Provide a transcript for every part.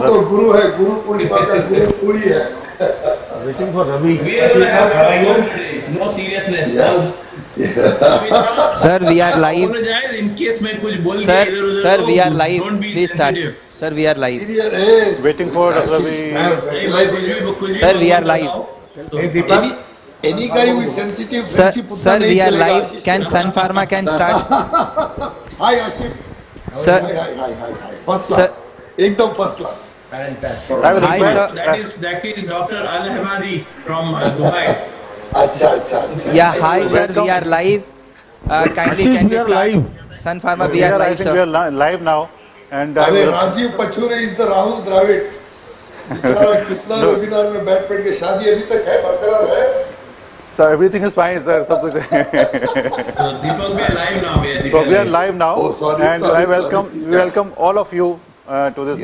तो गुरु है, गुरु पूर्णिमा का गुरु तू ही है. Waiting for Ravi. We are going to have no seriousness. Sir, we are live. Apologize in case मैं कुछ बोल के Sir, इधर उधर. sir, we are live. Don't be Please start. sensitive. Sir, we are live. Waiting for Ravi. Sir, we are live. Any guy who is sensitive, Sir, we are live. Can Sun Pharma can start? Hi, Ashif. Sir, Hi. First class. एकदम first class. hi, sir. That is Dr. Al-Hamadi from Dubai. अच्छा. Yeah, hi, sir. We are live. Kindly, Ashish, can we we are start? live. Sun Pharma, we I are live, think we sir. are live now. And अरे Rajiv पचूरे is the Rahul Dravid. बेचारा कितना webinar में बैठ के शादी अभी तक है, बरकरार है. so everything is fine, sir. सब कुछ है. Deepak, we are live now. So we are live now, Oh, sorry, and sorry, I welcome all of you to this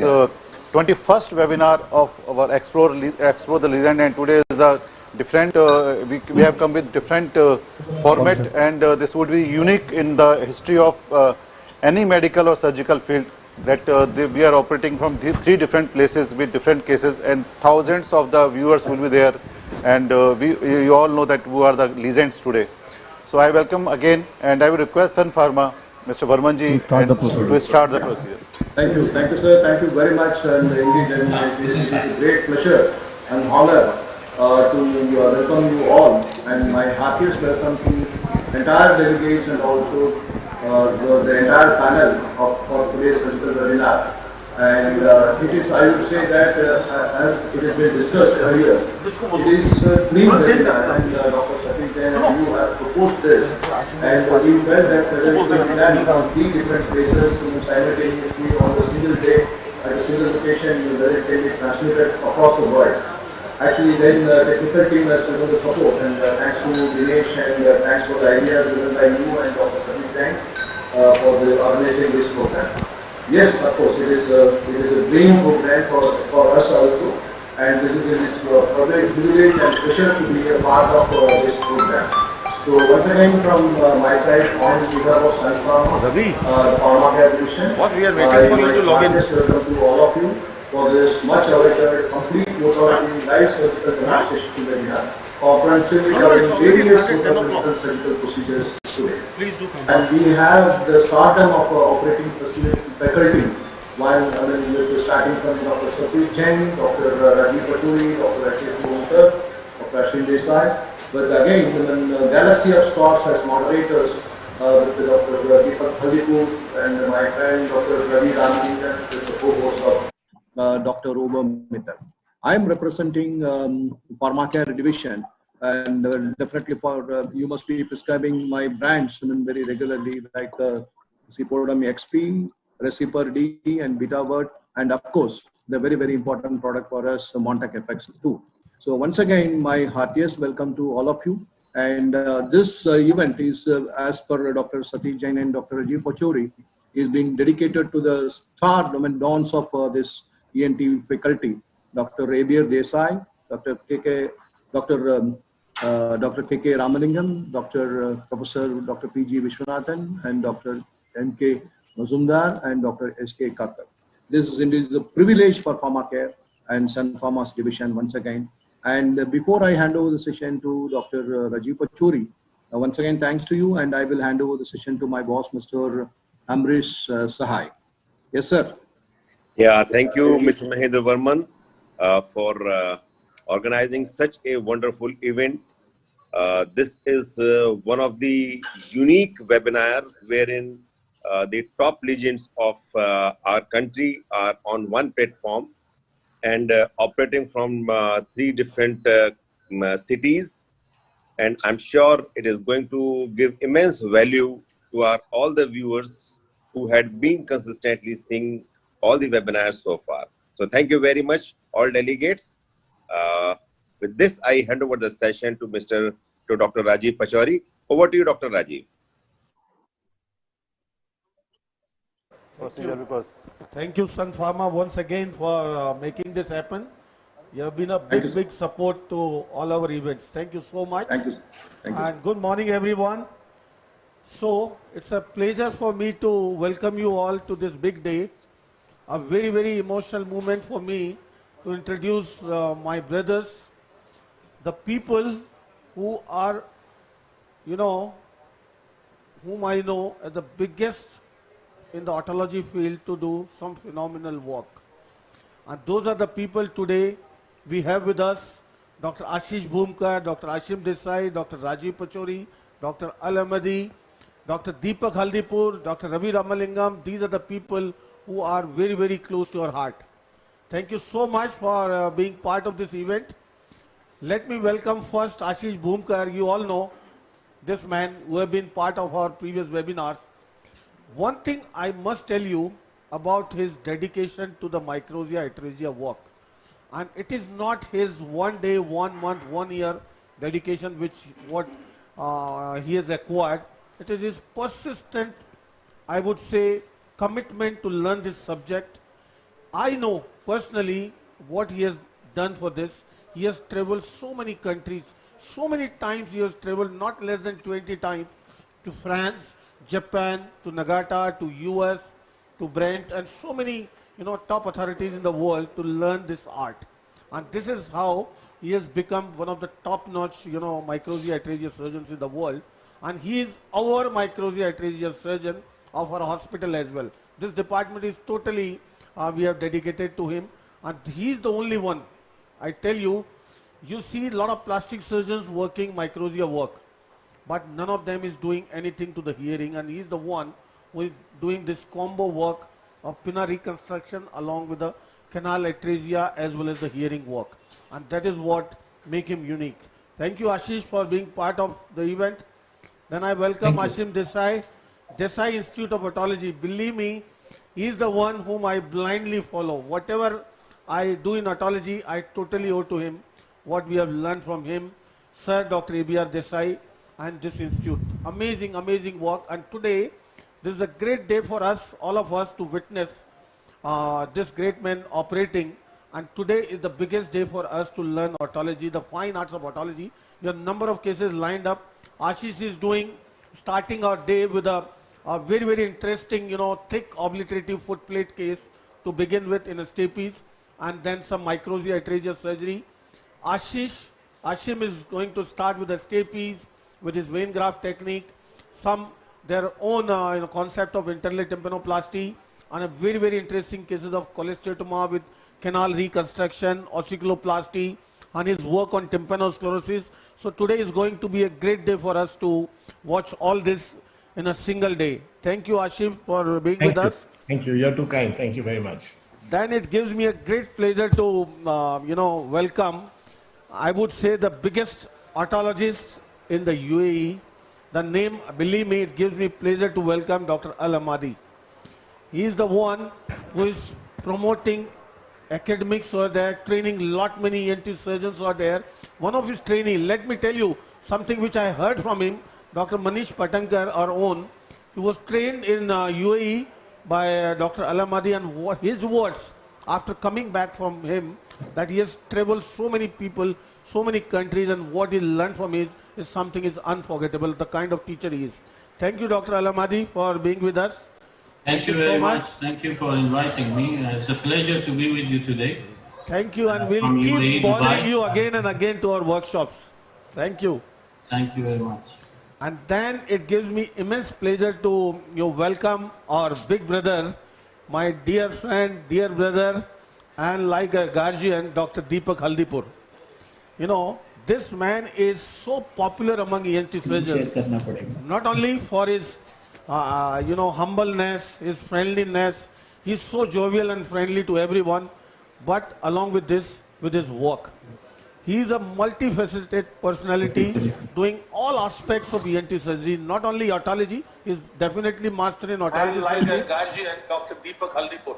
21st webinar of our Explore the Legend. And today is the different. We have come with different format, and this would be unique in the history of any medical or surgical field. That we are operating from three different places with different cases, and thousands of the viewers will be there. And you all know that who are the legends today. So I welcome again, and I will request Sun Pharma, Mr. Varmanji, to start the procedure. Thank you, sir. Thank you very much, and indeed, it is a great pleasure and honor to welcome you all, and my heartiest welcome to entire delegates and also the entire panel for today's surgical webinar. And it is, I would say that as it has been discussed earlier, it is clean webinar, and Dr. Satish Jain and you have proposed this, and we felt that whether it can be done from 3 different places simultaneously on a single day at a single location, whether it can be transmitted across the world. Actually, then the technical team has given the support, and thanks to Dinesh, and thanks for the ideas given by you and Dr. Satish Jain for organizing this program. Yes, of course, it is a dream program for us also, and this is privilege and pleasure to be a part of this program. So once again from my side, on behalf of Sun Pharma, Pharma Care Division, What we are waiting for you to log in. Welcome to all of you for this much awaited complete Otology live surgical demonstration webinar, comprehensively covering various clinical surgical procedures today. And we have the stardom of operating faculty, while starting from Dr. Satish Jain, Dr. Rajiv Pachuri, Dr. Ashif Jain, Dr. Ashwin Desai. But again, the galaxy of stars as moderators with Dr. Deepak Halipur and my friend Dr. Ravi Ramanathan, with the co-host of Dr. Robert Mittal. I am representing Pharmacare Division, and definitely for you must be prescribing my brands very regularly, like Cipodam XP, Recipar D, and Betavert, and of course the very important product for us, Montac FX 2. So once again, my heartiest welcome to all of you. And this event is, as per Dr. Satish Jain and Dr. Rajiv Pachori, is being dedicated to the dawns of this ENT faculty, Dr. Abir Desai, Dr. K.K. Ramalingam, Professor Dr. P.G. Vishwanathan, and Dr. M.K. Mazumdar, and Dr. S.K. Kakar. This is indeed a privilege for Pharmacare and Sun Pharma's division once again. And before I hand over the session to Dr. Rajiv Pachuri, once again thanks to you, and I will hand over the session to my boss, Mr. Amrish Sahai. Yes, sir. Yeah, thank you, Mr. Mahendra Varman, for organizing such a wonderful event. This is one of the unique webinars wherein the top legends of our country are on one platform and operating from 3 different cities. And I'm sure it is going to give immense value to all the viewers who had been consistently seeing all the webinars so far. So thank you very much, all delegates. With this, I hand over the session to Dr. Rajiv Pachori. Over to you, Dr. Rajiv. Thank you, Sun Pharma, once again for making this happen. You have been a big support to all our events. Thank you so much. Thank you. And good morning, everyone. So it's a pleasure for me to welcome you all to this big day. a very, very emotional moment for me to introduce my brothers, the people who are, you know, whom I know as the biggest in the otology field to do some phenomenal work. And those are the people today we have with us, Dr. Ashish Bhumkar, Dr. Ashim Desai, Dr. Rajiv Pachori, Dr. Al Ahmadi, Dr. Deepak Haldipur, Dr. Ravi Ramalingam. These are the people who are very, very close to our heart. Thank you so much for being part of this event. Let me welcome first Ashish Bhumkar. You all know this man who have been part of our previous webinars. One thing I must tell you about his dedication to the microsia atresia work. And it is not his 1 day, 1 month, 1 year dedication which he has acquired. It is his persistent, I would say, commitment to learn this subject. I know personally what he has done for this. He has traveled so many countries, so many times he has traveled, not less than 20 times, to France, Japan, to Nagata, to US, to Brent, and so many, top authorities in the world to learn this art. And this is how he has become one of the top-notch, microsia atresia surgeons in the world. And he is our microsia atresia surgeon of our hospital as well. This department is totally, we have dedicated to him. And he is the only one. I tell you, you see a lot of plastic surgeons working microsia work, but none of them is doing anything to the hearing, and he is the one who is doing this combo work of pinna reconstruction along with the canal atresia as well as the hearing work. And that is what makes him unique. Thank you, Ashish, for being part of the event. Then I welcome Ashim Desai, Desai Institute of Otology. Believe me, he is the one whom I blindly follow. Whatever I do in otology, I totally owe to him what we have learned from him, Sir Dr. A.B.R. Desai and this institute. Amazing, amazing work. And today, this is a great day for us, all of us, to witness this great man operating. And today is the biggest day for us to learn otology, the fine arts of otology. We have a number of cases lined up. Ashish is starting our day with a very, very interesting, thick obliterative foot plate case to begin with in a stapes, and then some microsia atresia surgery. Ashim is going to start with the stapes, with his vein graft technique, their own concept of interlate tympanoplasty, and a very, very interesting cases of cholesteatoma with canal reconstruction, ossiculoplasty, and his work on tympanosclerosis. So today is going to be a great day for us to watch all this in a single day. Thank you, Ashim, for being with us. Thank you. You're too kind. Thank you very much. Then it gives me a great pleasure to, welcome, I would say, the biggest otologist in the UAE. The name, believe me, it gives me pleasure to welcome Dr. Al Ahmadi. He is the one who is promoting academics over there, training many ENT surgeons over there. One of his trainees, let me tell you something which I heard from him, Dr. Manish Patankar, our own. He was trained in UAE by Dr. Al Ahmadi, and his words after coming back from him, that he has traveled so many people, so many countries, and what he learned from is something is unforgettable, the kind of teacher he is. Thank you, Dr. Al Ahmadi, for being with us. Thank you very much. Thank you for inviting me. It's a pleasure to be with you today. Thank you, and we'll keep bothering you again and again to our workshops. Thank you. Thank you very much. And then it gives me immense pleasure to welcome our big brother, my dear friend, dear brother, and like a guardian, Dr. Deepak Haldipur. This man is so popular among ENT surgeons, not only for his, humbleness, his friendliness. He's so jovial and friendly to everyone, but along with this, with his work. He is a multifaceted personality doing all aspects of ENT surgery, not only otology. He's definitely master in otology surgery. Dr. Deepak Haldipur.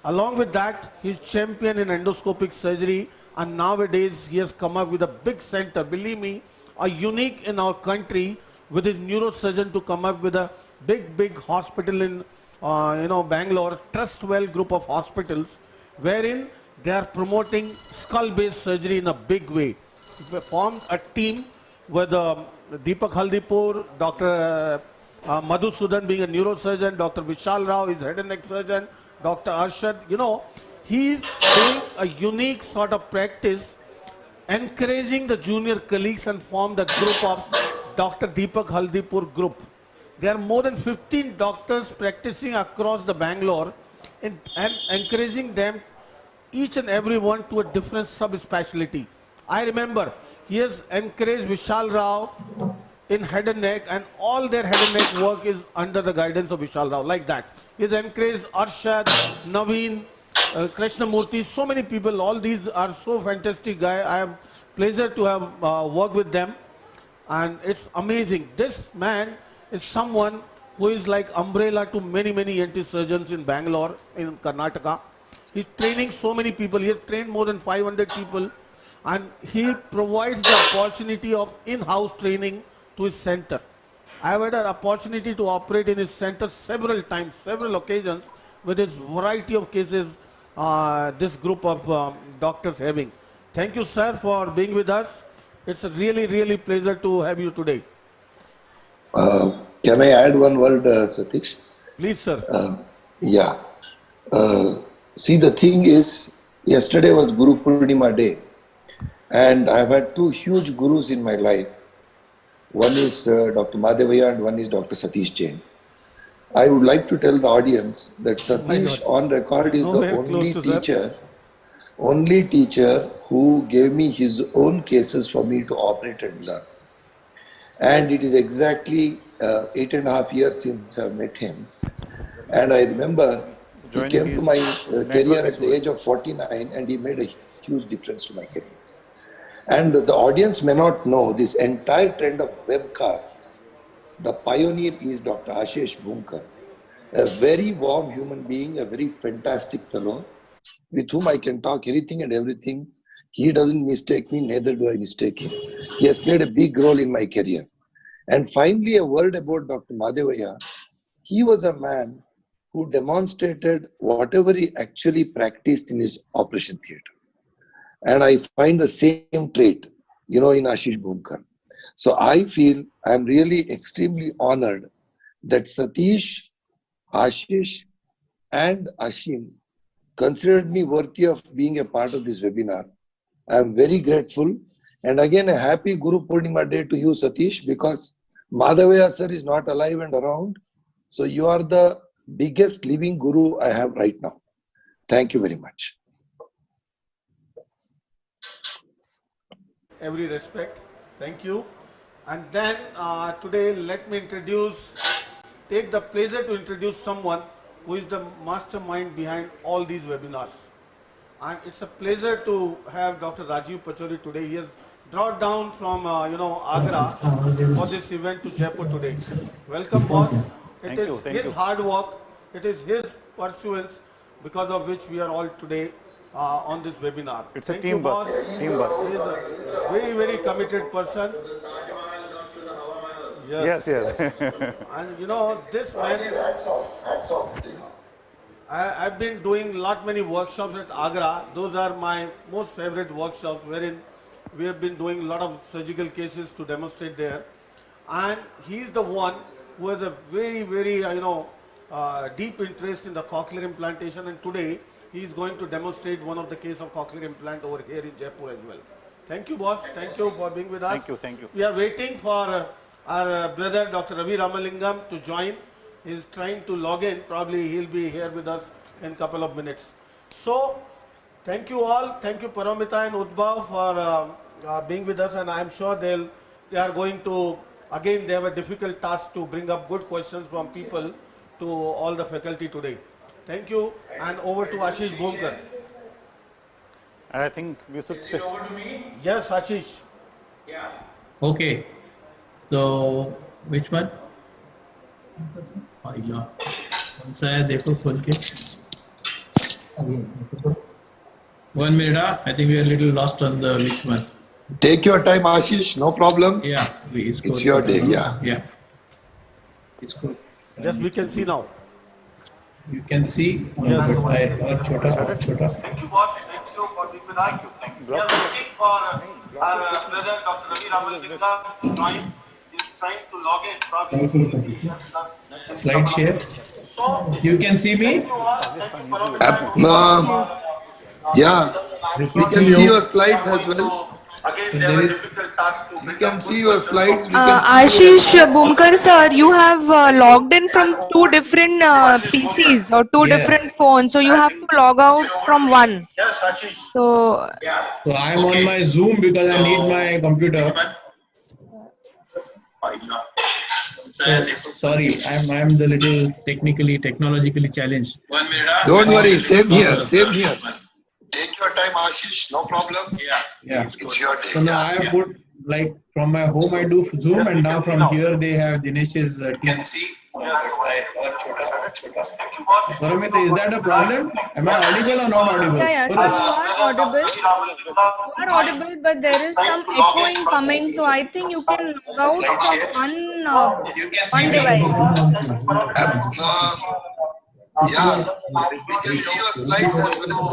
Along with that, he's champion in endoscopic surgery, and nowadays he has come up with a big center, believe me, a unique in our country, with his neurosurgeon to come up with a big hospital in Bangalore, Trustwell group of hospitals, wherein they are promoting skull-based surgery in a big way. We formed a team with Deepak Haldipur, Dr. Madhusudan being a neurosurgeon, Dr. Vishal Rao is head and neck surgeon, Dr. Arshad, he's doing a unique sort of practice, encouraging the junior colleagues and formed a group of Dr. Deepak Haldipur group. There are more than 15 doctors practicing across the Bangalore and encouraging them, each and every one, to a different subspecialty. I remember he has encouraged Vishal Rao in head and neck, and all their head and neck work is under the guidance of Vishal Rao, like that. He has encouraged Arshad, Naveen, Krishnamurthy, so many people. All these are so fantastic guys. I have pleasure to have worked with them, and it's amazing. This man is someone who is like umbrella to many, many ENT surgeons in Bangalore, in Karnataka. He's training so many people. He has trained more than 500 people, and he provides the opportunity of in-house training to his center. I have had an opportunity to operate in his center several times, several occasions, with his variety of cases this group of doctors having. Thank you, sir, for being with us. It's a really, really pleasure to have you today. Can I add one word, Satish? Please, sir. Yeah. See, the thing is, yesterday was Guru Purnima Day, and I've had two huge gurus in my life. One is Dr. Madhavaya and one is Dr. Satish Jain. I would like to tell the audience that Satish on record is the only teacher who gave me his own cases for me to operate and learn. And it is exactly 8.5 years since I met him. And I remember he came to my career at the age of 49, and he made a huge difference to my career. And the audience may not know this entire trend of webcasts. The pioneer is Dr. Ashish Bhunkar, a very warm human being, a very fantastic fellow, with whom I can talk anything and everything. He doesn't mistake me, neither do I mistake him. He has played a big role in my career. And finally, a word about Dr. Madhavaya. He was a man who demonstrated whatever he actually practiced in his operation theatre. And I find the same trait, in Ashish Bhunkar. So I feel I'm really extremely honored that Satish, Ashish, and Ashim considered me worthy of being a part of this webinar. I'm very grateful. And again, a happy Guru Purnima Day to you, Satish, because Madhavaya sir is not alive and around. So you are the biggest living guru I have right now. Thank you very much. Every respect. Thank you. And then today, let me take the pleasure to introduce someone who is the mastermind behind all these webinars. And it's a pleasure to have Dr. Rajiv Pachori today. He has brought down from, Agra for this event to Jaipur today. Welcome, boss. It is his hard work. It is his pursuance because of which we are all today on this webinar. It's a teamwork. Teamwork. He is a very, very committed person. Yes. And this man, I've been doing many workshops at Agra. Those are my most favorite workshops, wherein we have been doing a lot of surgical cases to demonstrate there. And he's the one who has a very, very, deep interest in the cochlear implantation. And today, he is going to demonstrate one of the case of cochlear implant over here in Jaipur as well. Thank you, boss. Thank you for being with us. Thank you. We are waiting for our brother, Dr. Ravi Ramalingam, to join. He is trying to log in. Probably he'll be here with us in a couple of minutes. So, thank you all. Thank you, Paramita and Udbhav, for being with us. And I'm sure they are going to, again, they have a difficult task to bring up good questions from people to all the faculty today. Thank you, and over to Ashish Bhunkar. And I think we should say... over to me? Yes, Ashish. Yeah. Okay. So, which one? देखो खोल के 1 minute. I think we are a little lost on the which one. Take your time, Ashish. No problem. Yeah, it's your day. Yeah. It's good. Yes, we can see now. You can see. Yes. Chota. Thank you, boss. Thank you for being with us. We are waiting for our brother, Dr. Ravi Ramalingam, to join. He is Slide share. You can see me? Yeah, We we can see can see you. your slides as well. So there is, We can see your slides. We can see you as Ashish well. Bhumkar sir, you have logged in from two different PCs or two yeah. different phones, so you have to log out from one. So So I'm on my Zoom because I need my computer. So sorry, I'm the little technologically challenged. Don't worry, same here, Uh, same here. Take your time, Ashish, no problem. yeah. It's your day. So now I have put, like, from my home I do Zoom, and now from here they have Dinesh's team. Paramita, is that a problem? Am I audible or not audible? yeah, sir, you are audible. You are audible, but there is some echoing coming. So I think you can log out from one device. Yeah, we can see your slides as well.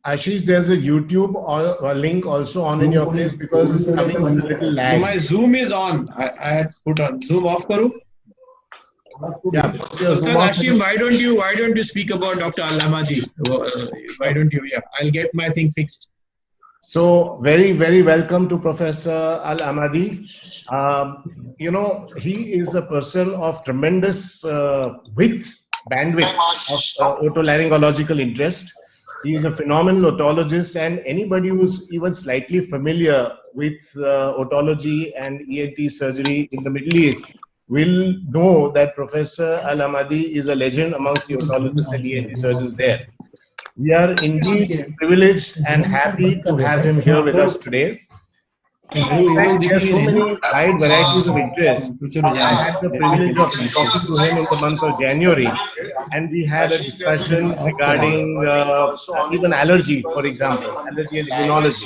Ashish, there's a YouTube or a link also on in your place because it's coming with a little So lag. my Zoom is on. I had put on Zoom off karu. Yeah. So Ashim, why don't you speak about Dr. Al-Hamadi? Why don't you? Yeah, I'll get my thing fixed. So very, very welcome to Professor Al-Hamadi. You know, he is a person of tremendous bandwidth of otolaryngological interest. He is a phenomenal otologist, and anybody who's even slightly familiar with otology and ENT surgery in the Middle East will know that Professor Al-Hamadi is a legend amongst the otologists and ENT surgeons there. We are indeed privileged and happy to have him here with us today. In fact, there are so many wide varieties of interest. I had the privilege of talking to him in the month of January, and we had a discussion regarding even allergy, for example, allergy and immunology.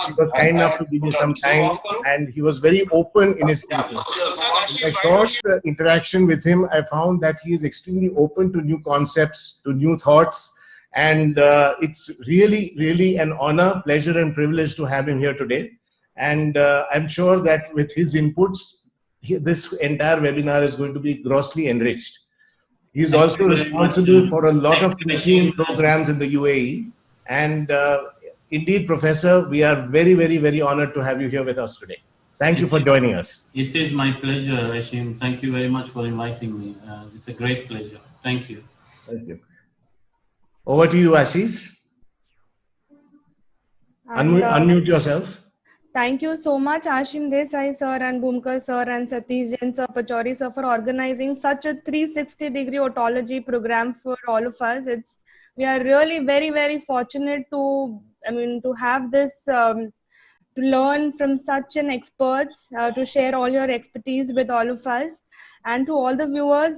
He was kind enough to give me some time, and he was very open in his thinking. In my short interaction with him, I found that he is extremely open to new concepts, to new thoughts, and it's really, really an honor, pleasure, and privilege to have him here today. And I'm sure that with his inputs, this entire webinar is going to be grossly enriched. He is also responsible for a lot of teaching programs in the UAE. And indeed, Professor, we are very, very, very honored to have you here with us today. Thank you for joining us. It is my pleasure, Ashim. Thank you very much for inviting me. It's a great pleasure. Thank you. Thank you. Over to you, Ashish. Unmute yourself. Thank you so much, Ashim Desai sir and Bhumkar sir and Satish Jain sir, Pachori sir, for organizing such a 360-degree otology program for all of us. We are really very, very fortunate to have this to learn from such an experts, to share all your expertise with all of us, and to all the viewers.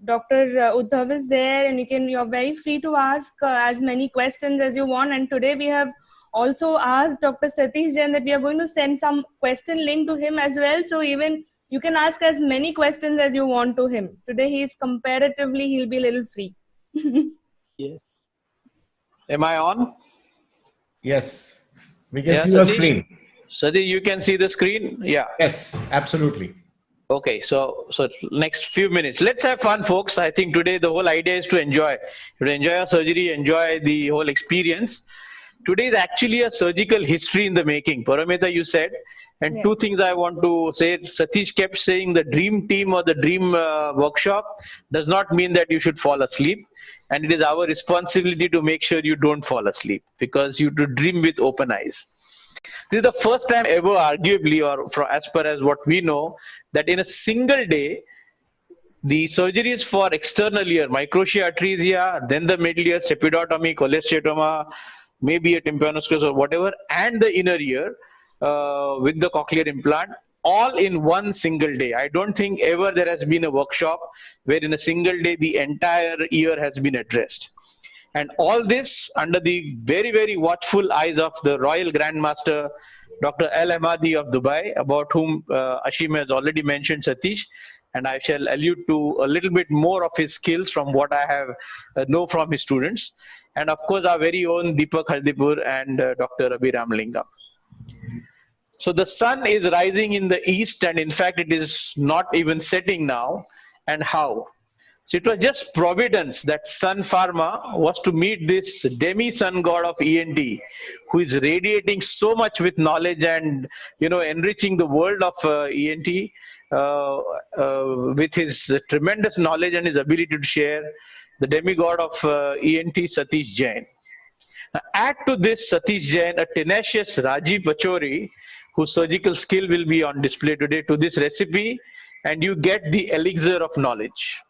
Dr. Uddhav is there, and you're very free to ask as many questions as you want. And today we have also asked Dr. Satish Jain that we are going to send some question link to him as well. So even you can ask as many questions as you want to him. Today he'll be a little free. Yes. Am I on? Yes. We can see your screen. Satish, you can see the screen? Yeah. Yes, absolutely. Okay, so next few minutes. Let's have fun, folks. I think today the whole idea is to enjoy. To enjoy our surgery, enjoy the whole experience. Today is actually a surgical history in the making. Paramita, you said. And two things I want to say. Satish kept saying the dream team or the dream workshop does not mean that you should fall asleep. And it is our responsibility to make sure you don't fall asleep, because you to dream with open eyes. This is the first time ever, arguably, or as per as what we know, that in a single day, the surgeries for external ear, microtia atresia, then the middle ear, stepidotomy, cholesteatoma, maybe a tympanoscopy or whatever, and the inner ear with the cochlear implant, all in one single day. I don't think ever there has been a workshop where in a single day the entire ear has been addressed. And all this under the very, very watchful eyes of the Royal Grandmaster, Dr. Al-Hamadi of Dubai, about whom Ashim has already mentioned, Satish. And I shall allude to a little bit more of his skills from what I have know from his students. And of course, our very own Deepak Hardipur and Dr. Ravi Ramalingam. So the sun is rising in the east, and in fact it is not even setting now. And how? So it was just providence that Sun Pharma was to meet this demi-sun god of ENT, who is radiating so much with knowledge and, you know, enriching the world of ENT with his tremendous knowledge and his ability to share, the demigod of ENT, Satish Jain. Add to this Satish Jain a tenacious Rajiv Pachori, whose surgical skill will be on display today, to this recipe, and you get the elixir of knowledge.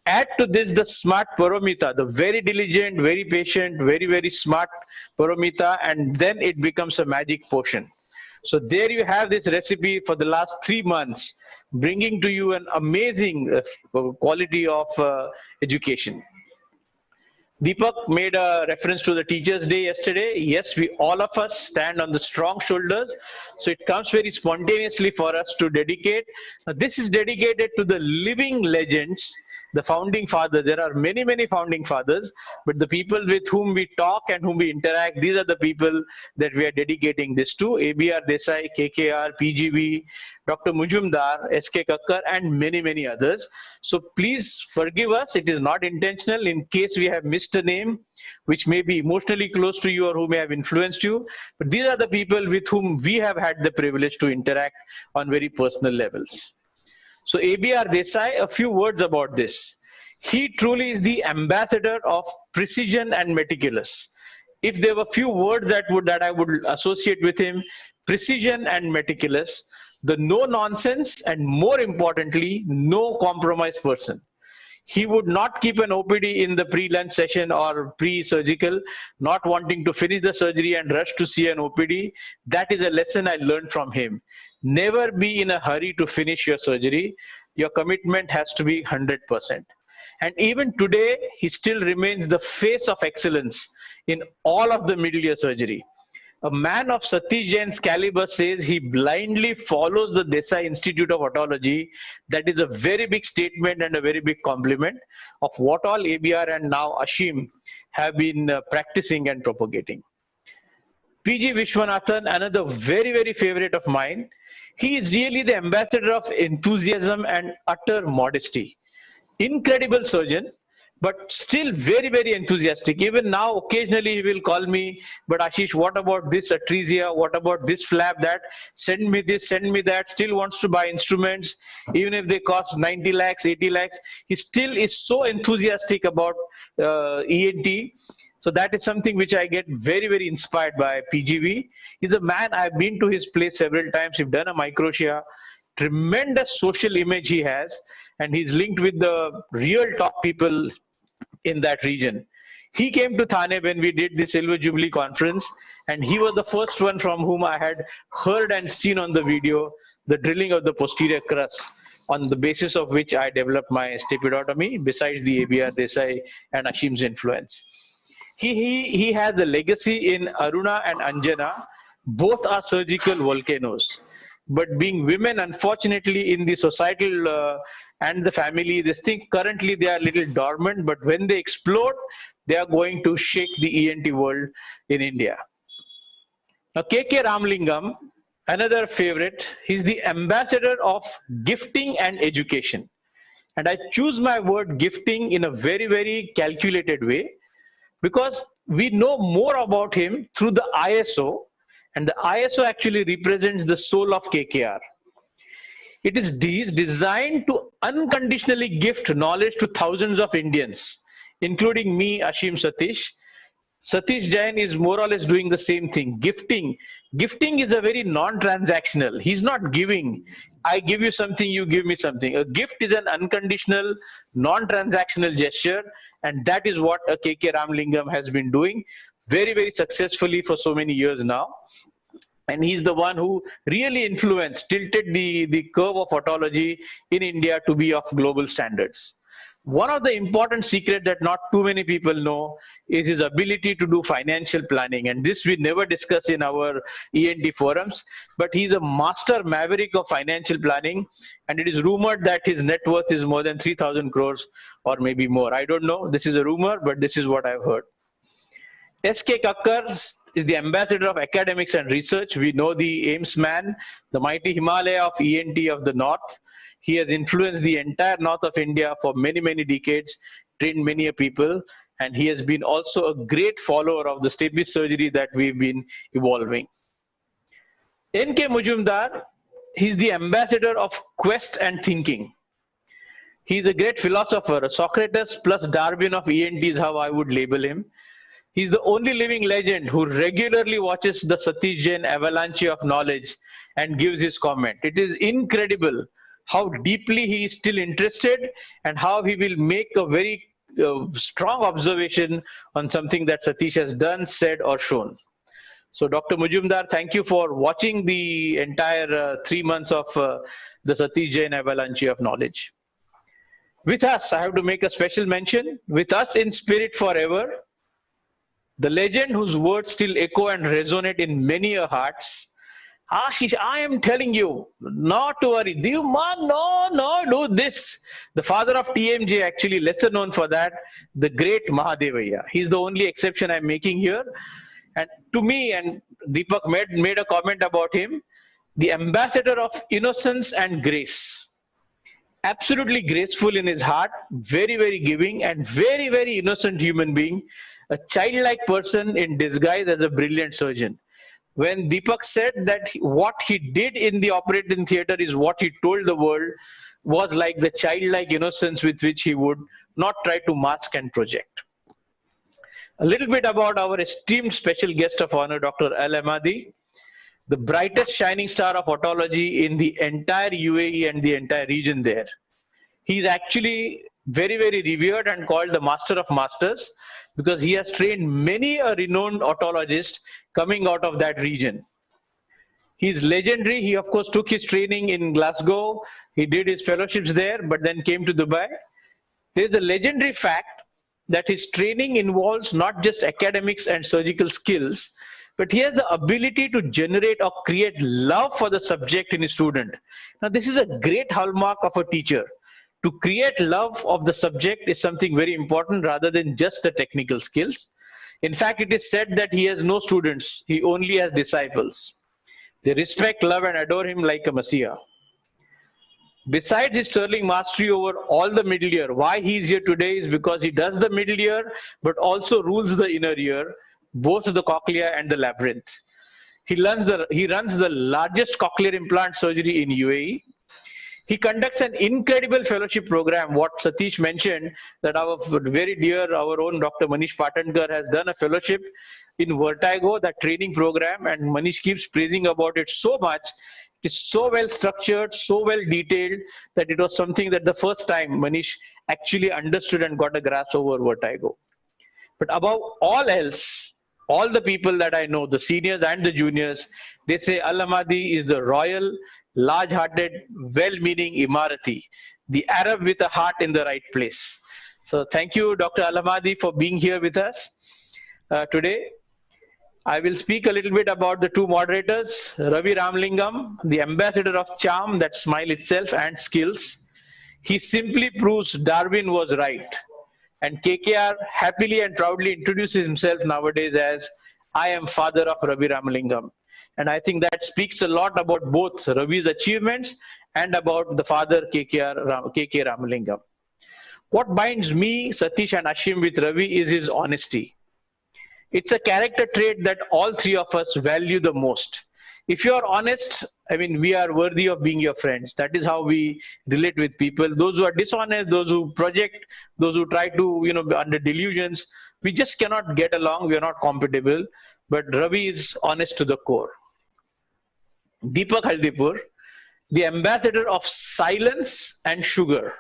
Add to this the smart Paramita, the very diligent, very patient, very, very smart Paramita, and then it becomes a magic potion. So there you have this recipe for the last 3 months, bringing to you an amazing quality of education. Deepak made a reference to the Teachers' Day yesterday. Yes, we all of us stand on the strong shoulders. So it comes very spontaneously for us to dedicate. This is dedicated to the living legends, the founding fathers. There are many, many founding fathers, but the people with whom we talk and whom we interact, these are the people that we are dedicating this to. ABR Desai, KKR, PGV, Dr. Mujumdar, SK Kakkar, and many, many others. So please forgive us. It is not intentional in case we have missed a name which may be emotionally close to you or who may have influenced you. But these are the people with whom we have had the privilege to interact on very personal levels. So ABR Desai, a few words about this. He truly is the ambassador of precision and meticulous. If there were few words that I would associate with him, precision and meticulous, the no nonsense, and more importantly, no compromise person. He would not keep an OPD in the pre-lunch session or pre-surgical, not wanting to finish the surgery and rush to see an OPD. That is a lesson I learned from him. Never be in a hurry to finish your surgery. Your commitment has to be 100%. And even today, he still remains the face of excellence in all of the middle ear surgery. A man of Satish Jain's caliber says he blindly follows the Desai Institute of Otology. That is a very big statement and a very big compliment of what all ABR and now Ashim have been practicing and propagating. PG Vishwanathan, another very, very favorite of mine. He is really the ambassador of enthusiasm and utter modesty. Incredible surgeon, but still very, very enthusiastic. Even now, occasionally he will call me, but Ashish, what about this atresia? What about this flap? That send me this, send me that. Still wants to buy instruments, even if they cost 90 lakhs, 80 lakhs. He still is so enthusiastic about ENT. So that is something which I get very, very inspired by PGV. He's a man, I've been to his place several times. We've done a microtia. Tremendous social image he has, and he's linked with the real top people in that region. He came to Thane when we did the Silver Jubilee conference, and he was the first one from whom I had heard and seen on the video the drilling of the posterior crus, on the basis of which I developed my stapedotomy, besides the ABR Desai and Ashim's influence. He has a legacy in Aruna and Anjana. Both are surgical volcanoes. But being women, unfortunately, in the societal and the family, this thing, currently they are a little dormant, but when they explode, they are going to shake the ENT world in India. Now, KK Ramlingam, another favorite, he's the ambassador of gifting and education. And I choose my word gifting in a very, very calculated way, because we know more about him through the ISO, and the ISO actually represents the soul of KKR. It is designed to unconditionally gift knowledge to thousands of Indians, including me, Ashim Satish. Satish Jain is more or less doing the same thing. Gifting is a very non-transactional. He's not giving. I give you something, you give me something. A gift is an unconditional, non-transactional gesture, and that is what a KK Ramlingam has been doing very, very successfully for so many years now. And he's the one who really influenced, tilted the curve of otology in India to be of global standards. One of the important secrets that not too many people know is his ability to do financial planning. And this we never discuss in our ENT forums, but he's a master maverick of financial planning. And it is rumored that his net worth is more than 3,000 crores or maybe more. I don't know. This is a rumor, but this is what I've heard. SK Kakkar, is the ambassador of academics and research. We know the Ames man, the mighty Himalaya of ENT of the North. He has influenced the entire north of India for many, many decades, trained many people, and he has been also a great follower of the state-based surgery that we've been evolving. N.K. Majumdar, he's the ambassador of quest and thinking. He's a great philosopher, Socrates plus Darwin of ENT is how I would label him. He's the only living legend who regularly watches the Satish Jain avalanche of knowledge and gives his comment. It is incredible how deeply he is still interested and how he will make a very strong observation on something that Satish has done, said, or shown. So Dr. Majumdar, thank you for watching the entire 3 months of the Satish Jain avalanche of knowledge. With us, I have to make a special mention, with us in spirit forever, the legend whose words still echo and resonate in many hearts. Ashish, I am telling you, not to worry. No, do this. The father of TMJ, actually lesser known for that, the great Mahadevaya. He's the only exception I'm making here. And to me, and Deepak made a comment about him, the ambassador of innocence and grace. Absolutely graceful in his heart, very, very giving, and very, very innocent human being, a childlike person in disguise as a brilliant surgeon. When Deepak said that what he did in the operating theater is what he told the world, was like the childlike innocence with which he would not try to mask and project. A little bit about our esteemed special guest of honor, Dr. Al-Ahmadi, the brightest shining star of otology in the entire UAE and the entire region there. He's actually very, very revered and called the master of masters because he has trained many a renowned otologist coming out of that region. He's legendary. He, of course, took his training in Glasgow. He did his fellowships there, but then came to Dubai. There's a legendary fact that his training involves not just academics and surgical skills, but he has the ability to generate or create love for the subject in his student. Now, this is a great hallmark of a teacher. To create love of the subject is something very important rather than just the technical skills. In fact, it is said that he has no students. He only has disciples. They respect, love, and adore him like a messiah. Besides his sterling mastery over all the middle ear, why he is here today is because he does the middle ear, but also rules the inner ear, both the cochlea and the labyrinth. He runs the largest cochlear implant surgery in UAE. He conducts an incredible fellowship program. What Satish mentioned, that our very dear, our own Dr. Manish Patankar has done a fellowship in Vertigo, that training program, and Manish keeps praising about it so much. It's so well structured, so well detailed, that it was something that the first time Manish actually understood and got a grasp over Vertigo. But above all else, all the people that I know, the seniors and the juniors, they say Al-Ahmadi is the royal, large-hearted, well-meaning Imarati, the Arab with a heart in the right place. So thank you, Dr. Al-Ahmadi, for being here with us today. I will speak a little bit about the two moderators, Ravi Ramalingam, the ambassador of charm, that smile itself, and skills. He simply proves Darwin was right. And KKR happily and proudly introduces himself nowadays as, I am father of Ravi Ramalingam. And I think that speaks a lot about both Ravi's achievements and about the father KK Ramalingam. What binds me, Satish and Ashim with Ravi is his honesty. It's a character trait that all three of us value the most. If you are honest, I mean, we are worthy of being your friends. That is how we relate with people. Those who are dishonest, those who project, those who try to, under delusions, we just cannot get along. We are not compatible. But Ravi is honest to the core. Deepak Haldipur, the ambassador of silence and sugar.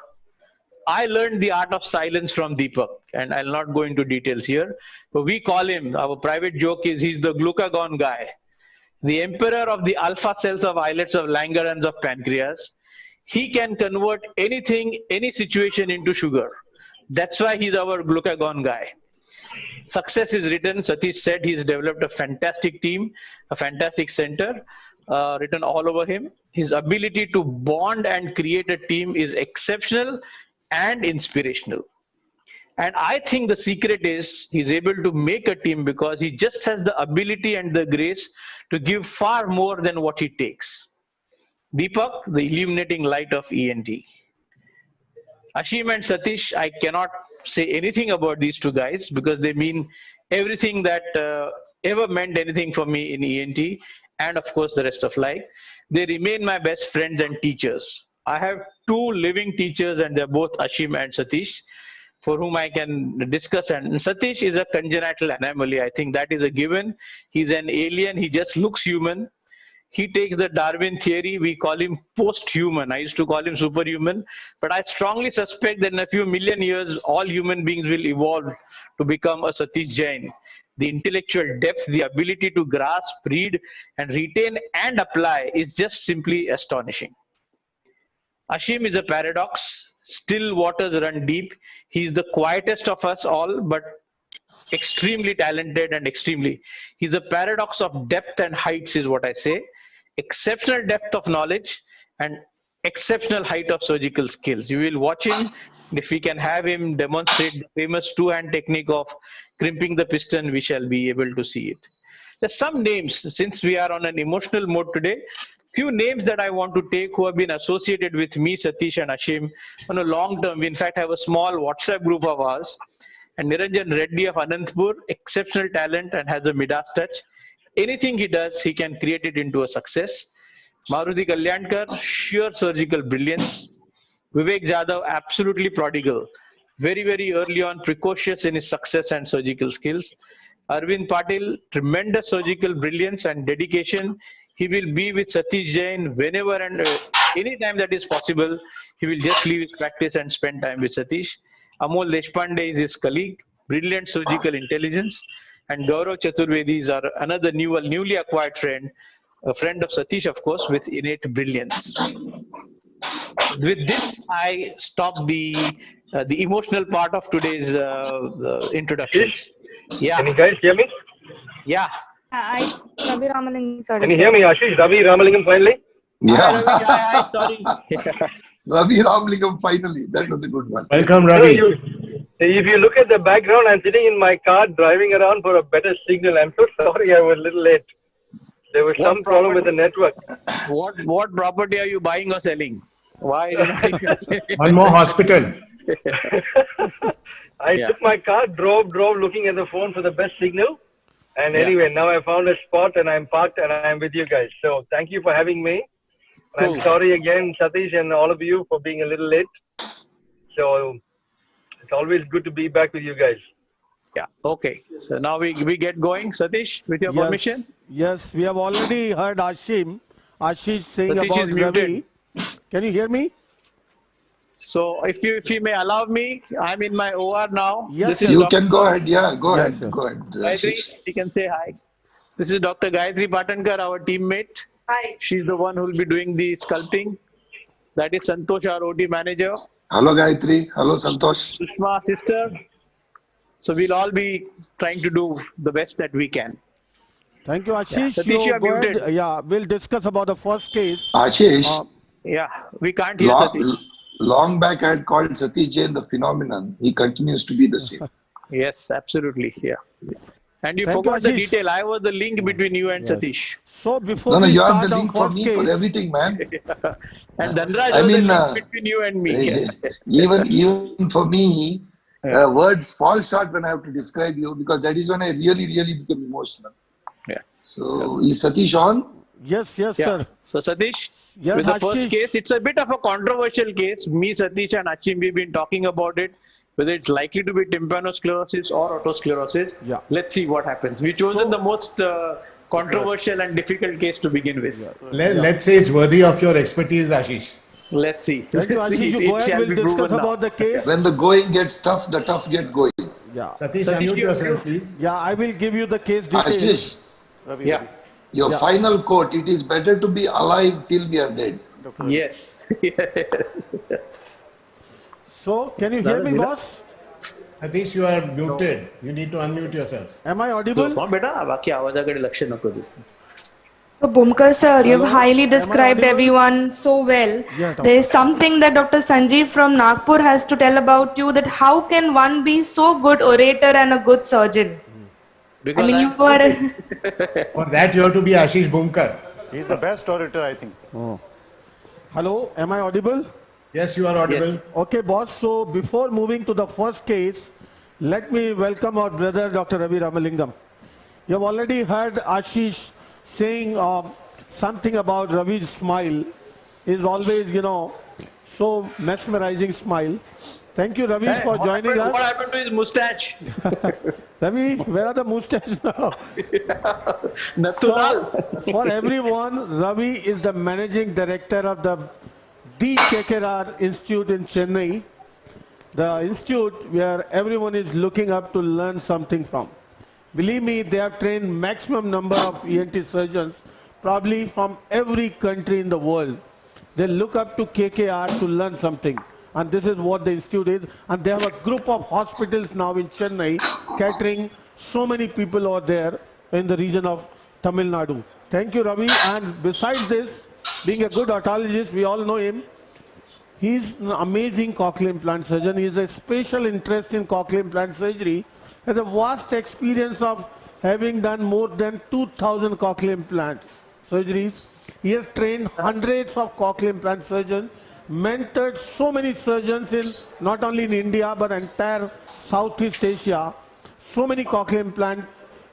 I learned the art of silence from Deepak, and I'll not go into details here, but we call him, our private joke is, he's the glucagon guy, the emperor of the alpha cells of islets of Langerhans of pancreas. He can convert anything, any situation into sugar. That's why he's our glucagon guy. Success is written. Satish said he's developed a fantastic team, a fantastic center, written all over him. His ability to bond and create a team is exceptional and inspirational. And I think the secret is he's able to make a team because he just has the ability and the grace to give far more than what he takes. Deepak, the illuminating light of ENT. Ashim and Satish, I cannot say anything about these two guys because they mean everything that ever meant anything for me in ENT and of course the rest of life. They remain my best friends and teachers. I have two living teachers and they're both Ashim and Satish, for whom I can discuss. And Satish is a congenital anomaly. I think that is a given. He's an alien. He just looks human. He takes the Darwin theory. We call him post-human. I used to call him superhuman. But I strongly suspect that in a few million years, all human beings will evolve to become a Satish Jain. The intellectual depth, the ability to grasp, read, and retain and apply is just simply astonishing. Ashim is a paradox. Still waters run deep. He's the quietest of us all, but extremely talented and he's a paradox of depth and heights is what I say. Exceptional depth of knowledge and exceptional height of surgical skills. You will watch him. If we can have him demonstrate the famous two-hand technique of crimping the piston, we shall be able to see it. There's some names, since we are on an emotional mode today, few names that I want to take who have been associated with me, Satish and Ashim on a long term. We in fact have a small WhatsApp group of ours. And Niranjan Reddy of Anantapur, exceptional talent and has a Midas touch. Anything he does, he can create it into a success. Maruti Kalyankar, sheer surgical brilliance. Vivek Jadhav, absolutely prodigal. Very, very early on, precocious in his success and surgical skills. Arvind Patil, tremendous surgical brilliance and dedication. He will be with Satish Jain whenever and any time that is possible. He will just leave his practice and spend time with Satish. Amol Deshpande is his colleague, brilliant surgical intelligence, and Gaurav Chaturvedi is our another newly acquired friend, a friend of Satish, of course, with innate brilliance. With this, I stop the emotional part of today's introductions. Yeah. Can you guys hear me? Yeah. Ravi Ramalingam, sir. Can you hear me, Ashish? Ravi Ramalingam finally? Yeah. Hi, sorry. Ravi Ramalingam finally. That was a good one. Welcome, Ravi. If you look at the background, I'm sitting in my car driving around for a better signal. I'm so sorry I was a little late. There was some problem with the network. What property are you buying or selling? Why? One more hospital. I took my car, drove looking at the phone for the best signal. And anyway, now I found a spot and I'm parked and I'm with you guys. So thank you for having me. Cool. I'm sorry again, Satish, and all of you for being a little late. So it's always good to be back with you guys. Yeah. Okay. So now we get going, Satish, with your permission. Yes, we have already heard Ashish saying Satish about Ravi. Can you hear me? So if you may allow me, I'm in my OR now. Yes, you can go ahead. Yeah, go ahead. Go ahead. Gayatri, you can say hi. This is Dr. Gayatri Patankar, our teammate. Hi. She's the one who will be doing the sculpting. That is Santosh, our OT manager. Hello, Gayatri. Hello, Santosh. Sushma, sister. So we'll all be trying to do the best that we can. Thank you, Ashish. Yeah. Satish, you are muted. Yeah, we'll discuss about the first case. Ashish. Yeah, we can't hear Satish. Long back I had called Satish Jain the phenomenon. He continues to be the same. Yes, absolutely. Yeah. And you forgot the detail. I was the link between you and Satish. So before no, you have the link for me for everything, man. And Dhanraj was the link between you and me. even for me, words fall short when I have to describe you because that is when I really become emotional. Yeah. So is Satish on? Yes, sir. So Satish, with the first case, it's a bit of a controversial case. Me, Satish and Achim, we've been talking about it, whether it's likely to be tympanosclerosis or autosclerosis. Yeah. Let's see what happens. We've chosen the most controversial and difficult case to begin with. Let's say it's worthy of your expertise, Ashish. Let's see. Thank you, Ashish. You go ahead, we'll discuss about the case. When the going gets tough, the tough get going. Yeah. Satish, unmute yourself, please. Yeah, I will give you the case details. Ashish. Yeah. Your final quote, it is better to be alive till we are dead. Yes. Yes. So, can you hear me, boss? Satish, you are muted. You need to unmute yourself. Am I audible? So Bhumkar sir, you've Hello, highly am I described audible? everyone so well. Yeah, There doctor. is something that Dr. Sanjeev from Nagpur has to tell about you, that how can one be so good orator and a good surgeon? I Because mean, I'm you are... For that, you have to be Ashish Bhumkar. He's the best orator, I think. Hello, am I audible? Yes, you are audible. Yes. Okay, boss. So before moving to the first case, let me welcome our brother, Dr. Ravi Ramalingam. You have already heard Ashish saying something about Ravi's smile. Is always, so mesmerizing smile. Thank you, Ravi, for joining us. What happened to his mustache? Ravi, where are the mustache now? Natural. For everyone, Ravi is the managing director of the KKR Institute in Chennai, the institute where everyone is looking up to learn something from. Believe me, they have trained maximum number of ENT surgeons, probably from every country in the world. They look up to KKR to learn something. And this is what the institute is. And they have a group of hospitals now in Chennai, catering so many people over there in the region of Tamil Nadu. Thank you, Ravi. And besides this, being a good otologist, we all know him. He's an amazing cochlear implant surgeon. He has a special interest in cochlear implant surgery. Has a vast experience of having done more than 2,000 cochlear implant surgeries. He has trained hundreds of cochlear implant surgeons, mentored so many surgeons in not only in India but entire Southeast Asia. So many cochlear implant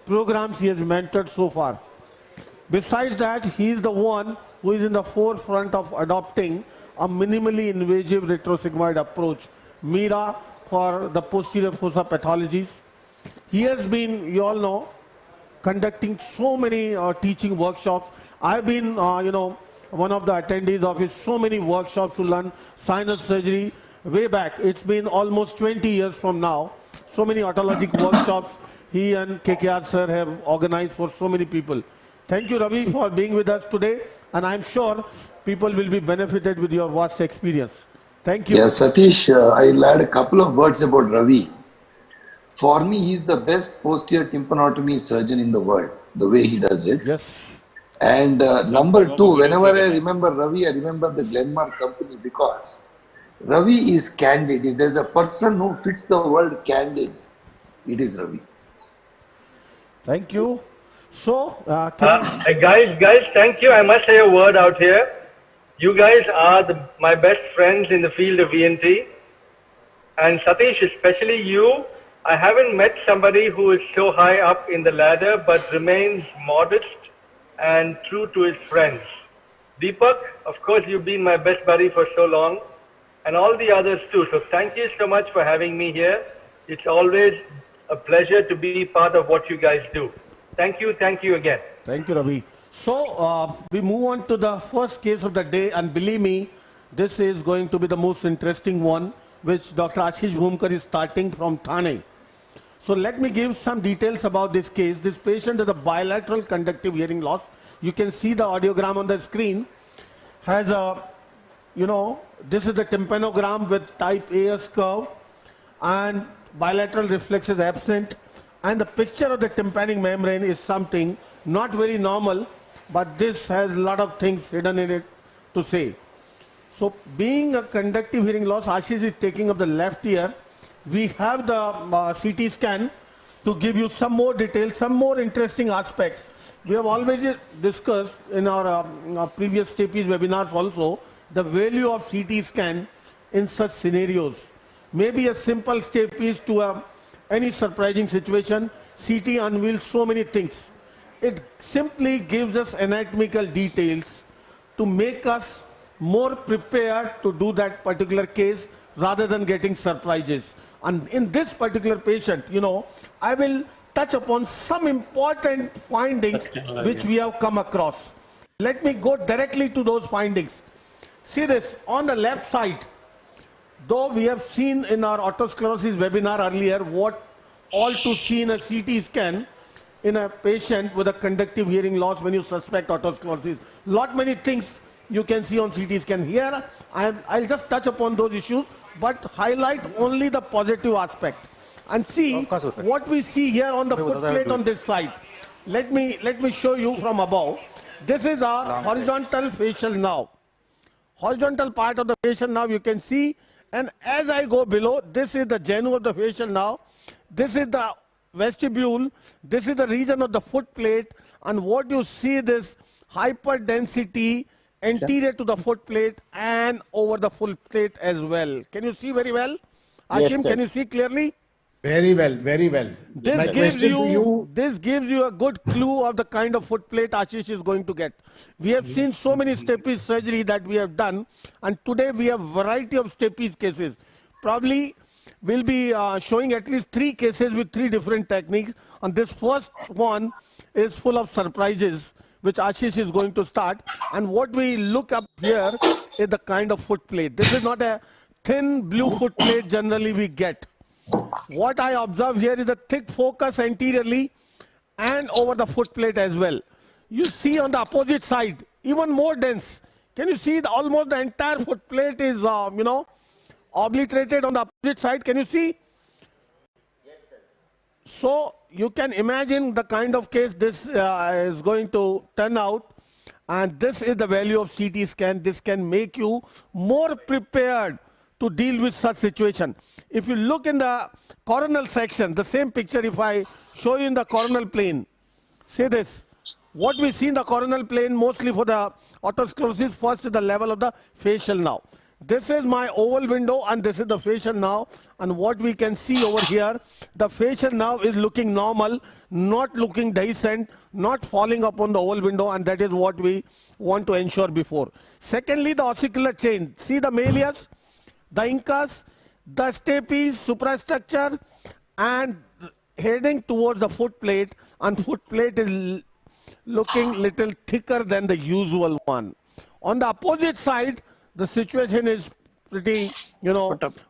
programs he has mentored so far. Besides that, he is the one who is in the forefront of adopting a minimally invasive retrosigmoid approach, MIRA, for the posterior fossa pathologies. He has been, you all know, conducting so many teaching workshops. I've been, one of the attendees of his so many workshops to learn sinus surgery way back. It's been almost 20 years from now. So many otologic workshops he and KKR sir have organized for so many people. Thank you, Ravi, for being with us today. And I'm sure people will be benefited with your vast experience. Thank you. Yes, Satish, I'll add a couple of words about Ravi. For me, he's the best posterior tympanotomy surgeon in the world, the way he does it. Yes. And number two, whenever I remember Ravi, I remember the Glenmark company, because Ravi is candid. If there's a person who fits the word candid, it is Ravi. Thank you. So, guys, thank you. I must say a word out here. You guys are my best friends in the field of ENT. And Satish, especially you, I haven't met somebody who is so high up in the ladder but remains modest and true to his friends. Deepak, of course, you've been my best buddy for so long, and all the others too. So thank you so much for having me here. It's always a pleasure to be part of what you guys do. Thank you again. Thank you, Ravi. So, we move on to the first case of the day, and believe me, this is going to be the most interesting one, which Dr. Ashish Bhumkar is starting from Thane. So let me give some details about this case. This patient has a bilateral conductive hearing loss. You can see the audiogram on the screen. Has a, this is the tympanogram with type AS curve, and bilateral reflex is absent. And the picture of the tympanic membrane is something not very normal, but this has a lot of things hidden in it to say. So being a conductive hearing loss, Ashish is taking up the left ear. We have the CT scan to give you some more details, some more interesting aspects. We have always discussed in our previous TP's webinars also the value of CT scan in such scenarios. Maybe a simple step is to any surprising situation. CT unveils so many things. It simply gives us anatomical details to make us more prepared to do that particular case rather than getting surprises. And in this particular patient, I will touch upon some important findings which we have come across. Let me go directly to those findings. See this, on the left side, though we have seen in our otosclerosis webinar earlier what all to see in a CT scan in a patient with a conductive hearing loss when you suspect otosclerosis. Many things you can see on CT scan. Here, I'll just touch upon those issues, but highlight only the positive aspect. And see what we see here on the footplate on this side. Let me show you from above. This is a horizontal facial nerve. Horizontal part of the facial nerve you can see, and as I go below, this is the genu of the facial nerve. This is the vestibule. This is the region of the foot plate, and what you see this hyperdensity anterior to the foot plate and over the foot plate as well. Can you see very well? Ashim, can you see clearly? Very well, very well. This gives you a good clue of the kind of foot plate Ashish is going to get. We have seen so many stapes surgery that we have done, and today we have variety of stapes cases. Probably we'll be showing at least 3 cases with 3 different techniques, and this first one is full of surprises which Ashish is going to start. And what we look up here is the kind of foot plate. This is not a thin blue foot plate generally we get. What I observe here is a thick focus anteriorly and over the foot plate as well. You see on the opposite side, even more dense. Can you see almost the entire foot plate is, obliterated on the opposite side? Can you see? So you can imagine the kind of case this is going to turn out. And this is the value of CT scan. This can make you more prepared to deal with such situation. If you look in the coronal section, the same picture if I show you in the coronal plane, see this. What we see in the coronal plane mostly for the otosclerosis, first is the level of the facial nerve. This is my oval window and this is the facial nerve, and what we can see over here, the facial nerve is looking normal, not looking dehiscent, not falling upon the oval window, and that is what we want to ensure before. Secondly, the ossicular chain. See the malleus, the incus, the stapes, suprastructure, and heading towards the foot plate, and foot plate is looking little thicker than the usual one. On the opposite side, the situation is pretty,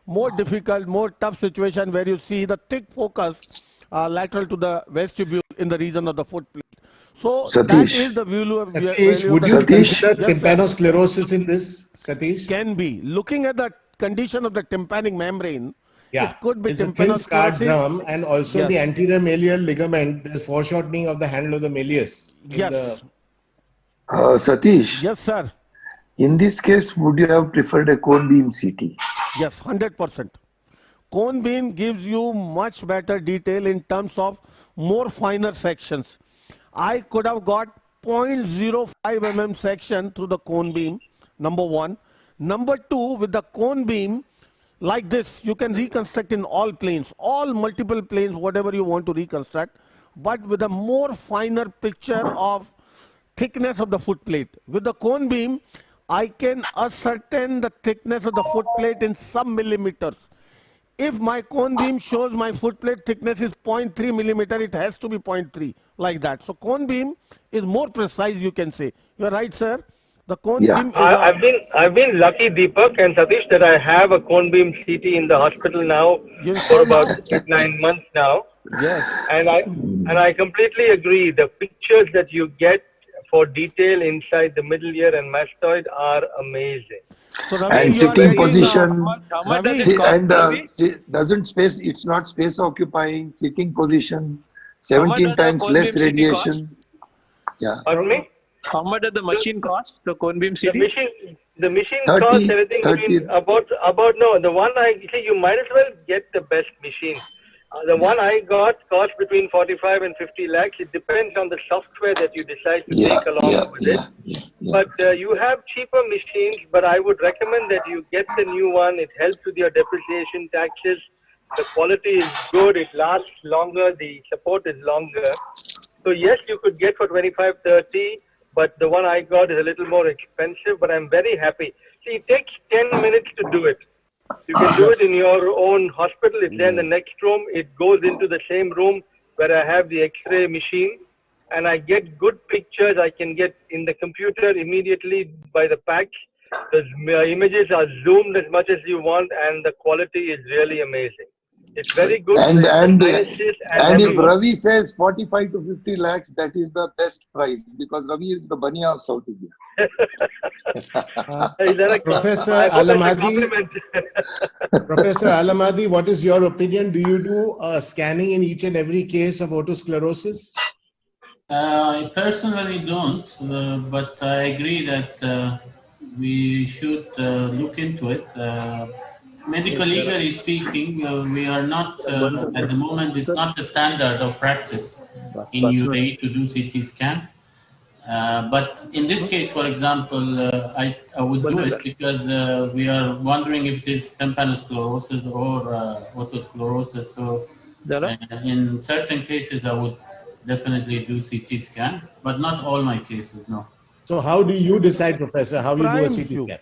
more difficult, more tough situation where you see the thick focus lateral to the vestibule in the region of the foot plate. So Satish, that is the value of would you consider tympanosclerosis in this, Satish? Can be. Looking at the condition of the tympanic membrane, yeah, it could be it's a thin scarred drum, and also yes, the anterior malleal ligament, there's foreshortening of the handle of the malleus. Yes. Satish. Yes, sir. In this case, would you have preferred a cone beam CT? Yes, 100%. Cone beam gives you much better detail in terms of more finer sections. I could have got 0.05 mm section through the cone beam, number one. Number two, with the cone beam, like this, you can reconstruct in all planes, all multiple planes, whatever you want to reconstruct, but with a more finer picture of thickness of the foot plate. With the cone beam, I can ascertain the thickness of the foot plate in some millimeters. If my cone beam shows my foot plate thickness is 0.3 millimeter, it has to be 0.3, like that. So cone beam is more precise, you can say. You're right, sir. The cone beam is I've been lucky, Deepak and Satish, that I have a cone beam CT in the hospital now for about 8-9 months now. Yes. And I completely agree. The pictures that you get for detail inside the middle ear and mastoid are amazing. So, and sitting position, doesn't space, it's not space occupying, sitting position, 17 times less radiation. Yeah. Pardon me? How much does the machine cost, the cone beam CT? The machine costs anything between the one you might as well get the best machine. The one I got cost between 45 and 50 lakhs. It depends on the software that you decide to take along with it. But you have cheaper machines, but I would recommend that you get the new one. It helps with your depreciation taxes. The quality is good. It lasts longer. The support is longer. So yes, you could get for 25, 30, but the one I got is a little more expensive, but I'm very happy. See, it takes 10 minutes to do it. You can do it in your own hospital. It's there in the next room. It goes into the same room where I have the X-ray machine, and I get good pictures. I can get in the computer immediately by the packs. The images are zoomed as much as you want, and the quality is really amazing. It's very good. And if Ravi says 45 to 50 lakhs, that is the best price, because Ravi is the Bania of South India. Professor Alamadi, what is your opinion? Do you do scanning in each and every case of otosclerosis? I personally don't, but I agree that we should look into it. Medical legally speaking, we are not, at the moment, it's not the standard of practice in UAE to do CT scan. But in this case, for example, I would do it because we are wondering if it is tympanosclerosis or otosclerosis. So in certain cases, I would definitely do CT scan, but not all my cases, no. So how do you decide, Professor, how you do a Prime CT few. scan?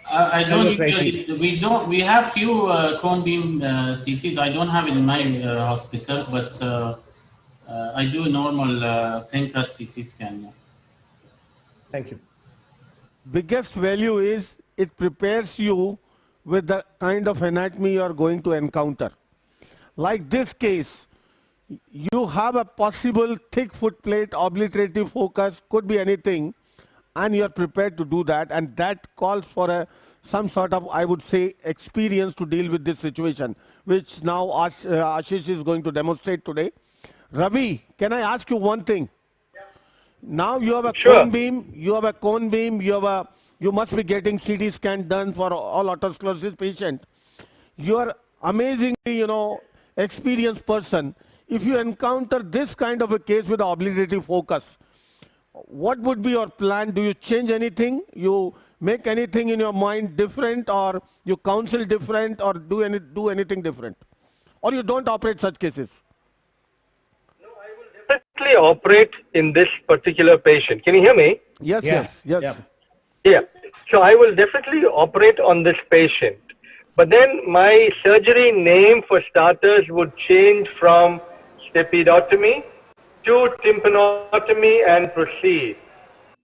I Tell don't the criteria. we have few cone beam CTs. I don't have it in my hospital, but I do a normal thin cut CT scan. Yeah. Thank you. Biggest value is it prepares you with the kind of anatomy you are going to encounter. Like this case, you have a possible thick foot plate, obliterative focus, could be anything, and you are prepared to do that, and that calls for some sort of, I would say, experience to deal with this situation, which now Ashish is going to demonstrate today. Ravi, can I ask you one thing? Now you have a cone beam, you must be getting CT scan done for all otosclerosis patient. You are amazingly, experienced person. If you encounter this kind of a case with obliterative focus, what would be your plan? Do you change anything? You make anything in your mind different, or you counsel different, or do anything different? Or you don't operate such cases? Definitely operate in this particular patient. Can you hear me? Yes, yes. Yeah. So I will definitely operate on this patient. But then my surgery name for starters would change from stepidotomy to tympanotomy and proceed.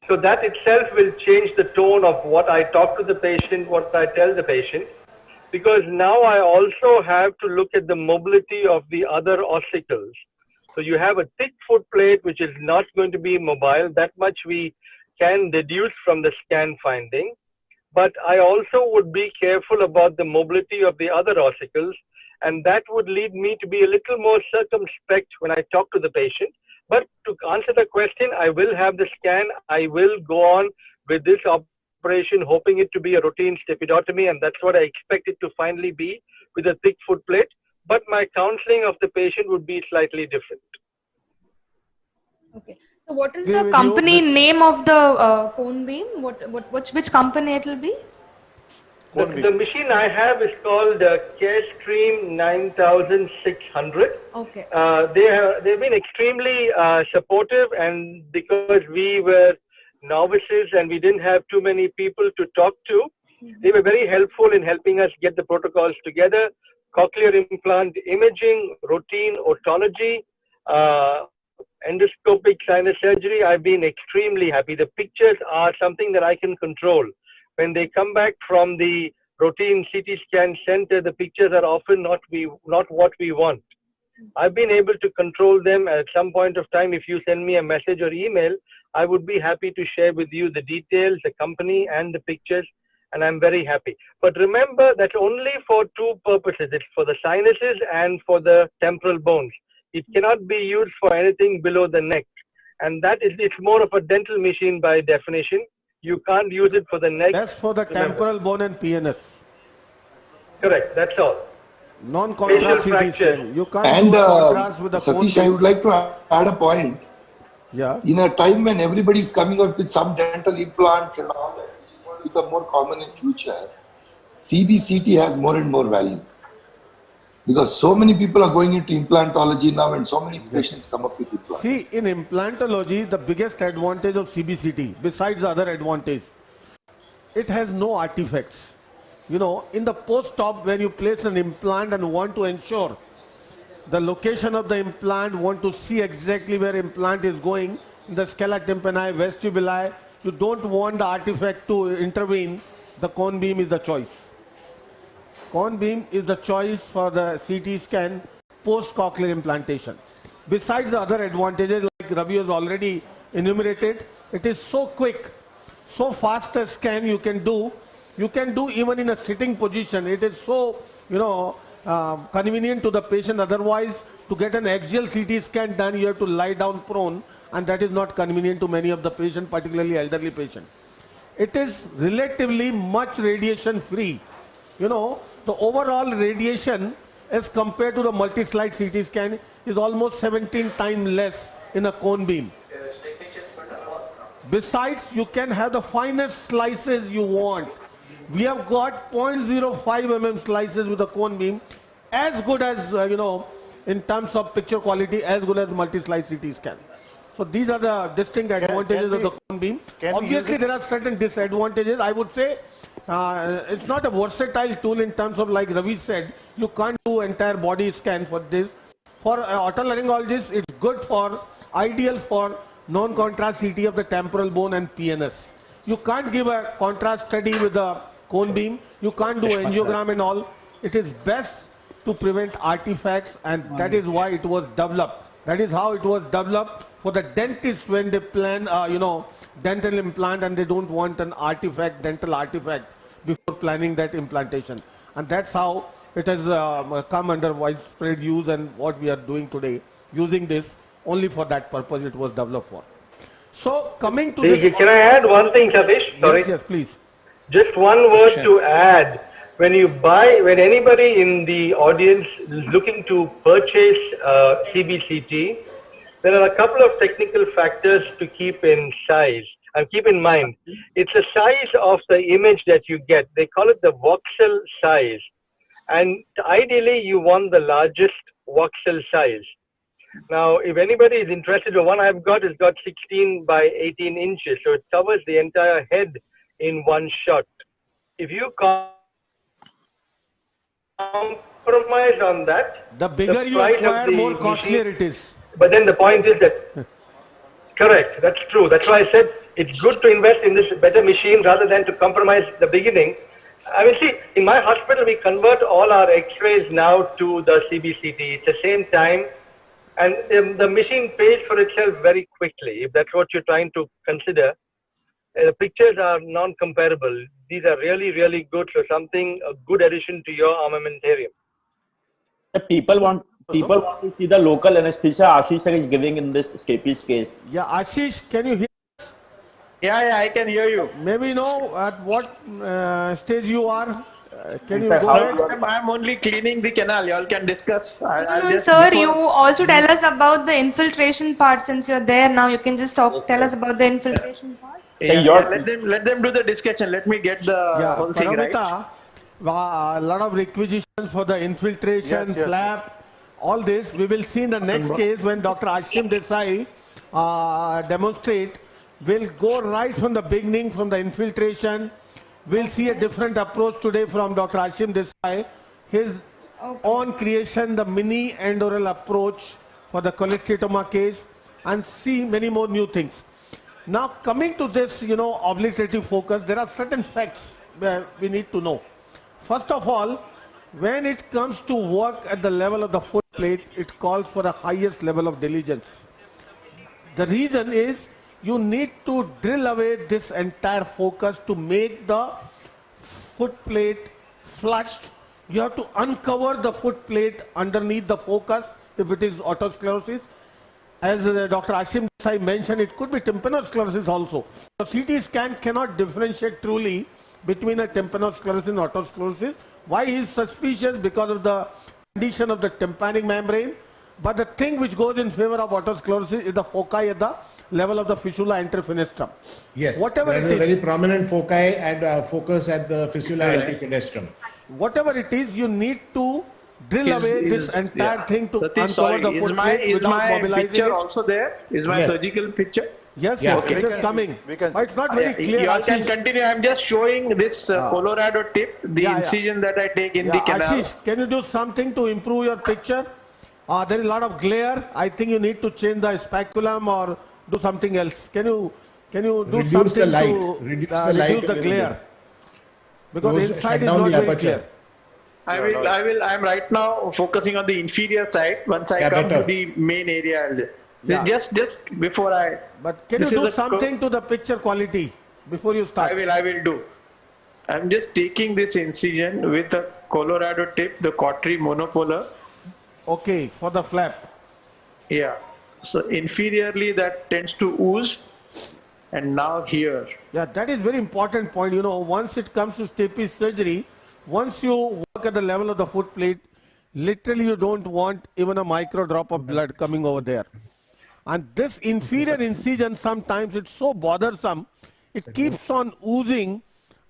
So that itself will change the tone of what I talk to the patient, what I tell the patient. Because now I also have to look at the mobility of the other ossicles. So you have a thick foot plate which is not going to be mobile. That much we can deduce from the scan finding. But I also would be careful about the mobility of the other ossicles, and that would lead me to be a little more circumspect when I talk to the patient. But to answer the question, I will have the scan. I will go on with this operation, hoping it to be a routine stepidotomy, and that's what I expect it to finally be with a thick foot plate. But my counseling of the patient would be slightly different. Okay. So what is the company name of the cone beam? Which company it will be? The machine I have is called Carestream 9600. Okay. They've been extremely supportive, and because we were novices and we didn't have too many people to talk to, they were very helpful in helping us get the protocols together. Cochlear implant imaging, routine otology, endoscopic sinus surgery. I've been extremely happy. The pictures are something that I can control. When they come back from the routine CT scan center, the pictures are often not what we want. I've been able to control them. At some point of time, if you send me a message or email, I would be happy to share with you the details, the company and the pictures, and I'm very happy. But remember, that's only for two purposes. It's for the sinuses and for the temporal bones. It cannot be used for anything below the neck. And it's more of a dental machine by definition. You can't use it for the neck. That's for the temporal bone and PNS. Correct, that's all. Non-contrast CT scan. You can't and do a contrast with the Satish, I would like to add a point. Yeah. In a time when everybody is coming up with some dental implants and all that, it's going to become more common in future. CBCT has more and more value. Because so many people are going into implantology now and so many patients come up with implants. See, in implantology, the biggest advantage of CBCT, besides the other advantage, it has no artifacts. You know, in the post-op, when you place an implant and want to ensure the location of the implant, want to see exactly where implant is going, in the scala tympani, vestibuli, you don't want the artifact to intervene, the cone beam is the choice. Cone beam is the choice for the CT scan post-cochlear implantation. Besides the other advantages, like Ravi has already enumerated, it is so quick, so fast a scan you can do even in a sitting position. It is so, convenient to the patient. Otherwise, To get an axial CT scan done, you have to lie down prone, and that is not convenient to many of the patients, particularly elderly patients. It is relatively much radiation free. You know, the overall radiation as compared to the multi-slide CT scan is almost 17 times less in a cone beam. Besides, you can have the finest slices you want. We have got 0.05 mm slices with the cone beam, as good as, you know, in terms of picture quality, as good as multi-slide CT scan. So these are the distinct advantages of the cone beam. Obviously, there are certain disadvantages. I would say it's not a versatile tool in terms of, like Ravi said, you can't do entire body scan for this. For otolaryngologists, it's good for, ideal for non-contrast CT of the temporal bone and PNS. You can't give a contrast study with a cone beam. You can't do angiogram and all. It is best to prevent artifacts, and that is why it was developed. That is how it was developed for the dentist when they plan, you know, dental implant, and they don't want an artifact, dental artifact, before planning that implantation. And that's how it has come under widespread use, and what we are doing today, using this only for that purpose it was developed for. So coming to this... Can I add one thing, Satish? Sorry. Yes, yes, please. Just one word to add. When anybody in the audience is looking to purchase CBCT, there are a couple of technical factors to keep in mind. It's the size of the image that you get. They call it the voxel size. And ideally, you want the largest voxel size. Now, if anybody is interested, the one I've got has got 16 by 18 inches. So it covers the entire head in one shot. If you compromise on that, the bigger you acquire, more costlier it is. But then the point is that, correct, that's true. That's why I said it's good to invest in this better machine rather than to compromise the beginning. I mean, see, in my hospital, we convert all our x-rays now to the CBCT. It's the same time, and the machine pays for itself very quickly, if that's what you're trying to consider. The pictures are non-comparable. These are really, really good. So a good addition to your armamentarium. People want to see the local anesthesia Ashish is giving in this Scapies case. Yeah, Ashish, can you hear us? Yeah, I can hear you. Maybe know at what stage you are. Can you go ahead? I'm only cleaning the canal. Y'all can discuss. Sir, you also tell us about the infiltration part. Since you're there now, you can just tell us about the infiltration part. Let them do the discussion. Let me get the whole thing right. A lot of requisitions for the infiltration, flap, all this. We will see in the next case when Dr. Ashim Desai demonstrate. We'll go right from the beginning, from the infiltration. We'll see a different approach today from Dr. Ashim Desai. His own creation, the mini endoral approach for the cholesteatoma case, and see many more new things. Now, coming to this, obliterative focus, there are certain facts where we need to know. First of all, when it comes to work at the level of the foot plate, it calls for the highest level of diligence. The reason is you need to drill away this entire focus to make the foot plate flushed. You have to uncover the foot plate underneath the focus if it is otosclerosis. As Dr. Ashim Desai mentioned, it could be tympanosclerosis also. The CT scan cannot differentiate truly between a tympanosclerosis and otosclerosis. Why he is suspicious? Because of the condition of the tympanic membrane. But the thing which goes in favor of otosclerosis is the foci at the level of the fissula anterfenestrum. Yes, whatever there it is, very prominent foci and focus at the fissula anterfenestrum. Whatever it is, you need to drill away this entire thing to uncover the foot plate without mobilizing picture it. also there? Is my surgical picture? Yes, yeah. yes, it is coming. But it's not very clear. You all can continue. I'm just showing this Colorado tip, the incision that I take in the canal. Ashish, can you do something to improve your picture? There is a lot of glare. I think you need to change the speculum or do something else. Can you do reduce something the light. to reduce the glare? Because inside is not very clear. I'm right now focusing on the inferior side. Once I come to the main area, just before I. But can you do something to the picture quality before you start? I will do. I'm just taking this incision with the Colorado tip, the cautery monopolar, Okay, for the flap. Yeah. So inferiorly that tends to ooze, and now here. Yeah, that is very important point. Once it comes to stapes surgery, once you work at the level of the foot plate, literally you don't want even a micro drop of blood coming over there. And this inferior incision, sometimes it's so bothersome, it keeps on oozing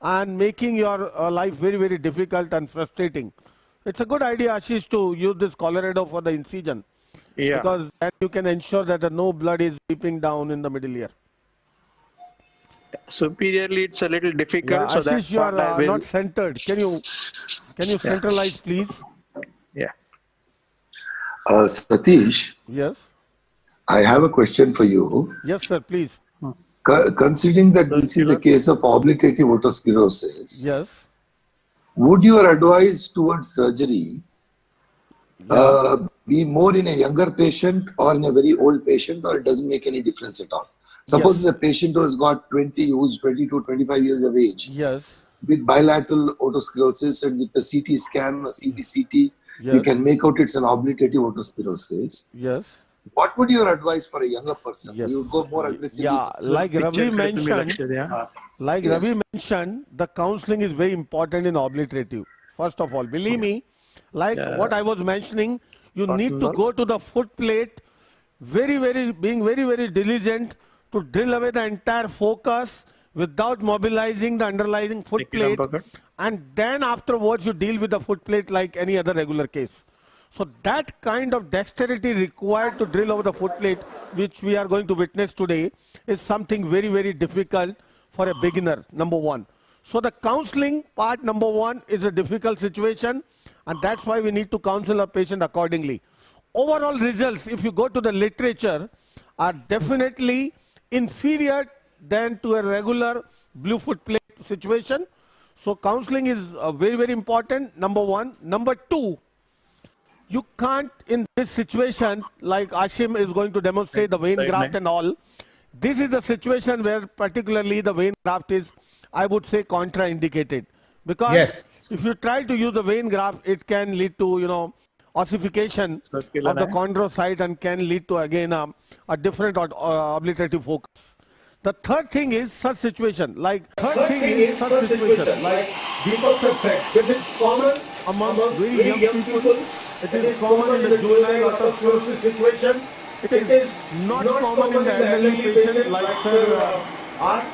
and making your life very, very difficult and frustrating. It's a good idea, Ashish, to use this Colorado for the incision. Yeah. Because then you can ensure that no blood is seeping down in the middle ear. Superiorly, it's a little difficult. Yeah, so Ashish, that you part I are will. not centered. Can you centralize, please? Yeah. Satish. Yes. I have a question for you. Yes, sir, please. Considering that this is a case of obliterative otosclerosis, yes, would your advice towards surgery be more in a younger patient or in a very old patient, or it doesn't make any difference at all? Suppose the patient who has got 20, who's 22, 25 years of age, with bilateral otosclerosis and with the CT scan or CBCT, you can make out it's an obliterative otosclerosis. Yes. What would your advice for a younger person? You would go more aggressively. Yeah, like Ravi mentioned, Ravi mentioned, the counseling is very important in obliterative. First of all, believe me, like what I was mentioning, you need to go to the foot plate, being very, very diligent to drill away the entire focus without mobilizing the underlying foot plate, and then afterwards you deal with the foot plate like any other regular case. So that kind of dexterity required to drill over the foot plate, which we are going to witness today, is something very, very difficult for a beginner, number one. So the counseling part, number one, is a difficult situation, and that's why we need to counsel a patient accordingly. Overall results, if you go to the literature, are definitely inferior than to a regular blue foot plate situation. So counseling is very, very important, number one. Number two, you can't, in this situation, like Ashim is going to demonstrate the vein graft and all, this is the situation where particularly the vein graft is, I would say, contraindicated. Because if you try to use the vein graft, it can lead to, ossification of the chondrocyte and can lead to, again, a different obliterative focus. The third thing is such situation, like Deepak has said, this is common among very young people. It is common in the juvenile otosclerosis situation. It is not common in the elderly patient, like Sir asked.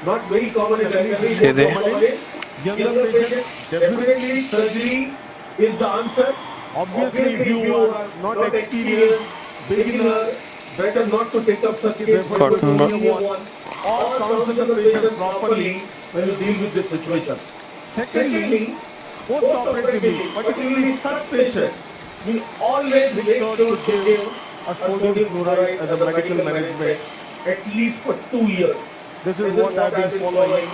Not very common in the elderly patient. Younger patient, definitely surgery is the answer. Obviously, if you are not experienced, beginner, better not to take up such a case, but to one, or counsel the patient properly when you deal with this situation. Secondly, post-operatively, particularly such patients, we always make sure to give a sodium chloride as a medical management at least for 2 years. This is what I've been following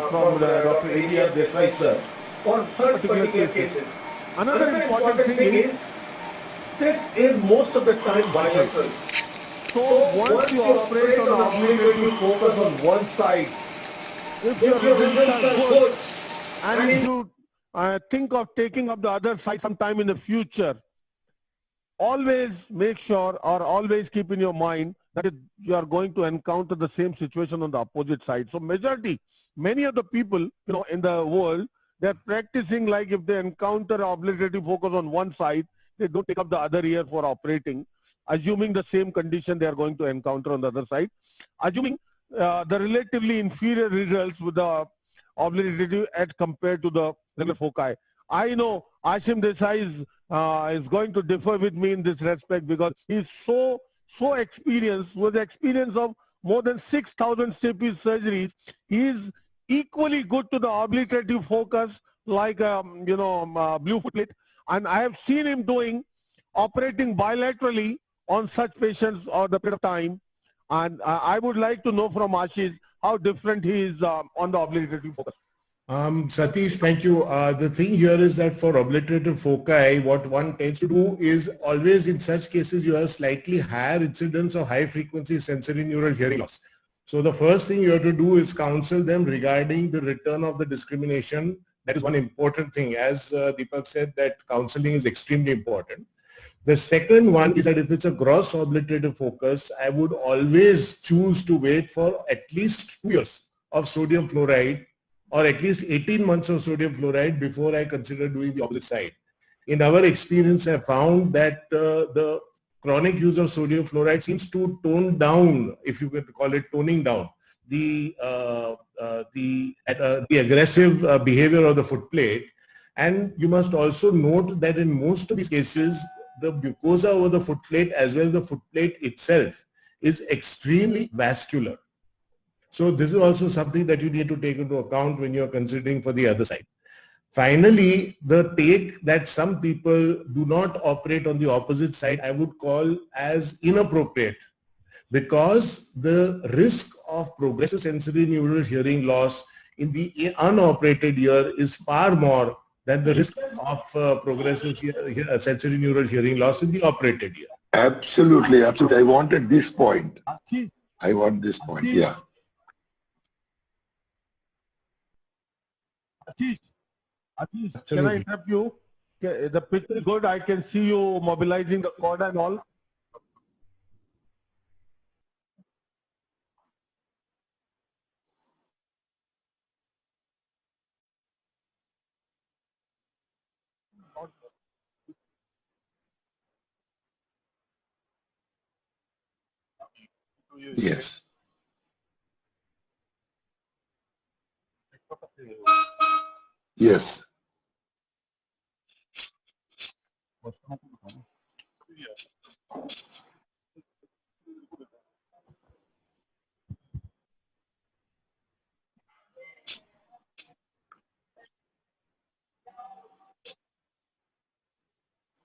from Dr. A.D.R. Desai sir for such particular cases. Another important thing is, this is most of the time bilateral. So once you operate on obliterative focus on one side, if your results are good, and if you think of taking up the other side sometime in the future, always make sure or always keep in your mind that you are going to encounter the same situation on the opposite side. So many of the people, in the world, they're practicing like if they encounter obliterative focus on one side, they don't take up the other ear for operating, assuming the same condition they are going to encounter on the other side, assuming the relatively inferior results with the obliterative as compared to the regular foci. I know Ashim Desai is going to differ with me in this respect because he's so experienced, with the experience of more than 6,000 stapes surgeries. He is equally good to the obliterative focus like blue foot plate, and I have seen him operating bilaterally on such patients over the period of time, and I would like to know from Ashish how different he is on the obliterative focus. Satish, thank you. The thing here is that for obliterative foci, what one tends to do is always in such cases, you have slightly higher incidence of high frequency sensory neural hearing loss. So the first thing you have to do is counsel them regarding the return of the discrimination. That is one important thing. As Deepak said, that counseling is extremely important. The second one is that if it's a gross obliterative focus, I would always choose to wait for at least 2 years of sodium fluoride or at least 18 months of sodium fluoride before I consider doing the opposite side. In our experience, I found that the chronic use of sodium fluoride seems to tone down, if you could call it toning down, the aggressive behavior of the foot plate. And you must also note that in most of these cases, the mucosa over the foot plate as well as the foot plate itself is extremely vascular. So this is also something that you need to take into account when you're considering for the other side. Finally, the take that some people do not operate on the opposite side, I would call as inappropriate, because the risk of progressive sensory neural hearing loss in the unoperated ear is far more than the risk of progressive sensory neural hearing loss in the operated ear. Absolutely, absolutely. I wanted this point. I want this point, yeah. Ashish, can I interrupt you? The picture is good. I can see you mobilizing the cord and all. Yes. Yes.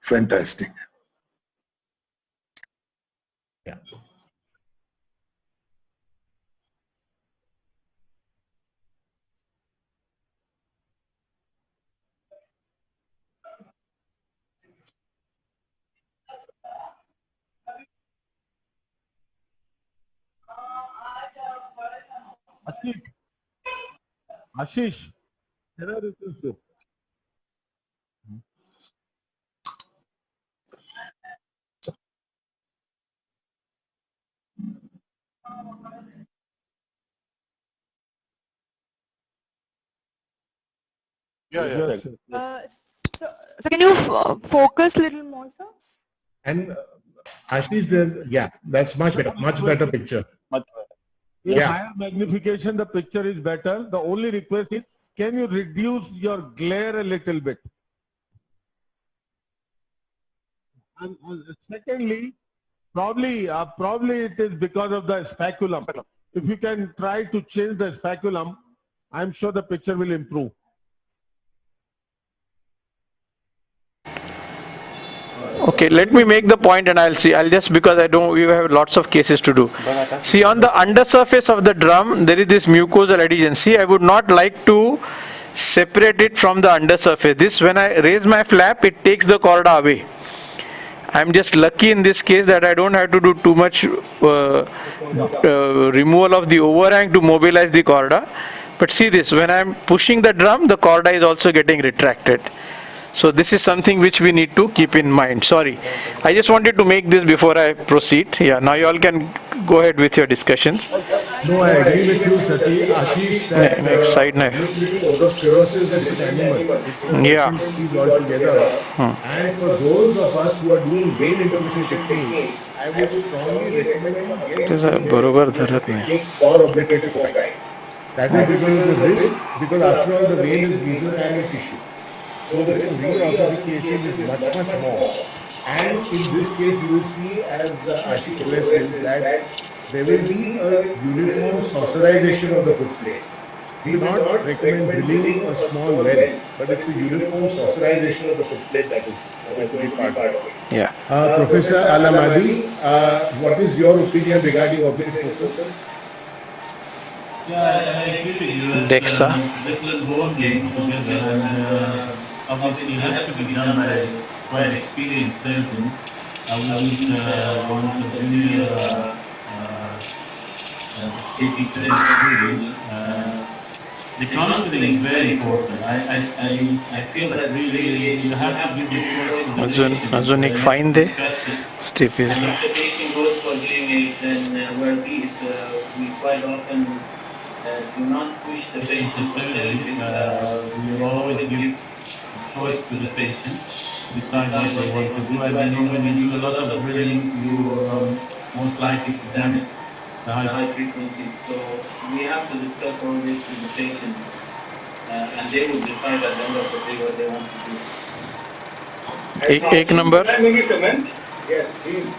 Fantastic. Yeah. Ashish, can I request you? Yeah. So can you focus a little more, sir? And Ashish, that's much better picture. In Yeah. higher magnification, the picture is better. The only request is, can you reduce your glare a little bit? And secondly, probably it is because of the speculum. If you can try to change the speculum, I'm sure the picture will improve. Okay, let me make the point and I'll see. I'll just, because we have lots of cases to do. See, on the undersurface of the drum, there is this mucosal adhesion. See, I would not like to separate it from the undersurface. This, when I raise my flap, it takes the chorda away. I'm just lucky in this case that I don't have to do too much removal of the overhang to mobilize the chorda. But see this, when I'm pushing the drum, the chorda is also getting retracted. So this is something which we need to keep in mind. Sorry, I just wanted to make this before I proceed. Yeah, now you all can go ahead with your discussions. No, I agree with you, Ashish, that next side knife. Otosclerosis is animal. It's disease altogether. And for those of us who are doing vein intervention techniques, I would strongly recommend against or obliterative foci. That is because of the risk, because after all the vein is mesenchymal tissue. So the risk of reossification is much more. And in this case, you will see, as Ashish progresses, that there will be a uniform saucerization of the foot plate. We do not recommend drilling a small well, but it's a uniform saucerization of the foot plate that is going to be part of it. Yeah. Professor Al-Amadi, what is your opinion regarding obliterative focus? Yeah, I agree with you. DEXA. This will both game together, and obviously it has to be done by quite experienced surgeon. I wouldn't want a junior esthetic surgeon. the counseling is very important. I feel that really you have to give the choice to the patient. अजून एक You have fine to they discuss it. Step And if the patient goes for hearing aids, then where be it, we quite often do not push the patient for surgery. We will always give choice to the patient, decide what they want to do. As you know, when you do a lot of drilling, you most likely to damage the high frequencies. So we have to discuss all this with the patient, and they will decide at the end of the day what they want to do. एक number Can I make a comment? Yes, please.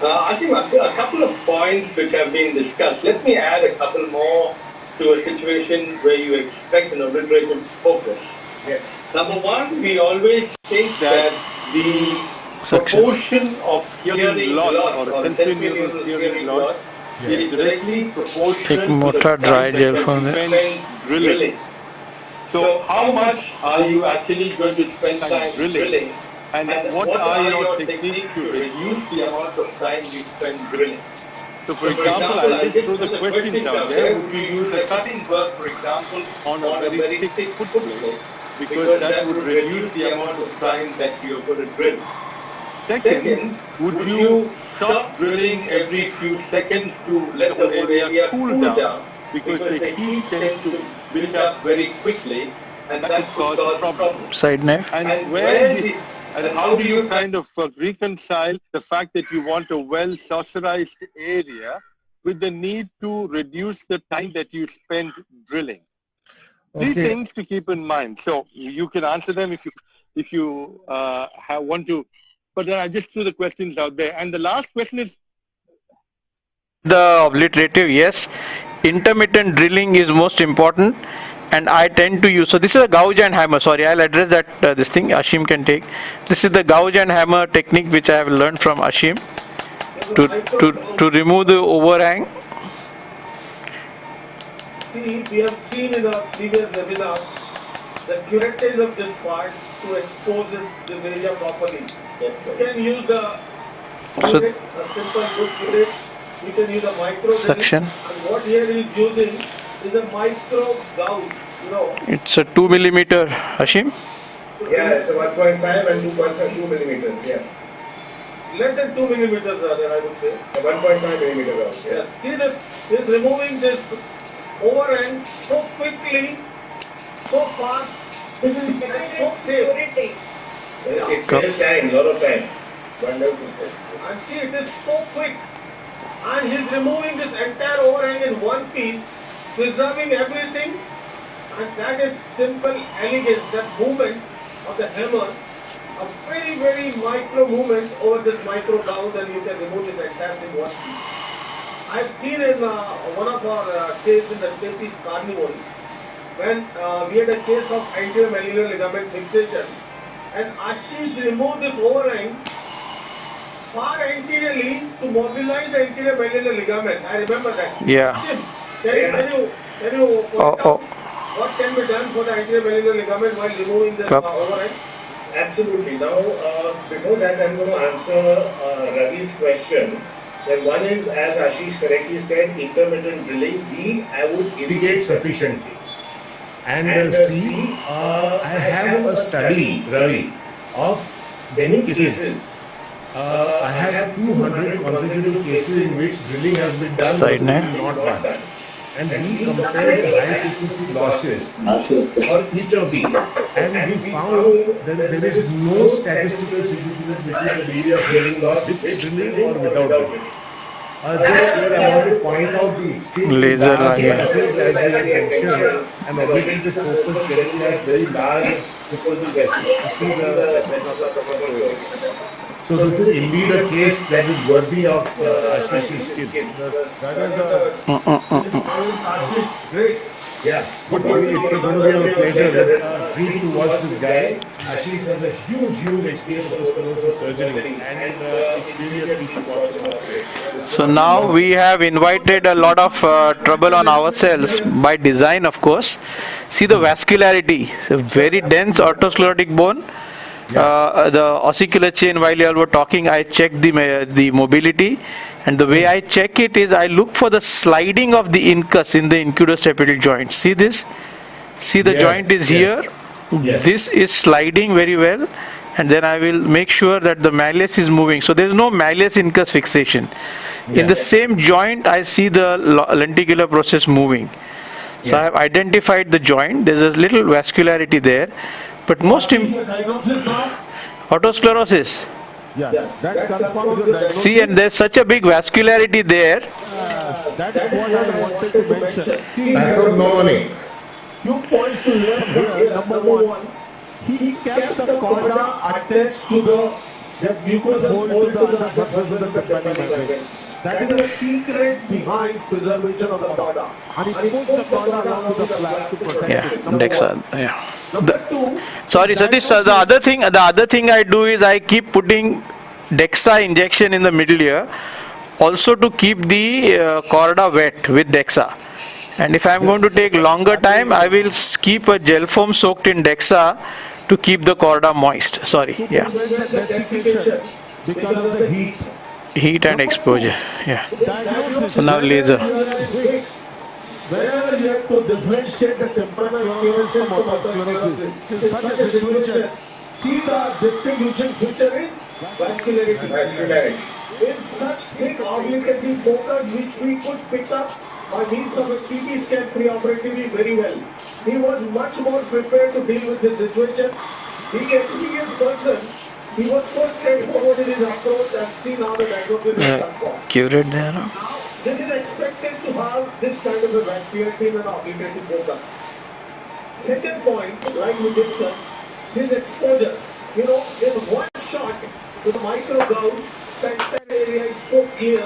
I think a couple of points which have been discussed. Let me add a couple more to a situation where you expect an obliterative focus. Yes. Number one, we always think that the proportion of hearing loss or sensorineural hearing loss is directly एक proportional to the मोटा time dry that gel you phone है spend drilling. So how much are you actually going to spend time drilling? And what are your techniques to reduce the amount of time you spend drilling? So for example, I'll just throw the questions out there. Would you use a cutting work, for example, on a very thick footplate? Because that would reduce the amount of time that you're going to drill. Second, would you stop drilling every few seconds to let the whole area cool down? Because the heat tends to build up very quickly, and that could cause problems. Side में And how do you kind of reconcile the fact that you want a well-saucerized area with the need to reduce the time that you spend drilling? Three things to keep in mind. So you can answer them if you want to. But then I just threw the questions out there. And the last question is the obliterative. Yes, intermittent drilling is most important, and I tend to use. So this is a gouge and hammer. Sorry, I'll address that. This thing Ashim can take. This is the gouge and hammer technique which I have learned from Ashim to remove the overhang. See, we have seen in our previous webinar the curetage of this part to expose this area properly. Yes, sir. You can use the curate, a simple good curate. You can use a micro Section. And what here he is using is a micro gouge. You know. It's a 2 millimeter, Ashim. Yeah, it's a 1.5 and 2.2 millimeters. Yeah. Less than 2 millimeters, rather, I would say. A 1.5 millimeter gouge. Yeah. See this? He's removing this overhang so quickly, so fast. This is so safe. It saves time, a lot of time. And see, it is so quick. And he's removing this entire overhang in one piece, preserving everything. And that is simple elegance, that movement of the hammer, a very, very micro movement over this micro gouge, and you can remove this entire thing one piece. I've seen in one of our cases in the Staples Carnival, when we had a case of anterior malleolar ligament fixation, and Ashish removed this overhang far anteriorly to mobilize the anterior malleolar ligament. I remember that. Yeah. Can you point out what can be done for the anterior malleolar ligament while removing this overhang? Absolutely. Now, before that, I'm going to answer Ravi's question. Then one is, as Ashish correctly said, intermittent drilling. B, I would irrigate sufficiently. And C, I have a study, Ravi, of many cases. I have 200 consecutive cases in which drilling has been done versus not done. And we compared the high frequency losses for each of these. And we found that there is no statistical significance between the degree of hearing loss with drilling or without drilling. Just here I want to point out the extremely large vessels as we have mentioned, and obviously the focus generally has very large mucosal vessels. These are vessels of the. So this is indeed a case that is worthy of Ashish's skill. Great. Yeah, but it's going to be a pleasure, a treat to watch this guy. Ashish has a huge experience of sclerosis surgery, and it's really a treat to watch him operate. So now we have invited a lot of trouble on ourselves by design, of course. See the vascularity, it's a very dense atherosclerotic bone. The ossicular chain, while you all were talking, I checked the mobility. And the way I check it is I look for the sliding of the incus in the incudostapedial joint. See this? See the joint is here. This is sliding very well. And then I will make sure that the malleus is moving. So there is no malleus incus fixation. In the same joint, I see the lenticular process moving. So I have identified the joint. There's a little vascularity there. But most autosclerosis. Yes, that confirms your diagnosis. See, and there's such a big vascularity there. That is what I wanted to mention. See, Pathognomonic. few points to learn here. Number one, he kept the chorda attached to the mucous hole to the other surface of the tympanic membrane. That is the secret behind preservation of the chorda. And he puts the chorda along with the flap to protect it. Number two, Sorry, Satish. The other thing I do is I keep putting DEXA injection in the middle ear, also to keep the chorda wet with DEXA. And if I am going to take longer time, I will keep a gel foam soaked in DEXA to keep the chorda moist. Sorry, desiccation because of the heat. Heat and exposure. So now laser. Whenever you have to differentiate the temporal sclerosis from otosclerosis, in such a situation, see the distinguishing feature is vascularity. In such thick obliquity focus which we could pick up by means of a CT scan preoperatively very well. He was much more prepared to deal with this situation. Being an experienced person, he was so straightforward in his approach and see now the diagnosis is confirmed. Curate there. This is expected to have this kind of a vascularity in an obliquity focus. Second point, like we discussed, his exposure. In one shot with a micro gauge, the entire area is so clear.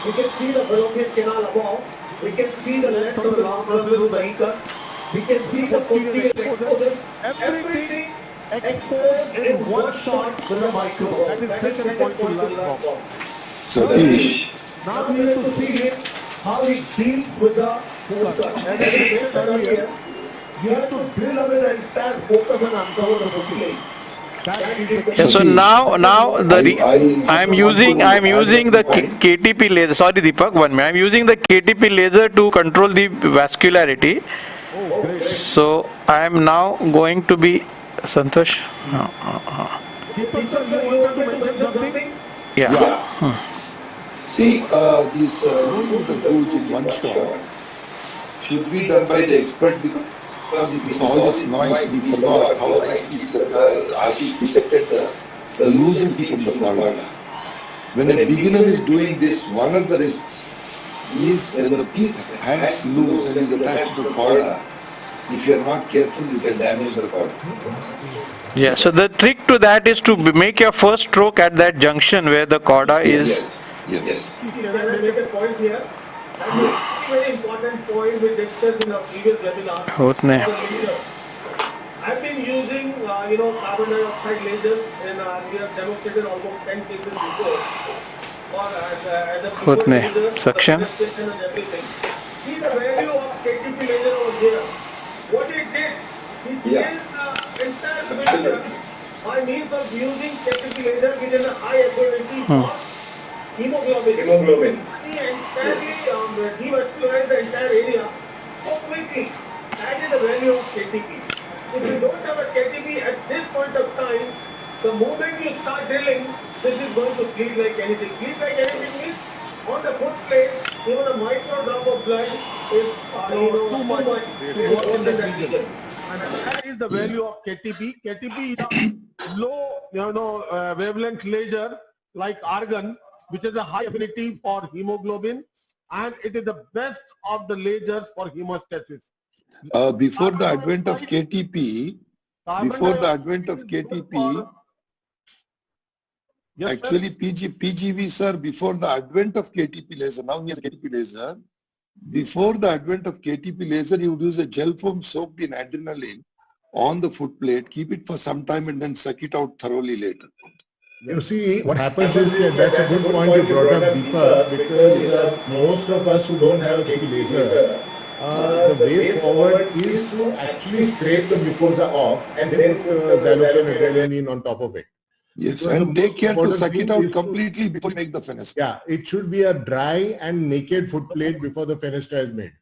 We can see the fallopian canal above. We can see the length of the long process of the incus. We can see the posterior exposure. Everything exposed in one shot with a micro gauge. That is second point to learn from. Satish. Now we have to see him, how he deals with the focus. As I said earlier, you have to drill away the entire focus and uncover the focus. So now I'm using the KTP laser. Sorry, Deepak, 1 minute. I'm using the KTP laser to control the vascularity. So I am now going to be Santosh. See, this removing the gouge in one shot should be done by the expert because it's all this noise. We forgot how nicely Ashish dissected the loosened piece from the chorda. When a beginner is doing this, one of the risks is when the piece hangs loose and is attached to the chorda. If you are not careful, you can damage the chorda. Yeah, so the trick to that is to make your first stroke at that junction where the chorda is. Yes. Can I make a point here? That is a very important point we discussed in our previous webinar. I've been using, carbon dioxide lasers, and we have demonstrated almost 10 cases before. Or as a before laser, suction. And everything. See the value of KTP laser over here. What it did, he changed the entire picture by means of using KTP laser, which is a high ability for hemoglobin. He entirely devascularized the entire area so quickly. That is the value of KTP. If you don't have a KTP at this point of time, the moment you start drilling, this is going to bleed like anything. Bleed like anything means on the foot plate, even a micro drop of blood is too much to work in that region. And that is the value of KTP. KTP is a low wavelength laser like argon, which is a high affinity for hemoglobin, and it is the best of the lasers for hemostasis. Before the advent of KTP, actually PGV sir, before the advent of KTP laser, now he has a KTP laser. Before the advent of KTP laser, you would use a gel foam soaked in adrenaline on the foot plate, keep it for some time and then suck it out thoroughly later. You see, what happens is that that's a good point you brought up, Deepak, because most of us who don't have a KP laser, the way forward is to actually scrape the mucosa off and then put xylopene adrenaline on top of it. Yes, Because and take care to important suck it thing out is to- completely before you make the fenestra. Yeah, it should be a dry and naked foot plate before the fenestra is made.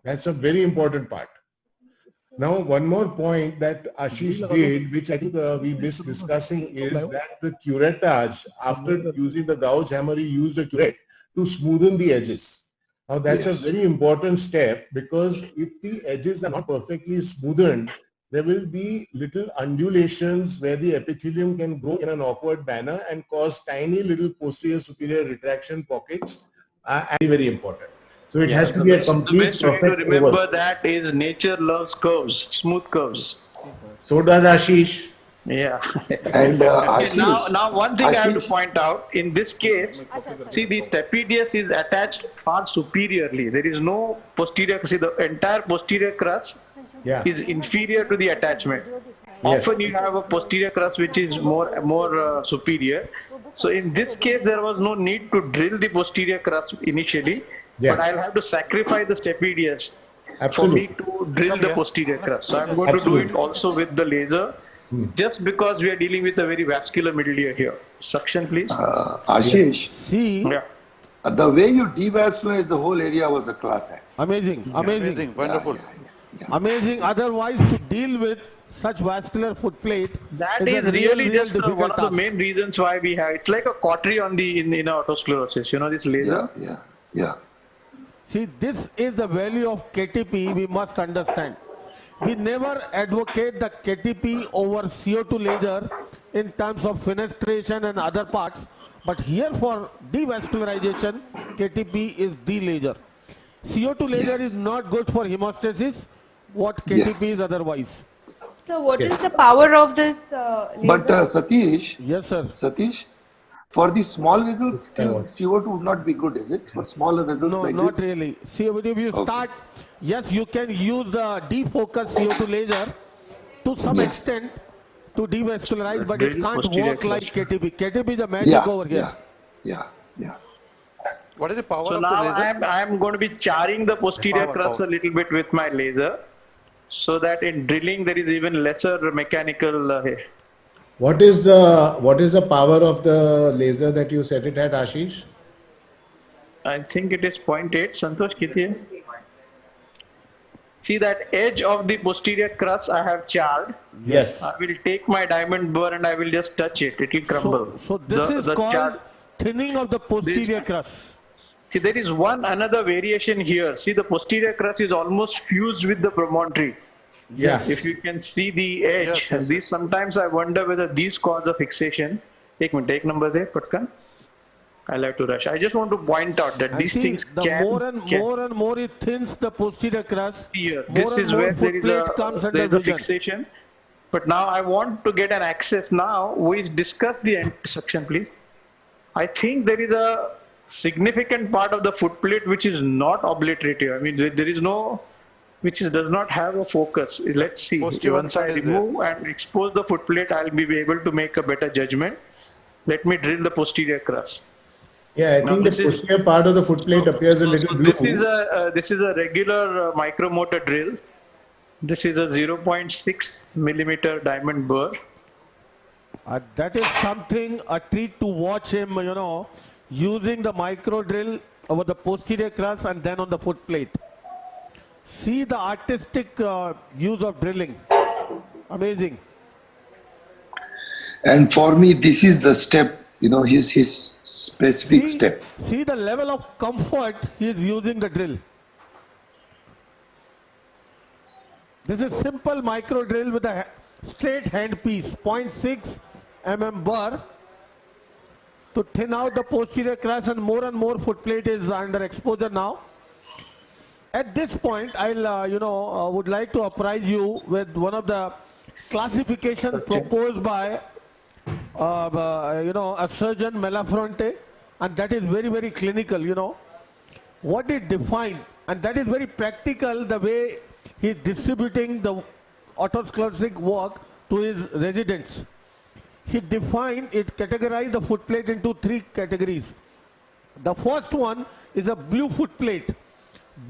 That's a very important part. Now, one more point that Ashish did, which I think we missed discussing, is that the curettage, after using the gouge hammer, he used a curette to smoothen the edges. Now, that's a very important step, because if the edges are not perfectly smoothened, there will be little undulations where the epithelium can grow in an awkward manner and cause tiny little posterior superior retraction pockets, and very important. So it has to be a complete best way to perfect remember oval. that is nature loves curves, smooth curves. So does Ashish. Yeah. And Okay, now one thing I have to Ashish. point out, in this case, see, the stapedius is attached far superiorly. There is no posterior, see, the entire posterior crus is inferior to the attachment. Often you have a posterior crus which is more superior. So in this case, there was no need to drill the posterior crus initially, but I'll have to sacrifice the stapedius for me to drill the posterior crus. So I'm going to do it also with the laser, just because we are dealing with a very vascular middle ear here. Suction, please. Ashish, the way you devascularized the whole area was a class act. Amazing, amazing. Wonderful. Amazing. Otherwise, to deal with such vascular foot plate, that is is a really real just difficult one of the task. main reasons why we have. It's like a cautery on the in autosclerosis. You know this laser. Yeah. See, this is the value of KTP we must understand. We never advocate the KTP over CO2 laser in terms of fenestration and other parts, but here for devascularization, KTP is the laser. CO2 laser is not good for hemostasis, what KTP is otherwise. So what is the power of this laser? But Satish, yes, sir. Satish, for the small vessels, still CO2 would not be good, is it? For smaller vessels No, like not this? really. See, if you start, yes, you can use the defocus CO2 laser to some extent to devascularize, but it can't work like KTP. KTP is a magic over here. Yeah. What is the power So of now the laser? I am going to be charring the posterior crus a little bit with my laser, so that in drilling there is even lesser mechanical. What is the power of the laser that you set it at, Ashish? I think it is 0.8. Santosh, kiti hai? See that edge of the posterior crus I have charred. Yes. I will take my diamond burr and I will just touch it. It will crumble. So this is called thinning of the posterior crus. See, there is another variation here. See, the posterior crus is almost fused with the promontory. Yes. If you can see the edge, and these sometimes I wonder whether these cause a fixation. Take number there, Patkan. I'll have to rush. I just want to point out that these things more and more it thins the posterior crus. Here, More this and is more where there is comes a under vision. fixation. But now I want to get an access. Now we discuss the intersection, please. I think there is a significant part of the foot plate which is not obliterative. I mean, there is no, which does not have a focus. Let's see. Once I remove and expose the foot plate, I'll be able to make a better judgment. Let me drill the posterior crus. Yeah, I think the posterior part of the foot plate appears a little blue. This is a regular micromotor drill. This is a 0.6 millimeter diamond burr. That is something, a treat to watch him, using the micro drill over the posterior crus and then on the foot plate. See the artistic use of drilling. Amazing. And for me, this is the step, his specific step. See the level of comfort he is using the drill. This is simple micro drill with a straight hand piece, 0.6 mm burr to thin out the posterior crus, and more foot plate is under exposure now. At this point, I'll would like to apprise you with one of the classification proposed by a surgeon, Melafronte, and that is very clinical. What it defined, and that is very practical, the way he is distributing the otosclerotic work to his residents. He categorized the foot plate into 3 categories. The first one is a blue foot plate.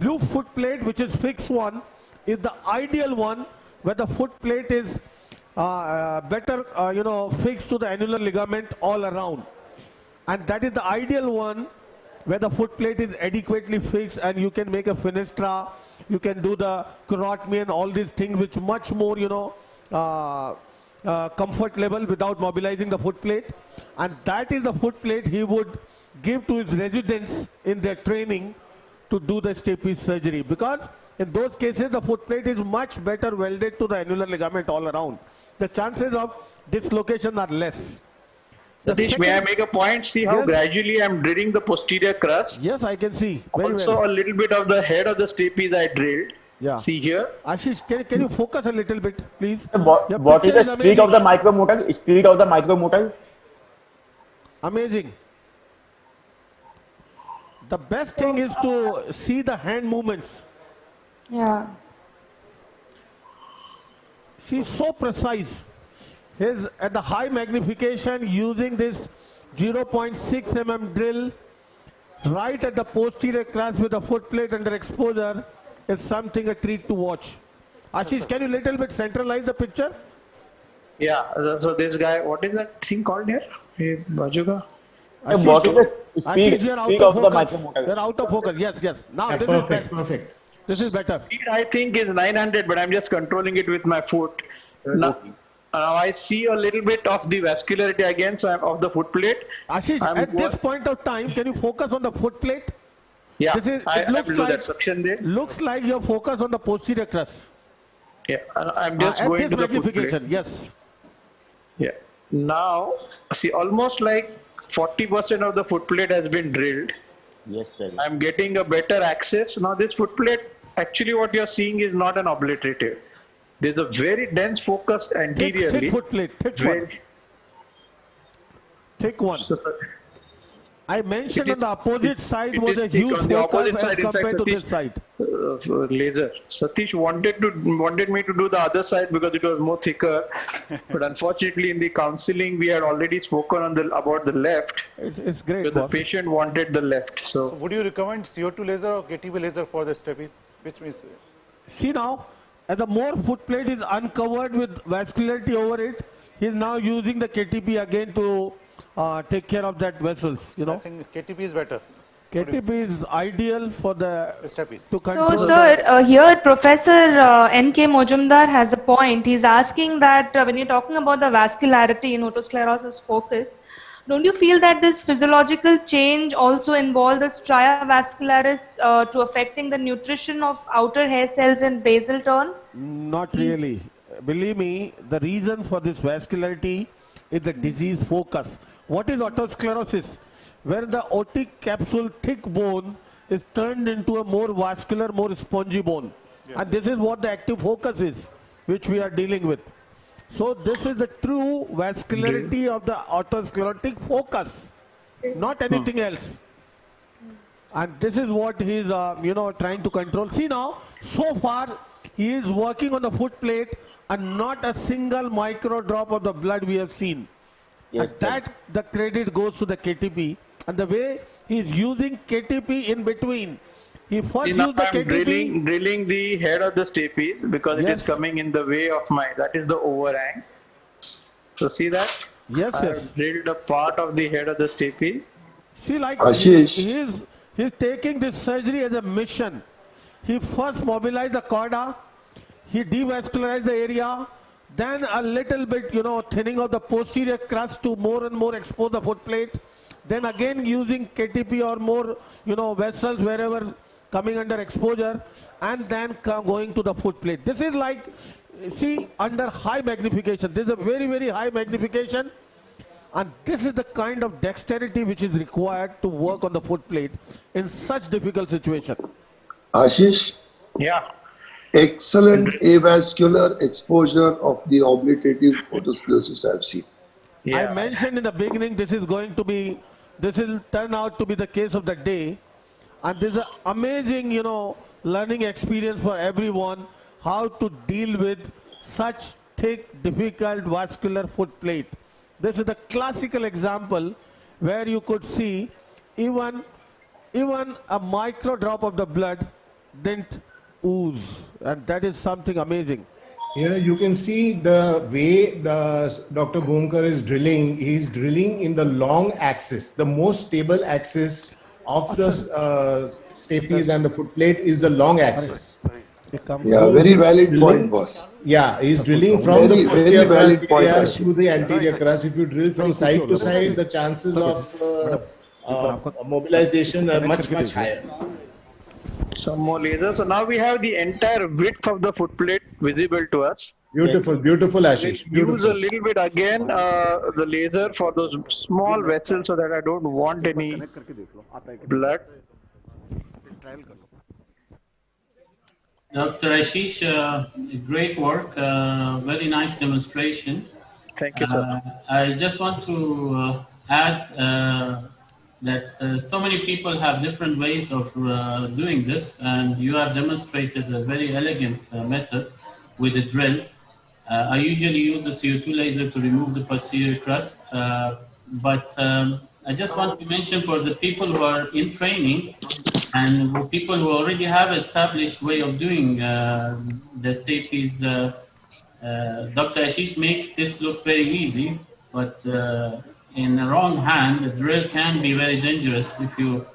Blue foot plate, which is fixed one, is the ideal one where the foot plate is better, fix to the annular ligament all around. And that is the ideal one where the foot plate is adequately fixed and you can make a fenestra, you can do the carotmy and all these things which much more, comfort level without mobilizing the foot plate. And that is the foot plate he would give to his residents in their training to do the stapes surgery, because in those cases the foot plate is much better welded to the annular ligament all around. The chances of dislocation are less. Satish, may I make a point? See how gradually I'm drilling the posterior crust? Yes, I can see. Very also well. a little bit of the head of the stapes I drilled. Yeah. See here. Ashish, can you focus a little bit, please? What is the speed of the micromotor? Speed of the micromotor? Amazing. The best thing is to see the hand movements. Yeah. She's so precise. He's at the high magnification using this 0.6 mm drill right at the posterior crest with the foot plate under exposure is something a treat to watch. Ashish, can you little bit centralize the picture? Yeah, so this guy, what is that thing called here? Bajuga? What is the speed, Ashish, of the micromotor? You're out of focus. Yes. Now this perfect, is best. perfect. This is better. Speed I think is 900, but I'm just controlling it with my foot. Now I see a little bit of the vascularity again of the foot plate. Ashish, at this point of time, can you focus on the foot plate? Yeah, It looks like you're focused on the posterior crest. Yeah, I'm just going this to the foot magnification, plate. yes. Yeah. Now, see, almost like 40% of the foot plate has been drilled. Yes, sir. I'm getting a better access. Now, this foot plate, actually what you're seeing is not an obliterative. There's a very dense focus anteriorly. Thick foot plate, thick one. I mentioned on the opposite side was a huge focus as compared to this side. Laser. Satish wanted me to do the other side because it was more thicker, but unfortunately in the counseling we had already spoken about the left. It's great. So the patient wanted the left. So would you recommend CO2 laser or KTB laser for the stapes? Which means? See now, as the more foot plate is uncovered with vascularity over it, he is now using the KTP again to take care of that vessels. I think KTP is better. KTP is ideal for the stapes. to control. So, sir, here Professor N.K. Mojumdar has a point. He's asking that when you're talking about the vascularity in otosclerosis focus, don't you feel that this physiological change also involves the stria vascularis to affecting the nutrition of outer hair cells in basal turn? Not really. Believe me, the reason for this vascularity is the disease focus. What is otosclerosis? Where the otic capsule thick bone is turned into a more vascular, more spongy bone. Yes. And this is what the active focus is, which we are dealing with. So this is the true vascularity of the otosclerotic focus, not anything else. And this is what he is, trying to control. See now, so far he is working on the foot plate and not a single micro drop of the blood we have seen. Yes, and that the credit goes to the KTP, and the way he is using KTP in between. He first used the KTP. Drilling the head of the stapes because it is coming in the way of that is the overhang. So see that? Yes, I have drilled a part of the head of the stapes. See, like Ashish. he's taking this surgery as a mission. He first mobilized the cauda, he devascularized the area, then a little bit, thinning of the posterior crust to more and more expose the foot plate. Then again using KTP or more, vessels wherever coming under exposure, and then going to the foot plate. This is like, see, under high magnification. This is a very, very high magnification. And this is the kind of dexterity which is required to work on the foot plate in such difficult situation. Ashish? Yeah. Excellent avascular exposure of the obliterative otosclerosis I've seen. Yeah. I mentioned in the beginning this will turn out to be the case of the day. And this is an amazing, learning experience for everyone, how to deal with such thick, difficult vascular foot plate. This is the classical example where you could see even a micro drop of the blood didn't ooze, and that is something amazing. Here you can see the way Dr. Bhumkar is drilling. He's drilling in the long axis. The most stable axis of the stapes and the footplate is the long axis. Yeah, very valid point, boss. Yeah, he's drilling from the Very, very posterior crust valid point, area Ashim. to the anterior crust. If you drill from side to side, the chances of mobilization are much, much higher. Some more lasers. So now we have the entire width of the footplate visible to us. Beautiful, beautiful, Ashish. We'll use Beautiful. a little bit again the laser for those small vessels so that I don't want any blood. Dr. Ashish, great work, very nice demonstration. Thank you, sir. I just want to add that so many people have different ways of doing this, and you have demonstrated a very elegant method with a drill. I usually use a CO2 laser to remove the posterior crust, but I just want to mention for the people who are in training and people who already have established way of doing the stapes, Dr. Ashish make this look very easy, but in the wrong hand, the drill can be very dangerous if you're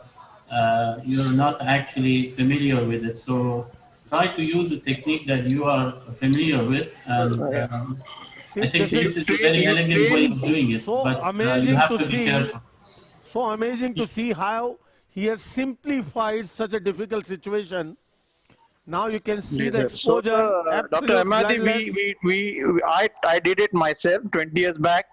not actually familiar with it. So try to use a technique that you are familiar with, and I think this is a very elegant way of doing it, but you have to be careful. So amazing to see how he has simplified such a difficult situation. Now you can see the exposure. So, Dr. Ahmadi, I did it myself 20 years back.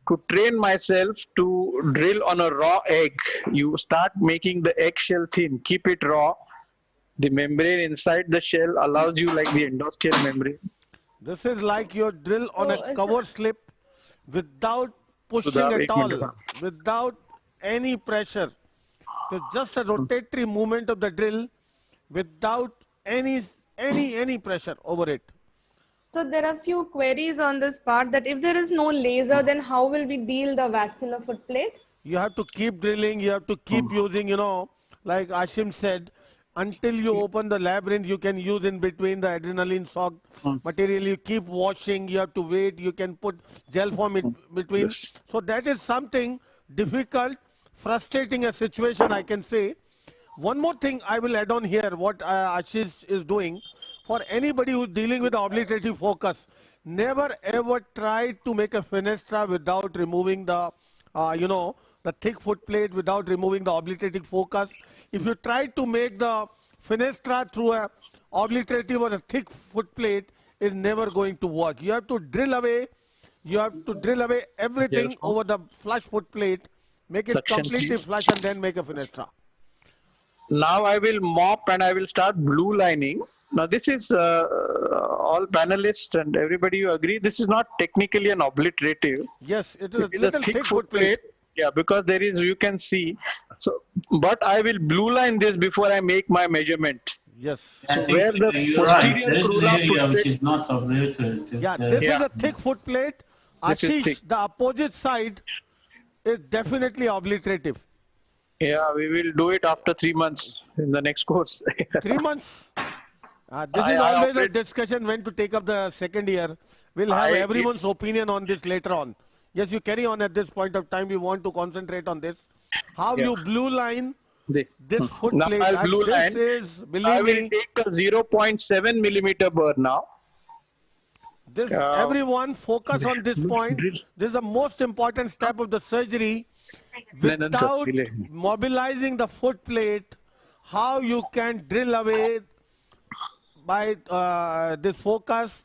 To train myself to drill on a raw egg, you start making the eggshell thin, keep it raw. The membrane inside the shell allows you like the endosteal membrane. This is like your drill on a cover slip without pushing at all, without any pressure. It's just a rotatory movement of the drill without any pressure over it. So there are few queries on this part, that if there is no laser, then how will we deal the vascular footplate? You have to keep drilling, you have to keep using, like Ashim said, until you open the labyrinth, you can use in between the adrenaline soaked material. You keep washing, you have to wait, you can put gel form in between. So that is something difficult, frustrating a situation, I can say. One more thing I will add on here, what Ashish is doing. For anybody who's dealing with obliterative focus, never ever try to make a fenestra without removing the, the thick foot plate, without removing the obliterative focus. If you try to make the fenestra through a obliterative or a thick foot plate, it's never going to work. You have to drill away. You have to drill away everything over the flush foot plate, make it completely flush, and then make a fenestra. Now I will mop and I will start blue lining. Now this is all panelists and everybody, you agree this is not technically an obliterative. Yes, it is a little thick foot plate. Yeah, because there is, you can see. So, but I will blue line this before I make my measurement. Yes. I think where the you're right. There is an area which is not obliterative. Yeah, this is a thick foot plate. Ashish, the opposite side is definitely obliterative. Yeah, we will do it after 3 months in the next course. 3 months? This is always a discussion when to take up the second year. We'll have everyone's opinion on this later on. Yes, you carry on at this point of time. We want to concentrate on this. How you blue line this foot plate. I'll blue line. I will take a 0.7 millimeter burr now. This, everyone focus on this point. This is the most important step of the surgery. Without mobilizing the foot plate, how you can drill away by this focus,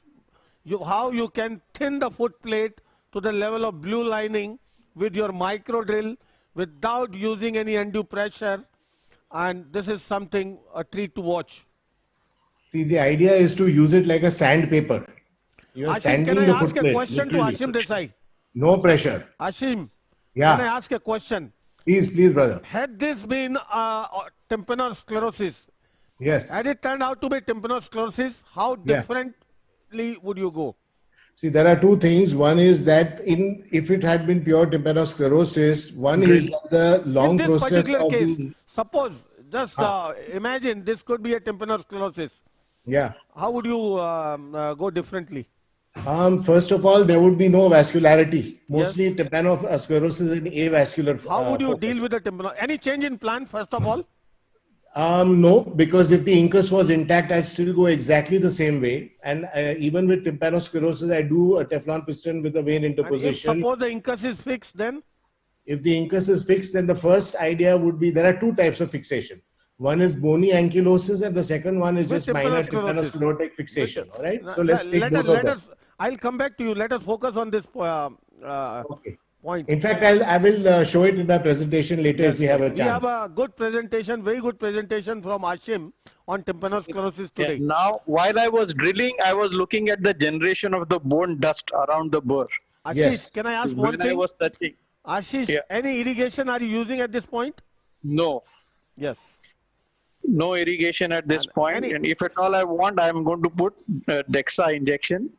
how you can thin the foot plate to the level of blue lining with your micro drill without using any undue pressure. And this is something, a treat to watch. See, the idea is to use it like a sandpaper. You are Ashim, sanding can I the ask foot a plate, question to literally. Ashim Desai? No pressure. Ashim, yeah. Can I ask a question? Please, brother. Had this been tympanoid sclerosis, yes. Had it turned out to be tympanoid sclerosis, how differently would you go? See, there are two things. One is that if it had been pure tympanoid sclerosis, one is that the long in this process particular of case, suppose, just imagine this could be a tympanoid sclerosis. Yeah. How would you go differently? First of all, there would be no vascularity. Mostly Yes. tympanosclerosis is an avascular How would you deal focus. with the tympano? Any change in plan, first of all? No, because if the incus was intact, I'd still go exactly the same way. And even with tympanosclerosis, I do a Teflon piston with a vein And if interposition. suppose the incus is fixed, then? If the incus is fixed, then the first idea would be there are two types of fixation. One is bony ankylosis, and the second one is With just minor tympanosclerosis. tympanosclerotic fixation. All right. So let's take both of Let them. us. I'll come back to you. Let us focus on this Okay. point. In fact, I will show it in my presentation later if we have a chance. We have a good presentation, very good presentation from Ashim on tympanosclerosis today. Yeah, now, while I was drilling, I was looking at the generation of the bone dust around the burr. Ashish, can I ask one When I thing? was touching. Ashish, any irrigation are you using at this point? No. Yes. No irrigation at this point, and if at all I want, I am going to put DEXA injection.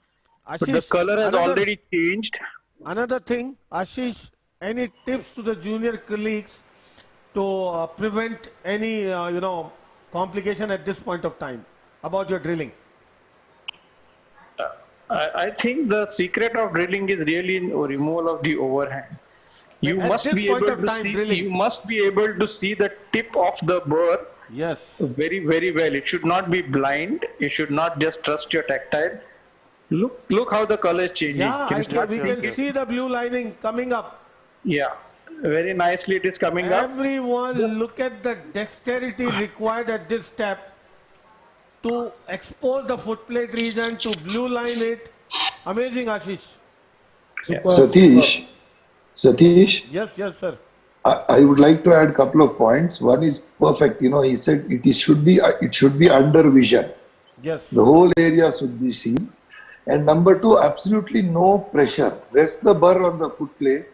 But the Ashish, color has already changed. Another thing, Ashish, any tips to the junior colleagues to prevent any complication at this point of time about your drilling? I think the secret of drilling is really in removal of the overhang. You must be able to see. You must be able to see the tip of the burr. Yes. Very, very well. It should not be blind. You should not just trust your tactile. Look how the color is changing. Yeah, we can see the blue lining coming up. Yeah, very nicely it is coming up. Everyone look at the dexterity required at this step to expose the footplate region, to blue line it. Amazing, Ashish. Satish. Yes, sir. I would like to add a couple of points. One is perfect. He said it should be under vision. Yes. The whole area should be seen. And number two, absolutely no pressure. Rest the burr on the footplate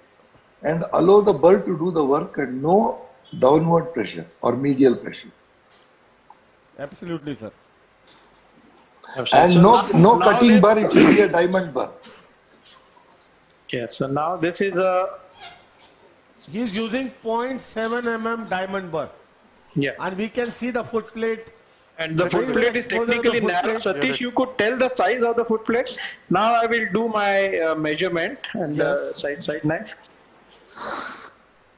and allow the burr to do the work, and no downward pressure or medial pressure. Absolutely, sir. And So no now cutting burr, it should be a diamond burr. Yeah, so now this is a... He is using 0.7 mm diamond burr. Yeah. And we can see the footplate. And the footplate is technically narrow. Satish, you could tell the size of the footplate. Now I will do my measurement and side knife.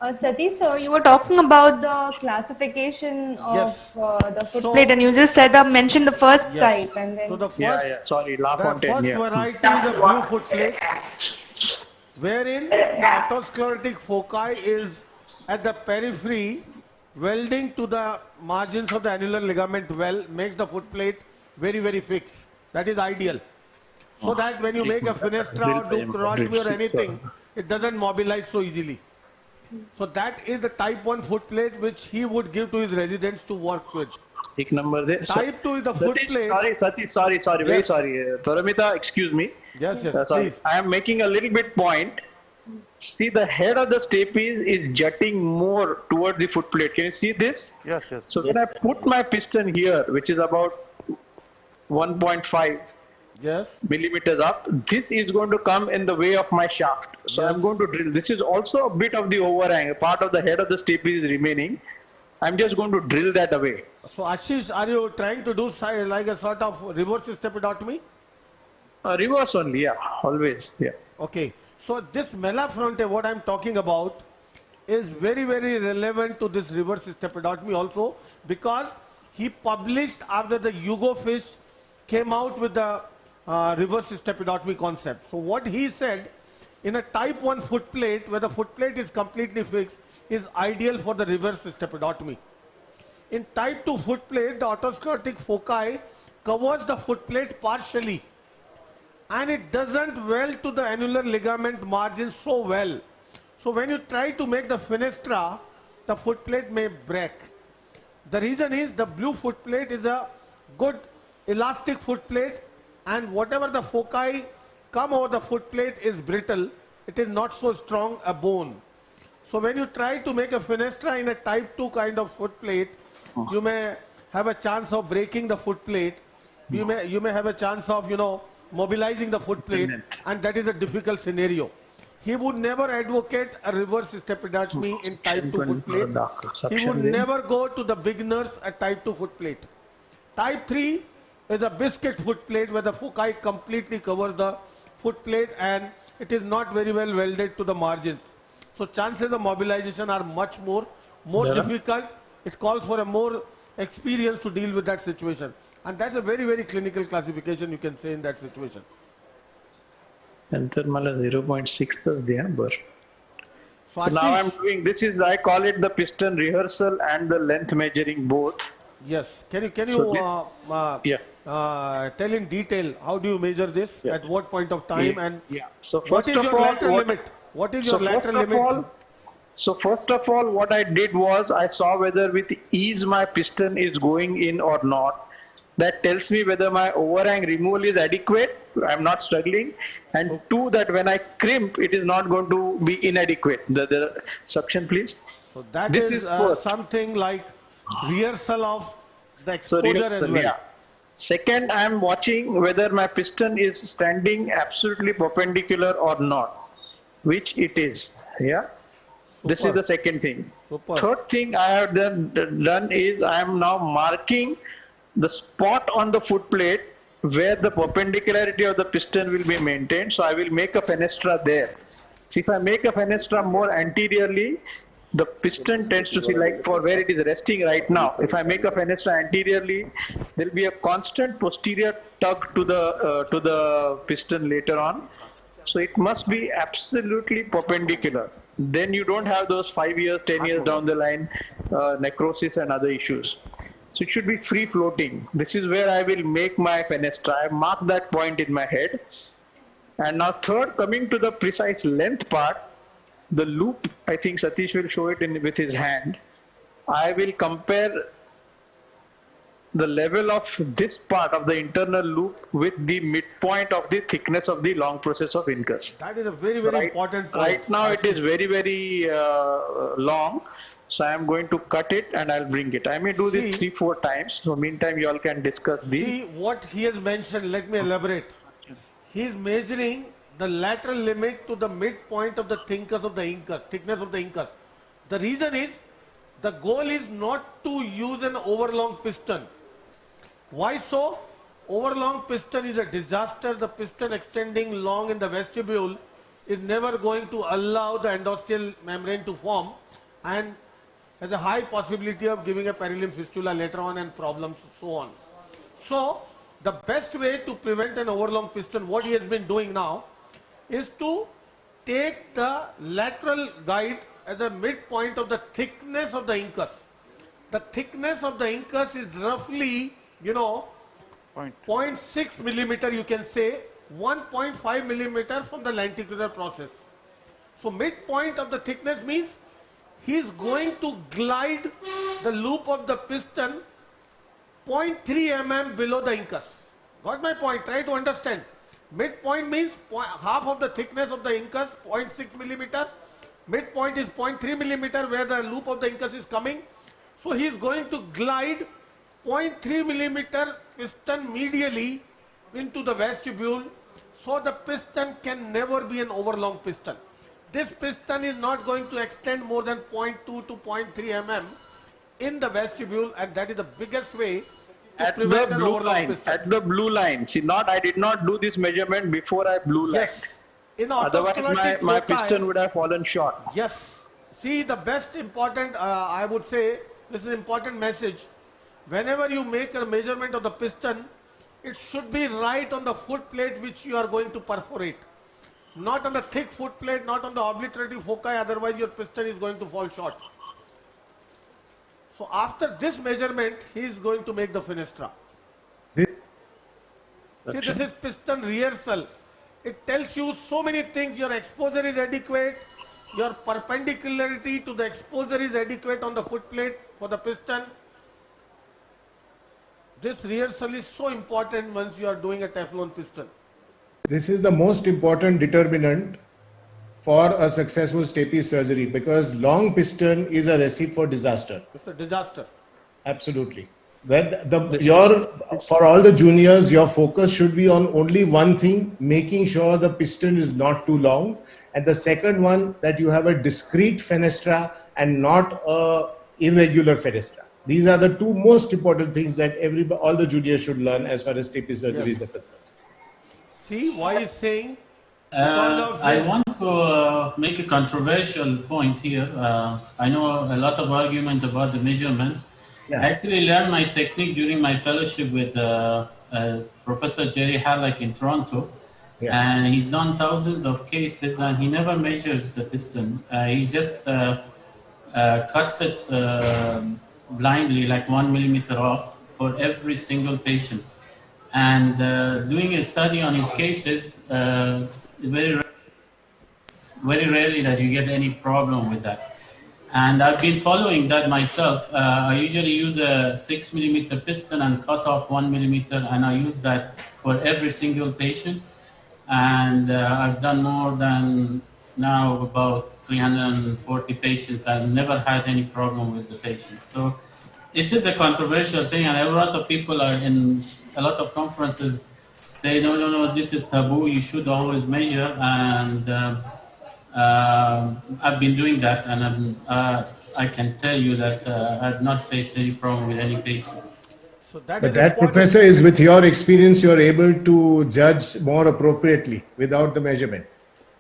Satish, so you were talking about the classification of the footplate, and you just mentioned the first type, and then So the first, sorry, La the Fontaine, first variety is a blue footplate, wherein the otosclerotic foci is at the periphery, welding to the margins of the annular ligament well, makes the footplate very, very fixed. That is ideal. So that when you make a fenestra or do carotid or anything, it doesn't mobilize so easily. So that is the type 1 footplate which he would give to his residents to work with. Type 2 is the footplate. Sorry, very Yes. sorry. Paramita, excuse me. Yes, Sorry. please. I am making a little bit point. See, the head of the stapes is jutting more towards the footplate. Can you see this? Yes. So when I put my piston here, which is about 1.5 millimeters up, this is going to come in the way of my shaft. So I'm going to drill. This is also a bit of the overhang. A part of the head of the stape is remaining. I'm just going to drill that away. So Ashish, are you trying to do like a sort of reverse stepedotomy? Reverse only, yeah, always, yeah. Okay. So this Melafronte, what I'm talking about, is very, very relevant to this reverse stepedotomy also, because he published after the Yugo fish came out with the reverse stepedotomy concept. So what he said, in a type 1 footplate, where the footplate is completely fixed, is ideal for the reverse stepedotomy. In type 2 footplate, the otosclerotic foci covers the footplate partially, and it doesn't weld to the annular ligament margin so well. So when you try to make the fenestra, the footplate may break. The reason is the blue footplate is a good elastic footplate, and whatever the foci come over the footplate is brittle. It is not so strong a bone. So when you try to make a fenestra in a type 2 kind of footplate, you may have a chance of breaking the footplate. You may have a chance of, mobilizing the footplate, and that is a difficult scenario. He would never advocate a reverse stepedotomy in type 2 footplate. He would never go to the beginners at type 2 footplate. Type 3, is a biscuit foot plate where the foci completely covers the foot plate and it is not very well welded to the margins. So chances of mobilization are much more difficult. It calls for a more experience to deal with that situation. And that's a very, very clinical classification you can say in that situation. Enter mala 0.6 tas diya bar. So Ashish, now I'm doing, this is, I call it the piston rehearsal and the length measuring both. Yes. Can you yeah. Tell in detail how do you measure this? Yeah. At what point of time? Yeah. And Yeah. So what first is of your all, lateral limit? What is your lateral limit? So first of all, what I did was I saw whether with ease my piston is going in or not. That tells me whether my overhang removal is adequate, I'm not struggling, and two, that when I crimp, it is not going to be inadequate. The suction, please. So that this is first. Something like rehearsal of the exposure as well. Yeah. Second, I am watching whether my piston is standing absolutely perpendicular or not, which it is. Yeah. This is the second thing. Third thing I have done is I am now marking the spot on the foot plate where the perpendicularity of the piston will be maintained. So I will make a fenestra there. So if I make a fenestra more anteriorly, the piston tends to see, like for where it is resting right now. If I make a fenestra anteriorly, there will be a constant posterior tug to the piston later on. So it must be absolutely perpendicular. Then you don't have those 5 years, 10 years down the line necrosis and other issues. So it should be free floating. This is where I will make my fenestra. I mark that point in my head. And now third, coming to the precise length part, the loop, I think Satish will show it with his hand. I will compare the level of this part of the internal loop with the midpoint of the thickness of the long process of incus. That is a very, very important point. Right now it is very, very long. So I am going to cut it and I'll bring it. I may do this 3-4 times. So meantime, you all can discuss the... See what he has mentioned. Let me elaborate. He is measuring the lateral limit to the midpoint of the thickness of the incus. The reason is the goal is not to use an overlong piston. Why so? Overlong piston is a disaster. The piston extending long in the vestibule is never going to allow the endosteal membrane to form and has a high possibility of giving a perilimb fistula later on and problems so on. So the best way to prevent an overlong piston, what he has been doing now, is to take the lateral guide as a midpoint of the thickness of the incus. The thickness of the incus is roughly, 0.6 millimeter, you can say 1.5 millimeter from the lenticular process. So midpoint of the thickness means he is going to glide the loop of the piston 0.3 mm below the incus. Got my point? Try to understand. Midpoint means half of the thickness of the incus, 0.6 millimeter. Midpoint is 0.3 millimeter where the loop of the incus is coming. So he is going to glide 0.3 millimeter piston medially into the vestibule. So the piston can never be an overlong piston. This piston is not going to extend more than 0.2 to 0.3 mm in the vestibule, and that is the biggest way at the blue line. At the blue line. See, I did not do this measurement before I blue lined. Yes. In Otherwise, my piston would have fallen short. Yes. See, the best important, I would say, this is an important message. Whenever you make a measurement of the piston, it should be right on the foot plate which you are going to perforate. Not on the thick foot plate, not on the obliterative foci, otherwise your piston is going to fall short. So after this measurement, he is going to make the fenestra. See, this is piston rehearsal. It tells you so many things. Your exposure is adequate. Your perpendicularity to the exposure is adequate on the foot plate for the piston. This rehearsal is so important once you are doing a Teflon piston. This is the most important determinant for a successful stapes surgery because long piston is a recipe for disaster. It's a disaster. Absolutely. For all the juniors, your focus should be on only one thing, making sure the piston is not too long. And the second one, that you have a discrete fenestra and not a irregular fenestra. These are the two most important things that all the juniors should learn as far as TP surgery is concerned. See why he's saying? Because of I want to make a controversial point here. I know a lot of argument about the measurement. Yeah. I actually learned my technique during my fellowship with Professor Jerry Halleck in Toronto. Yeah. And he's done thousands of cases and he never measures the piston. He just cuts it blindly, like 1 millimeter off for every single patient. And doing a study on his cases, very rarely that you get any problem with that. And I've been following that myself. I usually use a 6 millimeter piston and cut off 1 millimeter, and I use that for every single patient. And I've done more than now about 340 patients. I've never had any problem with the patient. So it is a controversial thing, and a lot of people are in a lot of conferences say, no, this is taboo, you should always measure. And I've been doing that, and I can tell you that I've not faced any problem with any patients. So that but that, Professor, is with your experience, you're able to judge more appropriately without the measurement.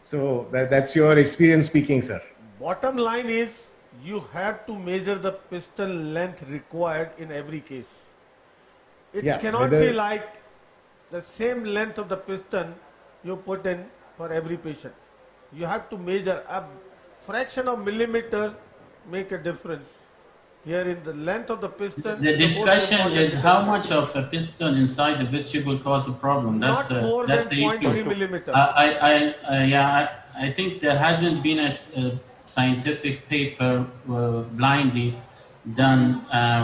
So that's your experience speaking, sir. Bottom line is, you have to measure the piston length required in every case. It cannot be like the same length of the piston you put in for every patient. You have to measure a fraction of millimeter make a difference. Here in the length of the piston. The discussion is how much of a piston inside the vestibule cause a problem. That's the issue. Millimeter. I think there hasn't been a scientific paper blindly done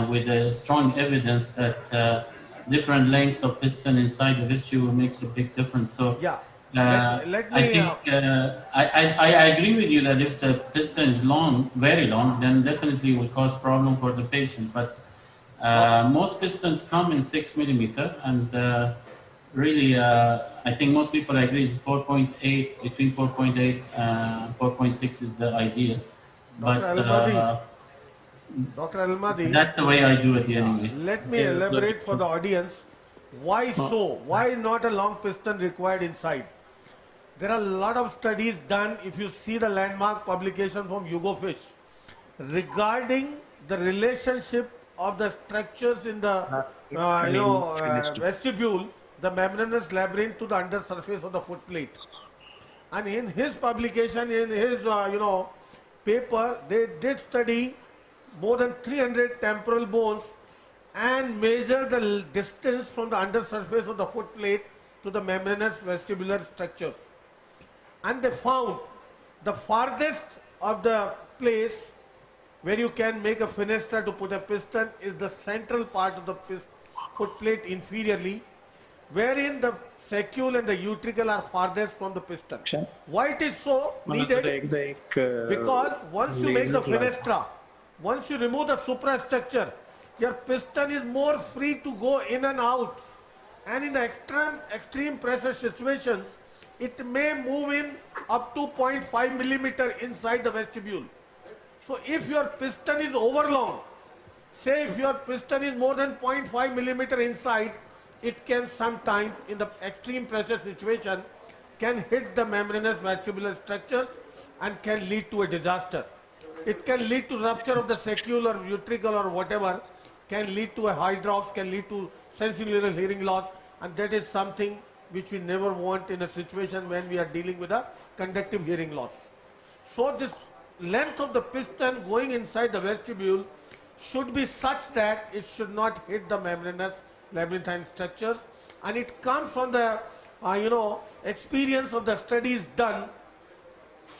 with a strong evidence that different lengths of piston inside the vestibule makes a big difference. So I agree with you that if the piston is long, very long, then definitely will cause problem for the patient. But most pistons come in 6 millimeter, and really, I think most people agree 4.8, between 4.8 and 4.6 is the ideal. But Dr. Almadi, that's the way I do it anyway. Let me elaborate for the audience. Why so? Why not a long piston required inside? There are a lot of studies done, if you see the landmark publication from Hugo Fish, regarding the relationship of the structures in the vestibule, the membranous labyrinth, to the undersurface of the foot plate. And in his publication, in his paper, they did study more than 300 temporal bones and measure the distance from the undersurface of the foot plate to the membranous vestibular structures. And they found the farthest of the place where you can make a fenestra to put a piston is the central part of the foot plate inferiorly, wherein the saccule and the utricle are farthest from the piston. Why it is so needed? Because once you make the fenestra, once you remove the suprastructure, your piston is more free to go in and out. And in the extreme pressure situations, it may move in up to 0.5 millimeter inside the vestibule. So if your piston is overlong, say if your piston is more than 0.5 millimeter inside, it can sometimes in the extreme pressure situation can hit the membranous vestibular structures and can lead to a disaster. It can lead to rupture of the saccule or utricle or whatever, can lead to a hydrops, can lead to sensorineural hearing loss, and that is something which we never want in a situation when we are dealing with a conductive hearing loss. So this length of the piston going inside the vestibule should be such that it should not hit the membranous labyrinthine structures, and it comes from the experience of the studies done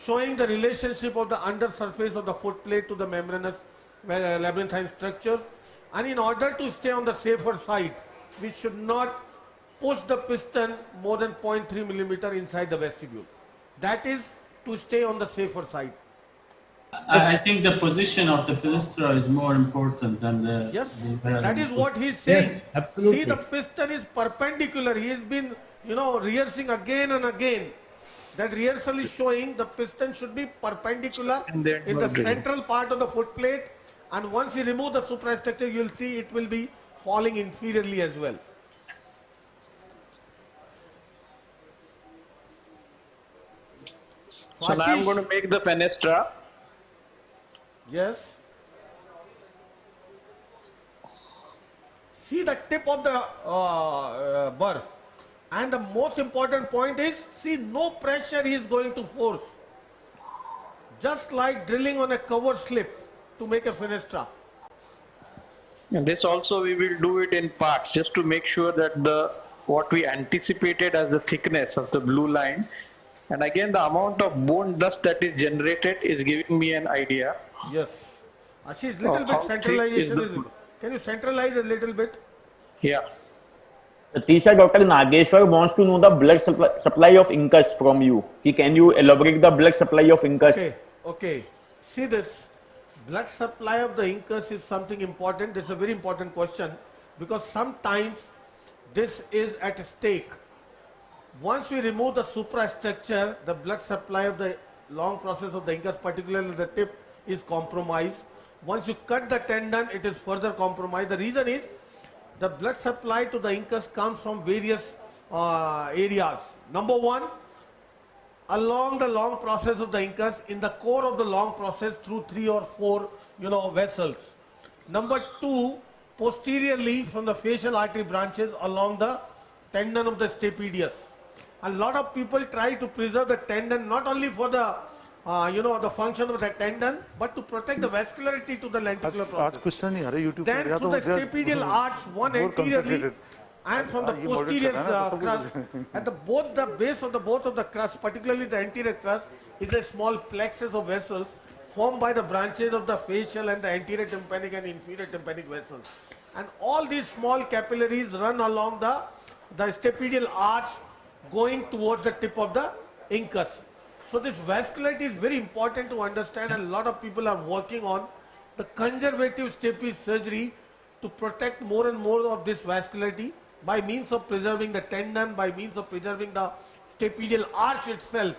showing the relationship of the undersurface of the foot plate to the membranous labyrinthine structures. And in order to stay on the safer side, we should not push the piston more than 0.3 millimeter inside the vestibule. That is to stay on the safer side. I think the position of the fenestra is more important than the... Yes, that is what he is saying. Yes, absolutely. See, the piston is perpendicular. He has been, rehearsing again and again. That rehearsal is showing the piston should be perpendicular in the central part of the foot plate, And once you remove the suprastructure, you will see it will be falling inferiorly as well. So now I'm going to make the fenestra. Yes. See the tip of the burr. And the most important point is, see, no pressure he is going to force. Just like drilling on a cover slip to make a fenestra. And this also we will do it in parts, just to make sure that what we anticipated as the thickness of the blue line, and again the amount of bone dust that is generated is giving me an idea. Yes. Ashish, little bit centralization. Can you centralize a little bit? Yeah. Satish, Dr. Nageshwar wants to know the blood supply of incus from you. Can you elaborate the blood supply of incus? Okay. See this. Blood supply of the incus is something important. This is a very important question because sometimes this is at stake. Once we remove the suprastructure, the blood supply of the long process of the incus, particularly the tip, is compromised. Once you cut the tendon, it is further compromised. The reason is the blood supply to the incus comes from various areas. Number one, along the long process of the incus, in the core of the long process through 3 or 4 vessels. Number two, posteriorly from the facial artery branches along the tendon of the stapedius. A lot of people try to preserve the tendon not only for the the function of the tendon, but to protect the vascularity to the lenticular process. Then through the stapedial arch, one anteriorly, and from the posterior crust, at both the base of both of the crust, particularly the anterior crust, is a small plexus of vessels formed by the branches of the facial and the anterior tympanic and inferior tympanic vessels. And all these small capillaries run along the stapedial arch going towards the tip of the incus. So this vascularity is very important to understand, and a lot of people are working on the conservative stapes surgery to protect more and more of this vascularity by means of preserving the tendon, by means of preserving the stapedial arch itself.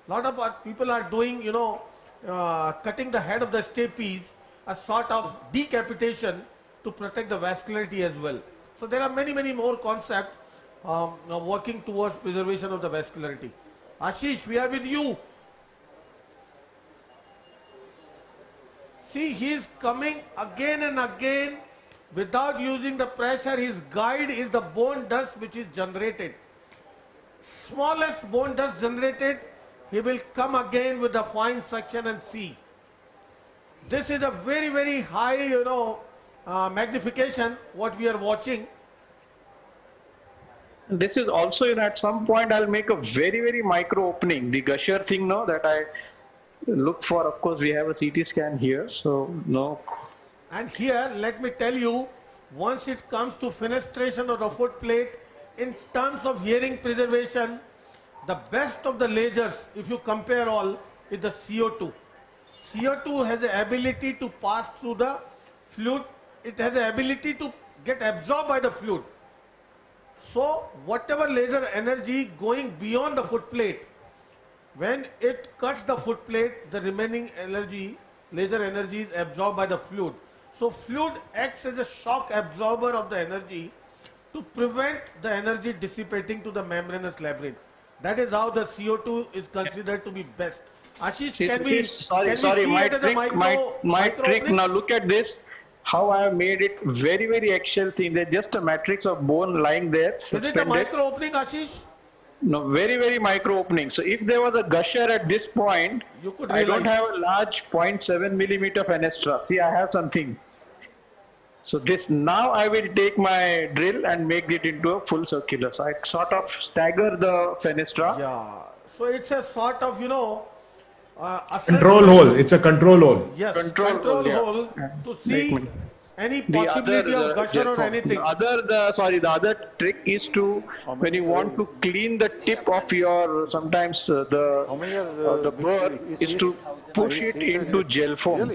A lot of people are doing, cutting the head of the stapes, a sort of decapitation to protect the vascularity as well. So there are many, many more concepts working towards preservation of the vascularity. Ashish, we are with you. See, he is coming again and again without using the pressure. His guide is the bone dust which is generated. Smallest bone dust generated, he will come again with the fine suction and see. This is a very, very high, magnification what we are watching. This is also, at some point I'll make a very, very micro opening. The gusher thing, that I look for. Of course, we have a CT scan here, so no. And here, let me tell you, once it comes to fenestration of the foot plate, in terms of hearing preservation, the best of the lasers, if you compare all, is the CO2. CO2 has the ability to pass through the fluid. It has the ability to get absorbed by the fluid. So whatever laser energy going beyond the foot plate, when it cuts the foot plate, the remaining energy, laser energy, is absorbed by the fluid. So fluid acts as a shock absorber of the energy to prevent the energy dissipating to the membranous labyrinth. That is how the CO2 is considered to be best. Ashish, can we see my it as a my trick. opening? Now look at this. How I have made it very, very eggshell thin. There's just a matrix of bone lying there. Is it a micro opening, Ashish? No, very, very micro opening. So if there was a gusher at this point, I don't have a large 0.7 millimeter fenestra. See, I have something. So this, now I will take my drill and make it into a full circular. So I sort of stagger the fenestra. Yeah. So it's a sort of, control hole. It's a control hole. Yes, control hole to see any possibility of gusher or anything. The other trick is to, when you want to clean the tip of your, sometimes the burr, is to push it into gel foam.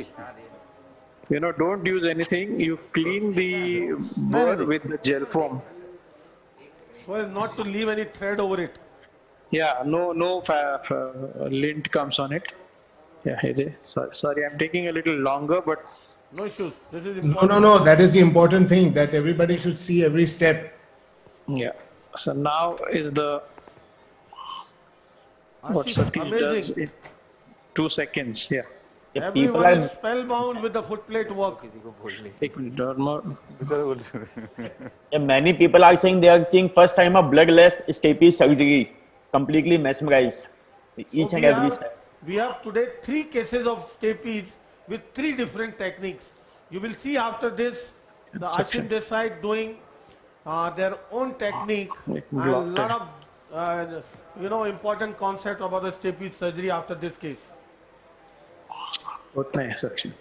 Don't use anything. You clean the burr with the gel foam. So as not to leave any thread over it. Yeah, no lint comes on it. Yeah, sorry, I'm taking a little longer, but No issues. This is No, important. no, no. That is the important thing, that everybody should see every step. Yeah. So now is the what Ashish, Satish does amazing. in 2 seconds. Yeah. Yeah, people Everyone is are spellbound with the footplate work. Take minute or more. yeah, many people are saying they are seeing first time a bloodless stapes surgery, completely mesmerized. So Each and every step. we have today 3 cases of stapes with 3 different techniques. You will see after this the Ashim Desai doing their own technique and lot of important concept about the stapes surgery after this case. उतना है section.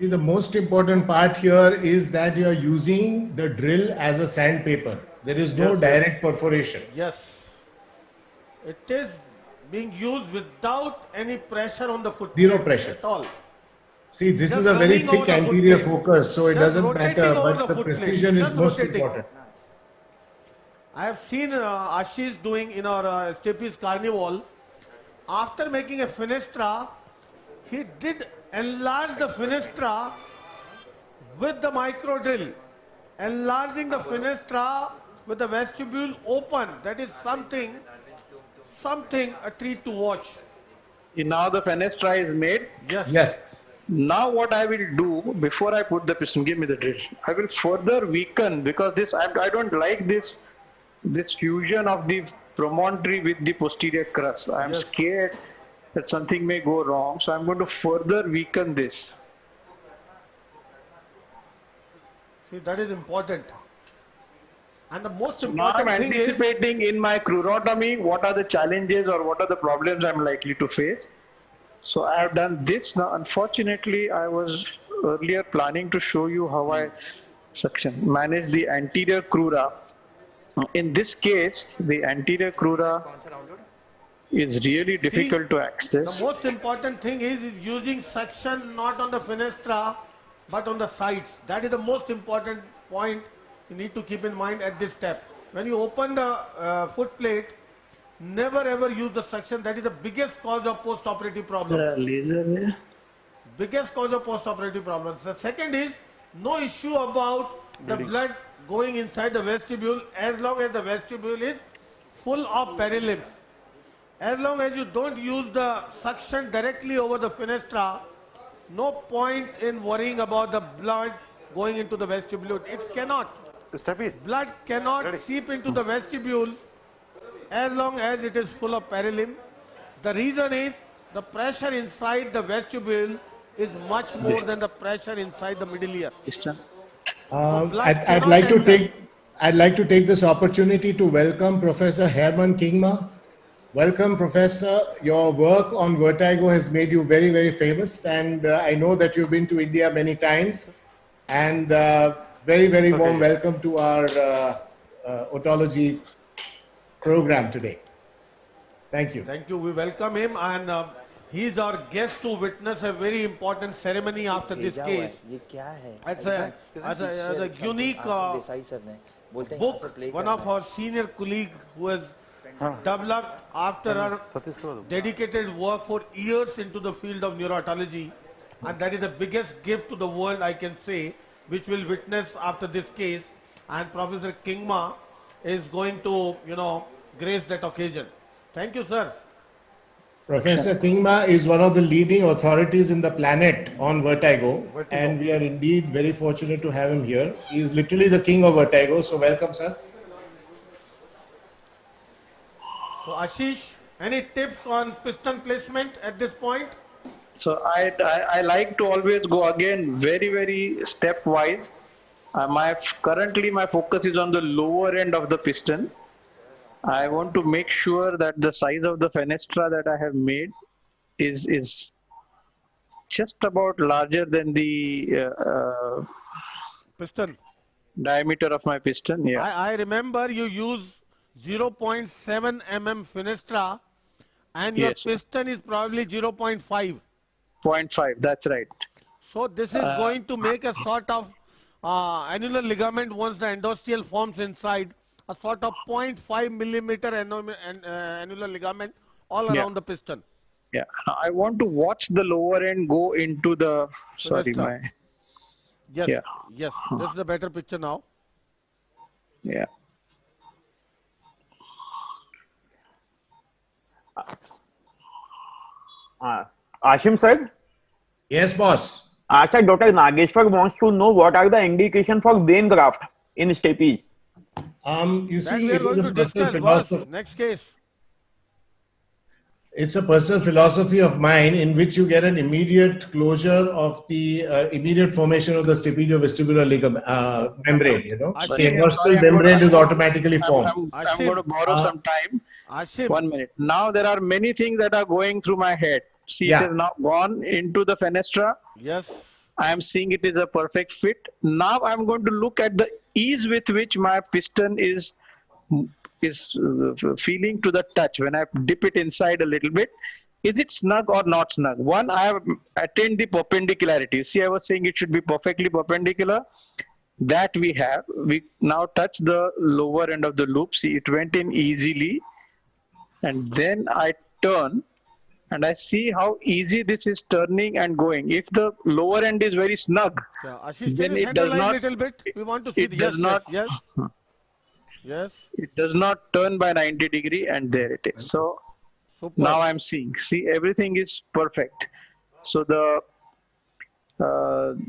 The most important part here is that you are using the drill as a sandpaper. There is no direct perforation. Yes. It is being used without any pressure on the foot. Zero pressure. At all. See, this Just is a very running over thick the anterior footplate. focus, so it Just doesn't rotating matter, over but the the footplate. precision is Just most rotating. important. I have seen Ashish doing in our Stapes Carnival. After making a fenestra, he did enlarge the fenestra with the micro drill. Enlarging the fenestra with the vestibule open. That is something a treat to watch. Now the fenestra is made. Yes. Yes. Now what I will do before I put the piston, give me the drill. I will further weaken because this I don't like this fusion of the promontory with the posterior crus. I am scared that something may go wrong, so I'm going to further weaken this. See, that is important. And the most So now I'm important thing is anticipating in my crurotomy what are the challenges or what are the problems I'm likely to face. So I have done this. Now, unfortunately, I was earlier planning to show you how I manage the anterior crura. In this case, the anterior crura is really difficult to access. the most important thing is using suction not on the fenestra but on the sides. That is the most important point you need to keep in mind at this step. When you open the foot plate, never ever use the suction. That is the biggest cause of post-operative problems. Biggest cause of post-operative problems. The second is no issue about the blood going inside the vestibule as long as the vestibule is full of perilymph. As long as you don't use the suction directly over the fenestra, no point in worrying about the blood going into the vestibule. It cannot. Blood cannot seep into the vestibule as long as it is full of perilymph. The reason is the pressure inside the vestibule is much more than the pressure inside the middle ear. I'd like to take this opportunity to welcome Professor Herman Kingma. Welcome, Professor. Your work on vertigo has made you very, very famous, and I know that you've been to India many times. And very, very warm welcome to our Otology program today. Thank you. Thank you. We welcome him, and he is our guest to witness a very important ceremony after this case. It's a unique book. One of our senior colleagues who has developed after our dedicated work for years into the field of neurotology, and that is the biggest gift to the world, I can say, which will witness after this case. And Professor Kingma is going to, grace that occasion. Thank you, sir. Professor Kingma is one of the leading authorities in the planet on vertigo, and we are indeed very fortunate to have him here. He is literally the king of vertigo, so welcome, sir. So Ashish, any tips on piston placement at this point? So I like to always go again very, very stepwise. Currently my focus is on the lower end of the piston. I want to make sure that the size of the fenestra that I have made is just about larger than the piston diameter of my piston. Yeah. I remember you use 0.7 mm fenestra, and your piston is probably 0.5. 0.5, that's right. So this is going to make a sort of annular ligament once the endosteal forms inside, a sort of 0.5 millimeter annular ligament all around the piston. Yeah, I want to watch the lower end go into the, sorry, Fenestra. my, Yes, yeah. yes, this is a better picture now. Yeah. Ashim sir? Yes, boss. Sir, Dr. Nageshwar wants to know what are the indications for vein graft in stapes. You That see, we are it is going a to personal discuss, boss. philosophy. Next case. It's a personal philosophy of mine in which you get an immediate closure of the immediate formation of the stapediovestibular ligament membrane. You know, the intercostal membrane is automatically formed. I'm going to borrow some time. Ashim. 1 minute. Now there are many things that are going through my head. See, it has now gone into the fenestra. Yes. I am seeing it is a perfect fit. Now I'm going to look at the ease with which my piston is feeling to the touch. When I dip it inside a little bit, is it snug or not snug? One, I have attained the perpendicularity. See, I was saying it should be perfectly perpendicular. That we have. We now touch the lower end of the loop. See, it went in easily. And then I turn and I see how easy this is turning and going. If the lower end is very snug, Ashish, then can you it does not. little bit? We want to see It the does not. Yes. Yes. It does not turn by 90 degree, and there it is. So now I'm seeing. See, everything is perfect. So the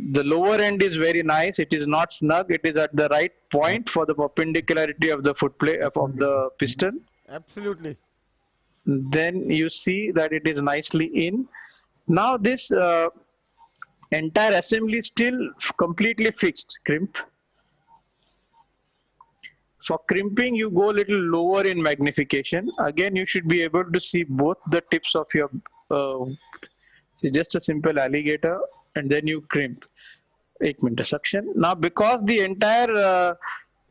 lower end is very nice. It is not snug. It is at the right point for the perpendicularity of the footplate of the piston. Absolutely. Then you see that it is nicely in. Now this entire assembly is still completely fixed, crimp. For crimping, you go a little lower in magnification. Again, you should be able to see both the tips of your, see, just a simple alligator, and then you crimp. 1 minute suction. Now, because the entire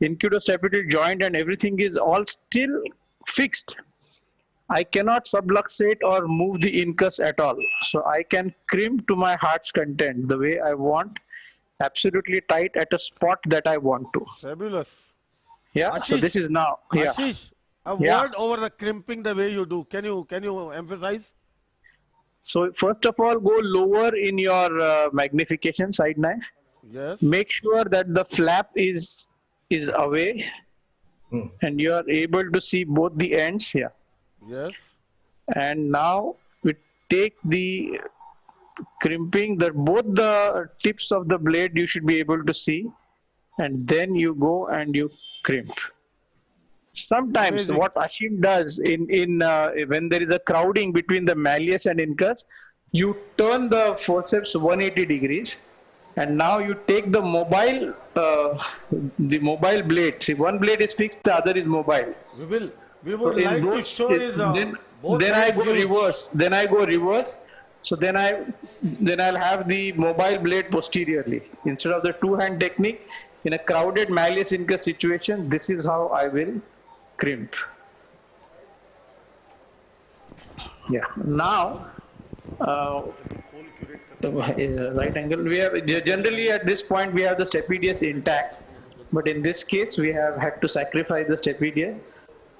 incudostapedial joint and everything is all still fixed, I cannot subluxate or move the incus at all. So I can crimp to my heart's content the way I want, absolutely tight at a spot that I want to. Fabulous. Yeah, Ashish, so this is now. Yeah. Ashish, a word over the crimping the way you do. Can you emphasize? So first of all, go lower in your magnification side knife. Yes. Make sure that the flap is away, and you are able to see both the ends here. Yes. And now we take the crimping, both the tips of the blade you should be able to see, and then you go and you crimp. Sometimes Amazing. what Ashim does when there is a crowding between the malleus and incus, you turn the forceps 180 degrees, and now you take the mobile blade. See, one blade is fixed, the other is mobile. We would like to show is then I go reverse. Then I go reverse. So then I'll have the mobile blade posteriorly instead of the two-hand technique. In a crowded malleus incus situation, this is how I will crimp. Yeah. Now, right angle. We have generally at this point we have the stapedius intact, but in this case we have had to sacrifice the stapedius.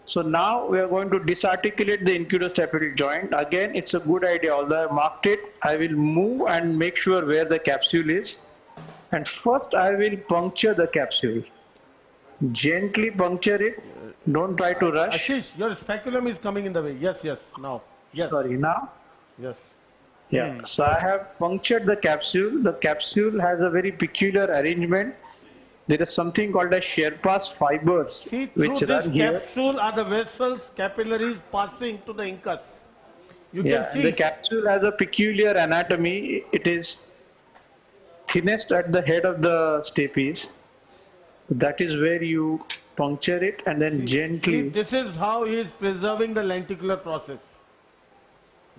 So now we are going to disarticulate the incudostapedial joint. Again, it's a good idea. Although I marked it, I will move and make sure where the capsule is. And first I will puncture the capsule. Gently puncture it. Don't try to rush. Ashish, your speculum is coming in the way. Yes, now. Yes. Sorry, now? Yes. Yeah. So I have punctured the capsule. The capsule has a very peculiar arrangement. There is something called as Sherpa's fibers. See, through this capsule are the vessels, capillaries passing to the incus. You can see. The capsule has a peculiar anatomy. It is thinnest at the head of the stapes. So that is where you puncture it and then gently. See, this is how he is preserving the lenticular process.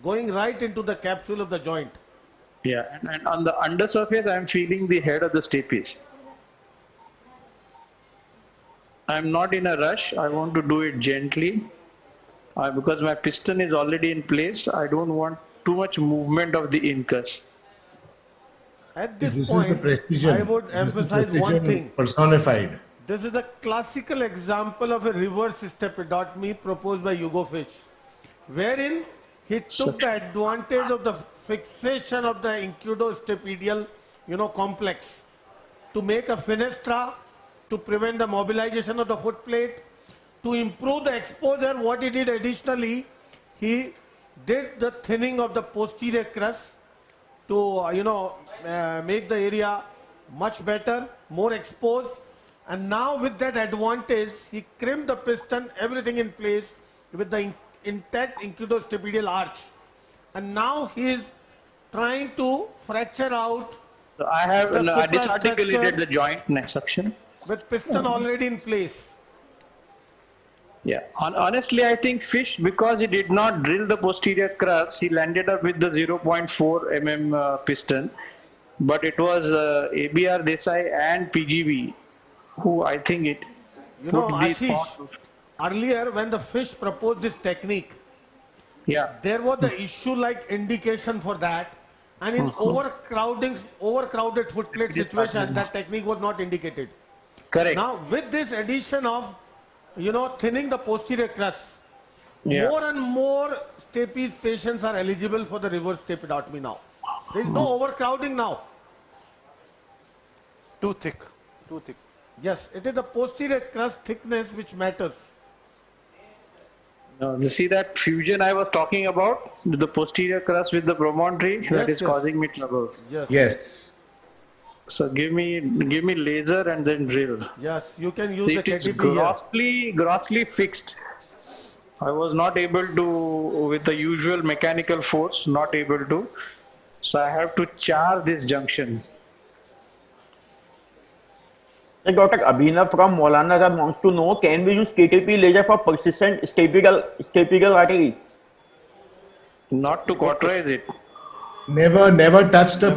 Going right into the capsule of the joint. Yeah, and on the undersurface, I am feeling the head of the stapes. I am not in a rush. I want to do it gently. Because my piston is already in place, I don't want too much movement of the incus. At this point, I would emphasize one thing. Personified. This is a classical example of a reverse stepidotomy proposed by Hugo Fish, wherein he took the advantage of the fixation of the incudostapedial, complex to make a fenestra, to prevent the mobilization of the foot plate, to improve the exposure. What he did additionally, he did the thinning of the posterior crust to, make the area much better, more exposed. And now with that advantage, he crimped the piston, everything in place with the intact incudostapedial arch. And now he is trying to fracture out. So I have disarticulated the joint next section. With piston already in place. Yeah, honestly, I think Fish, because he did not drill the posterior crust, he landed up with the 0.4 mm piston. But it was ABR Desai and PGB who I think it. Ashish, earlier when the Fish proposed this technique, there was the issue like indication for that, and in overcrowded footplate situation, that technique was not indicated. Correct. Now with this addition of, thinning the posterior crust, more and more stapes patients are eligible for the reverse stepidotomy now. There is no overcrowding now. Too thick. Yes, it is the posterior crust thickness which matters. Now, you see that fusion I was talking about, the posterior crust with the promontory, that is causing me trouble. Yes. So give me laser and then drill. Yes, you can use it. It is grossly fixed. I was not able to, with the usual mechanical force, not able to. So I have to char this junction. Dr. Abhinav from Maulana wants to know, can we use KTP laser for persistent stapedial artery? Not to cauterize it. Never touch the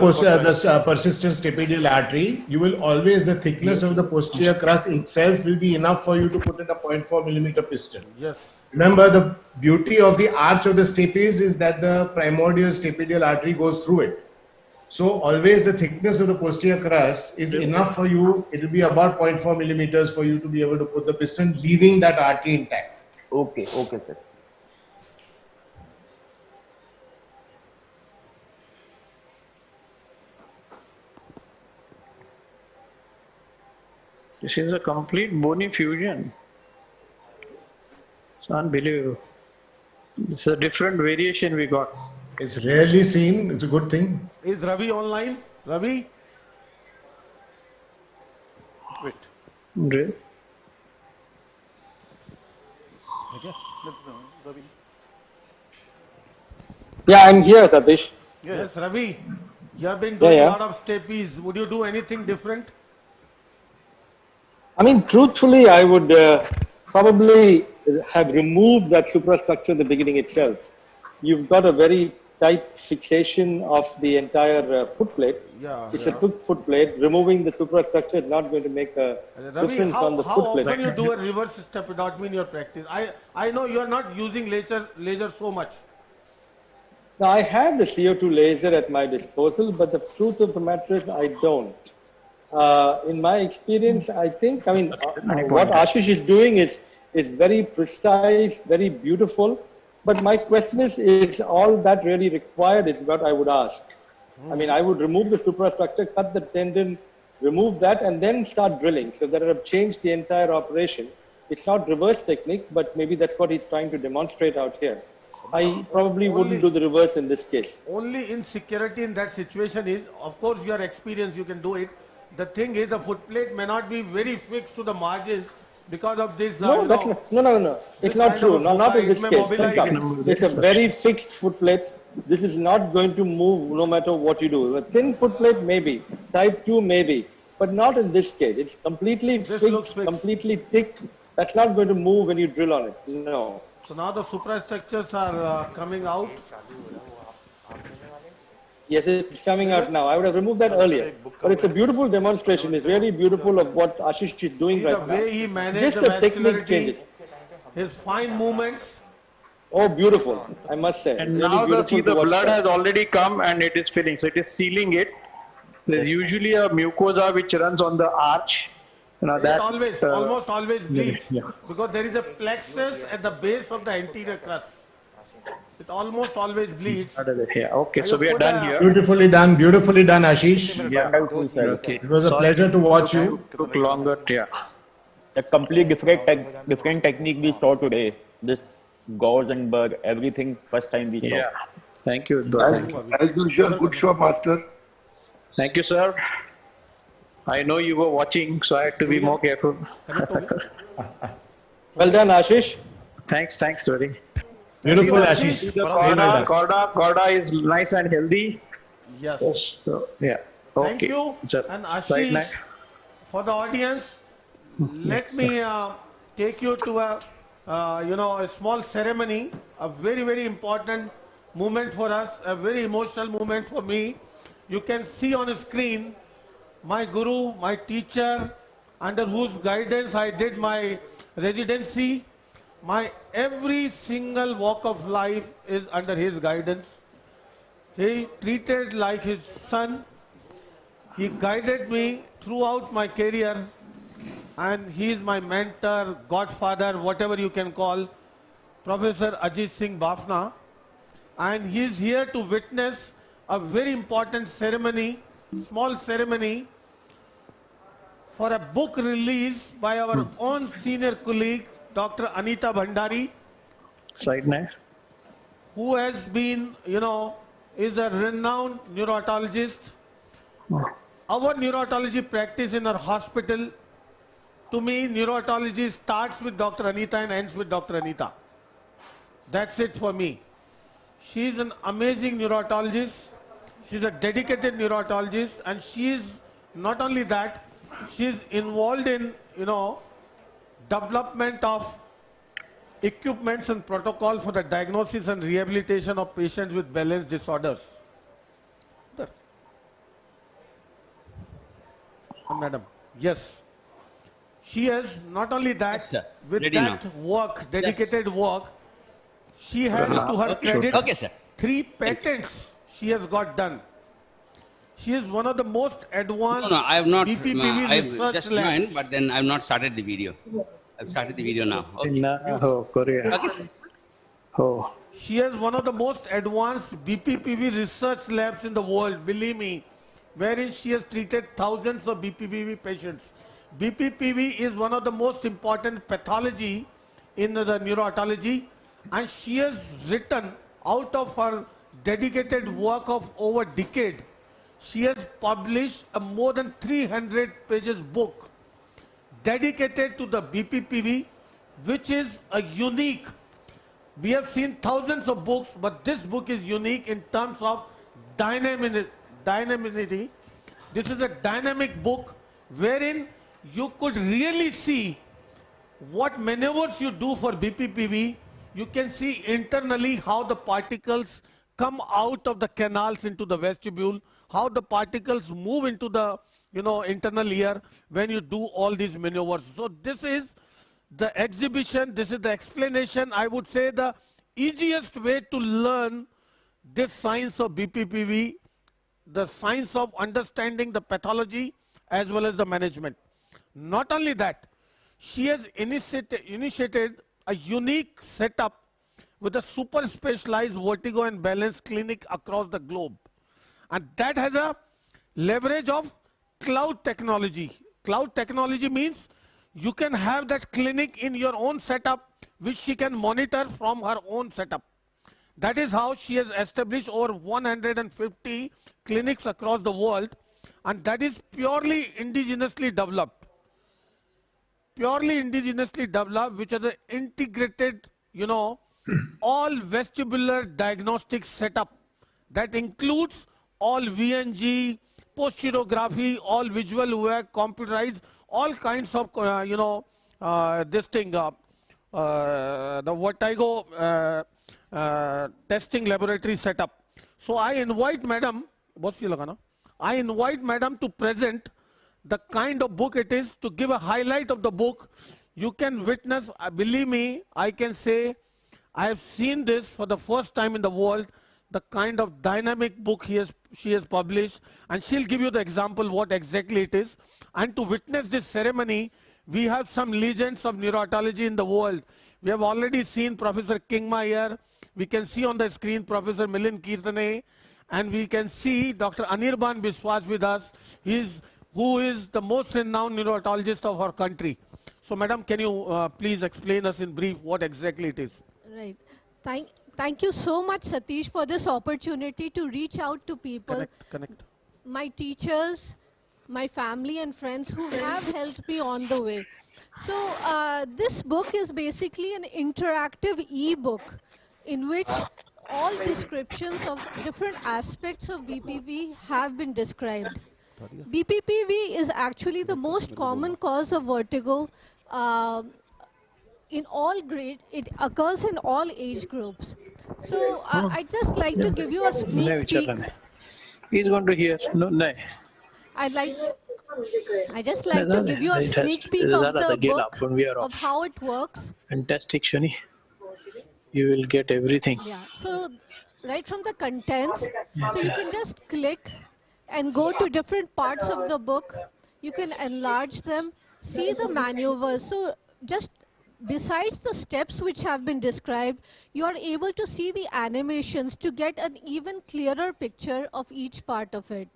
persistent stapedial artery. You will always, the thickness of the posterior crust itself will be enough for you to put in a 0.4 millimeter piston. Yes. Remember, the beauty of the arch of the stapes is that the primordial stapedial artery goes through it. So always the thickness of the posterior crust is enough for you. It will be about 0.4 millimeters for you to be able to put the piston, leaving that artery intact. Okay, sir. This is a complete bony fusion. It's unbelievable. It's a different variation we got. It's rarely seen. It's a good thing. Is Ravi online? Ravi? Wait. Drill. Okay. Let's go. Ravi. Yeah, I'm here, Satish. Yes, Ravi. You have been doing a lot of stapes. Would you do anything different? I mean, truthfully, I would probably have removed that suprastructure in the beginning itself. You've got a very tight fixation of the entire foot plate. It's a thick foot plate. Removing the suprastructure is not going to make a difference on the foot plate. How often you do a reverse stepidotomy in your practice? I know you are not using laser so much. Now, I have the CO2 laser at my disposal, but the truth of the matter is I don't. In my experience, I think, what Ashish is doing is very precise, very beautiful. But my question is all that really required is what I would ask. I mean, I would remove the suprastructure, cut the tendon, remove that, and then start drilling. So that I have changed the entire operation. It's not reverse technique, but maybe that's what he's trying to demonstrate out here. I probably wouldn't do the reverse in this case. Only insecurity in that situation is, of course, your experience, you can do it. The thing is, the foot plate may not be very fixed to the margins because of this. No, no. It's not true. Not in this case. It's a very fixed foot plate. This is not going to move no matter what you do. A thin foot plate, maybe. Type 2, maybe. But not in this case. It's completely fixed, completely thick. That's not going to move when you drill on it. No. So now the suprastructures are coming out. Yes, it's coming out now. I would have removed that earlier. But it's a beautiful demonstration. It's really beautiful of what Ashish is doing right now. The way he managed the vascularity, his fine movements. Oh, beautiful, I must say. And now the blood has already come and it is filling. So it is sealing it. There's usually a mucosa which runs on the arch. Now It that always, almost always bleeds yeah. because there is a plexus at the base of the anterior crust. It almost always bleeds. Yeah. Okay, I so have we are put done a, here. Beautifully done, Ashish. Yeah. Wonderful, sir. Okay. It was a Sorry, pleasure to watch you. took longer. Yeah. The complete different technique we saw today. This gauze and burr, everything first time we saw. Yeah. Thank you. As, Thank you. as usual, good show, Master. Thank you, sir. I know you were watching, so I had to be more careful. Well done, Ashish. Thanks, very. Beautiful, See Ashish. the Very well done. corda is nice and healthy. yes. So, yeah. Thank Okay. you. So, And right Ashish, now. for the audience, let me take you to a small ceremony, a very, very important moment for us, a very emotional moment for me. You can see on the screen my guru, my teacher, under whose guidance I did my residency. My every single walk of life is under his guidance. He treated like his son. He guided me throughout my career, and he is my mentor, godfather, whatever you can call, Professor Ajit Singh Bafna. And he is here to witness a very important ceremony, small ceremony, for a book release by our own senior colleague, Dr. Anita Bhandari, Side now. who has been, is a renowned neurologist. Our neurology practice in our hospital, to me, neurology starts with Dr. Anita and ends with Dr. Anita. That's it for me. She is an amazing neurologist. She's a dedicated neurologist, and she is not only that, she is involved in, development of equipments and protocol for the diagnosis and rehabilitation of patients with balance disorders. Madam, yes. She has not only that, yes, with ready that now. work, dedicated work, she has to her credit Okay, sir. 3 patents she has got done. She is one of the most advanced No, I have not. BPPV I've research just labs. joined, but then I've not started the video. I've started the video now. Okay. Korea. Okay, sir. Oh. She has one of the most advanced BPPV research labs in the world, believe me, wherein she has treated thousands of BPPV patients. BPPV is one of the most important pathology in the neurotology, and she has written out of her dedicated work of over a decade. She has published a more than 300 pages book dedicated to the BPPV, which is a unique. We have seen thousands of books, but this book is unique in terms of dynamicity. This is a dynamic book wherein you could really see what maneuvers you do for BPPV. You can see internally how the particles come out of the canals into the vestibule, how the particles move into the internal ear when you do all these maneuvers. So this is the exhibition, this is the explanation. I would say the easiest way to learn this science of BPPV, the science of understanding the pathology as well as the management. Not only that, she has initiated a unique setup with a super specialized vertigo and balance clinic across the globe. And that has a leverage of cloud technology. Cloud technology means you can have that clinic in your own setup, which she can monitor from her own setup. That is how she has established over 150 clinics across the world, and that is purely indigenously developed. Purely indigenously developed, which is an integrated, all vestibular diagnostic setup that includes all VNG, posturography, all visual work, computerized, all kinds of, this thing, the vertigo testing laboratory setup. So I invite Madam, I invite Madam to present the kind of book it is, to give a highlight of the book. You can witness, believe me, I can say, I have seen this for the first time in the world. the kind of dynamic book she has published, and she'll give you the example what exactly it is. And to witness this ceremony, we have some legends of neurotology in the world. We have already seen Professor Kingma here. We can see on the screen Professor Milind Kirtane, and we can see Dr. Anirban Biswas with us, who is the most renowned neurologist of our country. So, Madam, can you please explain us in brief what exactly it is? Right. Thank you so much, Satish, for this opportunity to reach out to people, Connect. my teachers, my family and friends who have helped me on the way. So this book is basically an interactive e-book in which all descriptions of different aspects of BPP have been described. BPPV is actually the most common cause of vertigo in all grade. It occurs in all age groups. So I'd just like to give you a sneak peek. He's going to hear. No, no. I just like to give you a sneak peek of the book of how it works. Fantastic, Shani. You will get everything. Yeah. So right from the contents, so you can just click and go to different parts of the book. You can enlarge them, see the maneuvers. So just besides the steps which have been described, you are able to see the animations to get an even clearer picture of each part of it.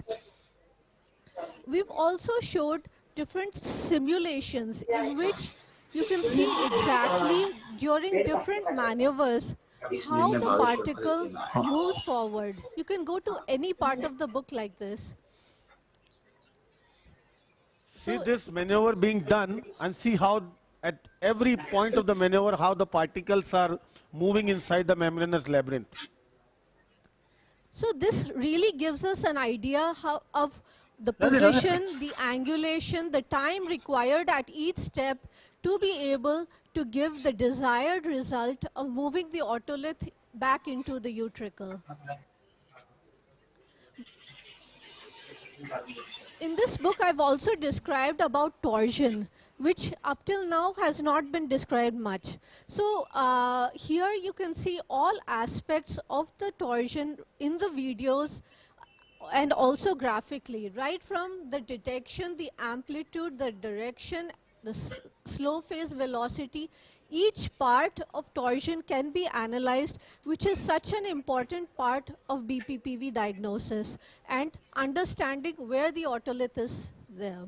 We've also showed different simulations in which you can see exactly during different maneuvers how the particle moves forward. You can go to any part of the book like this. See this maneuver being done and see how at every point of the maneuver how the particles are moving inside the membranous labyrinth. So this really gives us an idea of the position, the angulation, the time required at each step to be able to give the desired result of moving the otolith back into the utricle. In this book, I've also described about torsion, which up till now has not been described much. So here you can see all aspects of the torsion in the videos and also graphically, right from the detection, the amplitude, the direction, the slow phase velocity. Each part of torsion can be analyzed, which is such an important part of BPPV diagnosis and understanding where the otolith is there.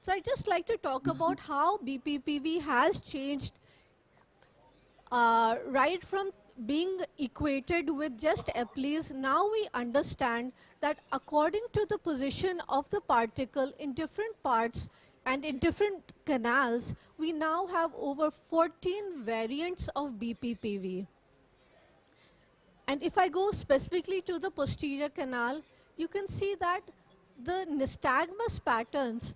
So I'd just like to talk about how BPPV has changed right from being equated with just Eppleys. Now we understand that according to the position of the particle in different parts and in different canals, we now have over 14 variants of BPPV. And if I go specifically to the posterior canal, you can see that the nystagmus patterns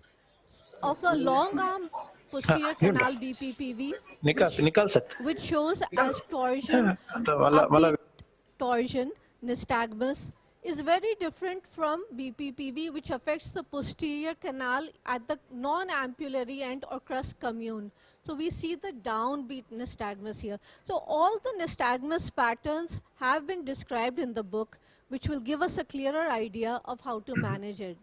of a long arm posterior canal BPPV, which shows as torsion, upbeat torsion, nystagmus, is very different from BPPV, which affects the posterior canal at the non-ampullary end or crus commune. So we see the downbeat nystagmus here. So all the nystagmus patterns have been described in the book, which will give us a clearer idea of how to manage it.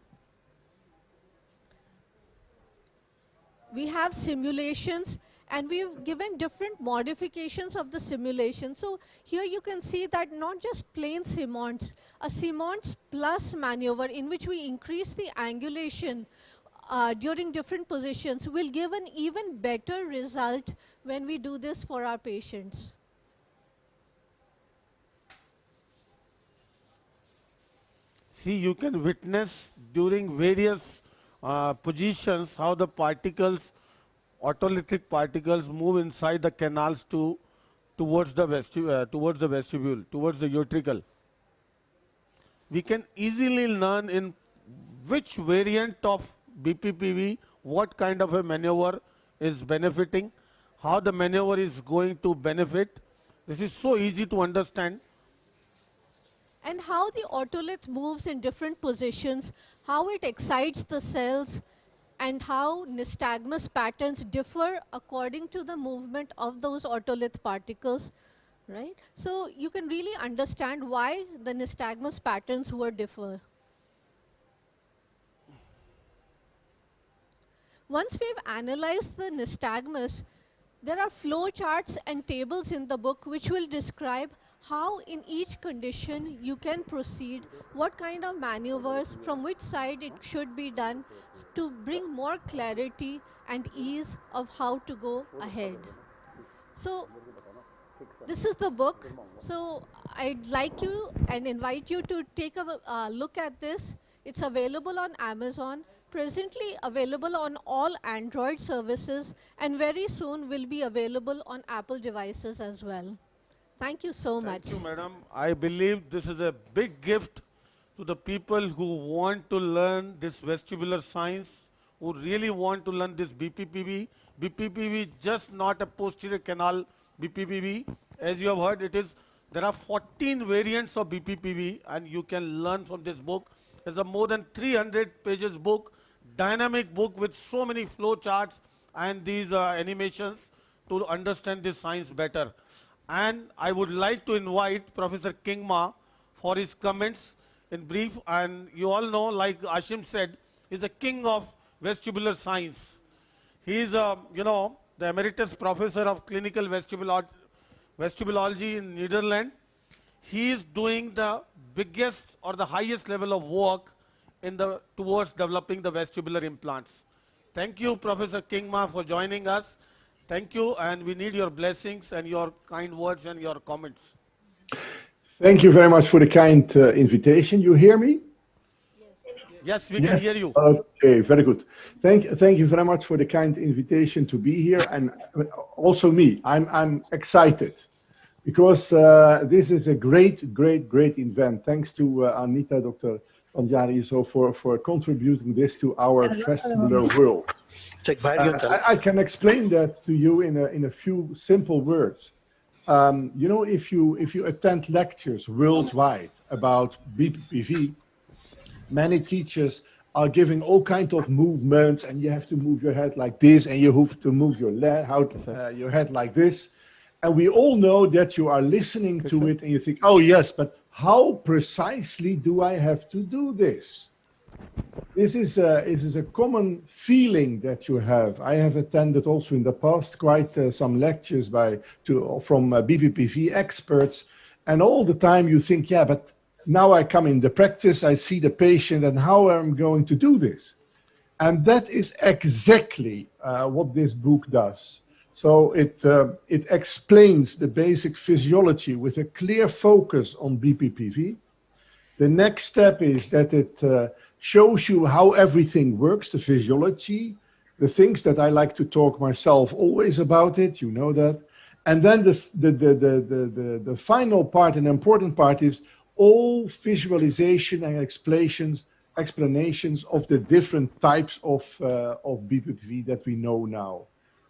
We have simulations, and we've given different modifications of the simulation. So here you can see that not just plain Simonds, a Simonds plus maneuver in which we increase the angulation during different positions will give an even better result when we do this for our patients. See, you can witness during various positions how the particles, otolithic particles, move inside the canals towards the vestibule, towards the utricle. We can easily learn in which variant of BPPV what kind of a maneuver is benefiting, how the maneuver is going to benefit. This is so easy to understand. And how the otolith moves in different positions, how it excites the cells, and how nystagmus patterns differ according to the movement of those otolith particles. right? So you can really understand why the nystagmus patterns were differ. Once we've analyzed the nystagmus, there are flow charts and tables in the book which will describe how in each condition you can proceed, what kind of maneuvers, from which side it should be done to bring more clarity and ease of how to go ahead. So this is the book. So I'd like you and invite you to take a look at this. It's available on Amazon, presently available on all Android services, and very soon will be available on Apple devices as well. Thank you so much. Thank you, madam. I believe this is a big gift to the people who want to learn this vestibular science, who really want to learn this BPPV. BPPV is just not a posterior canal BPPV. As you have heard, there are 14 variants of BPPV, and you can learn from this book. It's a more than 300 pages book, dynamic book with so many flow charts and these animations to understand this science better. And I would like to invite Professor Kingma for his comments in brief. And you all know, like Ashim said, he's a king of vestibular science. He is, the emeritus professor of clinical vestibulology in Netherlands. He is doing the biggest or the highest level of work towards developing the vestibular implants. Thank you, Professor Kingma, for joining us. Thank you, and we need your blessings and your kind words and your comments. Thank you very much for the kind invitation. You hear me? Yes, we can hear you. Okay, very good. Thank you very much for the kind invitation to be here, and also me. I'm excited because this is a great event. Thanks to Anita, Dr. Panjari, for contributing this to our vestibular world. I can explain that to you in a few simple words. If you attend lectures worldwide about BPPV, many teachers are giving all kinds of movements, and you have to move your head like this, and you have to move your head like this. And we all know that you are listening to it, and you think, oh yes, but how precisely do I have to do this? This is a common feeling that you have. I have attended also in the past quite some lectures from BPPV experts, and all the time you think, yeah, but now I come in the practice, I see the patient, and how am I going to do this? And that is exactly what this book does. So it explains the basic physiology with a clear focus on BPPV. The next step is that it shows you how everything works, the physiology, the things that I like to talk myself always about it, you know that. And then the final part, an important part, is all visualization and explanations of the different types of BPPV that we know now.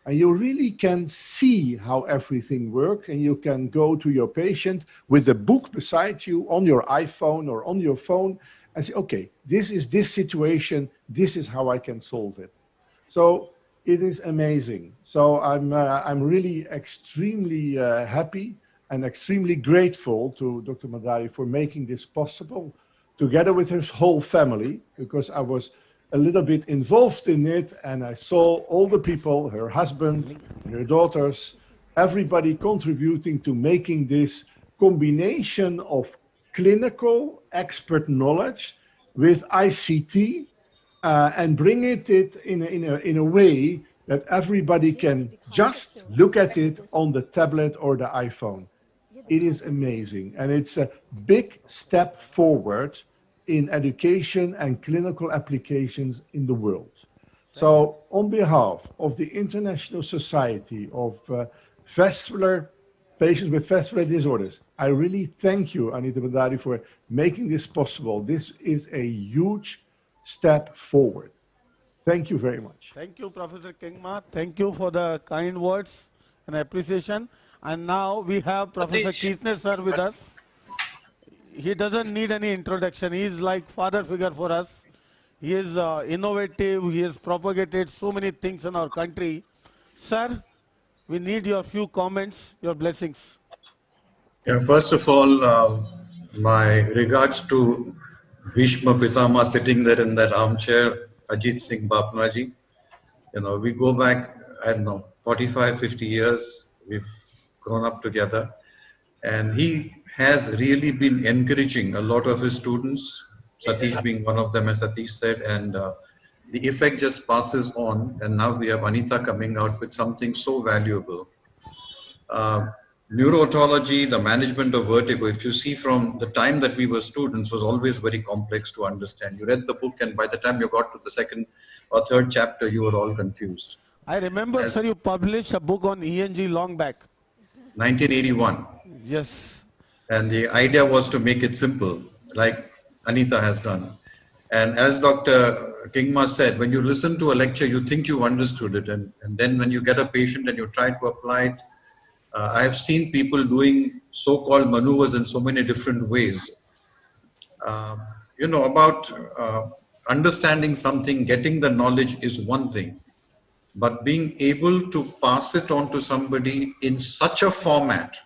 And you really can see how everything works, and you can go to your patient with the book beside you on your iPhone or on your phone and say, okay, this is this situation, this is how I can solve it. So it is amazing. So I'm really extremely happy and extremely grateful to Dr. Madari for making this possible, together with his whole family, because I was a little bit involved in it, and I saw all the people, her husband, her daughters, everybody contributing to making this combination of clinical expert knowledge with ICT and bring it in a way that everybody can just look at it on the tablet or the iPhone. It is amazing, and it's a big step forward in education and clinical applications in the world. So on behalf of the International Society of Patients with Vascular Disorders, I really thank you, Anita Bandari, for making this possible. This is a huge step forward. Thank you very much. Thank you, Professor Kingma. Thank you for the kind words and appreciation. And now we have Professor Kirtner sir with us. He doesn't need any introduction. He is like father figure for us. He is innovative. He has propagated so many things in our country. Sir, we need your few comments, your blessings. Yeah, first of all, my regards to Bhishma Pitama sitting there in that armchair, Ajit Singh Bapnaji. You know, we go back, I don't know, 45, 50 years. We've grown up together. And he has really been encouraging a lot of his students, Satish being one of them, as Satish said, and the effect just passes on. And now we have Anita coming out with something so valuable. Neurotology, the management of vertigo, if you see from the time that we were students, was always very complex to understand. You read the book, and by the time you got to the second or third chapter, you were all confused. I remember, sir, you published a book on ENG long back. 1981. Yes. And the idea was to make it simple, like Anita has done. And as Dr. Kingma said, when you listen to a lecture, you think you understood it. And then when you get a patient and you try to apply it, I've seen people doing so-called maneuvers in so many different ways. You know, about understanding something, getting the knowledge is one thing, but being able to pass it on to somebody in such a format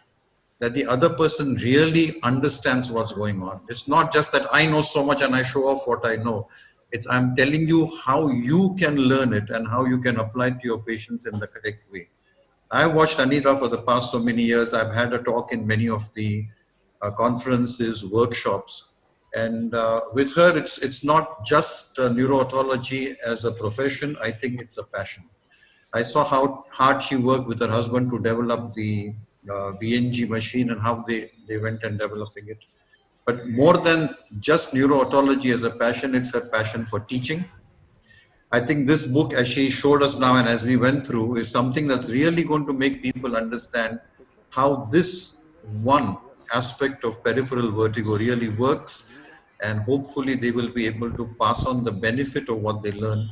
that the other person really understands what's going on. It's not just that I know so much and I show off what I know. It's I'm telling you how you can learn it and how you can apply it to your patients in the correct way. I watched Anita for the past so many years. I've had a talk in many of the conferences, workshops, and with her, it's not just neurotology as a profession. I think it's a passion. I saw how hard she worked with her husband to develop the VNG machine and how they went and developing it. But more than just neurotology as a passion, it's her passion for teaching. I think this book, as she showed us now and as we went through, is something that's really going to make people understand how this one aspect of peripheral vertigo really works, and hopefully they will be able to pass on the benefit of what they learn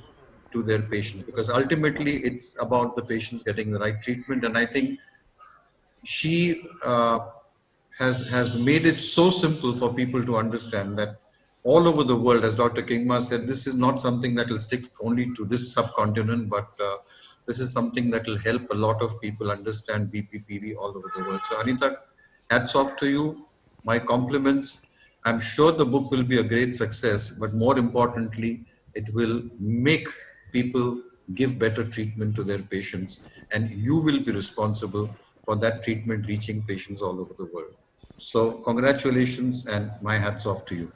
to their patients, because ultimately it's about the patients getting the right treatment. And I think she has made it so simple for people to understand that all over the world, as Dr. Kingma said, this is not something that will stick only to this subcontinent, but this is something that will help a lot of people understand BPPV all over the world. So Anita, hats off to you. My compliments. I'm sure the book will be a great success, but more importantly, it will make people give better treatment to their patients, and you will be responsible for that treatment reaching patients all over the world. So congratulations and my hats off to you.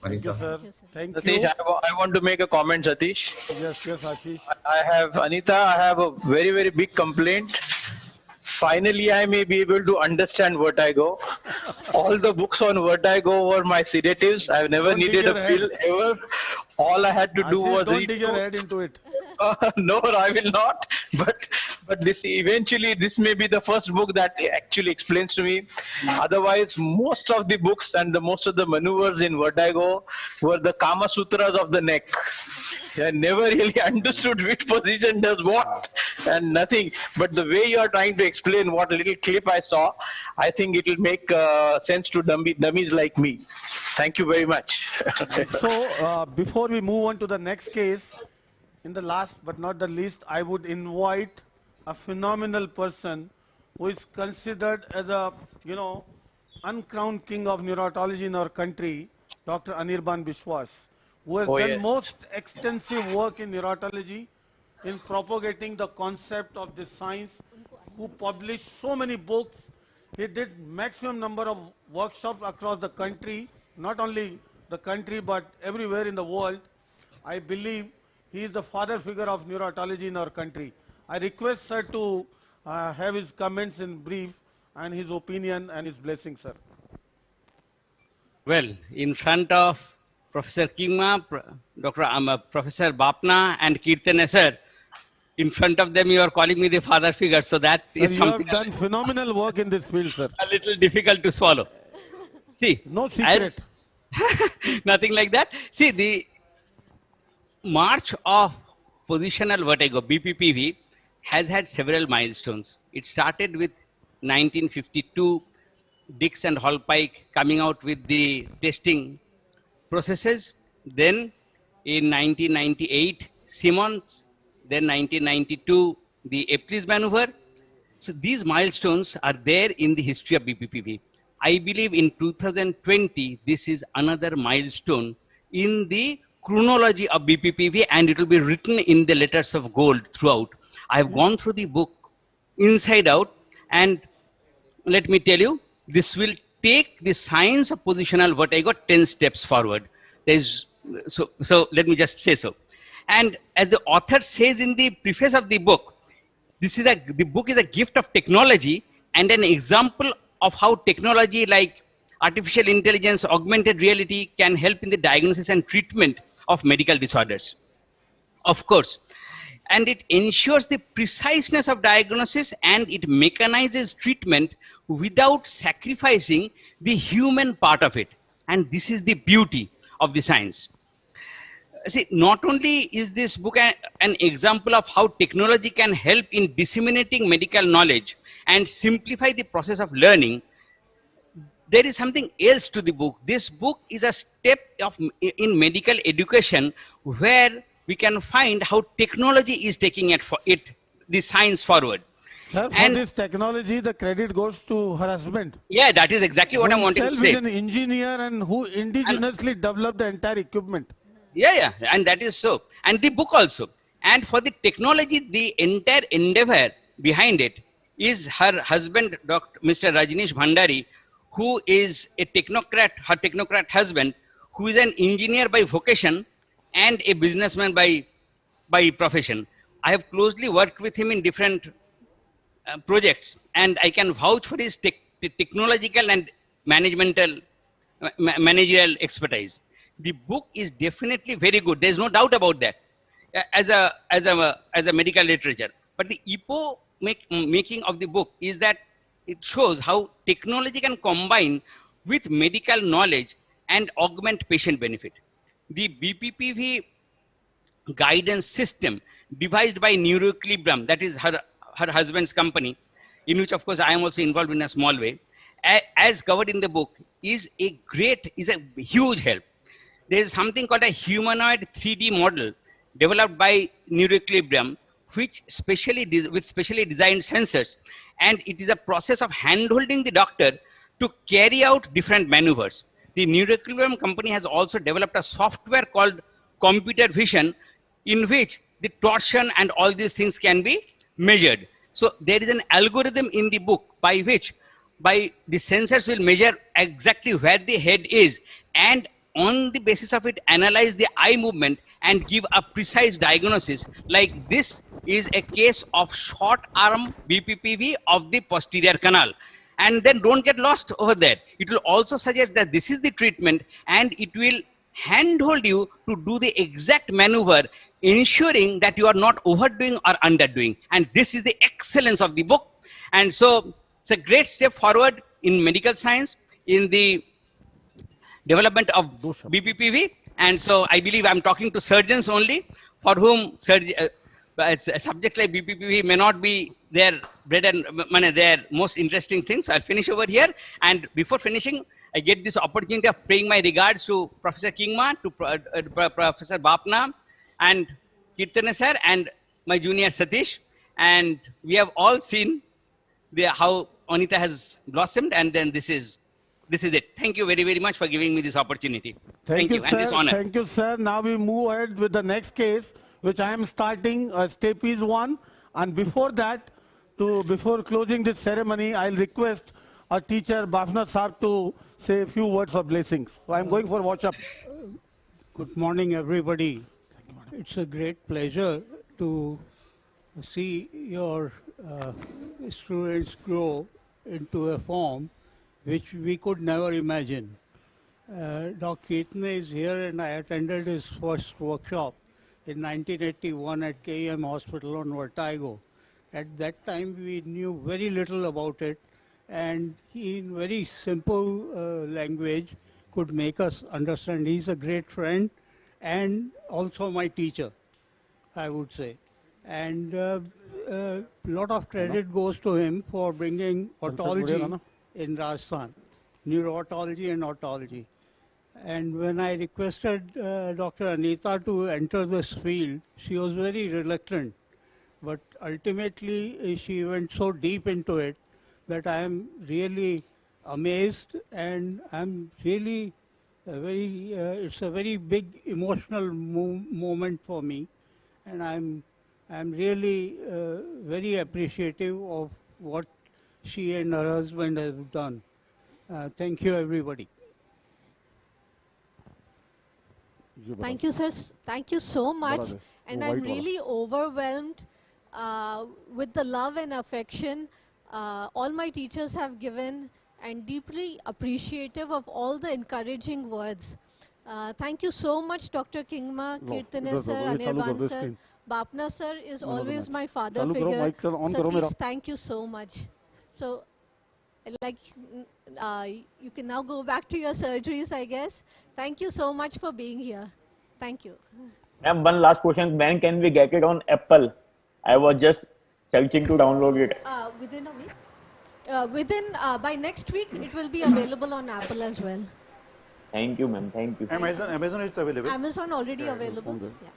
Thank you, sir. Thank Satish, you. I want to make a comment, Satish. Yes, yes, Ashish. I have, Anita, I have a very, very big complaint. Finally, I may be able to understand vertigo. All the books on vertigo were my sedatives. I've never needed a pill ever. All I had to do was don't read dig your head into it. No, I will not. But this eventually, this may be the first book that actually explains to me. Otherwise, most of the books and most of the maneuvers in vertigo were the Kama Sutras of the neck. I never really understood which position does what and nothing. But the way you are trying to explain what little clip I saw, I think it will make sense to dummies like me. Thank you very much. So, before we move on to the next case, in the last but not the least, I would invite a phenomenal person who is considered as a, uncrowned king of neurotology in our country, Dr. Anirban Biswas, who has done most extensive work in neurotology in propagating the concept of this science, who published so many books. He did maximum number of workshops across the country, not only the country but everywhere in the world. I believe he is the father figure of neurotology in our country. I request sir to have his comments in brief and his opinion and his blessing, sir. Well, in front of Professor Kingma, Professor Bapna and Kirtane sir, in front of them you are calling me the father figure, so that Sir, is something you have done phenomenal work in this field, sir. a little difficult to swallow. See, no secret. Nothing like that. See, the march of positional vertigo, BPPV, has had several milestones. It started with 1952, Dix and Hallpike coming out with the testing processes. Then in 1998, Simmons. Then 1992, the Epley's maneuver. So these milestones are there in the history of BPPV. I believe in 2020, this is another milestone in the chronology of BPPV, and it will be written in the letters of gold throughout. I have gone through the book inside out, and let me tell you, this will take the science of positional vertigo 10 steps forward. There's, so let me just say so. And as the author says in the preface of the book, the book is a gift of technology and an example of how technology like artificial intelligence, augmented reality can help in the diagnosis and treatment of medical disorders. Of course, and it ensures the preciseness of diagnosis, and it mechanizes treatment without sacrificing the human part of it. And this is the beauty of the science. See, not only is this book an example of how technology can help in disseminating medical knowledge and simplify the process of learning, there is something else to the book. This book is a step in medical education where we can find how technology is taking the science forward. Sir, for this technology, the credit goes to her husband. Yeah, that is exactly what I'm wanting to say. He is an engineer and who indigenously developed the entire equipment. Yeah, and that is so. And the book also. And for the technology, the entire endeavor behind it is her husband, Dr. Mr. Rajneesh Bhandari, who is a technocrat, her technocrat husband, who is an engineer by vocation and a businessman by profession. I have closely worked with him in different projects, and I can vouch for his technological and managerial expertise. The book is definitely very good. There's no doubt about that as a medical literature. But the making of the book is that it shows how technology can combine with medical knowledge and augment patient benefit. The BPPV guidance system devised by Neuroequilibrium, that is her husband's company, in which of course I am also involved in a small way, as covered in the book, is a huge help. There is something called a humanoid 3D model developed by Neuroequilibrium, which with specially designed sensors, and it is a process of hand-holding the doctor to carry out different maneuvers. The Neuroequilibrium company has also developed a software called computer vision, in which the torsion and all these things can be measured. So there is an algorithm in the book by which the sensors will measure exactly where the head is, and on the basis of it analyze the eye movement and give a precise diagnosis. Like this is a case of short arm BPPV of the posterior canal. And then don't get lost over there. It will also suggest that this is the treatment, and it will handhold you to do the exact maneuver, ensuring that you are not overdoing or underdoing. And this is the excellence of the book. And so it's a great step forward in medical science, in the development of BPPV. And so I believe I'm talking to surgeons only, for whom subjects like BPPV may not be their bread and their most interesting things. So I'll finish over here. And before finishing, I get this opportunity of paying my regards to Professor Kingma, to Professor Bapna, and Kirtane sir, and my junior Satish. And we have all seen how Anita has blossomed, and then this is it. Thank you very, very much for giving me this opportunity. Thank you, sir. and this honor. Thank you, sir. Now we move ahead with the next case, which I am starting step is 1. And before that, before closing this ceremony, I'll request our teacher, Bafna Saab, to say a few words of blessings. So I'm going for watch up. Good morning, everybody. It's a great pleasure to see your students grow into a form which we could never imagine. Dr. Kirtane is here, and I attended his first workshop in 1981 at KEM Hospital on vertigo. At that time, we knew very little about it, and he, in very simple language, could make us understand. He's a great friend and also my teacher, I would say. And a lot of credit goes to him for bringing otology in Rajasthan, neuro-otology and otology. And when I requested Dr. Anita to enter this field, she was very reluctant. But ultimately, she went so deep into it that I am really amazed, and I'm really it's a very big emotional moment for me, and I'm really very appreciative of what she and her husband have done. Thank you, everybody. Thank you, sir. Thank you so much. And I'm really overwhelmed with the love and affection all my teachers have given, and deeply appreciative of all the encouraging words. Thank you so much, Dr. Kingma, Kirtane sir, Anirban sir. Bapna sir is always my father figure. Satish, thank you so much. So, like, you can now go back to your surgeries, I guess. Thank you so much for being here. Thank you. Ma'am, one last question. When can we get it on Apple? I was just searching to download it. Within a week. By next week, it will be available on Apple as well. Thank you, ma'am. Thank you. Amazon it's available. Amazon already available. Yeah.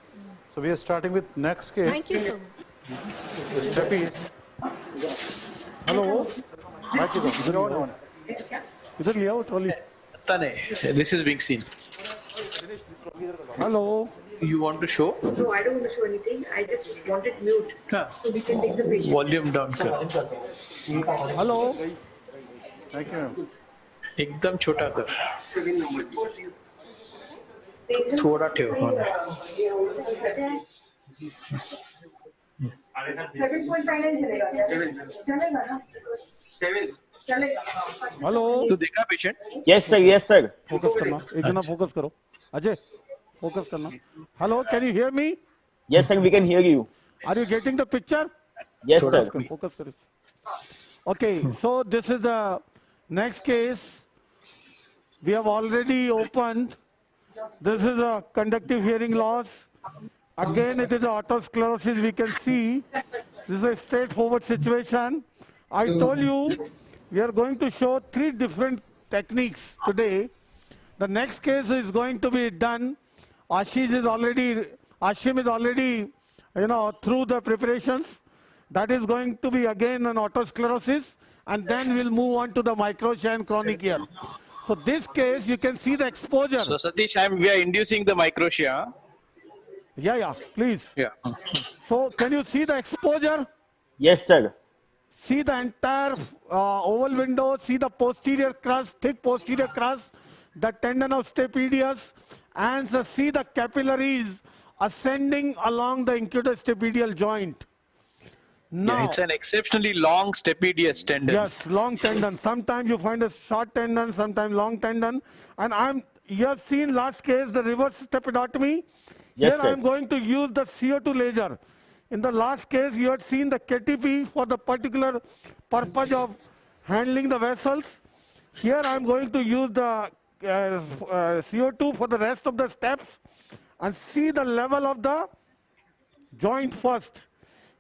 So we are starting with next case. Thank you so The step is. Hello. इधर ले आओ trolley. This is being seen. Hello. You want to show? No, I don't want to show anything. I just want it mute so we can take the patient. Volume down, sir. Hello. Thank you. एकदम छोटा कर. थोड़ा ठेव. Hello. तो देखा patient? Yes sir, yes sir. Focus करना. एक जना फोकस करो. अजय, फोकस करना. Hello, can you hear me? Yes sir, we can hear you. Are you getting the picture? Yes sir. Focus करो. Okay, so this is the next case. We have already opened. This is a conductive hearing loss. Again, it is otosclerosis. We can see this is a straightforward situation. I told you we are going to show 3 different techniques today. The next case is going to be done. Ashim is already, through the preparations. That is going to be again an otosclerosis, and then we'll move on to the microtia and chronic ear. So this case, you can see the exposure. So Satish, we are inducing the microtia. Yeah, please. Yeah. So can you see the exposure? Yes sir. See the entire oval window, see the posterior crust, thick posterior crust, the tendon of stapedius, and see the capillaries ascending along the incudostapedial joint. Now, It's an exceptionally long stapedius tendon. Yes, long tendon. Sometimes you find a short tendon, sometimes long tendon. And you have seen last case, the reverse stepidotomy. Yes, Here sir. I am going to use the CO2 laser. In the last case, you had seen the KTP for the particular purpose of handling the vessels. Here I am going to use the CO2 for the rest of the steps and see the level of the joint first.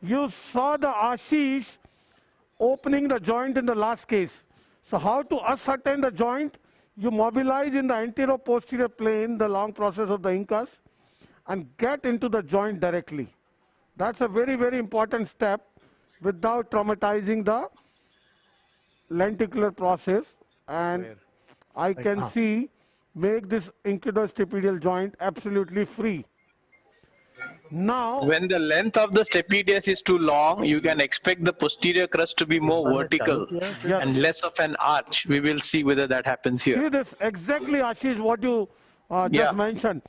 You saw the Ashish opening the joint in the last case. So how to ascertain the joint? You mobilize in the anterior-posterior plane the long process of the incus and get into the joint directly. That's a very, very important step without traumatizing the lenticular process. And I can see, make this incudostapedial joint absolutely free. Now, when the length of the stapedius is too long, you can expect the posterior crust to be more vertical and less of an arch. We will see whether that happens here. see this exactly, Ashish, what you just mentioned.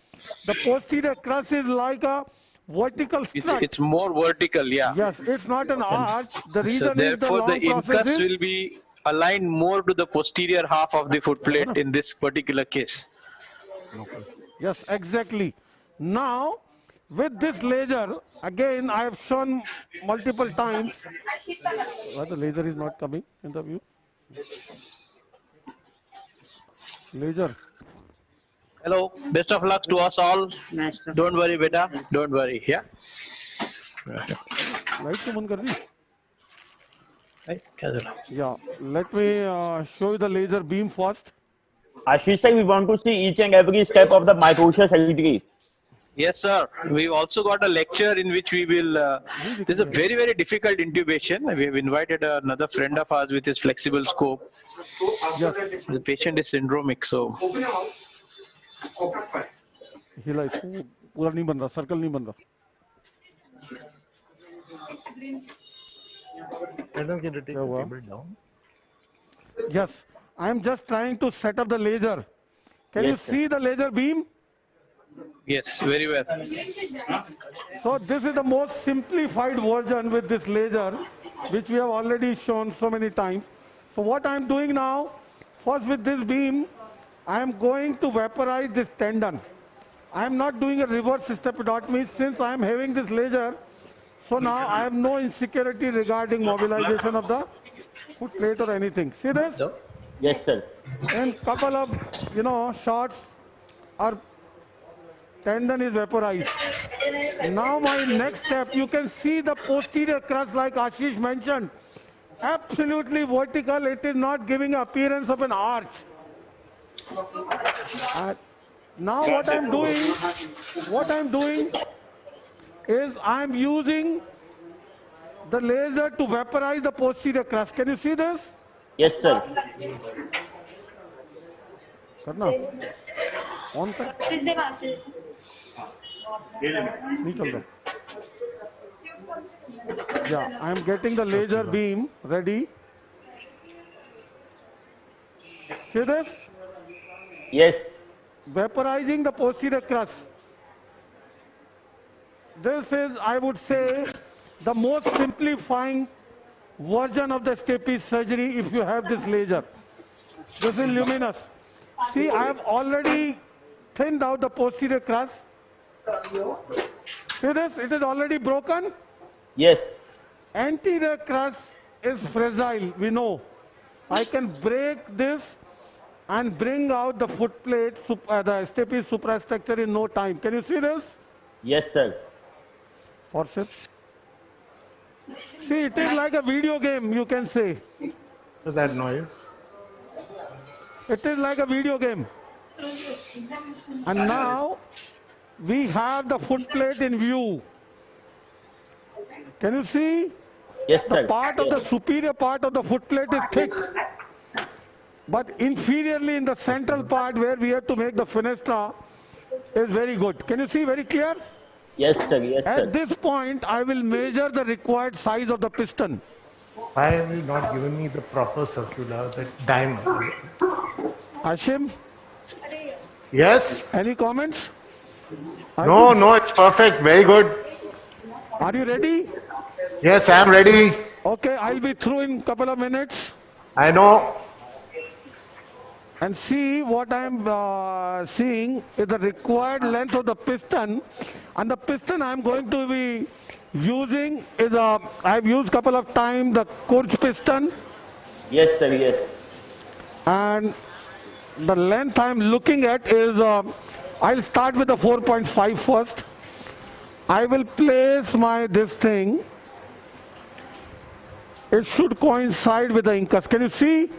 The posterior crust is like a vertical strut. It's more vertical, yeah. Yes, it's not an arch. The reason So is the therefore, long the process incus is will be aligned more to the posterior half of the foot plate in this particular case. Yes, exactly. Now, with this laser, again, I have shown multiple times. Why the laser is not coming in the view? Laser. Hello, best of luck to us all. Don't worry, beta. Don't worry. Yeah. Light को बंद कर दी? क्या चला? Yeah, let me show you the laser beam first. Ashish sir, we want to see each and every step of the microtia surgery. Yes, sir. We've also got a lecture in which we will. This is a very, very difficult intubation. We have invited another friend of ours with his flexible scope. Yes. The patient is syndromic, so. हिला इसको पूरा नहीं बन रहा, circle नहीं बन रहा. Madam, can you take the table down? Yes, I am just trying to set up the laser. Can you see the laser beam? Yes, very well. So this is the most simplified version with this laser, which we have already shown so many times. So what I am doing now, first with this beam, I am going to vaporize this tendon. I am not doing a reverse stepidotomy since I am having this laser. So now I have no insecurity regarding mobilization of the foot plate or anything. See this? Yes, sir. And couple of, shots, our tendon is vaporized. Now my next step, you can see the posterior crust like Ashish mentioned. Absolutely vertical. It is not giving appearance of an arch. Now what I'm doing is I'm using the laser to vaporize the posterior crust. Can you see this? Yes, sir. करना on कर नहीं चल रहा. Yeah, I am getting the laser beam ready. See this? Yes. Vaporizing the posterior crust. This is, I would say, the most simplifying version of the stapes surgery if you have this laser. This is luminous. See, I have already thinned out the posterior crust. See this? It is already broken. Yes. Anterior crust is fragile, we know. I can break this and bring out the foot plate, the stapes suprastructure in no time. Can you see this? Yes, sir. Forceps. See, it is like a video game, you can say. That noise. It is like a video game. And now we have the foot plate in view. Can you see? Yes, sir. The part of the superior part of the foot plate is thick. But inferiorly in the central part where we have to make the fenestra is very good. Can you see very clear? Yes, sir. Yes, sir. At this point, I will measure the required size of the piston. Why have you not given me the proper circular, the diameter? Ashim? Yes? Any comments? No, it's perfect. Very good. Are you ready? Yes, I am ready. Okay, I'll be through in a couple of minutes. I know. And see what I'm seeing is the required length of the piston. And the piston I'm going to be using is I've used a couple of times the Kurz piston. Yes, sir. Yes. And the length I'm looking at is, I'll start with the 4.5 first. I will place this thing. It should coincide with the incus. Can you see?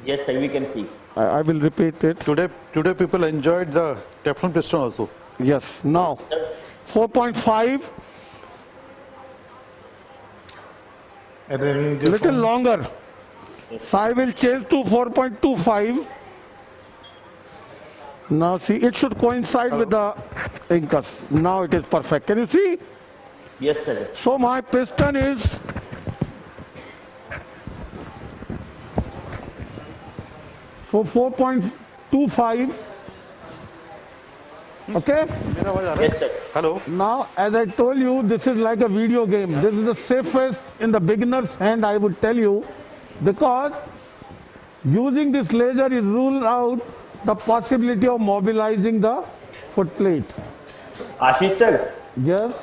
Yes, sir. We can see. I will repeat it. Today people enjoyed the Teflon piston also. Yes. Now, 4.5. And then Little longer. So I will change to 4.25. Now see, it should coincide with the incus. Now it is perfect. Can you see? Yes, sir. So my piston is so 4.25. Okay? Yes, sir. Hello. Now, as I told you, this is like a video game. This is the safest in the beginner's hand, I would tell you, because using this laser is ruled out the possibility of mobilizing the foot plate. Ashish, sir. Yes.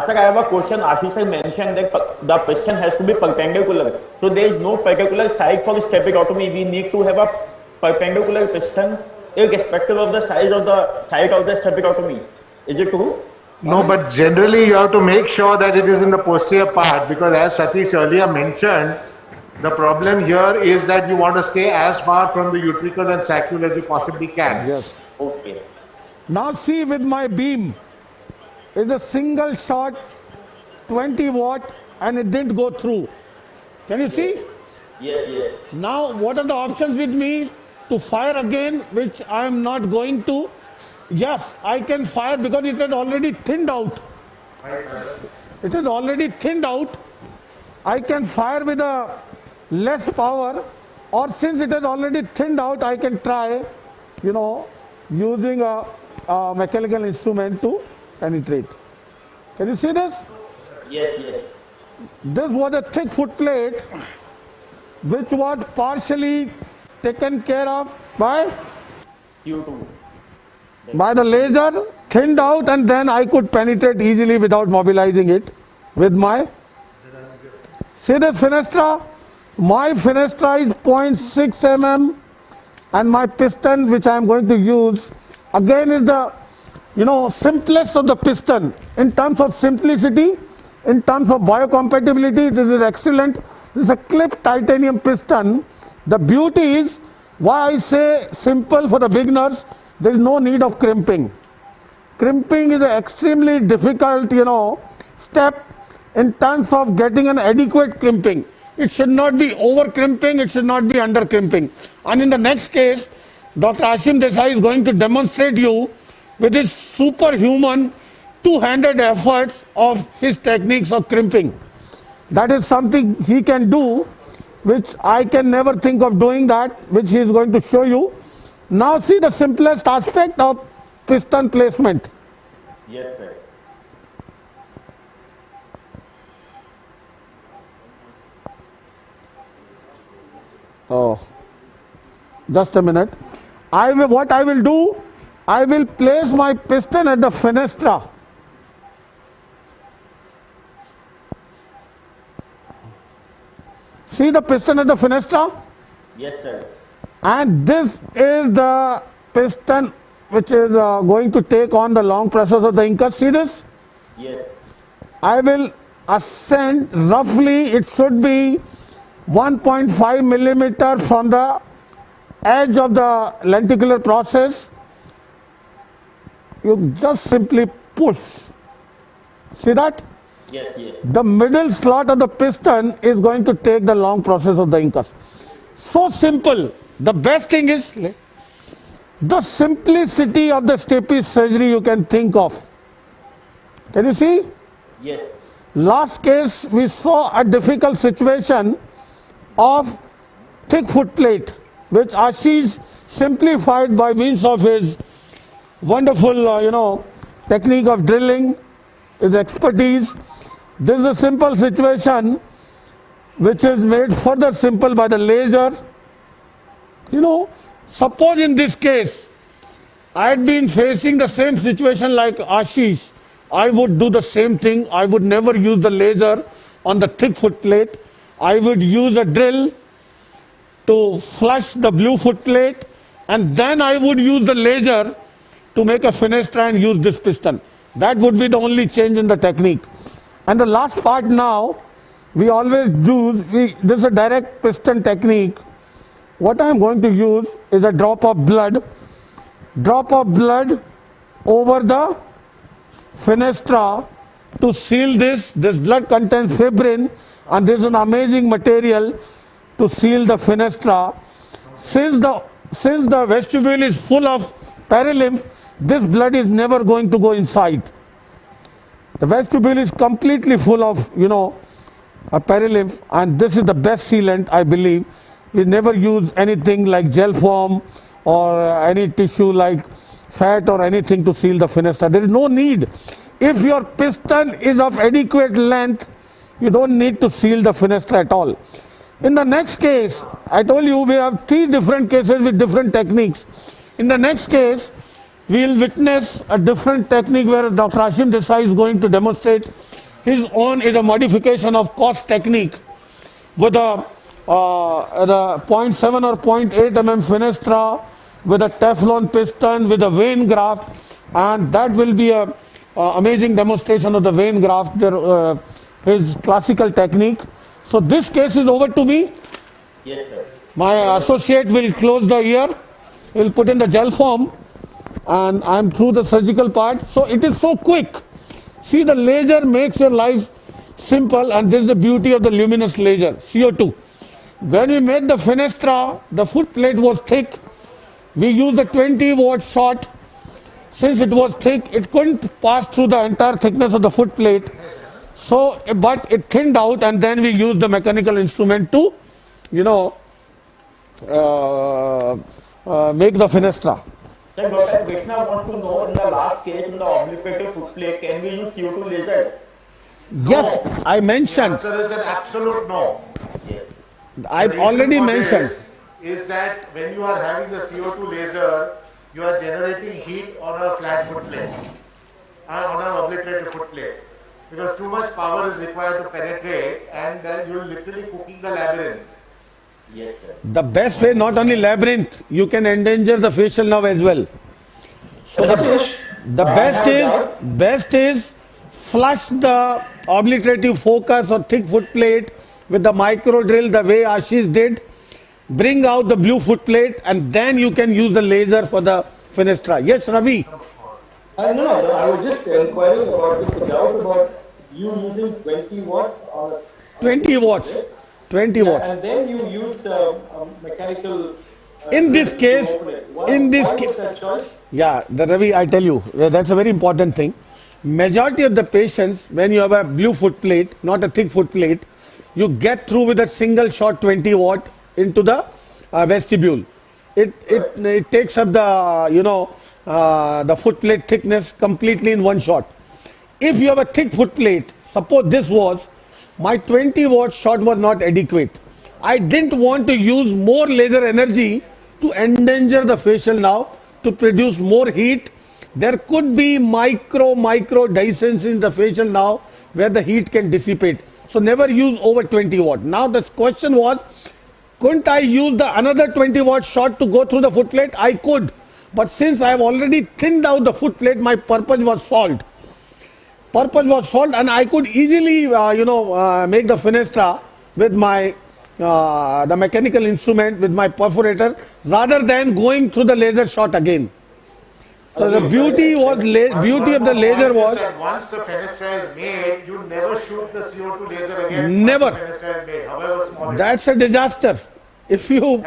Sir, I have a question. Ashish sir mentioned that the piston has to be perpendicular. So there is no particular side for stepidotomy. We need to have a perpendicular piston irrespective of the size of the site of the stepidotomy. Is it true? No, but generally you have to make sure that it is in the posterior part, because as Satish earlier mentioned, the problem here is that you want to stay as far from the utricle and sacule as you possibly can. Yes. Okay. Now see with my beam, it's a single shot, 20 watt, and it didn't go through. Can you see? Yes, yes. Now, what are the options with me to fire again, which I am not going to? Yes, I can fire because it had already thinned out. It is already thinned out. I can fire with a less power, or since it has already thinned out, I can try, using a mechanical instrument to penetrate. Can you see this? Yes, yes. This was a thick foot plate which was partially taken care of by Q2. by the laser, thinned out, and then I could penetrate easily without mobilizing it with my. See this fenestra? My fenestra is 0.6 mm, and my piston, which I am going to use, again is the simplest of the piston in terms of simplicity, in terms of biocompatibility. This is excellent. This is a clipped titanium piston. The beauty is, why I say simple for the beginners, there is no need of crimping. Crimping is an extremely difficult, step in terms of getting an adequate crimping. It should not be over crimping, it should not be under crimping. And in the next case, Dr. Ashim Desai is going to demonstrate you with his superhuman two-handed efforts of his techniques of crimping. That is something he can do, which I can never think of doing that, which he is going to show you. Now see the simplest aspect of piston placement. Yes, sir. Oh, just a minute. What I will do, I will place my piston at the fenestra. See the piston at the fenestra? Yes, sir. And this is the piston which is going to take on the long process of the incus. See this? Yes. I will ascend roughly, it should be 1.5 millimeter from the edge of the lenticular process. You just simply push. See that? Yes, yes. The middle slot of the piston is going to take the long process of the incus. So simple. The best thing is the simplicity of the stapes surgery you can think of. Can you see? Yes. Last case we saw a difficult situation of thick foot plate, which Ashish simplified by means of his wonderful, technique of drilling, his expertise. This is a simple situation which is made further simple by the laser. Suppose in this case, I had been facing the same situation like Ashish, I would do the same thing. I would never use the laser on the thick foot plate. I would use a drill to flush the blue foot plate, and then I would use the laser to make a fenestra and use this piston. That would be the only change in the technique. And the last part now, we always use, this is a direct piston technique. What I am going to use is a drop of blood over the fenestra to seal this. This blood contains fibrin, and this is an amazing material to seal the fenestra. Since the vestibule is full of perilymph, this blood is never going to go inside. The vestibule is completely full of, a perilymph, and this is the best sealant, I believe. We never use anything like gel form or any tissue like fat or anything to seal the fenestra. There is no need. If your piston is of adequate length, you don't need to seal the fenestra at all. In the next case, I told you we have 3 different cases with different techniques. In the next case, we will witness a different technique where Dr. Ashim Desai is going to demonstrate his own is a modification of COS technique with a 0.7 or 0.8 mm fenestra with a Teflon piston with a vein graft, and that will be a amazing demonstration of the vein graft, his classical technique. So this case is over to me. Yes, sir. My associate will close the ear, he will put in the gel form, and I am through the surgical part. So it is so quick. See, the laser makes your life simple, and this is the beauty of the luminous laser, CO2. When we made the fenestra, the foot plate was thick. We used the 20-watt shot. Since it was thick, it couldn't pass through the entire thickness of the foot plate. So, but it thinned out, and then we used the mechanical instrument to, make the fenestra. Sir, Dr. Krishna wants to know, in the last case, in the obliterative foot plate, can we use CO2 laser? Yes, I mentioned. The answer is an absolute no. Yes. I've already mentioned. Is that when you are having the CO2 laser, you are generating heat on a flat foot plate, on an obliterated foot plate, because too much power is required to penetrate, and then you are literally cooking the labyrinth. Yes, sir. The best way, not only labyrinth, you can endanger the facial nerve as well. So the best is flush the obliterative focus or thick foot plate with the micro drill the way Ashish did. Bring out the blue foot plate, and then you can use the laser for the fenestra. Yes, Ravi? No, I was just inquiring about the doubt about you using 20 watts on a 20 watts. 20 watts. And then you used mechanical. In this case, yeah, Ravi, I tell you, that's a very important thing. Majority of the patients, when you have a blue foot plate, not a thick foot plate, you get through with a single shot 20 watt into the vestibule. It takes up the the foot plate thickness completely in one shot. If you have a thick foot plate, suppose this was, my 20 watt shot was not adequate. I didn't want to use more laser energy to endanger the facial nerve to produce more heat. There could be micro dehiscence in the facial nerve where the heat can dissipate. So never use over 20 watt. Now the question was, couldn't I use the another 20 watt shot to go through the foot plate? I could. But since I have already thinned out the foot plate, my purpose was solved. And I could easily, make the fenestra with my the mechanical instrument with my perforator rather than going through the laser shot again. So the beauty of the laser was once the fenestra is made, you never shoot the CO2 laser again. never. Once the fenestra is made, however small. That's a disaster. If you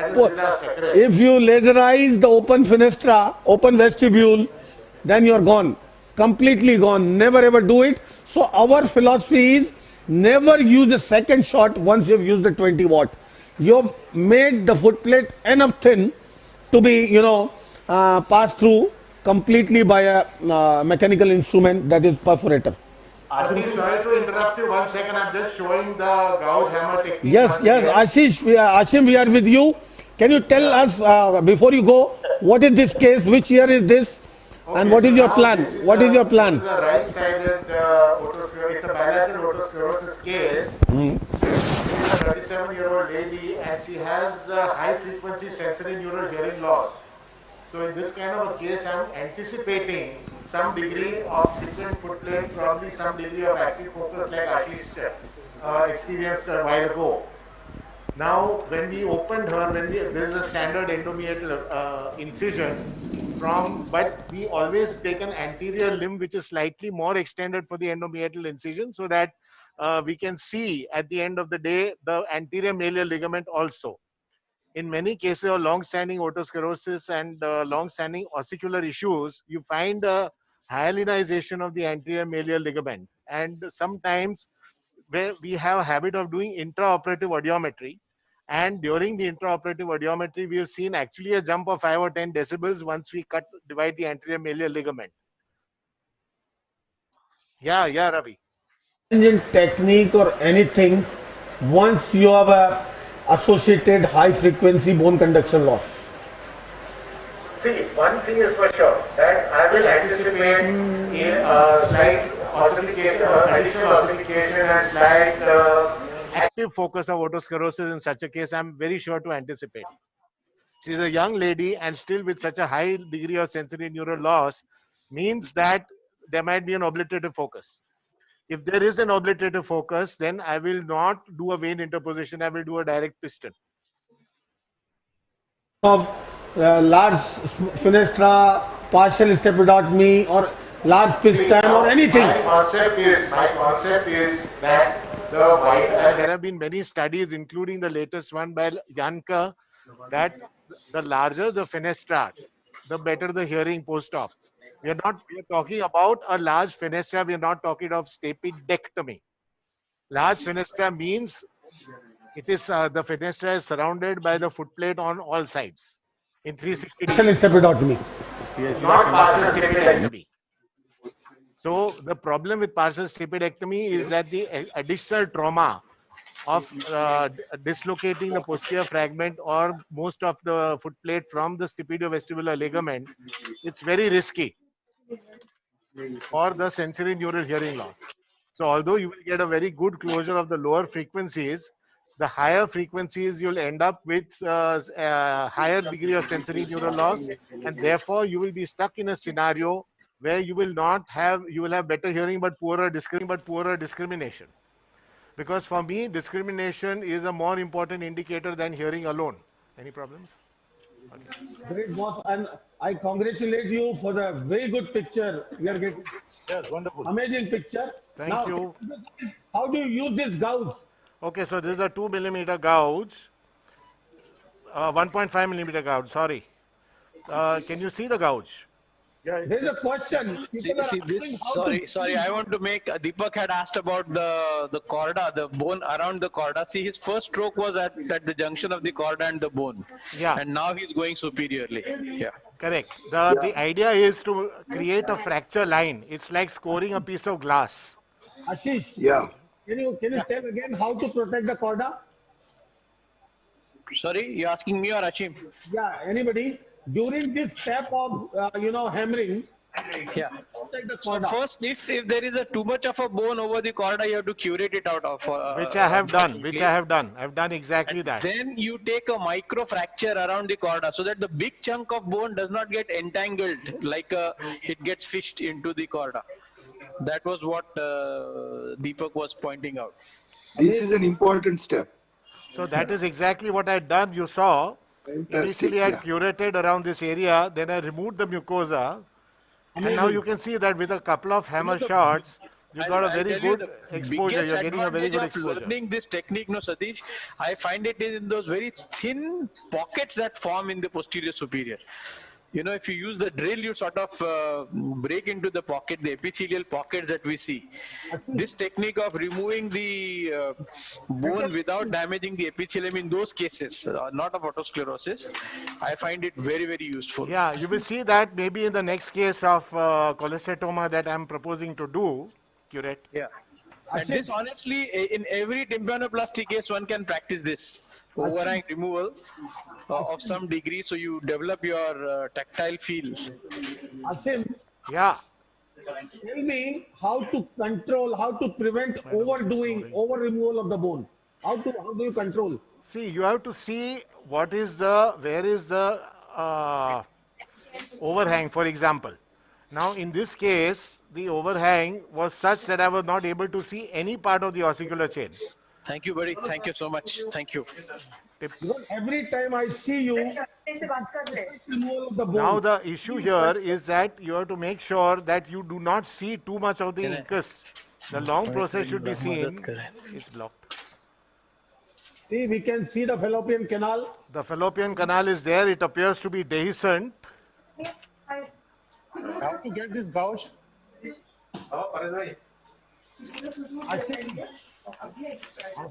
laserize the open fenestra, open vestibule, then you are gone, completely gone. Never ever do it. So our philosophy is never use a second shot once you have used the 20 watt. You have made the foot plate enough thin to be, passed through completely by a mechanical instrument, that is perforator. Ashish, sorry to interrupt you 1 second. I'm just showing the gouge hammer technique. Yes, Ashish, Ashim, we are with you. Can you tell us, before you go, what is this case, which year is this, and what is your plan? What is your plan? This is a right-sided otosclerosis. It's a bilateral otosclerosis case. She's a 37-year-old lady, and she has high-frequency sensory neural hearing loss. So in this kind of a case, I'm anticipating some degree of different foot plate, probably some degree of active focus like Ashish experienced a while ago. Now, when we opened her, this is a standard endomeatal incision but we always take an anterior limb which is slightly more extended for the endomeatal incision so that we can see at the end of the day the anterior mallear ligament also. In many cases of long-standing otosclerosis and long-standing ossicular issues, you find a hyalinization of the anterior mallear ligament. And sometimes where we have a habit of doing intraoperative audiometry. And during the intraoperative audiometry, we have seen actually a jump of 5 or 10 decibels once we divide the anterior mallear ligament. Yeah, Ravi. In technique or anything, once you have a associated high frequency bone conduction loss. See, one thing is for sure, that I will anticipate a slight ossification, additional ossification and slight active focus of otosclerosis in such a case. I'm very sure to anticipate. She's a young lady and still with such a high degree of sensory neural loss means that there might be an obliterative focus. If there is an obliterative focus, then I will not do a vein interposition, I will do a direct piston. Of large fenestra, partial stepidotomy or large piston or anything. My concept is that the wider, and there have been many studies, including the latest one by Janka, that the larger the fenestra, the better the hearing post-op. We are talking about a large fenestra. We are not talking of stapedectomy. Large fenestra means it is the fenestra is surrounded by the footplate on all sides in 360 degrees. Staphylotomy. Not partial stapedectomy. So the problem with partial stapedectomy is that the additional trauma of dislocating the posterior fragment or most of the footplate from the stapediovestibular ligament, it's very risky for the sensory neural hearing loss. So although you will get a very good closure of the lower frequencies, the higher frequencies you'll end up with a higher degree of sensory neural loss, and therefore you will be stuck in a scenario where you will have better hearing but poorer discrimination. Because for me, discrimination is a more important indicator than hearing alone. Any problems? Okay. Great, boss. And I congratulate you for the very good picture we are getting. Yes, wonderful. Amazing picture. Thank you. How do you use this gauge? Okay, so this is a 2 millimeter gouge, 1.5 millimeter gouge, sorry. Can you see the gouge? Yeah, there's a question. See this. Sorry. I want to make. Deepak had asked about the chorda, the bone around the chorda. See, his first stroke was at the junction of the chorda and the bone. Yeah. And now he's going superiorly. Yeah. Correct. The idea is to create a fracture line. It's like scoring a piece of glass. Ashish. Yeah. Can you tell again how to protect the chorda? Sorry, you asking me or Ashim? Yeah, anybody. During this step of hammering, yeah. So first, if there is too much of a bone over the chorda, you have to curate it out of. Which I have done. I've done exactly that. Then you take a micro fracture around the chorda so that the big chunk of bone does not get entangled, like it gets fished into the chorda. That was what Deepak was pointing out. This is an important step. So that is exactly what I had done. You saw. Initially, I curated around this area, then I removed the mucosa, and now you can see that with a couple of hammer shots, you got a very good exposure. You're getting a very good exposure. Learning this technique, no, Satish, I find it in those very thin pockets that form in the posterior superior. You know, if you use the drill, you sort of break into the pocket, the epithelial pockets that we see. This technique of removing the bone without damaging the epithelium in those cases, not of otosclerosis, I find it very, very useful. Yeah, you will see that maybe in the next case of cholesteatoma that I'm proposing to do, curate. Yeah. And this, honestly, in every tympanoplasty case, one can practice this overhang removal of some degree, so you develop your tactile feel. Asim, yeah. Tell me how to control, how to prevent over removal of the bone. How do you control? See, you have to see where is the overhang, for example. Now, in this case, the overhang was such that I was not able to see any part of the ossicular chain. Thank you, buddy. Thank you so much. Thank you. Because every time I see you, now the issue here is that you have to make sure that you do not see too much of the incus. The long process should be seen. It's blocked. See, we can see the fallopian canal. The fallopian canal is there. It appears to be dehiscent. How to get this gauge?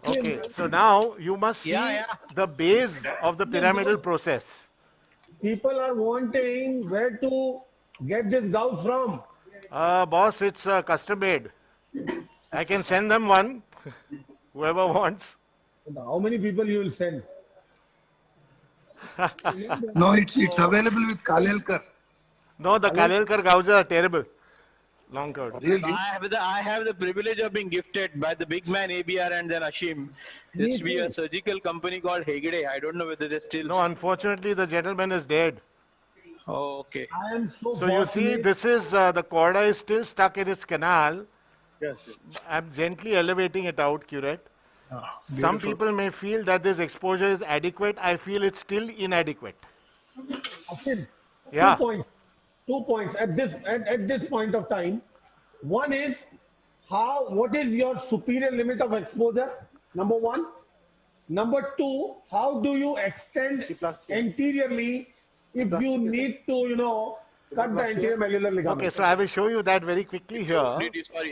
Okay, so now you must see the base of the pyramidal process. People are wanting where to get this gauge from. Boss, it's custom made. I can send them one, whoever wants. How many people you will send? No, it's available with Kalelkar. No, the Kalelkar gouges are terrible. Long curd. Really? I have the privilege of being gifted by the big man ABR and then Ashim. There used to be a surgical company called Hegde. I don't know whether they still. No, unfortunately, the gentleman is dead. Oh, okay. I am so you see, this is the chorda is still stuck in its canal. Yes. I'm gently elevating it out, curate. Some people may feel that this exposure is adequate. I feel it's still inadequate. Ashim, yeah. 2 points at this point of time. One is what is your superior limit of exposure? Number one. Number two, how do you extend anteriorly if you need to, cut the anterior malleolar ligament? Okay, so I will show you that very quickly here.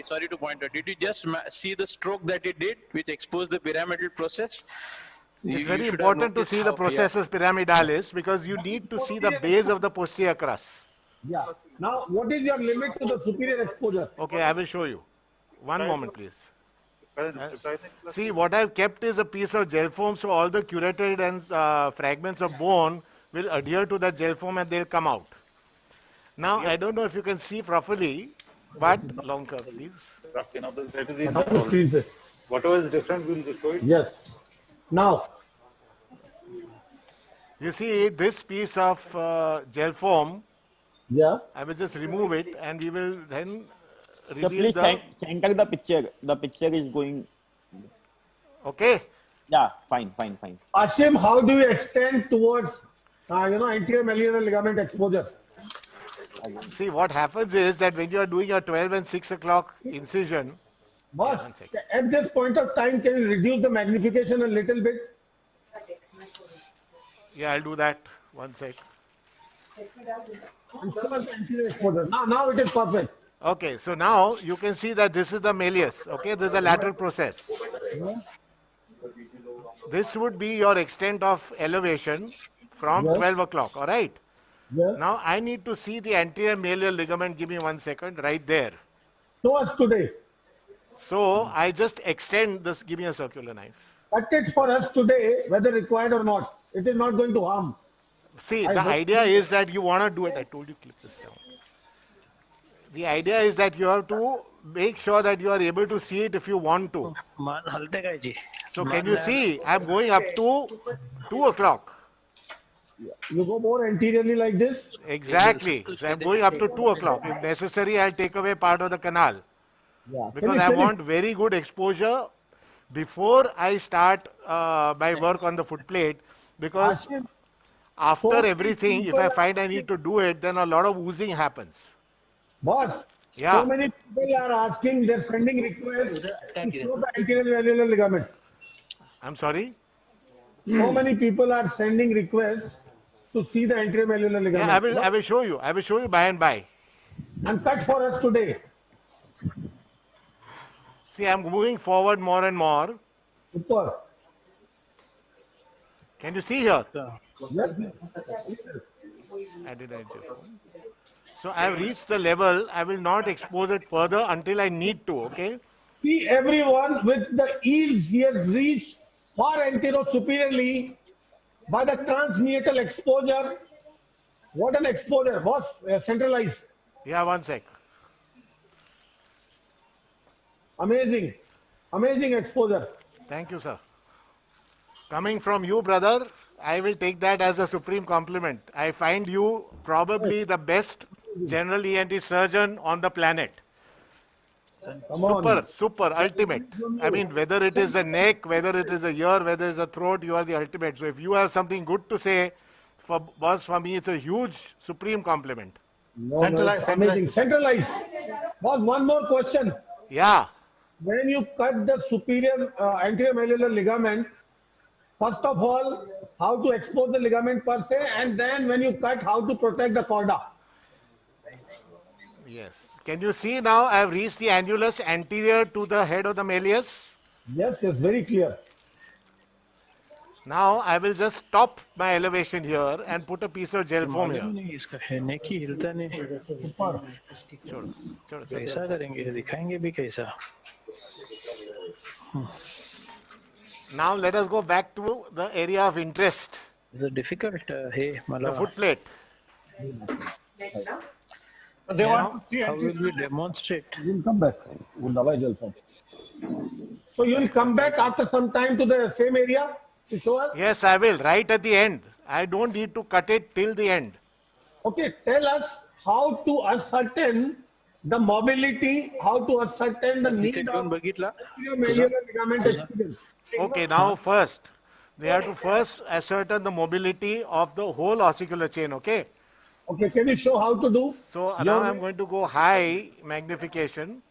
Sorry to point out. Did you just see the stroke that it did, which exposed the pyramidal process? It's very important to see the processus pyramidalis because you need to see the base of the posterior crus. Yeah. Now, what is your limit to the superior exposure? Okay, I will show you. One moment, please. See, what I've kept is a piece of gel foam, so all the curated and fragments of bone will adhere to that gel foam and they'll come out. Now, I don't know if you can see properly, but long curve, please. Whatever is different, we'll show it. Yes. Now, you see this piece of gel foam. Yeah. I will just remove it and we will then So reveal please center the picture. The picture is going. Okay. Yeah, fine. Ashim, how do you extend towards, anterior malleolar ligament exposure? See, what happens is that when you are doing a 12 and 6 o'clock incision, Boss, at this point of time, can you reduce the magnification a little bit? yeah, I'll do that. One sec. And so is the anterior exposure. Now it is perfect. Okay, so now you can see that this is the malleus. Okay, this is a lateral process. This would be your extent of elevation from 12 o'clock, all right? Yes. Now I need to see the anterior malleolar ligament. Give me 1 second, right there. Show us today. So I just extend this. Give me a circular knife. Cut it for us today, whether required or not. It is not going to harm. See, the idea is that you want to do it. I told you clip this down. The idea is that you have to make sure that you are able to see it if you want to. So can you see? I'm going up to 2 o'clock. You go more anteriorly like this? Exactly. So I'm going up to 2 o'clock. If necessary, I'll take away part of the canal. Yeah. Because I want very good exposure before I start my work on the foot plate. Because after everything, if I find I need to do it, then a lot of oozing happens. Boss, yeah. So many people are asking, they're sending requests to show the anterior malleolar ligament. I'm sorry? So many people are sending requests to see the anterior malleolar ligament. Yeah, I will show you. I will show you by and by. And cut for us today. See, I'm moving forward more and more. Super. Can you see here? Yes. So I have reached the level. I will not expose it further until I need to, okay? See everyone with the ease he has reached far anterior superiorly by the transmeatal exposure. What an exposure. Was centralized. Yeah, 1 sec. Amazing. Amazing exposure. Thank you, sir. Coming from you, brother, I will take that as a supreme compliment. I find you probably the best general ENT surgeon on the planet. Super, ultimate. I mean, whether it is a neck, whether it is a ear, whether it is a throat, you are the ultimate. So if you have something good to say, for me, it's a huge, supreme compliment. Amazing. Centralized. Boss, one more question. Yeah. When you cut the superior anterior malleolar ligament, first of all, how to expose the ligament per se, and then when you cut, how to protect the chorda. Yes. Can you see now I have reached the annulus anterior to the head of the malleus? Yes, very clear. Now I will just stop my elevation here and put a piece of gel foam here. कैसा करेंगे दिखाएंगे भी कैसा Now let us go back to the area of interest. The difficult the foot plate. They want to see how will we demonstrate? You will come back. So you will come back after some time to the same area to show us? Yes, I will, right at the end. I don't need to cut it till the end. Okay, tell us how to ascertain the mobility, how to ascertain the need of malleolar ligament experience. Okay, now first, we have to first ascertain the mobility of the whole ossicular chain, okay? Okay, can you show how to do? So now I'm going to go high magnification.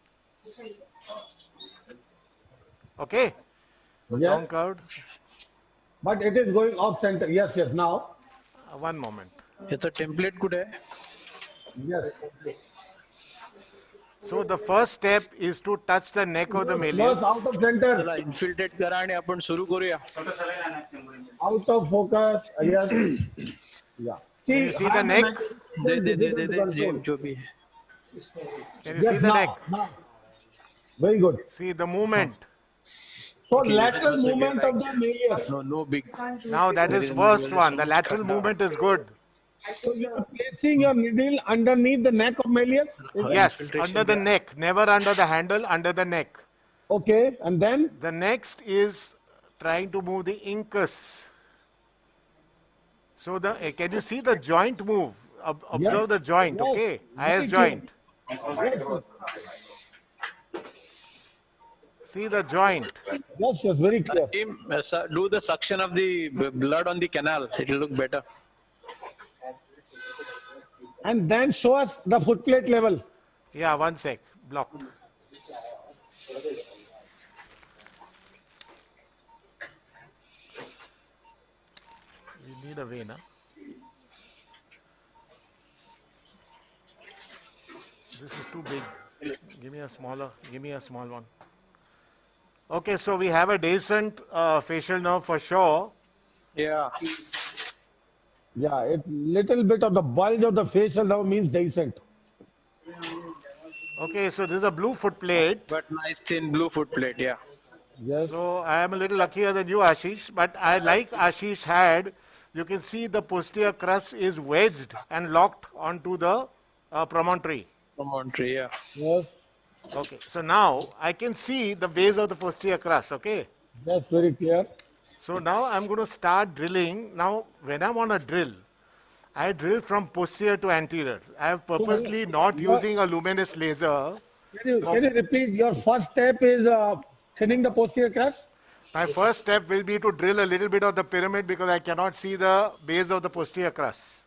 Okay? Yes. Wrong curved. But it is going off center. Yes, yes. Now. One moment. It's a template could hai. Yes. So the first step is to touch the neck of the malleus. Out of center. चला infiltrate करा आणि आपण सुरू करूया. Out of focus. Yes. Yeah. Can you see the neck? दे जो भी है. Can you see the neck? Now. Very good. See the movement. So lateral movement of the malleus. No big. Now that is first one. The lateral movement is good. So you are placing your needle underneath the neck of malleus? Yes, under the neck. Never under the handle, under the neck. Okay, and then? The next is trying to move the incus. So can you see the joint move? Observe the joint, okay? IS joint. See the joint. Yes, yes, very clear. Do the suction of the blood on the canal. It will look better. And then show us the foot plate level. Yeah, one sec. Blocked. We need a vein, huh? This is too big. Give me a small one. Okay, so we have a decent facial nerve for sure. Yeah. Yeah, little bit of the bulge of the facial nerve means decent. Okay, so this is a blue foot plate. But nice thin blue foot plate, yeah. Yes. So I am a little luckier than you, Ashish. But I like Ashish had. You can see the posterior crus is wedged and locked onto the promontory. Promontory, yeah. Yes. Okay, so now I can see the base of the posterior crus, okay? That's very clear. So now I'm going to start drilling. Now, when I want to drill, I drill from posterior to anterior. I have purposely not using a luminous laser. Can you repeat? Your first step is thinning the posterior crus? My first step will be to drill a little bit of the pyramid because I cannot see the base of the posterior crus.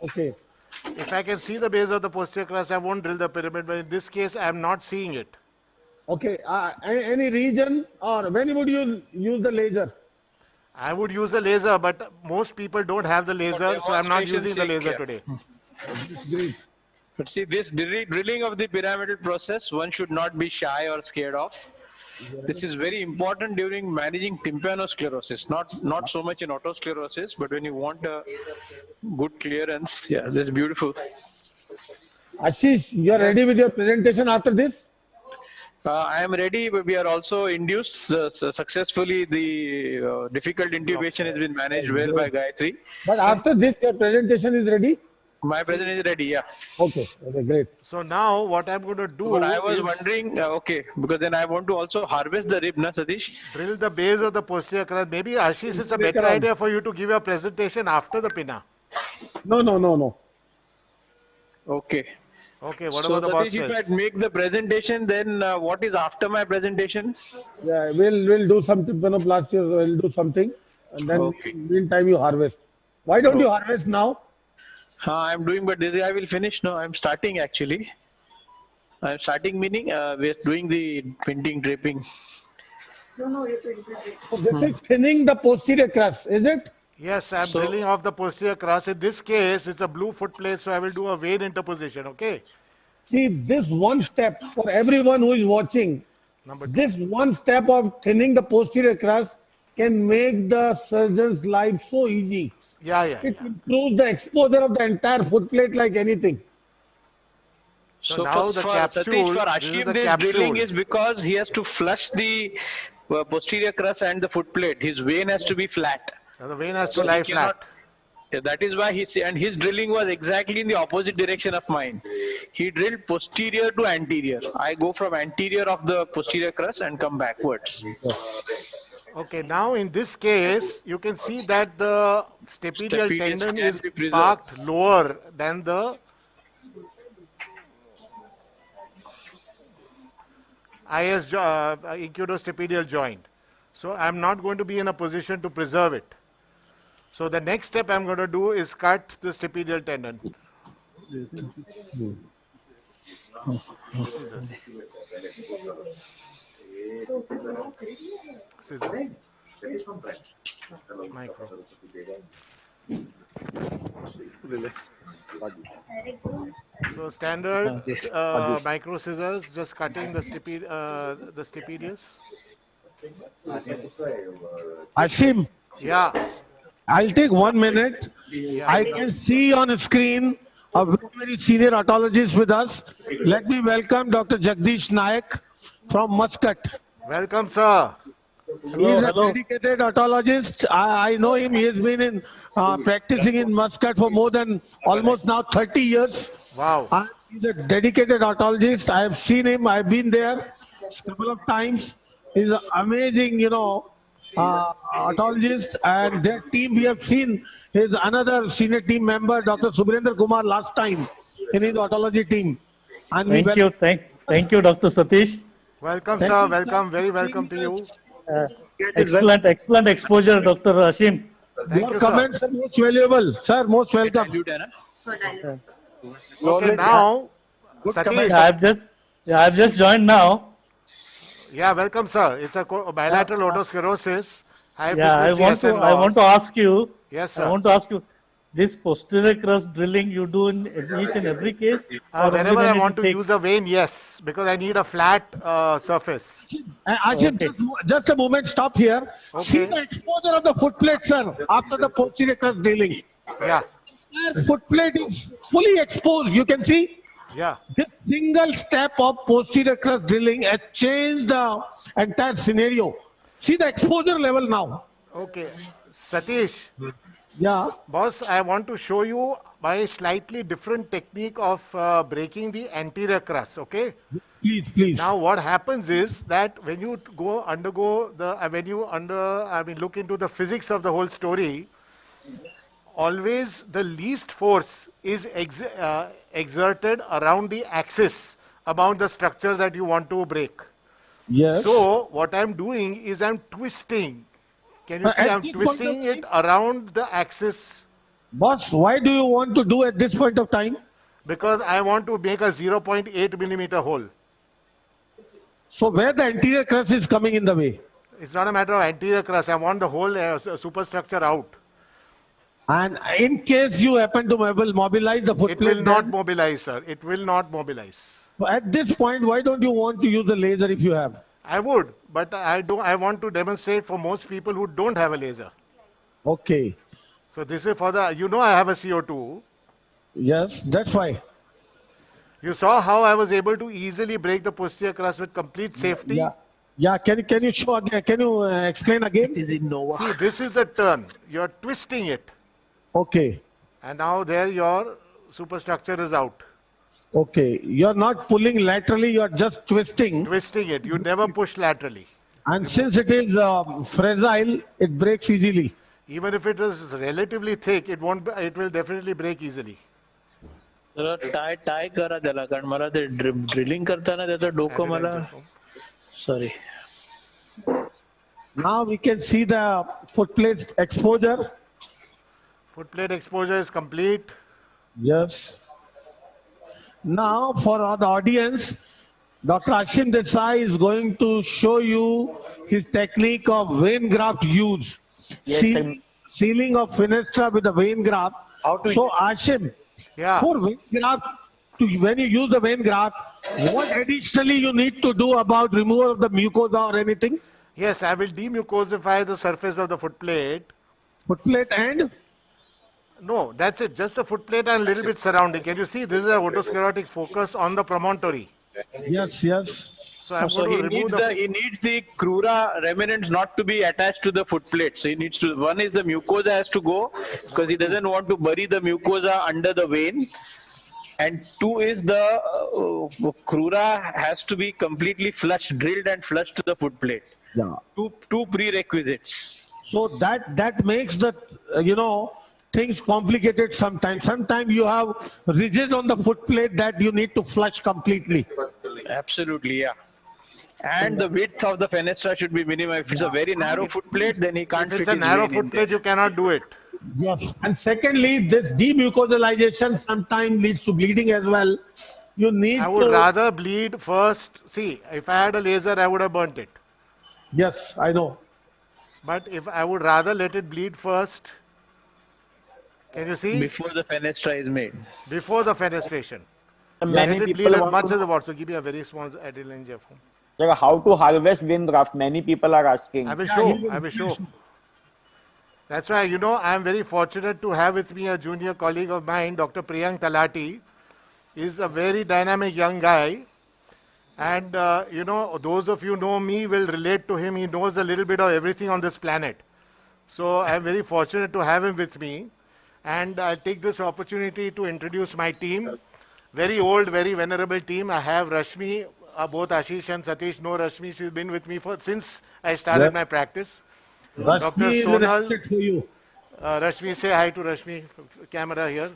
Okay. If I can see the base of the posterior crus, I won't drill the pyramid, but in this case, I am not seeing it. Okay. Any region or when would you use the laser? I would use a laser, but most people don't have the laser, so I'm not using the laser today. Great. But see, this drilling of the pyramidal process, one should not be shy or scared of. This is very important during managing tympanosclerosis, not so much in otosclerosis, but when you want a good clearance. Yeah, this is beautiful. Ashish, you are ready with your presentation after this? I am ready, but we are also induced successfully. The difficult intubation has been managed well by Gayatri. But after this, your presentation is ready? My presentation is ready, yeah. Okay, great. So now what I'm going to do But I was wondering, okay, because then I want to also harvest the rib, na Satish? Drill the base of the posterior crus. Maybe Ashish, it's a better idea for you to give your presentation after the pinna. No. Okay. Okay, what so about the boss Satish, says? if I make the presentation, then what is after my presentation? Yeah, we'll do some tympanoplasty, we'll do something, and then meantime you harvest. Why don't you harvest now? I'm doing, but this I will finish. No, I'm starting actually. I'm starting meaning we're doing the printing, draping. No, you're doing it. So this is thinning the posterior crus, is it? Yes, I'm drilling off the posterior crus. In this case, it's a blue foot plate, so I will do a vein interposition, okay? See, this one step for everyone who is watching, this one step of thinning the posterior crus can make the surgeon's life so easy. It improves the exposure of the entire foot plate like anything. So now for Satish, for Ashim, this drilling is because he has to flush the posterior crus and the foot plate. His vein has to be flat. The vein has to lie flat. Yeah, that is why his drilling was exactly in the opposite direction of mine. He drilled posterior to anterior. I go from anterior of the posterior crus and come backwards. Okay, now in this case, you can see that the stapedial tendon is parked lower than the incudostapedial joint. So I'm not going to be in a position to preserve it. So the next step I'm going to do is cut the stapedial tendon. Scissors. Scissors. Micro. So standard micro scissors, just cutting the stapedius. Ashim. Yeah. I'll take 1 minute. Yeah. I can see on screen a very senior otologist with us. Let me welcome Dr. Jagdish Nayak from Muscat. Welcome, sir. He's a dedicated otologist. I know him. He has been in practicing in Muscat for more than almost now 30 years. Wow. He's a dedicated otologist. I have seen him. I've been there a couple of times. He's an amazing, otologist, and their team we have seen is another senior team member, Dr. Subrendra Kumar, last time in his otology team. And thank you, Dr. Satish. Welcome, sir. Welcome, very welcome to you. Excellent exposure, Dr. Ashim. Thank Your comments are most valuable, sir. Most welcome. Okay, now, Satish. I've just joined now. Yeah, welcome, sir. It's a bilateral otosclerosis. I want to ask you. Yes, sir. I want to ask you. This posterior crust drilling you do in each and every case? Whenever I want to use a vein, yes, because I need a flat surface. Ashim, just a moment, stop here. Okay. See the exposure of the foot plate, sir, after the posterior crust drilling. Yeah. The foot plate is fully exposed, you can see. Yeah. This single step of posterior crust drilling has changed the entire scenario. See the exposure level now. Okay. Satish. Yeah. Boss, I want to show you my slightly different technique of breaking the anterior crust, okay? Please. Now what happens is that when you look into the physics of the whole story, always the least force is exerted around the axis about the structure that you want to break. Yes. So what I'm doing is I'm twisting. Can you see I'm twisting it around the axis? Boss, why do you want to do at this point of time? Because I want to make a 0.8 millimeter hole. So where the anterior crust is coming in the way? It's not a matter of anterior crust. I want the whole superstructure out. And in case you happen to mobilize the foot plate, it will not mobilize, sir. It will not mobilize. At this point, why don't you want to use a laser if you have? I would, but I want to demonstrate for most people who don't have a laser. Okay. So this is for the, I have a CO2. Yes, that's why. You saw how I was able to easily break the posterior crust with complete safety? Yeah. Can you show again? Can you explain again? See, this is the turn. You're twisting it. Okay. And now there your superstructure is out. Okay. You're not pulling laterally, you're just twisting. Twisting it. You never push laterally. And since it is fragile, it breaks easily. Even if it is relatively thick, it will definitely break easily. टाय करा त्याला कारण मला ते drilling करताना त्याचं डोकं मला sorry. Now we can see the foot plate exposure. Foot plate exposure is complete. Yes. Now for the audience, Dr. Ashim Desai is going to show you his technique of vein graft use. Yes, Sealing of fenestra with a vein graft. So Ashim, for vein graft, when you use the vein graft, what additionally you need to do about removal of the mucosa or anything? Yes, I will demucosify the surface of the foot plate. Foot plate and? No, that's it. Just the foot plate and a little bit surrounding. Can you see? This is a otosclerotic focus on the promontory. Yes. So I'm going to remove he needs the crura remnants not to be attached to the foot plate. So he needs to, one is the mucosa has to go because he doesn't want to bury the mucosa under the vein. And two is the crura has to be completely flushed, drilled and flushed to the foot plate. Yeah. Two prerequisites. So that makes the, things complicated sometimes. Sometimes you have ridges on the foot plate that you need to flush completely. Absolutely, yeah. And the width of the fenestra should be minimum. If it's a very narrow foot plate, then he can't fit his vein in there. If it's a narrow foot plate, you cannot do it. Yes. And secondly, this demucosalization sometimes leads to bleeding as well. You need I would rather bleed first. See, if I had a laser, I would have burnt it. Yes, I know. But if I would rather let it bleed first, can you see? Before the fenestra is made. Before the fenestration. Many Let it people bleed as want much to as know, the water. So give me a very small adrenaline injection. sir, how to harvest vein graft. Many people are I asking. will show. I will show. That's why, I am very fortunate to have with me a junior colleague of mine, Dr. Priyank Talati. He's a very dynamic young guy. And, those of you know me will relate to him. He knows a little bit of everything on this planet. So I'm very fortunate to have him with me. And I'll take this opportunity to introduce my team. Very old, very venerable team. I have Rashmi, both Ashish and Satish know Rashmi. She's been with me since I started my practice. Dr. Rashmi is an Sonal. asset for you. Rashmi, say hi to Rashmi. Camera here.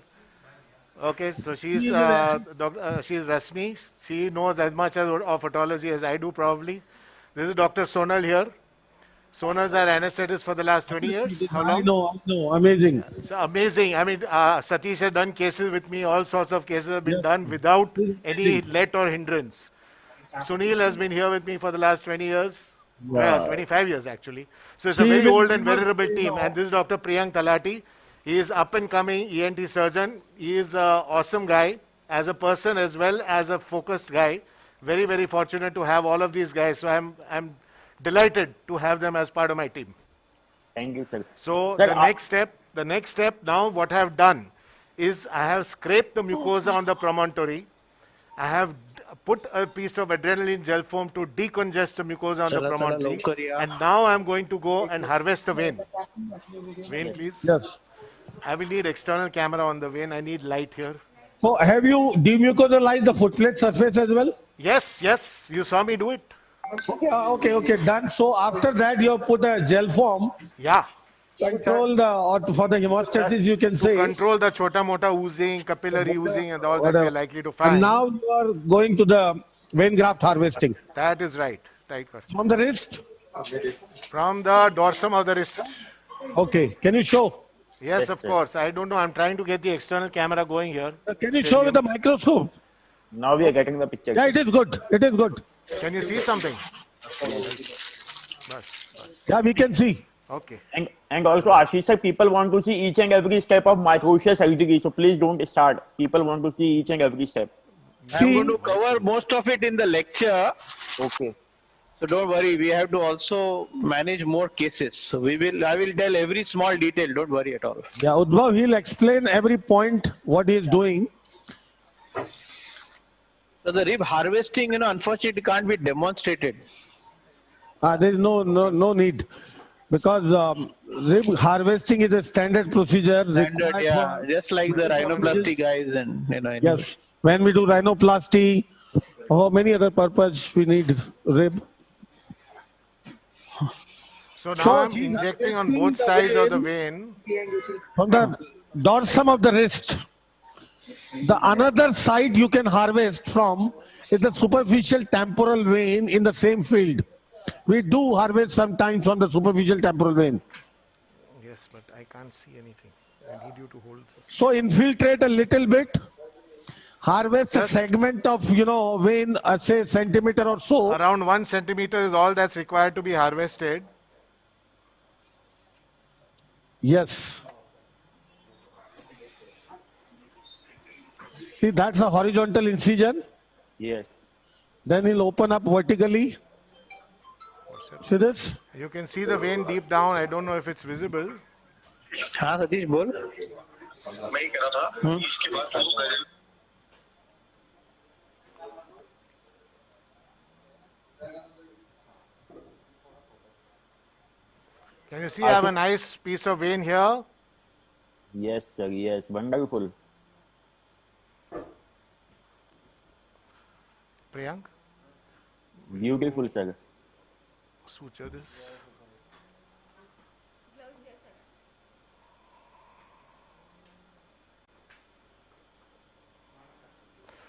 Okay, so she's she's Rashmi. She knows as much of otology as I do probably. This is Dr. Sonal here. Sonal's our anesthetist for the last 20 years. How long? I know. Amazing. It's amazing. I mean, Satish has done cases with me. All sorts of cases have been done without any let or hindrance. Sunil has been here with me for the last 20 years. Well, 25 years actually. So it's a very old and venerable team. And this is Dr. Priyank Talati. He is up and coming ENT surgeon. He is an awesome guy as a person as well as a focused guy. Very, very fortunate to have all of these guys. So I'm delighted to have them as part of my team. Thank you, sir. So Sir, the next step now, what I have done is I have scraped the mucosa on the promontory. I have put a piece of adrenaline gel foam to decongest the mucosa on the promontory. And now I'm going to go and harvest the vein. Vein, please. Yes. I will need external camera on the vein. I need light here. So have you demucosalized the footplate surface as well? Yes, yes. You saw me do it. Okay, done. So after that, you have put a gel foam. Yeah. Control for the hemostasis, you can say. Control the chota mota oozing, capillary oozing, and all that we are likely to find. And now you are going to the vein graft harvesting. That is right. From the wrist? From the dorsum of the wrist. Okay. Can you show? Yes, of course. I don't know. I'm trying to get the external camera going here. Can you show with the microscope? Now we are getting the picture. Yeah, it is good. It is good. Can you see something? Yeah, we can see. Okay. And also, Ashish sir, people want to see each and every step of microtia surgery. So please don't start. People want to see each and every step. I'm going to cover most of it in the lecture. Okay. So don't worry, we have to also manage more cases. So I will tell every small detail, don't worry at all. Yeah, Udbhav, he'll explain every point, what he is doing. So the rib harvesting, unfortunately can't be demonstrated. There is no need. Because rib harvesting is a standard procedure. Standard, yeah, just like the rhinoplasty guys and, Yes, when we do rhinoplasty or many other purpose, we need rib. So now I'm injecting on both sides of the vein. From the dorsum of the wrist. The another side you can harvest from is the superficial temporal vein in the same field. We do harvest sometimes from the superficial temporal vein. Yes, but I can't see anything. I need you to hold this. So infiltrate a little bit. Harvest a segment of, vein, say centimeter or so. Around 1 centimeter is all that's required to be harvested. Yes. See, that's a horizontal incision. Yes. Then he'll open up vertically. See this? You can see the vein deep down. I don't know if it's visible. हाँ सतीश बोल. Can you see I have a nice piece of vein here? Yes, sir. Yes, wonderful. Priyank? Beautiful, sir. Suture this.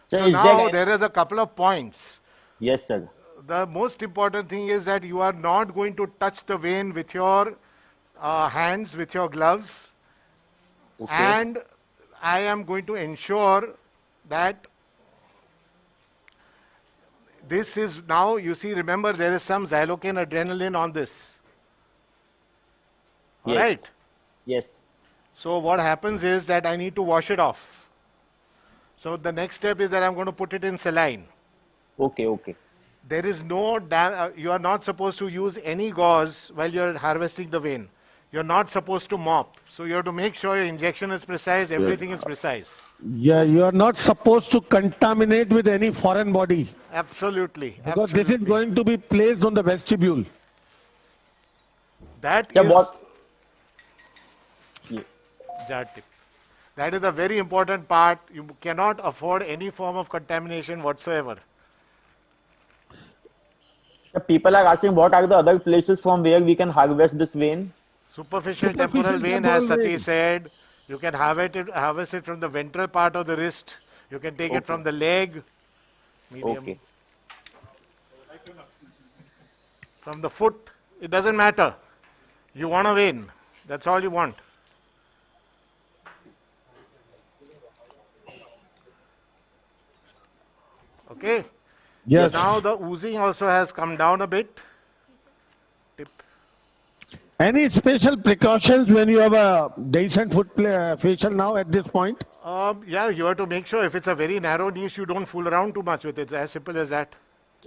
So now there is a couple of points. Yes, sir. The most important thing is that you are not going to touch the vein with your hands, with your gloves. Okay. And I am going to ensure that This is now, you see, remember there is some xylocaine adrenaline on this. All right? Yes. So what happens is that I need to wash it off. So the next step is that I'm going to put it in saline. Okay, okay. There is no, you are not supposed to use any gauze while you're harvesting the vein. You're not supposed to mop. So you have to make sure your injection is precise, everything is precise. Yeah, you are not supposed to contaminate with any foreign body. Absolutely. Because this is going to be placed on the vestibule. That Yeah, is what? jar tip. That is a very important part. You cannot afford any form of contamination whatsoever. The people are asking what are the other places from where we can harvest this vein? Superficial temporal vein, as Satish said, you can harvest it from the ventral part of the wrist. You can take it from the leg, medium. Okay. From the foot, it doesn't matter. You want a vein. That's all you want. Okay? Yes. So now the oozing also has come down a bit. Tip. Any special precautions when you have a decent facial now at this point? Yeah, you have to make sure if it's a very narrow niche, you don't fool around too much with it. It's as simple as that.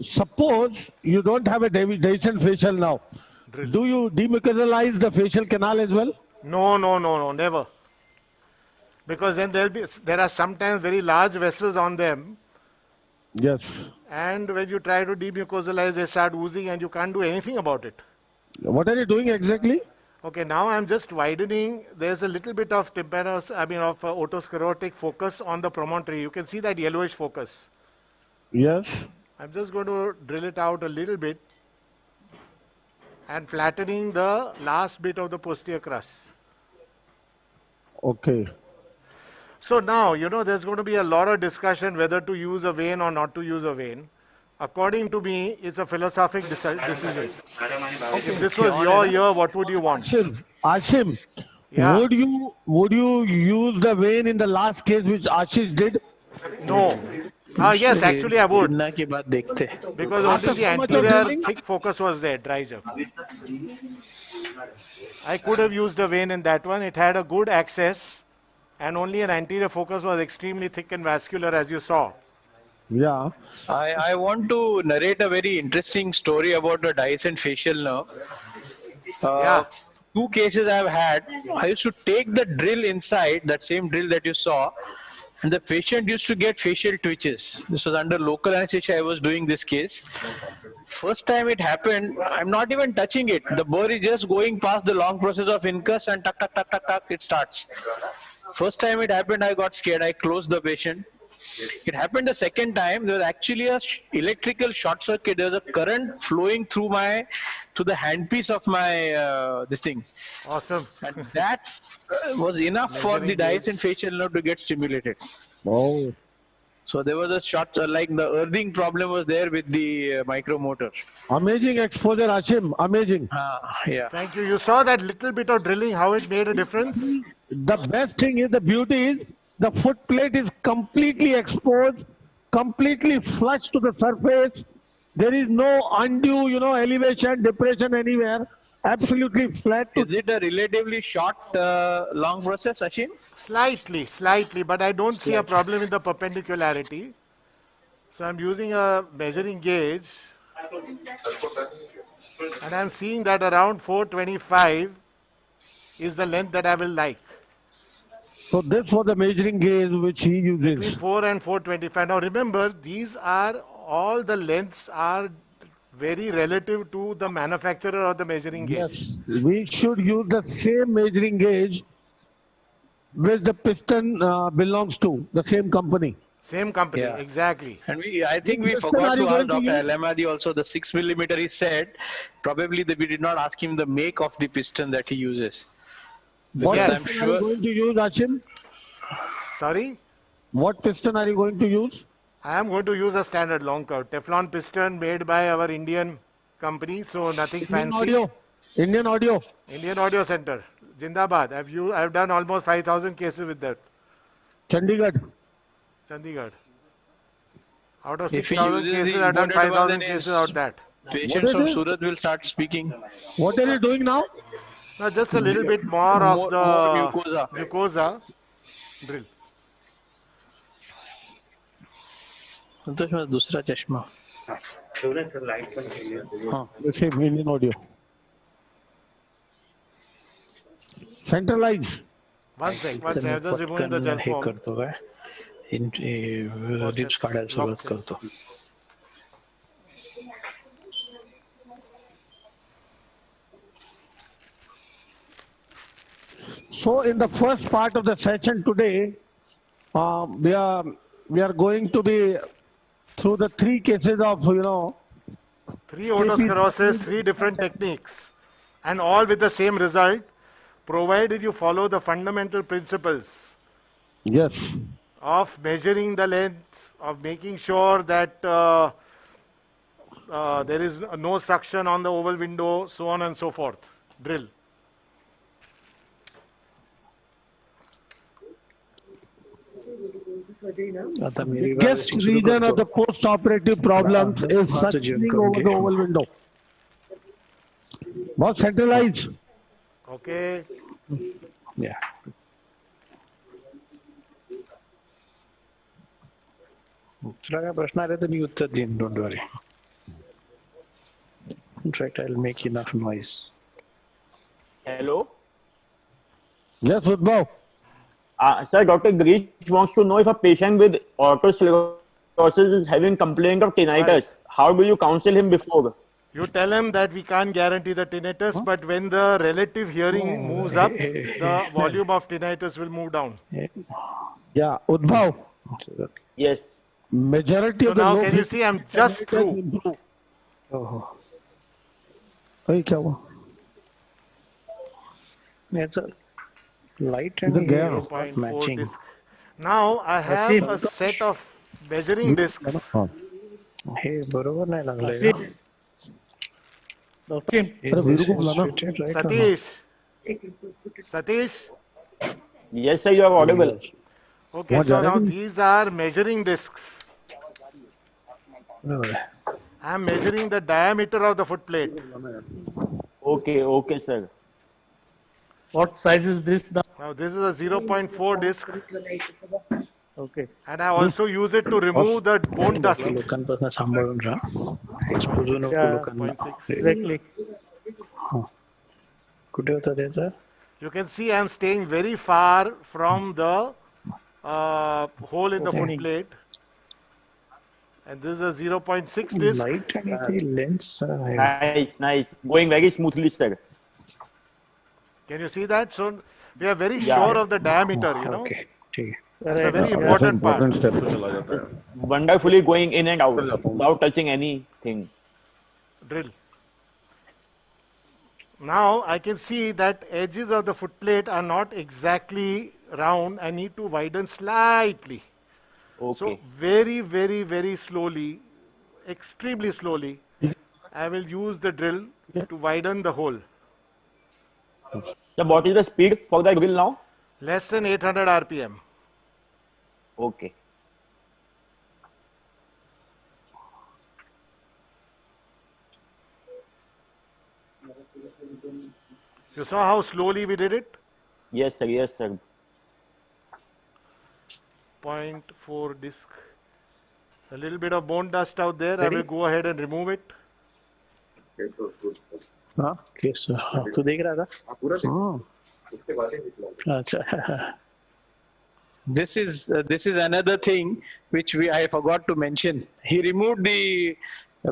Suppose you don't have a decent facial now. Do you demucosalize the facial canal as well? No, never. Because then there are sometimes very large vessels on them. Yes. And when you try to demucosalize, they start oozing and you can't do anything about it. What are you doing exactly? Okay, now I'm just widening. There's a little bit of otosclerotic focus on the promontory. You can see that yellowish focus. Yes. I'm just going to drill it out a little bit and flattening the last bit of the posterior crust. Okay. So now, there's going to be a lot of discussion whether to use a vein or not to use a vein. According to me, it's a philosophic decision. If this was your year, what would you want? Ashim, Yeah. would you use the vein in the last case which Ashish did? No. Yes, actually I would. Because only the anterior thick focus was there, dry jab. I could have used a vein in that one. It had a good access and only an anterior focus was extremely thick and vascular, as you saw. Yeah. I want to narrate a very interesting story about the Dyson facial now. Yeah. 2 cases I've had. I used to take the drill inside, that same drill that you saw, and the patient used to get facial twitches. This was under local anesthesia I was doing this case. First time it happened, I'm not even touching it. The burr is just going past the long process of incus and tuck, tuck, tuck, tuck, tuck, it starts. First time it happened, I got scared. I closed the patient. It happened the second time. There was actually a electrical short circuit. There was a current flowing through the handpiece of my this thing. Awesome. And that was enough for the Dyson facial nerve to get stimulated. Oh. So there was a short, like the earthing problem was there with the micromotor. Amazing exposure, Ashim. Amazing. Yeah. Thank you. You saw that little bit of drilling, how it made a difference? The best thing is, the beauty is, the foot plate is completely exposed, completely flush to the surface. There is no undue, elevation, depression anywhere. Absolutely flat. Is it a relatively short, long process, Ashim? Slightly, but I don't see a problem with the perpendicularity. So I'm using a measuring gauge and I'm seeing that around 425 is the length that I will like. So this was the measuring gauge which he uses. Between 4 and 425. Now remember, all the lengths are very relative to the manufacturer of the measuring gauge. Yes, we should use the same measuring gauge which the piston belongs to, the same company. Same company, exactly. And I think we forgot to ask Dr. Al-Ahmadi also the 6 millimeter he said. Probably we did not ask him the make of the piston that he uses. What I'm piston are you going to use, Ashim? Sorry? What piston are you going to use? I am going to use a standard long curve Teflon piston made by our Indian company, so nothing fancy. Indian Audio. Indian Audio Center. Jindabad. I've done almost 5,000 cases with that. Chandigarh. Out of If he 6,000 uses cases, the I've done imported one, 5,000 then cases his out that. patients is from it? Surat will start speaking. What are you doing now? Now just a little bit more of the More mucosa. mucosa drill. संतोष मेरा दूसरा चश्मा. The same Indian audio. Centralize. One sec. I'm just removing the gel hey form. करतो काय ribs काढायला सुरुवात करतो. So in the first part of the session today, we are going to be through the 3 cases of, 3 otosclerosis, 3 different techniques, and all with the same result, provided you follow the fundamental principles. Yes. Of measuring the length, of making sure that there is no suction on the oval window, so on and so forth. Drill. Biggest reason of the post-operative problems is suctioning over the oval window. बहुत centralized. Okay. Yeah. तुला काय प्रश्न आले तर मी उत्तर देईन. Don't worry. In fact, I'll make enough noise. Hello. Yes, Udbhav. Sir, Dr. Grish wants to know if a patient with otosclerosis is having complaint of tinnitus. How do you counsel him before? You tell him that we can't guarantee the tinnitus, but when the relative hearing moves up, the volume of tinnitus will move down. Yeah, Udbhav. Yes. Majority So of the now low can you see I'm just through. Oh. Hey, क्या हुआ? It's a light and matching. Disc. Now I have a set of measuring discs. हे बरोबर नाही लागलं. Satish. Yes, sir, you are audible. Okay, so now these are measuring discs. I am measuring the diameter of the foot plate. Okay, sir. What size is this now? Now this is a 0.4 disc. Okay. And I also use it to remove the bone dust. लोकांपासून सांभाळून राहा. एक्सपोजू नको लोकांना. Exactly. कुठे होता त्याचा? You can see I am staying very far from the hole in the foot plate. And this is a 0.6 disc. Light and the lens. Nice. Going very smoothly, sir. Can you see that? So we are very sure of the diameter, you know. Okay. That's a very important part. Wonderfully going in and out without touching anything. Drill. Now I can see that edges of the foot plate are not exactly round. I need to widen slightly. Okay. So very, very, very slowly, extremely slowly, I will use the drill to widen the hole. So what is the speed for the drill now? Less than 800 RPM. Okay. You saw how slowly we did it? Yes, sir. 0.4 disc. A little bit of bone dust out there. I will go ahead and remove it. हाँ case तू देख रहा था? अच्छा. This is another thing which I forgot to mention. He removed the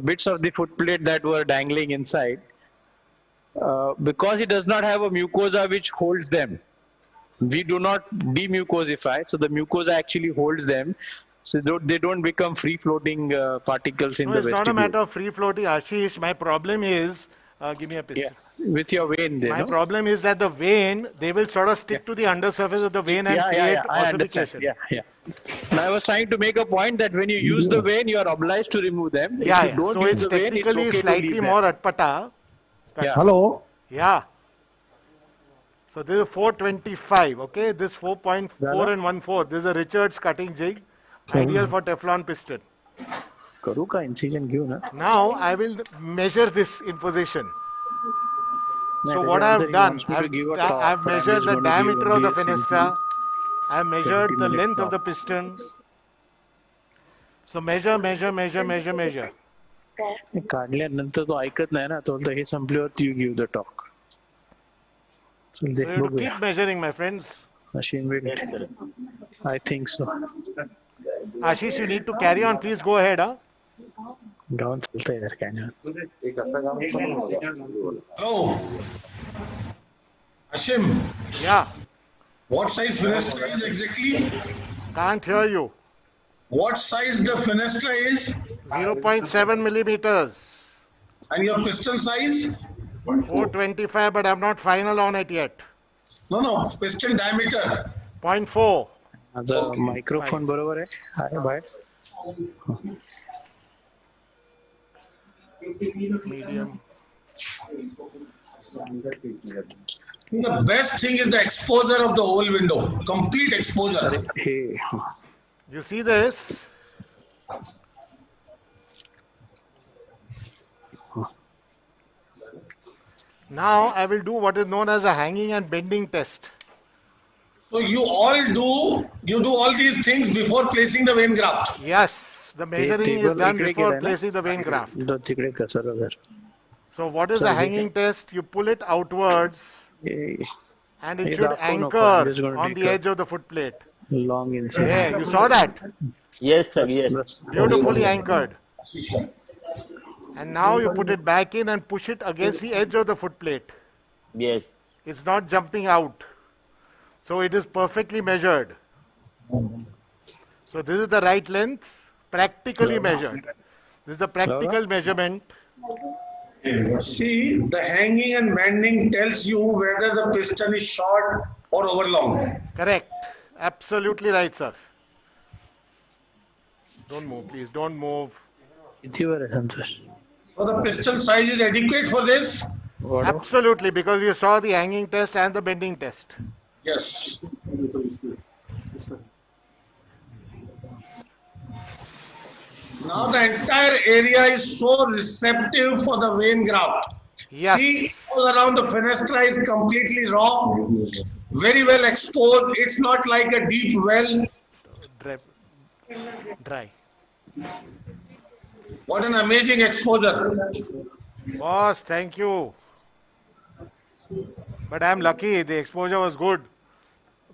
bits of the foot plate that were dangling inside because he does not have a mucosa which holds them. We do not demucosify, so the mucosa actually holds them, so they don't become free-floating particles in the vestibule. It's not a matter of free-floating, Ashish. My problem is, give me a pistol. Yeah, with your vein. My problem is that the vein, they will sort of stick to the undersurface of the vein and create ossification. Yeah. Now I was trying to make a point that when you use the vein, you are obliged to remove them. Yeah. So it's technically slightly more atpata. Yeah. Hello. Yeah. So this is 425, okay? This 4.4 and 1/4. This is a Richards cutting jig, ideal for Teflon piston. Now I will measure this in position. So what I have done, I've measured the diameter of the fenestra, I have measured the length of the piston. So measure. काढल्यानंतर तो ऐकत नाही ना, तो हे संपल्यावर you give the talk. So you have to keep measuring, my friends. Machine will. I think so. Ashish, you need to carry on. Please go ahead. Down चलता है इधर can. Oh, Ashim. Yeah. What size fenestra is exactly? Can't hear you. What size the fenestra is? 0.7 millimeters. And your piston size? 425, but I'm not final on it yet. No, piston diameter. 0.4. माझा microphone बरोबर आहे? आहे बाहेर. Medium. The best thing is the exposure of the whole window. Complete exposure. You see this? Now I will do what is known as a hanging and bending test. So you do all these things before placing the vein graft? Yes, the measuring is done before placing the vein graft. So what is the hanging test? You pull it outwards and it should anchor on the edge of the foot plate. Long inside. Yeah, you saw that? Yes, sir, yes. Beautifully anchored. And now you put it back in and push it against the edge of the foot plate. Yes. It's not jumping out. So it is perfectly measured. So this is the right length, practically measured. This is a practical measurement. See, the hanging and bending tells you whether the piston is short or overlong. Correct. Absolutely right, sir. Don't move, please. Don't move. So the piston size is adequate for this? Absolutely, because you saw the hanging test and the bending test. Yes. Now the entire area is so receptive for the vein graft. Yes. See, all around the fenestra is completely raw, very well exposed. It's not like a deep well. Dry. What an amazing exposure. Boss, thank you. But I'm lucky, the exposure was good.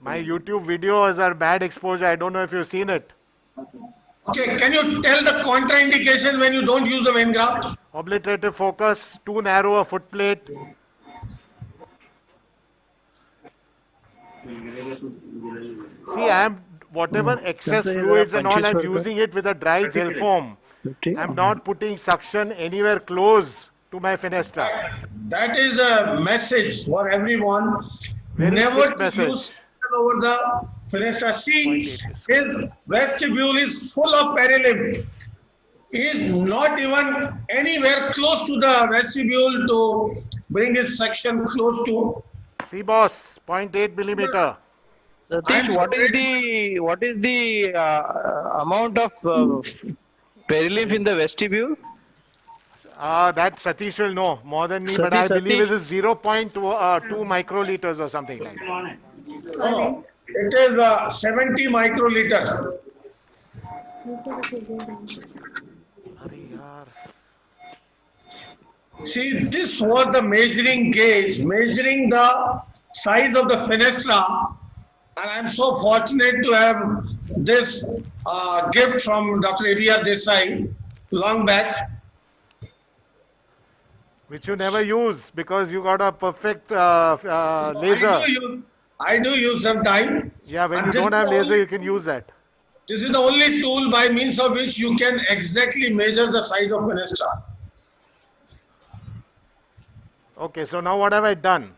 My YouTube videos are bad exposure. I don't know if you've seen it. Okay, can you tell the contraindication when you don't use the vein graft? Obliterative focus, too narrow a foot plate. See, whatever excess fluids and all, I'm using it with a dry gel foam. I'm not putting suction anywhere close to my fenestra. That is a message for everyone. Very Never strict message. use suction over the fenestra. See, his vestibule is full of perilymph. He is not even anywhere close to the vestibule to bring his section close to. See, boss, 0.8 millimeter. Satish, what is the amount of perilymph in the vestibule? That Satish will know more than me, but I believe it is 0.2 microliters or something like that. Oh, it is 70 microliter. See, this was the measuring gauge, measuring the size of the fenestra. And I'm so fortunate to have this gift from Dr. A.B.R. Desai long back. Which you never use because you got a perfect laser. I do use sometime. Yeah, when you don't have laser, you can use that. This is the only tool by means of which you can exactly measure the size of fenestra. Okay, so now what have I done?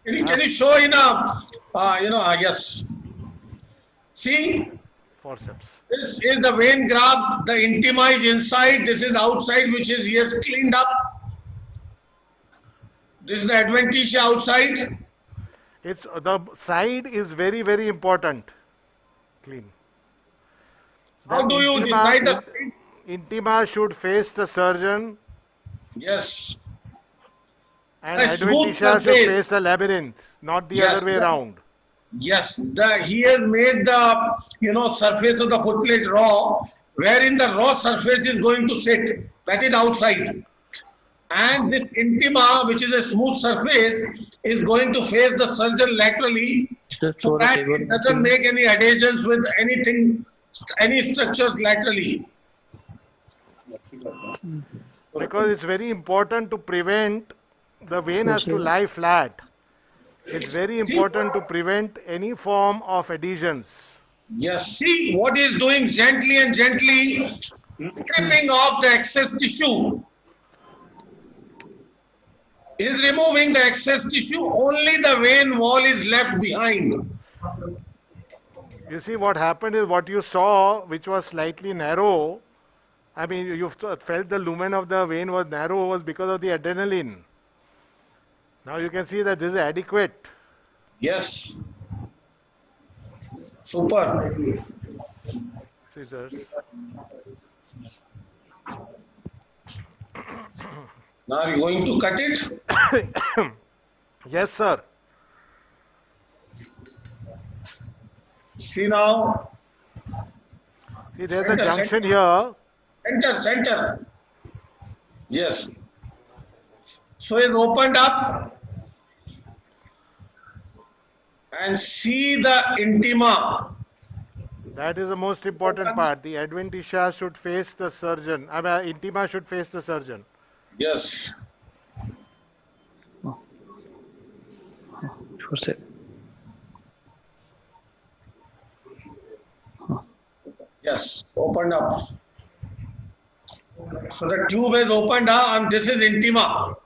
Can you show in a, yes. See? Forceps. This is the vein graft, the intima is inside, this is outside, which is, yes, cleaned up. This is the adventitia outside. It's the side is very, very important. Clean. How do you decide the side? Intima should face the surgeon. Yes. And A smooth adventitia should surface. face the labyrinth, not the Yes, other way around. Yes, he has made the surface of the footplate raw, wherein the raw surface is going to sit. That is outside. And this intima, which is a smooth surface, is going to face the surgeon laterally, so that it doesn't make any adhesions with anything, any structures laterally. Because it's very important to prevent the vein has to lie flat. It's very important to prevent any form of adhesions. Yes, see what he is doing gently and gently, stripping off the excess tissue. He is removing the excess tissue, only the vein wall is left behind. You see, what happened is what you saw, which was slightly narrow. I mean, you felt the lumen of the vein was narrow, was because of the adrenaline. Now you can see that this is adequate. Yes. Super. Scissors. Now are you going to cut it? Yes, sir. See now. See, there's a junction here. Center. Yes. So it's opened up. And see the intima. That is the most important part. The adventitia should face the surgeon. I mean, intima should face the surgeon. Yes. Yes, opened up. So the tube is opened up and this is intima.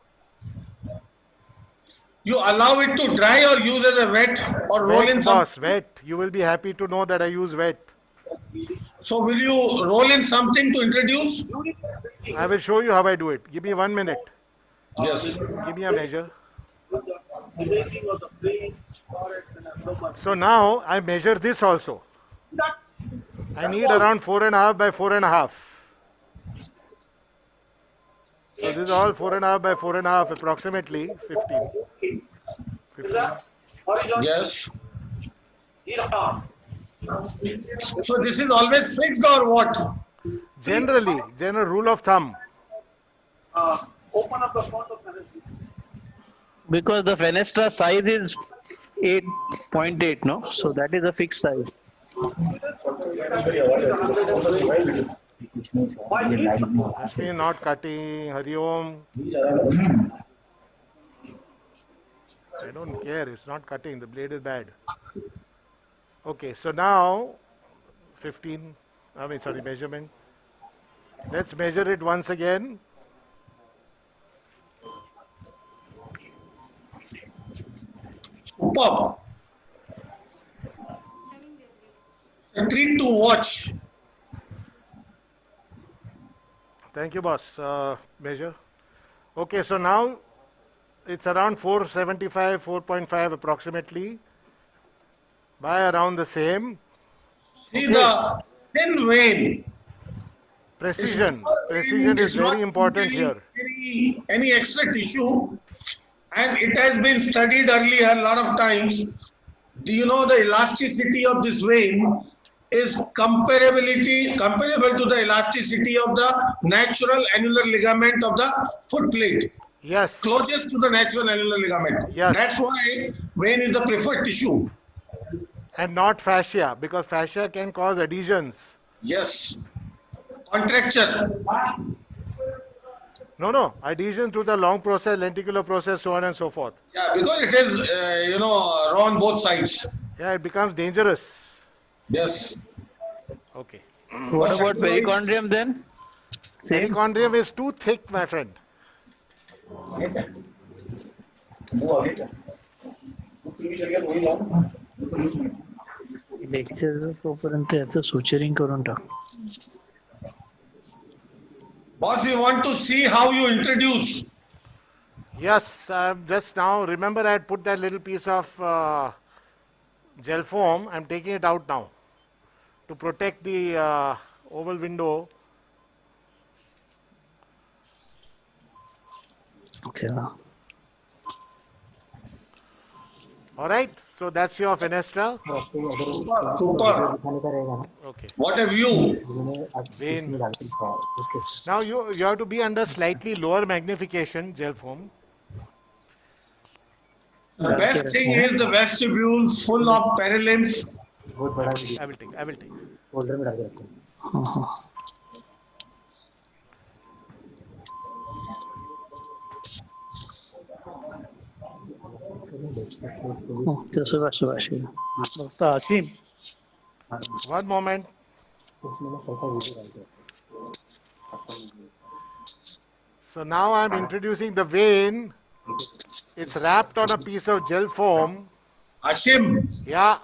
You allow it to dry or use as a wet or roll in some. Boss, wet. You will be happy to know that I use wet. So will you roll in something to introduce? I will show you how I do it. Give me 1 minute. Yes. Give me a measure. So now I measure this also. I need around 4.5 by 4.5. So this is all 4.5 by 4.5, approximately 15. Yes. So this is always fixed or what? Generally, general rule of thumb. Open up the front of fenestra. Because the fenestra size is 8.8, no? So that is a fixed size. Actually not cutting, Hari Om. I don't care, it's not cutting, the blade is bad. Okay, so now 15, measurement. Let's measure it once again. Superb. A treat to watch. Thank you, boss. Measure. Okay, so now it's around 475, 4.5 approximately, by around the same. See the thin vein. Precision. Precision is very important here. Any extra tissue, and it has been studied earlier a lot of times. Do you know the elasticity of this vein is comparable to the elasticity of the natural annular ligament of the foot plate? Yes. Closest to the natural annular ligament. Yes. That's why vein is the preferred tissue. And not fascia, because fascia can cause adhesions. Yes. Contracture. No. Adhesion to the long process, lenticular process, so on and so forth. Yeah, because it is, raw on both sides. Yeah, it becomes dangerous. Yes. Okay. What about perichondrium then? Perichondrium is too thick, my friend. Boss, we want to see how you introduce. Yes, just now, remember I had put that little piece of gel foam. I'm taking it out now to protect the oval window All right. So that's your fenestra. Super. Okay. What a view. Vein. Now you have to be under slightly lower magnification, gel foam. The best thing is the vestibule full of parallels. I will take. One moment. So now I'm introducing the vein. It's wrapped on a piece of gel foam. Ashim. Yeah.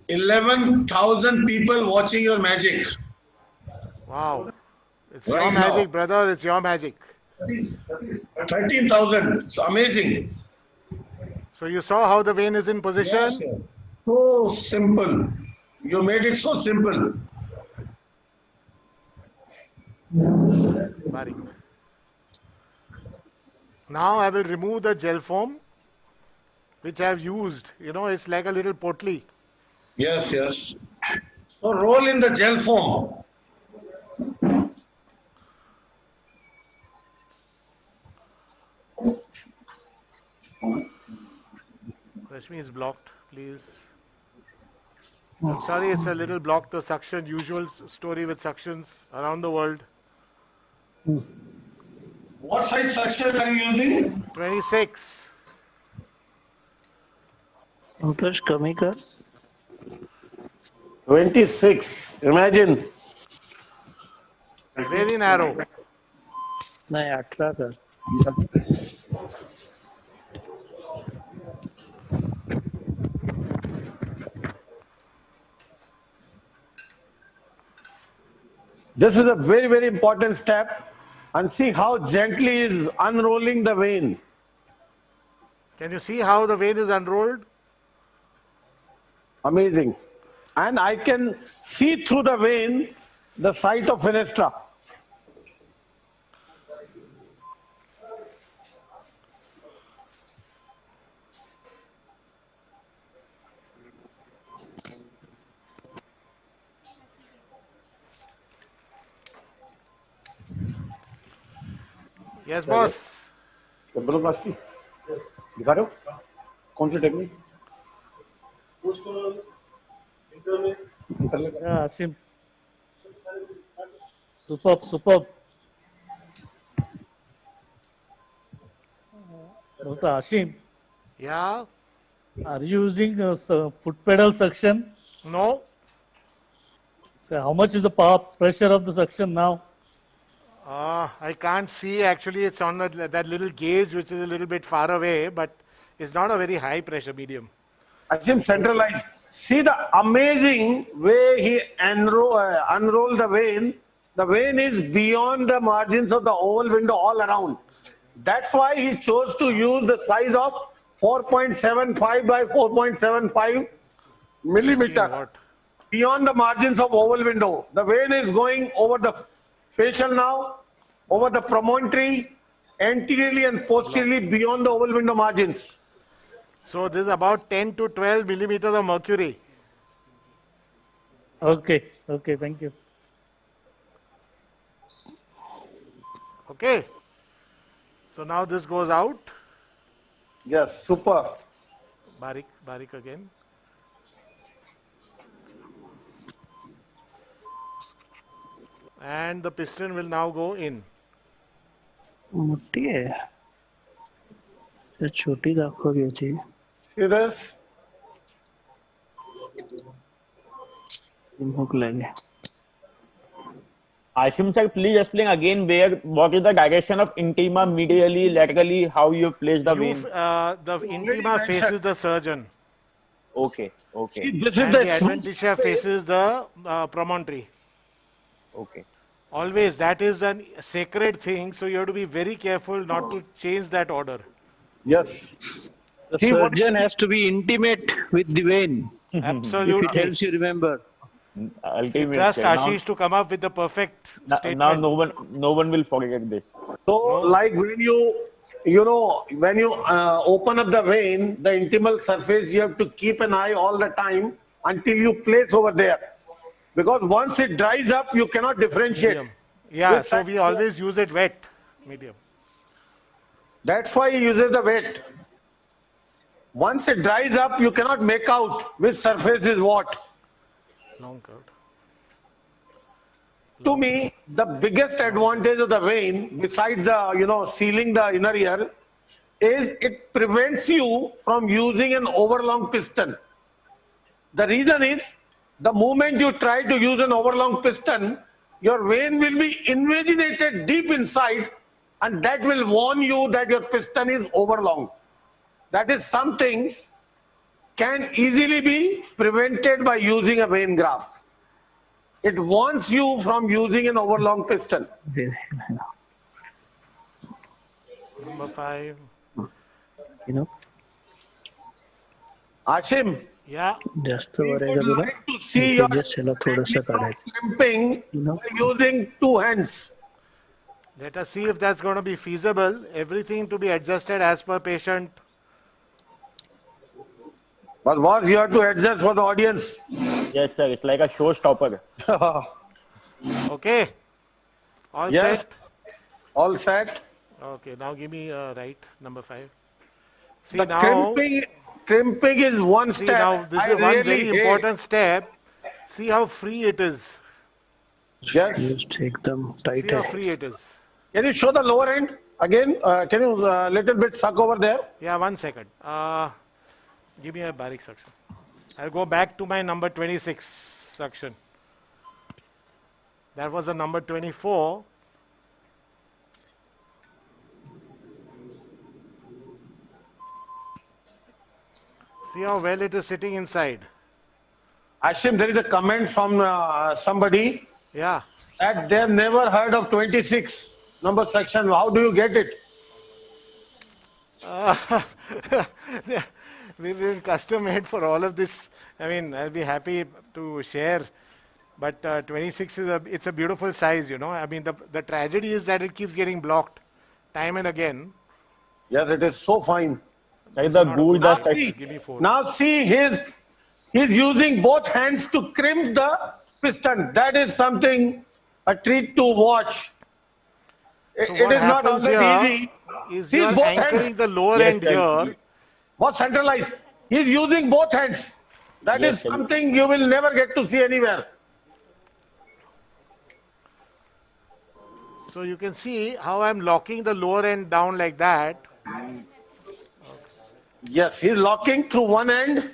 11,000 people watching your magic. Wow. It's Right your magic, now. brother. It's your magic. 13,000. It's amazing. So you saw how the vein is in position? Yes, sir. So simple. You made it so simple. Barik. Now I will remove the gel foam, which I have used. You know, it's like a little potli. Yes, yes. So roll in the gel foam. Rashmi is blocked, please. I'm sorry, it's a little blocked, the suction, usual story with suctions around the world. What size suction are you using? 26. Santosh, कमी कर. 26. Imagine. Very narrow. नहीं 18 कर. This is a very, very important step. And see how gently is unrolling the vein. Can you see how the vein is unrolled? Amazing. And I can see through the vein the site of fenestra. Yes, boss. Yes. दिखा रहे हो कौन सी technique Asim. Superb. Asim. Yeah. Are you using foot pedal suction? No. So how much is the power pressure of the suction now? I can't see actually. It's on that little gauge which is a little bit far away, but it's not a very high pressure medium. Asim centralized. See the amazing way he unrolled the vein. The vein is beyond the margins of the oval window all around. That's why he chose to use the size of 4.75 by 4.75 millimeter. Beyond the margins of oval window. The vein is going over the facial now, over the promontory, anteriorly and posteriorly beyond the oval window margins. So this is about 10 to 12 millimeters of mercury. Okay, thank you. Okay. So now this goes out. Yes, super. Barik again. And the piston will now go in. मोटी है. छोटी दाखवली होती. See this? Hook लगे. Ashim sir, please explain again what is the direction of intima, medially, laterally, how you place the vein. The intima faces the surgeon. Okay. See, this And is the adventitia faces the promontory. Okay. Always, that is a sacred thing, so you have to be very careful not to change that order. Yes. The surgeon has to be intimate with the vein. Absolutely. If it helps you remember. Ultimate. Trust Ashish to come up with the perfect statement. Now no one will forget this. So, like when you you know, when you open up the vein, the intimal surface, you have to keep an eye all the time until you place over there. Because once it dries up, you cannot differentiate. Medium. Yeah, so we always use it wet. Medium. That's why he uses the wet. Once it dries up, you cannot make out which surface is what. Long curve. To me, the biggest advantage of the vein, besides the, you know, sealing the inner ear, is it prevents you from using an overlong piston. The reason is, the moment you try to use an overlong piston, your vein will be invaginated deep inside, and that will warn you that your piston is overlong. That is something can easily be prevented by using a vein graft. It warns you from using an overlong piston. Number 5. You know. Ashim. Yeah. Just like to see your crimping using 2 hands. Let us see if that's going to be feasible. Everything to be adjusted as per patient. But boss, you have to adjust for the audience. Yes, sir. It's like a showstopper. Okay. All yes. set? All set. Okay, now give me right, number 5. See the now, crimping is one see step. now, this is one very important step. See how free it is. Yes. Just take them tight. See how free it is. Can you show the lower end again? Can you little bit suck over there? Yeah, 1 second. Give me a barik suction. I'll go back to my number 26 suction. That was a number 24. See how well it is sitting inside. Ashim, there is a comment from somebody. Yeah. That they've never heard of 26 number section. How do you get it? We've been custom made for all of this. I mean, I'll be happy to share. But 26 is it's a beautiful size, you know. I mean, the tragedy is that it keeps getting blocked time and again. Yes, it is so fine. Now see, he's using both hands to crimp the piston. That is something, a treat to watch. So it is not always easy. Is you are anchoring the lower end here. What centralized? He's using both hands. That is something you will never get to see anywhere. So you can see how I'm locking the lower end down like that. Yes, he's locking through one end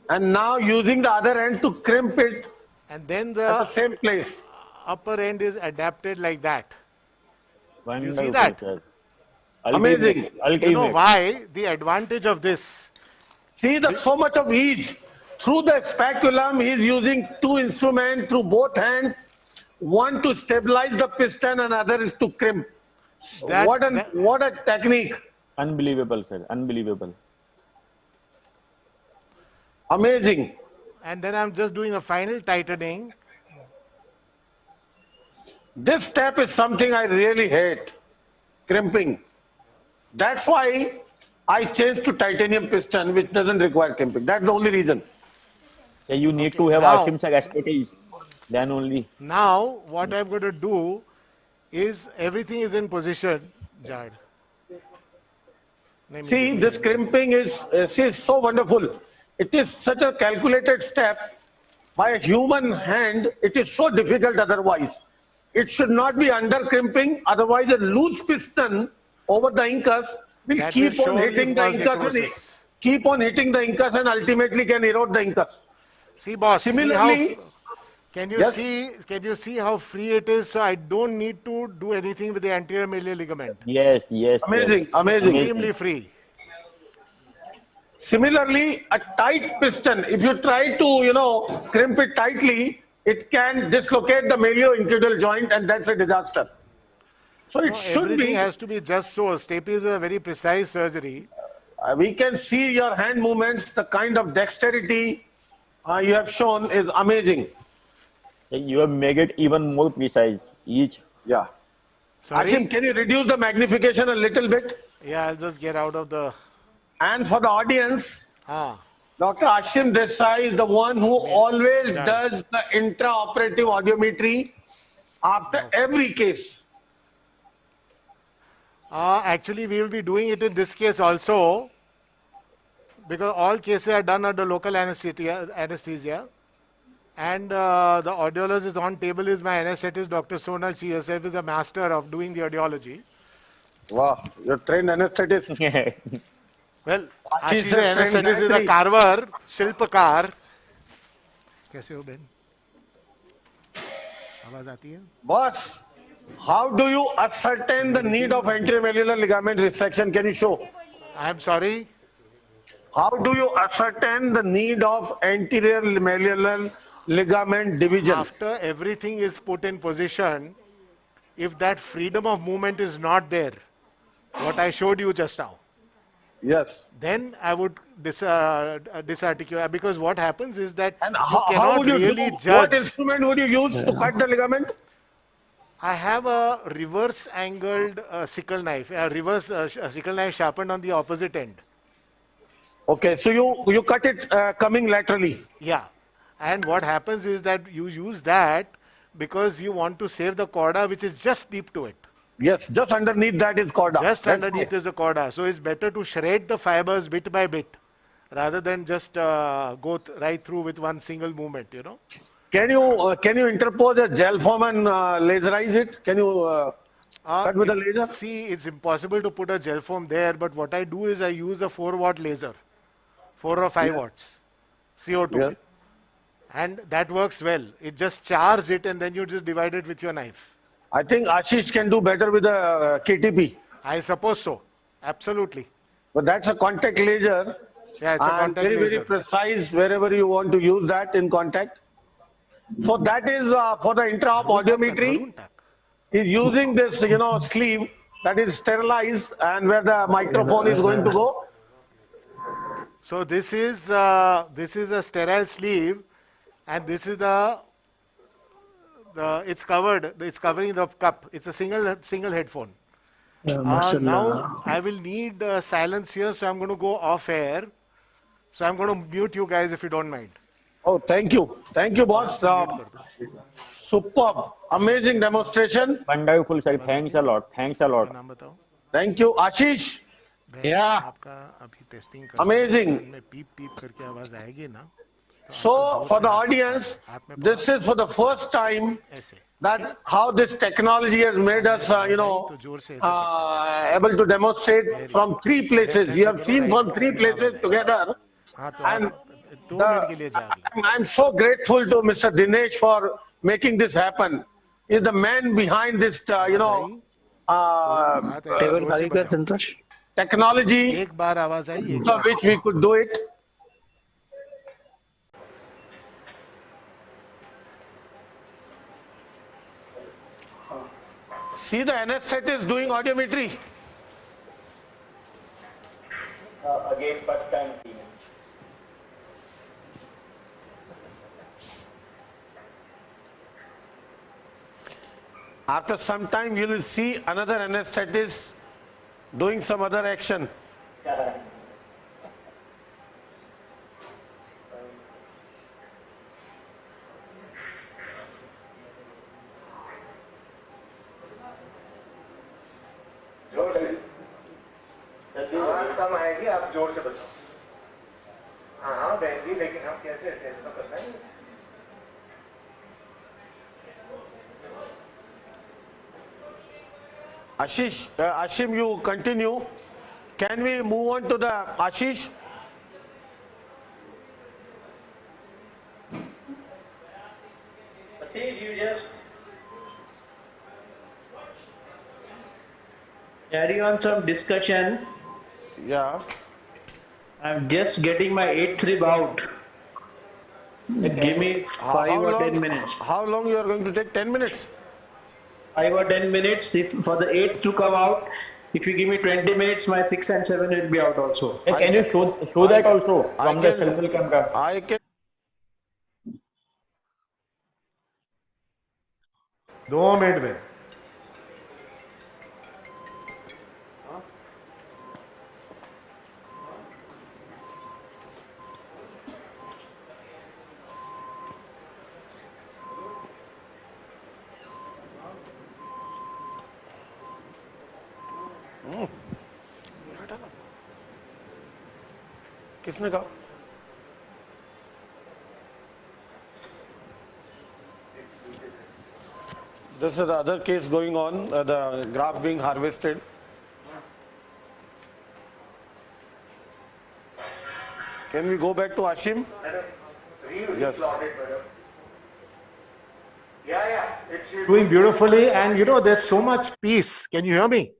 and now using the other end to crimp it and then at the same place. Upper end is adapted like that. You see Wonderful, that? sir. Amazing. You know why? The advantage of this. See so much of ease. Through the speculum, he's using 2 instruments through both hands. One to stabilize the piston and other is to crimp. What a technique. Unbelievable, sir. Unbelievable. Amazing. And then I'm just doing a final tightening. This step is something I really hate. Crimping. That's why I changed to titanium piston, which doesn't require crimping. That's the only reason. So you need to have Ashim's expertise. Then only. Now, what I'm going to do is everything is in position, Jad. See, this crimping is so wonderful. It is such a calculated step. By a human hand, it is so difficult otherwise. It should not be under crimping, otherwise a loose piston over the incus will keep on hitting the incus and keep on hitting the incus and ultimately can erode the incus. See, boss. Similarly, can you see how free it is? So I don't need to do anything with the anterior medial ligament. Yes. Amazing, amazing. Extremely free. Similarly, a tight piston, if you try to, crimp it tightly, it can dislocate the malio-incudal joint and that's a disaster. So it should everything be. has to be just so. Stapes is a very precise surgery. We can see your hand movements, the kind of dexterity you have shown is amazing. You have made it even more precise. Yeah. Sorry? Ashim, can you reduce the magnification a little bit? Yeah, I'll just get out of the... And for the audience, Dr. Ashim Desai is the one who always does the intraoperative audiometry after every case. Actually, we will be doing it in this case also, because all cases are done under local anesthesia. And the audiologist on table is my anesthetist, Dr. Sonal. She herself is the master of doing the audiology. Wow, you're trained anesthetist. Well, She's she's the just trained anesthetist is a Gayatri. carver, Shilpakar. कैसे हो बहन? आवाज आती है? Boss, how do you ascertain the need of anterior ligament resection? Can you show? I'm sorry? How do you ascertain the need of anterior malleolar ligament division? After everything is put in position, if that freedom of movement is not there, what I showed you just now, yes, then I would disarticulate, because what happens is that you how cannot would you really do? judge. What instrument would you use to cut the ligament? I have a reverse angled sickle knife, a reverse sickle knife sharpened on the opposite end. Okay, so you cut it coming laterally. Yeah, and what happens is that you use that because you want to save the chorda which is just deep to it. Yes, just underneath that is chorda. Just That's underneath right. is the chorda. So it's better to shred the fibers bit by bit rather than just go right through with one single movement, you know. Can you interpose a gel form and laserize it? Can you cut with a laser? See, it's impossible to put a gel foam there, but what I do is I use a 4-watt laser, 4 or 5 watts, CO2. Yeah. And that works well. It just chars it and then you just divide it with your knife. I think Ashish can do better with a KTP. I suppose so. Absolutely. But that's a contact laser. Yeah, it's a and contact very, laser. very precise wherever you want to use that in contact. So that is for the intra-op audiometry. Is using this, sleeve that is sterilized and where the microphone is going to go. So this is a sterile sleeve, and this is it's covering the cup. It's a single headphone. Now I will need silence here, so I'm going to go off air. So I'm going to mute you guys if you don't mind. Oh, thank you, boss. Superb, amazing demonstration. Wonderful, sir. Thanks a lot. Thanks a lot. Thank you, Ashish. Yeah. Amazing. So, for the audience, this is for the first time that how this technology has made us, able to demonstrate from 3 places. You have seen from 3 places together. And I'm so grateful to Mr. Dinesh for making this happen. He's the man behind this, technology of which we could do it. See the anesthetist doing audiometry. Again, first time seeing it. After some time, you will see another anesthetist doing some other action. आवाज कम आएगी, आप जोर से बताओ। हाँ बहन जी, लेकिन हम कैसे टेस्ट तो करना है। Ashish, Ashim, you continue. Can we move on to the Ashish? Satish, you just carry on some discussion. Yeah. I'm just getting my 8th rib out. Give me 5 or 10 minutes. How long you are going to take? 10 minutes? 5 or 10 minutes. If for the 8th to come out, if you give me 20 minutes, my 6 and 7 will be out also. Can you show that also from the central camera? I can. 2 minute में किसने कहा? This is the other case going on, the graph being harvested. Can we go back to Ashim? Yes. Yeah. It's doing beautifully, and there's so much peace. Can you hear me?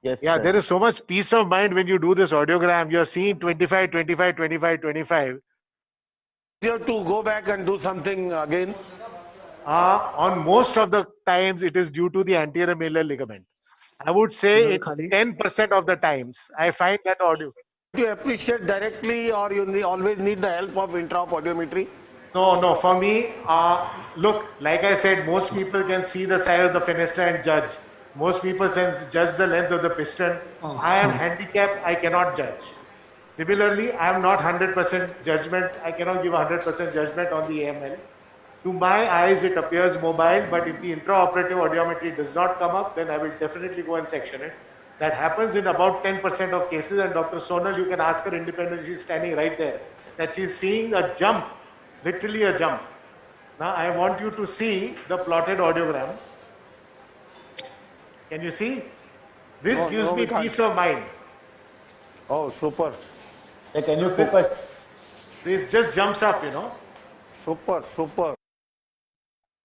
Yes. Yeah, sir. there is so much peace of mind when you do this audiogram. You're seeing 25, 25, 25, 25. You have to go back and do something again. On most of the times, it is due to the anterior malleolus ligament. I would say 10% of the times, I find that audio. Do you appreciate directly, or you always need the help of intra-op audiometry? No. For me, look, like I said, most people can see the side of the fenestra and judge. Most people can judge the length of the piston. I am handicapped, I cannot judge. Similarly, I am not 100% judgment. I cannot give 100% judgment on the AML. To my eyes, it appears mobile, but if the intraoperative audiometry does not come up, then I will definitely go and section it. That happens in about 10% of cases, and Dr. Sonal, you can ask her independently, she's standing right there, that she's seeing a jump, literally a jump. Now, I want you to see the plotted audiogram. Can you see? This gives me peace of mind. Oh, super. Hey, can you focus? This just jumps up, Super.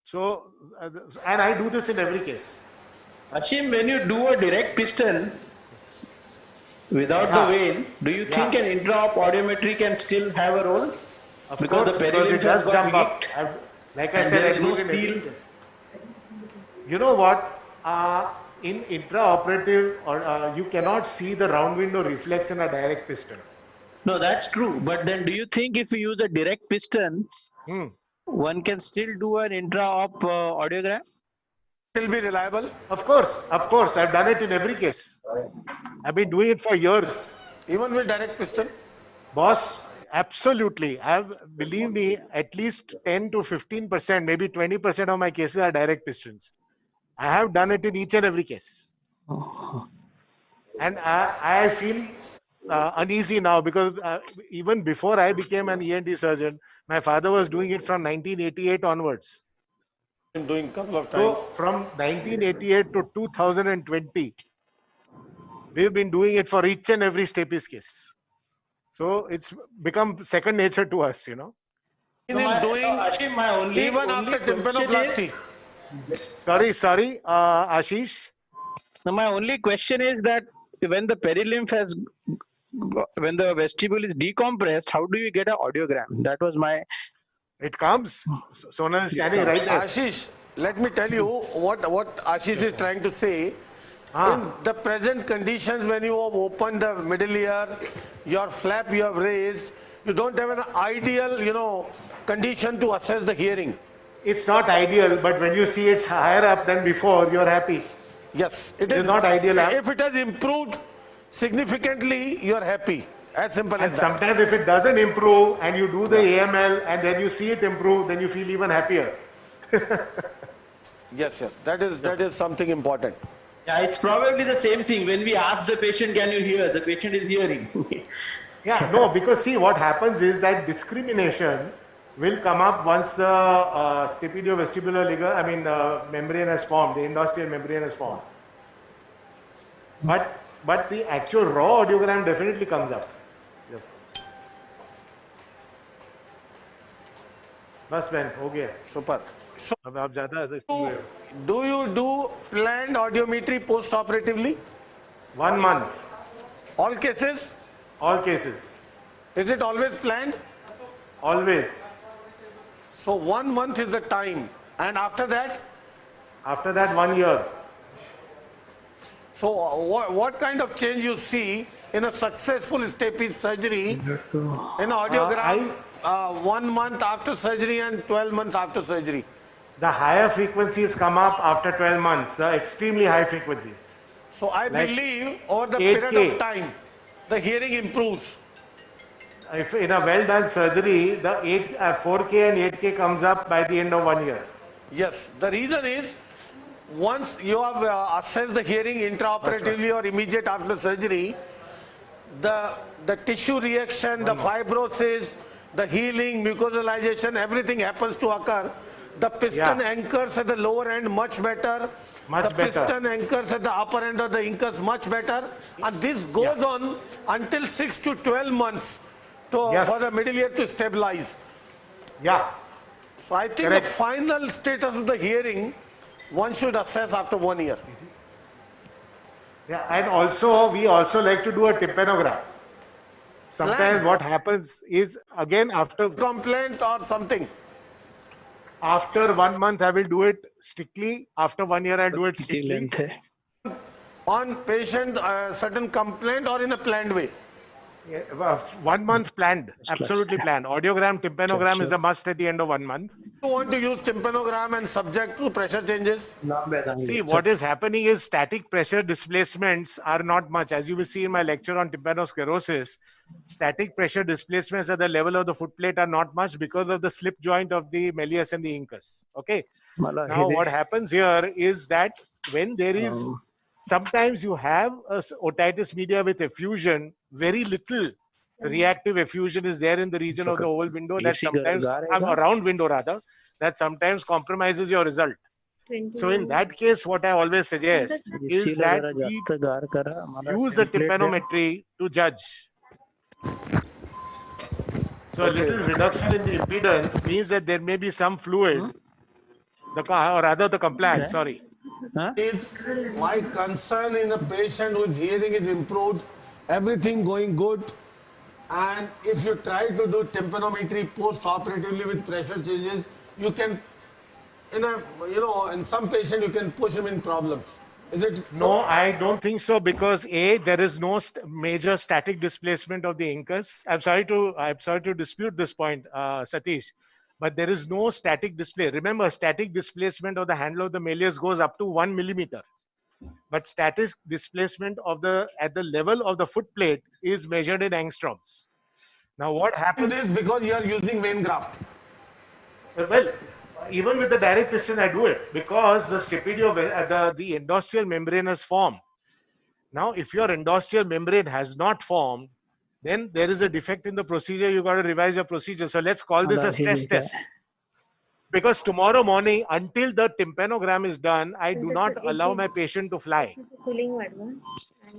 So, and I do this in every case. Ashim, when you do a direct piston without the vein, do you think an intra-op audiometry can still have a role? Of course, because it does jump up. Like I said, I do it in every case. You know what? In intraoperative, you cannot see the round window reflex in a direct piston. No, that's true. But then do you think if you use a direct piston, one can still do an intra-op audiogram? Still be reliable? Of course. I've done it in every case. I've been doing it for years. Even with direct piston? Boss, absolutely. Believe me, at least 10 to 15%, maybe 20% of my cases are direct pistons. I have done it in each and every case. And I feel uneasy now because even before I became an ENT surgeon, my father was doing it from 1988 onwards. I'm doing a couple of times. So from 1988 to 2020, we've been doing it for each and every stapes case. So it's become second nature to us, Even after tympanoplasty. Sorry, Ashish. So my only question is that when the perilymph when the vestibule is decompressed, how do you get an audiogram? That was my... It comes. Sonal is standing right there. Ashish, let me tell you what Ashish is trying to say. In the present conditions, when you have opened the middle ear, your flap you have raised, you don't have an ideal, condition to assess the hearing. It's not ideal, but when you see it's higher up than before, you're happy. Yes, it is not ideal. If it has improved significantly, you're happy. As simple as that. Sometimes if it doesn't improve and you do the AML and then you see it improve, then you feel even happier. Yes, that is something important. Yeah, it's probably the same thing. When we ask the patient, can you hear? The patient is hearing. Yeah, no, because see what happens is that discrimination will come up once the stapediovestibular membrane has formed, the endosteal membrane has formed. But the actual raw audiogram definitely comes up. बस बहन हो गया super अब आप ज्यादा do you do planned audiometry post operatively 1 month all cases is it always planned always so 1 month is the time and after that 1 year so what kind of change you see in a successful stapes surgery in audiogram 1 month after surgery and 12 months after surgery? The higher frequencies come up after 12 months, the extremely high frequencies. So I believe over the period of time, the hearing improves. If in a well done surgery, the 4K and 8K comes up by the end of 1 year. Yes, the reason is once you have assessed the hearing intraoperatively or immediate after surgery, the tissue reaction, the fibrosis, the healing, mucosalization, everything happens to occur. The piston anchors at the lower end much better. The piston anchors at the upper end of the incus much better. And this goes on until 6 to 12 months for the middle ear to stabilize. Yeah. So I think the final status of the hearing, one should assess after 1 year. Yeah, and also we also like to do a tympanogram. Sometimes what happens is, again, after complaint or something, after 1 month I will do it strictly. After 1 year I'll do it strictly. On patient certain complaint or in a planned way. 1 month planned, absolutely planned. Audiogram, tympanogram is a must at the end of 1 month. You want to use tympanogram and subject to pressure changes? See, what is happening is static pressure displacements are not much. As you will see in my lecture on tympanosclerosis, static pressure displacements at the level of the foot plate are not much because of the slip joint of the malleus and the incus. Okay. Now, what happens here is that when there is sometimes you have a otitis media with effusion, very little reactive effusion is there in the region of the oval window that sometimes, around window rather, that sometimes compromises your result. So in that case, what I always suggest is that we use a tympanometry to judge. So a little reduction in the impedance means that there may be some fluid, or rather the compliance, sorry. Is my concern in a patient whose hearing is improved, everything going good, and if you try to do tympanometry post-operatively with pressure changes, you can, in some patient you can push him in problems. Is it? No, I don't think so, because A, there is no major static displacement of the incus. I'm sorry to dispute this point, Satish. But there is no static display. Remember, static displacement of the handle of the malleus goes up to 1 millimeter. But static displacement at the level of the foot plate is measured in angstroms. Now, what happens is because you are using vein graft. Well, even with the direct piston, I do it because the stapedial, the endosteal membrane has formed. Now, if your endosteal membrane has not formed, then there is a defect in the procedure. You got to revise your procedure. So let's call this a stress test. Because tomorrow morning, until the tympanogram is done, I do not allow my patient to fly.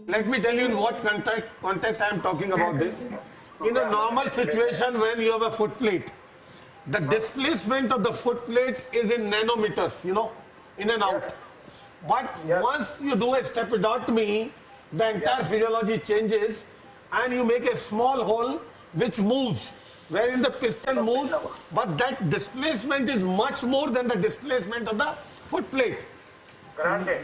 Let me tell you in what context I am talking about this. In a normal situation, when you have a foot plate, the displacement of the foot plate is in nanometers, in and out. But once you do a stepidotomy, the entire physiology changes and you make a small hole which moves, wherein the piston moves, but that displacement is much more than the displacement of the foot plate.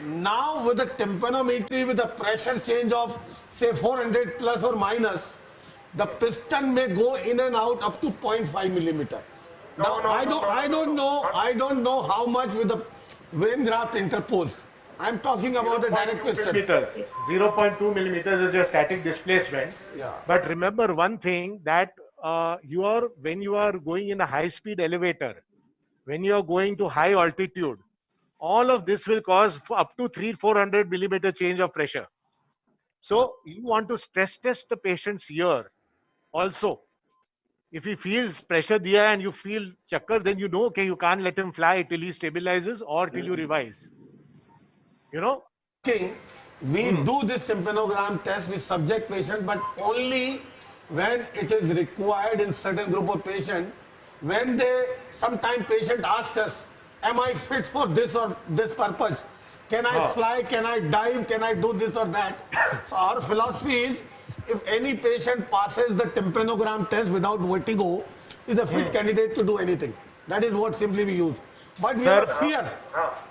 Now with the tympanometry, with the pressure change of say 400 plus or minus, the piston may go in and out up to 0.5 millimeter. Now I don't know how much with the vein graft interposed. I'm talking about the direct piston. 0.2 millimeters is your static displacement. Yeah. But remember one thing, that when you are going in a high-speed elevator, when you are going to high altitude, all of this will cause up to 300-400 millimeter change of pressure. So you want to stress test the patient's ear also. If he feels pressure there and you feel chakkar, then okay, you can't let him fly till he stabilizes or till you revise. We do this tympanogram test with subject patient, but only when it is required in certain group of patients. When sometimes patient asks us, am I fit for this or this purpose? Can I fly? Can I dive? Can I do this or that? So our philosophy is, if any patient passes the tympanogram test without vertigo, is a fit candidate to do anything. That is what simply we use. But we have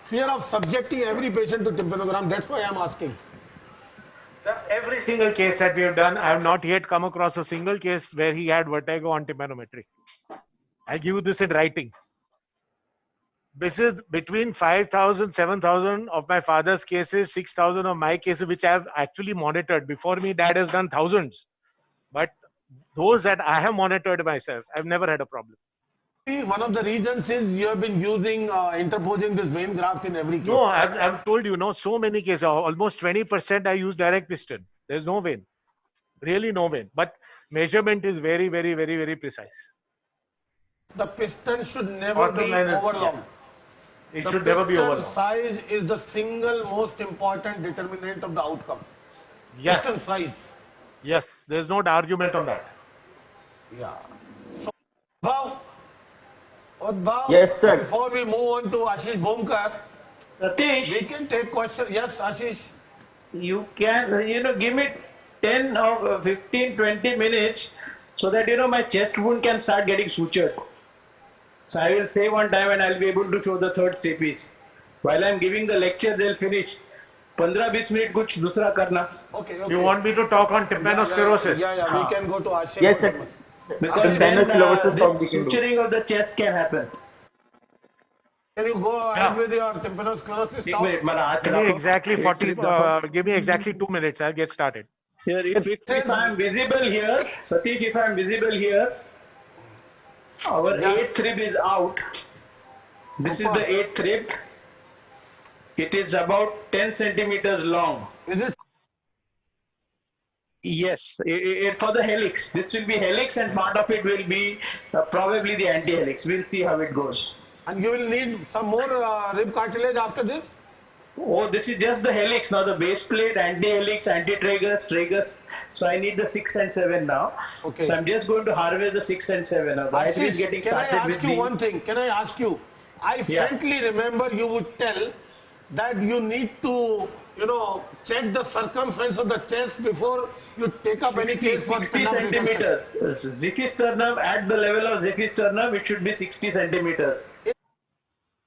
fear of subjecting every patient to tympanogram. That's why I am asking. Sir, every single case that we have done, I have not yet come across a single case where he had vertigo on tympanometry. I'll give you this in writing. This is between 5,000, 7,000 of my father's cases, 6,000 of my cases, which I have actually monitored. Before me, dad has done thousands. But those that I have monitored myself, I've never had a problem. One of the reasons is you have been using interposing this vein graft in every case. No, I've told you, no, so many cases, almost 20% I use direct piston. There's no vein, really no vein. But measurement is very, very, very, very precise. The piston should never be overlong. Yeah. It should never be overlong. The piston size is the single most important determinant of the outcome. Yes. Piston size. Yes, there's no argument on that. Yeah. So, Udbhav, yes, sir. Before we move on to Ashish Bhomkar, Satish, we can take questions. Yes, Ashish. You can, give me 10 or 15, 20 minutes so that, my chest wound can start getting sutured. So I will save on time and I'll be able to show the third stapes. While I'm giving the lecture, they'll finish. 15-20 minutes kuch dusra karna. Okay. You want me to talk on tympanosclerosis? Yeah. We can go to Ashish. Yes, sir. Because then this suturing of the chest can happen. Can you go ahead with your tympanosclerosis talk? Give me exactly 2 minutes. I'll get started. Here, if I'm visible here, Satish, if I'm visible here, our 8th rib is out. This is the 8th rib. It is about 10 centimeters long. Is it? Yes, for the helix. This will be helix and part of it will be probably the anti-helix. We'll see how it goes. And you will need some more rib cartilage after this? Oh, this is just the helix. Now the base plate, anti-helix, anti-tragus, tragus. So I need the 6 and 7 now. Okay. So I'm just going to harvest the 6 and 7 now. Ashish, can I ask you one thing? Can I ask you? I frankly remember you would tell that you need to, check the circumference of the chest before you take up any case for 60 centimeters. Xiphisternum, at the level of xiphisternum, it should be 60 centimeters. If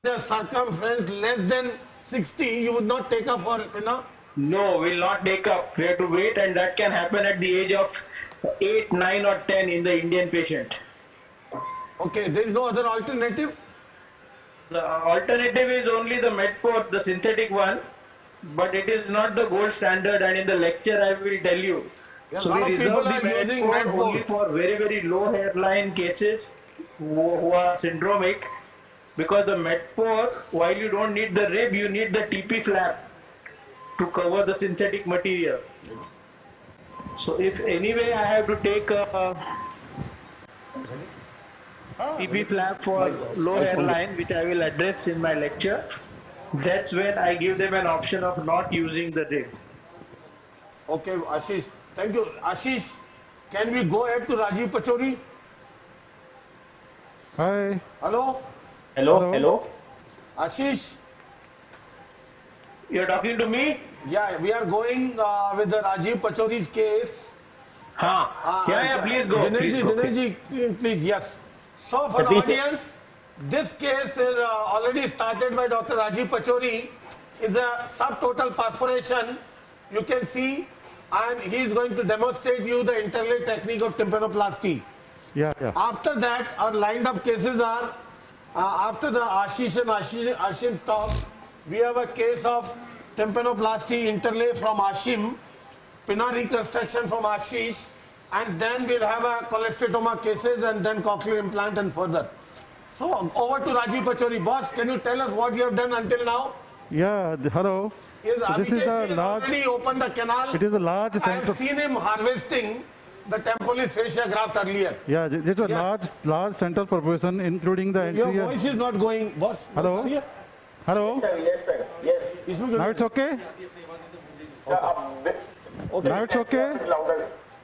the circumference less than 60, you would not take up for pinna? No, will not take up. We have to wait, and that can happen at the age of 8, 9 or 10 in the Indian patient. Okay, there is no other alternative? The alternative is only the Medford, the synthetic one, but it is not the gold standard, and in the lecture I will tell you. Yeah, so we reserve the Medford only for very, very low hairline cases who are syndromic, because the Medford, while you don't need the rib, you need the TP flap to cover the synthetic material. So if anyway I have to take a TP flap for low hairline, which I will address in my lecture, that's when I give them an option of not using the rib. Okay, Ashish. Thank you. Ashish, can we go ahead to Rajiv Pachori? Hi. Hello? Hello? Ashish? You're talking to me? Yeah, we are going with the Rajiv Pachori's case. Please go. Dinesh, please, yes. So for the audience, this case is already started by Dr. Rajiv Pachori. Is a subtotal perforation. You can see, and he is going to demonstrate you the interlay technique of tympanoplasty. Yeah. After that, our lined up cases are, after the Ashish and Ashim's talk, we have a case of tympanoplasty interlay from Ashim, pinna reconstruction from Ashish, and then we'll have a cholesteatoma cases and then cochlear implant and further. So over to Rajiv Pachori. Boss, can you tell us what you have done until now? Yeah, hello. Yes, so this is a large, already opened the canal. It is a large I have seen him harvesting the temporis fascia graft earlier. Yeah, this is a large central perforation, including the Your anterior. voice is not going, boss. Hello? Hello? Yes, sir. Yes. Now it's okay? Okay. Now it's okay?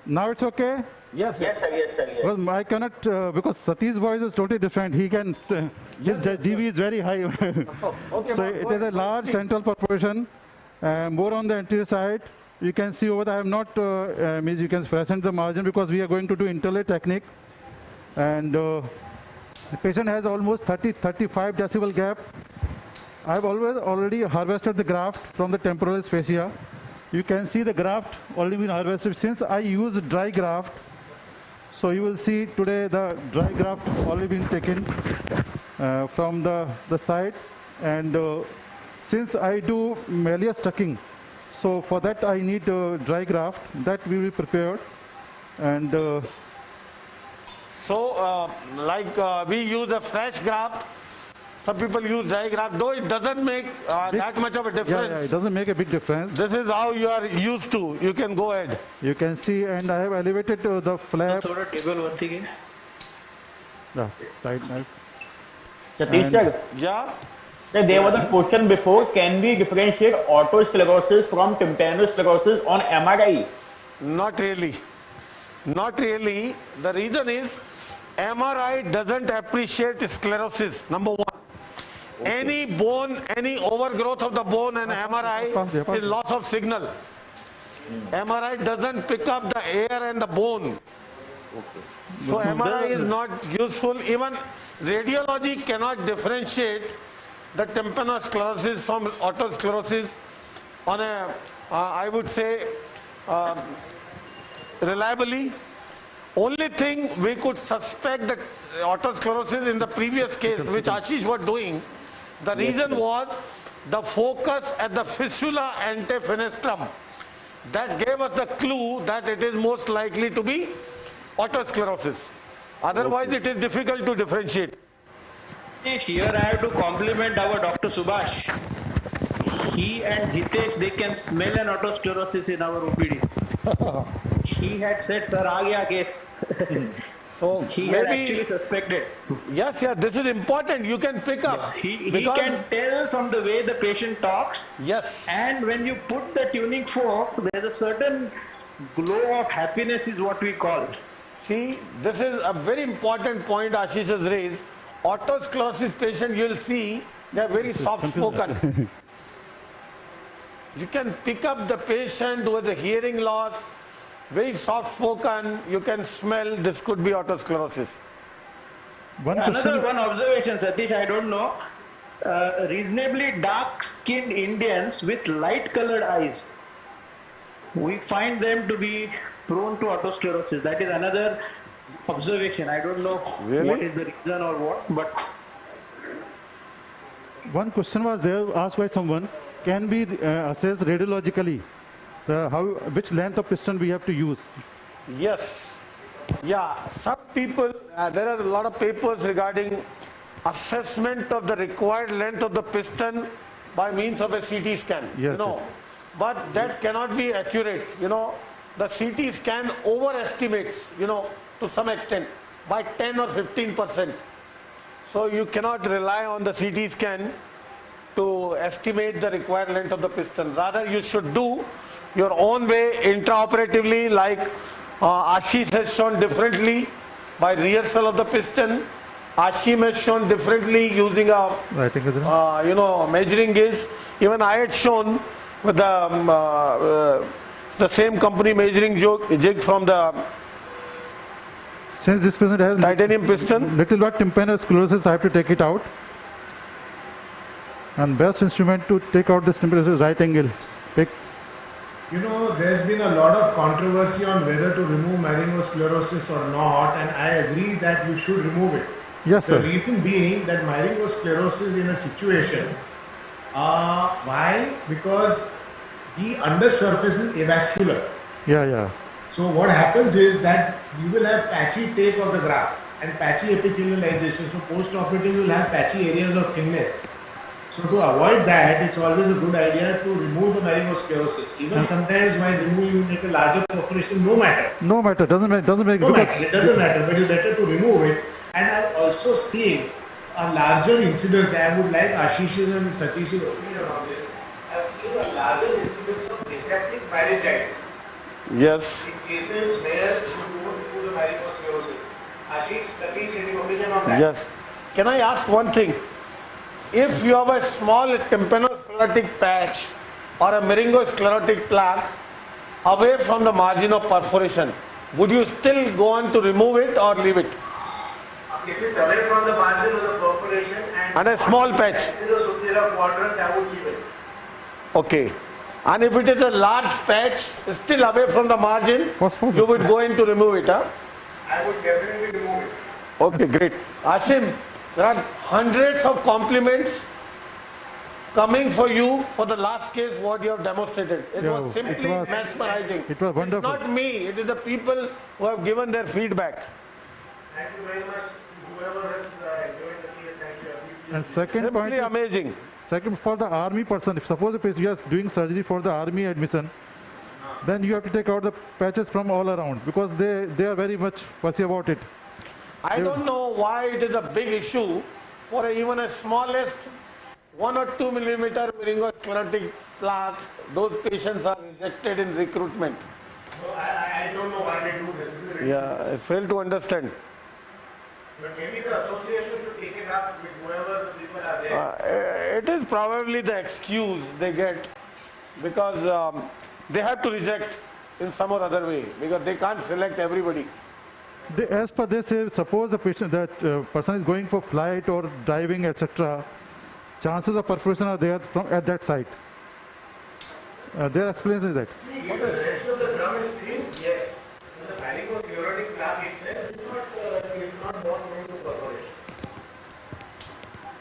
Now it's okay? Yes, sir. Yes. Well, I cannot, because Satish's voice is totally different. He can, his GB is very high. Okay, so it is a large central perforation, more on the anterior side. You can see over there, I have not, you can present the margin because we are going to do interlay technique. And the patient has almost 35 decibel gap. I have already harvested the graft from the temporalis fascia. You can see the graft already been harvested. Since I use dry graft, so you will see today the dry graft already been taken from the side. And since I do malleus tucking, so for that I need dry graft that we will prepare. And So, we use a fresh graft. Some people use dry graft, though it doesn't make that much of a difference. Yeah, it doesn't make a big difference. This is how you are used to. You can go ahead. You can see, and I have elevated the flap. Table one thing. Yeah, right now. Satish sir. Yeah. So there was a question before, can we differentiate autosclerosis from tympanoclerosis on MRI? Not really. Not really. The reason is MRI doesn't appreciate sclerosis, number one. Any bone, any overgrowth of the bone and MRI is loss of signal. MRI doesn't pick up the air and the bone. So MRI is not useful. Even radiology cannot differentiate the tympanoclerosis from autosclerosis on a, I would say, reliably. Only thing we could suspect the autosclerosis in the previous case, which Ashish was doing, the reason was the focus at the fistula antefenestrum. That gave us the clue that it is most likely to be autosclerosis. Otherwise, it is difficult to differentiate. Here I have to compliment our Dr. Subhash. He and Hitesh, they can smell an autosclerosis in our OPD. He had said, sir, aa gaya case. So he had actually suspected. Yes, this is important. You can pick up. Yeah, he can tell from the way the patient talks. Yes. And when you put the tuning fork, there's a certain glow of happiness is what we call it. See, this is a very important point Ashish has raised. Autosclerosis patient, you will see, they are very soft-spoken. You can pick up the patient who has a hearing loss, very soft-spoken, you can smell this could be autosclerosis. Another one observation, Satish, I don't know. Reasonably dark-skinned Indians with light-colored eyes, we find them to be prone to autosclerosis. That is another observation. I don't know what is the reason or what, but... One question was there asked by someone, can we assess radiologically which length of piston we have to use? Yes. Yeah, some people, there are a lot of papers regarding assessment of the required length of the piston by means of a CT scan. Yes, but that cannot be accurate. The CT scan overestimates, to some extent by 10 or 15%. So you cannot rely on the CT scan to estimate the required length of the piston. Rather, you should do your own way intraoperatively, like Ashish has shown differently by rehearsal of the piston. Ashim has shown differently using a measuring gauge. Even I had shown with the same company measuring jig from the since this piston has titanium piston. Little bit tympanoclerosis, I have to take it out. And best instrument to take out this tympanoclerosis is right angle pick. There's been a lot of controversy on whether to remove myelosclerosis or not, and I agree that you should remove it. Yes, sir. The reason being that myelosclerosis in a situation, why? Because the undersurface is avascular. Yeah. So what happens is that you will have patchy take of the graft and patchy epithelialization. So post-operative you will have patchy areas of thinness. So to avoid that, it's always a good idea to remove the myelosclerosis. Even sometimes while removing, you make a larger perforation, no matter. No matter, doesn't make no matter. It doesn't matter, but it's better to remove it. And I've also seen a larger incidence. I would like Ashish's and Satish's opinion on this. I've seen a larger incidence of aseptic meningitis. Yes. In cases where you don't do the myelosclerosis. Ashish, Satish, any opinion on that? Yes. Can I ask one thing? If you have a small tympanoclerotic patch or a meringosclerotic plaque away from the margin of perforation, would you still go on to remove it or leave it? If it's away from the margin of the perforation and a small patch, in the superior quadrant, I would leave it. Okay. And if it is a large patch still away from the margin, you would go in to remove it, huh? I would definitely remove it. Okay, great. Ashim, there are hundreds of compliments coming for you for the last case what you have demonstrated. It was simply mesmerizing. It was wonderful. It's not me, it is the people who have given their feedback. Thank you very much. Whoever has enjoyed the case, thank you. And second Simply point is, amazing. second, for the army person, if suppose if you are doing surgery for the army admission, then you have to take out the patches from all around because they are very much fussy about it. I don't know why it is a big issue for even a smallest 1 or 2 millimeter meningosplerotic plaque. Those patients are rejected in recruitment. So I don't know why they do this. Yeah, I fail to understand. But maybe the association should take it up with whoever the people are there. It is probably the excuse they get because they have to reject in some or other way because they can't select everybody. As per they say, suppose the patient, that person is going for flight or driving, etc., chances of perforation are there at that site. Their explanation is that. See, if the rest of the drum is thin, yes. The varicoclerotic plaque itself is not going to perforate.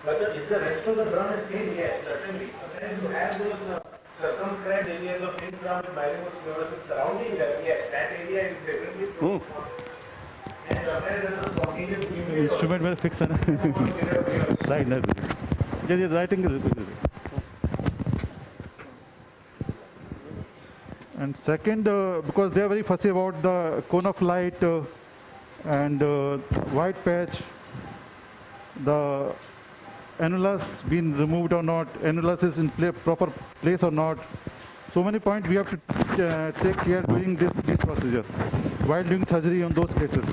But if the rest of the drum is thin, yes, certainly. Sometimes you have those circumscribed areas of thin drum with myelosclerosis surrounding them. Yes, that area is definitely prone. And sometimes there is a spontaneous bleeding. Instrument will fix it. Right, yeah, writing is. And second, because they are very fussy about the cone of light and white patch, the annulus being removed or not, annulus is in proper place or not. So many points we have to take care during this procedure while doing surgery on those cases.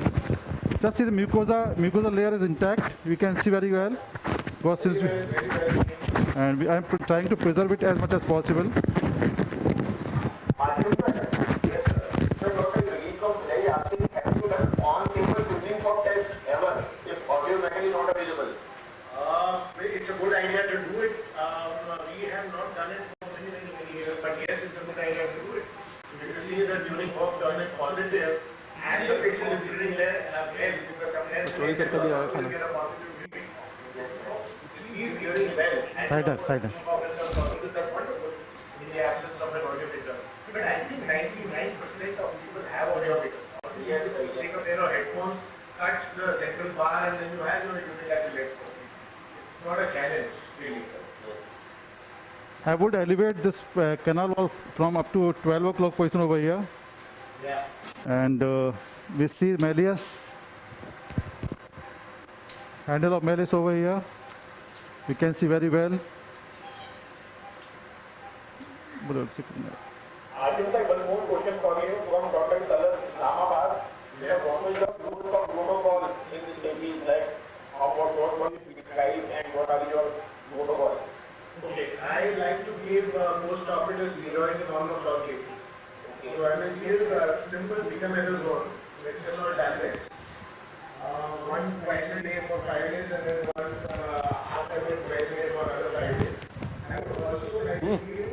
Just see the mucosa layer is intact. We can see very well. And I am trying to preserve it as much as possible. It's a good idea to do it. We have not done it for many years, but yes, it's a good idea to do it. You can see that during work done it positive, and the patient is breathing well, because sometimes we get a positive reading. He is hearing well. Cider. In the absence of an audiometer. But I think 99% of people have audiometer. You take a pair of headphones, cut the central bar, and then you have your unilateral headphone. It's not a challenge, really. I would elevate this canal wall from up to 12 o'clock position over here. Yeah. And we see malleus, handle of malleus over here. We can see very well. I think like one more question for you from Dr. Talat Islamabad. Yes. What was the proof of protocol in this baby? Like, what was you prescribed and what are your protocol? Okay, I like to give post-operative steroids in almost all cases. Okay. So I will give simple becomethasone, metronidazole tablets. One twice a day for 5 days and then one after twice a day for another 5 days. I would also like to give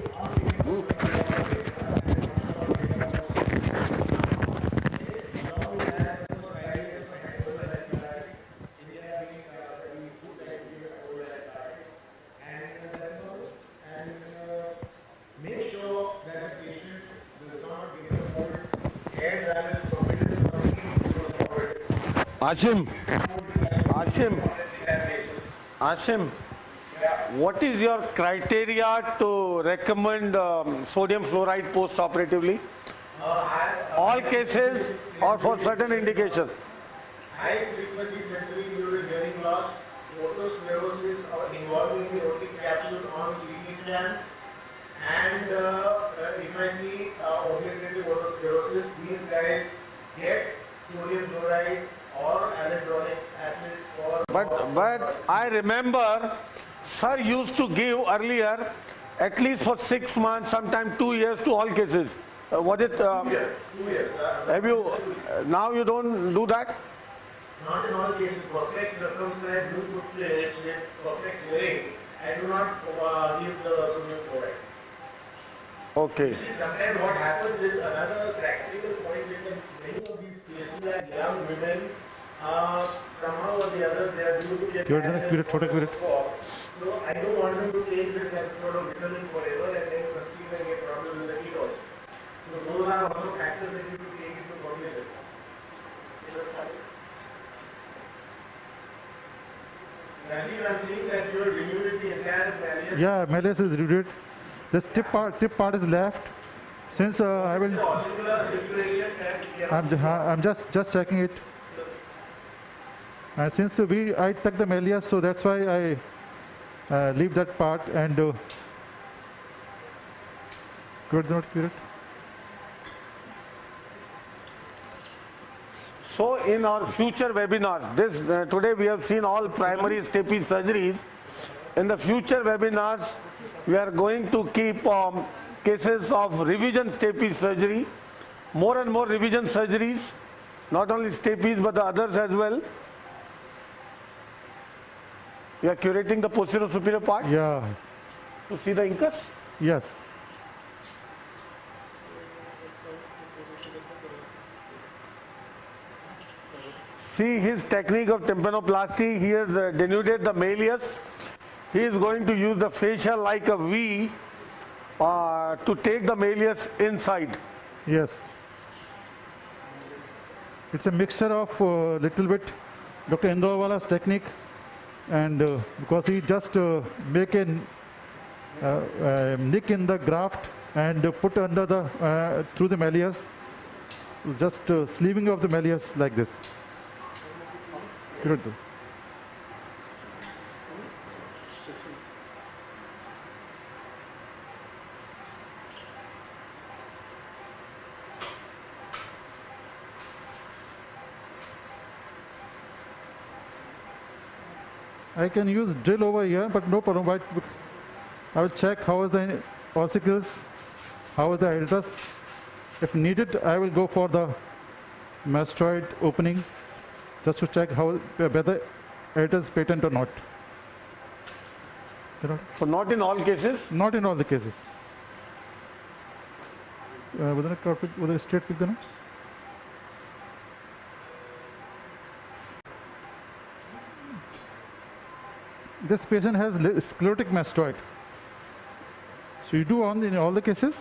make sure that the patient does not get a hold hair dryer is forbidden Ashim, what is your criteria to recommend sodium fluoride post-operatively? All cases or for certain indications? High frequency sensory fluid hearing loss, otosclerosis or involving the aortic capsule on CT scan, and if I see obliterative otosclerosis, these guys get sodium fluoride or hyaluronic acid or. But I remember, sir used to give earlier at least for 6 months, sometime 2 years to all cases. Was it? 2 years. Have you? Now you don't do that? Not in all cases. Perfect circumscribed blue foot plates with perfect hearing, I do not give the sodium fluoride. Okay. Sometimes what happens is another practical point is that many of these cases are young women, somehow or the other they are due to get so I don't want them to take this as sort of vitamin forever and then conceive and get problems with the kiddos. So those are also factors that you need to take into cognizance. Rajiv, I'm seeing that you have renewed the entire malleus. Yeah, malleus is renewed. This tip part is left. Since I will, I'm just checking it. And since I took the malleus, so that's why I leave that part and could not cure it. So in our future webinars, today we have seen all primary stapes surgeries. In the future webinars, we are going to keep cases of revision stapes surgery, more and more revision surgeries, not only stapes but the others as well. We are curating the posterior superior part. Yeah. To see the incus? Yes. See his technique of tympanoplasty. He has denuded the malleus. He is going to use the fascia like a V to take the malleus inside. Yes. It's a mixture of little bit Dr. Indorwala's technique, and because he just make a nick in the graft and put under the through the malleus, just sleeving of the malleus like this. Good. I can use drill over here, but no problem. I will check how is the ossicles, how is the hiatus. If needed, I will go for the mastoid opening, just to check how whether it is patent or not. So not in all cases? Not in all the cases. With a straight pick then? This patient has sclerotic mastoid. So you do in all the cases?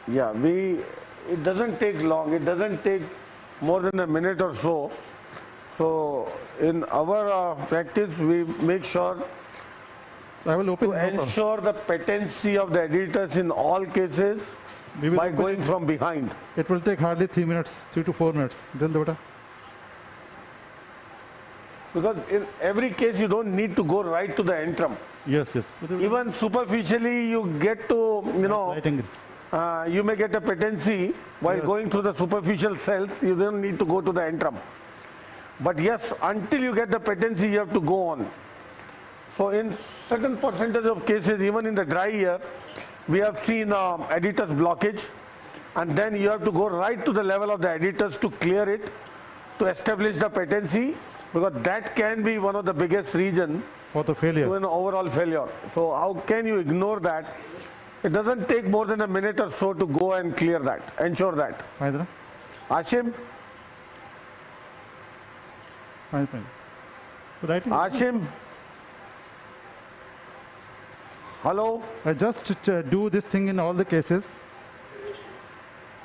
Yeah, it doesn't take long. It doesn't take more than a minute or so. So in our practice, we make sure I will open to ensure the patency of the editors in all cases by going from behind. It will take hardly 3 minutes, 3 to 4 minutes. Because in every case, you don't need to go right to the antrum. Yes, yes. Even superficially, you get to, you may get a patency while going through the superficial cells. You don't need to go to the antrum. But yes, until you get the patency, you have to go on. So in certain percentage of cases, even in the dry ear, we have seen editors blockage, and then you have to go right to the level of the editors to clear it, to establish the patency, because that can be one of the biggest reasons for the failure, to an overall failure. So how can you ignore that? It doesn't take more than a minute or so to go and clear that, ensure that. Ashim? Ashim? Hello? I just do this thing in all the cases.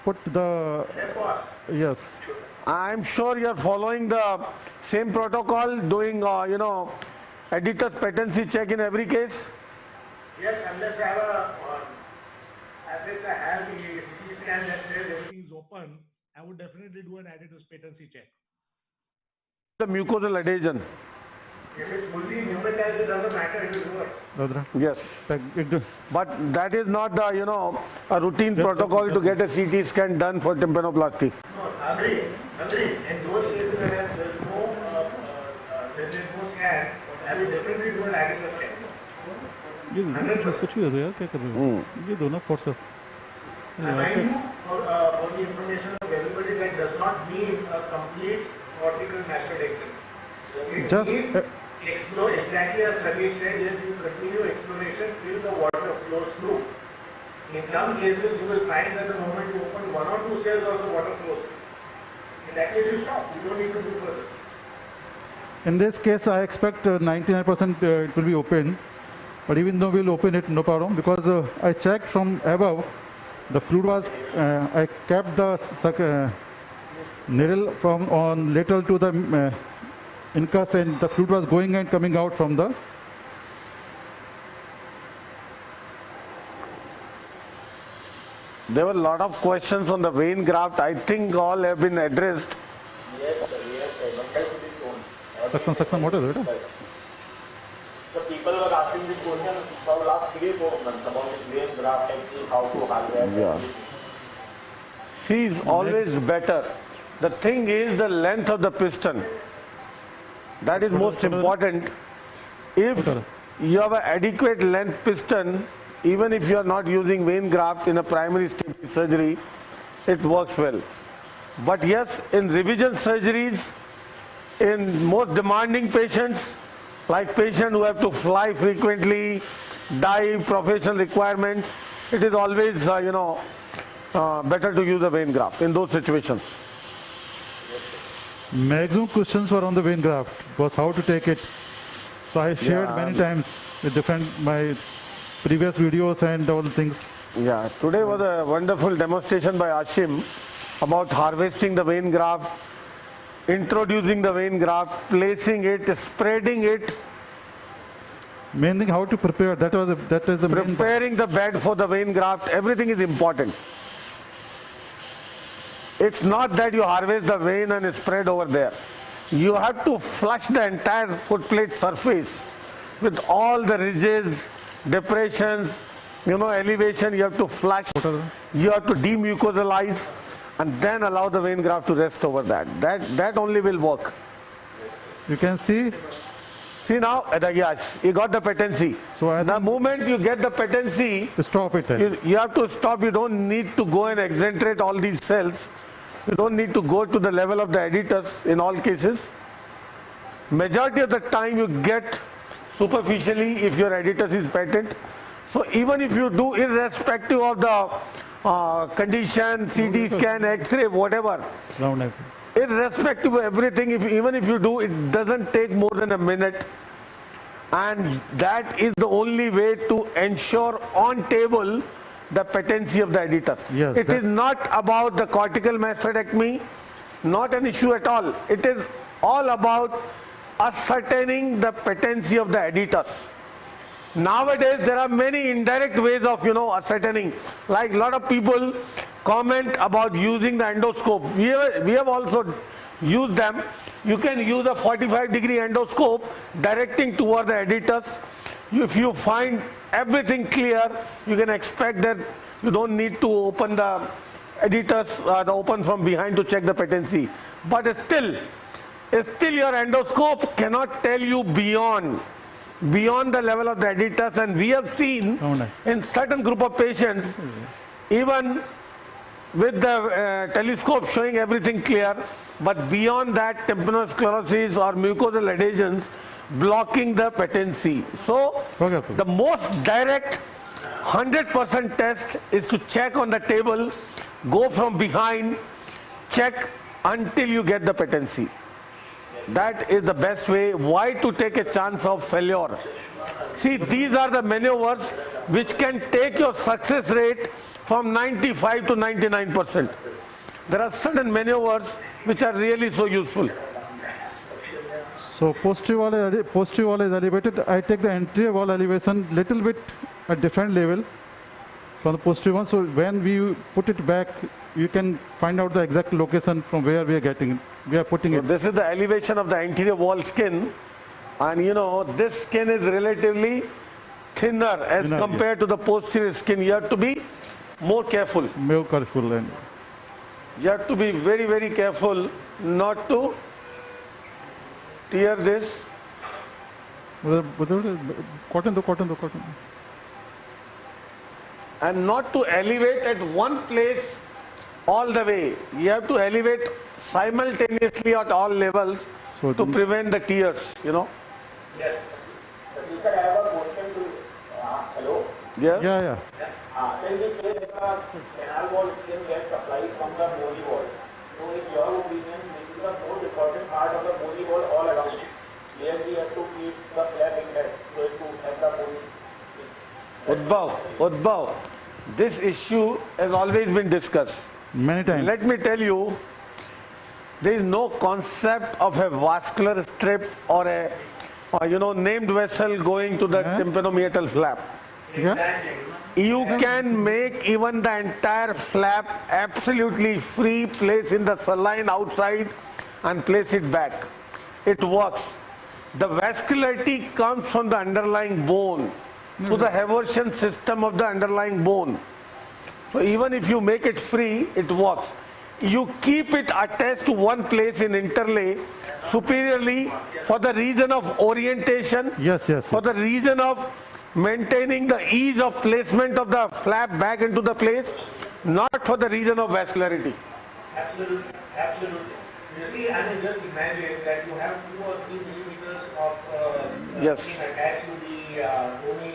Put the... Yes. I'm sure you're following the same protocol, doing, editor's patency check in every case? Yes, unless I have the CT scan that says everything is open, I would definitely do an editor's patency check. The mucosal adhesion. If it's fully pneumatized, it doesn't matter, it will work. Yes. But that is not the, a routine protocol to get a CT scan done for tympanoplasty. No, agree. In those cases where there is no scan, I will definitely do an editor's check. कुछ भी हो यार क्या कर रहे हो ये दो ना WhatsApp for the information of everybody, that does not mean a complete cortical mastodectomy. So it means explore exactly as Satish said, that you continue exploration till the water flows through. In some cases, you will find that the moment you open 1 or 2 cells, also water flows. In that case, you stop. You don't need to do further. In this case, I expect 99% it will be open. But even though we'll open it, no problem, because I checked from above, the fluid was, I kept the needle from on lateral to the incus, and the fluid was going and coming out from the. There were a lot of questions on the vein graft. I think all have been addressed. Suction, what is it? So people were asking this question for the last 3-4 months about this vein graft technique, how to harvest. Yeah. C is always better. The thing is the length of the piston. That is most important. If you have an adequate length piston, even if you are not using vein graft in a primary stage surgery, it works well. But yes, in revision surgeries, in most demanding patients, like patients who have to fly frequently, dive, professional requirements, it is always, better to use a vein graft in those situations. Maximum questions were on the vein graft, was how to take it. So I shared many times with my previous videos and all the things. Yeah, today was a wonderful demonstration by Ashim about harvesting the vein graft, introducing the vein graft, placing it, spreading it. Main thing, how to prepare, that is the main. Preparing the bed for the vein graft, everything is important. It's not that you harvest the vein and spread over there. You have to flush the entire footplate surface with all the ridges, depressions, elevation. You have to flush, you have to demucosalize, and then allow the vein graft to rest over that. That only will work. You can see. See now, yes, you got the patency. So the moment you get the patency, stop it. You have to stop. You don't need to go and excentrate all these cells. You don't need to go to the level of the editus in all cases. Majority of the time you get superficially if your editus is patent. So even if you do, irrespective of the condition, CT scan, X-ray, whatever, irrespective of everything, even if you do, it doesn't take more than a minute. And that is the only way to ensure on table the patency of the editus. Yes, it is not about the cortical mastectomy, not an issue at all. It is all about ascertaining the patency of the editus. Nowadays, there are many indirect ways of, ascertaining. Like a lot of people comment about using the endoscope. We have also used them. You can use a 45-degree endoscope directing toward the editus. If you find everything clear, you can expect that you don't need to open the editus, open from behind to check the patency. But still your endoscope cannot tell you beyond the level of the editus, and we have seen in certain group of patients, even with the telescope showing everything clear, but beyond that tympanosclerosis or mucosal adhesions blocking the patency. So the most direct 100% test is to check on the table, go from behind, check until you get the patency. That is the best way. Why to take a chance of failure? See, these are the maneuvers which can take your success rate from 95 to 99%. There are certain maneuvers which are really so useful. So posterior wall is elevated. I take the anterior wall elevation little bit at different level from the posterior one. So when we put it back, you can find out the exact location from where we are getting it. We are putting it. This is the elevation of the anterior wall skin, and this skin is relatively thinner as compared to the posterior skin. You have to be more careful. More careful, and you have to be very, very careful not to tear this. Cotton. And not to elevate at one place all the way. You have to elevate simultaneously at all levels to prevent the tears, Yes. Sir, I have a question to hello? Yes? Yeah. Can we say that the canal wall skin gets supplied from the bony wall? So in your opinion, this is the most important part of the bony wall all around. Here we have to keep the flap intact so as to have the bony. Udbhav, this issue has always been discussed. Many times. Let me tell you, There is no concept of a vascular strip or a named vessel going to the tympanomeatal flap. You can make even the entire flap absolutely free, place in the saline outside and place it back. It works. The vascularity comes from the underlying bone to the eversion system of the underlying bone. So even if you make it free, it works. You keep it attached to one place in interlay superiorly for the reason of orientation, for the reason of maintaining the ease of placement of the flap back into the place, not for the reason of vascularity. Absolutely, absolutely. You see, I mean, just imagine that you have 2 or 3 millimeters of skin attached to the bony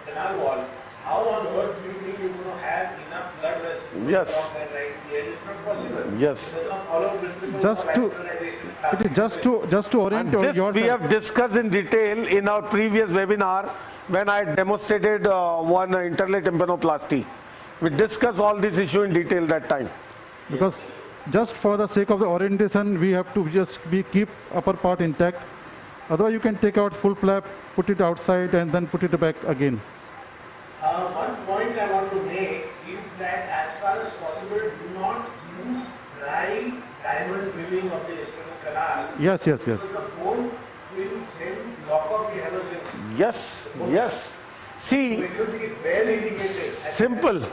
canal wall. How on earth do you think you're going to have enough blood vessels to block that right here? It's not possible. Yes. It does not follow principle of vascularization. Just to orient yourself. We have discussed in detail in our previous webinar when I demonstrated one interlay tympanoplasty. We discussed all this issue in detail that time. Because just for the sake of the orientation, we have to just keep upper part intact. Otherwise, you can take out full flap, put it outside, and then put it back again. One point I want to make is that as far as possible, do not use dry diamond drilling of the external canal. Yes. Because the bone will then lock up the eversion. Yes. See, simple.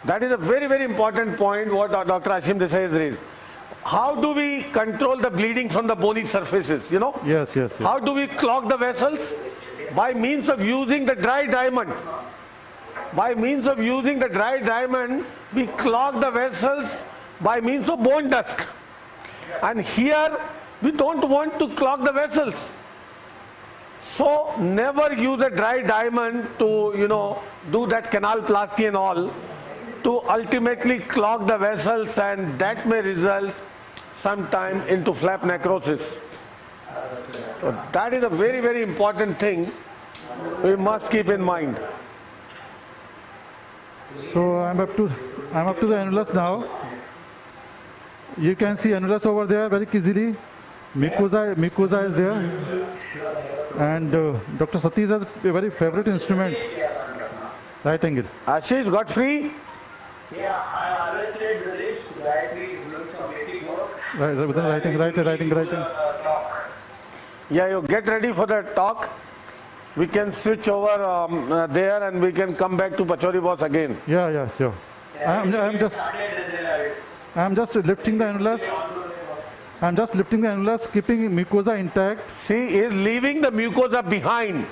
That is a very, very important point what Dr. Ashim Desai has raised. How do we control the bleeding from the bony surfaces, Yes. How do we clog the vessels? By means of using the dry diamond. By means of using the dry diamond, we clog the vessels by means of bone dust. And here, we don't want to clog the vessels. So, never use a dry diamond to, do that canalplasty and all, to ultimately clog the vessels, and that may result sometime into flap necrosis. So, that is a very, very important thing we must keep in mind. So I'm up to the annulus now. You can see annulus over there very easily. Mucosa is there, and Dr. Satish has a very favorite instrument, right angle. Ashish got free. Yeah, I always said this. Gayatri is doing some basic work. Writing. Yeah, you get ready for the talk. We can switch over there and we can come back to Pachori boss again. Yeah, sure. I'm just lifting the annulus. Keeping mucosa intact. See, he is leaving the mucosa behind.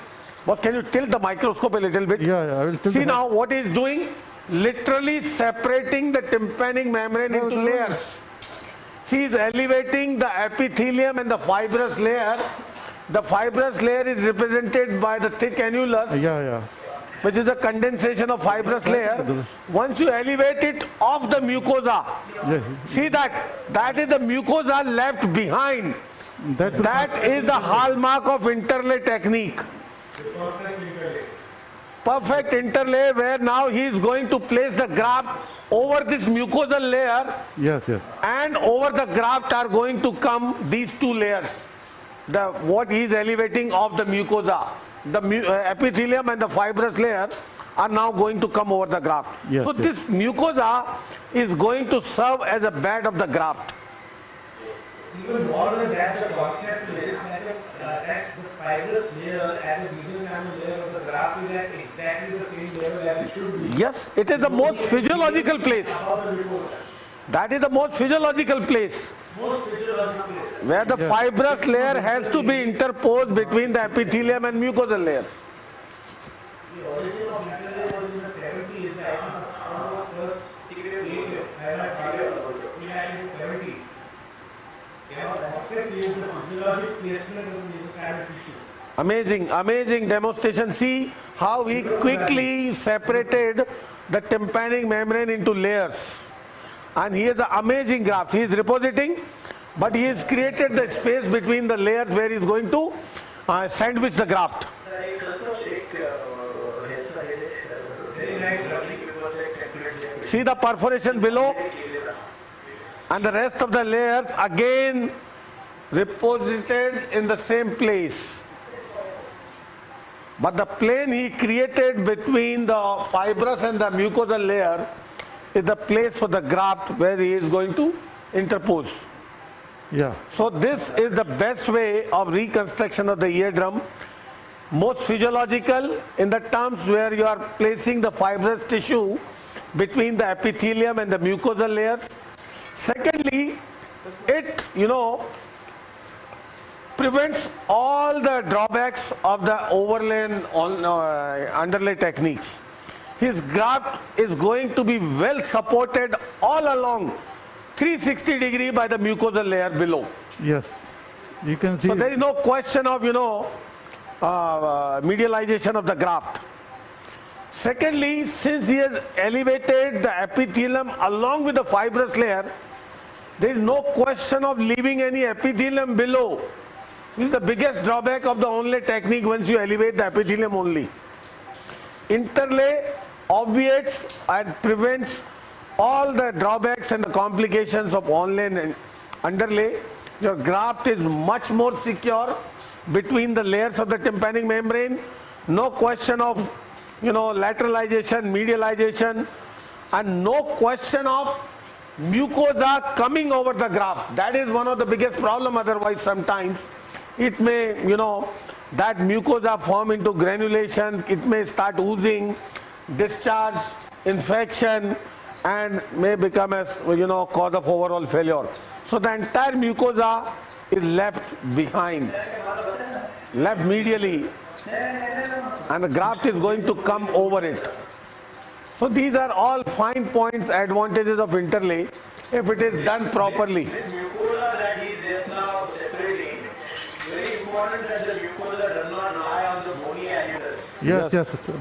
Boss, can you tilt the microscope a little bit? Yeah, I will tilt. See now what he is doing? Literally separating the tympanic membrane into layers. See, he is elevating the epithelium and the fibrous layer. The fibrous layer is represented by the thick annulus, which is a condensation of fibrous layer. Once you elevate it off the mucosa, see that is the mucosa left behind. That is the hallmark of interlay technique. Perfect interlay, where now he is going to place the graft over this mucosal layer. Yes. And over the graft are going to come these 2 layers. What he is elevating of the mucosa, the epithelium and the fibrous layer are now going to come over the graft. So this mucosa is going to serve as a bed of the graft. Even more than that, the concept is that the fibrous layer and the mesenchymal layer of the graft is at exactly the same level as it should be. Yes, it is the most physiological place. That is the most physiological place. Where the fibrous layer has to be interposed between the epithelium and mucosal layers. The origin of interlay was in the 70s, I think almost first created in the 70s. The concept is the physiologic placement of the mesenchymal tissue. Amazing demonstration. See how he quickly separated the tympanic membrane into layers. And he has an amazing graft. He is repositing, but he has created the space between the layers where he is going to sandwich the graft. See the perforation below? and the rest of the layers again reposited in the same place. But the plane he created between the fibrous and the mucosal layer is the place for the graft where he is going to interpose. Yeah. So this is the best way of reconstruction of the eardrum. Most physiological in the terms where you are placing the fibrous tissue between the epithelium and the mucosal layers. Secondly, it, prevents all the drawbacks of the overlay and underlay techniques. His graft is going to be well supported all along 360 degree by the mucosal layer below. Yes, you can see. So there is no question of, medialization of the graft. Secondly, since he has elevated the epithelium along with the fibrous layer, there is no question of leaving any epithelium below. This is the biggest drawback of the onlay technique once you elevate the epithelium only. Interlay obviates and prevents all the drawbacks and the complications of onlay and underlay. Your graft is much more secure between the layers of the tympanic membrane. No question of, lateralization, medialization, and no question of mucosa coming over the graft. That is one of the biggest problem. Otherwise, sometimes it may, that mucosa form into granulation. It may start oozing, discharge, infection, and may become as, cause of overall failure. So the entire mucosa is left behind, left medially, and the graft is going to come over it. So these are all fine points, advantages of interlay if it is done properly. This mucosa that he is just now separating, very important that the mucosa does not lie on the bony annulus. Yes,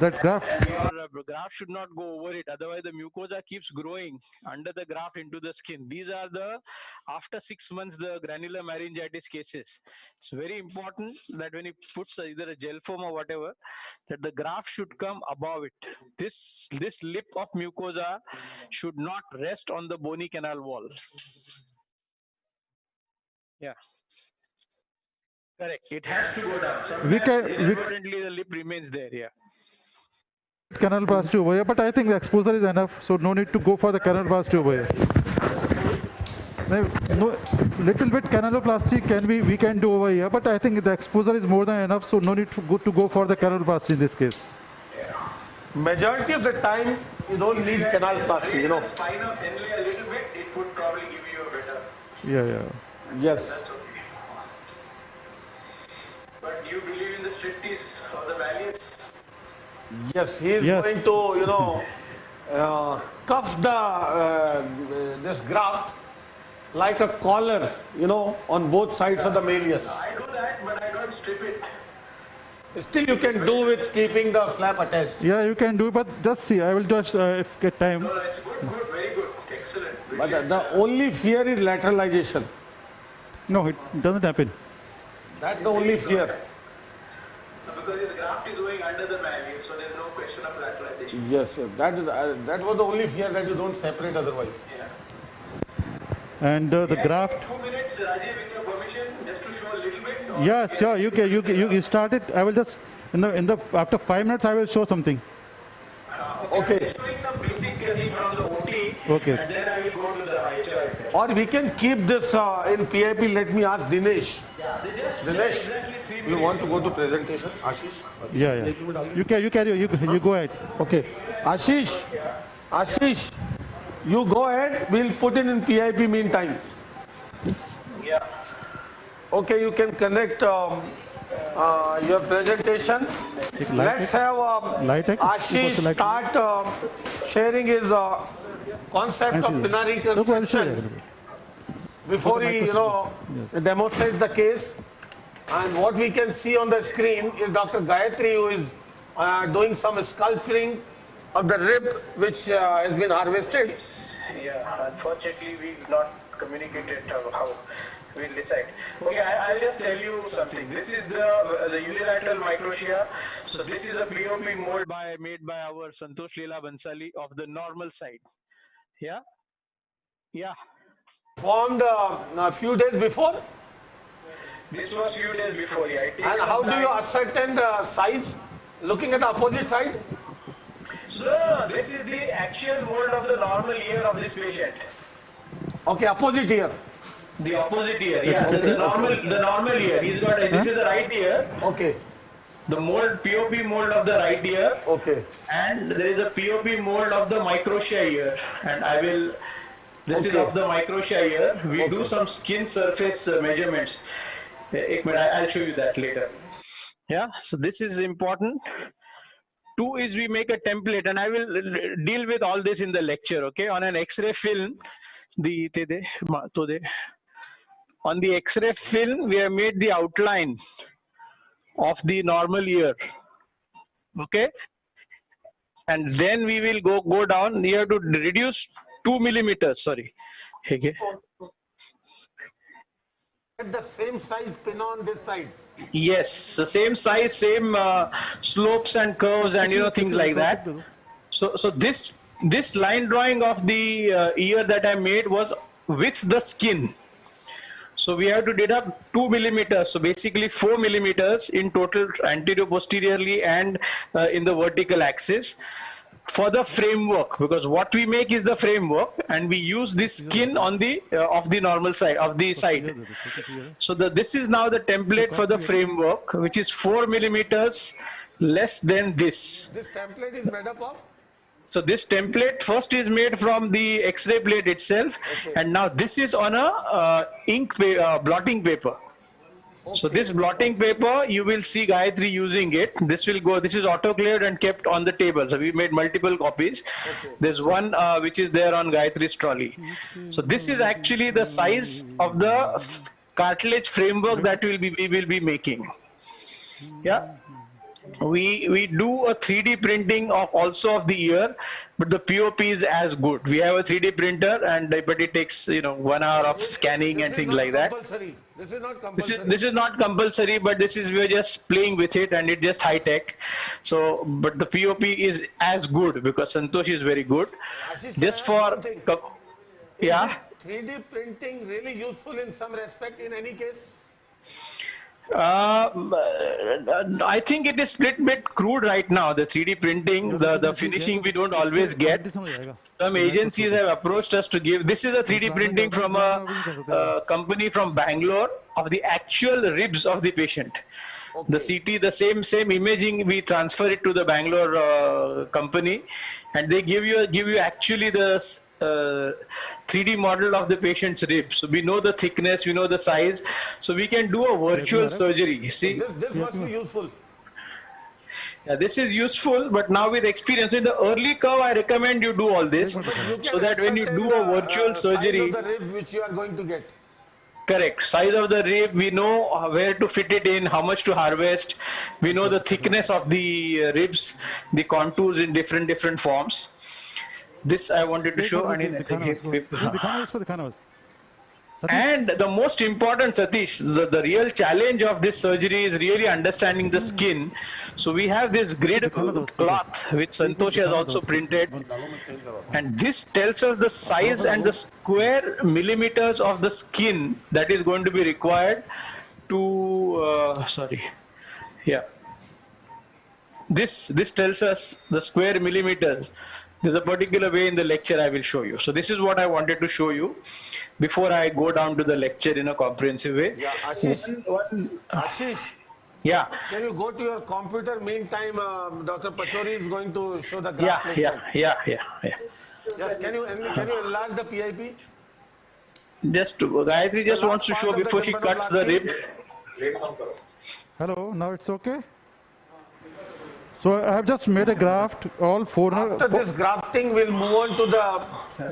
that graft. And your graft should not go over it, otherwise the mucosa keeps growing under the graft into the skin. These are the, after 6 months, the granular laryngitis cases. It's very important that when he puts either a gel foam or whatever, that the graft should come above it. This lip of mucosa should not rest on the bony canal wall. Yeah. Correct. It has to go down. Sometimes, inadvertently, the lip remains there. Yeah. Canaloplasty over here, but I think the exposure is enough, so no need to go for the canaloplasty over here. No, little bit canaloplasty we can do over here, but I think the exposure is more than enough, so no need to go for the canaloplasty in this case. Majority of the time, you don't need canaloplasty, The spine of inlay a little bit, it would probably give you a better. Yeah. Yes. But do you believe in the strictness of the values? Yes, he is going to, cuff this graft like a collar, on both sides of the malleus. I do that, but I don't strip it. Still, you can do with keeping the flap attached. Yeah, you can do, but just see. I will just get time. No, that's good, very good, excellent. But the only fear is lateralization. No, it doesn't happen. That's the only fear. Because the graft is going under the malleus, so there's no question of lateralization. Yes, that was the only fear, that you don't separate otherwise. Yeah. And the graft. 2 minutes, Rajeev, with your permission, just to show a little bit. Yeah, sure. You start it. I will just after 5 minutes I will show something. Okay. Showing some basic thing from the OT. Okay. And then I will go to the eye chart. Or we can keep this in PIP. Let me ask Dinesh. Dinesh, you want to go to presentation? Ashish? Yeah. You carry. You go ahead. Okay. Ashish, you go ahead. We'll put in PIP meantime. Yeah. Okay, you can connect your presentation. Let's have Ashish start sharing his concept of pinna reconstruction before he, demonstrates the case. And what we can see on the screen is Dr. Gayatri, who is doing some sculpturing of the rib which has been harvested. Yeah, unfortunately we've not communicated how we'll decide. Okay, I'll just tell you something. This is the unilateral microtia. So this is a POP mold made by our Santosh Leela Bansali of the normal side. Yeah. Formed a few days before? This was few days before, yeah. It takes And how some do you time. ascertain the size? Looking at the opposite side? So no, this is the actual mold of the normal ear of this patient. Okay, opposite ear. The opposite ear, yeah. The normal ear. He's got this is the right ear. Okay. The mold, POP mold of the right ear. Okay. And there is a POP mold of the microtia ear. And I will. This is of the microtia ear. We do some skin surface measurements. Ek minute, I'll show you that later. Yeah, so this is important. Two is we make a template, and I will deal with all this in the lecture, okay? On an X-ray film, on the X-ray film, we have made the outline of the normal ear, okay? And then we will go down. You have to reduce 2 millimeters, sorry. Okay. Get the same size pin on this side. Yes, the same size, same slopes and curves and things like that. So this line drawing of the ear that I made was with the skin. So we have to deduct 2 millimeters. So basically 4 millimeters in total, anterior posteriorly and in the vertical axis, for the framework, because what we make is the framework, and we use this skin on the of the normal side of the side. So this is now the template for the framework, which is 4 millimeters less than this. This template is made up of? So this template first is made from the X-ray plate itself, and now this is on a blotting paper. So this blotting paper, you will see Gayatri using it. This will go, this is autoclaved and kept on the table. So we made multiple copies. There's one which is there on Gayatri's trolley. So this is actually the size of the cartilage framework that we will be making. Yeah. We do a 3D printing of also of the ear, but the POP is as good. We have a 3D printer, but it takes 1 hour of scanning and things like that. This is not compulsory. This is not compulsory, but we're just playing with it, and it's just high tech. So, but the POP is as good because Santosh is very good. Just for yeah. 3D printing really useful in some respect in any case? I think it is a little bit crude right now, the 3D printing, the finishing we don't always get. Some agencies have approached us to give, this is a 3D printing from a company from Bangalore of the actual ribs of the patient. The CT, the same imaging, we transfer it to the Bangalore company, and they give you actually the 3D model of the patient's ribs. So we know the thickness, we know the size, so we can do a virtual surgery. See, this must be useful. Yeah, this is useful, but now with experience in the early curve, I recommend you do all this, so that when you do a virtual surgery, size of the rib which you are going to get. Correct. Size of the rib, we know where to fit it in, how much to harvest. We know the thickness of the ribs, the contours in different forms. This I wanted to show. And the most important, Satish, the real challenge of this surgery is really understanding the skin. So we have this grid cloth which Santosh has also printed, and this tells us the size and the square millimeters of the skin that is going to be required to this tells us the square millimeters. There's a particular way in the lecture I will show you. So this is what I wanted to show you before I go down to the lecture in a comprehensive way. Yeah, Ashish. Yeah. Can you go to your computer? Meantime, Dr. Pachori is going to show the graph. Yeah. Yes, can you enlarge the PIP? Gayatri just wants to show before she cuts the rib. Hello, now it's okay? So I have just made a graft, all four. After this grafting, we'll move on to the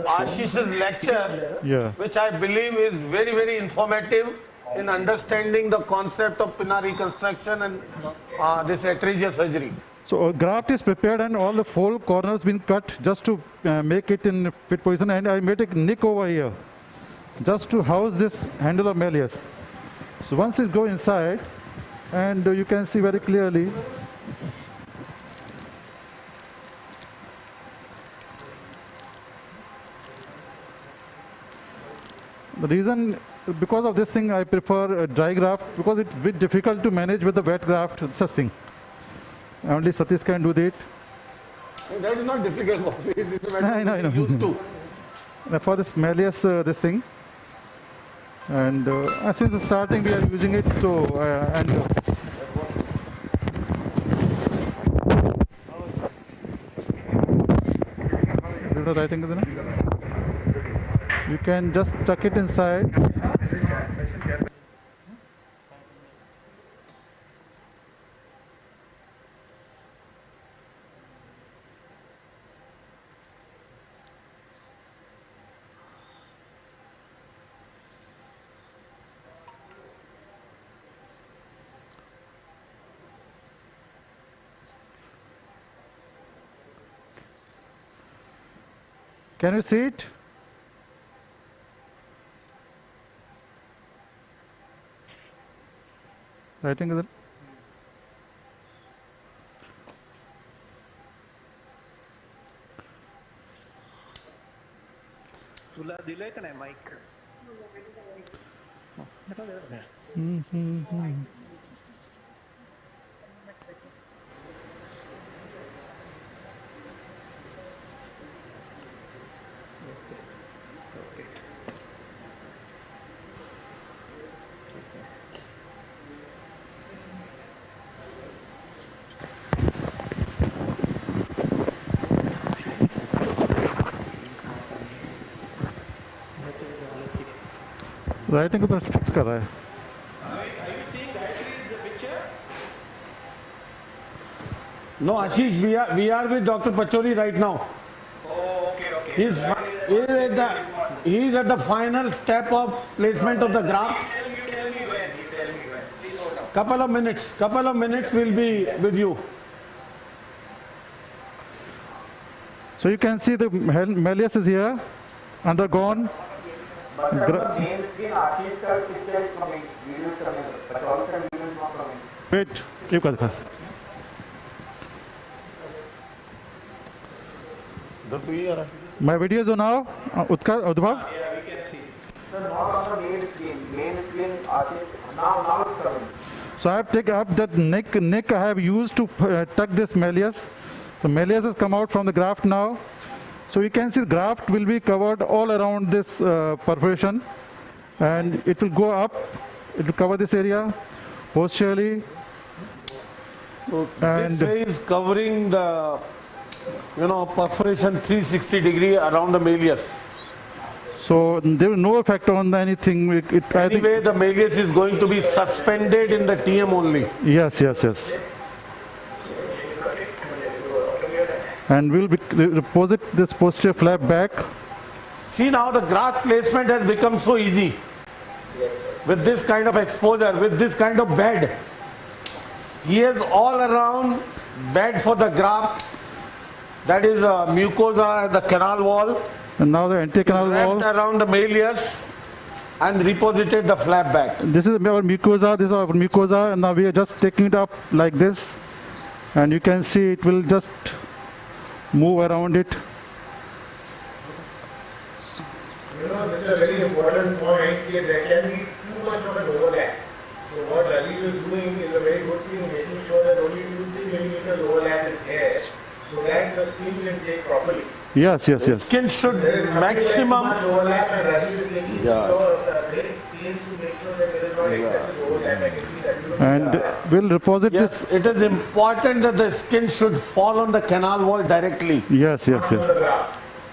Ashish's lecture, which I believe is very, very informative in understanding the concept of pinna reconstruction and this atresia surgery. So a graft is prepared and all the four corners been cut just to make it in fit position, and I made a nick over here just to house this handle of malleus. So once it go inside, and you can see very clearly. The reason, because of this thing, I prefer a dry graft because it's a bit difficult to manage with the wet graft, such thing. Only Satish can do that. That is not difficult. I know. Used to. For this malleus, this thing. And since the starting, we are using it to I think you can just tuck it inside. Can you see it? I think that तुला दिलंय का नाही mike writing को तो fix कर रहा है. No, Ashish, we are with Dr. Pachori right now. Oh, okay. He is at the final step of placement of the graft. Tell me when. Please hold on. Couple of minutes will be with you. So you can see the malleus is here, undergone. But the main screen, Ashish sir picture is coming, video is coming, but also video is not coming. Wait, you got first. My video is on now, Udbhav? Yeah, we can see. So not on the main screen. Main screen, Ashish, now it's coming. So I have taken up that neck I have used to tuck this malleus. The malleus has come out from the graft now. So you can see the graft will be covered all around this perforation, and it will go up, it will cover this area posteriorly. So this way is covering the, perforation 360 degree around the malleus. So there is no effect on anything. Anyway, the malleus is going to be suspended in the TM only. Yes. And we'll deposit this posterior flap back. See now the graft placement has become so easy. With this kind of exposure, with this kind of bed. He has all around bed for the graft. That is mucosa and the canal wall. And now the antecanal wall. Wrapped around the malleus and reposited the flap back. This is our mucosa, and now we are just taking it up like this. And you can see it will just move around it. This is a very important point. There can be too much of an overlap. So what Rajiv is doing is a very good thing, making sure that only 2-3 millimeters overlap is there, so that the skin can take properly. Yes. Skin should maximum. Much overlap, and Rajiv is making sure that to make sure that there is not excessive overlap. I can see that. And we'll deposit this. It is important that the skin should fall on the canal wall directly. Yes.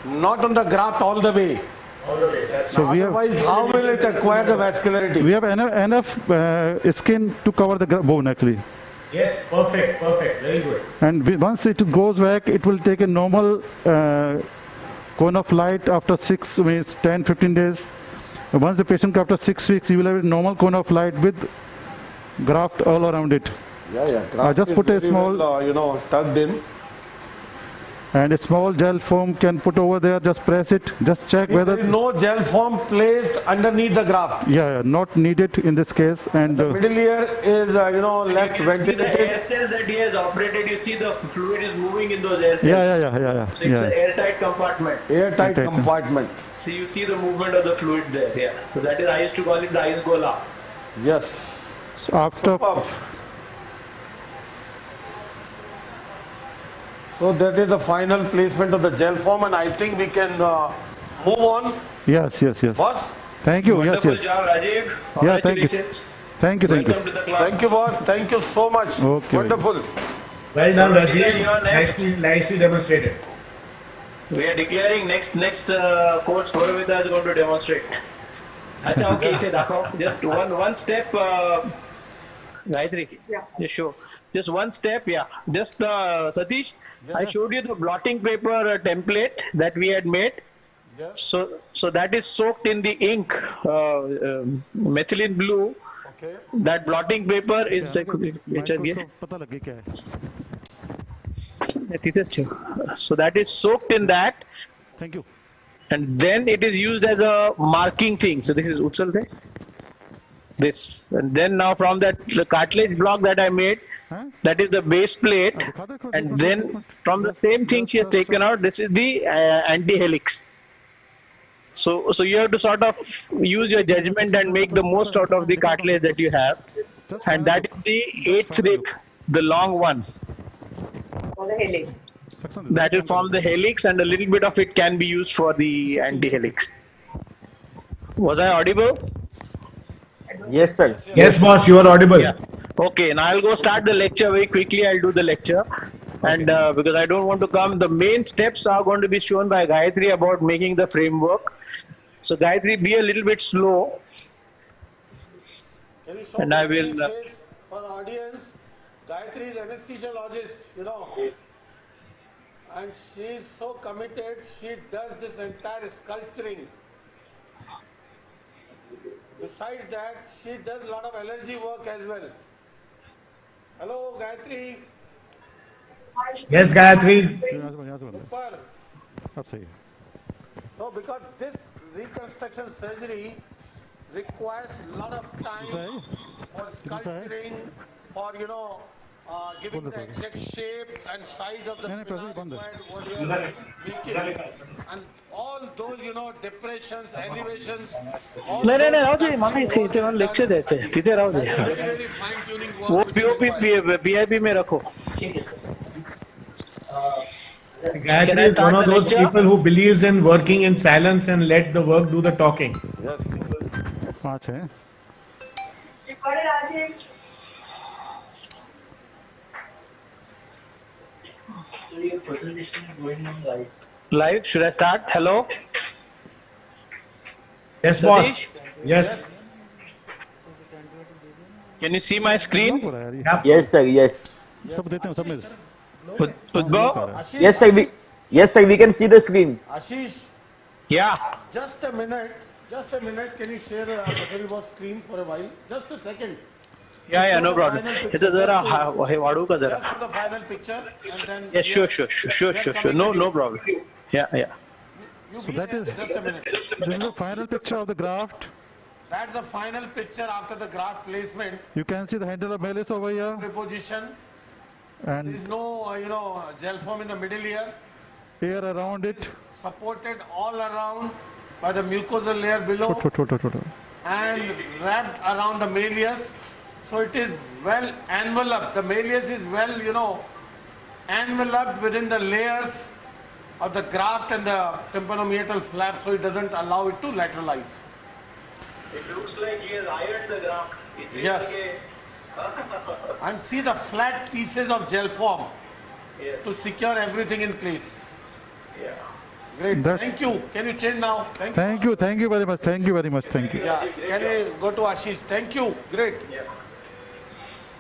Not on the graft all the way. So otherwise, how will it acquire the vascularity? We have enough skin to cover the bone actually. Yes, perfect, very good. And once it goes back, it will take a normal cone of light after 6 weeks, 10-15 days. Once the patient after 6 weeks, you will have a normal cone of light with graft all around it. Yeah. I just put a small, tugged in. And a small gel foam can put over there, just press it, just check whether... There is no gel foam placed underneath the graft. Yeah, not needed in this case. And the middle layer is, left ventilated. The air cells that he has operated, you see the fluid is moving in those air cells. Yeah. So it's an airtight compartment. Airtight compartment. So you see the movement of the fluid there. Yeah. So that is, I used to call it the ice gola. Yes. So after... So that is the final placement of the gel foam, and I think we can move on. Yes. Boss? Thank you. Wonderful Yes. job, Rajiv. Yeah, thank you. Thank you. Welcome to the club. Thank you, boss. Thank you so much. Okay. Wonderful. Well done, Rajiv. Nicely demonstrated. We are declaring next course Gauravida is going to demonstrate. Acha, okay, say dakho. Just one step, Gayatri. Yeah, sure. Just one step, yeah. Just Satish, I showed you the blotting paper template that we had made. Yes. So that is soaked in the ink, methylene blue. Okay. That blotting paper is. So that is soaked in that. Thank you. And then it is used as a marking thing. So this is Utsal there. This. And then now from that the cartilage block that I made, that is the base plate. And then from the same thing she has taken out, this is the anti-helix. So you have to sort of use your judgment and make the most out of the cartilage that you have. And that is the 8th rib, the long one. For the helix. That will form the helix, and a little bit of it can be used for the anti-helix. Was I audible? Yes, sir. Yes, boss, you are audible. Yeah. Okay, now I'll go start the lecture very quickly. I'll do the lecture. And because I don't want to come, the main steps are going to be shown by Gayatri about making the framework. So Gayatri, be a little bit slow. Can you show And I will... for audience, Gayatri is anesthesiologist, and she is so committed, she does this entire sculpturing. Besides that, she does a lot of allergy work as well. Hello, Gayatri. Yes, Gayatri. Super. So because this reconstruction surgery requires a lot of time for sculpturing, for giving the exact shape and size of the pinna what you are making, and all those depressions, elevations. नहीं नहीं राव दे मामी इथे one lecture द्यायचे तिथे राव दे वो POP PIP में रखो Gayatri is one of those people who believes in working in silence and let the work do the talking. Yes. पांच है Live, should I start? Hello? Yes, boss. Yes. Can you see my screen? Yes, sir. Yes. Udbhav? Yes, sir. We can see the screen. Ashish. Yeah. Just a minute. Can you share the screen for a while? Just a second. Yeah, no problem. It's a zara wadu ka zara. Just for the final picture, and then. Yeah, sure. No problem. Yeah. So that is just a minute. This is the final picture of the graft. That's the final picture after the graft placement. You can see the handle of Melis over here. Preposition. And there is no, gel foam in the middle here. Air around it. Supported all around by the mucosal layer below. And wrapped around the malleus. So it is well enveloped. The malleus is well, enveloped within the layers of the graft and the tympanomeatal flap, so it doesn't allow it to lateralize. It looks like he has ironed the graft. Yes. And see the flat pieces of gel foam to secure everything in place. Yeah. Great. Thank you. Can you change now? Thank you very much. Thank you. Yeah. Can you go to Ashish? Thank you. Great. Yeah.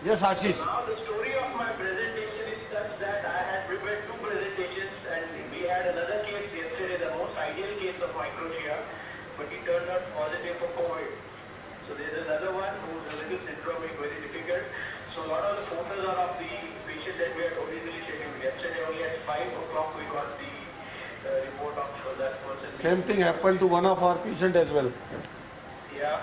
Yes, Ashish. Now the story of my presentation is such that I had prepared 2 presentations, and we had another case yesterday, the most ideal case of microtia, but he turned out positive for COVID. So there's another one who's a little syndromic, very difficult. So a lot of the photos are of the patient that we had originally scheduled. Yesterday only at 5 o'clock we got the report of that person. Same thing happened to one of our patients as well. Yeah.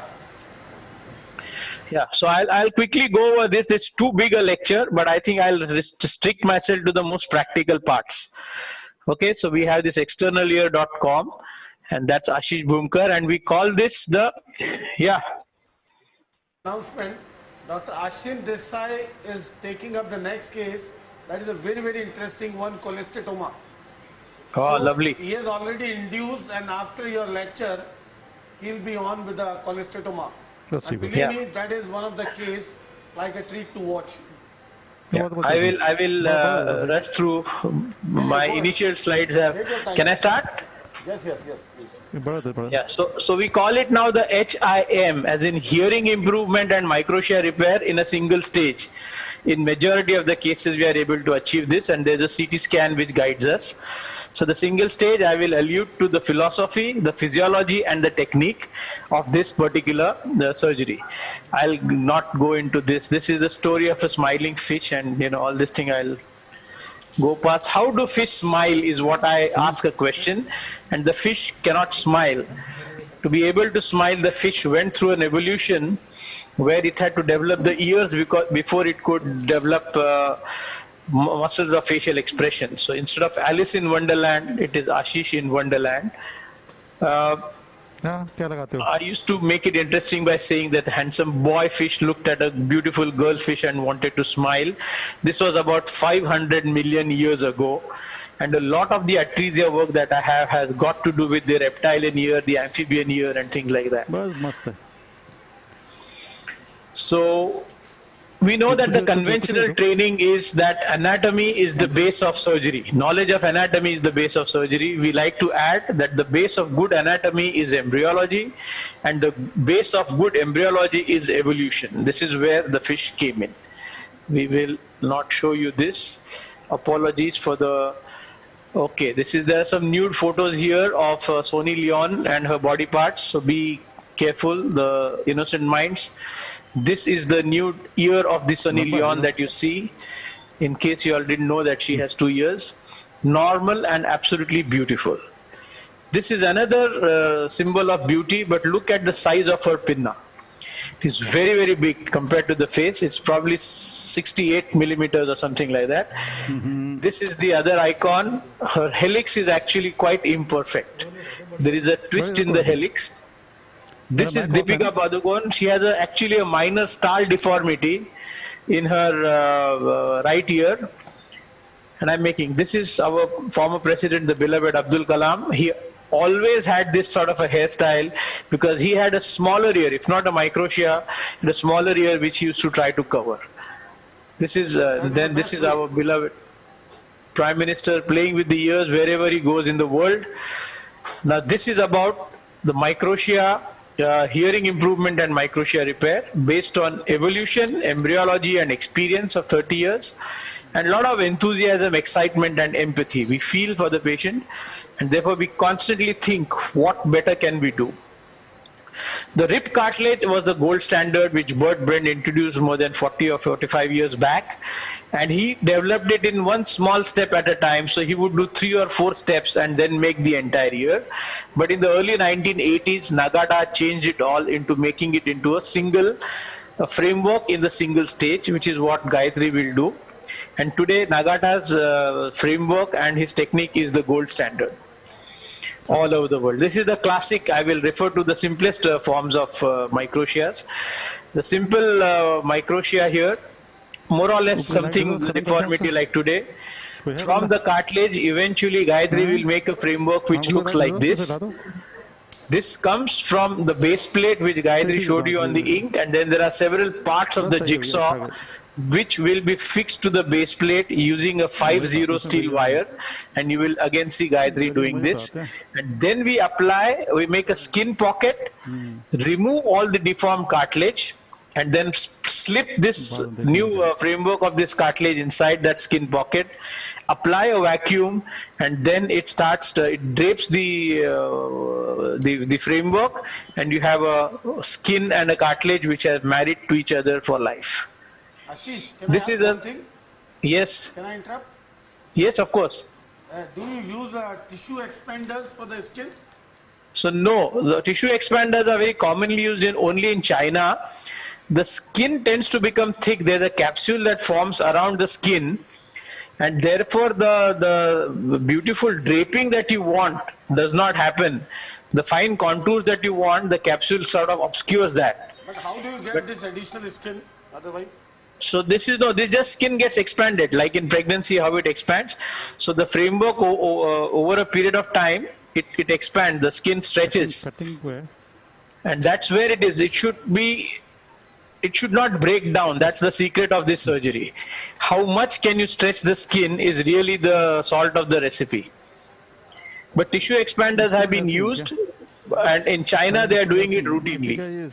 Yeah, so I'll quickly go over this. It's too big a lecture, but I think I'll restrict myself to the most practical parts. Okay, so we have this externalear.com, and that's Ashish Bhumkar, and we call this the, yeah. Announcement, Dr. Ashin Desai is taking up the next case. That is a very, very interesting one, cholesteatoma. Oh, So lovely. he has already induced, and after your lecture, he'll be on with the cholesteatoma. And believe me, that is one of the case like a treat to watch. Yeah. I will rush through my initial slides. Can I start? Yes, please. Yeah, so we call it now the HIM, as in hearing improvement and microtia repair in a single stage. In majority of the cases, we are able to achieve this, and there's a CT scan which guides us. So the single stage, I will allude to the philosophy, the physiology, and the technique of this particular surgery. I'll not go into this. This is the story of a smiling fish, and all this thing I'll go past. How do fish smile is what I ask a question, and the fish cannot smile. To be able to smile, the fish went through an evolution where it had to develop the ears before it could develop muscles of facial expression. So instead of Alice in Wonderland, it is Ashish in Wonderland. I used to make it interesting by saying that the handsome boy fish looked at a beautiful girl fish and wanted to smile. This was about 500 million years ago. And a lot of the atresia work that I have has got to do with the reptilian ear, the amphibian ear, and things like that. So we know that the conventional training is that anatomy is the base of surgery. Knowledge of anatomy is the base of surgery. We like to add that the base of good anatomy is embryology, and the base of good embryology is evolution. This is where the fish came in. We will not show you this. Apologies for the... Okay, there are some nude photos here of Sony Leon and her body parts. So be careful, the innocent minds. This is the nude ear of the Sunny Leon that you see, in case you all didn't know that she has 2 ears. Normal and absolutely beautiful. This is another symbol of beauty, but look at the size of her pinna. It is very, very big compared to the face. It's probably 68 millimeters or something like that. This is the other icon. Her helix is actually quite imperfect. There is a twist in the helix. This is Deepika Padukone. She has actually a minor star deformity in her right ear. And I'm making, this is our former president, the beloved Abdul Kalam. He always had this sort of a hairstyle because he had a smaller ear, if not a microtia, and a smaller ear which he used to try to cover. This is, this is our beloved Prime Minister playing with the ears wherever he goes in the world. Now this is about the microtia, hearing improvement and microtia repair based on evolution, embryology and experience of 30 years and a lot of enthusiasm, excitement and empathy. We feel for the patient and therefore we constantly think what better can we do. The rib cartilage was the gold standard which Bert Brent introduced more than 40 or 45 years back, and he developed it in one small step at a time. So he would do 3 or 4 steps and then make the entire ear. But in the early 1980s, Nagata changed it all into making it into a framework in the single stage, which is what Gayatri will do. And today Nagata's framework and his technique is the gold standard all over the world. This is the classic. I will refer to the simplest forms of microtias. The simple microtia here, more or less something deformity like today. From the cartilage, eventually Gayatri will make a framework which looks like this. This comes from the base plate which Gayatri showed you on the ink, and then there are several parts of the jigsaw which will be fixed to the base plate using a 5-0 steel wire, and you will again see Gayatri doing this. And then we make a skin pocket, remove all the deformed cartilage, and then slip this new framework of this cartilage inside that skin pocket, apply a vacuum, and then it starts it drapes the framework, and you have a skin and a cartilage which are married to each other for life. Ashish, can This I is ask a one thing? yes. Can I interrupt? Yes, of course. Do you use tissue expanders for the skin? So no, the tissue expanders are very commonly used only in China. The skin tends to become thick. There's a capsule that forms around the skin, and therefore the beautiful draping that you want does not happen. The fine contours that you want, the capsule sort of obscures that. But how do you get this additional skin otherwise? So this just skin gets expanded, like in pregnancy how it expands. So the framework over a period of time, it expands, the skin stretches. And that's where it is. It should not break down. That's the secret of this surgery. How much can you stretch the skin is really the salt of the recipe. But tissue expanders have been used, and in China they are doing it routinely.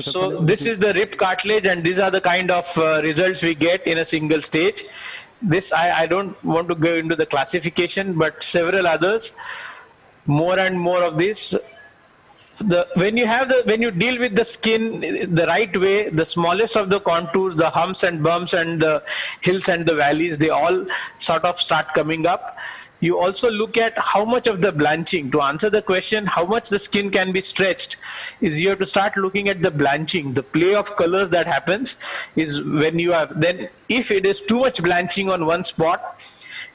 So this is the rib cartilage, and these are the kind of results we get in a single stage. This I don't want to go into the classification, but several others, more and more of this. When you deal with the skin the right way, the smallest of the contours, the humps and bumps and the hills and the valleys, they all sort of start coming up. You also look at how much of the blanching. To answer the question, how much the skin can be stretched, is you have to start looking at the blanching. The play of colors that happens is when you have, then if it is too much blanching on one spot,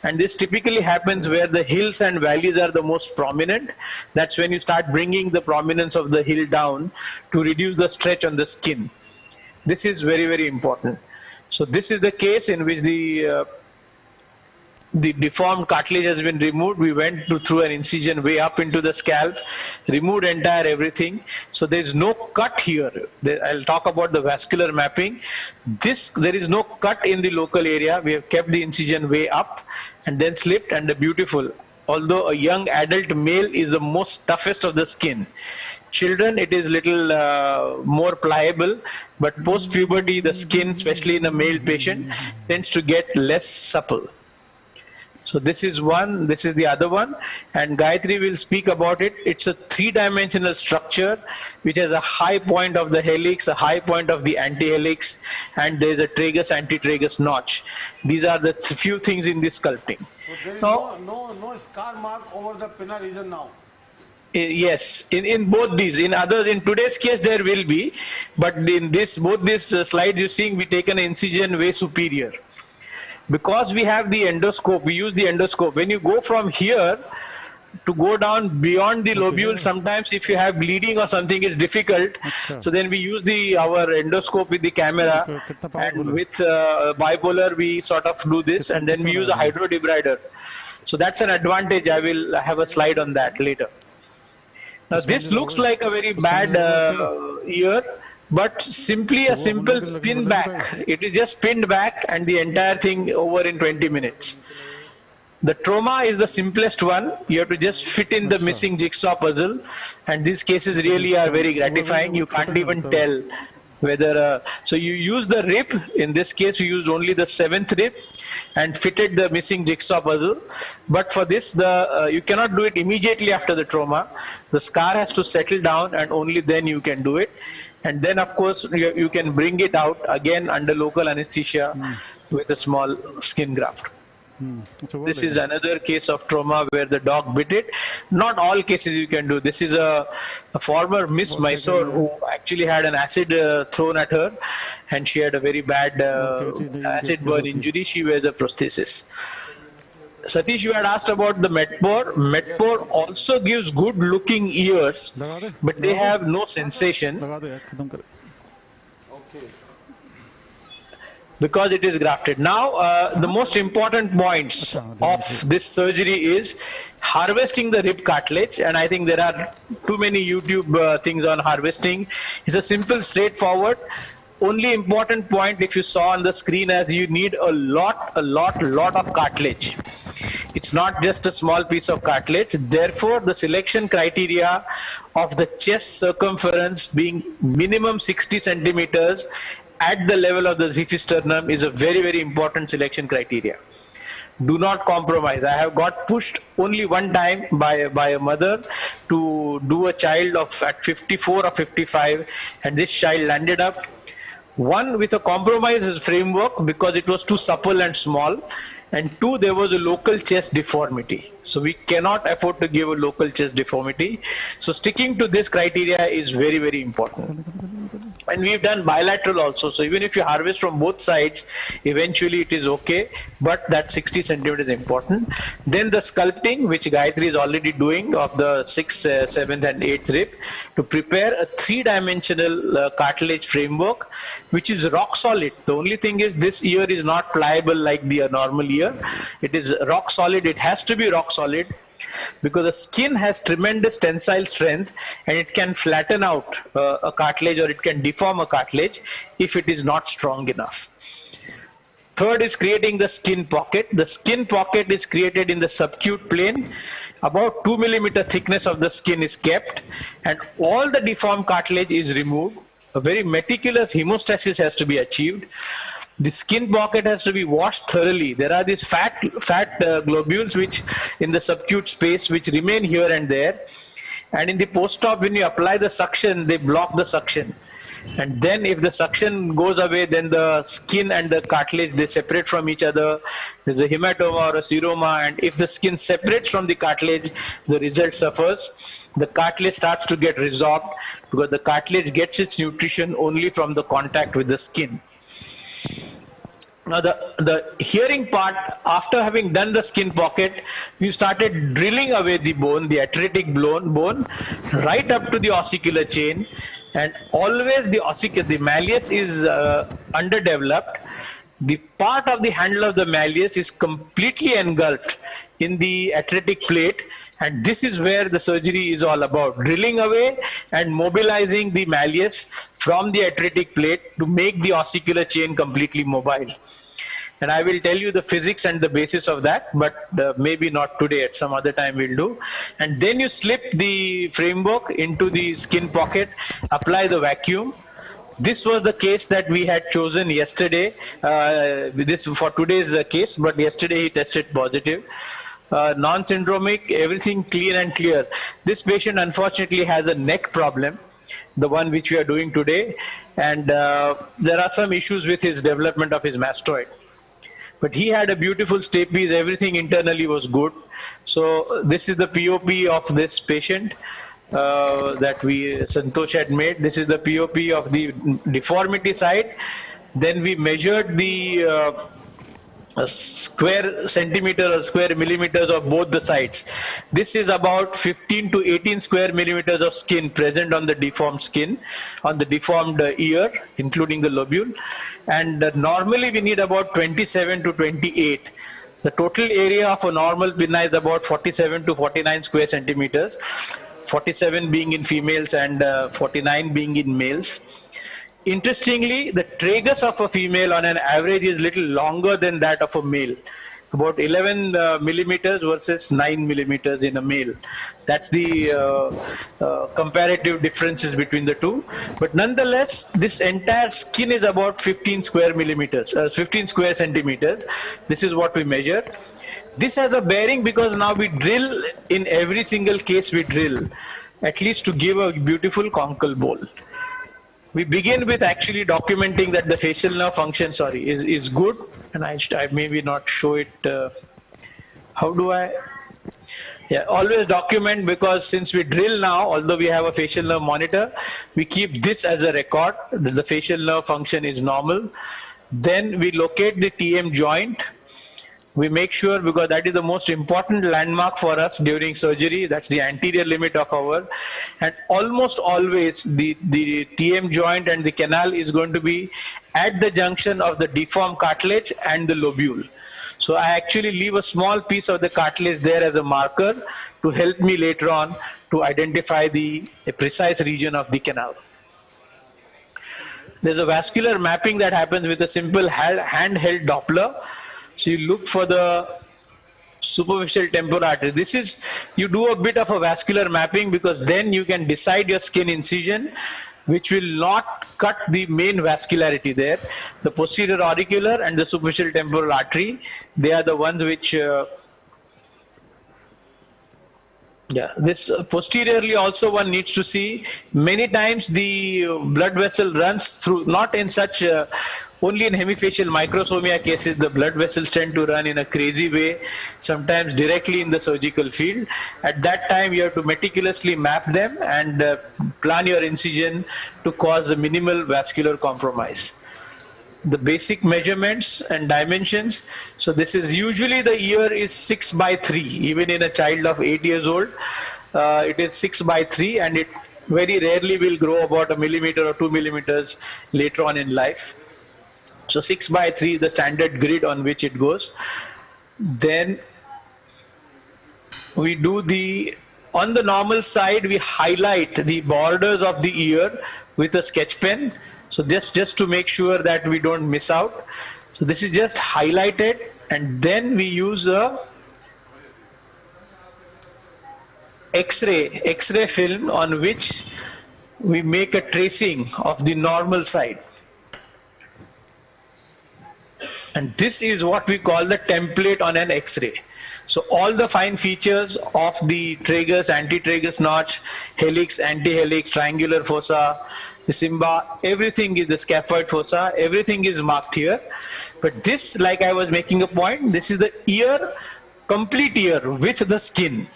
and this typically happens where the hills and valleys are the most prominent, that's when you start bringing the prominence of the hill down to reduce the stretch on the skin. This is very, very important. So this is the case in which the deformed cartilage has been removed. We went through an incision way up into the scalp, removed entire everything. So there is no cut here. I'll talk about the vascular mapping. There is no cut in the local area. We have kept the incision way up and then slipped, and the beautiful. Although a young adult male is the most toughest of the skin. Children, it is little more pliable, but post-puberty, the skin, especially in a male patient, tends to get less supple. So this is one, this is the other one, and Gayatri will speak about it. It's a three-dimensional structure which has a high point of the helix, a high point of the antihelix, and there is a tragus antitragus notch. These are the few things in this sculpting. So there is no scar mark over the pinna region now. Yes, in both these. In others, in today's case, there will be, but in both these slides you're seeing, we take an incision way superior. Because we have the endoscope, we use the endoscope. When you go from here to go down beyond the lobule, sometimes if you have bleeding or something, it's difficult. So then we use our endoscope with the camera, and with bipolar we sort of do this, and then we use a hydrodebrider. So that's an advantage. I will have a slide on that later. Now this looks like a very bad ear, but simply a simple pin back. It is just pinned back and the entire thing over in 20 minutes. The trauma is the simplest one. You have to just fit in the missing jigsaw puzzle, and these cases really are very gratifying. You can't even tell whether, so you use the rib. In this case we used only the 7th rib and fitted the missing jigsaw puzzle. But for this, you cannot do it immediately after the trauma. The scar has to settle down, and only then you can do it. And then of course you can bring it out again under local anesthesia with a small skin graft. This is another case of trauma where the dog bit it. Not all cases you can do. This is a former Miss Mysore who actually had an acid thrown at her, and she had a very bad acid burn injury. She wears a prosthesis. Satish, you had asked about the Metpor. Metpor also gives good looking ears, but they have no sensation because it is grafted. Now, the most important points of this surgery is harvesting the rib cartilage, and I think there are too many YouTube things on harvesting. It's a simple, straightforward. Only important point, if you saw on the screen, as you need a lot of cartilage. It's not just a small piece of cartilage. Therefore, the selection criteria of the chest circumference being minimum 60 centimeters at the level of the xiphisternum is a very, very important selection criteria. Do not compromise. I have got pushed only one time by a mother to do a child of at 54 or 55, and this child landed up one with a compromise framework because it was too supple and small, and two, there was a local chest deformity. So we cannot afford to give a local chest deformity. So sticking to this criteria is very, very important. And we've done bilateral also. So even if you harvest from both sides, eventually it is okay. But that 60 centimeters is important. Then the sculpting, which Gayatri is already doing of the 6th, 7th and 8th rib, to prepare a 3-dimensional cartilage framework, which is rock solid. The only thing is this ear is not pliable like the normal ear. It is rock solid. It has to be rock solid, because the skin has tremendous tensile strength and it can flatten out a cartilage, or it can deform a cartilage if it is not strong enough. Third is creating the skin pocket. The skin pocket is created in the subacute plane. About 2 millimeter thickness of the skin is kept, and all the deformed cartilage is removed. A very meticulous hemostasis has to be achieved. The skin pocket has to be washed thoroughly. There are these fat globules which in the subacute space which remain here and there, and in the post-op when you apply the suction, they block the suction, and then if the suction goes away, then the skin and the cartilage, they separate from each other. There's a hematoma or a seroma, and if the skin separates from the cartilage, the result suffers. The cartilage starts to get resorbed because the cartilage gets its nutrition only from the contact with the skin. Now the hearing part, after having done the skin pocket, you started drilling away the bone, the atretic bone, right up to the ossicular chain, and always the malleus is underdeveloped. The part of the handle of the malleus is completely engulfed in the atretic plate, and this is where the surgery is all about, drilling away and mobilizing the malleus from the atretic plate to make the ossicular chain completely mobile. And I will tell you the physics and the basis of that, but maybe not today, at some other time we'll do. And then you slip the framework into the skin pocket, apply the vacuum. This was the case that we had chosen yesterday, this for today's case, but yesterday he tested positive. Non-syndromic, everything clean and clear. This patient unfortunately has a neck problem, the one which we are doing today, and there are some issues with his development of his mastoid. But he had a beautiful stapes, everything internally was good. So this is the POP of this patient that Santosh had made. This is the POP of the deformity side. Then we measured the square centimeter or square millimeters of both the sides. This is about 15 to 18 square millimeters of skin present on the deformed skin, on the deformed ear, including the lobule. And normally we need about 27 to 28. The total area of a normal pinna is about 47 to 49 square centimeters, 47 being in females and 49 being in males. Interestingly, the tragus of a female on an average is little longer than that of a male, about 11 millimeters versus 9 millimeters in a male. That's the comparative differences between the two. But nonetheless, this entire skin is about 15 square millimeters, 15 square centimeters. This is what we measure. This has a bearing because now we drill, in every single case we drill, at least to give a beautiful conchal bowl. We begin with actually documenting that the facial nerve function, is good, and I maybe not show it. How do I? Yeah, always document, because since we drill now, although we have a facial nerve monitor, we keep this as a record. The facial nerve function is normal. Then we locate the TM joint. We make sure, because that is the most important landmark for us during surgery. That's the anterior limit of our, and almost always the TM joint and the canal is going to be at the junction of the deformed cartilage and the lobule. So I actually leave a small piece of the cartilage there as a marker to help me later on to identify the precise region of the canal. There's a vascular mapping that happens with a simple handheld Doppler. So you look for the superficial temporal artery. This is, you do a bit of a vascular mapping, because then you can decide your skin incision. which will not cut the main vascularity there. The posterior auricular and the superficial temporal artery, they are the ones which this posteriorly also one needs to see. Many times the blood vessel runs through, not in such only in hemifacial microsomia cases the blood vessels tend to run in a crazy way, sometimes directly in the surgical field. At that time you have to meticulously map them and plan your incision to cause a minimal vascular compromise. The basic measurements and dimensions. So this is usually the ear is 6/3, even in a child of 8 years old. It is 6/3, and it very rarely will grow about 1 millimeter or 2 millimeters later on in life. So 6/3 is the standard grid on which it goes. Then we do on the normal side, we highlight the borders of the ear with a sketch pen. So just to make sure that we don't miss out. So this is just highlighted, and then we use a X-ray film on which we make a tracing of the normal side. And this is what we call the template on an X-ray. So all the fine features of the tragus, antitragus notch, helix, antihelix, triangular fossa, the Simba, everything is the scaphoid fossa, everything is marked here. But this, like I was making a point, this is the ear, complete ear with the skin.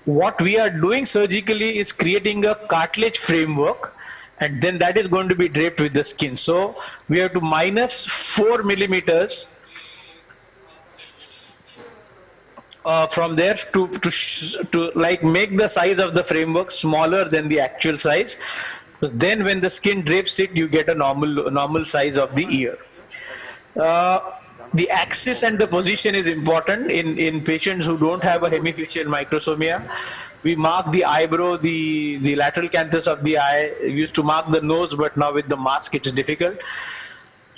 What we are doing surgically is creating a cartilage framework, and then that is going to be draped with the skin. So we have to minus 4 millimeters from there to like make the size of the framework smaller than the actual size. Because then when the skin drapes it, you get a normal size of the ear. The axis and the position is important in patients who don't have a hemifacial microsomia. We mark the eyebrow, the lateral canthus of the eye. We used to mark the nose, but now with the mask it's difficult.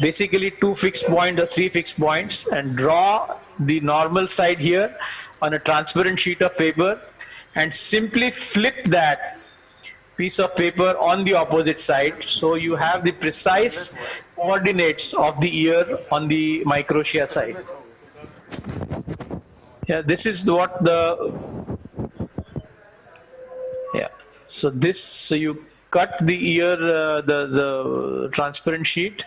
Basically 2 fixed points or 3 fixed points, and draw the normal side here on a transparent sheet of paper and simply flip that piece of paper on the opposite side, so you have the precise coordinates of the ear on the microtia side. Yeah, this is what so you cut the ear, the transparent sheet,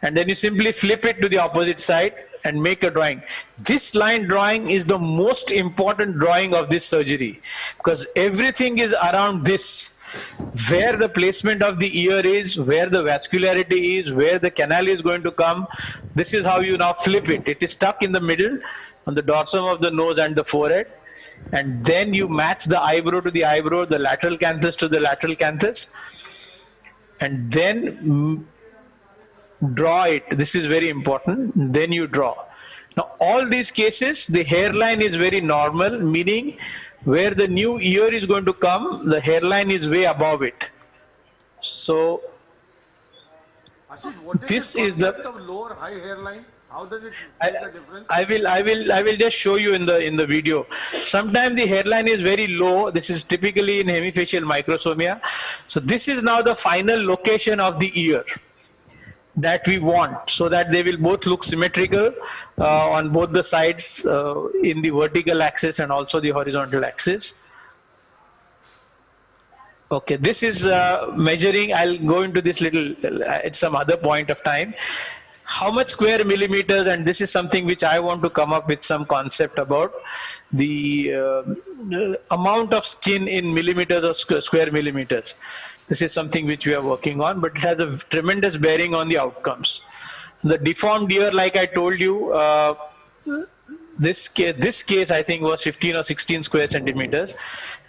and then you simply flip it to the opposite side and make a drawing. This line drawing is the most important drawing of this surgery, because everything is around this. Where the placement of the ear is, where the vascularity is, where the canal is going to come, this is how you now flip it. It is stuck in the middle on the dorsum of the nose and the forehead, and then you match the eyebrow to the eyebrow, the lateral canthus to the lateral canthus, and then draw it. This is very important. Then you draw. Now all these cases, the hairline is very normal, meaning where the new ear is going to come, the hairline is way above it. So Ashish, what this is the concept of lower high hairline? How does it I- make a difference? I will just show you in the video. Sometimes the hairline is very low. This is typically in hemifacial microsomia. So this is now the final location of the ear that we want, so that they will both look symmetrical on both the sides, in the vertical axis and also the horizontal axis. Okay, this is measuring. I'll go into this little at some other point of time. How much square millimeters, and this is something which I want to come up with some concept about, the amount of skin in millimeters or square millimeters. This is something which we are working on, but it has a tremendous bearing on the outcomes. The deformed ear, like I told you, this case I think was 15 or 16 square centimeters,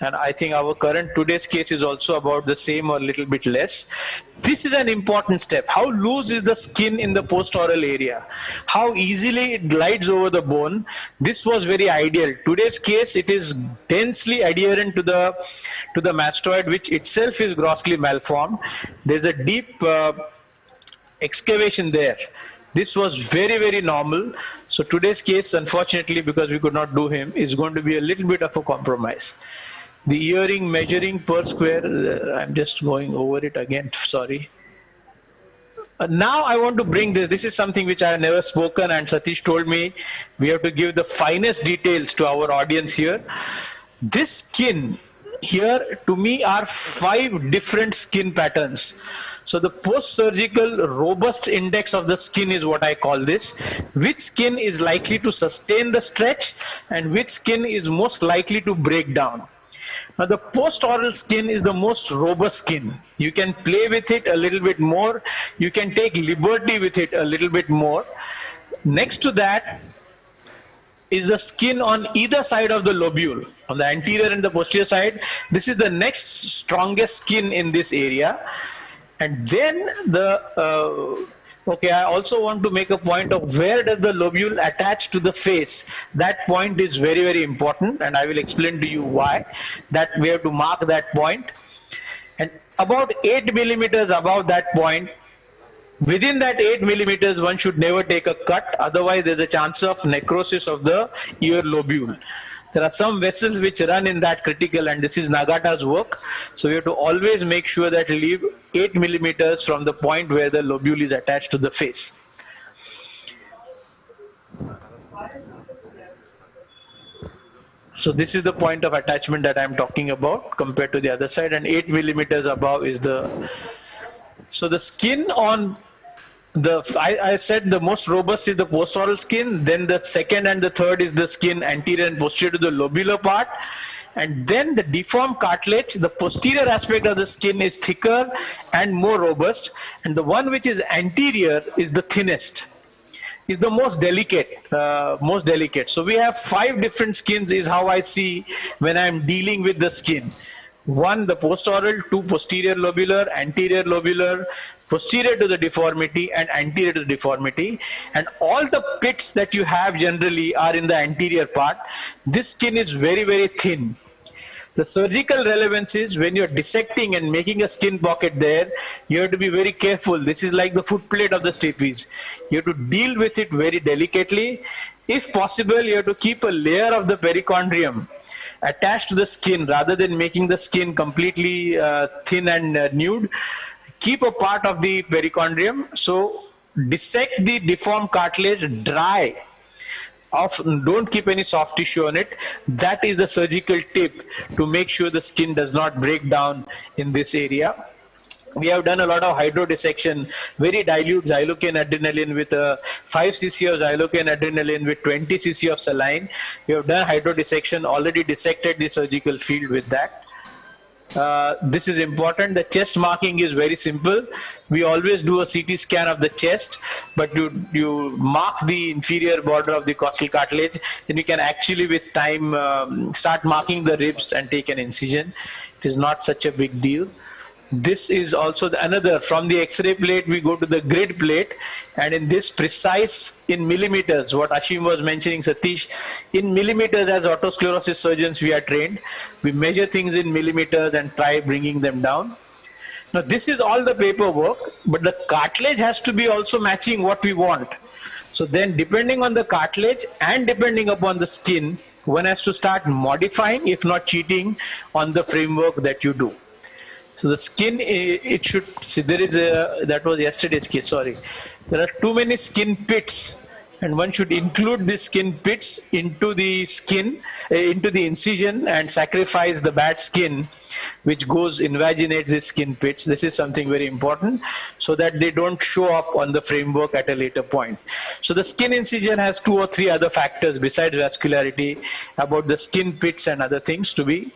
and I think our today's case is also about the same or a little bit less. This is an important step. How loose is the skin in the post-oral area? How easily it glides over the bone? This was very ideal. Today's case, it is densely adherent to the mastoid, which itself is grossly malformed. There's a deep excavation there. This was very, very normal. So today's case, unfortunately, because we could not do him, is going to be a little bit of a compromise. The earring measuring per square, I'm just going over it again, sorry. Now I want to bring this is something which I have never spoken, and Satish told me we have to give the finest details to our audience here. This skin here to me are 5 different skin patterns. So the post-surgical robust index of the skin is what I call this. Which skin is likely to sustain the stretch and which skin is most likely to break down. Now the post-oral skin is the most robust skin. You can play with it a little bit more. You can take liberty with it a little bit more. Next to that is the skin on either side of the lobule, on the anterior and the posterior side. This is the next strongest skin in this area. And then okay, I also want to make a point of where does the lobule attach to the face. That point is very, very important, and I will explain to you why. That we have to mark that point. And about 8 millimeters above that point, within that 8 millimeters, one should never take a cut. Otherwise, there's a chance of necrosis of the ear lobule. There are some vessels which run in that critical, and this is Nagata's work. So we have to always make sure that we leave 8 millimeters from the point where the lobule is attached to the face. So this is the point of attachment that I'm talking about compared to the other side, and 8 millimeters above is the... So the skin on I said the most robust is the post-oral skin, then the second and the third is the skin anterior and posterior to the lobular part, and then the deformed cartilage, the posterior aspect of the skin is thicker and more robust, and the one which is anterior is the thinnest, is the most delicate. So we have 5 different skins is how I see when I'm dealing with the skin. 1, the post-oral, 2, posterior lobular, anterior lobular, posterior to the deformity and anterior to the deformity, and all the pits that you have generally are in the anterior part. This skin is very, very thin. The surgical relevance is when you're dissecting and making a skin pocket there, you have to be very careful. This is like the foot plate of the stapes. You have to deal with it very delicately. If possible, you have to keep a layer of the perichondrium attached to the skin rather than making the skin completely thin and nude. Keep a part of the perichondrium. So dissect the deformed cartilage dry. Don't keep any soft tissue on it. That is the surgical tip to make sure the skin does not break down in this area. We have done a lot of hydrodissection, very dilute xylocaine adrenaline with 5 cc of xylocaine adrenaline with 20 cc of saline. We have done hydrodissection, already dissected the surgical field with that. This is important. The chest marking is very simple. We always do a CT scan of the chest, but you mark the inferior border of the costal cartilage, then you can actually with time start marking the ribs and take an incision. It is not such a big deal. This is also another, from the X-ray plate we go to the grid plate, and in this precise in millimeters, what Ashim was mentioning, Satish, in millimeters as otosclerosis surgeons we are trained. We measure things in millimeters and try bringing them down. Now this is all the paperwork, but the cartilage has to be also matching what we want. So then depending on the cartilage and depending upon the skin, one has to start modifying, if not cheating, on the framework that you do. So the skin, it should, see there is a, that was yesterday's case, sorry. There are too many skin pits, and one should include the skin pits into the skin, into the incision, and sacrifice the bad skin which invaginates the skin pits. This is something very important so that they don't show up on the framework at a later point. So the skin incision has 2 or 3 other factors besides vascularity about the skin pits and other things to be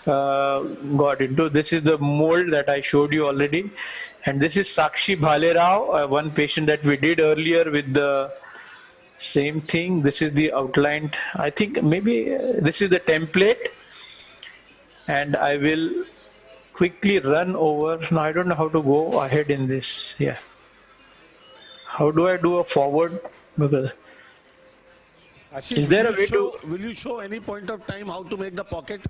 got into. This is the mold that I showed you already, and this is Sakshi Bhalerao, one patient that we did earlier with the same thing. This is the outlined, I think maybe this is the template, and I will quickly run over. Now I don't know how to go ahead in this. Yeah, how do I do a forward? Because Ashish, is there a way to, will you show any point of time how to make the pocket?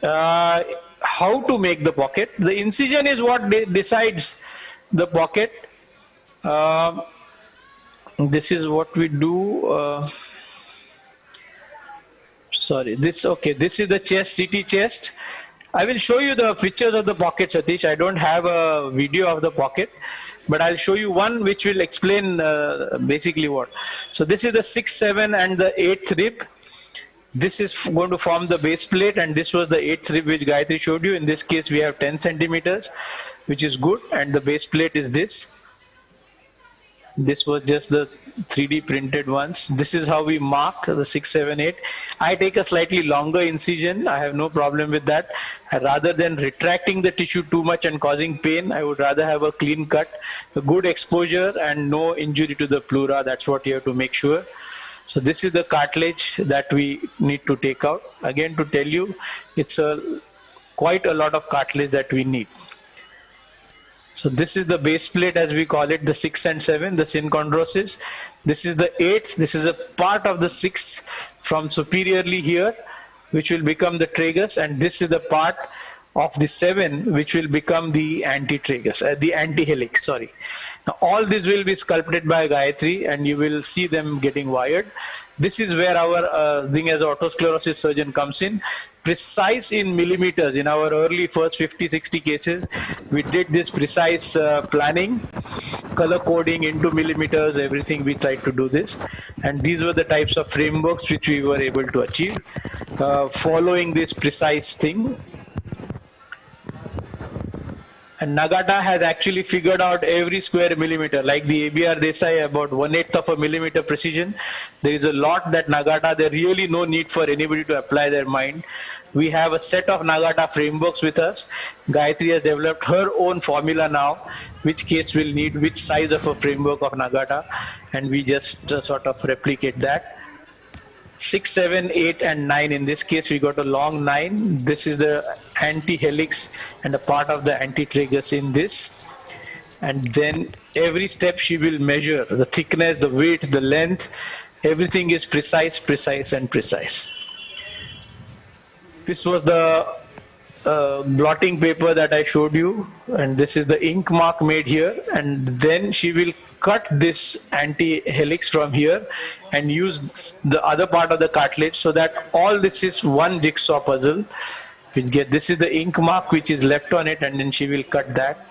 How to make the pocket? The incision is what decides the pocket. This is what we do. Sorry, this is the chest, CT chest. I will show you the pictures of the pocket, Satish. I don't have a video of the pocket, but I'll show you one which will explain basically what. So this is the 6th, 7th and the 8th rib. This is going to form the base plate, and this was the 8th rib which Gayatri showed you. In this case we have 10 centimeters, which is good, and the base plate is this. This was just the 3D printed ones. This is how we mark the 6, 7, 8. I take a slightly longer incision. I have no problem with that. Rather than retracting the tissue too much and causing pain, I would rather have a clean cut, a good exposure and no injury to the pleura. That's what you have to make sure. So this is the cartilage that we need to take out. Again, to tell you, it's quite a lot of cartilage that we need. So this is the base plate, as we call it, the 6 and 7, the synchondrosis. This is the 8th. This is a part of the 6th from superiorly here, which will become the tragus, and this is the part of the 7 which will become the antitragus, the antihelix, sorry. Now all this will be sculpted by Gayatri, and you will see them getting wired. This is where our thing as otosclerosis surgeon comes in, precise in millimeters. In our early first 50-60 cases, we did this precise planning, color coding into millimeters, everything. We tried to do this, and these were the types of frameworks which we were able to achieve following this precise thing. And Nagata has actually figured out every square millimeter, like the ABR Desai, about 1/8 of a millimeter precision. There is a lot that Nagata, there really no need for anybody to apply their mind. We have a set of Nagata frameworks with us. Gayatri has developed her own formula now, which case will need which size of a framework of Nagata, and we just sort of replicate that. 6, 7, 8 and 9. In this case we got a long 9. This is the anti-helix and a part of the antitragus in this. And then every step she will measure the thickness, the width, the length. Everything is precise, precise and precise. This was the blotting paper that I showed you, and this is the ink mark made here, and then she will cut this anti-helix from here and use the other part of the cartilage, so that all this is one jigsaw puzzle. This is the ink mark which is left on it, and then she will cut that.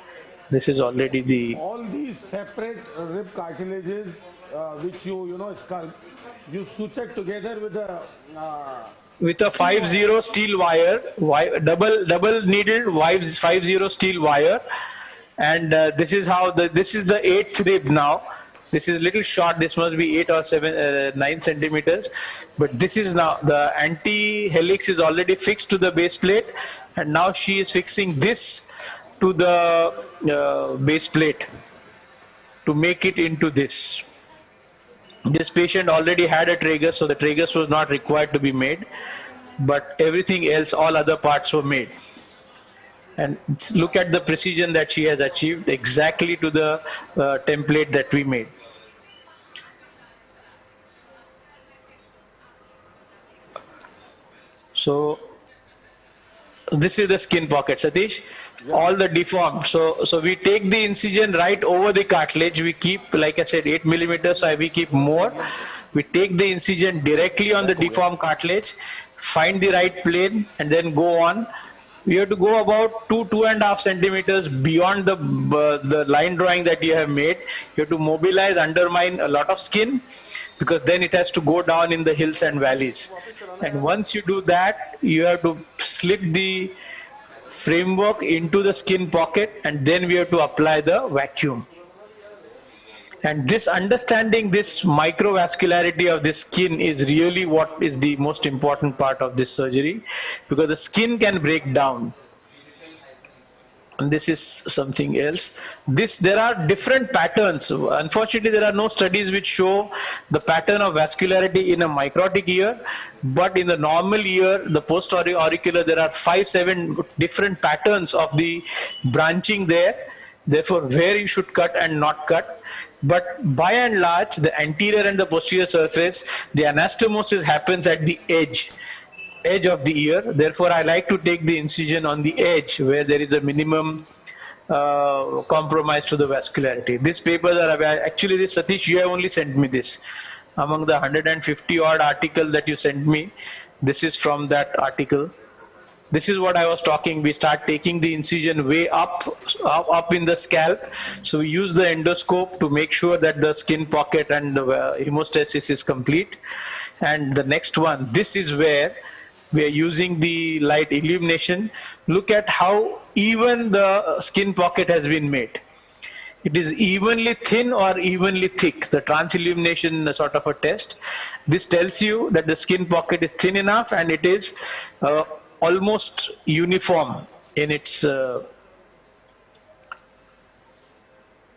This is already the... All these separate rib cartilages which you sculpt, you suture together with a... with a 5-0 steel wire, double needled 5-0 steel wire, and this is how this is the 8th rib now. This is little short. This must be 8 or 9 centimeters, but this is now the anti-helix is already fixed to the base plate, and now she is fixing this to the base plate to make it into this. This patient already had a tragus, so the tragus was not required to be made, but everything else, all other parts were made. And look at the precision that she has achieved, exactly to the template that we made. So this is the skin pocket, Satish. Yeah. All the deformed. So we take the incision right over the cartilage. We keep, like I said, 8 millimeters. So we keep more. We take the incision directly on the deformed cartilage, find the right plane, and then go on. You have to go about 2.5 centimeters beyond the line drawing that you have made. You have to mobilize, undermine a lot of skin, because then it has to go down in the hills and valleys. And once you do that, you have to slip the framework into the skin pocket, and then we have to apply the vacuum. And this understanding, this microvascularity of the skin is really what is the most important part of this surgery, because the skin can break down. And this is something else. There are different patterns. Unfortunately, there are no studies which show the pattern of vascularity in a microtic ear, but in the normal ear, the post-auricular, there are 5-7 different patterns of the branching there. Therefore, where you should cut and not cut. But by and large, the anterior and the posterior surface, the anastomosis happens at the edge of the ear. Therefore, I like to take the incision on the edge where there is a minimum compromise to the vascularity. These papers are actually, this Satish, you have only sent me this. among the 150 odd article that you sent me. This is from that article. This is what I was talking. We start taking the incision way up in the scalp. So we use the endoscope to make sure that the skin pocket and the hemostasis is complete. And the next one, this is where we are using the light illumination. Look at how even the skin pocket has been made. It is evenly thin or evenly thick, the trans-illumination sort of a test. This tells you that the skin pocket is thin enough and it is almost uniform in its then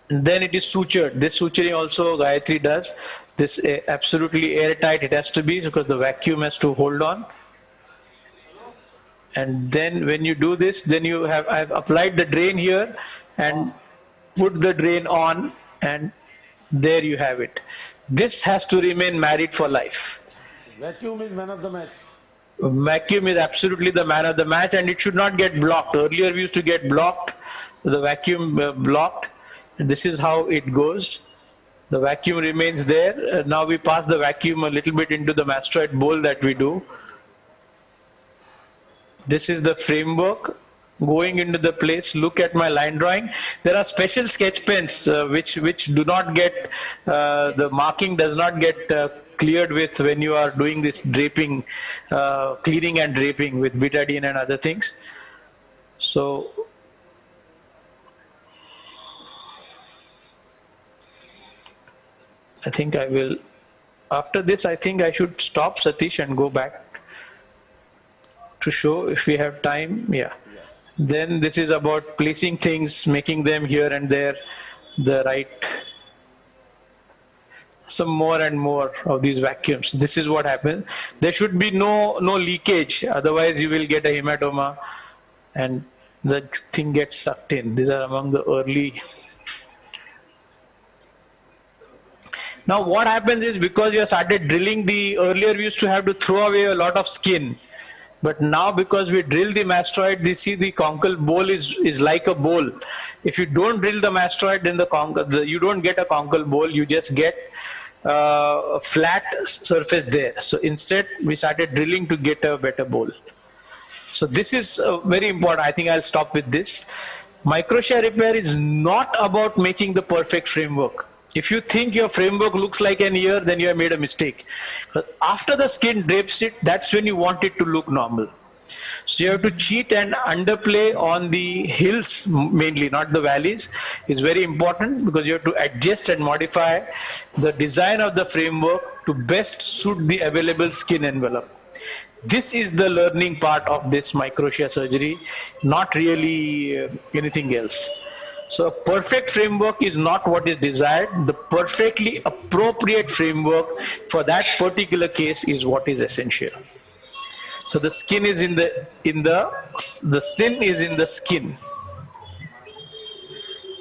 it is sutured. This suturing also Gayatri does. This absolutely airtight it has to be because the vacuum has to hold on. And then when you do this, then you have, I've applied the drain here and put the drain on, and there you have it. This has to remain married for life. Vacuum is man of the match. Vacuum is absolutely the man of the match, and it should not get blocked. Earlier we used to get blocked, the vacuum blocked. This is how it goes. The vacuum remains there. Now we pass the vacuum a little bit into the mastoid bowl that we do. This is the framework going into the place. Look at my line drawing. There are special sketch pens which do not get, the marking does not get cleared with when you are doing this draping, cleaning and draping with betadine and other things. So I think I will, after this I think I should stop, Satish, and go back to show if we have time. Yeah. Then this is about placing things, making them here and there the right, some more and more of these vacuums. This is what happens. There should be no leakage, otherwise you will get a hematoma and the thing gets sucked in. These are among the early. Now what happens is, because you have started drilling the, earlier we used to have to throw away a lot of skin. But now because we drill the mastoid, you see the conchal bowl is like a bowl. If you don't drill the mastoid, then you don't get a conchal bowl, you just get a flat surface there. So instead we started drilling to get a better bowl. So this is very important. I think I'll stop with this. Microshare repair is not about making the perfect framework. If you think your framework looks like an ear, then you have made a mistake. But after the skin drapes it, that's when you want it to look normal. So you have to cheat and underplay on the hills mainly, not the valleys. It's very important because you have to adjust and modify the design of the framework to best suit the available skin envelope. This is the learning part of this microshare surgery, not really anything else. So a perfect framework is not what is desired. The perfectly appropriate framework for that particular case is what is essential. So the skin is the sin is in the skin.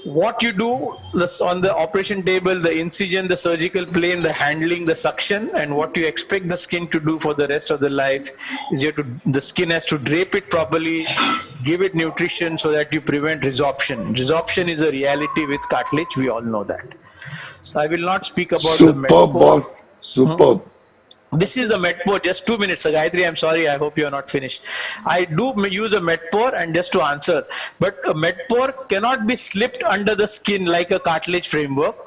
What you do on the operation table, the incision, the surgical plane, the handling, the suction, and what you expect the skin to do for the rest of the life is the skin has to drape it properly, give it nutrition so that you prevent resorption. Resorption is a reality with cartilage, we all know that. So I will not speak about the superb, boss, superb. This is the Medpore, just 2 minutes. Gayatri, I'm sorry, I hope you are not finished. I do use a Medpore, and just to answer, but a Medpore cannot be slipped under the skin like a cartilage framework.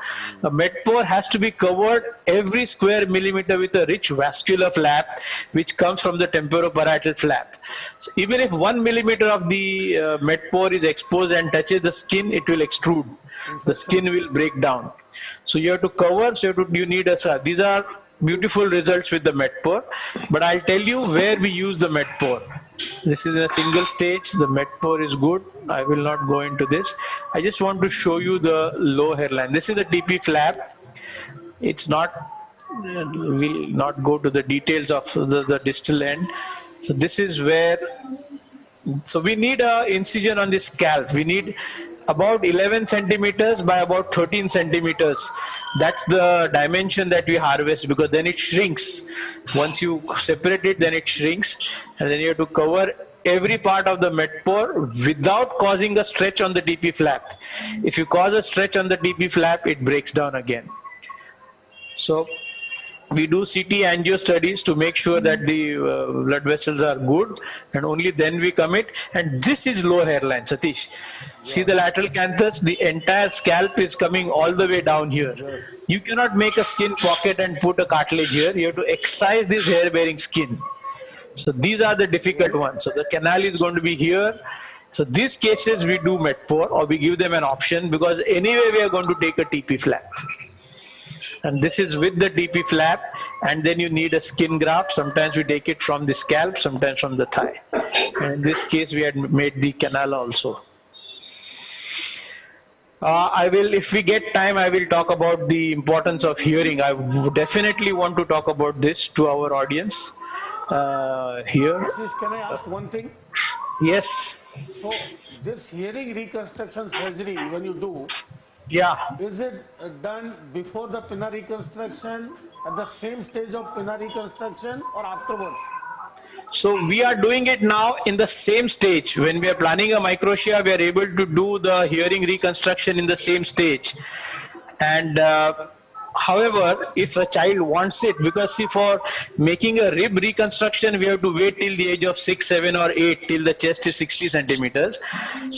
A Medpore has to be covered every square millimeter with a rich vascular flap, which comes from the temporoparietal flap. So even if 1 millimeter of the Medpore is exposed and touches the skin, it will extrude. The skin will break down. So you have to cover, so you need a, these are beautiful results with the Medpore, but I'll tell you where we use the Medpore. This is in a single stage. The Medpore is good. I will not go into this. I just want to show you the low hairline. This is the TP flap. It's not, we'll not go to the details of the distal end. So this is where, so we need a incision on the scalp. We need about 11 centimeters by about 13 centimeters. That's the dimension that we harvest, because then it shrinks. Once you separate it, then it shrinks, and then you have to cover every part of the Medpore without causing a stretch on the DP flap. If you cause a stretch on the DP flap, it breaks down again. So We do CT angio studies to make sure that the blood vessels are good, and only then we commit. And this is lower hairline, Satish. See the lateral canthus, the entire scalp is coming all the way down here. Yes. You cannot make a skin pocket and put a cartilage here. You have to excise this hair-bearing skin. So these are the difficult ones. So the canal is going to be here. So these cases we do Met4, or we give them an option, because anyway we are going to take a TP flap. And this is with the TP flap, and then you need a skin graft. Sometimes we take it from the scalp, sometimes from the thigh. And in this case we had made the canal also. I will, if we get time, I will talk about the importance of hearing. I definitely want to talk about this to our audience here. Ashish, can I ask one thing? Yes. So this hearing reconstruction surgery, when you do, yeah, is it done before the pinna reconstruction, at the same stage of pinna reconstruction, or afterwards? So we are doing it now in the same stage. When we are planning a microtia, we are able to do the hearing reconstruction in the same stage. And however, if a child wants it, because see, for making a rib reconstruction, we have to wait till the age of 6, 7 or 8 till the chest is 60 centimeters.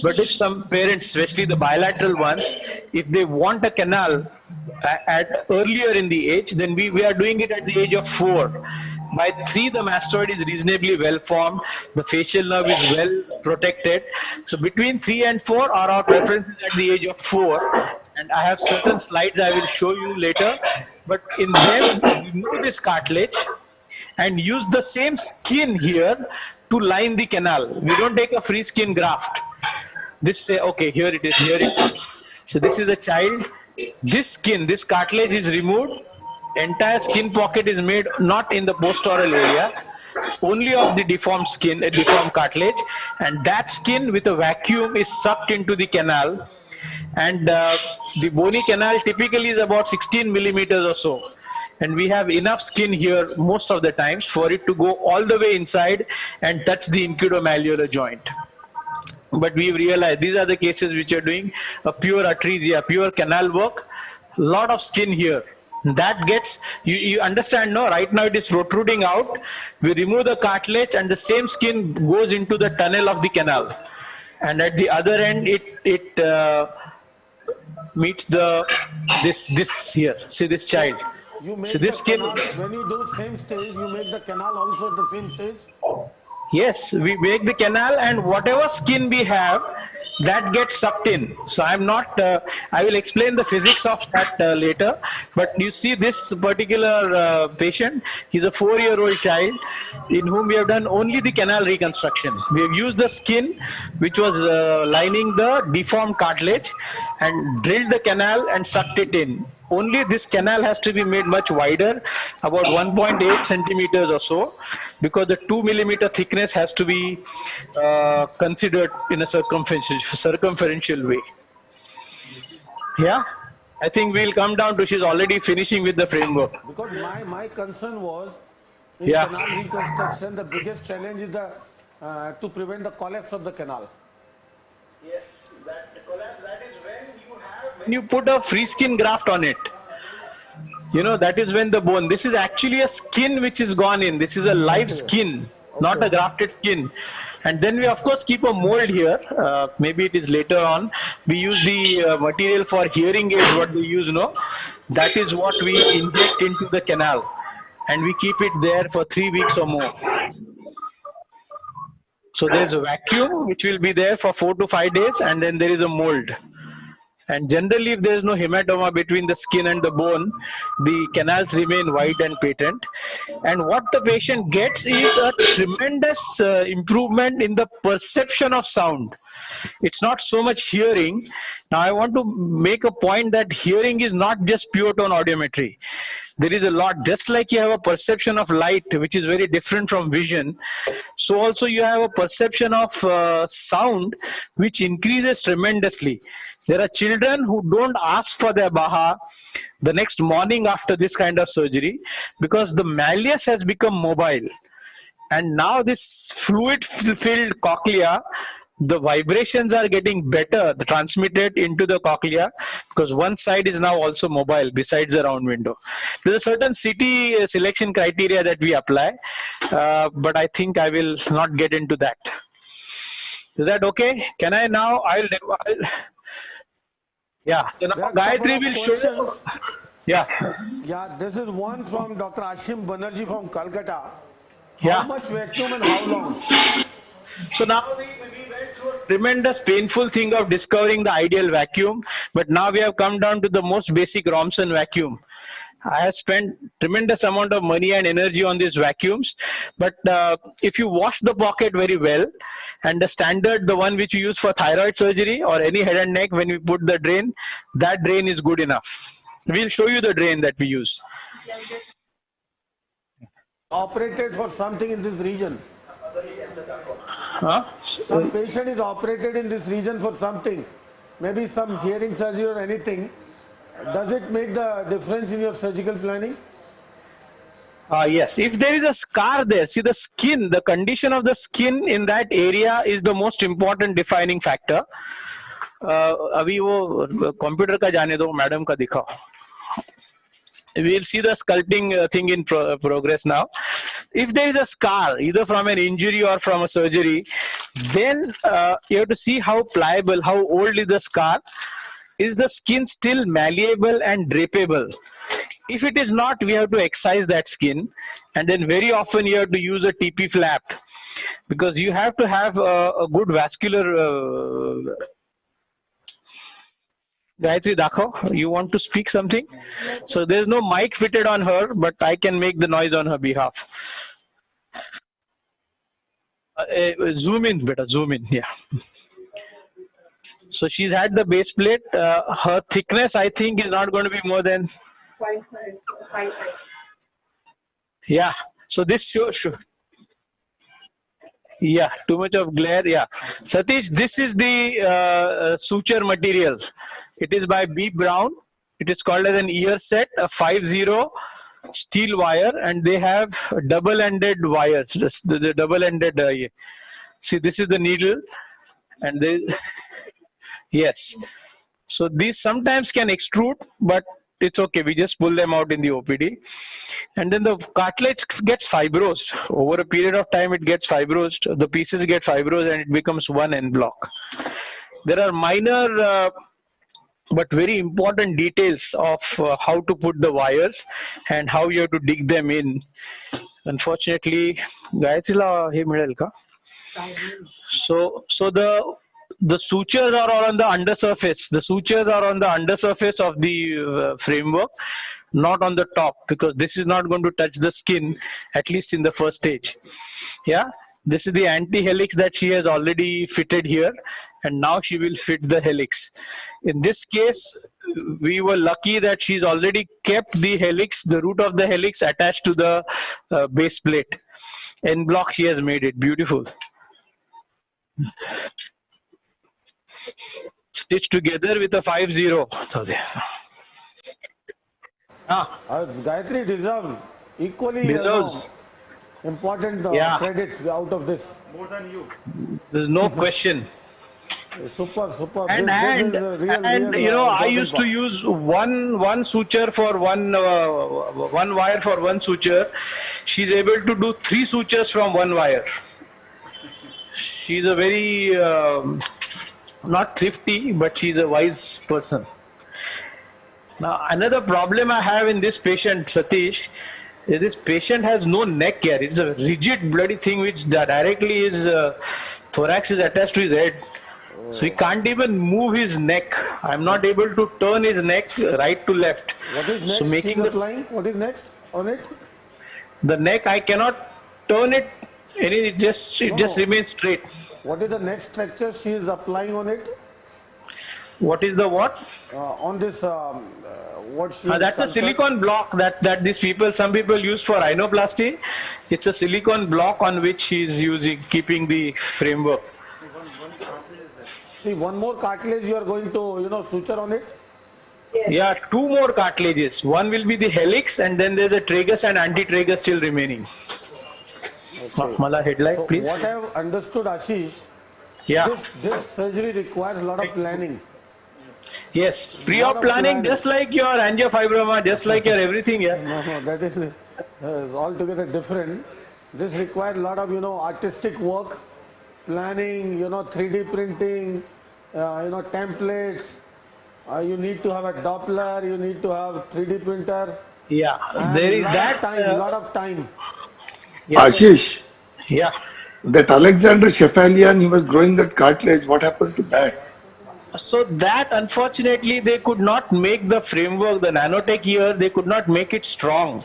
But if some parents, especially the bilateral ones, if they want a canal at earlier in the age, then we are doing it at the age of 4. By 3, the mastoid is reasonably well formed. The facial nerve is well protected. So between 3 and 4 are our preferences at the age of 4. And I have certain slides I will show you later. But in them, we remove this cartilage and use the same skin here to line the canal. We don't take a free skin graft. This say, okay, here it is, here it comes. So this is a child. This skin, this cartilage is removed. Entire skin pocket is made not in the postoral area, only of the deformed skin, a deformed cartilage, and that skin with a vacuum is sucked into the canal. And the bony canal typically is about 16 millimeters or so, and we have enough skin here most of the times for it to go all the way inside and touch the incudomalleolar joint. But we've realized these are the cases which are doing a pure atresia, pure canal work, lot of skin here. That gets, you understand, no? Right now it is protruding out. We remove the cartilage and the same skin goes into the tunnel of the canal. And at the other end, it meets this here. See this child. You make so this the skin. Canal, when you do same stage, you make the canal also at the same stage? Yes, we make the canal, and whatever skin we have, that gets sucked in. So I'm not, I will explain the physics of that later. But you see this particular patient, he's a 4-year-old child in whom we have done only the canal reconstruction. We have used the skin which was lining the deformed cartilage and drilled the canal and sucked it in. Only this canal has to be made much wider, about 1.8 centimeters or so, because the 2 millimeter thickness has to be considered in a circumferential way. Yeah, I think we'll come down to, she's already finishing with the framework. Because my concern was, in Yeah. canal reconstruction, the biggest challenge is to prevent the collapse of the canal. Yes, that collapse, that is when you have... When you put a free skin graft on it, you know, that is when the bone, this is actually a skin which is gone in. This is a live skin, not a grafted skin. And then we of course keep a mold here. Maybe it is later on. We use the material for hearing aids, what they use, no? That is what we inject into the canal. And we keep it there for 3 weeks or more. So there's a vacuum which will be there for 4 to 5 days, and then there is a mold. And generally, if there is no hematoma between the skin and the bone, the canals remain wide and patent. And what the patient gets is a tremendous improvement in the perception of sound. It's not so much hearing. Now, I want to make a point that hearing is not just pure tone audiometry. There is a lot, just like you have a perception of light, which is very different from vision. So also you have a perception of sound, which increases tremendously. There are children who don't ask for their Baha the next morning after this kind of surgery, because the malleus has become mobile. And now this fluid-filled cochlea the vibrations are getting better transmitted into the cochlea, because one side is now also mobile besides the round window. There's a certain city selection criteria that we apply, but I think I will not get into that. Is that okay? Can I now? Yeah. So now Gayatri will show. Yeah. Yeah, this is one from Dr. Ashim Banerjee from Calcutta. Yeah. How much vacuum and how long? So now we went through a tremendous painful thing of discovering the ideal vacuum, but now we have come down to the most basic Romson vacuum. I have spent tremendous amount of money and energy on these vacuums, but if you wash the pocket very well, and the standard, the one which you use for thyroid surgery or any head and neck, when we put the drain, that drain is good enough. We'll show you the drain that we use. Operated for something in this region. Huh? Some patient is operated in this region for something, maybe some hearing surgery or anything. Does it make the difference in your surgical planning? Yes, if there is a scar there, see the skin, the condition of the skin in that area is the most important defining factor. अभी वो computer का जाने दो, madam का दिखाओ. We'll see the sculpting thing in progress now. If there is a scar, either from an injury or from a surgery, then you have to see how pliable, how old is the scar. Is the skin still malleable and drapeable? If it is not, we have to excise that skin, and then very often you have to use a TP flap, because you have to have a good vascular. Gayatri, Dakho, you want to speak something? So there's no mic fitted on her, but I can make the noise on her behalf. Zoom in, beta, zoom in, yeah. So she's had the base plate. Her thickness, I think, is not going to be more than 5. Yeah. So this shows. Yeah, too much of glare. Yeah, Satish, this is the suture material. It is by B. Brown. It is called as an ear set, a 5-0 steel wire, and they have double-ended wires. The double-ended. See, this is the needle, and they. Yes. So these sometimes can extrude, but it's okay. We just pull them out in the OPD. And then the cartilage gets fibrosed. Over a period of time, it gets fibrosed. The pieces get fibrosed and it becomes one end block. There are minor but very important details of how to put the wires and how you have to dig them in. Unfortunately, Gayatrila he मिळेल का? So the sutures are all on the undersurface. The sutures are on the undersurface of the framework, not on the top, because this is not going to touch the skin, at least in the first stage. Yeah, this is the anti-helix that she has already fitted here, and now she will fit the helix. In this case, we were lucky that she's already kept the helix, the root of the helix, attached to the base plate. En block, she has made it beautiful. Stitched together with a 5-0. Gayatri deserves equally important credit out of this. More than you. There's no question. Super. And you know, I used to use one suture for one wire for one suture. She's able to do 3 sutures from one wire. She's a very not thrifty, but she's a wise person. Now, another problem I have in this patient, Satish, is this patient has no neck here. It's a rigid bloody thing which directly is thorax is attached to his head. So he can't even move his neck. I'm not able to turn his neck right to left. What is next? So making what is next on it? The neck, I cannot turn it. It just remains straight. What is the next structure she is applying on it? What is the what? On this, what she that's a silicone block that these people, some people use for rhinoplasty. It's a silicone block on which she is using, keeping the framework. See, one more cartilage you are going to, suture on it? Yes. Yeah, 2 more cartilages. One will be the helix, and then there's a tragus and antitragus still remaining. Okay. Mala headlight, so please. What I have understood, Ashish, Yeah. This surgery requires a lot of planning. Yes, pre-op planning, just like your angiofibroma, just like your everything. Yeah. No, that is altogether different. This requires a lot of artistic work, planning, 3D printing, templates. You need to have a Doppler. You need to have 3D printer. Yeah, and there is lot that. Of time, lot of time. Yeah. Ashish. Yeah. That Alexander Shefalian, he was growing that cartilage. What happened to that? So that, unfortunately, they could not make the framework, the nanotech here, they could not make it strong.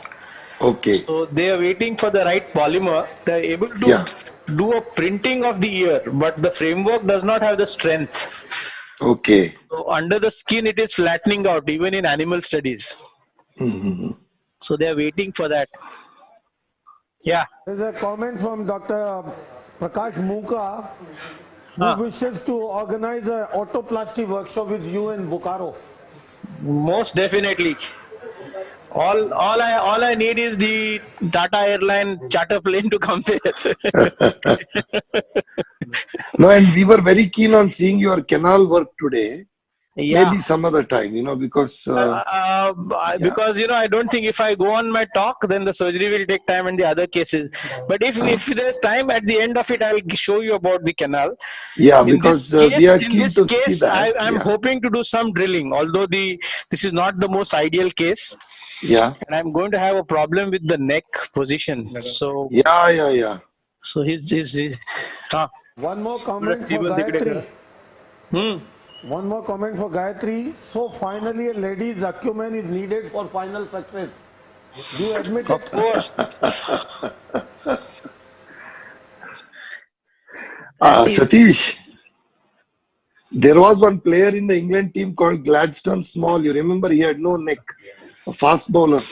Okay. So they are waiting for the right polymer. They are able to do a printing of the ear, but the framework does not have the strength. Okay. So under the skin, it is flattening out, even in animal studies. Mm-hmm. So they are waiting for that. Yeah. There's a comment from Dr. Prakash Muka, who wishes to organize an autoplasty workshop with you in Bokaro. Most definitely. All I need is the Tata Airline charter plane to come there. No, and we were very keen on seeing your canal work today. Yeah. Maybe some other time, because... because, I don't think if I go on my talk, then the surgery will take time in the other cases. But if there's time, at the end of it, I'll show you about the canal. Yeah, because we are keen to see that. I'm hoping to do some drilling, although this is not the most ideal case. Yeah. And I'm going to have a problem with the neck position. So Yeah. So he's One more comment for Gayatri. One more comment for Gayatri. So finally, a lady's acumen is needed for final success. Do you admit it? Of course. Satish, there was one player in the England team called Gladstone Small. You remember, he had no neck. A fast bowler.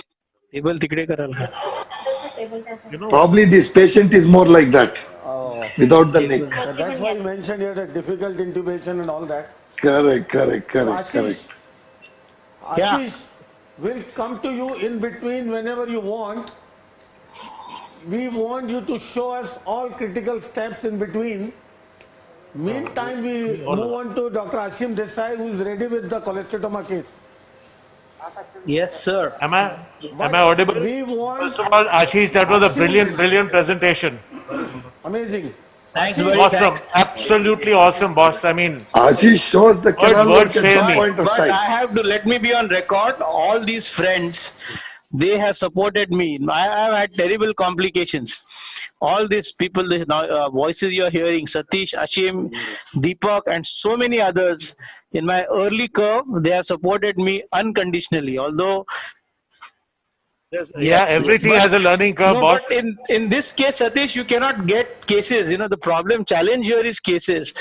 Probably this patient is more like that. Without the neck. That's why you mentioned you had a difficult intubation and all that. Correct. Ashish, we'll come to you in between whenever you want. We want you to show us all critical steps in between. Meantime, we move on to Dr. Ashim Desai, who is ready with the cholesteatoma case. Yes, sir. Am I audible? First of all, Ashish, that was a brilliant presentation. Amazing. Thanks, buddy. Awesome. Thanks. Absolutely awesome, boss. I mean, Ashish shows the canal work at some point of But time. I have to let me be on record. All these friends, they have supported me. I have had terrible complications. All these people, the voices you're hearing, Satish, Ashim, Deepak, and so many others, in my early curve, they have supported me unconditionally. Although, everything has a learning curve, boss. But in this case, Satish, you cannot get cases. The challenge here is cases.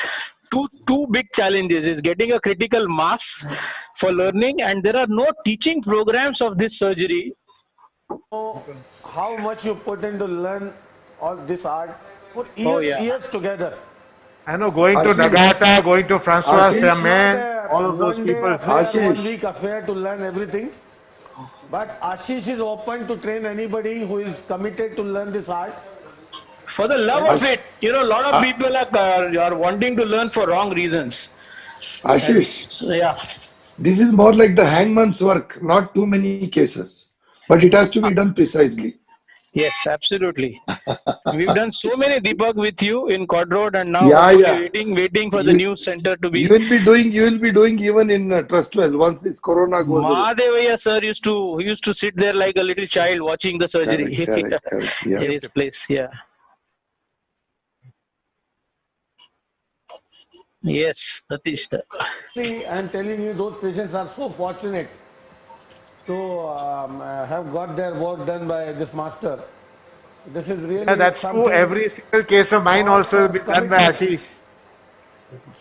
Two big challenges is getting a critical mass for learning, and there are no teaching programs of this surgery. How much you put into learn all this art? Put years together. I know, going to Nagata, going to Francois Fermin, all of those people. 1 week affair to learn everything. But Ashish is open to train anybody who is committed to learn this art. For the love of it, a lot of people are wanting to learn for wrong reasons. Ashish, Yeah. this is more like the hangman's work, not too many cases. But it has to be done precisely. Yes, absolutely. We've done so many Deepak with you in Quad Road, and now waiting for the new center to be. You will be doing even in Trustwell once this corona goes away. Mahadevaya sir used to sit there like a little child watching the surgery. Correct, yeah. In his place, yeah. Yes, Satish. I'm telling you, those patients are so fortunate to have got their work done by this master. This is really That's true. Every single case of mine also will be done by Ashish.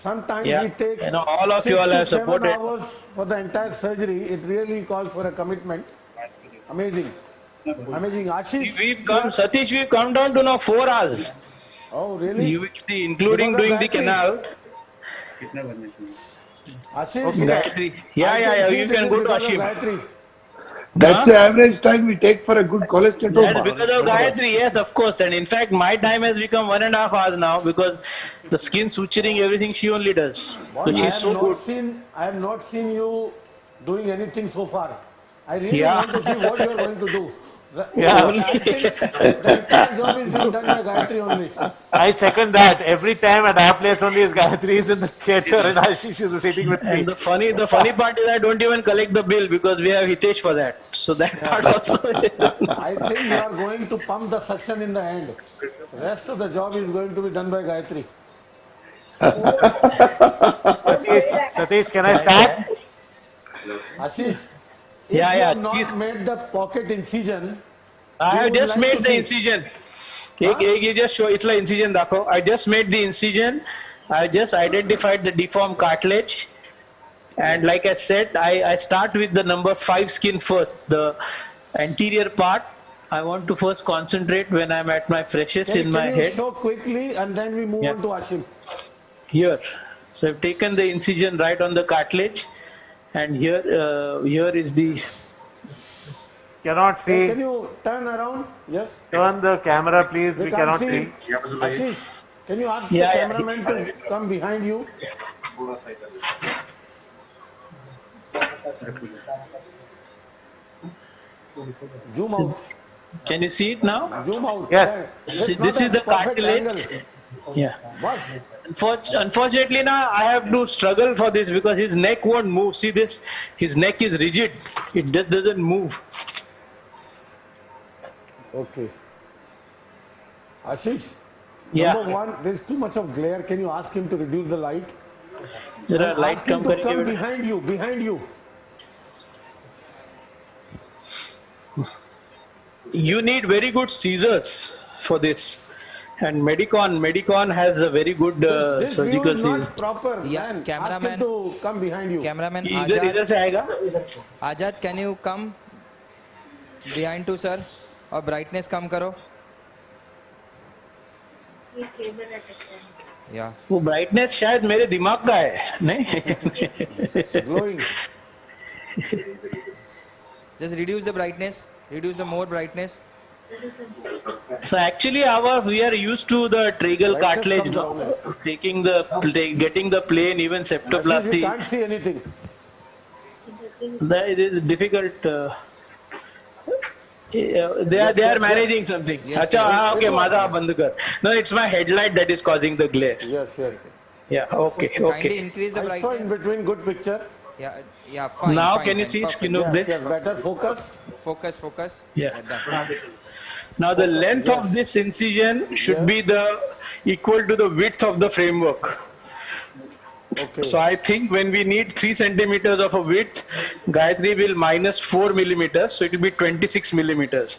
Sometimes it takes all of you all have 6 to 7 supported. hours for the entire surgery. It really calls for a commitment. Amazing. Ashish, Satish, we've come down to now 4 hours. Oh, really? You will see, including doing the canal. Ashish, Gayatri. Yeah, you can go to Ashim. That's the average time we take for a good cholesterol. That's because of Gayatri, yes, of course. And in fact, my time has become 1.5 hours now because the skin suturing, everything she only does. Boss, So she's so good. I have not seen you doing anything so far. I really Yeah. want to see what you are going to do. Yeah. I think the entire job is being done by Gayatri only. I second that. Every time at our place only is Gayatri is in the theatre and Ashish is sitting with me. And the funny part is I don't even collect the bill because we have Hitesh for that. So that part also. I think you are going to pump the suction in the end. Rest of the job is going to be done by Gayatri. Satish, can I start? Ashish, if you have not made the pocket incision, I have just made the incision. You just show it's like incision. I just made the incision. I just identified the deformed cartilage. And like I said, I start with the number 5 skin first. The anterior part, I want to first concentrate when I'm at my freshest in my head. Can you show quickly and then we move on to Ashim? Here. So I've taken the incision right on the cartilage. And here is the... Cannot see. Can you turn around? Yes. Turn the camera, please. We cannot see. Ashish, can you ask the cameraman to come behind you? Zoom out. Can you see it now? Zoom out. Yes. See, this is the cartilage. Yeah. Unfortunately now I have to struggle for this because his neck won't move. See this? His neck is rigid. It just doesn't move. Okay. Ashish, Yeah. number one, there's too much of glare. Can you ask him to reduce the light? There are light ask him to come come behind you. You need very good scissors for this. And Medicon has a very good This view surgical is scissors. not proper. Yeah, Man. cameraman. Ask him to come behind you. Cameraman इधर से आएगा? Ajad, can you come behind to sir? और brightness कम करो. Yeah. वो brightness शायद मेरे दिमाग का है, नहीं? Glowing. Just reduce the brightness. Reduce the more brightness. So actually we are used to the tragal cartilage, no? Getting the plane, even septoplasty. You can't see anything. It is difficult. They are managing something. Yes, okay, Madha band kar. No, it's my headlight that is causing the glare. Yes. Yeah, okay. Kindly increase the I saw brightness. in between good picture. Yeah, fine. Now fine, can you fine, see perfect. skin of this? Yes, better focus. Focus. Yeah. Done. Now the length of this incision should be equal to the width of the framework. Okay. So I think when we need 3 centimeters of a width, Gayatri will minus 4 millimeters, so it will be 26 millimeters.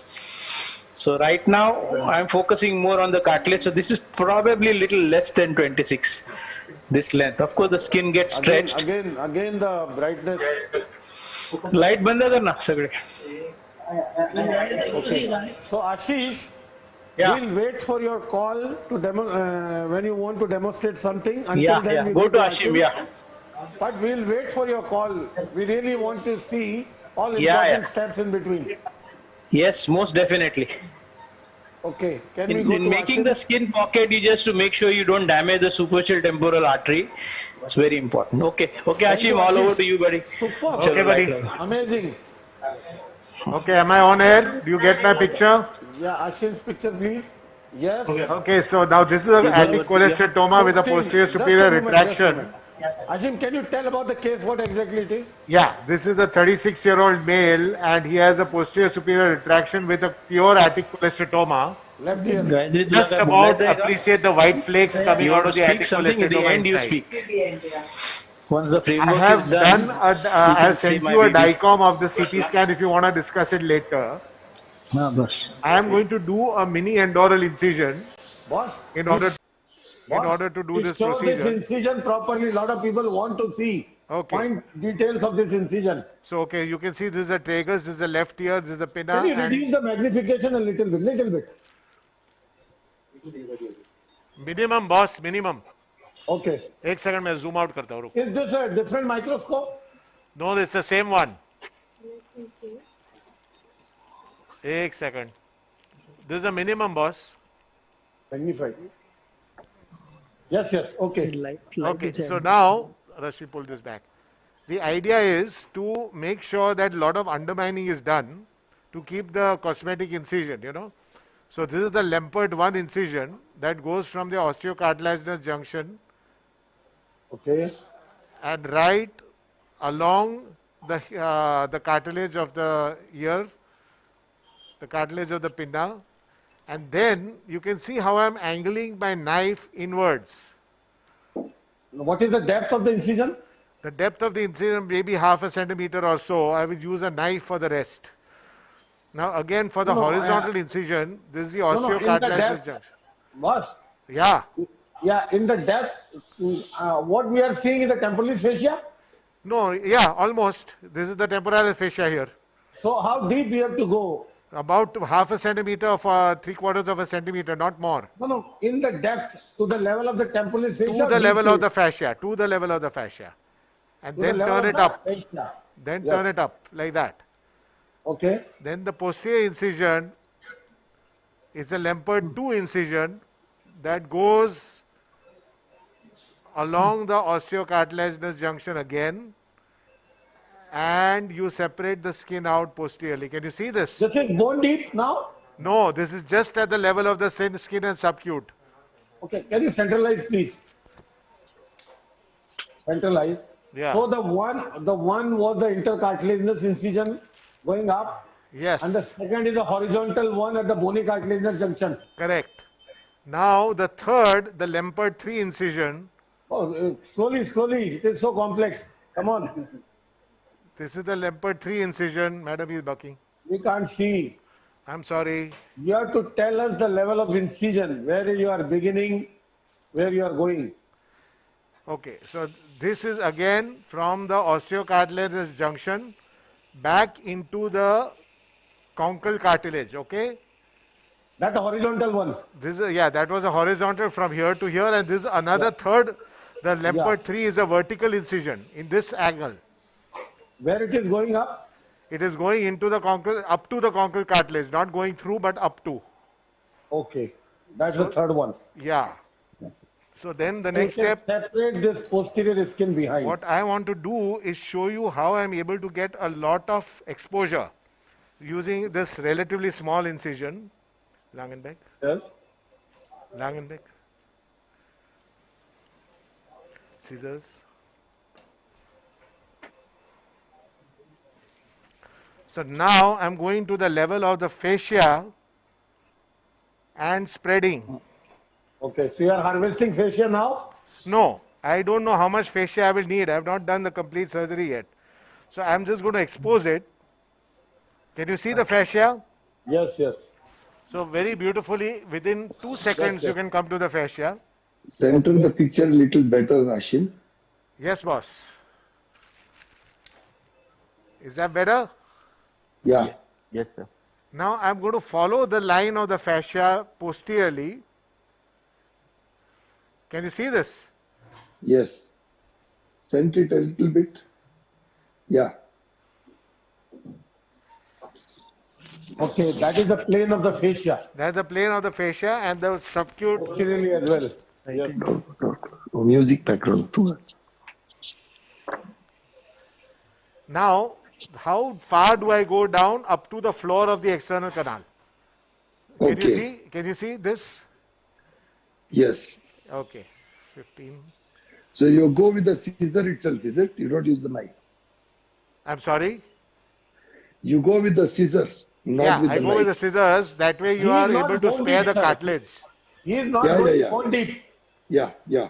So right now I'm focusing more on the cartilage, so this is probably a little less than 26, this length. Of course the skin gets stretched. Again the brightness. Light बंद करना सगळे. Okay. So Ashish, we'll wait for your call to when you want to demonstrate something. Until then we Go to Ashim. Yeah. But we'll wait for your call. We really want to see all important steps in between. Yes, most definitely. Okay. Can we go In to making Ashim? the skin pocket, you just to make sure you don't damage the superficial temporal artery. It's very important. Okay, Ashim, all over to you, buddy. Super. Okay, buddy. Amazing. Okay, am I on air? Do you get my picture? Yeah, Ashim's picture, please. Yes. Okay, so now this is an anticholecystoma with a posterior superior retraction. Ashim, can you tell about the case, what exactly it is? Yeah, this is a 36-year-old male and he has a posterior superior retraction with a pure aticholecystoma. Left ear. Just about appreciate the white flakes coming out of the something at the end you aticholecystoma speak. inside. Once the framework I have is done, I'll send you a DICOM of the CT scan if you want to discuss it later. I am going to do a mini endoral incision in order to do this Show procedure. this incision properly. A lot of people want to see. Find details of this incision. So, okay, you can see this is a tragus, this is a left ear, this is a pinna. Can you reduce the magnification a little bit? Minimum, boss, minimum. Okay. एक second मैं zoom out करता हूँ. Is this a different microscope? No, it's the same one. एक second. This is a minimum, boss. Magnified. Yes, yes. Okay. Okay, so now, Rashmi, pull this back. The idea is to make sure that a lot of undermining is done to keep the cosmetic incision, you know. So this is the Lempert 1 incision that goes from the osteocartilaginous junction. Okay. And right along the cartilage of the ear, the cartilage of the pinna, and then you can see how I am angling my knife inwards. What is the depth of the incision? The depth of the incision may be half a centimeter or so. I will use a knife for the rest. Now again for the horizontal incision, this is the osteocartilaginous junction. Boss. Yeah. Yeah, in the depth, what we are seeing is the temporalis fascia? No, yeah, almost. This is the temporalis fascia here. So how deep we have to go? About half a centimeter of 3/4 of a centimeter, not more. No, in the depth to the level of the temporalis fascia. To the level of the fascia, to the level of the fascia. And then turn it up. Then turn it up like that. Okay. Then the posterior incision is a Lempert 2 incision that goes along the osteocartilaginous junction again, and you separate the skin out posteriorly. Can you see this? This is bone deep now? No, this is just at the level of the skin and subcute. Okay, can you centralize please? Centralize. Yeah. So the one was the intercartilaginous incision going up. Yes. And the second is the horizontal one at the bony cartilaginous junction. Correct. Now the third, the Lempert 3 incision. Oh, slowly. It is so complex. Come on. This is the Lempert 3 incision. Madam is bucking. We can't see. I'm sorry. You have to tell us the level of incision, where you are beginning, where you are going. Okay, so this is again from the osteocartilaginous junction back into the conchal cartilage, okay? That horizontal one. This is, yeah, that was a horizontal from here to here, and this is another third. The Lempert 3 is a vertical incision in this angle. Where it is going up? It is going into the conchal, up to the conchal cartilage, not going through, but up to. Okay, that's the third one. Yeah. So then the next step. Separate this posterior skin behind. What I want to do is show you how I am able to get a lot of exposure using this relatively small incision. Langenbeck. Yes. Langenbeck. Scissors. So now I'm going to the level of the fascia and spreading. Okay, so you are harvesting fascia now? No, I don't know how much fascia I will need. I have not done the complete surgery yet. So I'm just going to expose it. Can you see the fascia? Yes, yes. So very beautifully, within 2 seconds, you can come to the fascia. Center the picture a little better, Ashim. Yes, boss. Is that better? Yeah. Yes, sir. Now I'm going to follow the line of the fascia posteriorly. Can you see this? Yes. Center it a little bit. Yeah. Okay, that is the plane of the fascia. That's the plane of the fascia and the subcute. Posteriorly as well. Yes. Music background too. Now, how far do I go down? Up to the floor of the external canal. Can you see? Can you see this? Yes. Okay. 15. So you go with the scissor itself, is it? You don't use the knife. I'm sorry? You go with the scissors, not with the I go knife. with the scissors. That way you are able to spare the cartilage. He is not going bone deep. Yeah, yeah.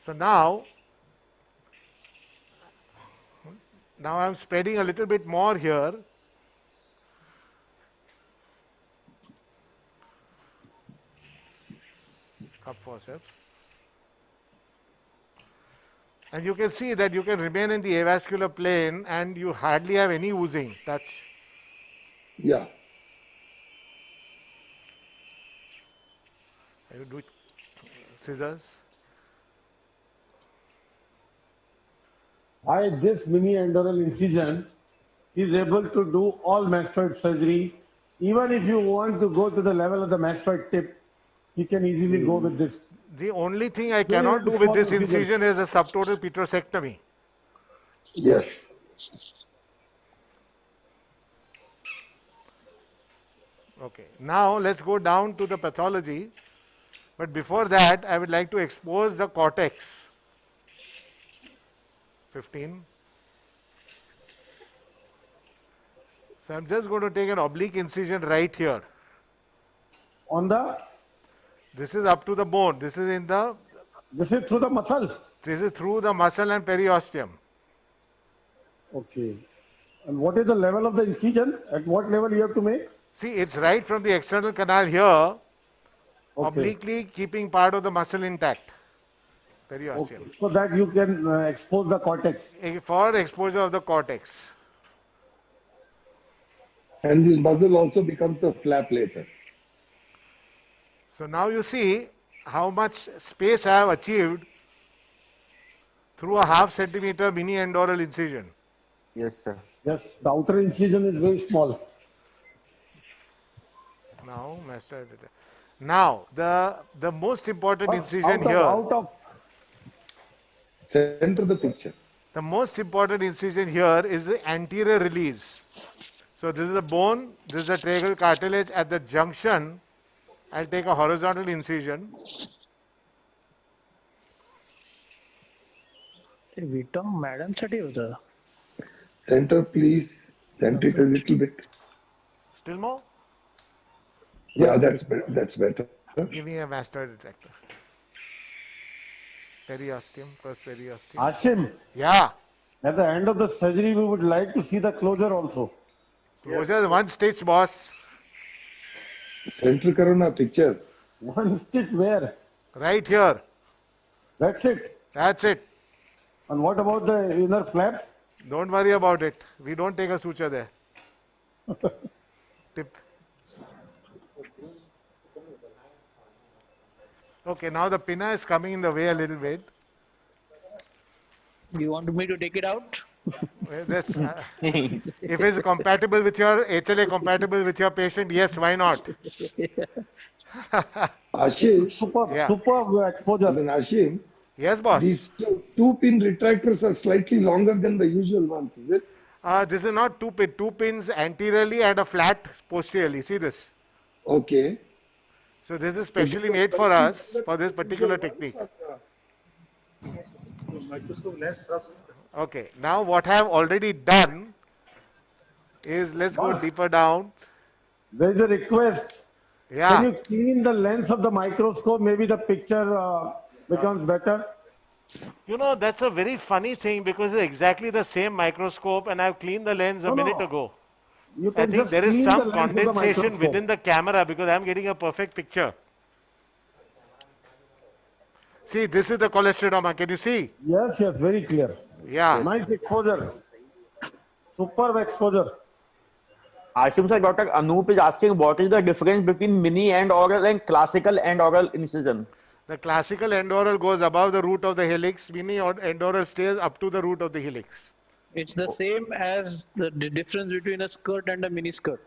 So now I'm spreading a little bit more here. Up forceps. And you can see that you can remain in the avascular plane and you hardly have any oozing. Touch. Yeah. I will do it scissors. By this mini endural incision, is able to do all mastoid surgery. Even if you want to go to the level of the mastoid tip, you can easily go with this. The only thing I Very, cannot very do with small this incision. incision is a subtotal petrosectomy. Yes. Okay, now let's go down to the pathology. But before that, I would like to expose the cortex. 15. So I'm just going to take an oblique incision right here. On the? This is up to the bone. This is in the... This is through the muscle? This is through the muscle and periosteum. Okay. And what is the level of the incision? At what level you have to make? See, it's right from the external canal here, obliquely keeping part of the muscle intact. Periosteum. Okay. So that you can expose the cortex. For exposure of the cortex. And this muscle also becomes a flap later. So now you see how much space I have achieved through a ½ centimeter mini endoral incision. Yes, sir. Yes, the outer incision is very small. Now, the most important incision here. Center the picture. The most important incision here is the anterior release. So this is a bone, this is a tracheal cartilage. At the junction, I'll take a horizontal incision. Madam, Center, please. Center it a little bit. Still more? Yeah, that's better. Give me a mastoid retractor. Periosteum, first periosteum. Ashim. Yeah. At the end of the surgery, we would like to see the closure also. Closure, one stitch, boss. Center karo na picture. One stitch where? Right here. That's it? That's it. And what about the inner flaps? Don't worry about it. We don't take a suture there. Tip. Okay, now the pinna is coming in the way a little bit. Do you want me to take it out? That's, if it's compatible with your HLA, compatible with your patient, yes, why not? Ashish. Super exposure. Ashim. Yes, boss. These two pin retractors are slightly longer than the usual ones, is it? This is not two pins. Two pins anteriorly and a flat posteriorly. See this? Okay. So this is specially made for us for this particular technique. Okay, now what I have already done is, let's go deeper down. There is a request. Yeah. Can you clean the lens of the microscope? Maybe the picture becomes better. You know, that's a very funny thing because it's exactly the same microscope and I've cleaned the lens a minute ago. You I can think just there is clean the some lens of the condensation microscope. within the camera because I'm getting a perfect picture. See, this is the cholesterol. Can you see? Yes, yes, very clear. Yeah. Nice exposure. Superb exposure. Ashim sir, Dr. Anup is asking what is the difference between mini endoral and classical endoral incision? The classical endoral goes above the root of the helix. Mini endoral stays up to the root of the helix. It's the same as the difference between a skirt and a mini skirt.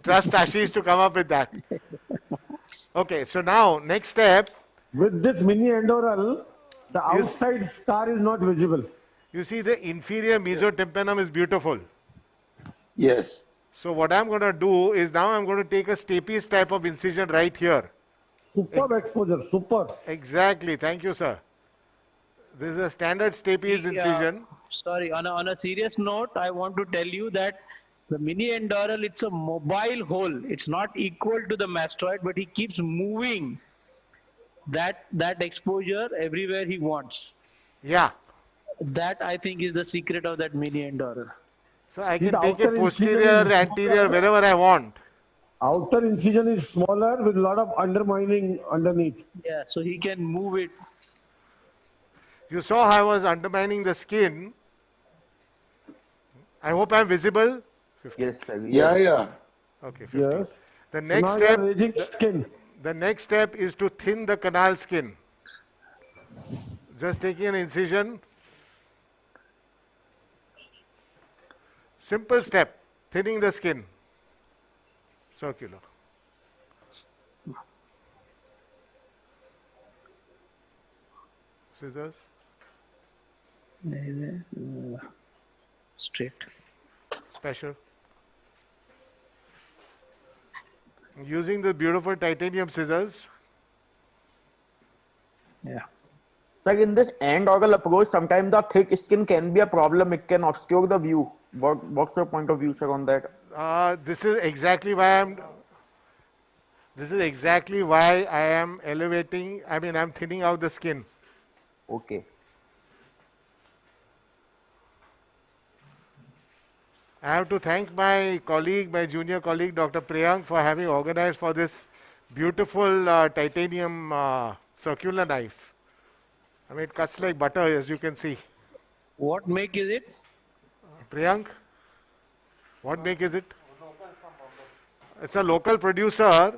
Trust Ashish to come up with that. Okay, so now next step. With this mini endoral, the outside scar is not visible. You see the inferior mesotympanum is beautiful. Yes. So what I'm going to do is now I'm going to take a stapes type of incision right here. Superb exposure, superb. Exactly, thank you sir. This is a standard stapes incision. Sorry, on a serious note, I want to tell you that the mini endoral, it's a mobile hole. It's not equal to the mastoid, but he keeps moving that exposure everywhere he wants. Yeah. That I think is the secret of that mini endoral. So I can take it posterior, anterior, wherever I want. Outer incision is smaller with a lot of undermining underneath. Yeah, so he can move it. You saw how I was undermining the skin. I hope I'm visible. 50. Yes, sir. Yeah, yeah. Okay, 50. Yes. The next now step. raising the skin. The next step is to thin the canal skin. Just taking an incision. Simple step, thinning the skin. Circular. Scissors. Straight. Special. Using the beautiful titanium scissors. Yeah. So in this end angle approach, sometimes the thick skin can be a problem. It can obscure the view. What's your point of view, sir, on that? This is exactly why I am elevating. I mean, I'm thinning out the skin. Okay. I have to thank my colleague, my junior colleague, Dr. Priyank, for having organized for this beautiful titanium circular knife. I mean, it cuts like butter, as you can see. What make is it? Priyank, what make is it? It's a local producer,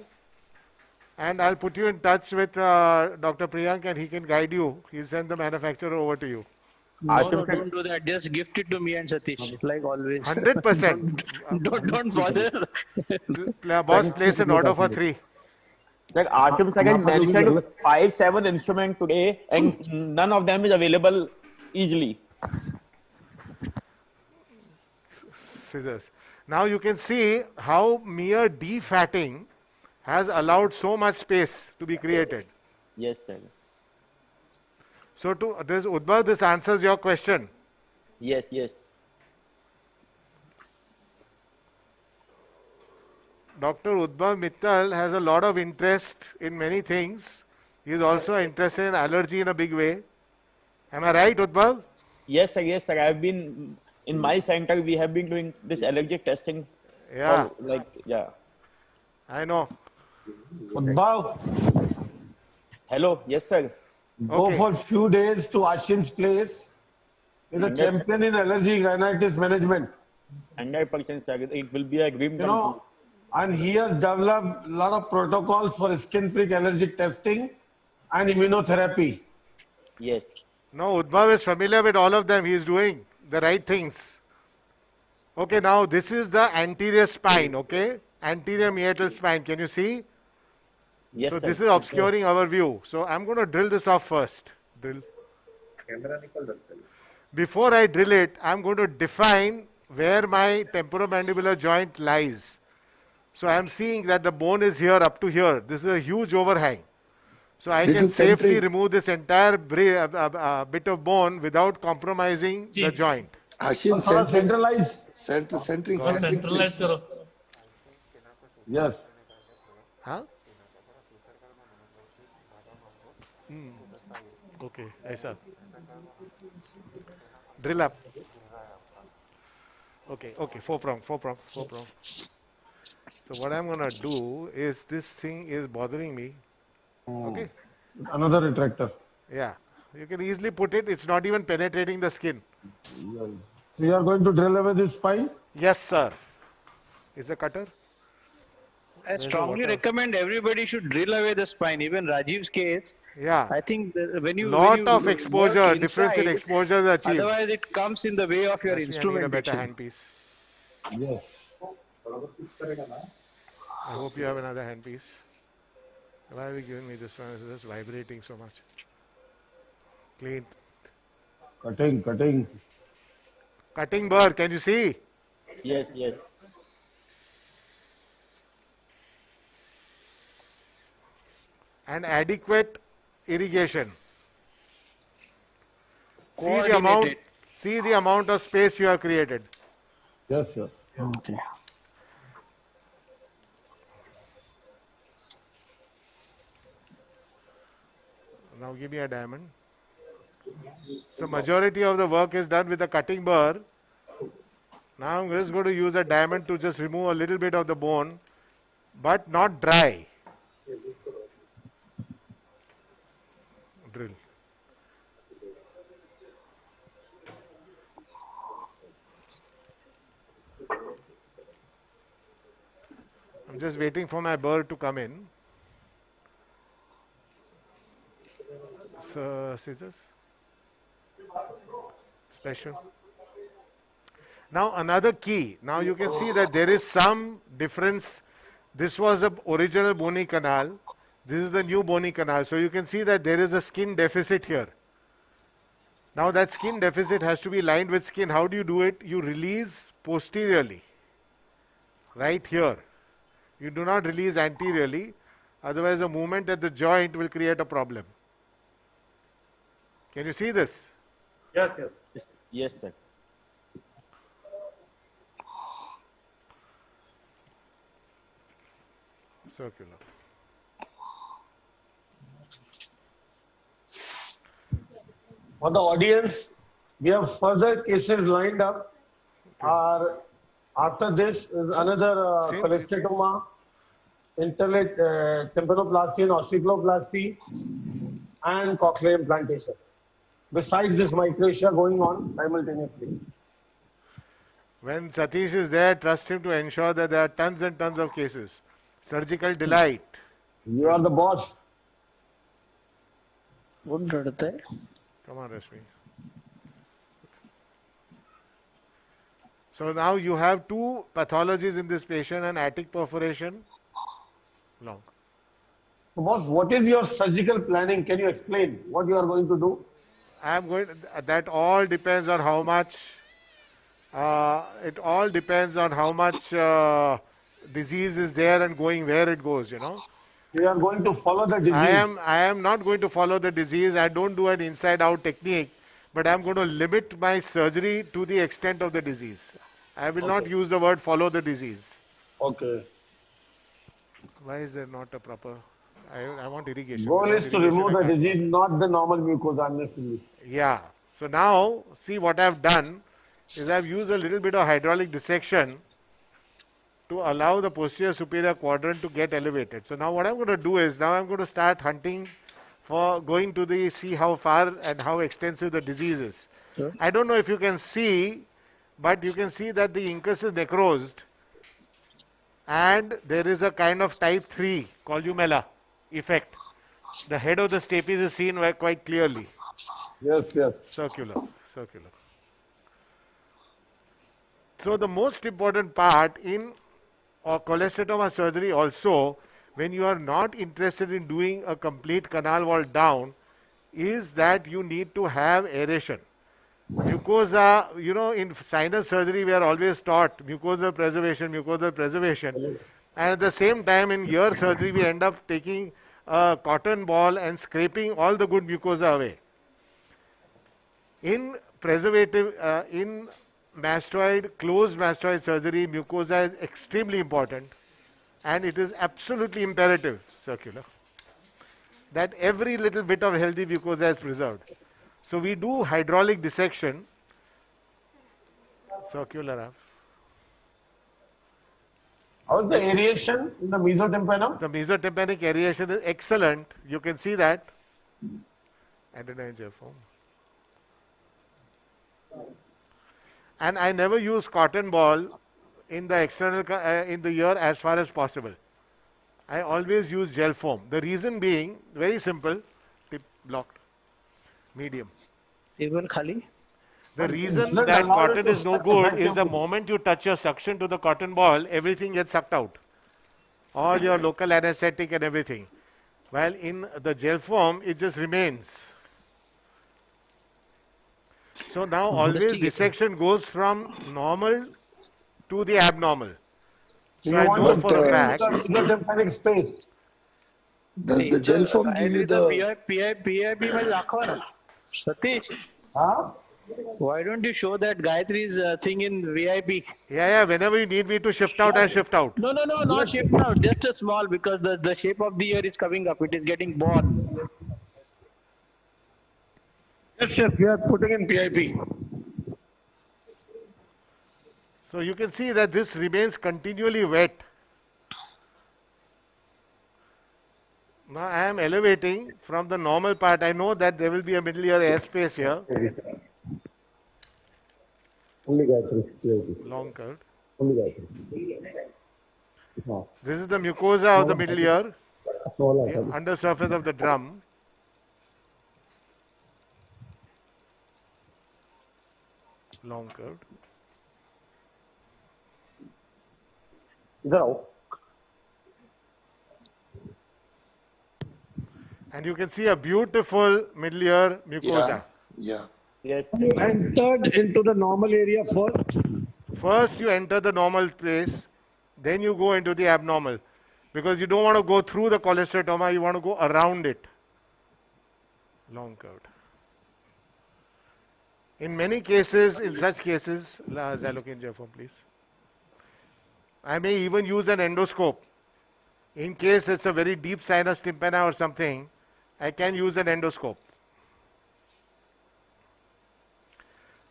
and I'll put you in touch with Dr. Priyank, and he can guide you. He'll send the manufacturer over to you. No, don't do that. Just gift it to me and Satish, like always. 100%. Don't bother. Boss, place an order for 3. Sir, Ashim sir has mentioned 5-7 instruments today, and none of them is available easily. Scissors. Now you can see how mere defatting has allowed so much space to be created. Yes, sir. So to this Udbhav, this answers your question. Yes, yes. Dr. Udbhav Mittal has a lot of interest in many things. He is also interested in allergy in a big way. Am I right, Udbhav? Yes, sir. Yes, sir. I've been in my center. We have been doing this allergic testing. Yeah. I know. Udbhav. Hello. Yes, sir. Go for few days to Ashim's place. He's a champion in allergy rhinitis management. 100%, sir. It will be a dream come true. And he has developed a lot of protocols for skin prick allergic testing and immunotherapy. Yes. No, Udbhav is familiar with all of them. He is doing the right things. Okay, now this is the anterior spine, okay? Anterior meatal spine. Can you see? Yes, so sir. this is obscuring our view. So I'm going to drill this off first. Drill. Before I drill it, I'm going to define where my temporomandibular joint lies. So I'm seeing that the bone is here up to here. This is a huge overhang. So I can safely remove this entire bit of bone without compromising the joint. Ashim, centralize. Centering. Yes. Huh? Okay, aisa. Drill up. Okay, 4 prong. So what I'm going to do is, this thing is bothering me. Okay. Another retractor. Yeah. You can easily put it. It's not even penetrating the skin. Yes. So you are going to drill away this spine? Yes, sir. Is a cutter? I strongly recommend everybody should drill away the spine. Even Rajiv's case. Yeah. I think when you of exposure, difference in exposure is achieved. Otherwise, it comes in the way of your instrument. I need a better handpiece. Yes. I hope you have another handpiece. Why are you giving me this one? It's just vibrating so much. Clean. Cutting. Cutting burr, can you see? Yes. And adequate irrigation. See the amount of space you have created. Yes. Okay. Now give me a diamond. So majority of the work is done with a cutting burr. Now I'm just going to use a diamond to just remove a little bit of the bone, but not dry. Drill. I'm just waiting for my burr to come in. scissors. Special. Now another key. Now you can see that there is some difference. This was the original bony canal. This is the new bony canal. So you can see that there is a skin deficit here. Now that skin deficit has to be lined with skin. How do you do it? You release posteriorly. Right here. You do not release anteriorly. Otherwise the movement at the joint will create a problem. Can you see this? Yes, yes. Yes, sir. Circular. For the audience, we have further cases lined up. After this is another cholesteatoma, interlate tympanoplasty and ossiculoplasty, and cochlear implantation. Besides this microtia going on simultaneously. When Satish is there, trust him to ensure that there are tons and tons of cases. Surgical delight. You are the boss. Come on, Rashmi. So now you have two pathologies in this patient, an attic perforation, long. Boss, what is your surgical planning? Can you explain what you are going to do? That all depends on how much, it all depends on how much disease is there and going where it goes, you know. You are going to follow the disease. I am not going to follow the disease. I don't do an inside out technique, but I am going to limit my surgery to the extent of the disease. I will not use the word follow the disease. Okay. Why is there not a proper, I want irrigation. Goal is to remove the disease, not the normal mucosa unnecessarily. Yeah. So now, see what I have done is I have used a little bit of hydraulic dissection to allow the posterior superior quadrant to get elevated. So now what I'm going to do is, now I'm going to start hunting for going to the, see how far and how extensive the disease is. Sure. I don't know if you can see, but you can see that the incus is necrosed and there is a kind of type 3 columella effect. The head of the stapes is seen quite clearly. Yes, yes. Circular, circular. So the most important part in cholesteatoma surgery also, when you are not interested in doing a complete canal wall down, is that you need to have aeration. Mucosa, you know, in sinus surgery we are always taught mucosal preservation, mucosal preservation. And at the same time in ear surgery we end up taking a cotton ball and scraping all the good mucosa away. In preservative, in mastoid, closed mastoid surgery, mucosa is extremely important and it is absolutely imperative, circular, that every little bit of healthy mucosa is preserved. So we do hydraulic dissection, circular. How is the aeration in the mesotympanum? The mesotympanic aeration is excellent. You can see that. Adenine-Jefferson. And I never use cotton ball in the external, in the ear as far as possible. I always use gel foam. The reason being, very simple, tip blocked, medium. Even khali? The reason that cotton is no good is the moment you touch your suction to the cotton ball, everything gets sucked out. All your local anesthetic and everything. While in the gel foam, it just remains. So now always dissection goes from normal to the abnormal. So I know for a fact. The space. Does the gel foam give you the... PIP Satish, why don't you show that Gayatri's thing in VIP? Yeah, whenever you need me to shift out, I shift out. No, not shift out, just a small, because the shape of the ear is coming up, it is getting born. Yes, we are putting in PIP. So you can see that this remains continually wet. Now I am elevating from the normal part. I know that there will be a middle ear airspace here. Long curve. This is the mucosa of the middle ear, the undersurface of the drum. long curved. And you can see a beautiful middle ear mucosa. Yeah. Yes. You entered into the normal area first. First, you enter the normal place, then you go into the abnormal. Because you don't want to go through the cholesteatoma, you want to go around it. Long curved. In many cases, in such cases, Zalokin Jeffo, please. I may even use an endoscope. In case it's a very deep sinus tympana or something, I can use an endoscope.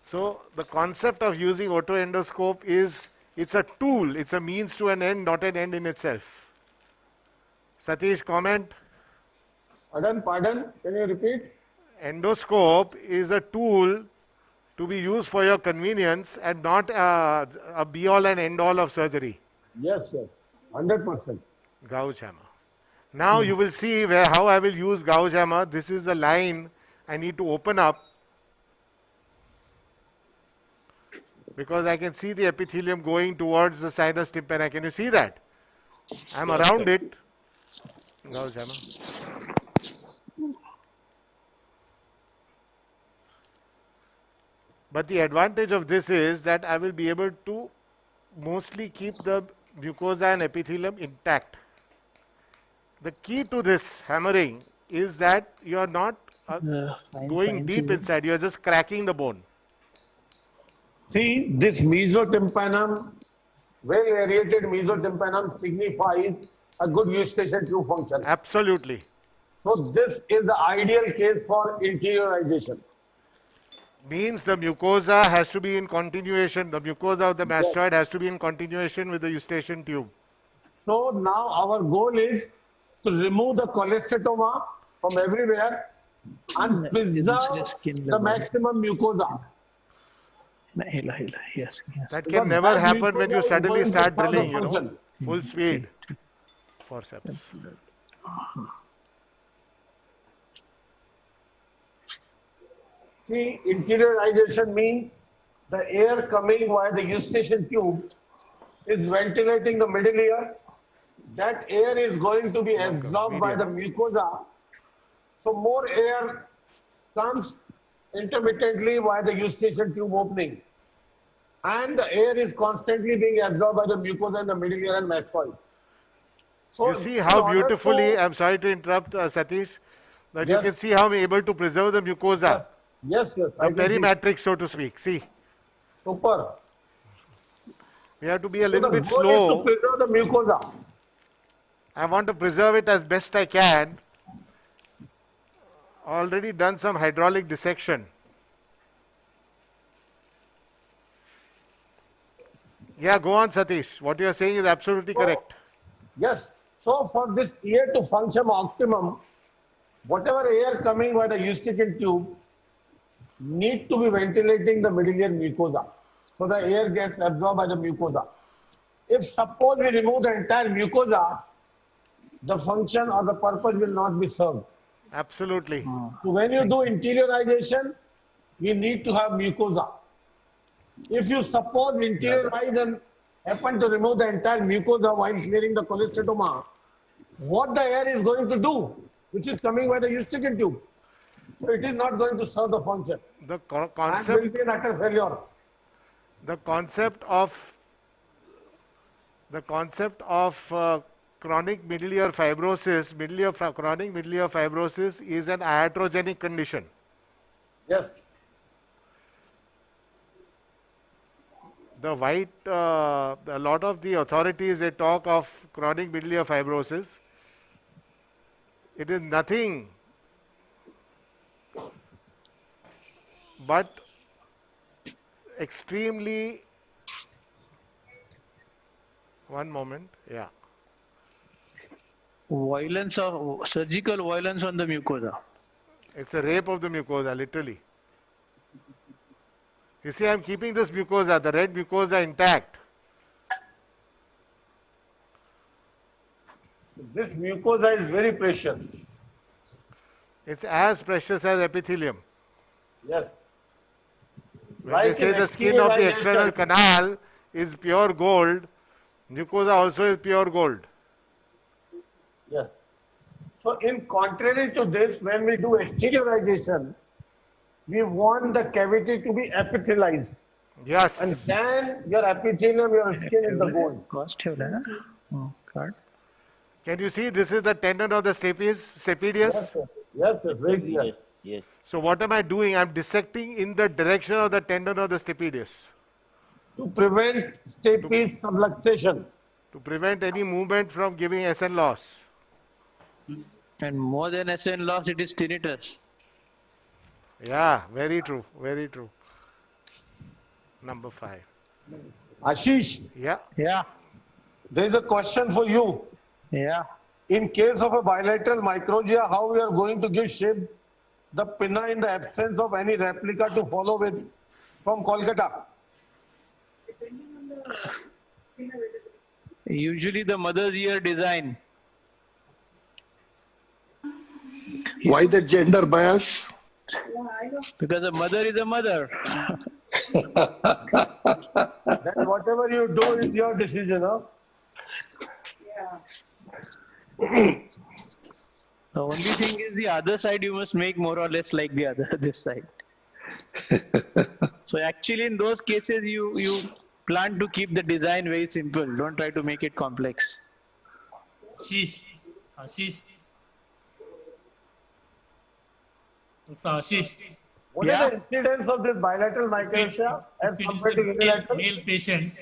So the concept of using otoendoscope is, it's a tool, it's a means to an end, not an end in itself. Satish, comment? Pardon, can you repeat? Endoscope is a tool to be used for your convenience and not a be-all and end-all of surgery. Yes, 100%. Gouge hammer. Now you will see how I will use gouge hammer. This is the line I need to open up, because I can see the epithelium going towards the sinus tympana. Can you see that? I'm around it. Gouge hammer. But the advantage of this is that I will be able to mostly keep the mucosa and epithelium intact. The key to this hammering is that you are not going deep inside, you are just cracking the bone. See, this mesotympanum, well aerated mesotympanum signifies a good eustachian tube function. Absolutely. So this is the ideal case for interiorization. Means the mucosa has to be in continuation, the mucosa of the mastoid has to be in continuation with the eustachian tube. So now our goal is to remove the cholesteatoma from everywhere and preserve the maximum mucosa. Yes. That can never happen when you suddenly start drilling, you know, full speed. Forceps. See, interiorization means the air coming via the eustachian tube is ventilating the middle ear. That air is going to be absorbed by the mucosa. So more air comes intermittently via the eustachian tube opening. And the air is constantly being absorbed by the mucosa in the middle ear and mastoid. So you see how beautifully, I'm sorry to interrupt Satish, but you can see how I'm able to preserve the mucosa. Yes. The perimatrix, so to speak. See. Super. We have to be a little bit slow. To preserve the mucosa. I want to preserve it as best I can. Already done some hydraulic dissection. Yeah, go on, Satish. What you are saying is absolutely correct. Yes. So for this ear to function optimum, whatever air coming by the eustachian tube need to be ventilating the middle ear mucosa. So the air gets absorbed by the mucosa. If suppose we remove the entire mucosa, the function or the purpose will not be served. Absolutely. So when you do interiorization, we need to have mucosa. If you suppose interiorize and happen to remove the entire mucosa while clearing the cholesteatoma, what the air is going to do, which is coming by the eustachian tube. So it is not going to serve the function. The concept will be an utter failure. The concept of chronic middle ear fibrosis, chronic middle ear fibrosis is an iatrogenic condition. Yes. The a lot of the authorities, they talk of chronic middle ear fibrosis. It is nothing but extremely, one moment, yeah. Surgical violence on the mucosa. It's a rape of the mucosa, literally. You see, I'm keeping this mucosa, the red mucosa, intact. This mucosa is very precious. It's as precious as epithelium. Yes. When they say the skin of the external canal is pure gold, mucosa also is pure gold. Yes. So in contrary to this, when we do exteriorization, we want the cavity to be epithelialized. Yes. And then your epithelium, your skin is the gold. Can you see this is the tendon of the stapedius? Yes, sir. Yes, sir. Very clear. Yes. So what am I doing? I'm dissecting in the direction of the tendon of the stapedius. To prevent stapes subluxation. To prevent any movement from giving SN loss. And more than SN loss, it is tinnitus. Yeah, very true, very true. Number 5. Ashish. Yeah. Yeah. There is a question for you. Yeah. In case of a bilateral microgia, how we are going to give shape the pinna in the absence of any replica to follow with from Kolkata? Usually the mother's ear design. Why the gender bias? Because the mother is a mother. Then whatever you do is your decision, huh? The only thing is the other side you must make more or less like this side. So actually in those cases you plan to keep the design very simple. Don't try to make it complex. What are the incidence of this bilateral microtia as compared to unilateral? Male patient,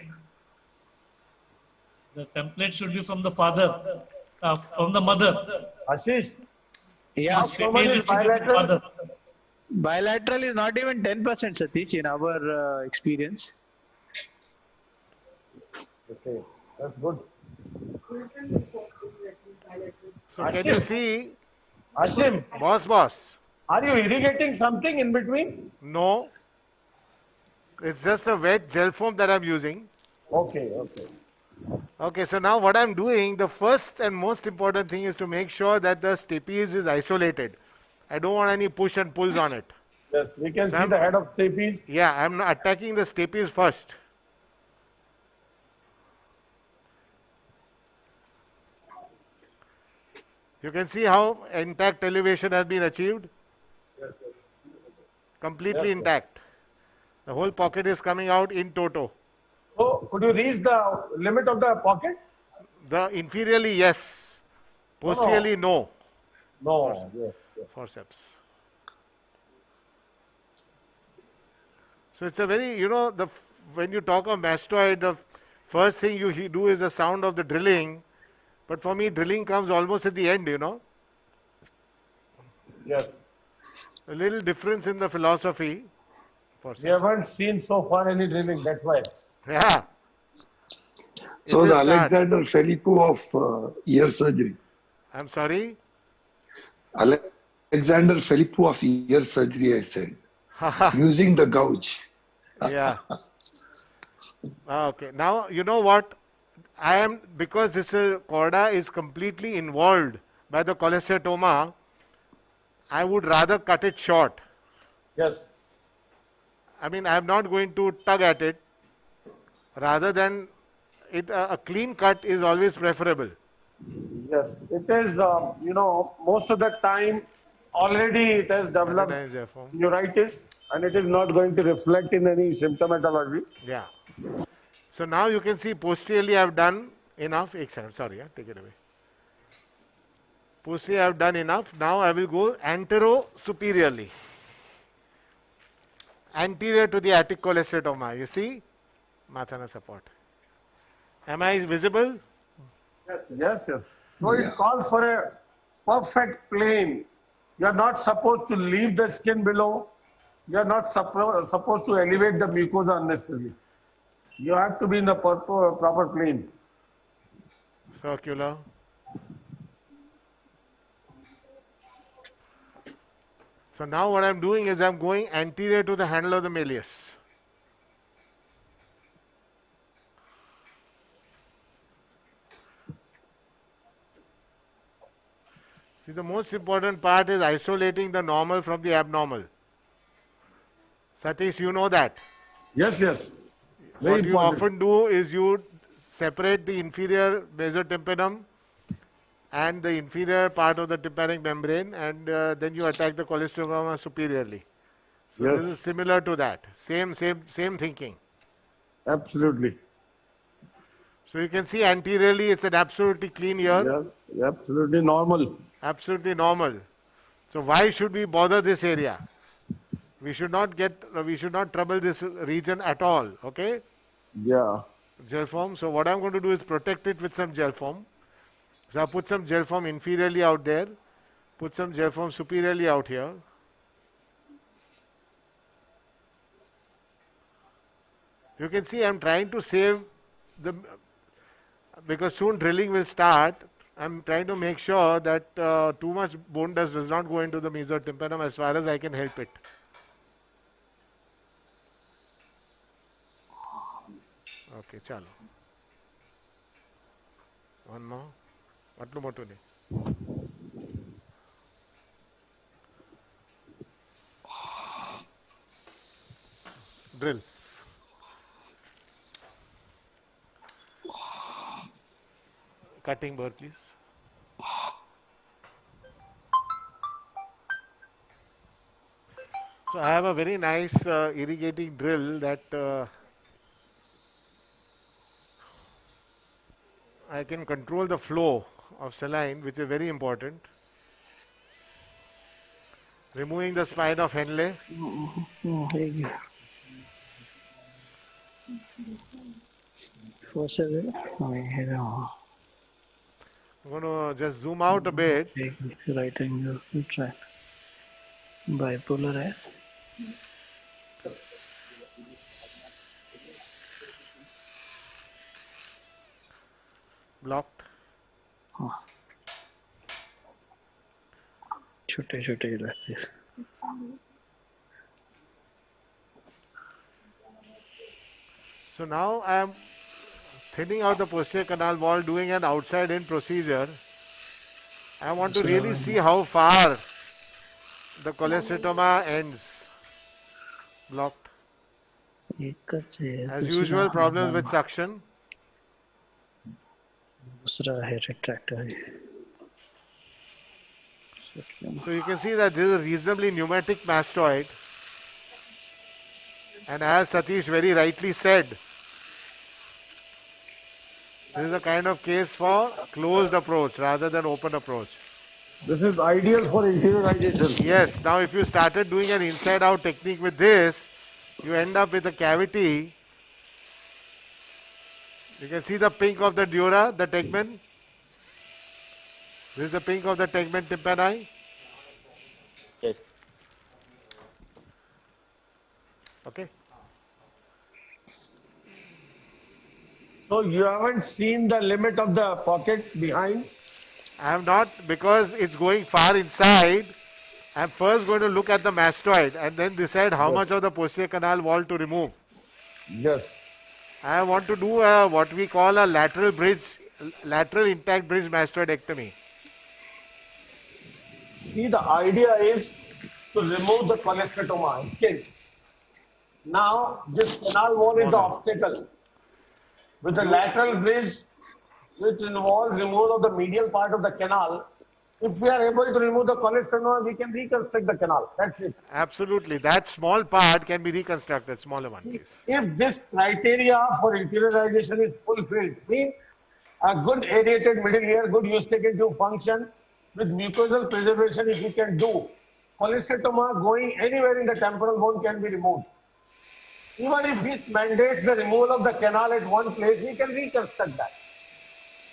the template should be from the father, from the mother. Ashish, Yeah, bilateral. Bilateral is not even 10%, Satish, in our experience. Okay, that's good. So can you see? Ashim. Boss. Are you irrigating something in between? No. It's just a wet gel foam that I'm using. Okay. Okay, so now what I'm doing, the first and most important thing is to make sure that the stapes is isolated. I don't want any push and pulls on it. Yes, we can see the head of stapes. Yeah, I'm attacking the stapes first. You can see how intact elevation has been achieved. Completely intact. The whole pocket is coming out in toto. So, could you reach the limit of the pocket? The inferiorly, yes. Posteriorly, no. No. Forceps. So it's a very, when you talk of mastoid, the first thing you do is the sound of the drilling. But for me, drilling comes almost at the end, Yes. A little difference in the philosophy. We haven't seen so far any drilling, that's why. Yeah. So the Alexander Filippo of ear surgery. I'm sorry? Alexander Filippo of ear surgery, I said. Using the gouge. Yeah. Okay. Now, you know what? Because this chorda is completely involved by the cholesteatoma, I would rather cut it short. Yes. I mean, I'm not going to tug at it. Rather than it, a clean cut is always preferable. Yes, it is, most of the time already it has developed neuritis and it is not going to reflect in any symptomatology. Yeah. So now you can see posteriorly I have done enough. Sorry, take it away. Posteriorly I have done enough. Now I will go antero-superiorly. Anterior to the attic cholesteatoma. You see? Mathana support. Am I visible? Yes. So it calls for a perfect plane. You are not supposed to leave the skin below. You are not supposed to elevate the mucosa unnecessarily. You have to be in the proper plane. Circular. So now what I'm doing is I'm going anterior to the handle of the malleus. See, the most important part is isolating the normal from the abnormal. Satish, you know that. Yes, yes. Very What you important. often do is you separate the inferior mesotympanum and the inferior part of the tympanic membrane, and then you attack the cholesterol superiorly. So this is Yes. similar to that. Same thinking. Absolutely. So you can see anteriorly it's an absolutely clean ear. Yes, absolutely normal. Absolutely normal. So why should we bother this area? We should not trouble this region at all. Okay? Yeah. Gel foam. So what I'm going to do is protect it with some gel foam. So I'll put some gel foam inferiorly out there. Put some gel foam superiorly out here. You can see I'm trying to save the, because soon drilling will start. I'm trying to make sure that too much bone dust does not go into the mesotympanum as far as I can help it. Okay, chalo. One more. Atlu motu ne. Drill. Cutting burr, please. So I have a very nice irrigating drill that I can control the flow of saline, which is very important. Removing the spine of Henle. I'm going to just zoom out a bit. Right angle track. Bipolar है. Blocked. छोटे-छोटे like this. So now I am thinning out the posterior canal wall, doing an outside in procedure. I want to really see how far the cholecystoma ends. Blocked. As usual, problems with suction. दूसरा है retractor. So you can see that this is a reasonably pneumatic mastoid. And as Satish very rightly said, this is a kind of case for closed approach rather than open approach. This is ideal for interiorization. Yes, now if you started doing an inside out technique with this, you end up with a cavity. You can see the pink of the dura, the tegmen. This is the pink of the tegmen tympani. Yes. Okay. So you haven't seen the limit of the pocket behind? I have not, because it's going far inside. I'm first going to look at the mastoid and then decide how much of the posterior canal wall to remove. Yes. I want to do what we call a lateral intact bridge mastoidectomy. See, the idea is to remove the cholecystoma skin. Now, this canal wall is the obstacle. With the lateral bridge, which involves removal of the medial part of the canal, if we are able to remove the cholecystoma, we can reconstruct the canal. That's it. Absolutely. That small part can be reconstructed, smaller one, please. If this criteria for interiorization is fulfilled, means a good aerated middle ear, good eustachian tube function with mucosal preservation, if we can do, cholecystoma going anywhere in the temporal bone can be removed. Even if it mandates the removal of the canal at one place, we can reconstruct that.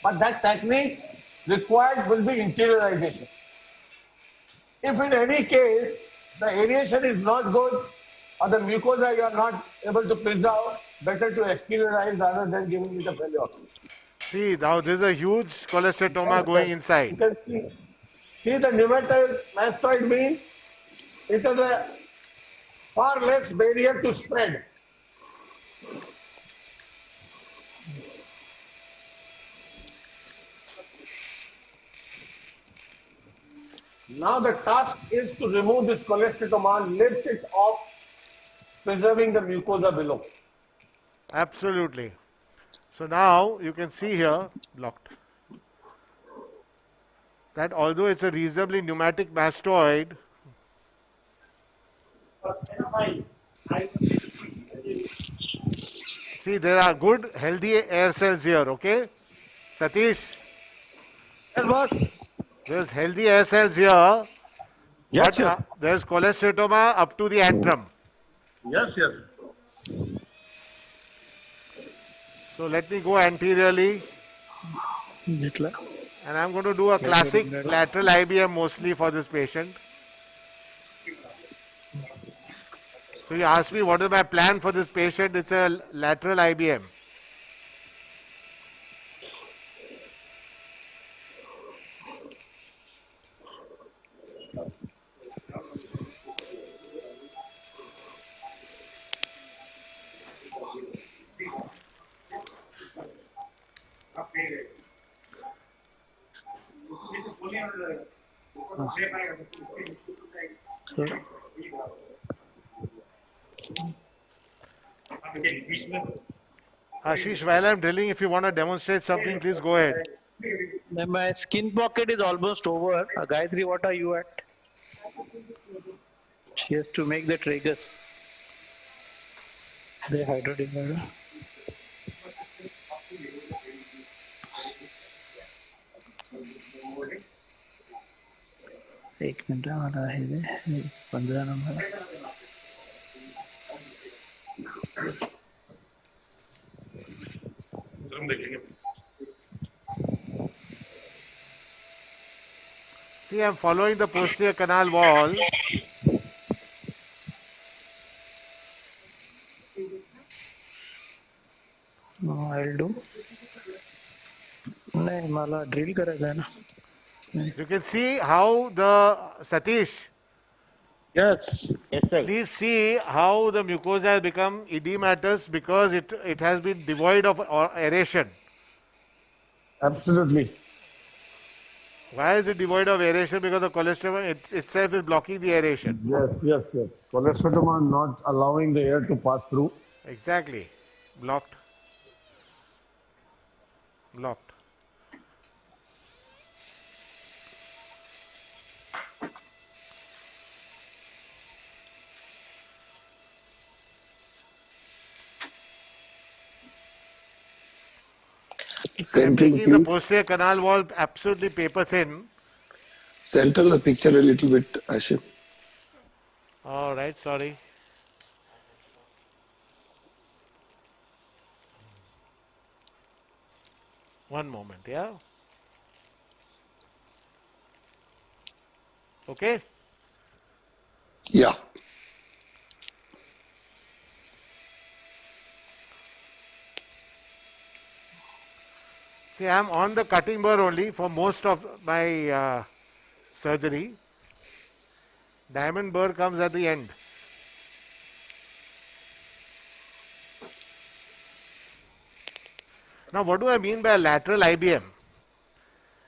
But that technique required will be interiorization. If in any case, the aeration is not good or the mucosa you are not able to preserve, better to exteriorize rather than giving it a failure. See, now this is a huge cholecystoma going inside. You can see the pneumatic mastoid means it has a far less barrier to spread. Now the task is to remove this cholecystoma, lift it off preserving the mucosa below. Absolutely. So now you can see here, blocked, that although it's a reasonably pneumatic mastoid, see there are good healthy air cells here, okay? Satish? Yes, boss. There's healthy air cells here, Yes, but yes. there's cholesteatoma up to the antrum. Yes, yes. So let me go anteriorly. And I'm going to do a classic lateral IBM mostly for this patient. So you asked me what is my plan for this patient. It's a lateral IBM. Ashish, while I'm drilling, if you want to demonstrate something, please go ahead. My skin pocket is almost over. Gayatri, what are you at? She has to make the tragus. The hydrodivider. एक minute वाला है 15 number See, I'm following the posterior canal wall. No, I'll do. नहीं मला drill करायचं आहे ना. You can see how the Satish. Yes. Yes, sir. Please see how the mucosa has become edematous because it has been devoid of aeration. Absolutely. Why is it devoid of aeration? Because the cholesterol itself is blocking the aeration. Yes, yes, yes. Cholesterol not allowing the air to pass through. Exactly. Blocked. Blocked. Center, Making the please. posterior canal wall absolutely paper thin. Center the picture a little bit, Ashif. All right, sorry. One moment, yeah? Okay? Yeah. See, I'm on the cutting board only for most of my surgery. Diamond burr comes at the end. Now, what do I mean by lateral IBM?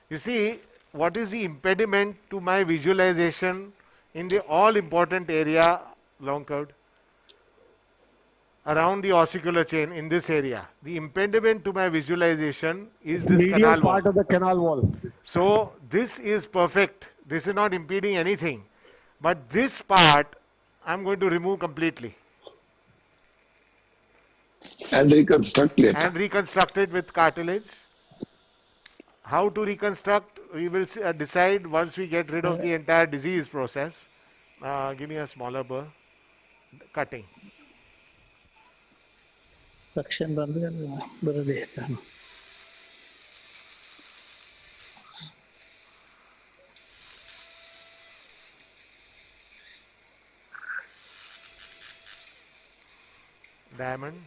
You see, what is the impediment to my visualization in the all-important area, long curved, around the ossicular chain in this area? The impediment to my visualization is this Medial canal wall. part of the canal wall. So, this is perfect. This is not impeding anything. But this part, I'm going to remove completely. And reconstruct it. And reconstruct it with cartilage. How to reconstruct, we will decide once we get rid of the entire disease process. Give me a smaller burr. Cutting. Suction बंद कर दो बड़ा देखता हूँ. Diamond.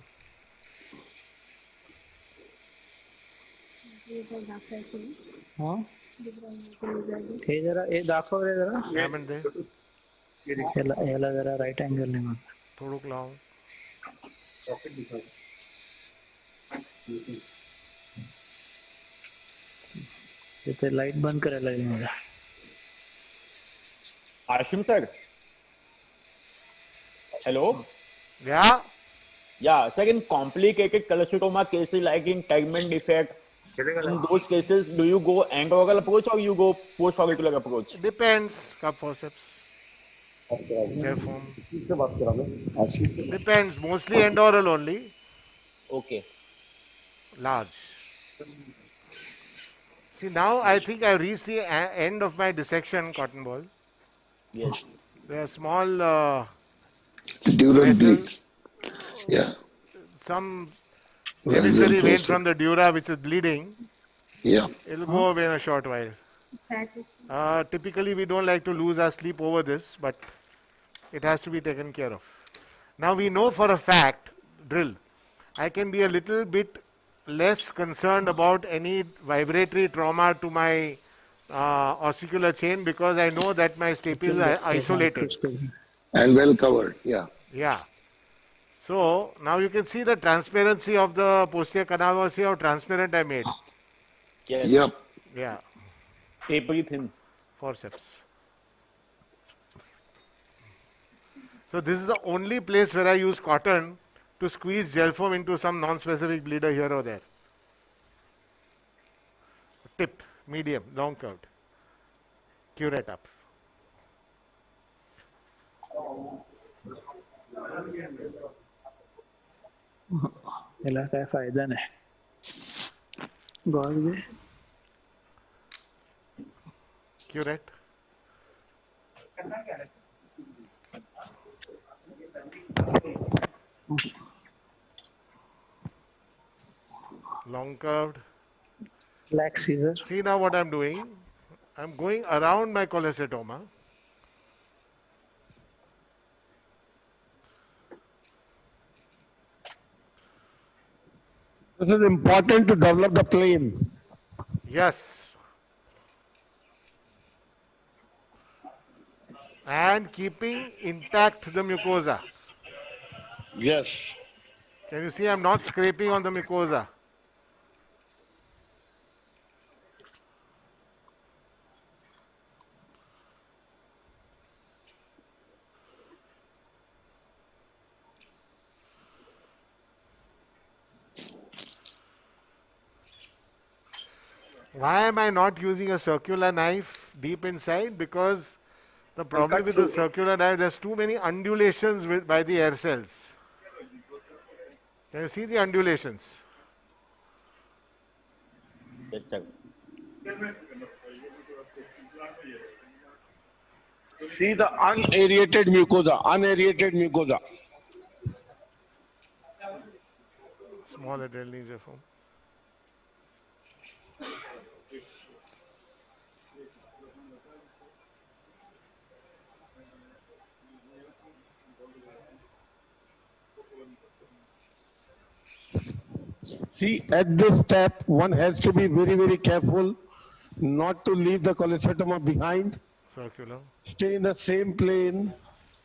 हाँ हे जरा ये दाखव रे जरा Diamond दे. याला जरा राइट एंगल नहीं मार थोड़ुक लाओ. इथे लाइट बंद करायला लागली मला. Ashim sir. Hello. Yeah. Yeah, second, complicated cholesteatoma cases like in tegment defect, in those cases, do you go anteroral approach or you go post-auricular approach? Depends. Cup forceps. J-form. Depends. Mostly endoral only. Okay. Large. See, now I think I've reached the end of my dissection, cotton ball. Yes. There are small Dural bleed. Yeah. Some Vessel emissary vein closure. from the dura which is bleeding. Yeah. It'll go away in a short while. Typically, we don't like to lose our sleep over this, but it has to be taken care of. Now we know for a fact, drill, I can be a little bit less concerned about any vibratory trauma to my ossicular chain because I know that my stapes are isolated. And well covered. Yeah. Yeah. So now you can see the transparency of the posterior canal was here, how transparent I made. Yes. Yep. Yeah. Tapery thin. Forceps. So this is the only place where I use cotton to squeeze gel foam into some non-specific bleeder here or there. Tip, medium, long curved. Curate up. याला काय फायदा नाही God Curate. Long curved. Black Caesar. See now what I'm doing. I'm going around my cholesteatoma. This is important to develop the plane. Yes. And keeping intact the mucosa. Yes. Can you see I'm not scraping on the mucosa? Why am I not using a circular knife deep inside? Because the problem with the circular knife, there's too many undulations by the air cells. Can you see the undulations? Yes, sir. See the unaerated mucosa, unaerated mucosa. Small adrenaline form. See, at this step, one has to be very, very careful not to leave the cholesteatoma behind. Circular. Stay in the same plane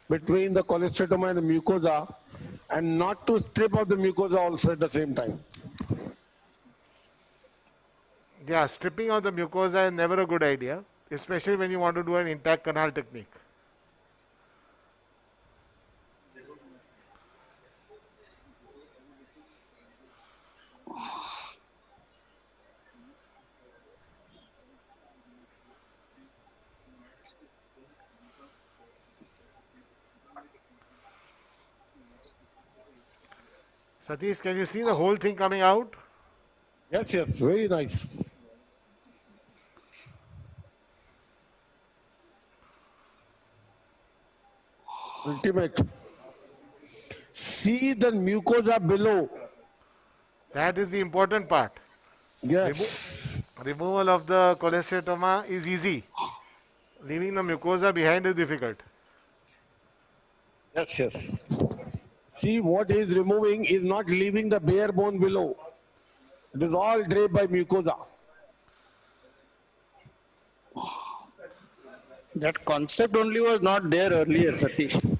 between the cholesteatoma and the mucosa, and not to strip off the mucosa also at the same time. Yeah, stripping of the mucosa is never a good idea, especially when you want to do an intact canal technique. Satish, can you see the whole thing coming out? Yes, yes, very nice. Ultimate. See the mucosa below. That is the important part. Yes. Removal of the cholesteatoma is easy. Leaving the mucosa behind is difficult. Yes, yes. See, what he is removing is not leaving the bare bone below. It is all draped by mucosa. That concept only was not there earlier, Satish.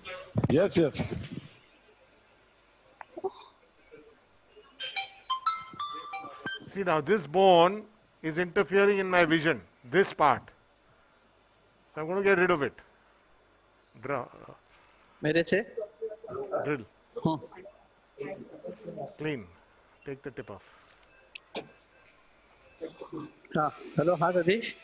Yes, yes. See now, this bone is interfering in my vision, this part. So I'm going to get rid of it. Draw. मेरे से Drill. Clean. Take the tip off. Hello, hi Satish.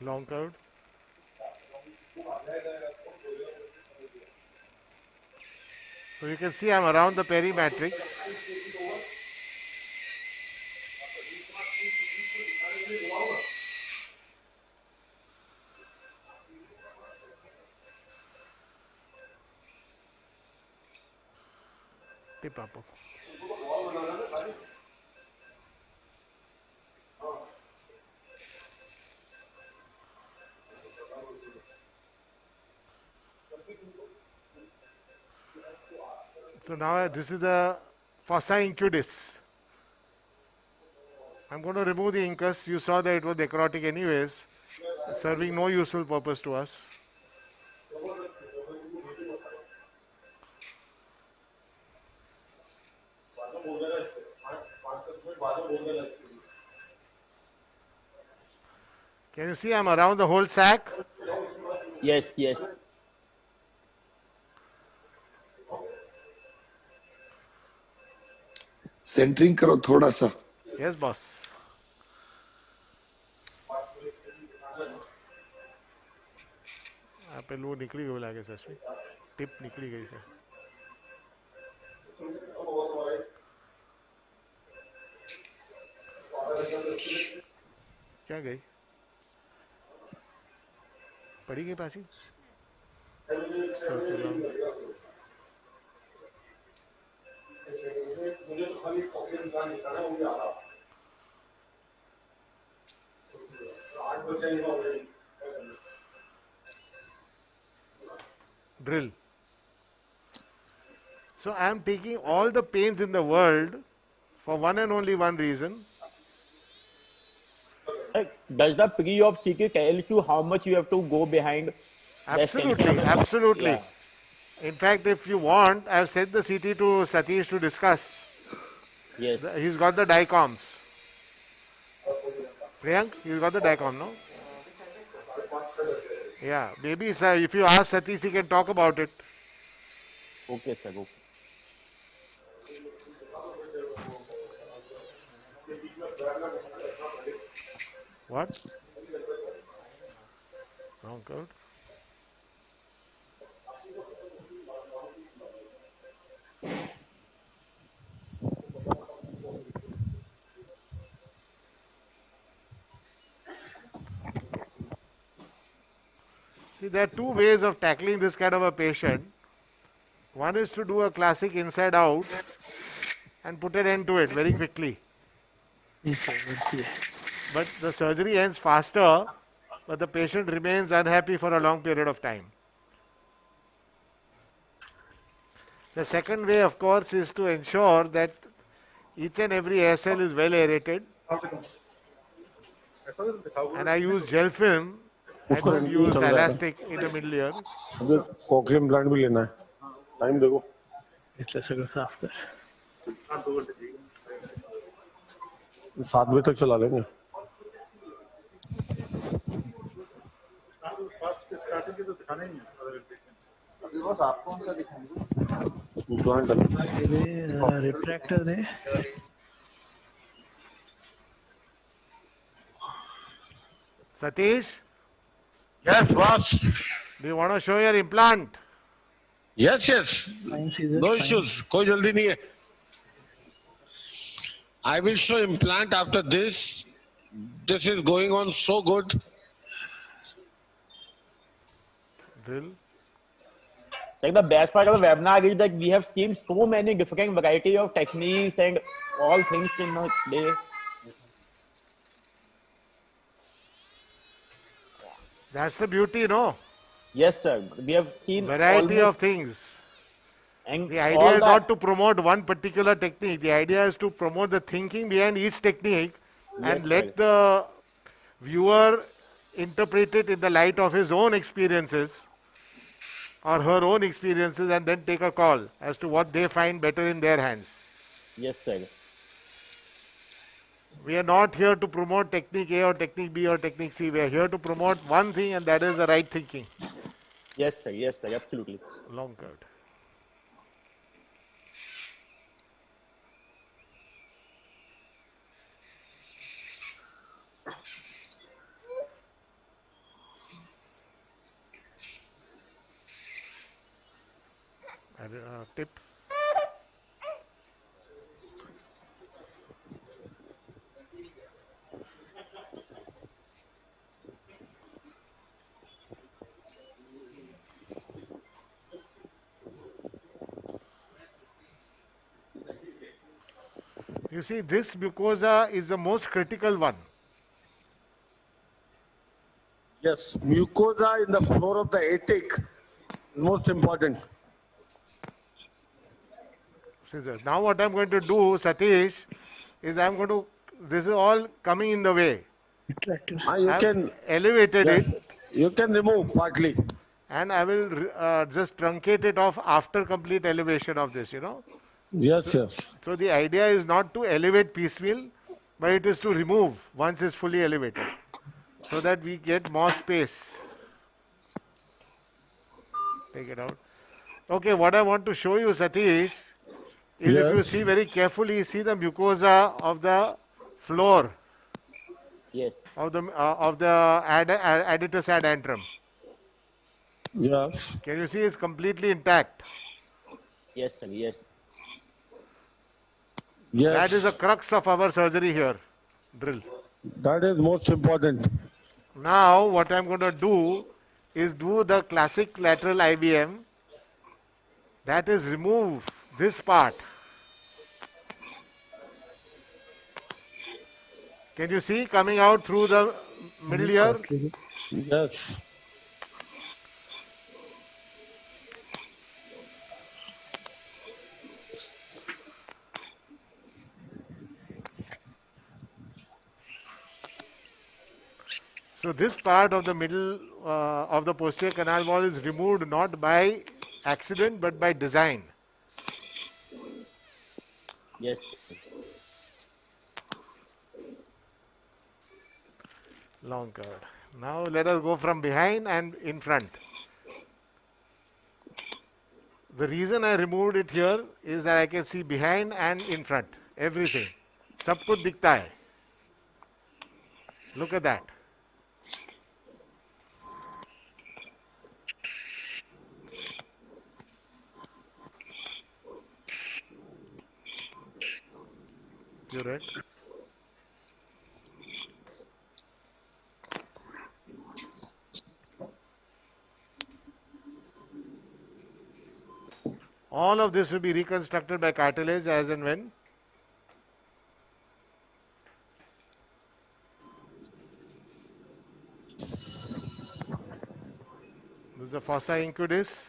Long curve. So you can see I'm around the perimatrix. Tip up. So now this is the fossa incudis. I'm going to remove the incus. You saw that it was necrotic anyways, serving no useful purpose to us. Can you see I'm around the whole sac? Yes, yes. Centring करो थोड़ा सा. Yes, boss. यहाँ पे लू निकली गई लागे sir, tip निकली गई सर. क्या गई? पड़ी गई पासी? मुझे तो खाली कॉपी निकाल निकाला वो भी आ रहा 8 बजे ही already drill. So I am taking all the pains in the world for one and only one reason. Does the pre-op CQ tells you how much you have to go behind? Absolutely, absolutely. Yeah. In fact, if you want, I have sent the CT to Satish to discuss. Yes. He's got the dicoms. Priyank, he's got the dicom, no? Yeah, maybe sir, if you ask Satish, he can talk about it. Okay, sir. Okay. What? Wrong code. See, there are two ways of tackling this kind of a patient. One is to do a classic inside out and put an end to it very quickly. But the surgery ends faster, but the patient remains unhappy for a long period of time. The second way, of course, is to ensure that each and every ASL is well aerated. And I use gel film. I don't use elastic in the middle here. Cochlear implant भी लेना है time देखो इतने से साफ कर 7 बजे तक चला लेंगे स्टार्टिंग के तो दिखाना ही नहीं आप कौन सा दिखाएंगे refractor they Satish? Yes, boss. Do you want to show your implant? Yes, yes. No issues. कोई जल्दी नहीं है. I will show implant after this. This is going on so good. Drill. Like the best part of the webinar is that we have seen so many different variety of techniques and all things in a day. That's the beauty, no? Yes, sir. We have seen variety of things. And the idea is not to promote one particular technique. The idea is to promote the thinking behind each technique and let the viewer interpret it in the light of his own experiences. or her own experiences and then take a call as to what they find better in their hands. Yes, sir. We are not here to promote technique A or technique B or technique C. We are here to promote one thing, and that is the right thinking. Yes, sir. Yes, sir. Absolutely. Long card. Tip. You see, this mucosa is the most critical one. Yes, mucosa in the floor of the attic, most important. Now what I'm going to do, Satish, is I'm going to, this is all coming in the way. You can elevated it. You can remove partly. And I will just truncate it off after complete elevation of this, Yes, So the idea is not to elevate piecemeal, but it is to remove once it's fully elevated, so that we get more space. Take it out. Okay, what I want to show you, Satish, is if you see very carefully, see the mucosa of the floor. Yes. Of the adductus ad antrum. Yes. Can you see it's completely intact? Yes, sir. Yes. Yes. That is the crux of our surgery here. Drill. That is most important. Now, what I'm going to do is do the classic lateral IBM. That is remove this part. Can you see coming out through the middle ear? Yes. So this part of the middle of the posterior canal wall is removed not by accident but by design. Yes. Long card. Now let us go from behind and in front. The reason I removed it here is that I can see behind and in front. Everything. Sab kuch dikhta hai. Look at that. You're right. All of this will be reconstructed by cartilage as and when. This is the fossa incudis.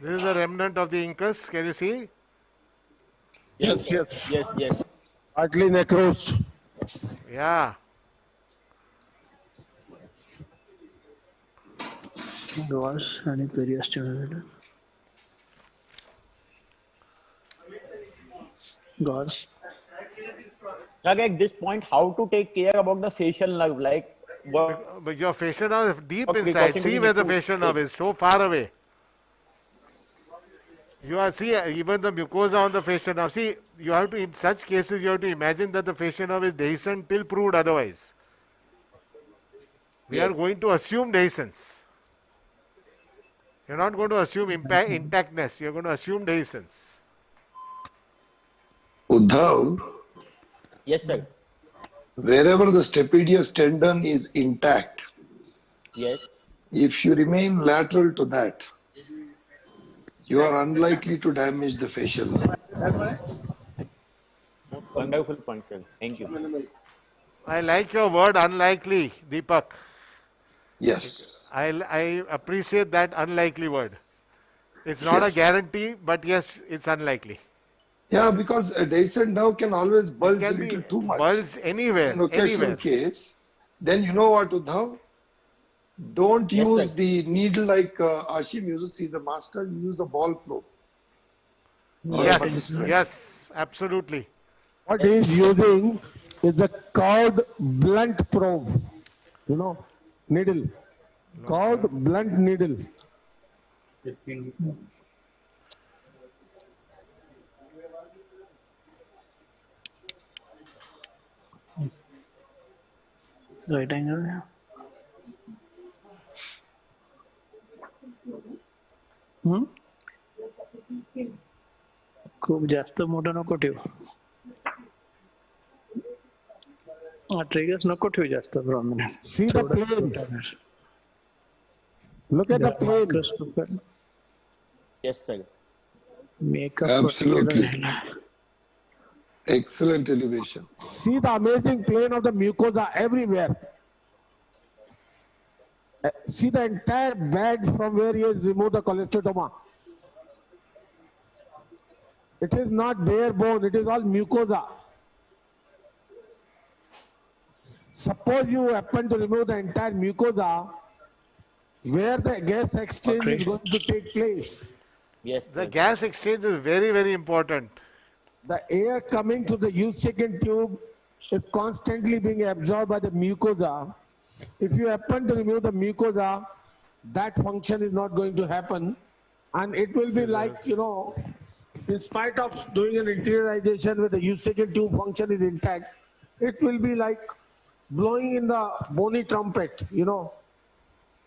This is a remnant of the incus. Can you see? Yes, yes. Yes, yes. Partly necrosed. Yeah. Gauze and periosteum. Gauze. At this point, how to take care about the facial nerve? Like what? But your facial nerve is deep inside. precaution See we where need the to facial nerve take? is, so far away. You are, see, even the mucosa on the facial nerve. See, you have to, in such cases, you have to imagine that the facial nerve is dehiscent till proved otherwise. We are going to assume dehiscence. You're not going to assume intactness. You're going to assume dehiscence. Uddhav, Yes, sir. wherever the stapedius tendon is intact, Yes. if you remain lateral to that, you are unlikely to damage the facial nerve. Wonderful point, sir. Thank you. I like your word unlikely, Deepak. Yes. I appreciate that unlikely word. It's not a Yes. guarantee, but yes, it's unlikely. Yeah, because a decent nerve can always It bulge a can be little too much. bulged anywhere, In occasional anywhere. case, then you know what, Uddhav? Don't Yes, sir. use the needle like Ashim uses. He's a master. You use a ball probe or a Yes, participant. yes, absolutely. What he is using is a curved blunt probe, needle, curved blunt needle. Right angle. खूप जास्त मोठं नको ठेव. Triggers नको ठेवू जास्त prominent. See the plane. Look at the plane. Yes, sir. Makeup Absolutely. Excellent elevation. See the amazing plane of the mucosa everywhere. See the entire bed from where he has removed the cholesteatoma. It is not bare bone, it is all mucosa. Suppose you happen to remove the entire mucosa, where the gas exchange is going to take place. Yes, the gas exchange is very, very important. The air coming through the Eustachian tube is constantly being absorbed by the mucosa. If you happen to remove the mucosa, that function is not going to happen. And it will be like, in spite of doing an interiorization where the Eustachian tube function is intact, it will be like blowing in the bony trumpet,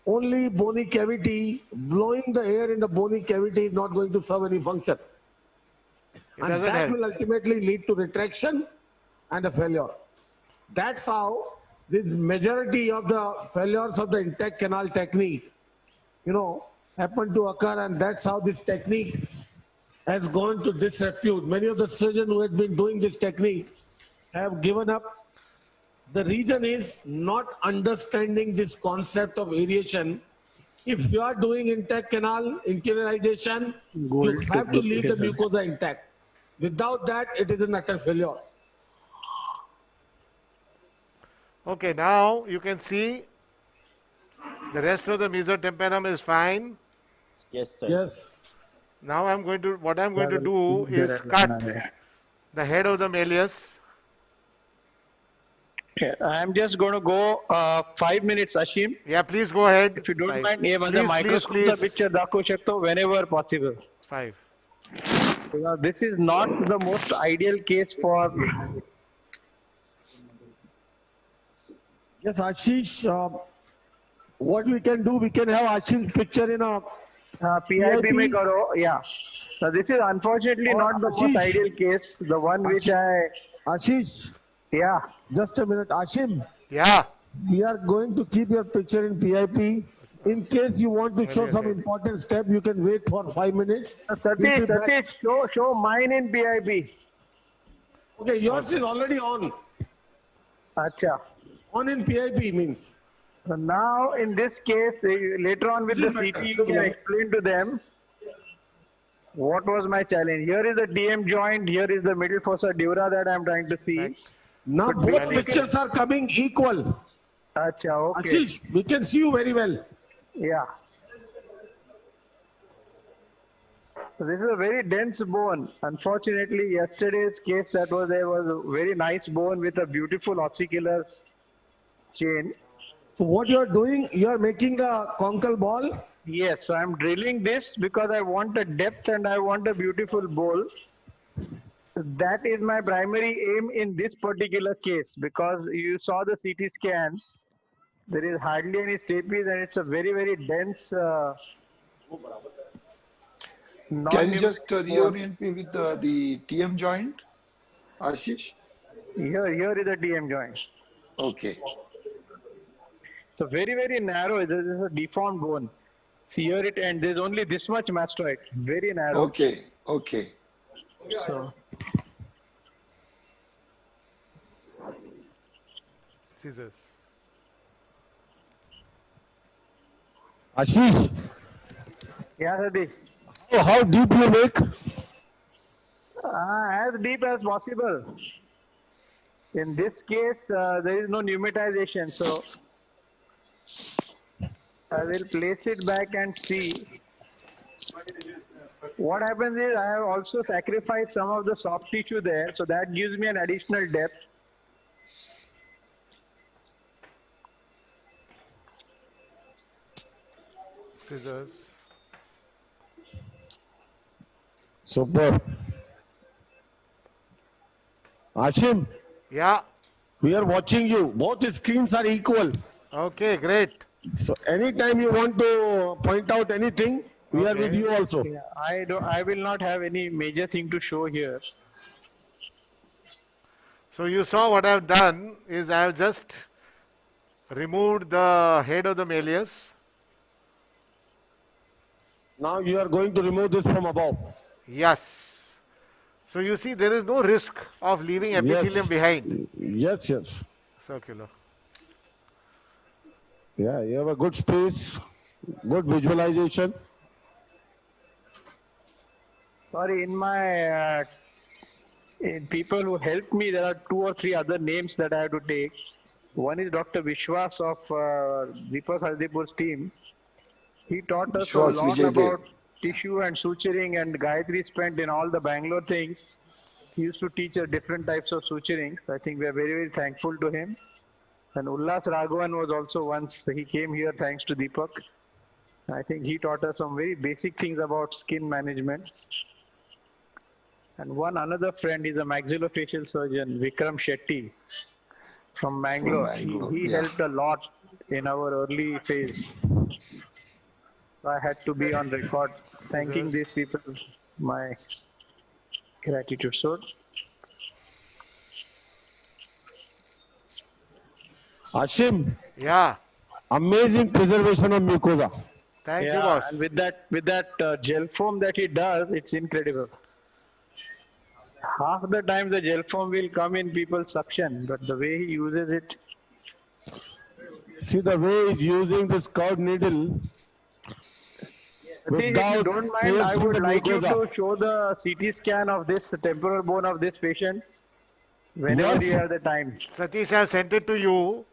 Only bony cavity, blowing the air in the bony cavity is not going to serve any function. And that will ultimately lead to retraction and a failure. That's how the majority of the failures of the intact canal technique, happen to occur, and that's how this technique has gone to disrepute. Many of the surgeons who had been doing this technique have given up. The reason is not understanding this concept of aeration. If you are doing intact canal interiorization, you have to leave the mucosa intact. Without that, it is an utter failure. Okay, now you can see the rest of the mesotympanomeum is fine. Yes, sir. Yes. Now what I'm going to do is cut the head of the malleus. Yeah, I'm just going to go 5 minutes, Ashim. Yeah, please go ahead. If you don't mind, Please, microscope please. picture दाखवू शकतो whenever possible. 5. Because this is not the most ideal case for. Yes, Ashish, what we can do, we can have Ashish's picture in a PIP में करो, yeah. So this is unfortunately not the most ideal case. The one which Ashish. Yeah. Just a minute, Ashim. Yeah. We are going to keep your picture in PIP. In case you want to show some important step, you can wait for 5 minutes. Satish, show mine in PIP. Okay, yours is already on. Acha. On in PIP means. So now in this case, later on with the CT, you can explain to them what was my challenge. Here is the DM joint, here is the middle fossa dura that I am trying to see. Now both pictures are coming equal. Acha, okay. Ashish, we can see you very well. Yeah. So this is a very dense bone. Unfortunately, yesterday's case there was a very nice bone with a beautiful ossicular chain. So what you are doing, you are making a conchal ball? Yes, so I am drilling this because I want a depth and I want a beautiful bowl. That is my primary aim in this particular case, because you saw the CT scan. There is hardly any stapes and it's a very, very dense. Can you just reorient me with the TM joint, Ashish? Here is the TM joint. Okay. So very, very narrow. This is a deformed bone. See here it ends. There's only this much mastoid. Very narrow. Okay. Okay. So. Scissors. Ashish, Yeah, Satish. how deep you make? As deep as possible. In this case, there is no pneumatization, so I will place it back and see. What happens is I have also sacrificed some of the soft tissue there, so that gives me an additional depth. Scissors. Super. Ashim. Yeah. We are watching you. Both screens are equal. Okay, great. So anytime you want to point out anything, we are with you also. Yeah, I will not have any major thing to show here. So you saw what I've done is I have just removed the head of the malleus. Now you are going to remove this from above. Yes. So you see there is no risk of leaving epithelium behind. Yes, yes. Circular. Yeah, you have a good space, good visualization. Sorry, in my in people who helped me, there are 2 or 3 other names that I have to take. One is Dr. Vishwas of Deepak Haldipur's team. He taught us a lot about tissue and suturing, and Gayatri spent in all the Bangalore things. He used to teach us different types of suturing. So I think we are very, very thankful to him. And Ullas Raghavan was also once, he came here thanks to Deepak. I think he taught us some very basic things about skin management. And another friend is a maxillofacial surgeon, Vikram Shetty from Bangalore. He helped a lot in our early phase. So I had to be on record thanking these people, my gratitude. So, Ashim. Yeah. Amazing preservation of mucosa. Thank you, boss. And with that gel foam that he does, it's incredible. Half the time the gel foam will come in people's suction, but the way he uses it. See the way he's using this curved needle. If you don't mind, I would like you to show the CT scan of this temporal bone of this patient whenever you have the time. Satish, I have sent it to you.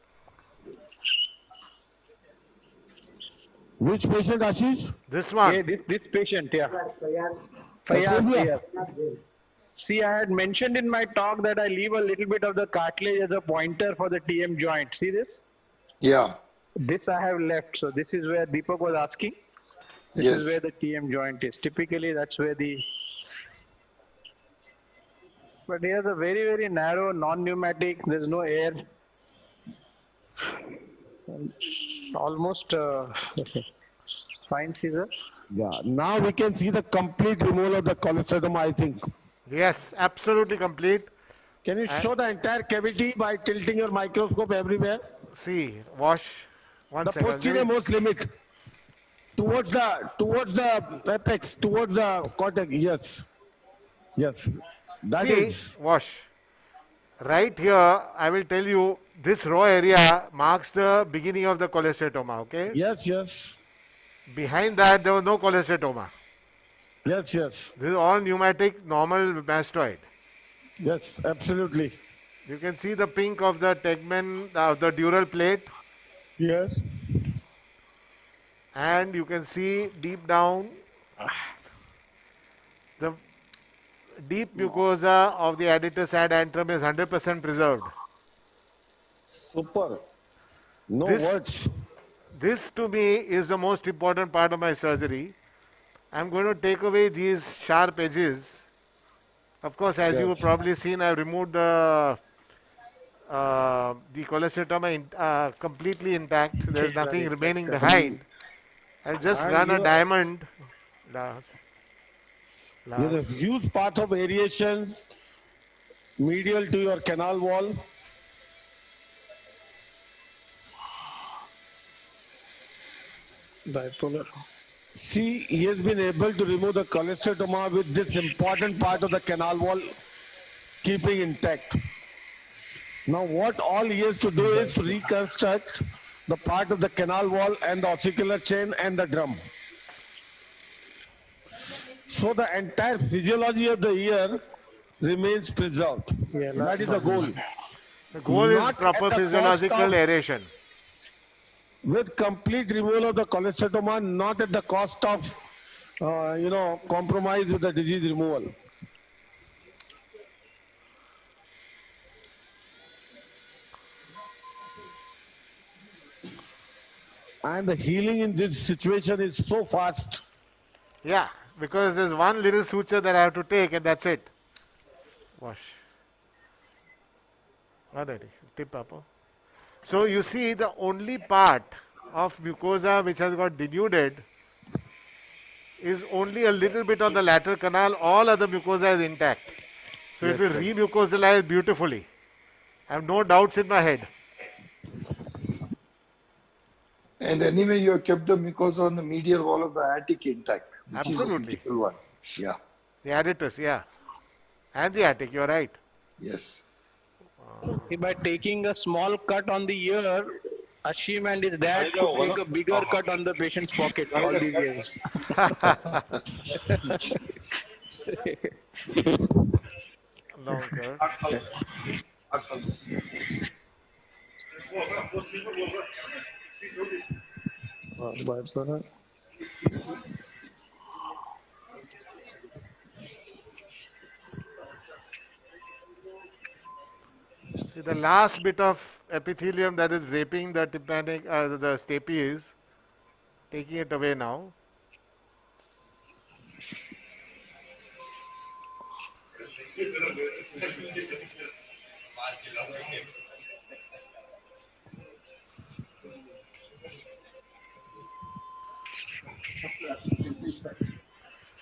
Which patient, Ashish? This one. Yeah, this patient, yeah. Fayaz. See, I had mentioned in my talk that I leave a little bit of the cartilage as a pointer for the TM joint. See this? Yeah. This I have left. So this is where Deepak was asking. This is where the TM joint is. Typically, that's where the... But here's a very, very narrow, non-pneumatic. There's no air. Almost fine scissor. Yeah. Now we can see the complete removal of the cholestoma, I think. Yes, absolutely complete. Can you show the entire cavity by tilting your microscope everywhere? See, wash. One the second. posterior most limit. Towards the apex, towards the cortex. Yes. Yes. That is. Wash. Right here, I will tell you, this raw area marks the beginning of the cholesteatoma, okay? Yes, yes. Behind that, there was no cholesteatoma. Yes, yes. This is all pneumatic, normal mastoid. Yes, absolutely. You can see the pink of the tegmen, of the dural plate. Yes. And you can see deep down the deep mucosa of the adductus ad antrum is 100% preserved. Super. No words. This to me is the most important part of my surgery. I'm going to take away these sharp edges. Of course, as you've probably seen, I've removed the cholesteatoma completely intact. There's nothing remaining behind. I'll just run a diamond. There's a huge part of aeration medial to your canal wall. Bipolar. See, he has been able to remove the cholesteatoma with this important part of the canal wall keeping intact. Now what all he has to do is reconstruct the part of the canal wall and the ossicular chain and the drum. So the entire physiology of the ear remains preserved. That is the goal. The goal is Not proper at the cost physiological of, aeration. with complete removal of the cholesteatoma, not at the cost of, compromise with the disease removal. And the healing in this situation is so fast. Yeah, because there's one little suture that I have to take and that's it. Wash. Tip up. So you see the only part of mucosa which has got denuded is only a little bit on the lateral canal. All other mucosa is intact. So Yes, it will sir. remucosalize beautifully. I have no doubts in my head. And anyway, you have kept the mucosa on the medial wall of the attic intact, which Absolutely. is a critical one. Yeah. The adductus, yeah. And the attic, you're right. Yes. By taking a small cut on the ear, Ashim and his dad could take a bigger cut on the patient's pocket all these years. Long cut. See, the last bit of epithelium that is draping the tympanic, the stapes is taking it away now.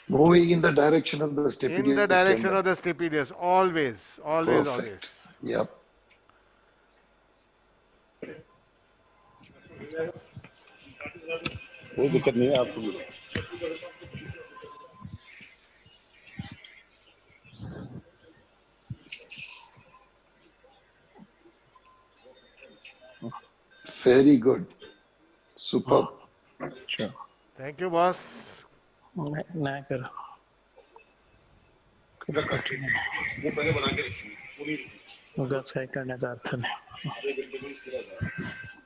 Moving in the direction of the stapedius. In the direction tendon. of the stapedius, always, always, Perfect. always. Yep. कोई दिक्कत नहीं है आपको भी. Very good. Superb. Sure. Thank you, boss. नहीं कर. उधर से करने का अर्थ नहीं.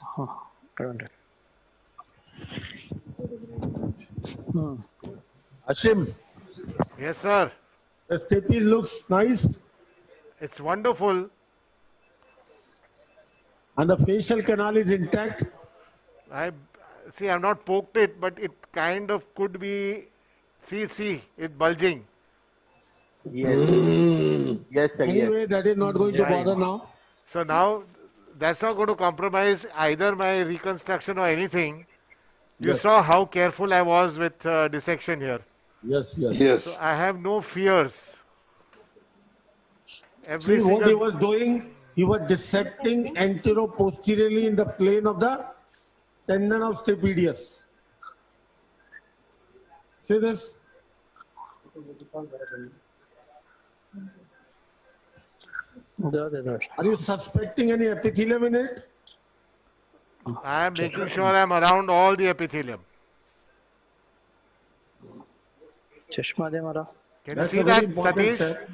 हाँ, current. Ashim, Yes, sir. the stapes looks nice It's wonderful. and the facial canal is intact. I see. I've not poked it, but it kind of could be. See, it bulging. Yes. Yes, sir. Yes. Anyway, that is not going to bother now. So now that's not going to compromise either my reconstruction or anything. You Yes. saw how careful I was with dissection here. Yes, yes. Yes. So I have no fears. See what he was doing? He was dissecting antero-posteriorly in the plane of the tendon of stapedius. See this? Are you suspecting any epithelium in it? I am making sure I'm around all the epithelium. चश्मा दे हमारा. Can That's you see a very that, important Satish? step.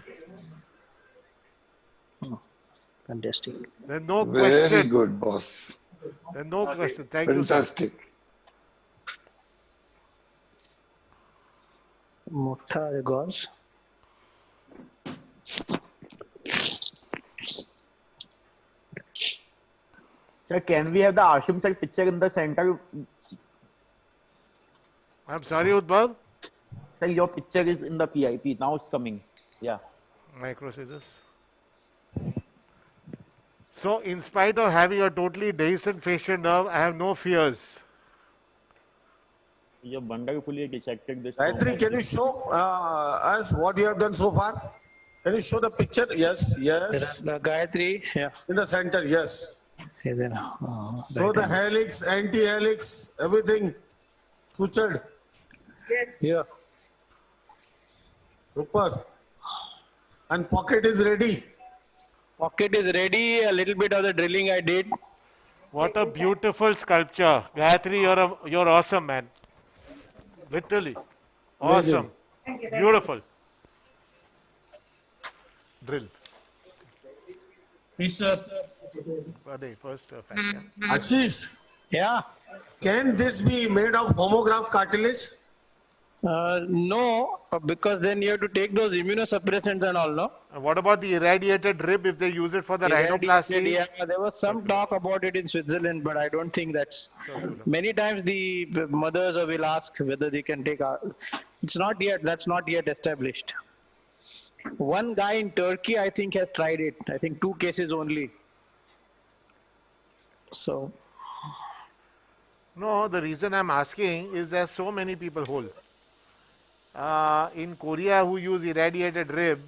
Fantastic. There's no Very question. good, boss. There's no question. Thank you, sir. Fantastic. मोठा है Gauss. Sir, can we have the Ashim sir picture in the center? I'm sorry, Udbhav. Sir, your picture is in the PIP. Now it's coming. Yeah. Micro scissors. So, in spite of having a totally dehiscent facial nerve, I have no fears. You have wonderfully dissected this. Gayatri, can you show us what you have done so far? Can you show the picture? Yes, yes. The Gayatri, yeah. In the center, yes. Then, So the helix, anti-helix, everything sutured. yeah. Super. And pocket is ready. Pocket is ready. A little bit of the drilling I did. What a beautiful sculpture. Gayatri, you're awesome, man. Literally. Amazing. Awesome. Beautiful. Drill. It's First fact, Ashish. Yeah. Can this be made of homograph cartilage? No, because then you have to take those immunosuppressants and all, no? What about the irradiated rib if they use it for the Irradiated, rhinoplasty? yeah, there was some talk about it in Switzerland, but I don't think that's. Many times the mothers will ask whether they can take. It's not yet. That's not yet established. One guy in Turkey, I think, has tried it. I think 2 cases only. So. No, the reason I'm asking is there's so many people whole. In Korea who use irradiated rib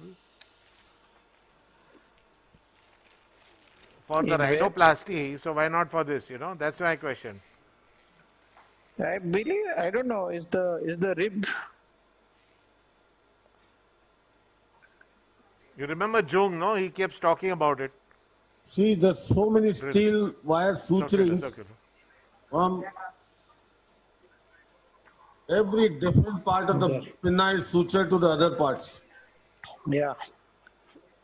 for the rhinoplasty, so why not for this, That's my question. I believe, I don't know, is the rib. You remember Jung, no? He keeps talking about it. See, there's so many steel wire suturings from every different part of the pinna is sutured to the other parts. Yeah.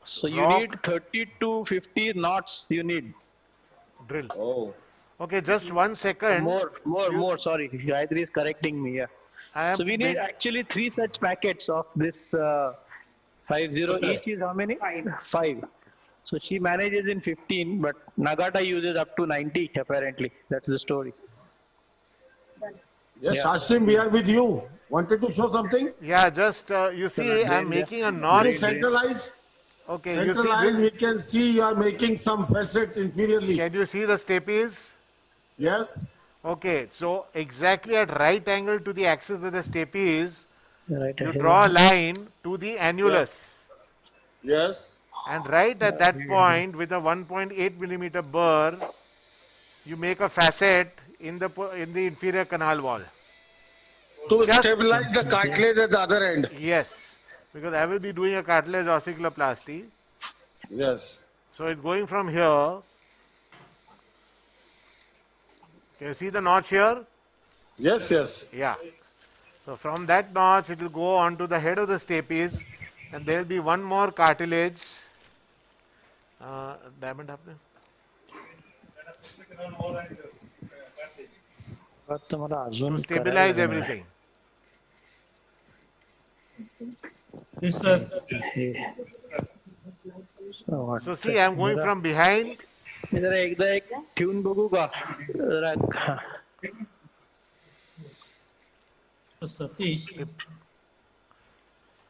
So you need 30 to 50 knots. You need. Drill. Oh. Okay, just 1 second. More. Sorry, Gayatri is correcting me. Yeah. So we need actually 3 such packets of this 50. Each is how many? 5. So she manages in 15, but Nagata uses up to 90 apparently. That's the story. Yes, Ashim, we are with you. Wanted to show something? Yeah, just you see, I'm making a knot. Can you centralize? Okay, centralize, you see we can see you are making some facet inferiorly. Can you see the stapes? Yes. Okay, so exactly at right angle to the axis that the stape is, right, you draw a line to the annulus. Yes. And right at that point, with a 1.8 millimeter burr, you make a facet in the inferior canal wall. To stabilize the cartilage at the other end. Yes, because I will be doing a cartilage ossiculoplasty. Yes. So it's going from here. Can you see the notch here? Yes, yes. Yeah. So from that notch, it will go on to the head of the stapes, and there will be one more cartilage. Diamond up there. To stabilize everything. So see, I'm going from behind. Tune Satish.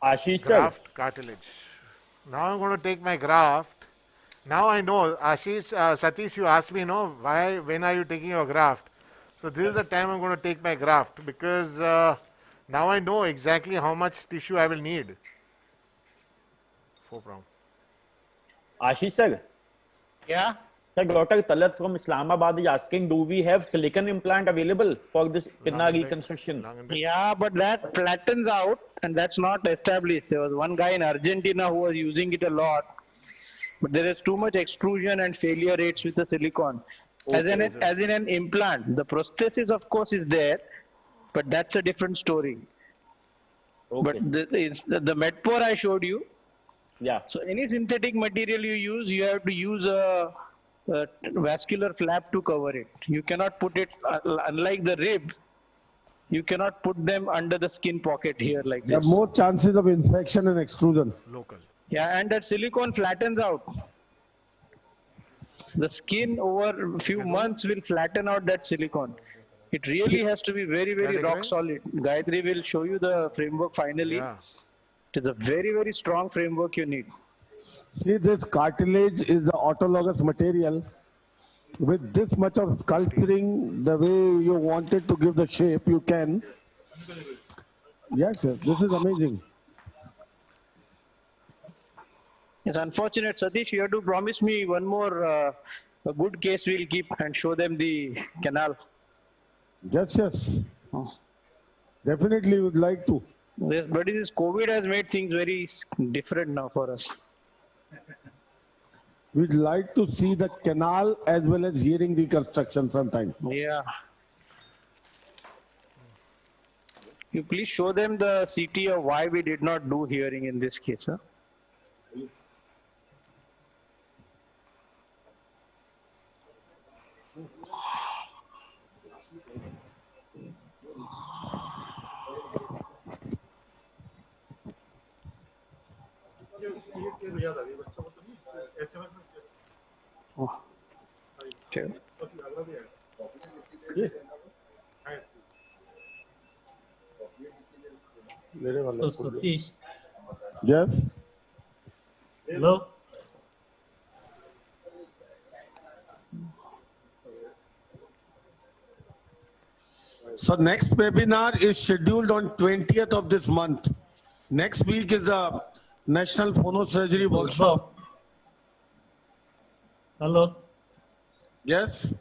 Ashish Graft cartilage. Now I'm going to take my graft. Now I know, Ashish, Satish, you asked me, when are you taking your graft? So this is the time I'm going to take my graft because now I know exactly how much tissue I will need. 4 pounds. Ashish sir. Yeah. Sir, Dr. Talat from Islamabad is asking, do we have silicon implant available for this pinna reconstruction? Yeah, but that flattens out and that's not established. There was one guy in Argentina who was using it a lot. But there is too much extrusion and failure rates with the silicone. As in an implant, the prosthesis of course is there, but that's a different story. But the Medpor I showed you. Yeah. So any synthetic material you use, you have to use a vascular flap to cover it. You cannot put it, unlike the rib, you cannot put them under the skin pocket here like this. There are more chances of infection and extrusion. Local. Yeah, and that silicone flattens out. The skin over a few months will flatten out that silicone. It really has to be very, very rock solid. Gayatri will show you the framework finally. Yeah. It is a very, very strong framework you need. See, this cartilage is an autologous material. With this much of sculpturing, the way you wanted to give the shape, you can. Yes, yes, this is amazing. It's unfortunate, Satish, you have to promise me one more a good case we'll keep and show them the canal. Yes, yes. Definitely would like to. Yes, but this COVID has made things very different now for us. We'd like to see the canal as well as hearing reconstruction sometime. Yeah. You please show them the CT of why we did not do hearing in this case. Huh? Oh. Okay. So Satish, Yes. hello. So next webinar is scheduled on 20th of this month. Next week is a National Phonosurgery workshop. Hello. Yes.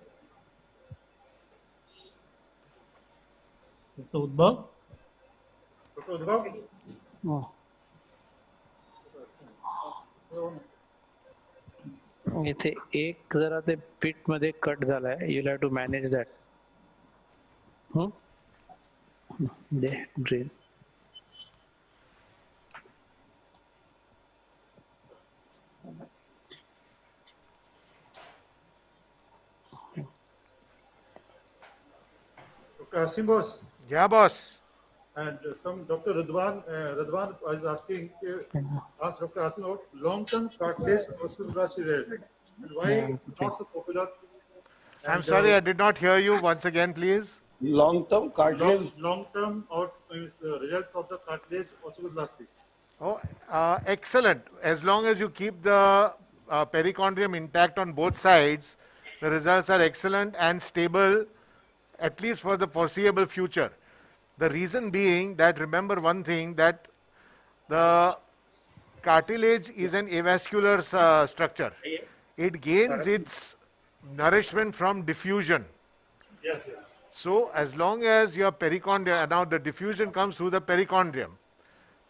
Dr. Udbhav. Oh. इथे एक जरा ते पिट मध्ये cut झालाय. You'll have to manage that. They drill. Dr. Asim boss. Yeah, boss. And some Dr. Ridwan was asking, ask Dr. Asim about long-term cartilage osteoporosis and why not so popular. I'm sorry, I did not hear you. Once again, please. Long-term cartilage. Long-term results of the cartilage osteoporosis. Oh, excellent. As long as you keep the perichondrium intact on both sides, the results are excellent and stable, at least for the foreseeable future. The reason being that, remember one thing, that the cartilage is an avascular structure. It gains its nourishment from diffusion. Yes, yes. So, as long as your perichondrium, now the diffusion comes through the perichondrium.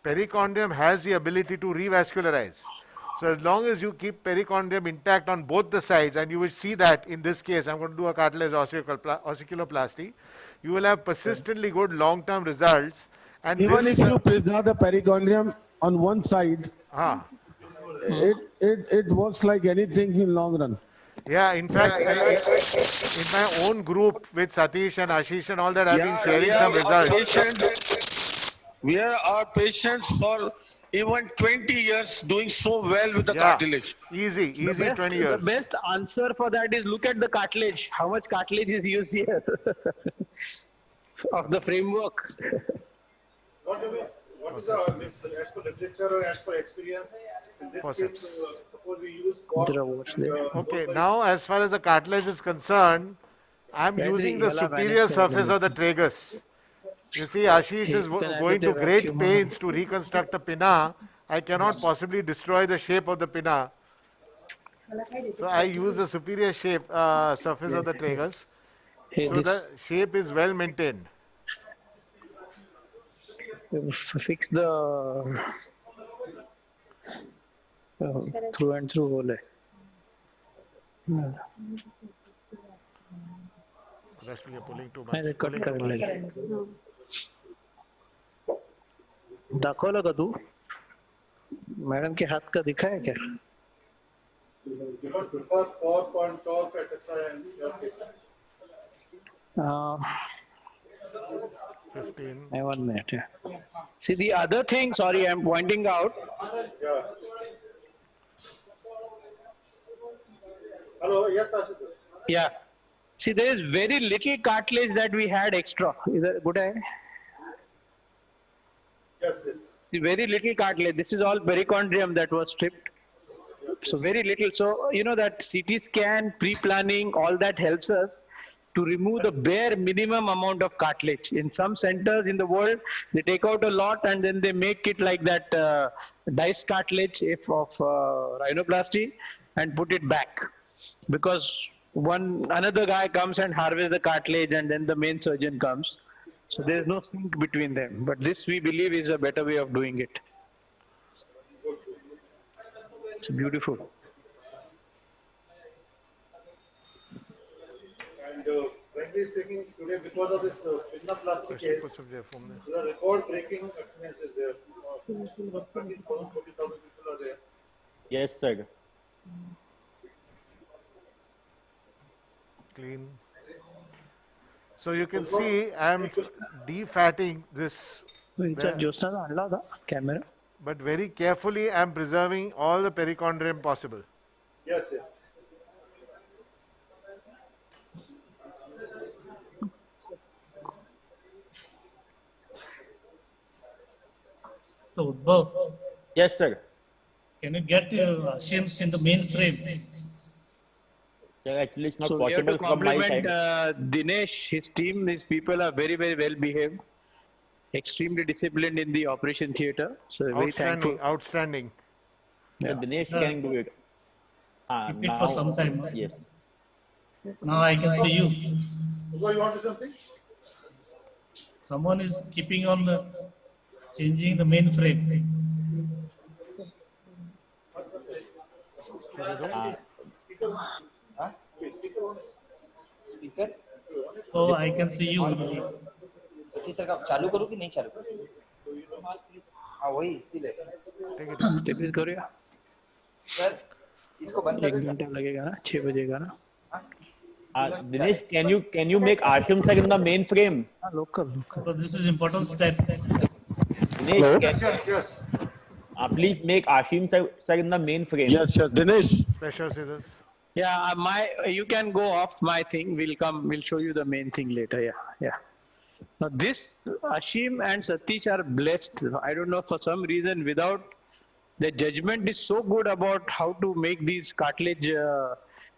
Perichondrium has the ability to revascularize. So, as long as you keep perichondrium intact on both the sides, and you will see that in this case, I'm going to do a cartilage ossiculoplasty, you will have persistently good long-term results. And even if you preserve the perichondrium on one side, it works like anything in long run. Yeah, in fact, in my own group with Satish and Ashish and all that, I've been sharing some results. We are our patients for even 20 years doing so well with the cartilage. Easy, The 20 years. The best answer for that is look at the cartilage. How much cartilage is used here of the framework? What is this as per literature or as per experience? In this case, suppose we use Okay, now as far as the cartilage is concerned, I'm using the superior surface of the tragus. You see, Ashish is going to great pains to reconstruct a pinna. I cannot possibly destroy the shape of the pinna. So I use the superior shape surface of the tragus. So the shape is well maintained. Fix the through and through hole. Rest we are pulling too much. Cut करायला लागेल. दाखवलं का तू? Madam के हाथ का दिखा है क्या? Uh, 15. 1 minute. Yeah. See the other thing. Sorry, I'm pointing out. Hello. Yes, Ashish. Yeah. See, there is very little cartilage that we had extra. Is that good? Yes, yes. See, very little cartilage. This is all perichondrium that was stripped. So very little. So, you know that CT scan, pre-planning, all that helps us to remove the bare minimum amount of cartilage. In some centers in the world, they take out a lot and then they make it like that diced cartilage of rhinoplasty and put it back. Because another guy comes and harvests the cartilage and then the main surgeon comes. So there is no sync between them. But this we believe is a better way of doing it. It's beautiful. is taking today because of this plastic case. The record-breaking attendance is there. Almost 13,000, 40,000 people are there. Yes, sir. Clean. So you can see I am defatting this. Camera. But very carefully I am preserving all the perichondrium possible. Yes, yes. So, Udbhav, Yes, sir. can you get Hashim's in the main frame? Sir, actually, it's not So we have possible to from my compliment side. Dinesh, his team, his people are very, very well behaved, extremely disciplined in the operation theatre. So very thankful. Outstanding. So Dinesh can do it. Keep it for some time. Yes. Now I can see you. Udbhav, you want to say something? Someone is keeping on the changing the main frame. Speaker Oh, I can see you. Satish sir का चालू करूँ कि नहीं चालू करूँ? हाँ वही इसीलिए सर इसको बंद कर 1 घंटा लगेगा ना 6 बजेगा ना Dinesh, can you make Ashim sir in the main frame? Local. So this is important step. Dinesh, Yes. please make Ashim sir in the main frame. Yes, Dinesh. Special scissors. Yeah, you can go off my thing. We'll show you the main thing later. Yeah. Now this Ashim and Satish are blessed. I don't know, for some reason, without the judgment is so good about how to make these cartilage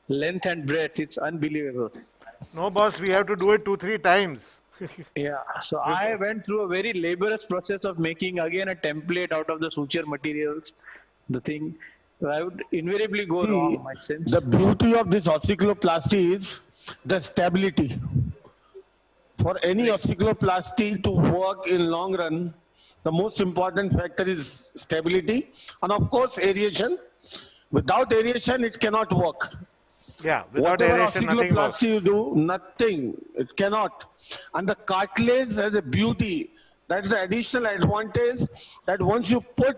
length and breadth. It's unbelievable. No, boss, we have to do it 2-3 times. Yeah, so I went through a very laborious process of making again a template out of the suture materials. The thing, I would invariably go wrong, my sense. The beauty of this osteoplasty is the stability. For any osteoplasty to work in long run, the most important factor is stability and of course aeration. Without aeration, it cannot work. Yeah, without Whatever aeration, nothing works. osteoplasty you do, nothing. It cannot. And the cartilage has a beauty. That's the additional advantage that once you put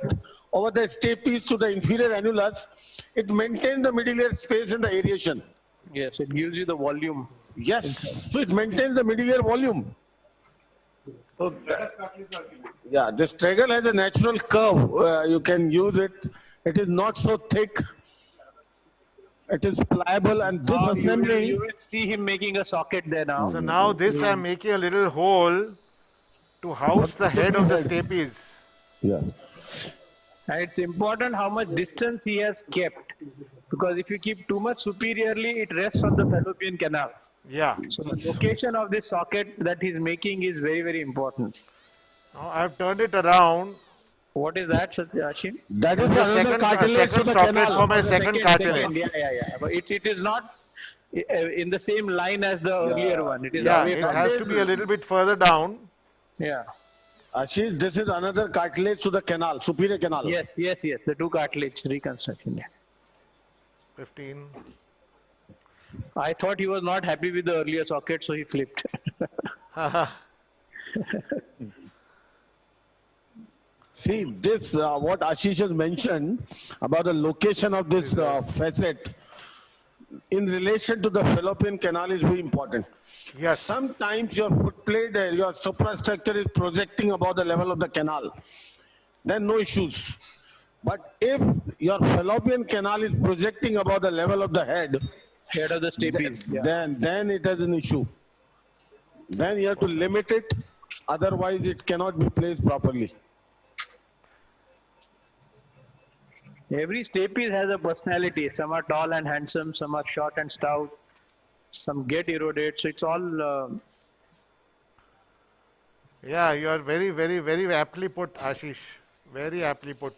over the stapes to the inferior annulus, it maintains the middle ear space in the aeration. Yes, it gives you the volume. Yes, so it maintains the middle ear volume. So, yeah, this tragal has a natural curve. You can use it. It is not so thick. It is pliable, and this assembly. You will see him making a socket there now. So now this I'm making a little hole to house the head of the stapes. Yes. And it's important how much distance he has kept. Because if you keep too much superiorly, it rests on the fallopian canal. Yeah. So the location of this socket that he's making is very, very important. Now I've turned it around. What is that, Ashim? That is the second socket for my second cartilage. Yeah. But it is not in the same line as the earlier one. It is it has to be a little bit further down. Yeah. Ashish, this is another cartilage to the canal, superior canal. Yes. The two cartilage reconstruction. Yeah. 15. I thought he was not happy with the earlier socket, so he flipped. See, this, what Ashish has mentioned about the location of this facet in relation to the fallopian canal is very important. Yes. Sometimes your foot plate, your suprastructure is projecting above the level of the canal. Then no issues. But if your fallopian canal is projecting above the level of the head of the stapes, then it has an issue. Then you have to limit it, otherwise it cannot be placed properly. Every stapes has a personality. Some are tall and handsome, some are short and stout, some get eroded. So it's all. Yeah, you are very, very, very aptly put, Ashish. Very aptly put.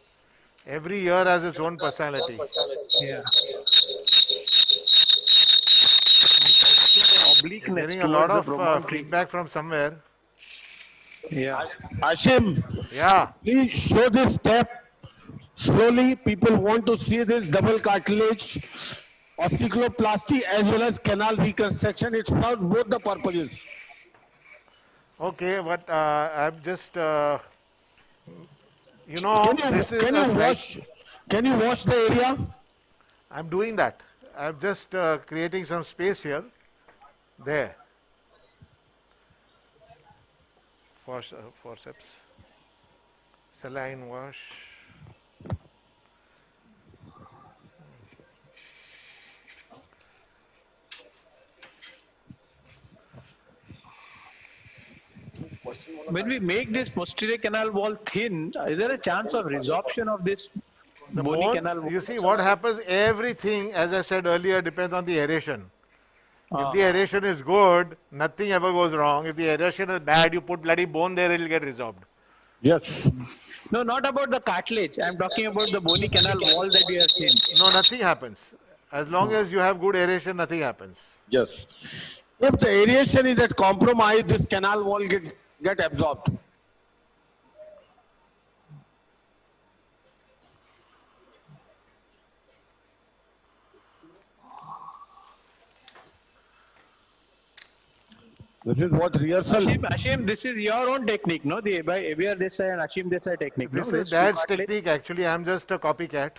Every year has its own personality. Yeah. Getting a lot of feedback from somewhere. Yeah. Ashim. Yeah. Please show this step. Slowly, people want to see this double cartilage osteoplasty as well as canal reconstruction. It serves both the purposes. Okay, but I'm just, you know, this is a slight. Can you wash the area? I'm doing that. I'm just creating some space here. There. Forceps. Saline wash. When we make this posterior canal wall thin, is there a chance of resorption of this bony canal wall? You see what happens, everything, as I said earlier, depends on the aeration. If the aeration is good, nothing ever goes wrong. If the aeration is bad, you put bloody bone there, it will get resorbed. Yes. No, not about the cartilage. I'm talking about the bony canal wall that you have seen. No, nothing happens. As long as you have good aeration, nothing happens. Yes. If the aeration is at compromise, this canal wall get absorbed. This is what rehearsal. Ashim, this is your own technique, no? The by Abir Desai and Ashim Desai technique. This no? is Dad's technique, actually. I'm just a copycat.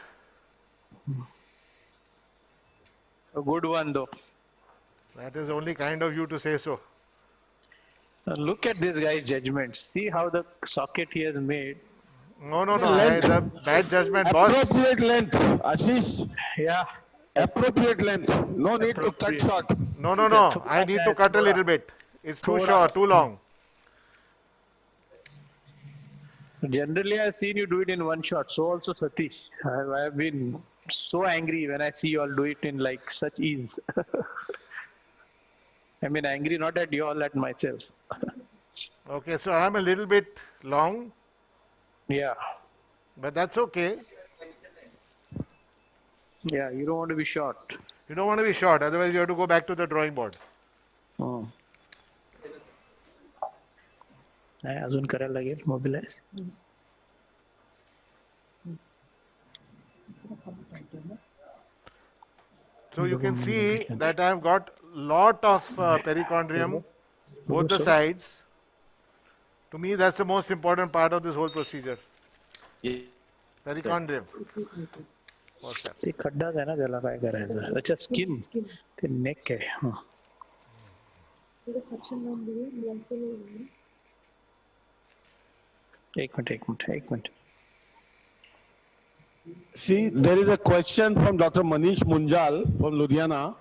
A good one, though. That is only kind of you to say so. Look at this guy's judgment. See how the socket he has made. No. The bad judgment, boss. Appropriate length, Ashish. Yeah. Appropriate length. No need to cut short. No. I need to cut a little bit. It's too short, too long. Generally, I've seen you do it in one shot. So also Satish. I have been so angry when I see you all do it in like such ease. I mean, angry not at you all, at myself. Okay, so I'm a little bit long. Yeah. But that's okay. Yeah, you don't want to be short. You don't want to be short, otherwise you have to go back to the drawing board. Oh. अजून करायला लागेल mobilize. So you can see that I've got lot of perichondrium, both the sides. To me, that's the most important part of this whole procedure. Perichondrium. ते खड्डाच आहे ना त्याला काय करायचं अच्छा स्किन ते नेक आहे एक minute See, there is a question from Dr. Manish Munjal from Ludhiana.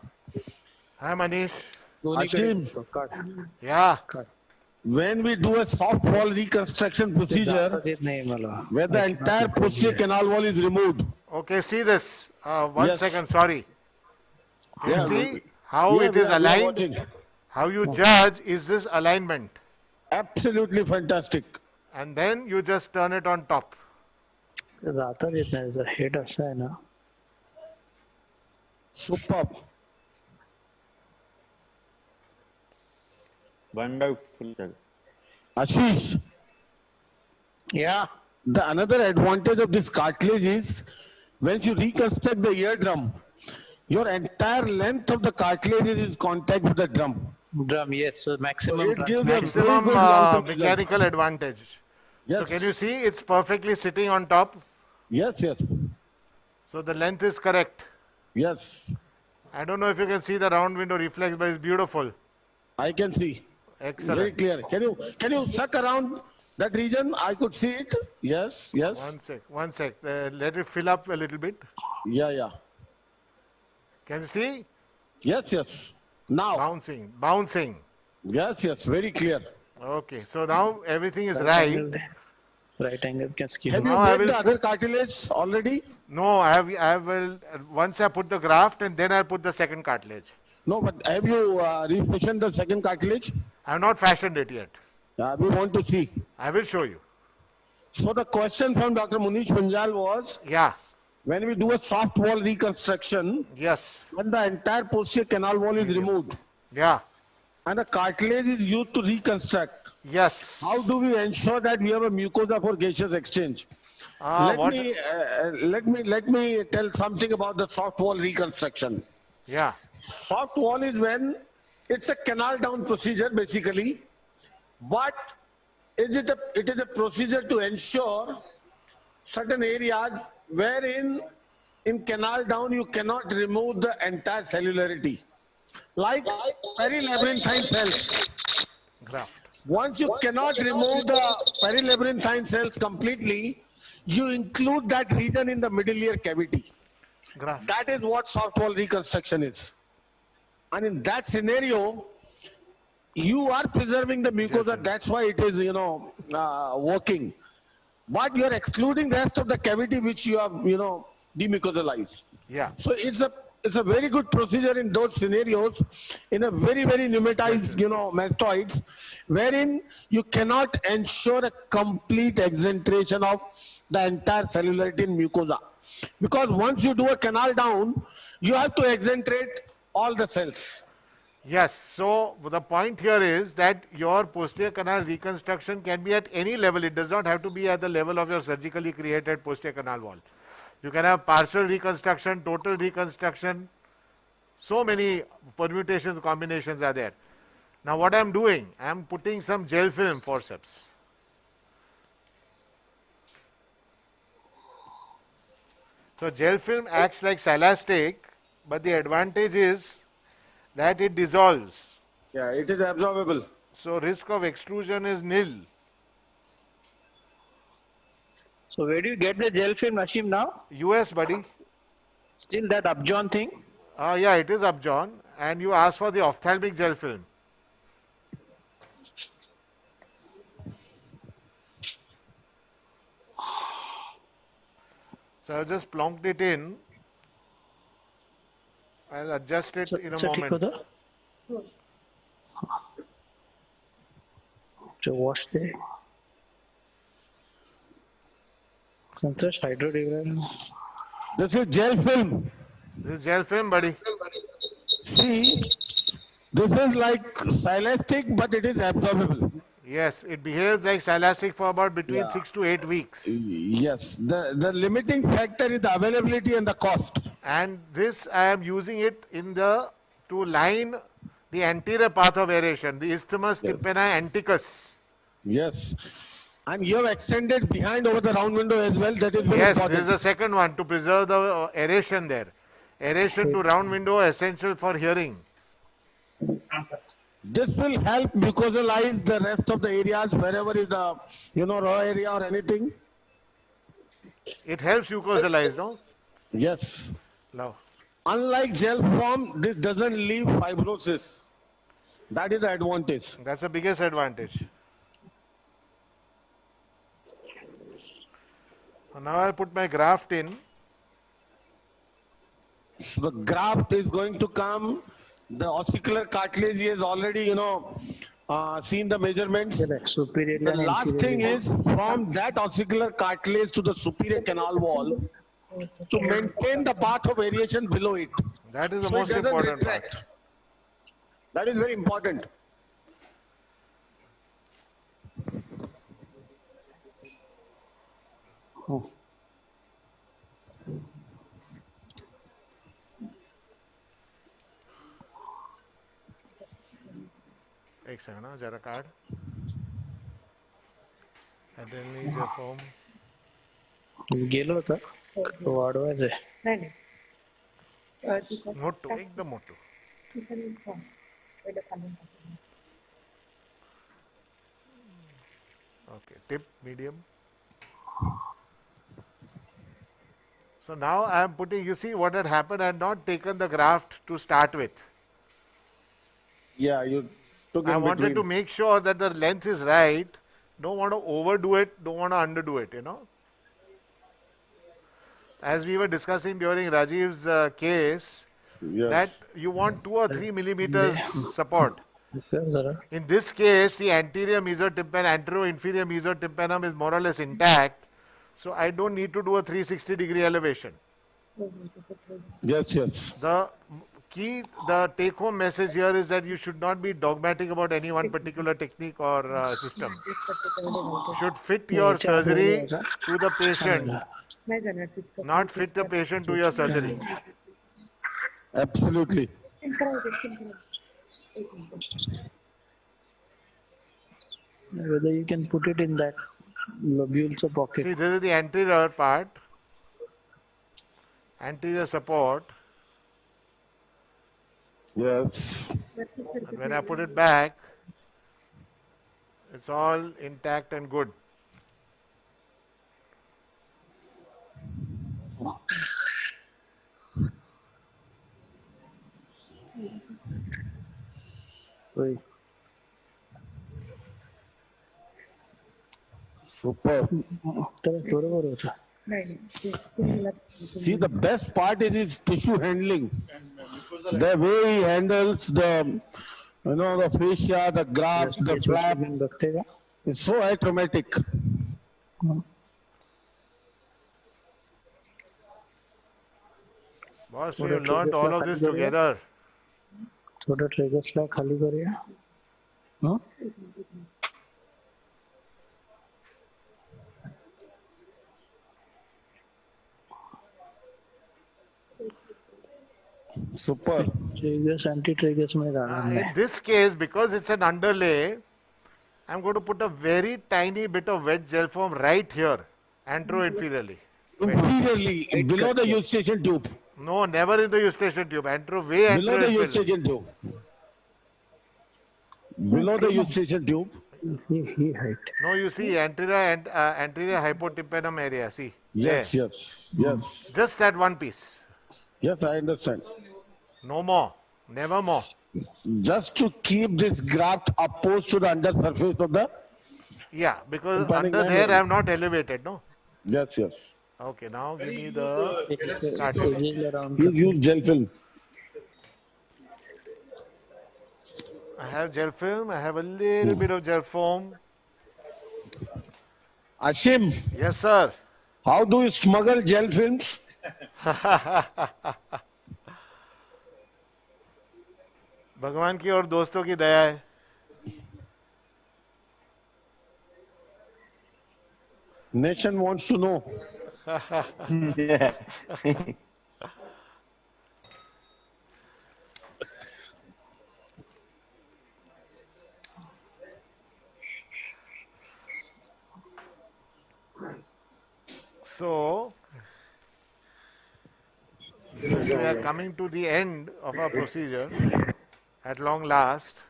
Hi, Manish. Ashim, yeah. When we do a soft wall reconstruction procedure, where the entire posterior canal wall is removed. Okay, see this. One second, sorry. Yeah. See how it is aligned? How you judge is this alignment. Absolutely fantastic. And then you just turn it on top. जाता देत नाही जर head असं आहे ना Superb. Wonderful, sir. Ashish. Yeah. The another advantage of this cartilage is when you reconstruct the eardrum, your entire length of the cartilage is in contact with the drum. Drum, yes. So maximum. So it gives maximum mechanical advantage. Yes. So can you see it's perfectly sitting on top? Yes. So the length is correct. Yes. I don't know if you can see the round window reflex, but it's beautiful. I can see. Excellent. Very clear. Can you suck around that region? I could see it. Yes. One sec. Let it fill up a little bit. Yeah. Can you see? Yes. Now. Bouncing. Yes. Very clear. Okay. So now everything is right. Right angle can skew. Have you made the other cartilage already? No, I will. Once I put the graft and then I'll put the second cartilage. No, but have you refashioned the second cartilage? I have not fashioned it yet. We want to see. I will show you. So the question from Dr. Munish Punjal was, when we do a soft wall reconstruction, when the entire posterior canal wall is removed, and the cartilage is used to reconstruct, how do we ensure that we have a mucosa for gaseous exchange? Let me tell something about the soft wall reconstruction. Yeah. Soft wall is when it's a canal down procedure basically, but it is a procedure to ensure certain areas wherein in canal down you cannot remove the entire cellularity, like perilabyrinthine cells. Graft. Once you cannot remove the perilabyrinthine cells completely, you include that region in the middle ear cavity. Graft. That is what soft wall reconstruction is. And in that scenario, you are preserving the mucosa. That's why it is, working. But you are excluding the rest of the cavity which you have, demucosalized. Yeah. So it's a very good procedure in those scenarios, in a very pneumatized, mastoids, wherein you cannot ensure a complete exentration of the entire cellularity in mucosa. Because once you do a canal down, you have to exentrate all the cells. Yes, so the point here is that your posterior canal reconstruction can be at any level. It does not have to be at the level of your surgically created posterior canal wall. You can have partial reconstruction, total reconstruction. So many permutations, combinations are there. Now what I am doing, I am putting some gel film forceps. So gel film acts like silastic, but the advantage is that it dissolves. Yeah, it is absorbable. So risk of extrusion is nil. So where do you get the gel film, Ashim, now? US, buddy. Still that Upjohn thing? Yeah, it is Upjohn. And you ask for the ophthalmic gel film. So I've just plonked it in. I'll adjust it in a moment. So wash the This is gel film. This is gel film, buddy. See, this is like silastic, but it is absorbable. Yes, it behaves like silastic for about between 6 to 8 weeks. Yes, the limiting factor is the availability and the cost. And this I am using it in the to line the anterior path of aeration, the isthmus tympani anticus. Yes. And you have extended behind over the round window as well. That is very Yes, important. this is the second one to preserve the aeration there. Aeration to round window essential for hearing. This will help mucosalize the rest of the areas wherever is the raw area or anything. It helps mucosalize, no? Yes. No. Unlike gel form, this doesn't leave fibrosis. That is the advantage. That's the biggest advantage. Now I'll put my graft in. So the graft is going to come. The ossicular cartilage is already, seen the measurements. The last thing is from that ossicular cartilage to the superior canal wall to maintain the path of variation below it. That is the So it most doesn't important retract. part. That is very important. एक second ना जरा card अडेनिज form गेलो होता वाढवायचंय नाही नाही मोठो एकदम मोठो okay tip medium. So now I am putting, you see what had happened, I had not taken the graft to start with. Yeah, you took I in wanted between. to make sure that the length is right. Don't want to overdo it, don't want to underdo it, As we were discussing during Rajiv's case, that you want 2 or 3 millimeters support. In this case, the anterior mesotympanum, anterior-inferior mesotympanum is more or less intact. So I don't need to do a 360-degree elevation. Yes, yes. The key, the take-home message here is that you should not be dogmatic about any one particular technique or system. Should fit your surgery to the patient, not fit the patient to your surgery. Absolutely. Whether you can put it in that lobules pocket. See, this is the anterior part, anterior support. Yes. And when I put it back, it's all intact and good. Wait. Super. See, the best part is his tissue handling. The way he handles the, the fascia, the graft, the flap. It's so automatic. Boss, we learned all of this together. थोड़ा trigger slag खाली करिए. हाँ? Super. Triggers, anti-triggers में डालना है. In this case, because it's an underlay, I'm going to put a very tiny bit of wet gel foam right here, antero-inferiorly. Inferiorly, below the eustachian tube. No, never in the eustachian tube. Way below the eustachian tube. Below the eustachian tube. No, you see anterior and anterior hypotympanum area. See. Yes, there. yes. Just that one piece. Yes, I understand. No more. Never more. Just to keep this graft opposed to the under surface of the. Yeah, because under there I have not elevated, no? Yes, yes. Okay, now give me the cartridge. Please use gel film. I have gel film. I have a little bit of gel foam. Ashim. Yes, sir. How do you smuggle gel films? भगवान की और दोस्तों की दया है. Nation wants to know. So, we are coming to the end of our procedure at long last.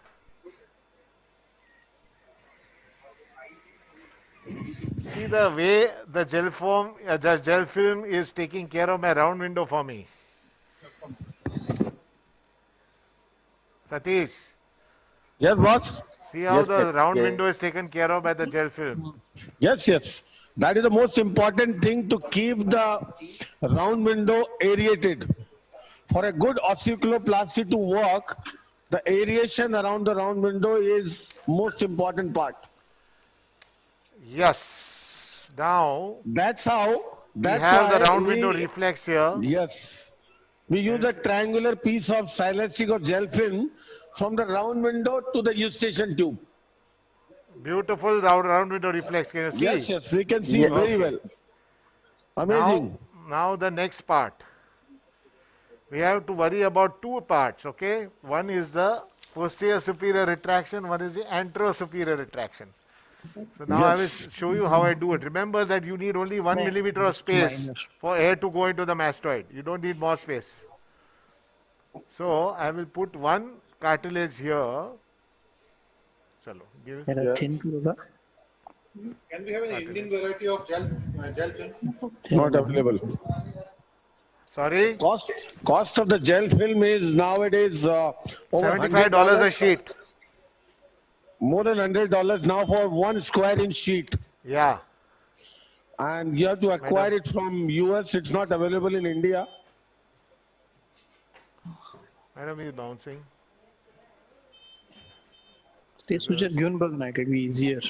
See the way the gel film is taking care of my round window for me. Satish. Yes, boss. See how the round window is taken care of by the gel film. Yes, yes. That is the most important thing, to keep the round window aerated. For a good osteocaloplasty to work, the aeration around the round window is most important part. Yes. Now that's how. That's we have why the round window reflex here. Yes. We use a triangular piece of silastic or gel film from the round window to the eustachian tube. Beautiful round window reflex. Can you see? Yes, yes, we can see very well. Amazing. Now the next part. We have to worry about two parts, okay? One is the posterior superior retraction, one is the antero superior retraction. So now I will show you how I do it. Remember that you need only 1 millimeter of space for air to go into the mastoid. You don't need more space. So I will put one cartilage here. Chalo, give it. Can we have an Indian variety of gel film? Not available. Sorry? Cost of the gel film is nowadays over $75 a sheet. More than $100 now for 1 square inch sheet. Yeah. And you have to acquire it from US. It's not available in India. Madam is bouncing. ते सुझे घेऊन बघ ना, काही easier.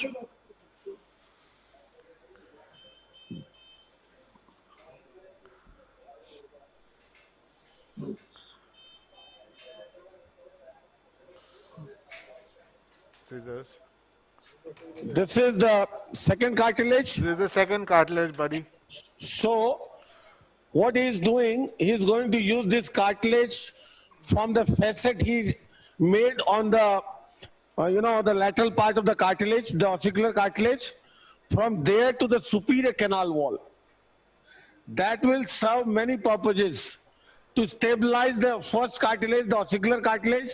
Scissors. This is the second cartilage. This is the second cartilage, buddy. So, what he is doing, he is going to use this cartilage from the facet he made on the, the lateral part of the cartilage, the ossicular cartilage, from there to the superior canal wall. That will serve many purposes to stabilize the first cartilage, the ossicular cartilage.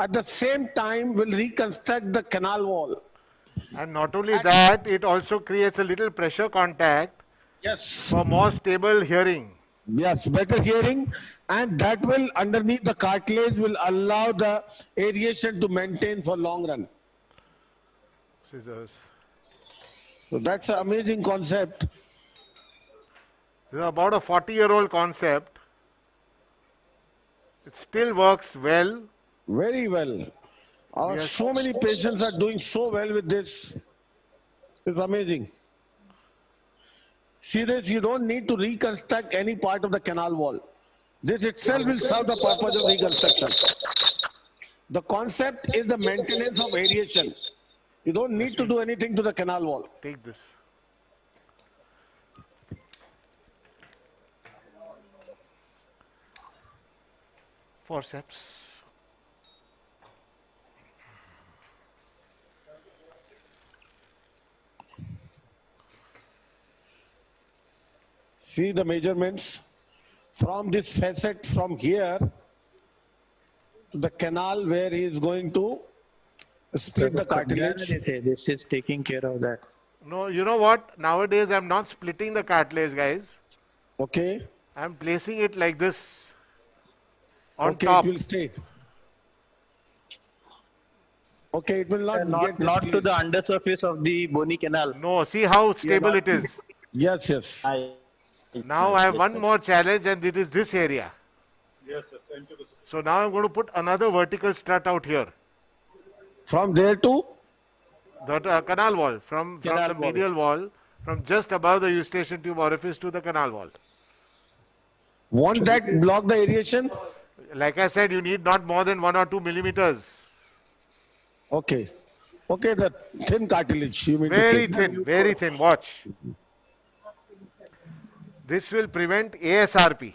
At the same time, will reconstruct the canal wall. And not only that, it also creates a little pressure contact. Yes. For more stable hearing. Yes, better hearing, and that will underneath the cartilage will allow the aeration to maintain for long run. Scissors. So that's an amazing concept. This is about a 40-year-old concept. It still works well. Very well. So many patients are doing so well with this. It's amazing. See this, you don't need to reconstruct any part of the canal wall. This itself will serve the purpose of reconstruction. The concept is the maintenance of aeration. You don't need to do anything to the canal wall. Take this. Forceps. See the measurements from this facet from here to the canal where he is going to split the cartilage. This is taking care of that. No, you know what? Nowadays I'm not splitting the cartilage, guys. Okay. I'm placing it like this on top. Okay, it will stay. Okay, it will not to the undersurface of the bony canal. No, see how stable it is. Yes, yes. Now I have one more challenge, and it is this area. Yes, yes. So now I'm going to put another vertical strut out here. From there to? The canal wall. From the medial wall, from just above the eustachian tube orifice to the canal wall. Won't that block the aeration? Like I said, you need not more than 1 or 2 millimeters. Okay. Okay, the thin cartilage. You mean very thin, very thin. Watch. This will prevent ASRP.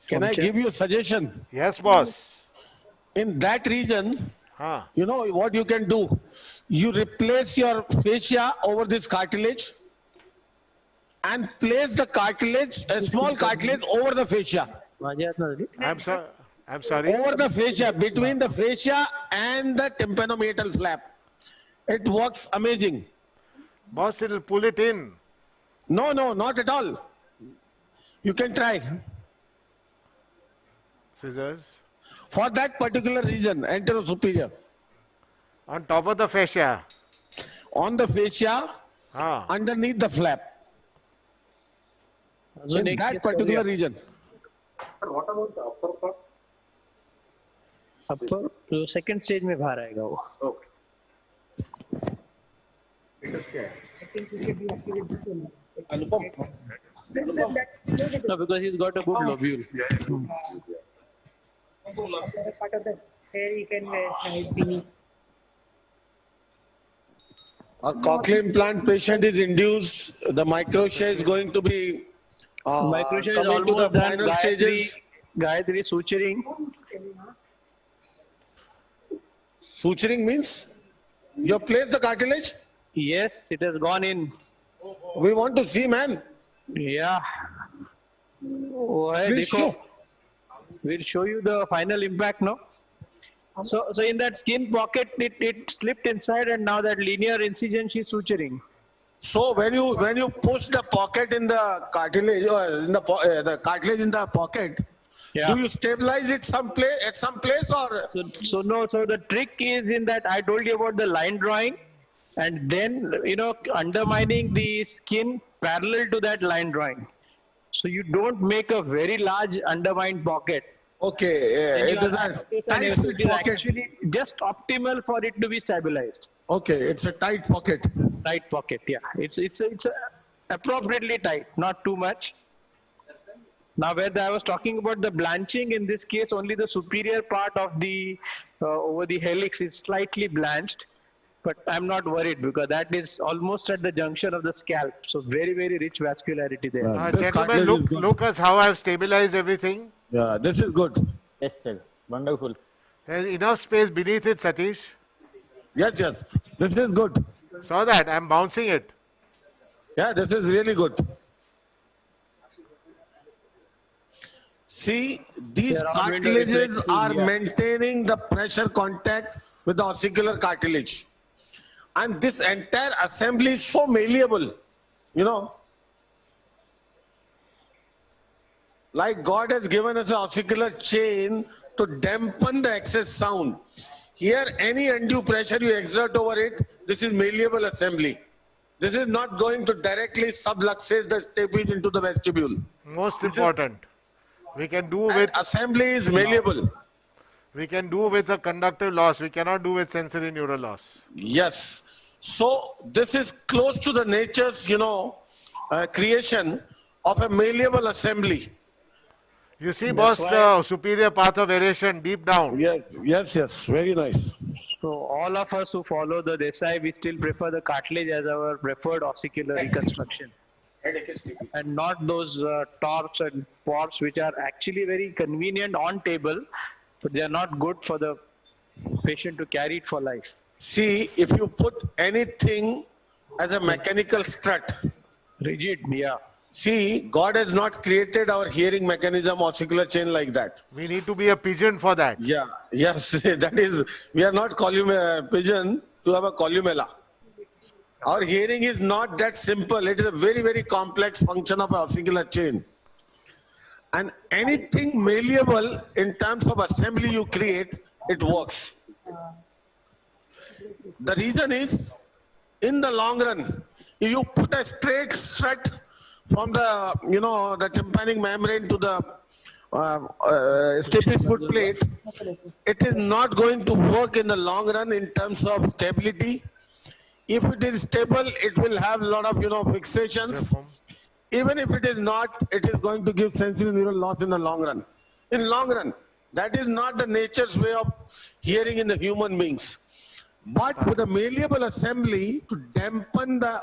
Can I give you a suggestion? Yes, boss. In that region, you know what you can do? You replace your fascia over this cartilage and place the cartilage, a small cartilage over the fascia. I'm sorry. Over the fascia, between the fascia and the tympanomeatal flap. It works amazing. Boss, it'll pull it in. No, no, not at all. You can try. Scissors. For that particular region, anterior-superior. On top of the fascia. On the fascia, underneath the flap. So in that particular region. What about the upper part? Upper, तो second stage में बाहर आएगा वो. Okay. It is scared. No, because he's got a good lobule. Part of the hair you can hide beneath. A cochlear implant patient is induced. The microtia is going to be Microtia is coming to the almost done. final stages. Gayatri suturing. Suturing means you have placed the cartilage? Yes, it has gone in. We want to see, man. Yeah. We'll show you the final impact now. So in that skin pocket, it slipped inside, and now that linear incision she's suturing. So when you push the pocket in the cartilage, or in the cartilage in the pocket, do you stabilize it at some place or? So the trick is in that I told you about the line drawing, and then undermining the skin parallel to that line drawing. So you don't make a very large undermined pocket. Okay, yeah, it is a tight pocket. Actually just optimal for it to be stabilized. Okay, it's a tight pocket. Tight pocket, yeah. It's appropriately tight, not too much. Now, where I was talking about the blanching, in this case, only the superior part of the over the helix is slightly blanched. But I'm not worried because that is almost at the junction of the scalp. So very, very rich vascularity there. Gentlemen, look at how I've stabilized everything. Yeah, this is good. Yes, sir. Wonderful. There's enough space beneath it, Satish. Yes, yes. This is good. Saw that. I'm bouncing it. Yeah, this is really good. See, these cartilages are maintaining the pressure contact with the ossicular cartilage. And this entire assembly is so malleable, you know. Like God has given us an ossicular chain to dampen the excess sound. Here, any undue pressure you exert over it, this is malleable assembly. This is not going to directly subluxate the stapes into the vestibule. Most important. We can do with... Assembly is malleable. We can do with a conductive loss. We cannot do with sensory neural loss. Yes. So, this is close to the nature's, you know, creation of a malleable assembly. You see, boss, the superior path of variation deep down. Yes, yes, yes. Very nice. So all of us who follow the Desai, we still prefer the cartilage as our preferred ossicular reconstruction. And not those torps and ports which are actually very convenient on table, but they are not good for the patient to carry it for life. See, if you put anything as a mechanical strut. Rigid, yeah. See, God has not created our hearing mechanism ossicular chain like that. We need to be a pigeon for that. Yeah, yes, that is, we are not pigeon to have a columella. Our hearing is not that simple. It is a very, very complex function of an ossicular chain. And anything malleable in terms of assembly you create, it works. The reason is, in the long run, if you put a straight strut from the, you know, the tympanic membrane to the stapes foot plate, it is not going to work in the long run in terms of stability. If it is stable, it will have a lot of, you know, fixations. Even if it is not, it is going to give sensory neural loss in the long run. In long run, that is not the nature's way of hearing in the human beings. But with a malleable assembly to dampen the,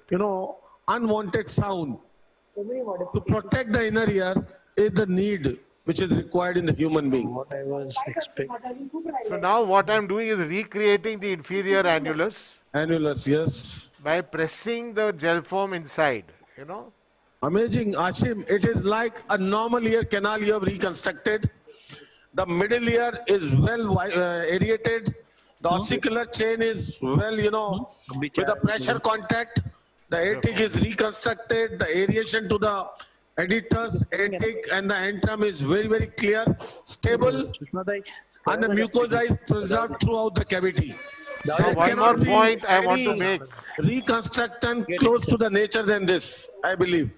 you know, unwanted sound, to protect the inner ear is the need which is required in the human being. What I was expecting. So now what I'm doing is recreating the inferior annulus. Annulus, yes. By pressing the gel foam inside, you know. Amazing, Ashim. It is like a normal ear canal you have reconstructed. The middle ear is well aerated. The ossicular chain is well, you know, with a pressure contact. The atic is reconstructed. The aeration to the editors, atic and the antrum is very, very clear, stable, and the mucosa is preserved throughout the cavity. Now, one more point I want to make. Reconstruction close to the nature than this, I believe.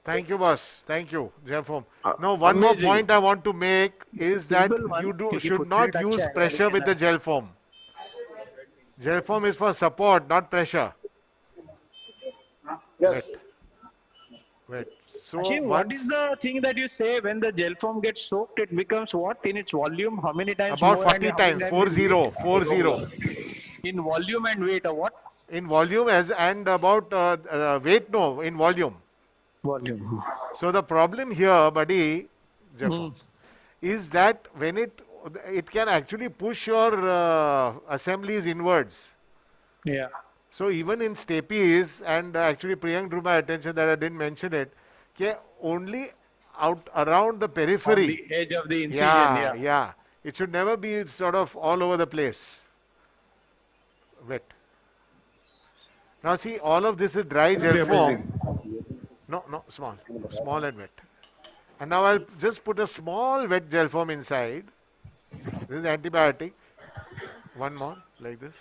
Thank you, boss. Thank you, gel foam. Now, one more point I want to make is that you should not use pressure with the gel foam. Gel foam is for support, not pressure. Yes. Wait. So Ashim, what is the thing that you say when the gel foam gets soaked, it becomes what in its volume? How many times? About more 40 times, 40. In volume and weight, or what? In volume and about weight, no, in volume. Volume. So the problem here, buddy, is that when it can actually push your assemblies inwards. Yeah. So even in stapes, and actually Priyank drew my attention that I didn't mention it, only out around the periphery. On the edge of the incision, yeah. It should never be sort of all over the place. Wet. Now see, all of this is dry gel foam. No, small and wet. And now I'll just put a small wet gel foam inside. This is antibiotic. One more, like this.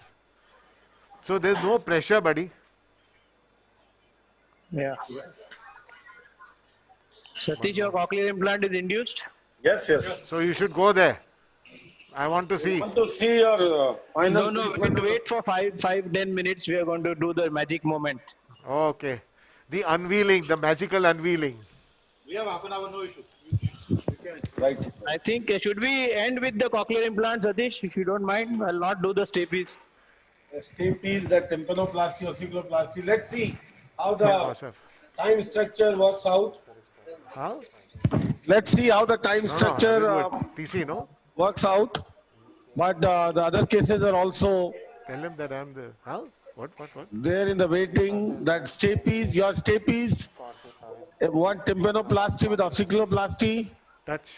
So there's no pressure, buddy. Yeah. Satish, your cochlear implant is induced? Yes, yes. So you should go there. I want to see. I want to see your final. No, wait for 5-10 minutes. We are going to do the magic moment. Okay. The unveiling, the magical unveiling. We have half an hour, no issue. Right. I think, should we end with the cochlear implant, Satish? If you don't mind, I'll not do the stapes. Stapes, the tympanoplasty, ossiculoplasty. Let's see how the time structure works out. How? Let's see how the time No, I structure think what TC, no? works out. But the other cases are also Tell him that I'm the, huh? What? there in the waiting. That stapes, your stapes, one tympanoplasty with ossiculoplasty. Touch.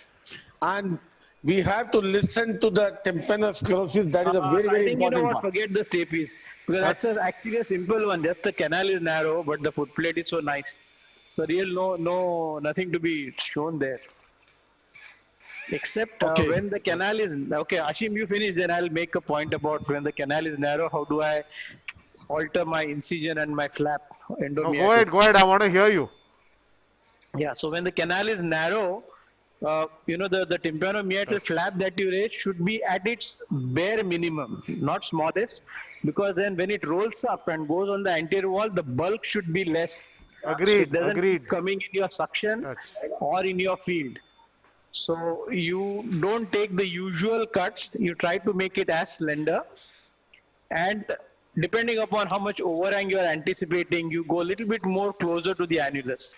And we have to listen to the tympanosclerosis. That is a very, So I very think you know important what, part. forget the stapes. Because that's actually a simple one. Just the canal is narrow, but the foot plate is so nice. So nothing to be shown there. Except when the canal is, okay, Ashim, you finish, then I'll make a point about when the canal is narrow, how do I alter my incision and my flap No, endomyotic. go ahead, I want to hear you. Yeah, so when the canal is narrow, the tympanomeatal flap that you raise should be at its bare minimum, not smallest, because then when it rolls up and goes on the anterior wall, the bulk should be less. Agreed, So it doesn't agreed. keep coming in your suction or in your field. So you don't take the usual cuts, you try to make it as slender, and depending upon how much overhang you are anticipating, you go a little bit more closer to the annulus,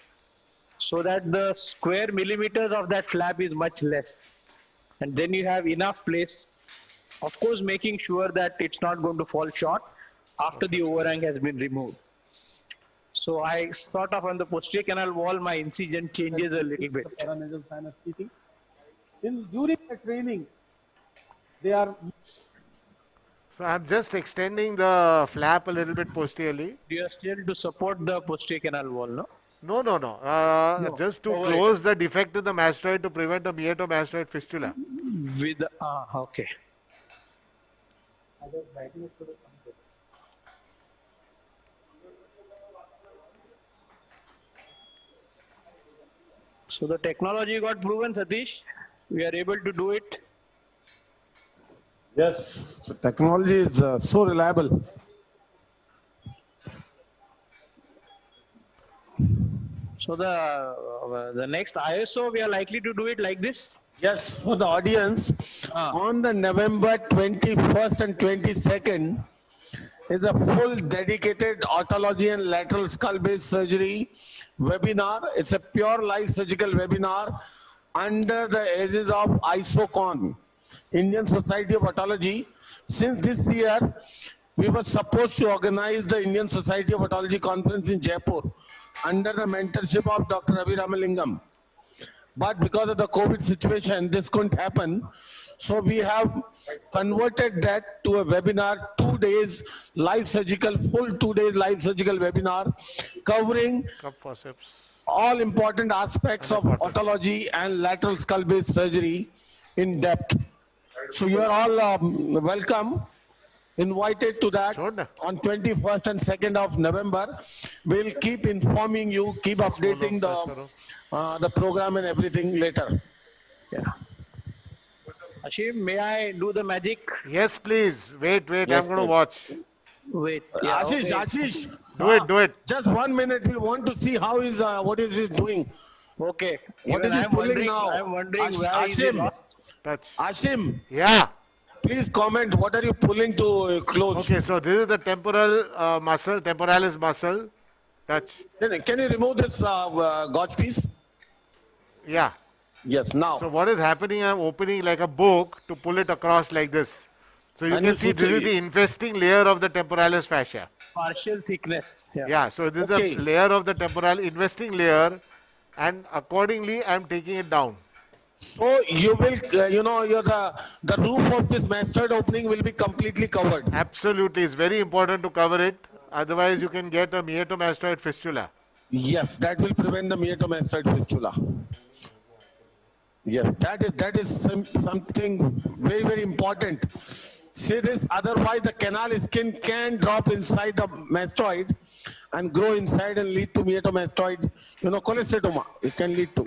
so that the square millimeters of that flap is much less. And then you have enough place, of course making sure that it's not going to fall short after the overhang has been removed. So I sort of on the posterior canal wall, my incision changes a little bit. During the training, they are. So I'm just extending the flap a little bit posteriorly. You are still to support the posterior canal wall, no? No. Just to close the defect in the mastoid to prevent the meatomastoid fistula. With okay. So the technology got proven, Satish. We are able to do it. Yes, the technology is so reliable. So the next ISO, we are likely to do it like this. Yes, for the audience, on the November 21st and 22nd is a full dedicated otology and lateral skull-based surgery webinar. It's a pure live surgical webinar under the aegis of ISOCON, Indian Society of Otology. Since this year, we were supposed to organize the Indian Society of Otology conference in Jaipur under the mentorship of Dr. Ravi Ramalingam. But because of the COVID situation, this couldn't happen. So we have converted that to a webinar, 2 days live surgical, full 2 days live surgical webinar covering Cup forceps. all important aspects of otology and lateral skull-based surgery in depth. So you are all welcome, invited to that on 21st and 2nd of November. We'll keep informing you, keep updating the program and everything later. Yeah. Ashim, may I do the magic? Yes, please. Wait, Yes, I'm going to sir. watch. Wait. Ashish, Do it. Just 1 minute. We want to see how is what is he doing. Okay. What is he pulling now? I'm wondering why is he Ashim, lost? Ashim. Yeah. Please comment. What are you pulling to close? Okay, so this is the temporal muscle, temporalis muscle. Touch. Can you remove this gauge piece? Yeah. Yes, now. So what is happening, I'm opening like a book to pull it across like this. So you And can you see this see is the investing layer of the temporalis fascia. Partial thickness. Yeah, so this Okay. is a layer of the temporal investing layer, and accordingly I'm taking it down. So you will, the roof of this mastoid opening will be completely covered. Absolutely, it's very important to cover it. Otherwise, you can get a meatomastoid fistula. Yes, that will prevent the meatomastoid fistula. Yes, that is something very, very important. See this, otherwise the canal skin can drop inside the mastoid and grow inside and lead to meatomastoid, cholesteatoma. It can lead to.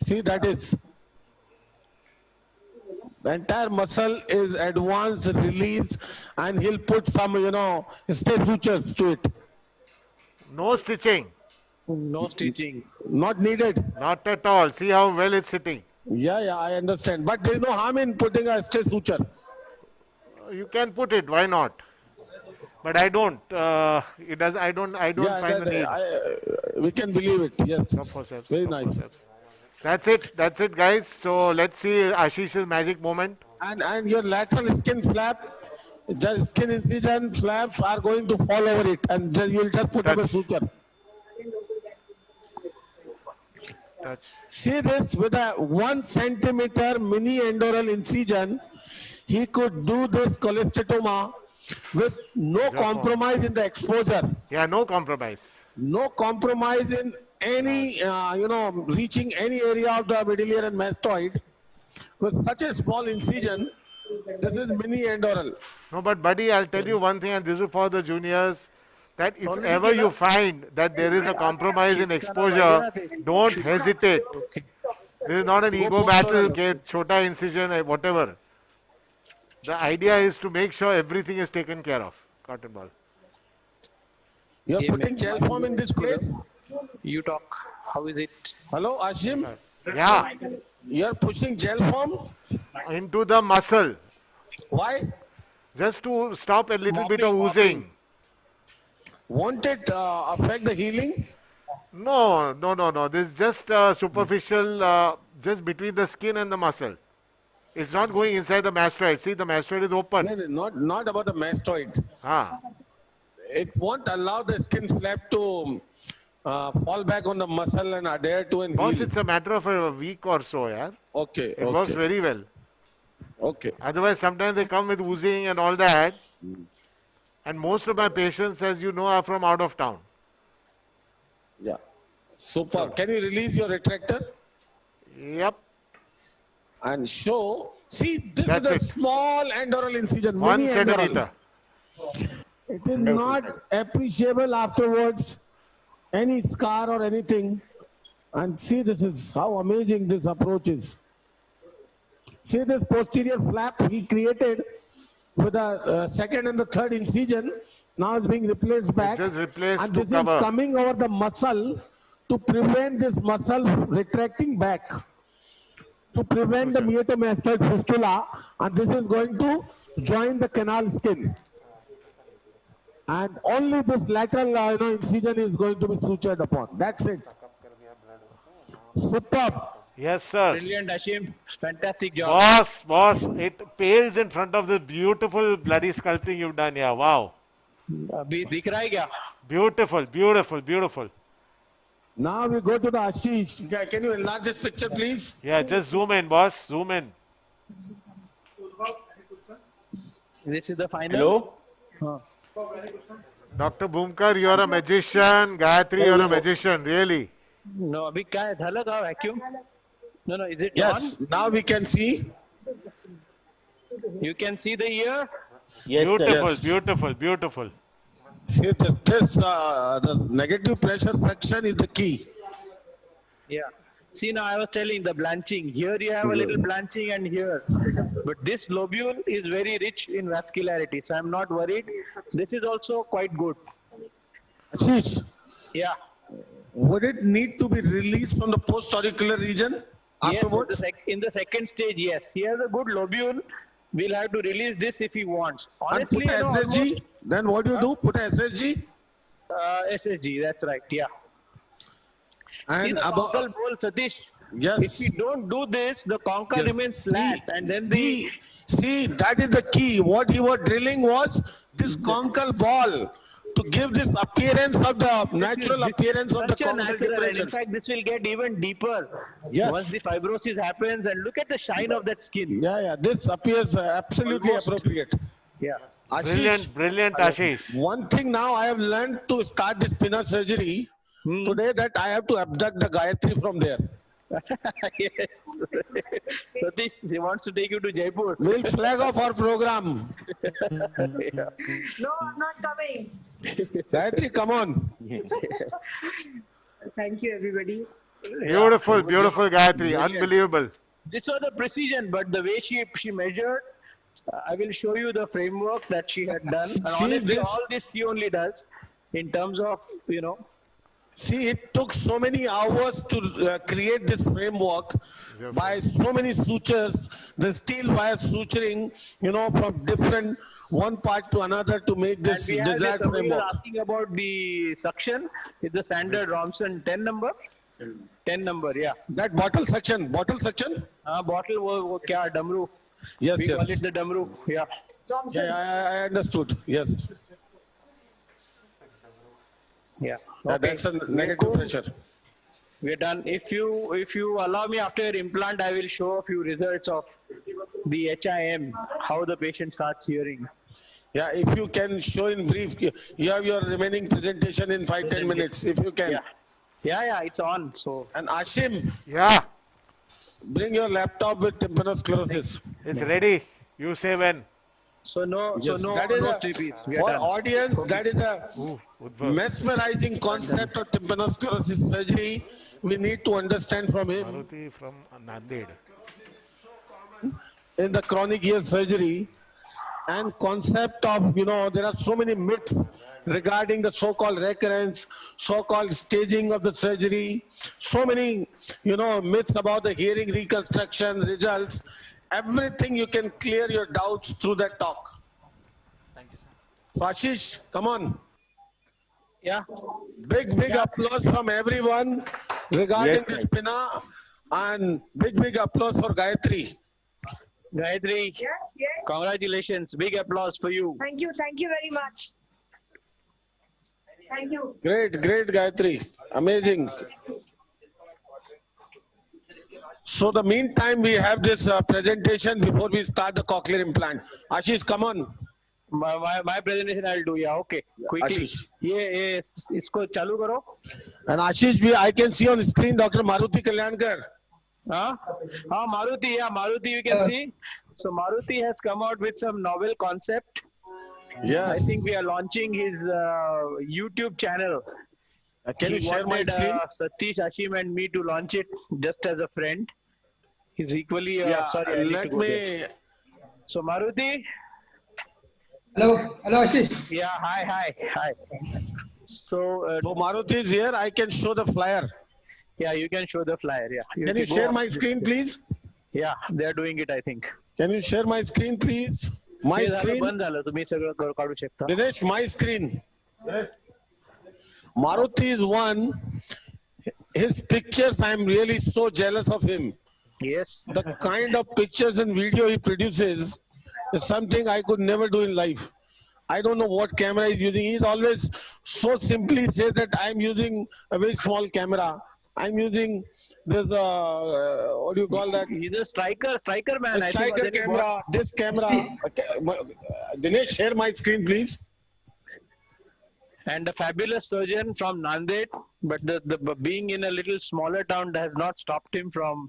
See, that is. The entire muscle is advanced, released, and he'll put some, stay sutures to it. No stitching. No stitching. Not needed. Not at all. See how well it's sitting. Yeah, I understand. But there is no harm in putting a stay suture. You can put it. Why not? But I don't. It does. I don't find the need. We can believe it. Yes. Cup forceps, Very cup nice. forceps. That's it, guys. So let's see Ashish's magic moment. And your lateral skin flap, the skin incision flaps are going to fall over it, and then you'll just put up a suture. Touch. See this, with a 1 centimeter mini endoral incision, he could do this cholesteatoma with no compromise in the exposure. Yeah, no compromise. No compromise in any, reaching any area of the medullary and mastoid. With such a small incision, this is mini endoral. No, but buddy, I'll tell you one thing, and this is for the juniors, that if ever you find that there is a compromise in exposure, don't hesitate. This is not an ego battle, chota incision, whatever. The idea is to make sure everything is taken care of. Cotton ball. You're putting gel foam in this place? You talk. How is it? Hello, Ashim? Yeah. You're pushing gel foam? Into the muscle. Why? Just to stop a little bit of oozing. Won't it affect the healing? No. This is just superficial, just between the skin and the muscle. It's not going inside the mastoid. See, the mastoid is open. No, not about the mastoid. It won't allow the skin flap to fall back on the muscle and adhere to and Boss, heal. it's a matter of a week or so, yeah. Okay. It works very well. Okay. Otherwise, sometimes they come with oozing and all that. And most of my patients, as you know, are from out of town. Yeah. Super. Can you release your retractor? Yep. And show. See, this That's is a it. small endoral incision. 1 mini centimeter. endoral. It is not appreciable afterwards, any scar or anything. And see, this is how amazing this approach is. See this posterior flap he created with a second and the third incision. Now it's being replaced back. It's just replaced and to this cover. is coming over the muscle to prevent this muscle retracting back. To prevent the meatomastoid fistula, and this is going to join the canal skin. And only this lateral incision is going to be sutured upon. That's it. Superb. Yes, sir. Brilliant, Ashim. Fantastic job. Boss, it pales in front of the beautiful bloody sculpting you've done here. Wow. दिख रहा है क्या? Beautiful. Now we go to the Ashish. Can you enlarge this picture, please? Yeah, just zoom in, boss. Zoom in. This is the final. Hello? Dr. Bhumkar, you're a magician. Gayatri, you're a magician. Really. No, अभी क्या है? धलक है vacuum? No, is it Yes, on? now we can see. You can see the ear? Yes, Beautiful. See, the negative pressure section is the key. Yeah. See, now I was telling the blanching. Here you have a little blanching and here. But this lobule is very rich in vascularity. So I'm not worried. This is also quite good. Ashish, Yeah. would it need to be released from the post-auricular region afterwards? Yes, in the second stage, yes. He has a good lobule. We'll have to release this if he wants. Honestly, and put a SSG? Then what do you do? Put a SSG? SSG, that's right, yeah. And see the concal ball, Satish? Yes. If you don't do this, the concal remains flat, and then See, that is the key. What he was drilling was this concal ball to give this appearance of the natural appearance of the concal depression. In fact, this will get even deeper Yes. once the fibrosis happens. And look at the shine of that skin. Yeah. This appears absolutely appropriate. Yeah. Ashish, Brilliant, Ashish. one thing now I have learned to start this pinna surgery today, that I have to abduct the Gayatri from there. Yes. Satish, he wants to take you to Jaipur. We'll flag off our program. Yeah. No, I'm not coming. Gayatri, come on. Thank you, everybody. Beautiful, Gayatri. Unbelievable. This was the precision, but the way she measured, I will show you the framework that she had done. And honestly, all this she only does in terms of, See, it took so many hours to create this framework by so many sutures, the steel wire suturing, from different one part to another to make this desired framework. Asking about the suction, it's the standard Romson 10 number. 10 number, yeah. That bottle section. Bottle wo kya damru. Yes, we yes. call it the damru. Yeah. Yeah, I understood. Yes. Yeah. Yeah, Okay. that's a negative pressure. We're done. If you allow me, after your implant, I will show a few results of the HIM, how the patient starts hearing. Yeah, if you can show in brief, you have your remaining presentation in 5-10 minutes, if you can. Yeah, it's on. So. And Ashim. Yeah. Bring your laptop with tympanosclerosis. It's ready. You say when. So no, Yes, no TPs. For audience, that is a mesmerizing concept of tympanosclerosis surgery. We need to understand from him. Maruti from Nanded. In the chronic ear surgery and concept of, there are so many myths regarding the so-called recurrence, so-called staging of the surgery, so many, myths about the hearing reconstruction results. Everything you can clear your doubts through that talk. Thank you, sir. So Ashish, come on. Yeah. Big applause from everyone regarding this Pina, and big applause for Gayatri. Gayatri, Yes. congratulations. Big applause for you. Thank you very much. Thank you. Great Gayatri. Amazing. So the meantime, we have this presentation before we start the cochlear implant. Ashish, come on. My presentation I'll do. Yeah, okay. Quickly. Ashish. ये इसको चालू करो. And Ashish, I can see on screen Dr. Maruti Kalyankar. Maruti, you can see. So Maruti has come out with some novel concept. Yes. I think we are launching his YouTube channel. Can you share my screen? Satish, Ashim and me to launch it just as a friend. He's equally... sorry, let me... So Maruti. Hello Ashish. Yeah, hi. So Maruti is here. I can show the flyer. Yeah, you can show the flyer. Yeah. Can you share my screen, please? Yeah, they are doing it, I think. Can you share my screen, please? My screen. Dinesh, my screen. Yes. Maruti is one. His pictures, I am really so jealous of him. Yes. The kind of pictures and video he produces is something I could never do in life. I don't know what camera he's using. He's always so simply says that I'm using a very small camera. I'm using this, what do you call that? He's a striker man. A striker camera, this camera. Dinesh, share my screen, please. And a fabulous surgeon from Nanded, but the being in a little smaller town has not stopped him from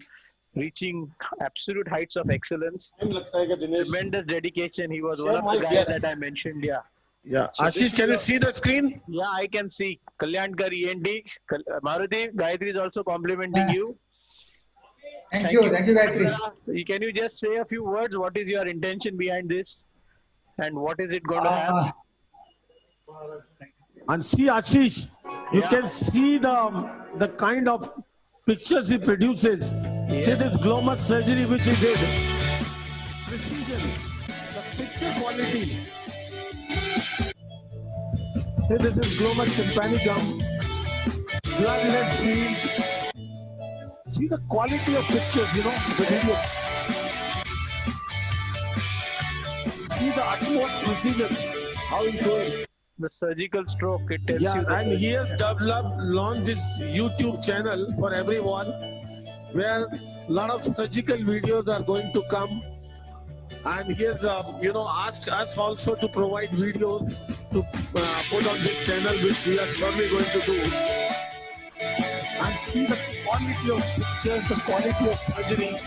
reaching absolute heights of excellence. Tremendous dedication. He was one of the guys that I mentioned. Yeah. So Ashish, can you see the screen? Yeah, I can see. Kalyankar ENT. Maruti, Gayatri is also complimenting you. Thank you, Gayatri. Can you just say a few words? What is your intention behind this? And what is it going to have? And see, Ashish, you can see the kind of pictures he produces. See this glomus surgery which he did. Precision, the picture quality. See, this is glomus tympanicum, bloodless field. See the quality of pictures, the video. See the utmost precision, how he's doing. The surgical stroke, it tells you. And he has launched this YouTube channel for everyone, where a lot of surgical videos are going to come. And he has, asked us also to provide videos to put on this channel, which we are surely going to do. And see the quality of pictures, the quality of surgery.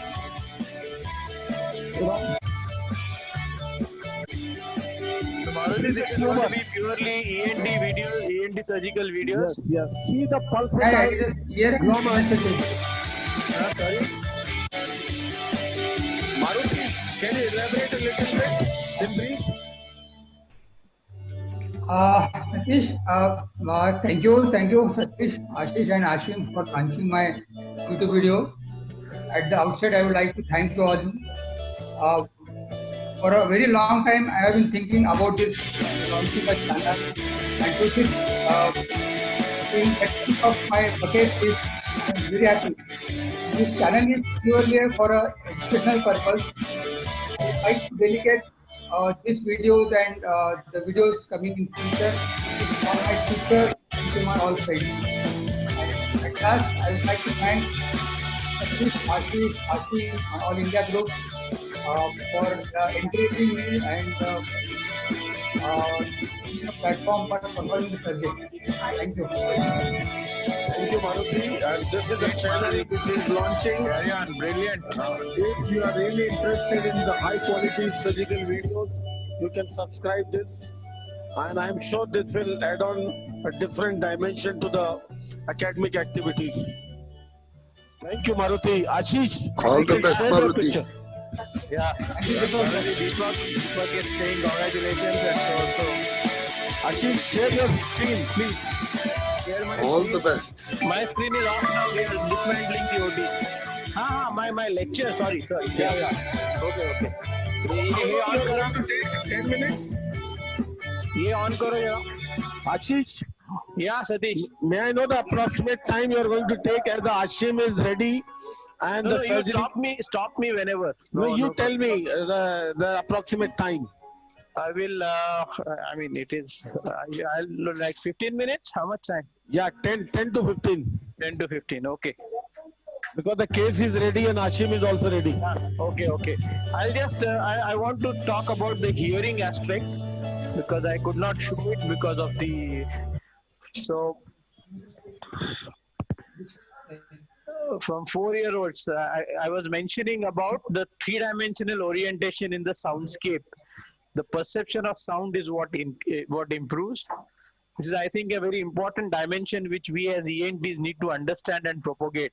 Maruti, this is going to be purely ENT videos, ENT surgical videos. Yes. See the pulsatile glomus. Sorry? Maruti, can you elaborate a little bit in brief? Satish, thank you, Satish, Ashish and Ashim for launching my YouTube video. At the outset, I would like to thank you all. For a very long time, I have been thinking about this launching a channel, and this is in the tip of my bucket list I am very happy. This channel is purely for a educational purpose. I would like to dedicate these videos and the videos coming in future to all my teachers and to my all friends. And at last, I would like to thank Satish, Ashish, Ashim, and all India group for encouraging me and giving a platform for covering the subject. Thank you. Thank you, Maruti. And this is the channel which is launching. Brilliant. If you are really interested in the high quality surgical videos, you can subscribe this. And I'm sure this will add on a different dimension to the academic activities. Thank you, Maruti. Ashish, All the best, share your Maruti. picture. Yeah. Deepak is saying congratulations and so. Ashish, share your screen, please. All the best. My screen is off now. We are dismantling the OT. My lecture. Sorry. Yeah. Okay. ये on करो. 10 minutes. ये on करो जरा. Ashish. Yeah, Satish. May I know the approximate time you are going to take as the Ashim is ready and No, the you surgery? stop me whenever. No, you tell me the approximate time. I will, I mean, it is, I'll like 15 minutes. How much time? Yeah, 10 to 15. 10 to 15. Okay. Because the case is ready and Ashim is also ready. Okay. I'll just, I want to talk about the hearing aspect because I could not show it because of the, so from 4-year-olds, I was mentioning about the three-dimensional orientation in the soundscape. The perception of sound is what improves. This is, I think, a very important dimension which we as ENTs need to understand and propagate.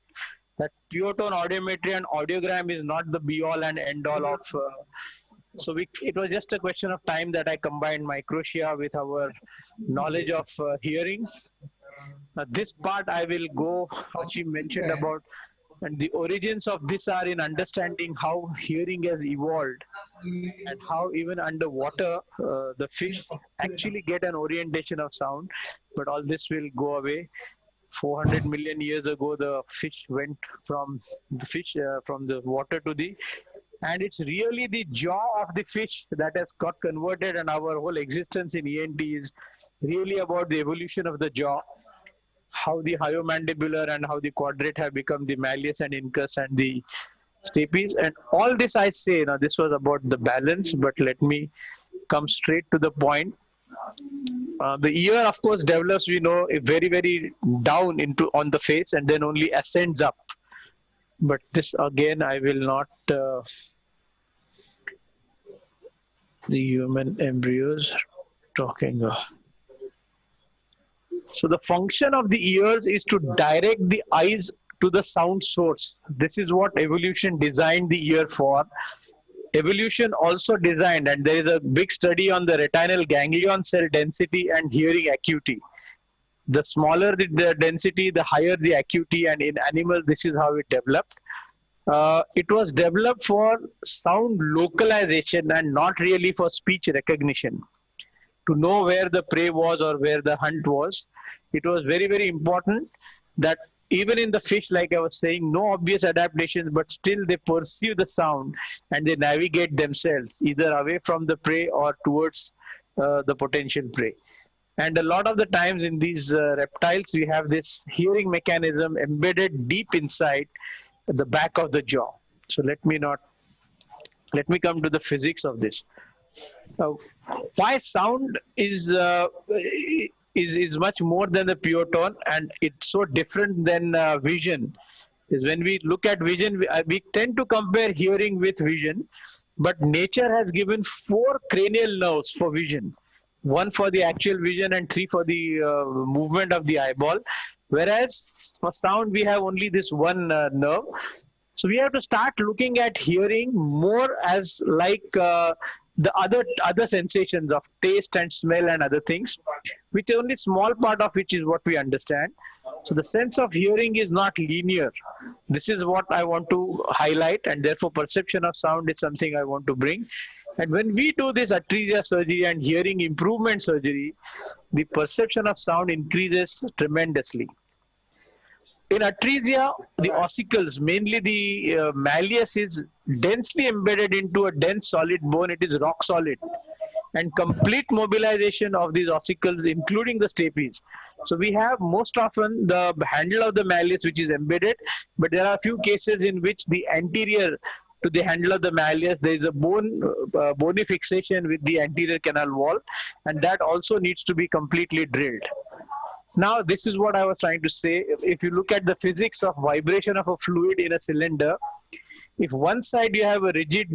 That pure tone audiometry and audiogram is not the be-all and end-all of. So it was just a question of time that I combined microtia with our knowledge of hearing. This part I will go, she mentioned about, and the origins of this are in understanding how hearing has evolved and how even underwater the fish actually get an orientation of sound. But all this will go away. 400 million years ago, the fish went from the water to the, and it's really the jaw of the fish that has got converted, and our whole existence in ENT is really about the evolution of the jaw. How the hyomandibular and how the quadrate have become the malleus and incus and the stapes, and all this I say now, this was about the balance, but let me come straight to the point. The ear, of course, develops, we know, very, very down on the face and then only ascends up. But this again, I will not. The human embryos talking of. So the function of the ears is to direct the eyes to the sound source. This is what evolution designed the ear for. Evolution also designed, and there is a big study on the retinal ganglion cell density and hearing acuity. The smaller the density, the higher the acuity, and in animals, this is how it developed. It was developed for sound localization and not really for speech recognition. To know where the prey was or where the hunt was, it was very, very important that even in the fish, like I was saying, no obvious adaptations, but still they perceive the sound and they navigate themselves either away from the prey or towards the potential prey. And a lot of the times in these reptiles, we have this hearing mechanism embedded deep inside the back of the jaw. So let me come to the physics of this. Why sound is much more than the pure tone, and it's so different than vision. Is when we look at vision, we tend to compare hearing with vision, but nature has given 4 cranial nerves for vision, 1 for the actual vision and 3 for the movement of the eyeball, whereas for sound we have only this one nerve. So we have to start looking at hearing more as like the other sensations of taste and smell and other things, which only small part of which is what we understand. So the sense of hearing is not linear. This is what I want to highlight, and therefore perception of sound is something I want to bring. And when we do this atresia surgery and hearing improvement surgery, the perception of sound increases tremendously. in atresia, the ossicles, mainly the malleus, is densely embedded into a dense solid bone. It is rock solid, and complete mobilization of these ossicles, including the stapes. So we have most often the handle of the malleus which is embedded, but there are a few cases in which the anterior to the handle of the malleus, there is a bony fixation with the anterior canal wall, and that also needs to be completely drilled. Now, this is what I was trying to say. If you look at the physics of vibration of a fluid in a cylinder, if one side you have a rigid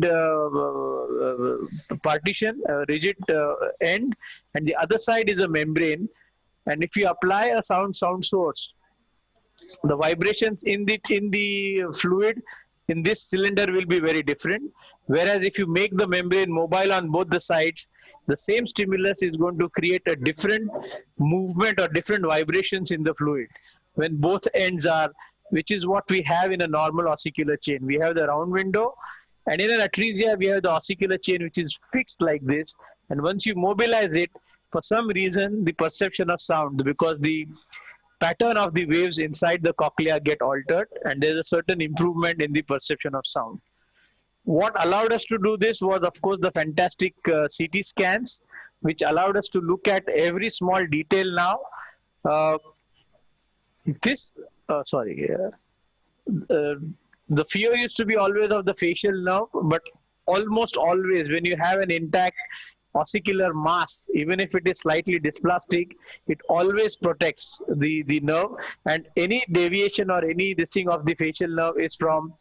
partition, a rigid end, and the other side is a membrane, and if you apply a sound source, the vibrations in the fluid in this cylinder will be very different. Whereas if you make the membrane mobile on both the sides, the same stimulus is going to create a different movement or different vibrations in the fluid when both ends are, which is what we have in a normal ossicular chain. We have the round window, and in an atresia we have the ossicular chain which is fixed like this, and once you mobilize it, for some reason the perception of sound, because the pattern of the waves inside the cochlea get altered, and there is a certain improvement in the perception of sound. What allowed us to do this was, of course, the fantastic CT scans, which allowed us to look at every small detail now. The fear used to be always of the facial nerve, but almost always when you have an intact ossicular mass, even if it is slightly dysplastic, it always protects the nerve, and any deviation or any thing of the facial nerve is from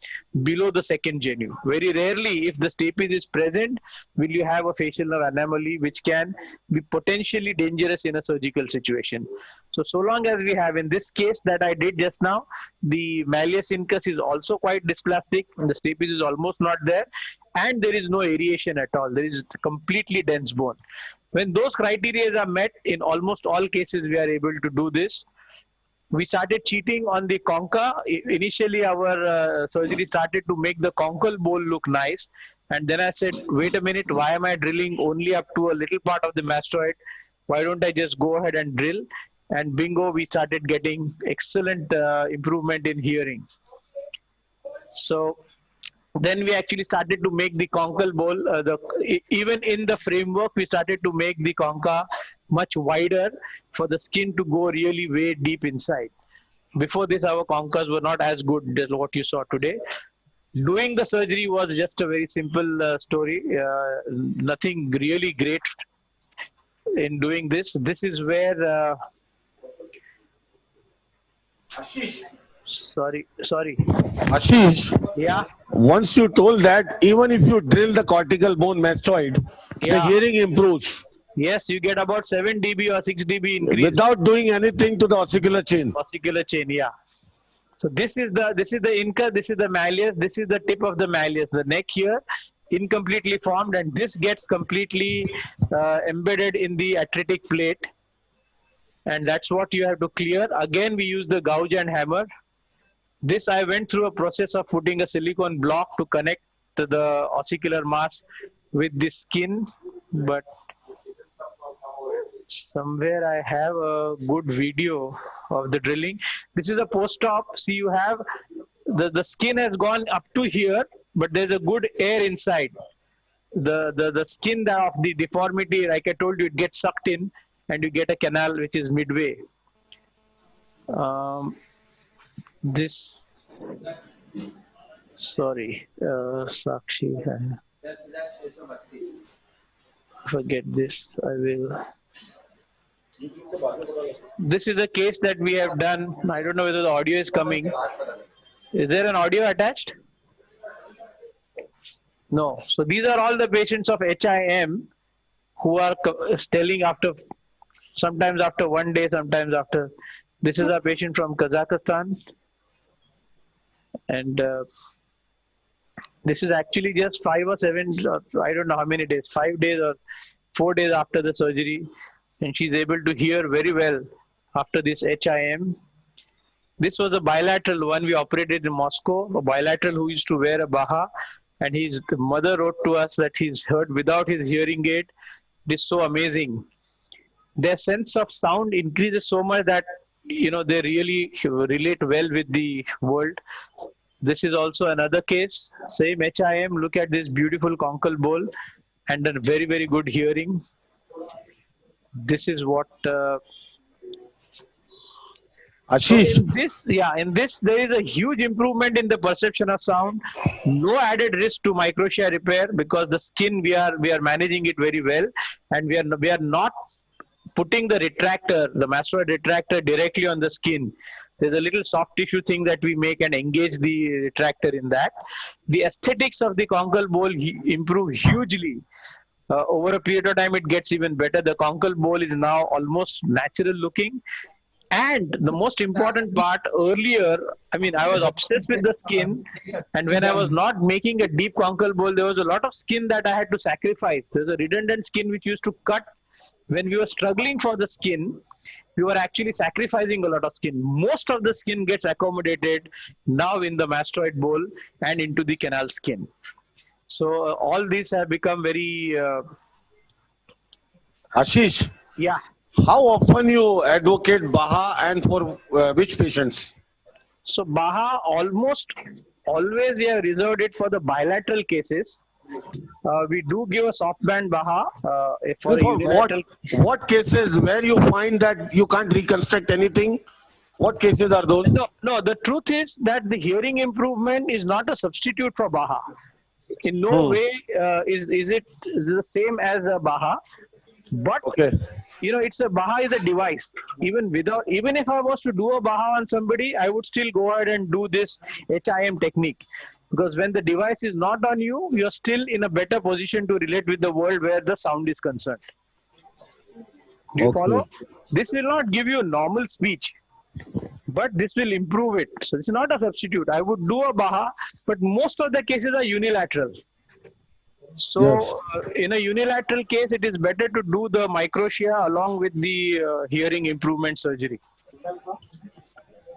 below the second genu. Very rarely, if the stapes is present, will you have a facial nerve anomaly, which can be potentially dangerous in a surgical situation. So long as we have, in this case that I did just now, the malleus incus is also quite dysplastic, and the stapes is almost not there, and there is no aeration at all. There is completely dense bone. When those criteria are met, in almost all cases we are able to do this. We started cheating on the concha. Initially our surgery started to make the conchal bone look nice, and then I said, wait a minute, why am I drilling only up to a little part of the mastoid? Why don't I just go ahead and drill? And bingo, we started getting excellent improvement in hearing. So then we actually started to make the conchal bowl, even in the framework, we started to make the concha much wider for the skin to go really way deep inside. Before this, our conchas were not as good as what you saw today. Doing the surgery was just a very simple story, nothing really great in doing this. This is where... Ashish. Sorry. Ashish. Yeah. Once you told that even if you drill the cortical bone mastoid, the hearing improves. Yes, you get about 7 dB or 6 dB increase without doing anything to the ossicular chain. Ossicular chain, yeah. So this is the incus, this is the malleus, this is the tip of the malleus. The neck here, incompletely formed, and this gets completely embedded in the atretic plate, and that's what you have to clear. Again, we use the gouge and hammer. This I went through a process of putting a silicone block to connect to the ossicular mass with the skin, but somewhere I have a good video of the drilling. This is a post-op. See, you have the skin has gone up to here, but there's a good air inside. The skin of the deformity, like I told you, it gets sucked in, and you get a canal which is midway. Sakshi, forget this. I will. This is a case that we have done. I don't know whether the audio is coming. Is there an audio attached? No. So these are all the patients of HIM who are telling after, sometimes after 1 day, sometimes after. This is a patient from Kazakhstan. And this is actually just 5 or 7, I don't know how many days, 5 days or 4 days after the surgery. And she's able to hear very well after this HIM. This was a bilateral one we operated in Moscow, a bilateral who used to wear a Baha. And the mother wrote to us that he's heard without his hearing aid. It is so amazing. Their sense of sound increases so much that they really relate well with the world. This is also another case, same HIM. Look at this beautiful conchal bowl and a very, very good hearing. This is what Ashish. So in this there is a huge improvement in the perception of sound. No added risk to microtia repair because the skin we are managing it very well, and we are not putting the mastoid retractor directly on the skin. There's a little soft tissue thing that we make and engage the retractor in that. The aesthetics of the conchal bowl improve hugely. Over a period of time, it gets even better. The conchal bowl is now almost natural looking. And the most important part, earlier, I was obsessed with the skin, and when I was not making a deep conchal bowl, there was a lot of skin that I had to sacrifice. There's a redundant skin which used to cut. When we were struggling for the skin, we were actually sacrificing a lot of skin. Most of the skin gets accommodated now in the mastoid bowl and into the canal skin. So all these have become very... Ashish. Yeah. How often you advocate Baha and for which patients? So Baha almost always we have reserved it for the bilateral cases. We do give a soft band Baha for unilateral. What cases where you find that you can't reconstruct anything? What cases are those? No, the truth is that the hearing improvement is not a substitute for Baha. In no way is it the same as a Baha. But it's a Baha is a device. Even if I was to do a Baha on somebody, I would still go ahead and do this HIM technique. Because when the device is not on you, you're still in a better position to relate with the world where the sound is concerned. Do you follow? This will not give you normal speech, but this will improve it. So it's not a substitute. I would do a Baha, but most of the cases are unilateral. So in a unilateral case, it is better to do the microtia along with the hearing improvement surgery.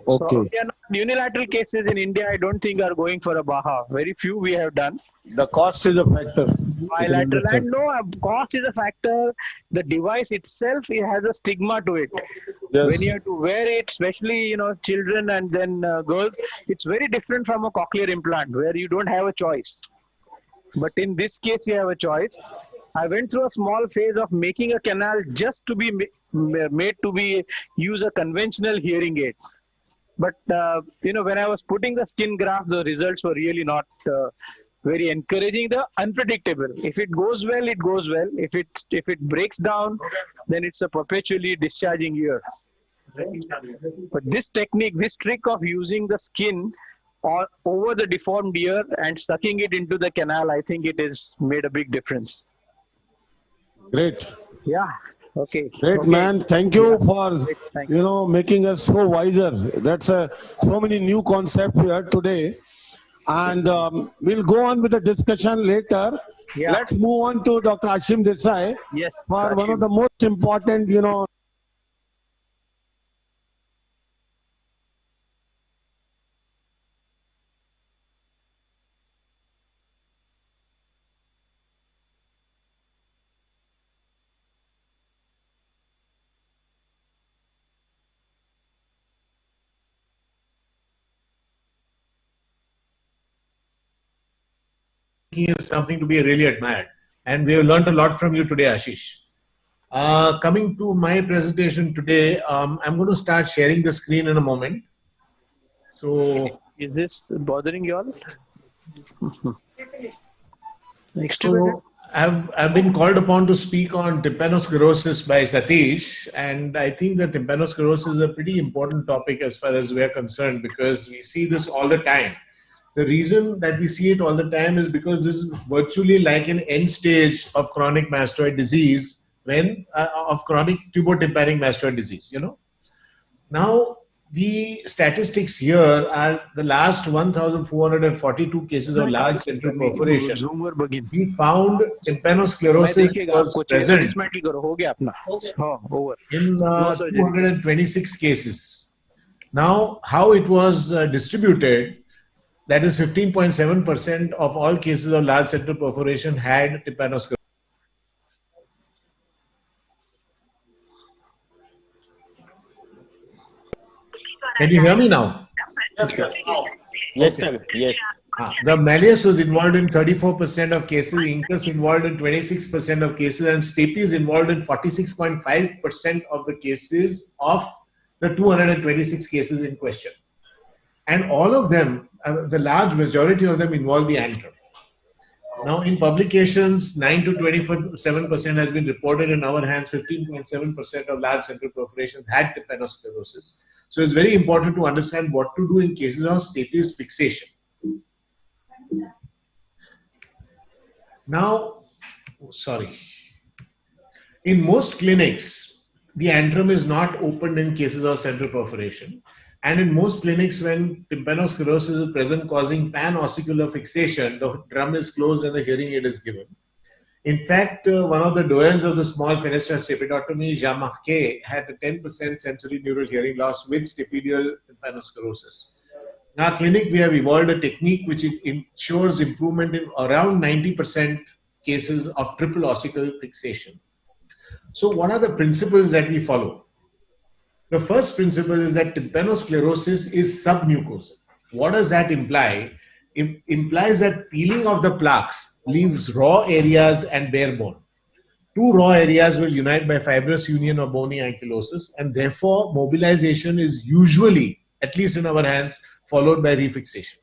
So unilateral cases in India, I don't think are going for a Baha. Very few we have done. The cost is a factor. Bilateral, and no, cost is a factor. The device itself, it has a stigma to it. When you have to wear it, especially children and then girls, it's very different from a cochlear implant where you don't have a choice. But in this case, you have a choice. I went through a small phase of making a canal just to be made to use a conventional hearing aid. But when I was putting the skin graft, the results were really not very encouraging. They're unpredictable. If it goes well, it goes well. If it breaks down, then it's a perpetually discharging ear. But this technique, this trick of using the skin over the deformed ear and sucking it into the canal, I think it has made a big difference. Great. Yeah. Okay. Great, man. Thank you for making us so wiser. That's so many new concepts we heard today, and we'll go on with the discussion later. Let's move on to Dr. Ashim Desai for one of the most important, is something to be really admired. And we have learned a lot from you today, Ashish. Coming to my presentation today, I'm going to start sharing the screen in a moment. So, is this bothering you all? So I've been called upon to speak on tympanosclerosis by Satish, and I think that tympanosclerosis is a pretty important topic as far as we're concerned, because we see this all the time. The reason that we see it all the time is because this is virtually like an end stage of chronic mastoid disease, of chronic tubotympanic mastoid disease, Now, the statistics here are the last 1,442 cases of large central perforation. We found tympanosclerosis was present in 226 cases. Now, how it was distributed, that is 15.7% of all cases of large central perforation had tympanosclerosis. Can you hear me now? Yes, yes. Yes, Okay. sir. Yes. The malleus was involved in 34% of cases, incus involved in 26% of cases, and stapes involved in 46.5% of the cases of the 226 cases in question. And all of them, the large majority of them involve the antrum. Now, in publications, 9 to 27% has been reported. In our hands, 15.7% of large central perforations had tympanosclerosis. So it's very important to understand what to do in cases of stapes fixation. Now, in most clinics, the antrum is not opened in cases of central perforation. And in most clinics, when tympanosclerosis is present causing pan-ossicular fixation, the drum is closed and the hearing aid is given. In fact, one of the doyens of the small fenestra stapediectomy, Jean Marquet, had a 10% sensory neural hearing loss with stapedial tympanosclerosis. In our clinic, we have evolved a technique which ensures improvement in around 90% cases of triple ossicular fixation. So what are the principles that we follow? The first principle is that tympanosclerosis is submucosal. What does that imply? It implies that peeling of the plaques leaves raw areas and bare bone. Two raw areas will unite by fibrous union or bony ankylosis, and therefore mobilization is usually, at least in our hands, followed by refixation.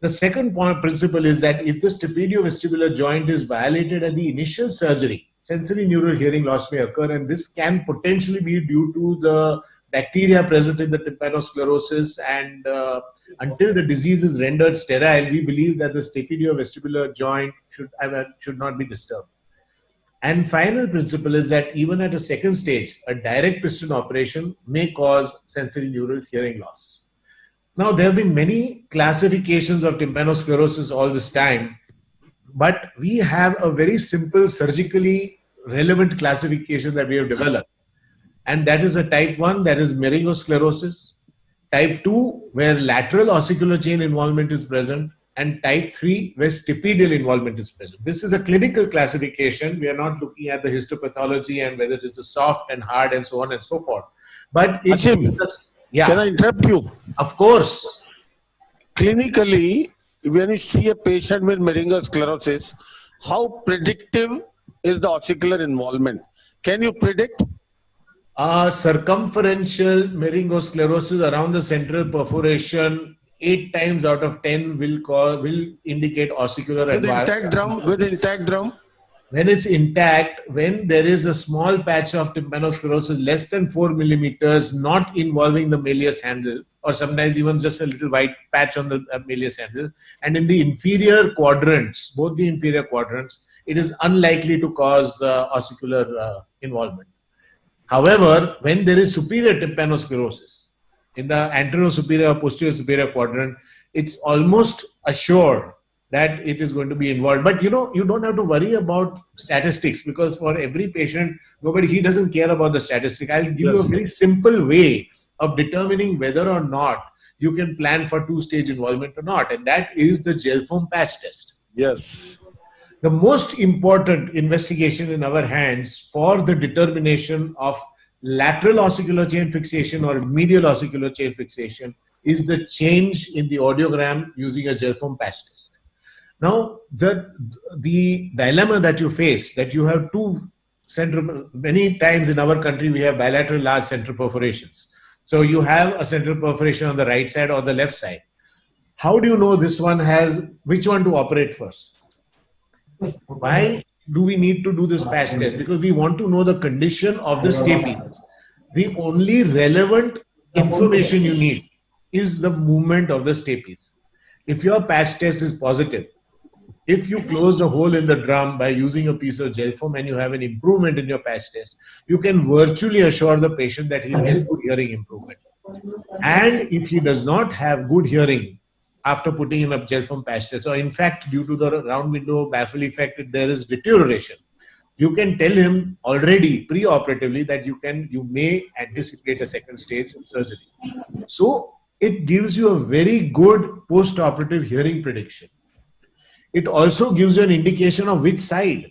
The second principle is that if the stapediovestibular joint is violated at the initial surgery, sensory neural hearing loss may occur, and this can potentially be due to the bacteria present in the tympanosclerosis, and until the disease is rendered sterile, we believe that the stapediovestibular joint should not be disturbed. And final principle is that even at a second stage, a direct piston operation may cause sensory neural hearing loss. Now, there have been many classifications of tympanosclerosis all this time, but we have a very simple surgically relevant classification that we have developed. And that is a type 1, that is meringosclerosis, type 2, where lateral ossicular chain involvement is present, and type 3, where stapedial involvement is present. This is a clinical classification. We are not looking at the histopathology and whether it is soft and hard and so on and so forth. But it Can I interrupt you? Of course. Clinically, when you see a patient with meringosclerosis, how predictive is the ossicular involvement? Can you predict? Circumferential meringosclerosis around the central perforation, 8 times out of 10 will indicate ossicular environment. With intact drum? When it's intact, when there is a small patch of tympanosclerosis less than 4 millimeters, not involving the malleus handle, or sometimes even just a little white patch on the malleus handle, and in the inferior quadrants, both the inferior quadrants, it is unlikely to cause ossicular involvement. However, when there is superior tympanosclerosis in the anterior superior or posterior superior quadrant, it's almost assured that it is going to be involved. But you don't have to worry about statistics, because for every patient, he doesn't care about the statistic. I'll give you a very simple way of determining whether or not you can plan for 2-stage involvement or not, and that is the gel foam patch test. Yes. The most important investigation in our hands for the determination of lateral ossicular chain fixation or medial ossicular chain fixation is the change in the audiogram using a gel foam patch test. Now, the dilemma that you face, that you have many times in our country, we have bilateral large central perforations. So you have a central perforation on the right side or the left side. How do you know which one to operate first? Why do we need to do this patch test? Because we want to know the condition of the stapes. The only relevant information you need is the movement of the stapes. If your patch test is positive, if you close a hole in the drum by using a piece of gel foam and you have an improvement in your patch test, you can virtually assure the patient that he will get good hearing improvement. And if he does not have good hearing after putting in a gel foam patch test, or in fact, due to the round window baffle effect, there is deterioration, you can tell him already pre-operatively that you may anticipate a second stage surgery. So it gives you a very good post-operative hearing prediction. It also gives you an indication of which side.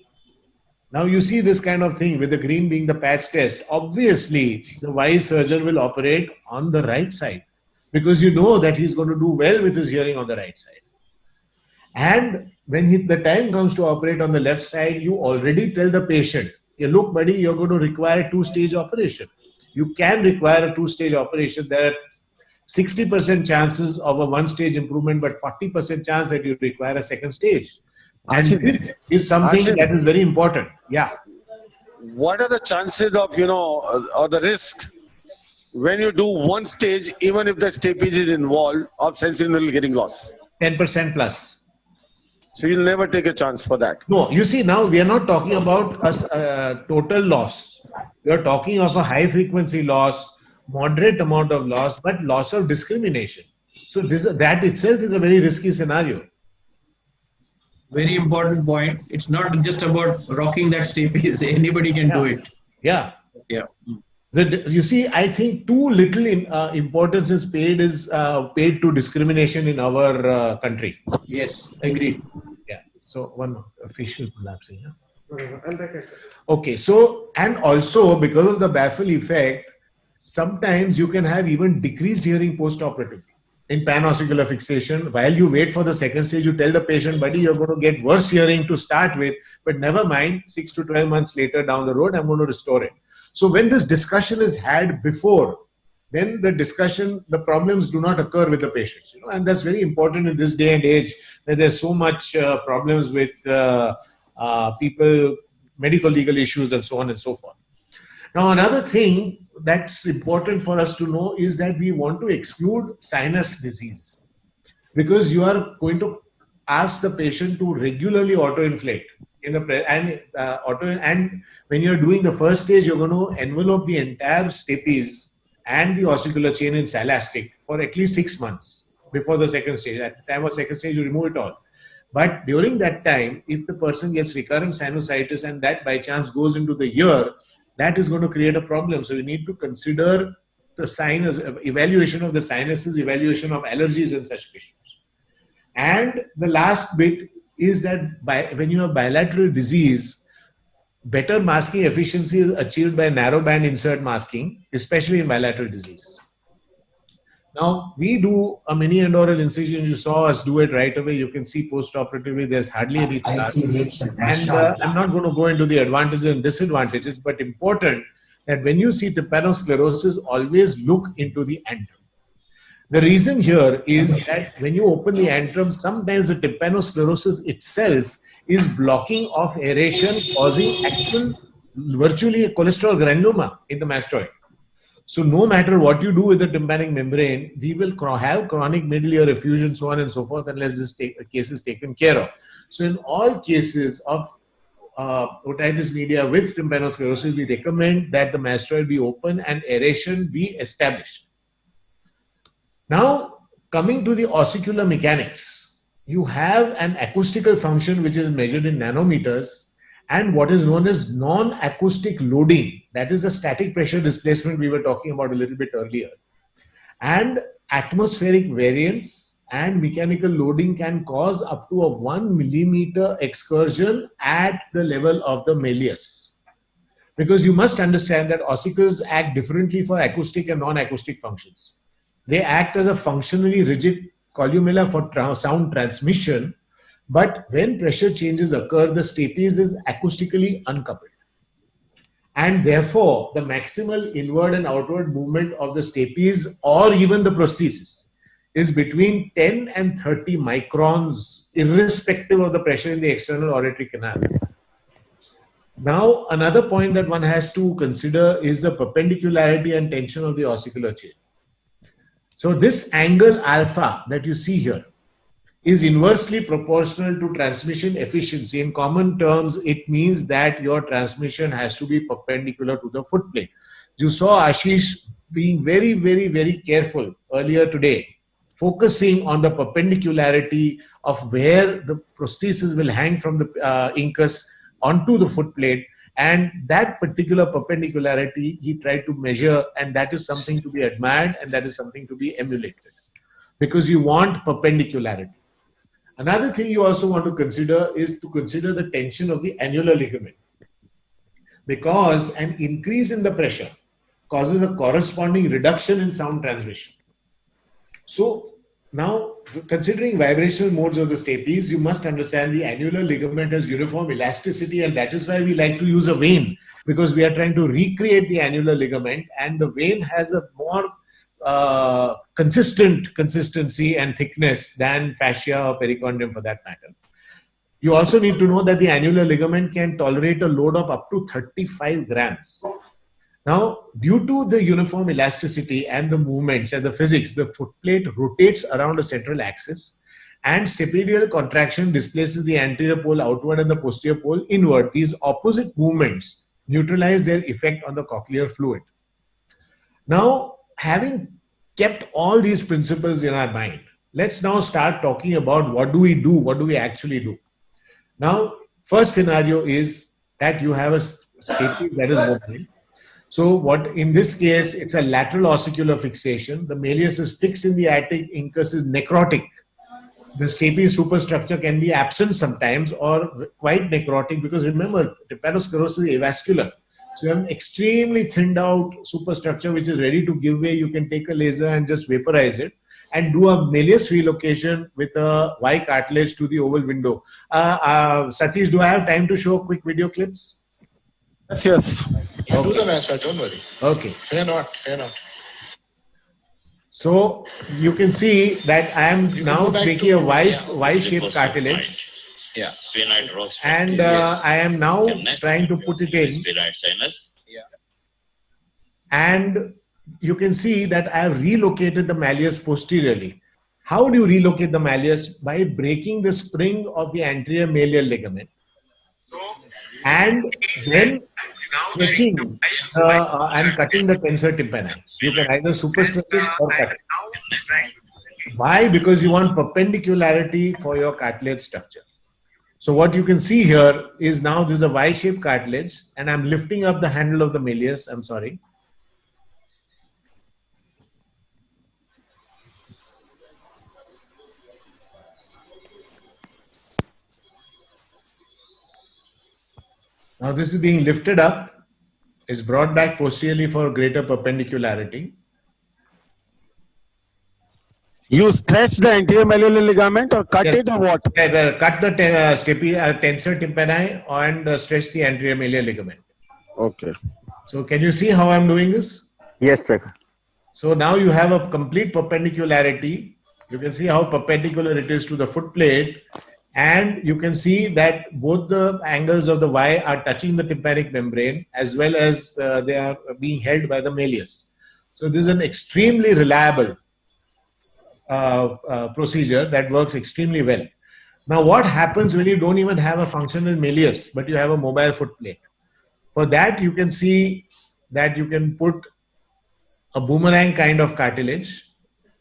Now you see this kind of thing with the green being the patch test. Obviously, the wise surgeon will operate on the right side because you know that he's going to do well with his hearing on the right side. And when the time comes to operate on the left side, you already tell the patient, look, buddy, you're going to require a two-stage operation. You can require a two-stage operation. There are 60% chances of a one-stage improvement, but 40% chance that you require a second stage. And this is something that is very important. Yeah. What are the chances of, or the risk when you do one stage, even if the stapes is involved, of sentinel getting lost? 10% plus. So you'll never take a chance for that. No, you see, now we are not talking about a total loss. We are talking of a high frequency loss, moderate amount of loss, but loss of discrimination. So that itself is a very risky scenario. Very important point. It's not just about rocking that stapes. Anybody can do it. Yeah. Yeah. You see, I think too little importance is paid to discrimination in our country. Yes, agreed. Yeah. So one facial collapsing. Yeah? Okay. So, and also because of the baffle effect, sometimes you can have even decreased hearing post-operatively. In panocular fixation, while you wait for the second stage, you tell the patient, buddy, you're going to get worse hearing to start with, but never mind, 6 to 12 months later down the road, I'm going to restore it. So when this discussion is had before, then the problems do not occur with the patients. And that's very important in this day and age that there's so much problems with people, medical legal issues and so on and so forth. Now, another thing that's important for us to know is that we want to exclude sinus disease because you are going to ask the patient to regularly autoinflate and when you're doing the first stage, you're going to envelope the entire stapes and the ossicular chain in silastic for at least 6 months before the second stage. At the time of second stage, you remove it all. But during that time, if the person gets recurrent sinusitis and that by chance goes into the ear, that is going to create a problem. So you need to consider the sinus, evaluation of the sinuses, evaluation of allergies in such patients. And the last bit is that when you have bilateral disease, better masking efficiency is achieved by narrowband insert masking, especially in bilateral disease. Now, we do a mini endoral incision. You saw us do it right away. You can see post-operatively, there's hardly any charge. And I'm not going to go into the advantages and disadvantages, but important that when you see tympanosclerosis, always look into the antrum. The reason here is that when you open the antrum, sometimes the tympanosclerosis itself is blocking off aeration, causing virtually a cholesterol granuloma in the mastoid. So no matter what you do with the tympanic membrane, we will have chronic middle ear effusion, so on and so forth, unless this case is taken care of. So in all cases of otitis media with tympanosclerosis, we recommend that the mastoid be open and aeration be established. Now, coming to the ossicular mechanics, you have an acoustical function which is measured in nanometers and what is known as non-acoustic loading. That is the static pressure displacement we were talking about a little bit earlier. And atmospheric variance and mechanical loading can cause up to a 1 millimeter excursion at the level of the malleus. Because you must understand that ossicles act differently for acoustic and non-acoustic functions. They act as a functionally rigid columella for sound transmission, but when pressure changes occur, the stapes is acoustically uncoupled. And therefore, the maximal inward and outward movement of the stapes or even the prosthesis is between 10 and 30 microns, irrespective of the pressure in the external auditory canal. Now, another point that one has to consider is the perpendicularity and tension of the ossicular chain. So this angle alpha that you see here is inversely proportional to transmission efficiency. In common terms, it means that your transmission has to be perpendicular to the foot plate. You saw Ashish being very, very, very careful earlier today, focusing on the perpendicularity of where the prosthesis will hang from the incus onto the foot plate. And that particular perpendicularity he tried to measure, and that is something to be admired and that is something to be emulated because you want perpendicularity. Another thing you also want to consider is to consider the tension of the annular ligament. because an increase in the pressure causes a corresponding reduction in sound transmission. So now, considering vibrational modes of the stapes, you must understand the annular ligament has uniform elasticity, and that is why we like to use a vein, because we are trying to recreate the annular ligament, and the vein has a more consistency and thickness than fascia or perichondrium for that matter. You also need to know that the annular ligament can tolerate a load of up to 35 grams. Now, due to the uniform elasticity and the movements and the physics, the footplate rotates around a central axis, and stapedial contraction displaces the anterior pole outward and the posterior pole inward. These opposite movements neutralize their effect on the cochlear fluid. Now, having kept all these principles in our mind, let's now start talking about what do we do, what do we actually do. Now, first scenario is that you have a staple that is mobile. So what in this case, it's a lateral ossicular fixation. The malleus is fixed in the attic, incus is necrotic. The stapes superstructure can be absent sometimes or quite necrotic, because remember, trypanosclerosis is avascular. So you have an extremely thinned out superstructure which is ready to give way. You can take a laser and just vaporize it and do a malleus relocation with a Y cartilage to the oval window. Satish, do I have time to show quick video clips? Yes, yes. Okay. Do them, sir, don't worry. Okay. Fear not, fear not. So you can see that I am now taking a Y-shaped cartilage. Yeah, sphenoid rose. And I am now trying to put it in. Sphenoid sinus. Yeah. And you can see that I have relocated the malleus posteriorly. How do you relocate the malleus? By breaking the spring of the anterior malleal ligament. And then stretching and cutting the tensor tympani. You can either superstretch it or cut it. Why? Because you want perpendicularity for your cartilage structure. So what you can see here is now this is a Y-shaped cartilage, and I'm lifting up the handle of the malleus. I'm sorry. Now this is being lifted up, is brought back posteriorly for greater perpendicularity. You stretch the anterior malleolar ligament or cut it or what? Cut the tensor tympani and stretch the anterior mallear ligament. Okay. So can you see how I'm doing this? Yes, sir. So now you have a complete perpendicularity. You can see how perpendicular it is to the foot plate. And you can see that both the angles of the Y are touching the tympanic membrane, as well as they are being held by the malleus. So this is an extremely reliable procedure that works extremely well. Now, what happens when you don't even have a functional malleus, but you have a mobile foot plate? For that, you can see that you can put a boomerang kind of cartilage,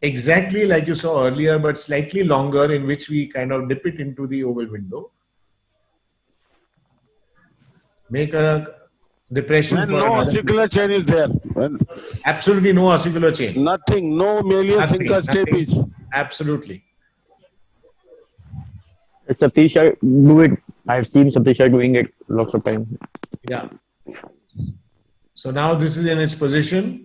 exactly like you saw earlier, but slightly longer, in which we kind of dip it into the oval window. Make a depression. When no ossicular chain is there. Absolutely no ossicular chain. Nothing, no malleus incus stapes. Absolutely. Satish do it. I've seen Satish doing it lots of time. Yeah. So now this is in its position.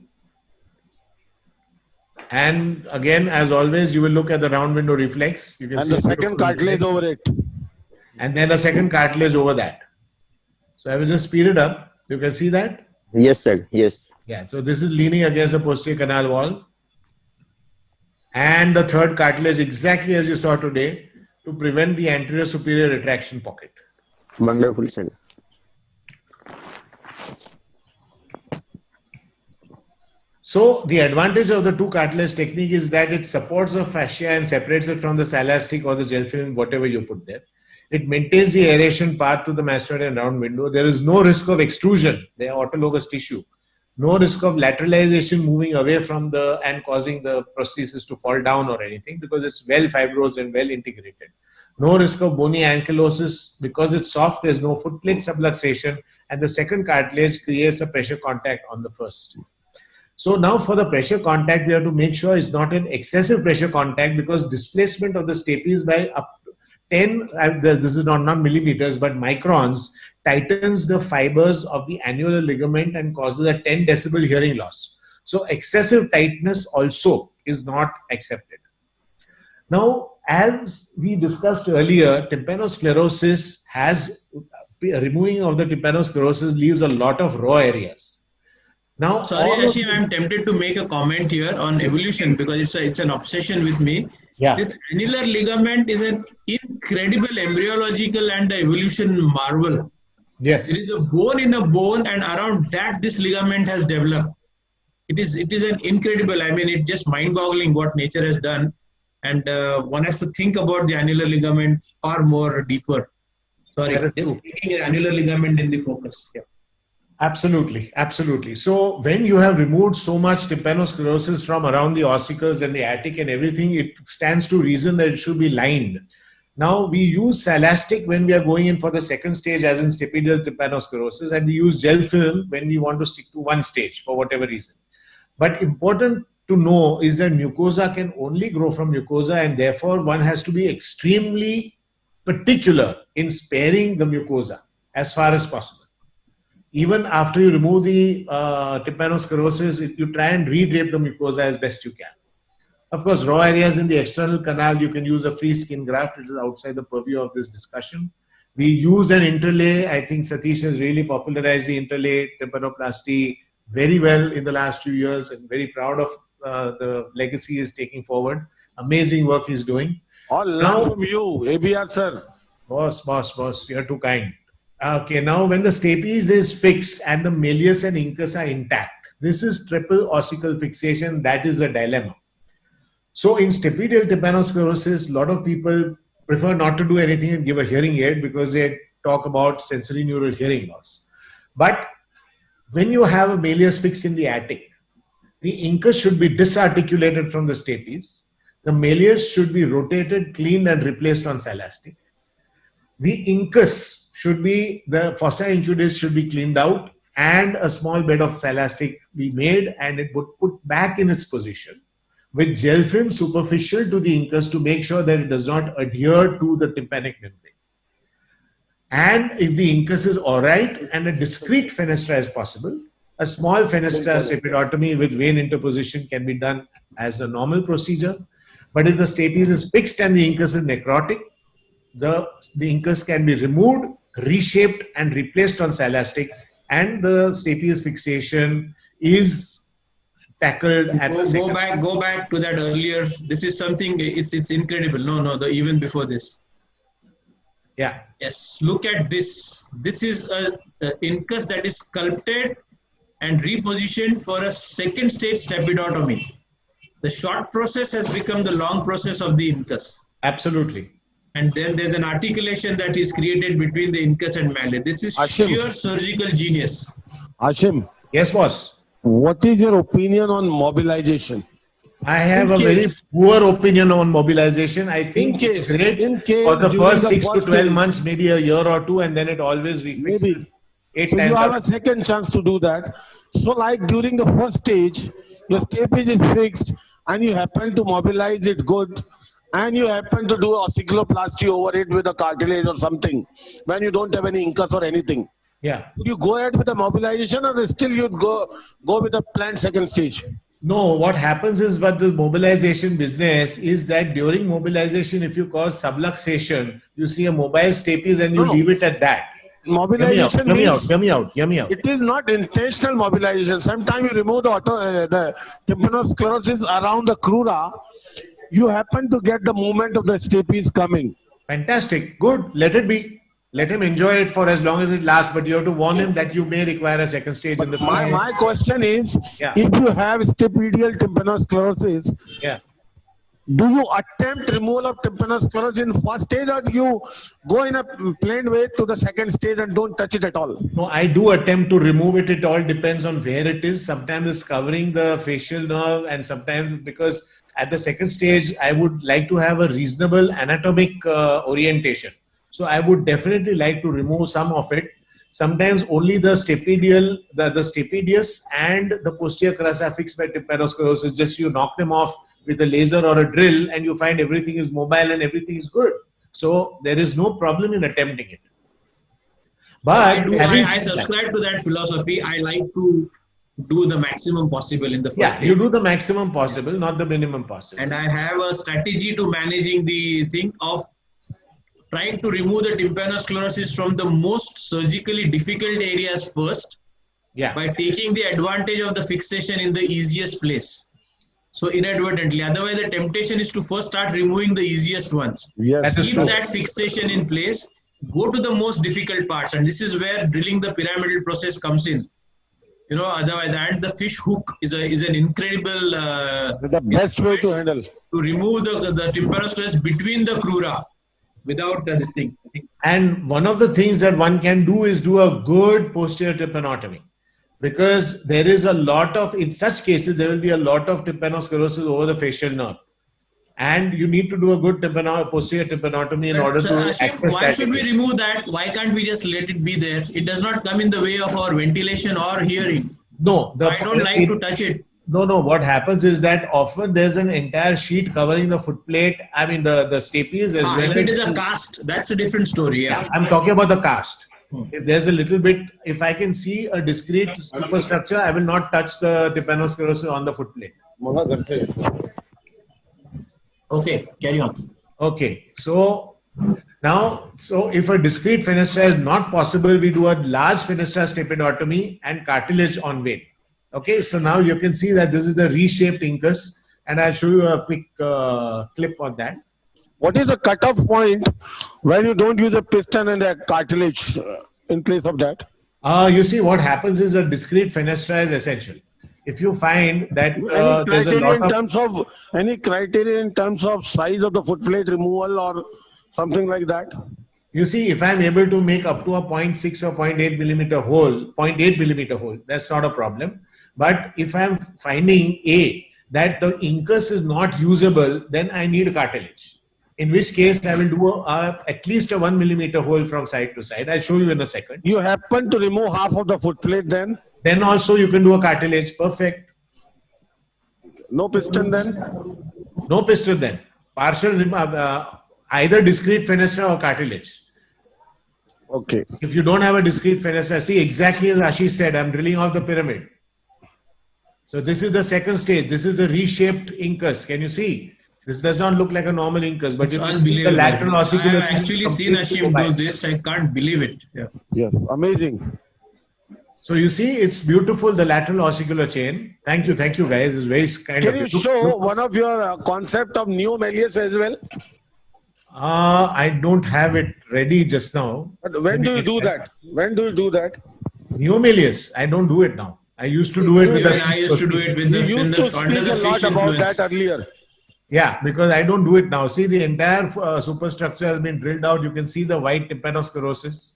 And again, as always, you will look at the round window reflex. You can and see the second cartilage over it. And then a second cartilage over that. So I will just speed it up. You can see that? Yes, sir. Yes. Yeah. So this is leaning against the posterior canal wall. And the third cartilage, exactly as you saw today, to prevent the anterior superior retraction pocket. Wonderful, sir. So the advantage of the two cartilage technique is that it supports the fascia and separates it from the silastic or the gel film, whatever you put there. It maintains the aeration path to the mastoid and round window. There is no risk of extrusion. They are autologous tissue. No risk of lateralization moving away from the and causing the prosthesis to fall down or anything, because it's well fibrosed and well integrated. No risk of bony ankylosis because it's soft. There's no foot plate subluxation, and the second cartilage creates a pressure contact on the first. So now for the pressure contact, we have to make sure it's not an excessive pressure contact, because displacement of the stapes by up to 10, this is not millimeters, but microns, tightens the fibers of the annular ligament and causes a 10 decibel hearing loss. So excessive tightness also is not accepted. Now, as we discussed earlier, tympanosclerosis has, removing of the tympanosclerosis leaves a lot of raw areas. Now, sorry, Ashim, I'm tempted to make a comment here on evolution because it's an obsession with me. Yeah. This annular ligament is an incredible embryological and evolution marvel. Yes. There is a bone in a bone, and around that this ligament has developed. It is an incredible, I mean, it's just mind-boggling what nature has done. And one has to think about the annular ligament far more deeper. Sorry, just taking an annular ligament in the focus. Yeah. Absolutely, absolutely. So when you have removed so much tympanosclerosis from around the ossicles and the attic and everything, it stands to reason that it should be lined. Now we use Salastic when we are going in for the second stage, as in stapedial tympanosclerosis, and we use gel film when we want to stick to one stage for whatever reason. But important to know is that mucosa can only grow from mucosa, and therefore one has to be extremely particular in sparing the mucosa as far as possible. Even after you remove the tympanosclerosis, you try and redrape the mucosa as best you can. Of course, raw areas in the external canal, you can use a free skin graft, which is outside the purview of this discussion. We use an interlay. I think Satish has really popularized the interlay tympanoplasty very well in the last few years, and very proud of the legacy he's taking forward. Amazing work he's doing. All learn from you, ABR sir. Boss, you're too kind. Okay, now when the stapes is fixed and the malleus and incus are intact, this is triple ossicle fixation. That is a dilemma. So in stapedial tympanosclerosis, a lot of people prefer not to do anything and give a hearing aid because they talk about sensory neural hearing loss. But when you have a malleus fixed in the attic, the incus should be disarticulated from the stapes. The malleus should be rotated, cleaned, and replaced on Salastic. The incus should be, the fossa incudis should be cleaned out, and a small bed of Salastic be made, and it would put back in its position with gel film superficial to the incus to make sure that it does not adhere to the tympanic membrane. And if the incus is all right and a discrete fenestra is possible, a small fenestra stapedotomy with vein interposition can be done as a normal procedure. But if the stapes is fixed and the incus is necrotic, the incus can be removed, reshaped, and replaced on Salastic, and the stapes fixation is tackled at the go back to that earlier. This is something, it's incredible. Even before this. Yeah. Yes, look at this. This is a incus that is sculpted and repositioned for a second stage stapedotomy. The short process has become the long process of the incus. Absolutely. And then there's an articulation that is created between the incus and malleus. This is sheer surgical genius. Ashim. Yes, boss. What is your opinion on mobilization? I have a very poor opinion on mobilization. I think it's great for the first 6 to 12 months, maybe a year or two, and then it always refixes. So you have a second chance to do that. So like during the first stage, your stapes is fixed and you happen to mobilize it good, and you happen to do ossiculoplasty over it with a cartilage or something when you don't have any incus or anything. Yeah. Would you go ahead with the mobilization, or still you'd go with the planned second stage? No, what happens is, what the mobilization business is that during mobilization, if you cause subluxation, you see a mobile stapes and you leave it at that. Mobilization Hear me out. It is not intentional mobilization. Sometimes you remove the tympanosclerosis around the crura, you happen to get the movement of the stapes coming. Fantastic. Good. Let it be. Let him enjoy it for as long as it lasts, but you have to warn him that you may require a second stage in the future. My question is, if you have stapedial tympanosclerosis, do you attempt removal of tympanosclerosis in first stage, or do you go in a plain way to the second stage and don't touch it at all? No, I do attempt to remove it. It all depends on where it is. Sometimes it's covering the facial nerve, and sometimes, because at the second stage, I would like to have a reasonable anatomic orientation. So I would definitely like to remove some of it. Sometimes only the stapedial, the stapedius and the posterior crus are fixed by tympanosclerosis. Just you knock them off with a laser or a drill and you find everything is mobile and everything is good. So there is no problem in attempting it. But I subscribe to that philosophy. I like to do the maximum possible in the first you do the maximum possible, not the minimum possible. And I have a strategy to managing the thing of trying to remove the tympanosclerosis from the most surgically difficult areas first, by taking the advantage of the fixation in the easiest place. So inadvertently, otherwise the temptation is to first start removing the easiest ones. Keep that fixation in place, go to the most difficult parts, and this is where drilling the pyramidal process comes in. You know, otherwise, and the fish hook is an incredible the best way to handle, to remove the tympanosclerosis between the crura without this thing. And one of the things that one can do is do a good posterior tympanotomy, because there is a lot of, in such cases, there will be a lot of tympanosclerosis over the facial nerve. And you need to do a good posterior tympanotomy in order to access why should we remove that? Why can't we just let it be there? It does not come in the way of our ventilation or hearing. No. I don't like to touch it. No. What happens is that often there's an entire sheet covering the foot plate. I mean, the stapes as well. If it is a cast, that's a different story. Yeah. I'm talking about the cast. If there's a little bit, if I can see a discrete superstructure, I will not touch the tympanosclerosis on the foot plate. Okay, carry on. Okay, so now, if a discrete fenestra is not possible, we do a large fenestra stapenotomy and cartilage on vein. Okay, so now you can see that this is the reshaped incus, and I'll show you a quick clip on that. What is the cutoff point when you don't use a piston and a cartilage in place of that? You see, what happens is a discrete fenestra is essential. If you find that any criteria in terms of size of the footplate removal or something like that? You see, if I'm able to make up to a 0.6 or 0.8 millimeter hole, 0.8 millimeter hole, that's not a problem. But if I'm finding that the incus is not usable, then I need cartilage. In which case, I will do at least a 1 millimeter hole from side to side. I'll show you in a second. You happen to remove half of the footplate then? Then also you can do a cartilage. Perfect. No piston then? No piston then. Partial, either discrete fenestra or cartilage. Okay. If you don't have a discrete fenestra, see exactly as Ashish said, I'm drilling off the pyramid. So this is the second stage. This is the reshaped incus. Can you see? This does not look like a normal incus, but it's unbelievable. The lateral ossicular. I have actually seen Ashim do this. I can't believe it. Yeah. Yes, amazing. So you see, it's beautiful, the lateral ossicular chain. Thank you guys. It's very kind of. Can you show one of your concept of neo-malleus as well? I don't have it ready just now. But when do you do that? When do you do that? Neo-malleus. I don't do it now. I used to do it with I used to do it with the. You used to speak a lot about that earlier. Yeah, because I don't do it now. See, the entire superstructure has been drilled out. You can see the white tympanosclerosis.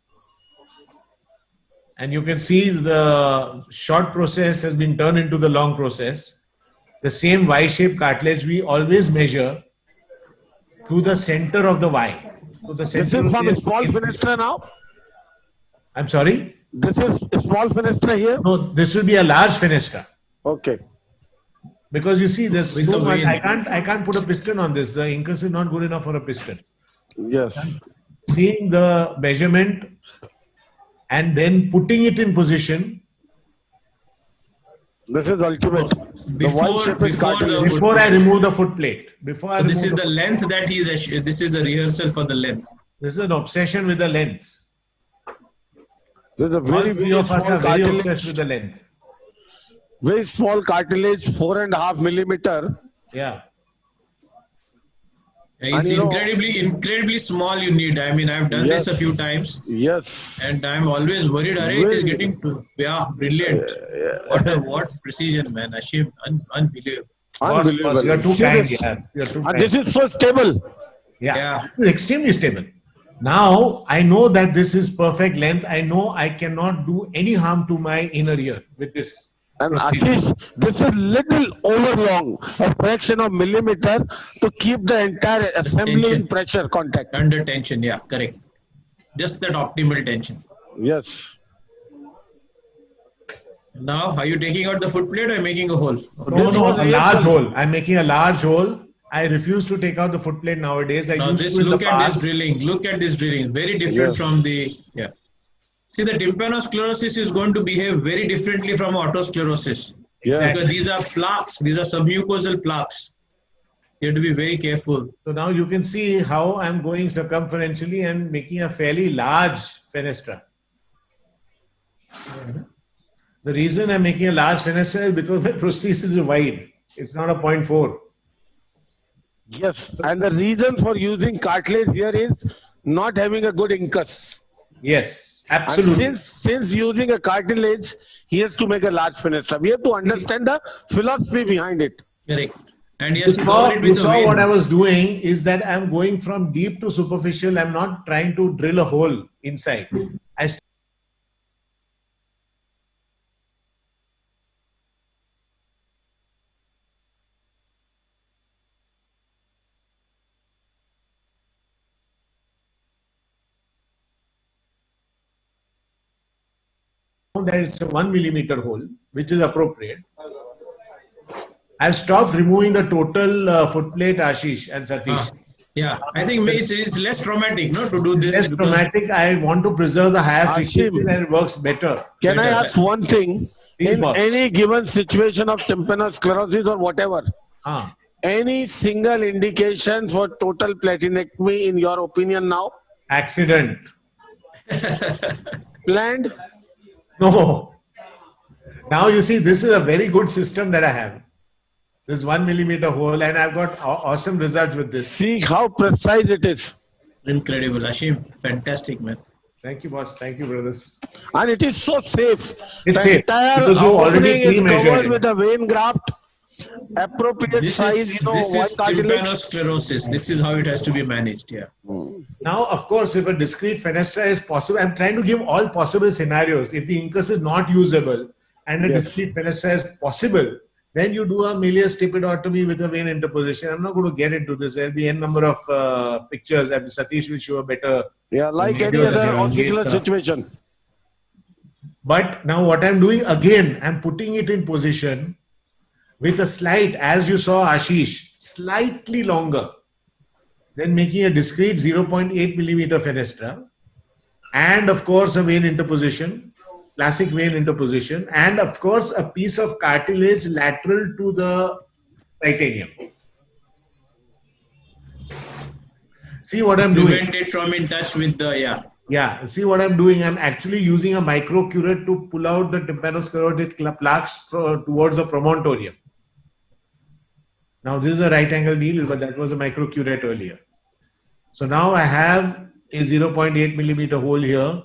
And you can see the short process has been turned into the long process. The same Y-shaped cartilage we always measure to the center of the Y. So the center. This is from a small fenestra now? I'm sorry? This is a small fenestra here? No, this will be a large fenestra. Okay. Because you see, there's too much. I can't put a piston on this. The incus is not good enough for a piston. Yes. Seeing the measurement and then putting it in position. This is ultimate. Before I remove the foot plate. This is the length that this is the rehearsal for the length. This is an obsession with the length. There's a very, very small cartilage. Obsessed with the length. Very small cartilage, 4.5 millimeter. Yeah. It's incredibly small you need. I mean, I've done this a few times. Yes. And I'm always worried, it is getting brilliant. What precision, man. Ashim, unbelievable. Unbelievable. You're too kind. Yeah. You're too kind. This is so stable. Yeah. It's extremely stable. Now, I know that this is perfect length. I know I cannot do any harm to my inner ear with this. And Ashish, this is little overlong, a fraction of millimeter to keep the entire assembly in pressure contact. Under tension, yeah, correct. Just that optimal tension. Yes. Now, are you taking out the foot plate or making a hole? No, a large hole. I'm making a large hole. I refuse to take out the foot plate nowadays. Look at this drilling. Look at this drilling. Very different from the. Yeah. See, the tympanosclerosis is going to behave very differently from otosclerosis. Yes. Because these are plaques, these are submucosal plaques. You have to be very careful. So now you can see how I'm going circumferentially and making a fairly large fenestra. The reason I'm making a large fenestra is because my prosthesis is wide. It's not a 0.4. Yes, and the reason for using cartilage here is not having a good incus. Yes, absolutely. And since using a cartilage, he has to make a large fenestra. We have to understand the philosophy behind it. Correct. And You saw what I was doing is that I'm going from deep to superficial. I'm not trying to drill a hole inside. That it's a 1 millimeter hole, which is appropriate. I've stopped removing the total foot plate, Ashish and Satish. Yeah, I think it's less traumatic, no, to do this. Less traumatic. I want to preserve the higher frequency and it works better. Can I ask one thing? In any given situation of tympanosclerosis or whatever, any single indication for total platinectomy in your opinion now? Accident. Planned? No. Now you see, this is a very good system that I have. This 1 millimeter hole, and I've got awesome results with this. See how precise it is. Incredible, Ashim. Fantastic, man. Thank you, boss. Thank you, brothers. And it is so safe. It's the safe. entire opening is covered with a vein graft. Appropriate size, this is tympanosclerosis. This is how it has to be managed. Yeah. Now, of course, if a discrete fenestra is possible, I'm trying to give all possible scenarios. If the incus is not usable and a discrete fenestra is possible, then you do a Melius stipidotomy with a vein interposition. I'm not going to get into this. There'll be n number of pictures, and Satish will show a better. Yeah, like any other ocular situation. But now what I'm doing again, I'm putting it in position with a slight, as you saw Ashish, slightly longer, then making a discrete 0.8 millimeter fenestra, and of course a vein interposition, classic vein interposition, and of course a piece of cartilage lateral to the titanium. See what I'm doing? Prevent it from in touch with the, Yeah, see what I'm doing? I'm actually using a microcurette to pull out the tympanosclerotic plaques towards the promontorium. Now this is a right angle needle, but that was a microcurette earlier. So now I have a 0.8 millimeter hole here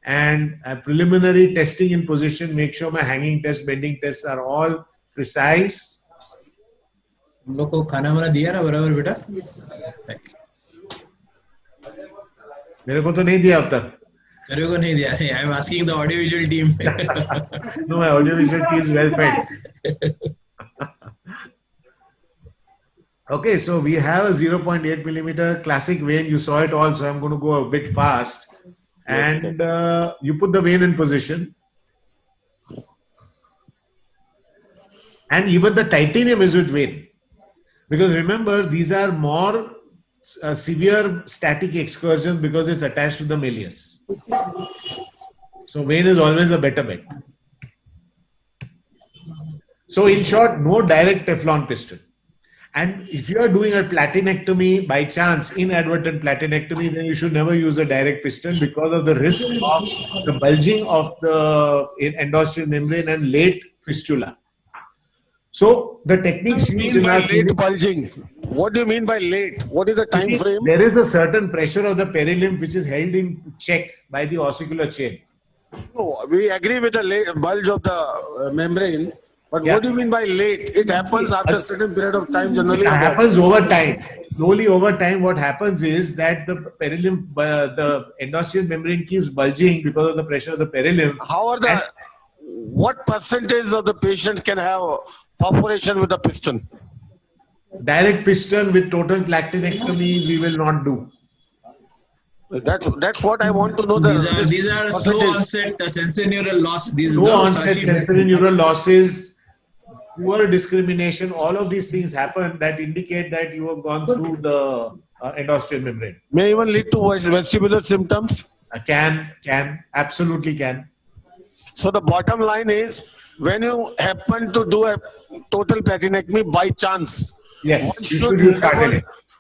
and a preliminary testing in position, make sure my hanging test, bending tests are all precise. को खाना वाना दिया ना बराबर बेटा? मेरे को तो नहीं दिया अब तक. मेरे को नहीं दिया. I am asking the audiovisual team. No, my audiovisual team is well fed. Okay, so we have a 0.8 millimeter classic vein. You saw it all, so I'm going to go a bit fast. And you put the vein in position. And even the titanium is with vein. Because remember, these are more severe static excursions because it's attached to the Melius. So vein is always a better bet. So in short, no direct Teflon piston. And if you are doing a platinectomy by chance, inadvertent platinectomy, then you should never use a direct piston because of the risk of the bulging of the endosteal membrane and late fistula. So the techniques used in our late bulging. What do you mean by late? What is the time frame? There is a certain pressure of the perilymph which is held in check by the ossicular chain. No, we agree with the late bulge of the membrane. But what do you mean by late? It happens after a certain period of time generally. It happens over time. Slowly over time, what happens is that the perilymph, the endosteal membrane keeps bulging because of the pressure of the perilymph. How are the, what percentage of the patient can have perforation with a piston? Direct piston with total platinectomy, we will not do. That's what I want to know. These are slow onset sensorineural loss. These slow onset sensorineural losses, poor discrimination, all of these things happen that indicate that you have gone through the endosteal membrane. May even lead to vestibular symptoms. Absolutely can. So the bottom line is, when you happen to do a total patinectomy by chance, yes,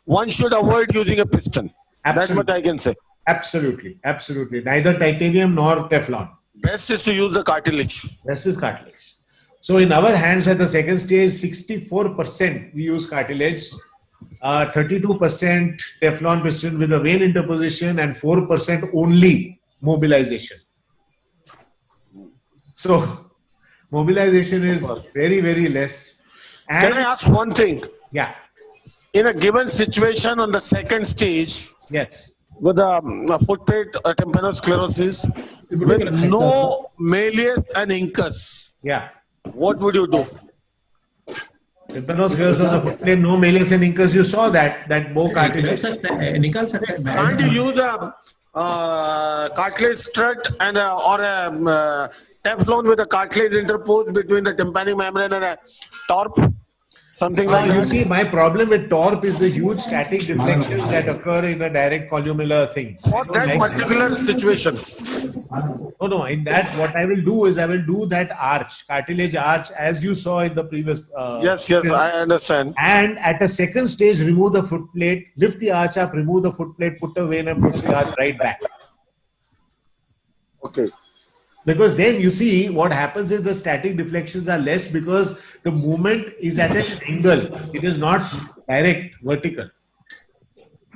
one should avoid using a piston. Absolutely. That's what I can say. Absolutely. Neither titanium nor Teflon. Best is to use the cartilage. Best is cartilage. So in our hands at the second stage, 64% we use cartilage, 32% Teflon piston with a vein interposition, and 4% only mobilization. So mobilization is very, very less. And can I ask one thing? Yeah. In a given situation on the second stage, yes, with a foot plate tympanosclerosis, with no malleus and incus, yeah, what would you do? Tympanosclerosis on the foot plate, no malleus and incus. You saw that bow cartilage. Can't you use a cartilage strut and or a Teflon with a cartilage interposed between the tympanic membrane and a torp? Something like that. You see, my problem with torp is the huge static deflections that occur in a direct columnar thing. For that particular situation. No. In that, what I will do is I will do that arch, cartilage arch, as you saw in the previous. Yes, I understand. And at a second stage, remove the foot plate, lift the arch up, remove the foot plate, put the vein and put the arch right back. Okay. Because then you see what happens is the static deflections are less because the movement is at an angle. It is not direct, vertical.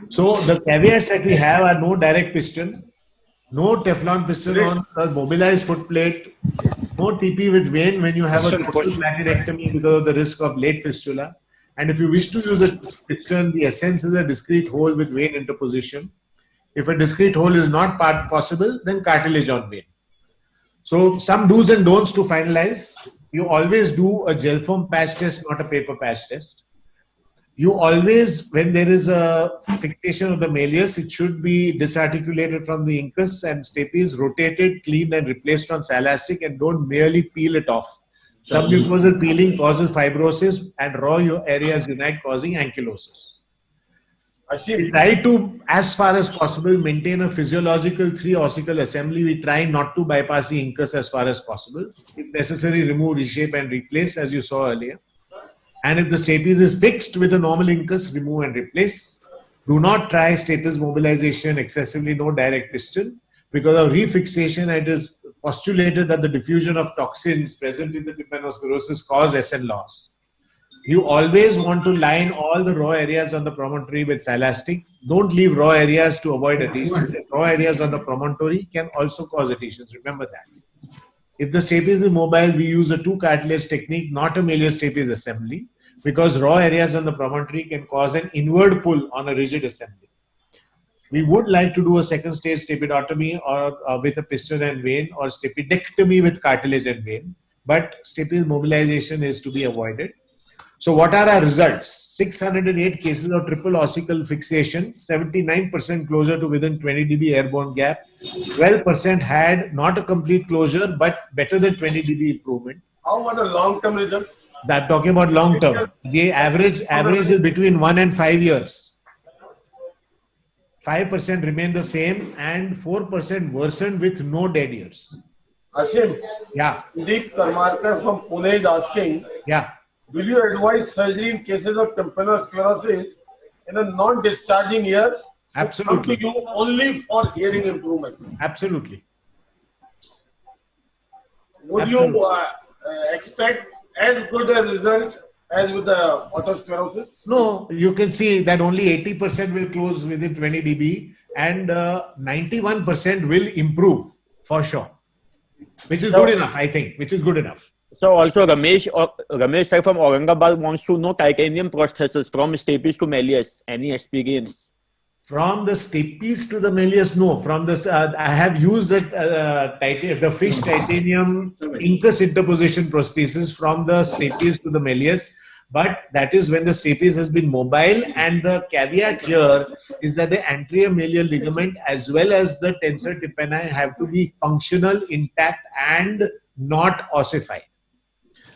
So the caveats that we have are no direct piston, no Teflon piston on the mobilized foot plate, no TP with vein when you have a total laminectomy because of the risk of late fistula. And if you wish to use a piston, the essence is a discrete hole with vein interposition. If a discrete hole is not possible, then cartilage on vein. So some do's and don'ts to finalize. You always do a gel foam patch test, not a paper patch test. You always, when there is a fixation of the malleus, it should be disarticulated from the incus and stapes, rotated, cleaned and replaced on silastic, and don't merely peel it off. Submucosal peeling causes fibrosis and raw areas unite, causing ankylosis. We try to, as far as possible, maintain a physiological 3-ossicle assembly. We try not to bypass the incus as far as possible. If necessary, remove, reshape and replace, as you saw earlier. And if the stapes is fixed with a normal incus, remove and replace. Do not try stapes mobilization excessively, no direct piston. Because of refixation, it is postulated that the diffusion of toxins present in the tympanosclerosis cause SN loss. You always want to line all the raw areas on the promontory with silastic. Don't leave raw areas to avoid adhesions. Raw areas on the promontory can also cause adhesions. Remember that. If the stapes is mobile, we use a 2-cartilage technique, not a malleus stapes assembly, because raw areas on the promontory can cause an inward pull on a rigid assembly. We would like to do a second stage stapedotomy or with a piston and vein, or stapedectomy with cartilage and vein, but stapes mobilization is to be avoided. So what are our results? 608 cases of triple ossicle fixation, 79% closure to within 20 dB airborne gap, 12% had not a complete closure but better than 20 dB improvement. How about the long-term results? I'm talking about long-term. The average is between 1 and 5 years. 5% remain the same and 4% worsened with no dead years. Ashim, yeah. Deep Karmarkar from Pune is asking, yeah. Will you advise surgery in cases of tympanosclerosis in a non-discharging year? Absolutely. To you only for hearing improvement. Absolutely. Would you expect as good a result as with the otosclerosis? No, you can see that only 80% will close within 20 dB and 91% will improve for sure. Which is good enough, I think. Which is good enough. So also Ramesh sir from Aurangabad wants to know titanium prosthesis from stapes to malleus. Any experience? From the stapes to the malleus, no. From this, I have used the fish titanium incus interposition prosthesis from the stapes to the malleus. But that is when the stapes has been mobile, and the caveat here is that the anterior malleal ligament as well as the tensor tympani have to be functional, intact and not ossified.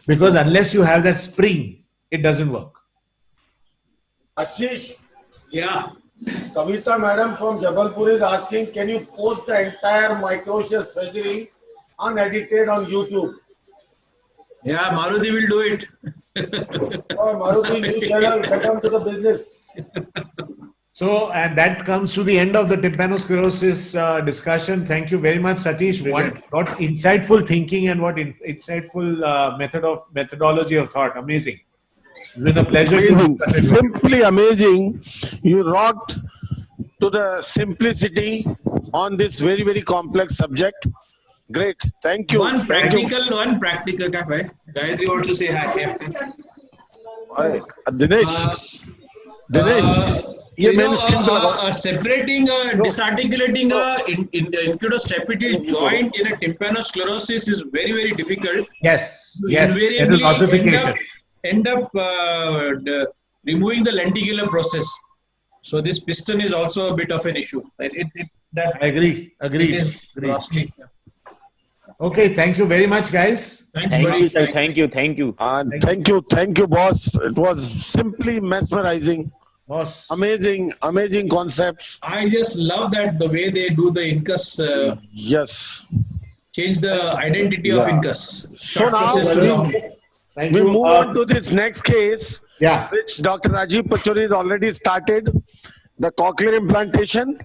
Because unless you have that spring, it doesn't work. Ashish, yeah. Kavita madam from Jabalpur is asking, can you post the entire microtia surgery unedited on YouTube? Yeah, Maruti will do it. Oh, Maruti, new channel, get on to the business. So, and that comes to the end of the tympanosclerosis discussion. Thank you very much, Satish. What insightful thinking and what insightful methodology of thought. Amazing. It's been a pleasure. Amazing. Simply amazing. You rocked to the simplicity on this very, very complex subject. Great. Thank you. One practical. Gayatri wants to say hi. Dinesh. Separating, disarticulating includostapital joint in a tympanosclerosis is very, very difficult. Yes. Invariably end up removing the lenticular process. So this piston is also a bit of an issue. I agree. Okay, thank you very much, guys. Thank you. And thank you, boss. It was simply mesmerizing. Boss. Amazing concepts. I just love that the way they do the incus. Yes. Change the identity of incus. So now we move on to this next case, which Dr. Rajiv Pachori has already started. The cochlear implantation.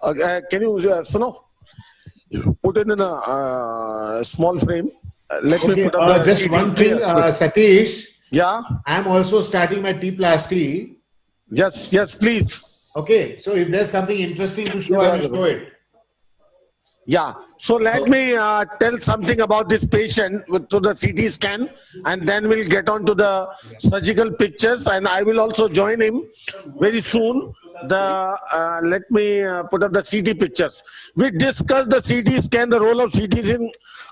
Can you, Suno? Put it in a small frame. Let me put up just one thing, Satish. Yeah. I'm also starting my T-plasty. Yes, please. Okay, so if there's something interesting to show, I will show it. Yeah. So let me tell something about this patient to the CT scan, and then we'll get on to the surgical pictures, and I will also join him very soon. Let me put up the CT pictures. We discussed the CT scan, the role of CTs in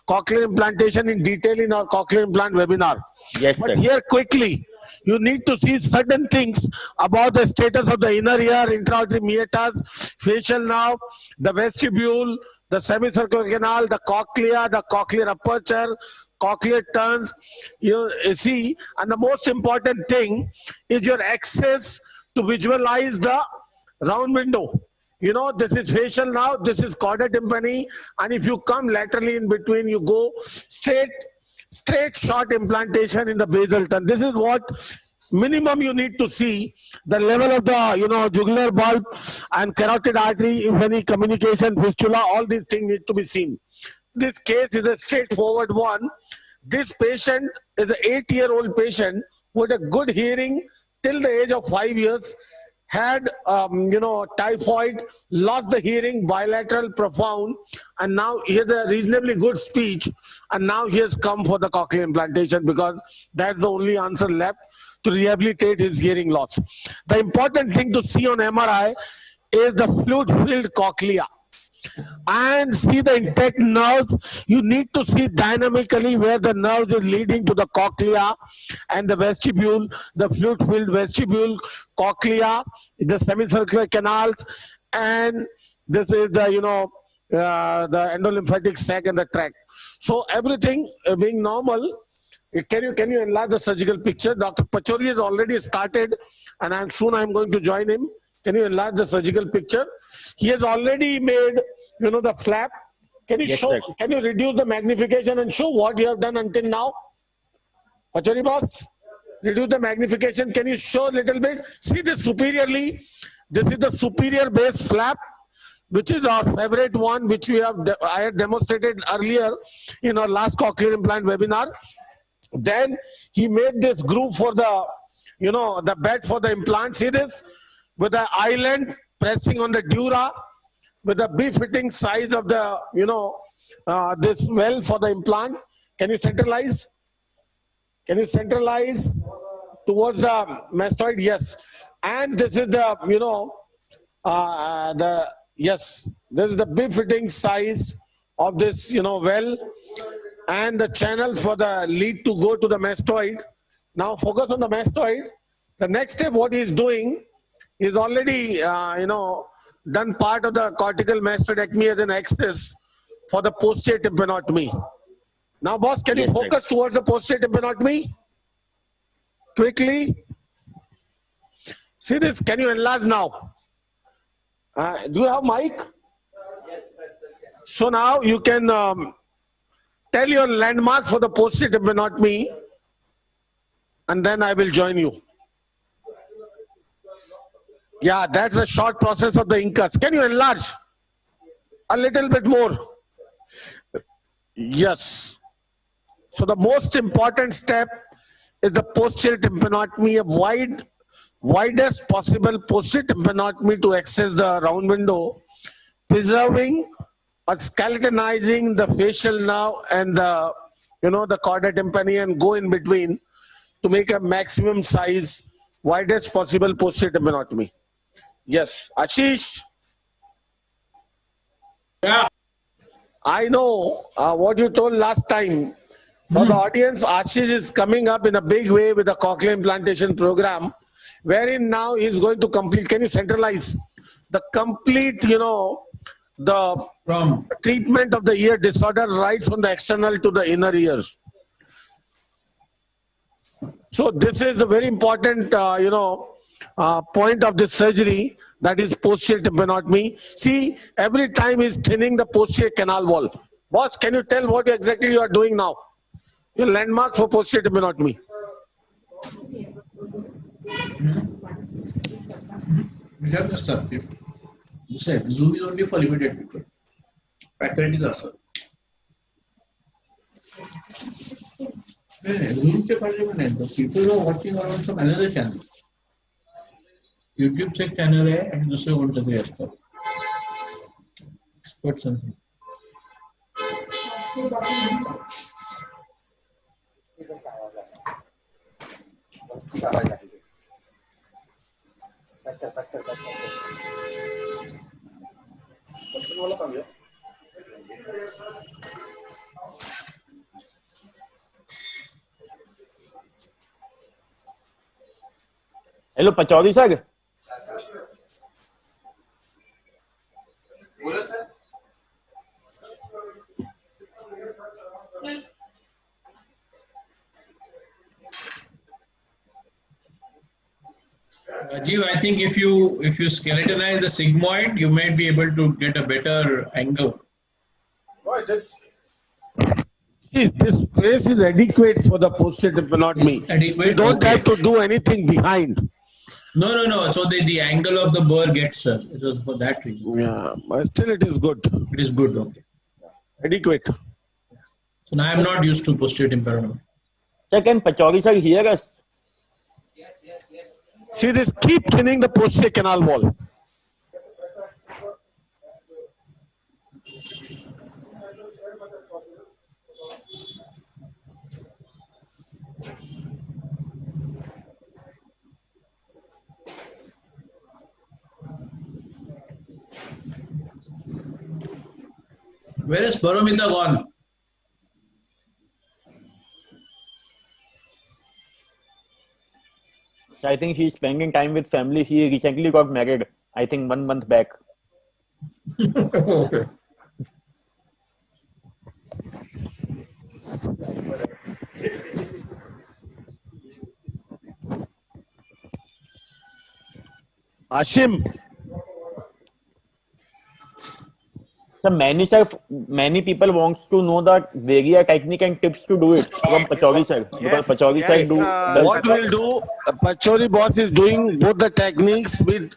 cochlear implantation in detail in our cochlear implant webinar. Yes, but here quickly, you need to see certain things about the status of the inner ear, intra-auditory meatus, facial nerve, the vestibule, the semicircular canal, the cochlea, the cochlear aperture, cochlear turns. You see, and the most important thing is your access to visualize the round window. You know, this is facial now, this is chordae tympani, and if you come laterally in between, you go straight short implantation in the basal turn. This is what minimum you need to see. The level of the jugular bulb and carotid artery, if any communication, fistula, all these things need to be seen. This case is a straightforward one. This patient is an 8-year-old patient with a good hearing till the age of 5 years, had typhoid, lost the hearing, bilateral, profound, and now he has a reasonably good speech, and now he has come for the cochlear implantation because that's the only answer left to rehabilitate his hearing loss. The important thing to see on MRI is the fluid-filled cochlea. And see the intact nerves. You need to see dynamically where the nerves is leading to the cochlea and the vestibule, the fluid-filled vestibule, cochlea, the semicircular canals, and this is the the endolymphatic sac and the tract. So everything being normal. Can you enlarge the surgical picture? Dr. Pachori has already started, and I'm going to join him. Can you enlarge the surgical picture? He has already made, the flap. Can you show? Sir. Can you reduce the magnification and show what you have done until now? Pachori boss, reduce the magnification. Can you show a little bit? See this superiorly. This is the superior base flap, which is our favorite one, which I had demonstrated earlier in our last cochlear implant webinar. Then he made this groove for the, the bed for the implant. See this? With the island pressing on the dura, with the befitting size of the, this well for the implant. Can you centralize? Can you centralize towards the mastoid? Yes. And this is the, yes, this is the befitting size of this, well, and the channel for the lead to go to the mastoid. Now focus on the mastoid. The next step, what he is doing, is already, done part of the cortical mastoidectomy as an axis for the posterior tympanotomy. Now, boss, can you focus towards the posterior tympanotomy? Quickly. See this, can you enlarge now? Do you have mic? So now you can tell your landmarks for the posterior tympanotomy, and then I will join you. Yeah, that's a short process of the incus. Can you enlarge a little bit more? Yes. So the most important step is the posterior tympanotomy, a widest possible posterior tympanotomy to access the round window, preserving or skeletonizing the facial nerve and the the chorda tympani, and go in between to make a maximum size, widest possible posterior tympanotomy. Yes, Ashish. Yeah. I know what you told last time. For the audience, Ashish is coming up in a big way with the cochlear implantation program, wherein now he is going to complete. Can you centralize the complete, the treatment of the ear disorder right from the external to the inner ear? So this is a very important, point of this surgery, that is posterior tympanotomy. See, every time he's thinning the posterior canal wall. Boss, can you tell what exactly you are doing now? Your landmarks for posterior tympanotomy. We have the stuff. You said Zoom is only for limited people. Faculty is also. Zoom से फायदे नहीं तो people are watching on some another channel. YouTube से channel है and दूसरे कौन सा भी है What something. Hello, Pachauri sir. Rajiv, I think if you skeletonize the sigmoid, you might be able to get a better angle. Why this space is adequate for the posterior tympanotomy. Adequate. You don't have to do anything behind. No. So the angle of the burr gets, it was for that reason. Yeah, but still it is good. It is good, okay. Adequate. So now I am not used to posterior tympanotomy. Sir, can Pachauri sir hear us? See this, keep thinning the posterior canal wall. Where is Paramita gone? I think she's spending time with family. She recently got married, I think 1 month back. Okay. Ashim. So many people wants to know the Vegia technique and tips to do it from Pachauri sir. Because Pachauri sir do. What we'll do, Pachauri boss is doing both the techniques with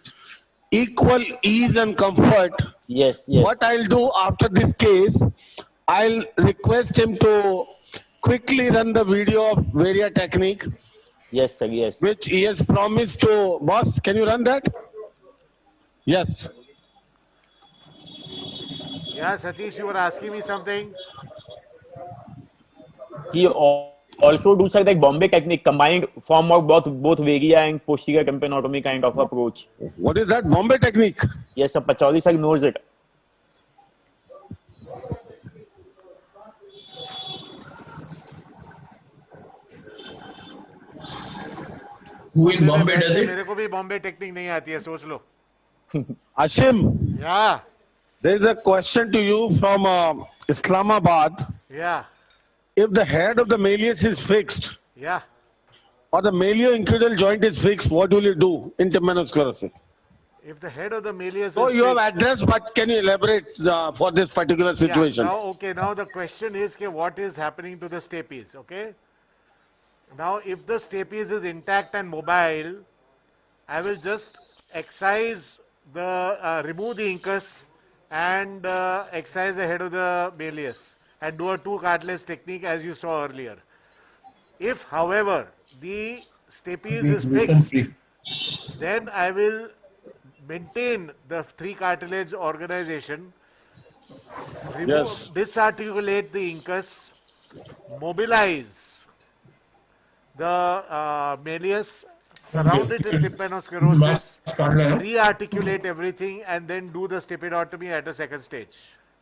equal ease and comfort. Yes. What I'll do after this case, I'll request him to quickly run the video of Vegia technique. Yes, sir. Yes. Which he has promised to. Boss, can you run that? Yes. Yeah, Satish, you were asking me something. He also do like Bombay technique, combined form of both Vegia and posterior tympanotomy kind of approach. What is that Bombay technique? Yes, sir. Pachauri sir knows it. Who in Bombay does it? मेरे को भी Bombay technique नहीं आती है, सोच लो. Ashim. Yeah. There is a question to you from Islamabad. Yeah. If the head of the malleus is fixed, Yeah. or the malleoinguinal joint is fixed, what will you do in tympanosclerosis? If the head of the malleus So is you have fixed, addressed, but can you elaborate for this particular situation? Yeah, now, okay, now the question is what is happening to the stapes, okay? Now, if the stapes is intact and mobile, I will just excise remove the incus and excise the head of the malleus and do a two cartilage technique as you saw earlier. If, however, the stapes is fixed, then I will maintain the three cartilage organization, disarticulate the incus, mobilize the malleus, surround it with tympanosclerosis, rearticulate everything, and then do the stapedotomy at a second stage.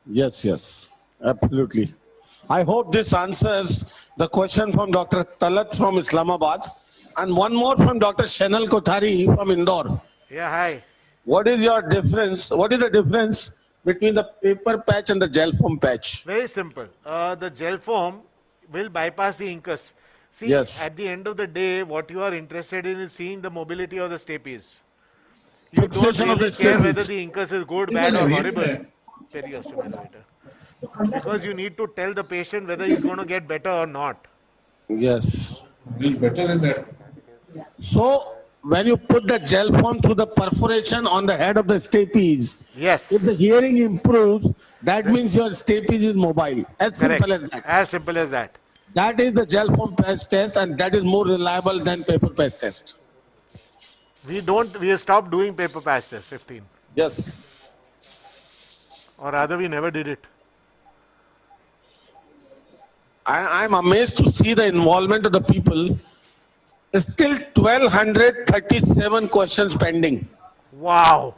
Yes, yes, absolutely. I hope this answers the question from Dr. Talat from Islamabad and one more from Dr. Shanal Kothari from Indore. Yeah, hi. What is your difference? What is the difference between the paper patch and the gel foam patch? Very simple. The gel foam will bypass the incus. See, at the end of the day, what you are interested in is seeing the mobility of the stapes. You don't really care whether the incus is good, bad, or horrible. Because you need to tell the patient whether he's going to get better or not. Yes. Better than that. So, when you put the gel foam through the perforation on the head of the stapes, yes, if the hearing improves, that means your stapes is mobile. As simple as that. As simple as that. That is the gel foam patch test, and that is more reliable than paper patch test. We have stopped doing paper patch test, 15. Yes. Or rather, we never did it. I'm amazed to see the involvement of the people. Still 1,237 questions pending. Wow.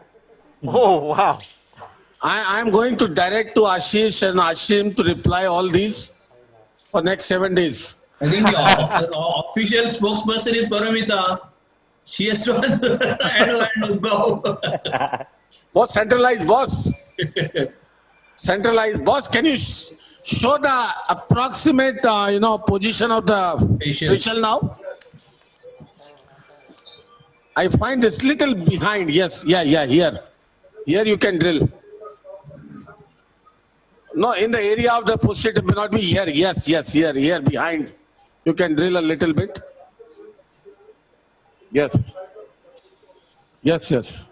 Oh, wow. I'm going to direct to Ashish and Ashim to reply all these for next 7 days. I think the official spokesperson is Paramita. She has to and go. Boss, centralized, boss. Centralized, boss. Can you show the approximate, position of the facial now? I find it's little behind. Yes, yeah, here. Here you can drill. No, in the area of the posterior may not be here. Yes, here behind. You can drill a little bit. Yes. Yes.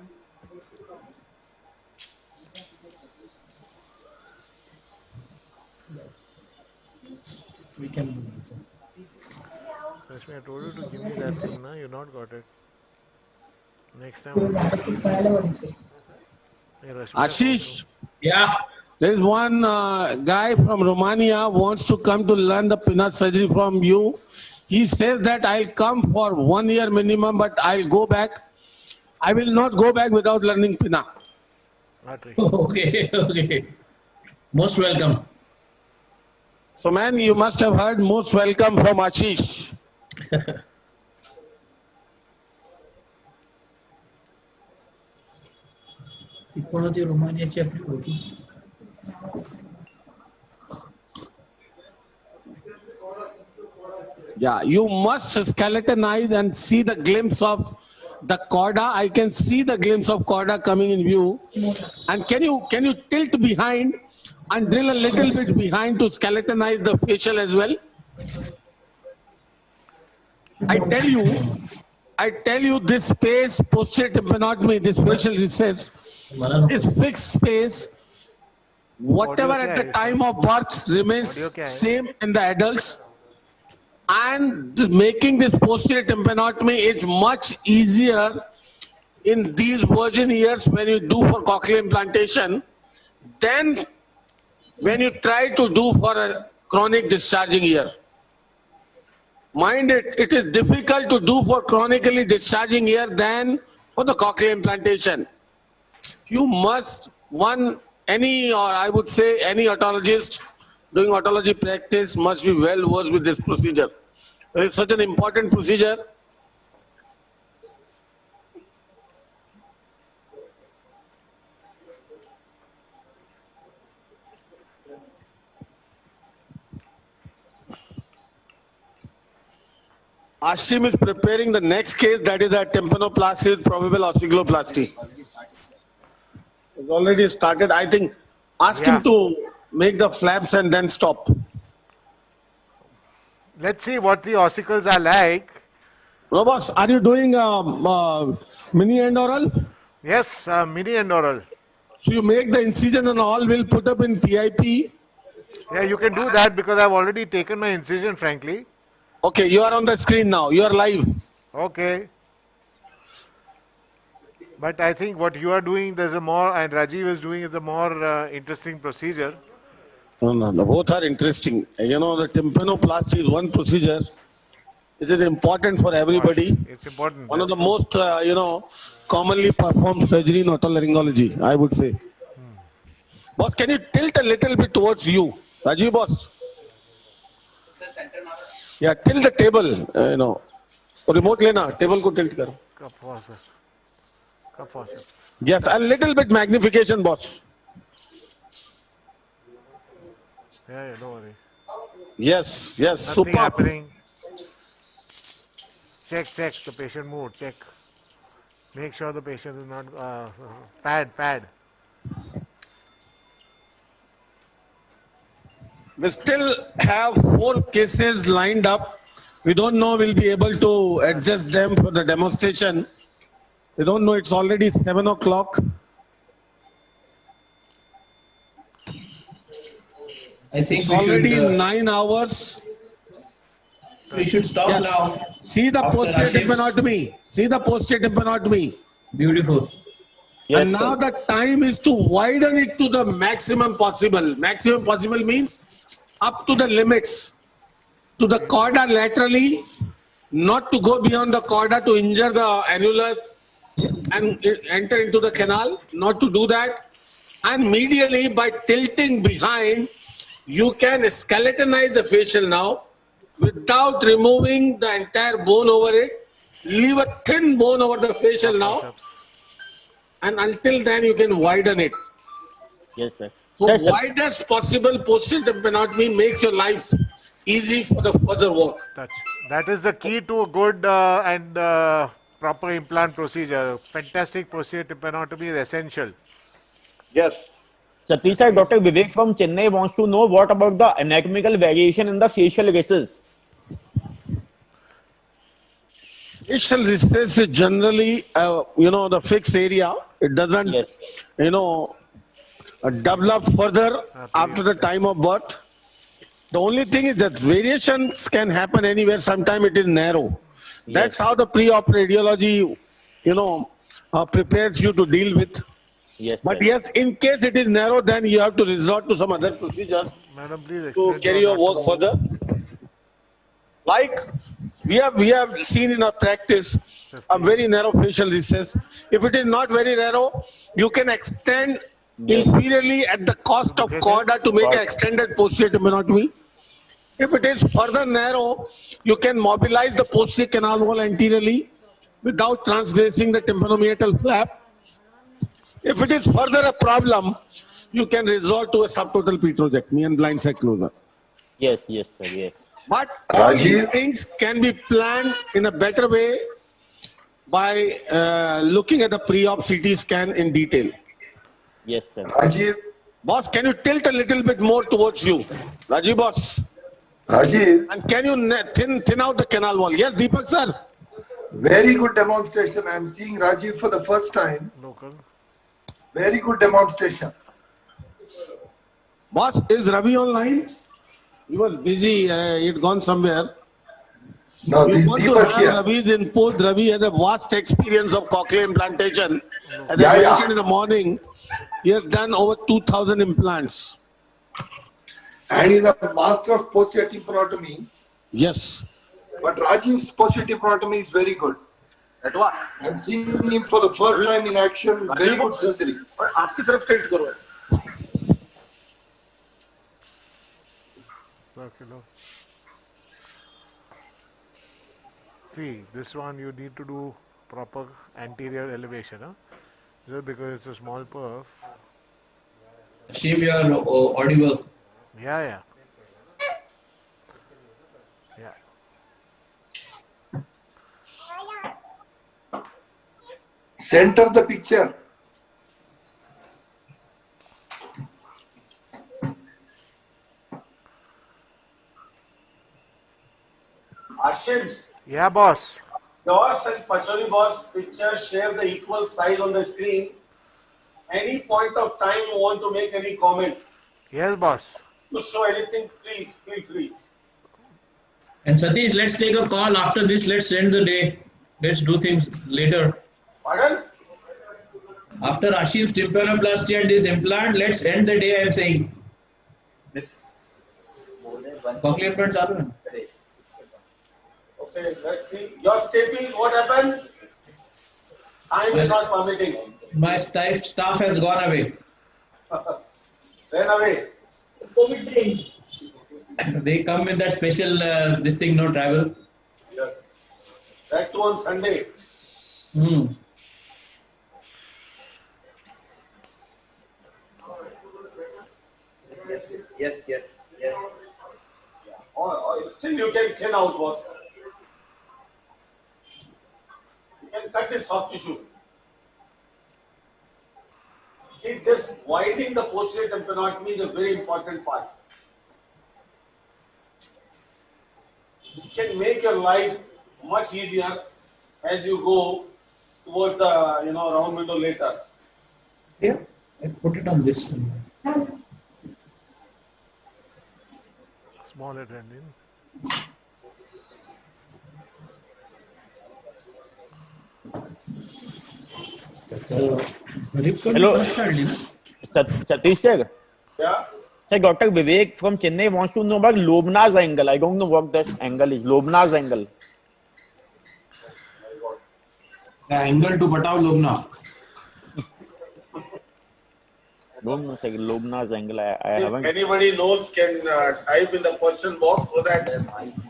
We can. Sashmi, I told you to give me that thing, na? You not got it. Next time. Ashish. Yeah. There is one guy from Romania wants to come to learn the peanut surgery from you. He says that I'll come for 1 year minimum, but I'll go back. I will not go back without learning Pina. Okay. Most welcome. So man, you must have heard most welcome from Ashish. कोणाची रोमानियाची आपली होती. Yeah, you must skeletonize and see the glimpse of the chorda. I can see the glimpse of chorda coming in view. And can you tilt behind and drill a little bit behind to skeletonize the facial as well? I tell you this space, posterior tympanotomy, this facial recess, is fixed space. Whatever at the time of birth remains same in the adults. And making this posterior tympanotomy is much easier in these virgin ears when you do for cochlear implantation than when you try to do for a chronic discharging ear. Mind it, it is difficult to do for chronically discharging ear than for the cochlear implantation. You must, any otologist doing otology practice must be well versed with this procedure. It is such an important procedure. Ashim is preparing the next case, that is a tympanoplasty with probable osteoplasty. already started. I think ask him to make the flaps and then stop. Let's see what the ossicles are like. No, boss, are you doing mini and oral? Yes, mini and oral. So you make the incision and all will put up in PIP. Yeah, you can do that because I've already taken my incision, frankly. Okay, you are on the screen now. You are live. Okay. But I think what you are doing, there's a more, and Rajiv is doing, is a more interesting procedure. No. Both are interesting. You know, the tympanoplasty is one procedure. This is important for everybody. It's important. One of the most, commonly performed surgery in otolaryngology, I would say. Boss, can you tilt a little bit towards you? Rajiv, boss. Yeah, tilt the table, Remote lena, table ko tilt karo. Yes, a little bit magnification, boss. Yeah, don't worry. Yes, Nothing super. happening. Check the patient mood, check. Make sure the patient is not, pad. We still have 4 cases lined up. We don't know we'll be able to adjust them for the demonstration. We don't know, it's already 7 o'clock. I think it's we already should, 9 hours. We should stop now. See the posterior tympanotomy. See the posterior tympanotomy. Beautiful. Yes, and now the time is to widen it to the maximum possible. Maximum possible means up to the limits. To the chorda laterally, not to go beyond the chorda to injure the annulus and enter into the canal. Not to do that. And medially, by tilting behind, you can skeletonize the facial now without removing the entire bone over it. Leave a thin bone over the facial now. And until then, you can widen it. Yes, sir. So widest possible posterior tympanotomy makes your life easy for the further work. That is the key to a good and proper implant procedure. Fantastic posterior tympanotomy is essential. Yes. Satish sir, Dr. Vivek from Chennai wants to know what about the anatomical variation in the facial races? Facial recess is generally, the fixed area. It doesn't, develop further after the time of birth. The only thing is that variations can happen anywhere. Sometimes it is narrow. Yes. That's how the pre-op radiology, prepares you to deal with. Yes. But yes, in case it is narrow, then you have to resort to some other procedures to carry your work further. Like we have seen in our practice a very narrow facial recess. If it is not very narrow, you can extend inferiorly at the cost of chorda to make an extended posterior tympanotomy. If it is further narrow, you can mobilize the posterior canal wall anteriorly without transgressing the tympanomeatal flap. If it is further a problem, you can resort to a subtotal petrosectomy and blind side closure. Yes, sir, yes. But all these things can be planned in a better way by looking at the pre-op CT scan in detail. Yes, sir. Rajiv. Boss, can you tilt a little bit more towards you? Rajiv, boss. Rajiv. And can you thin out the canal wall? Yes, Deepak, sir. Very good demonstration. I am seeing Rajiv for the first time. Very good demonstration. Boss, is Ravi online? He was busy. He had gone somewhere. No, this Deepak here. Ravi's input. Ravi has a vast experience of cochlear implantation. As I mentioned in the morning, he has done over 2,000 implants. And he's a master of posterior tympanotomy. Yes. But Rajiv's posterior tympanotomy is very good. At what? I'm seeing him for the first time in action. Very good surgery. आपकी तरफ tilt करो. See, this one you need to do proper anterior elevation, huh? Just because it's a small perf. Shame you are audible. Yeah. Center the picture. Ashim, Yeah, boss. yours and Pachori boss pictures share the equal size on the screen. Any point of time you want to make any comment, Yes, boss. to show anything, please feel free. And Satish, let's take a call after this. Let's end the day. Let's do things later. Pardon? After Ashim's tympanoplasty and this implant, let's end the day, I am saying. Cochlear implant चालू है. Okay, let's see. Your stapling, what happened? Time is not permitting. My staff has gone away. Ran away. COVID trains. They come with that special this thing, no travel. Yes. That too on Sunday. Hmm. Yes. Or still you can thin out, boss. You can cut this soft tissue. See, this widening the posterior tympanotomy is a very important part. It can make your life much easier as you go towards the round window later. Yeah, I put it on this. Smaller tendon. Hello, Satish sir. Yeah. Sir, Dr. Vivek from Chennai wants to know about Lobna's angle. I don't know what that angle is. Lobna's angle. Angle to batao Lobna. Don't know, sir. Lobna's angle. I If haven't. anybody knows, can type in the question box so that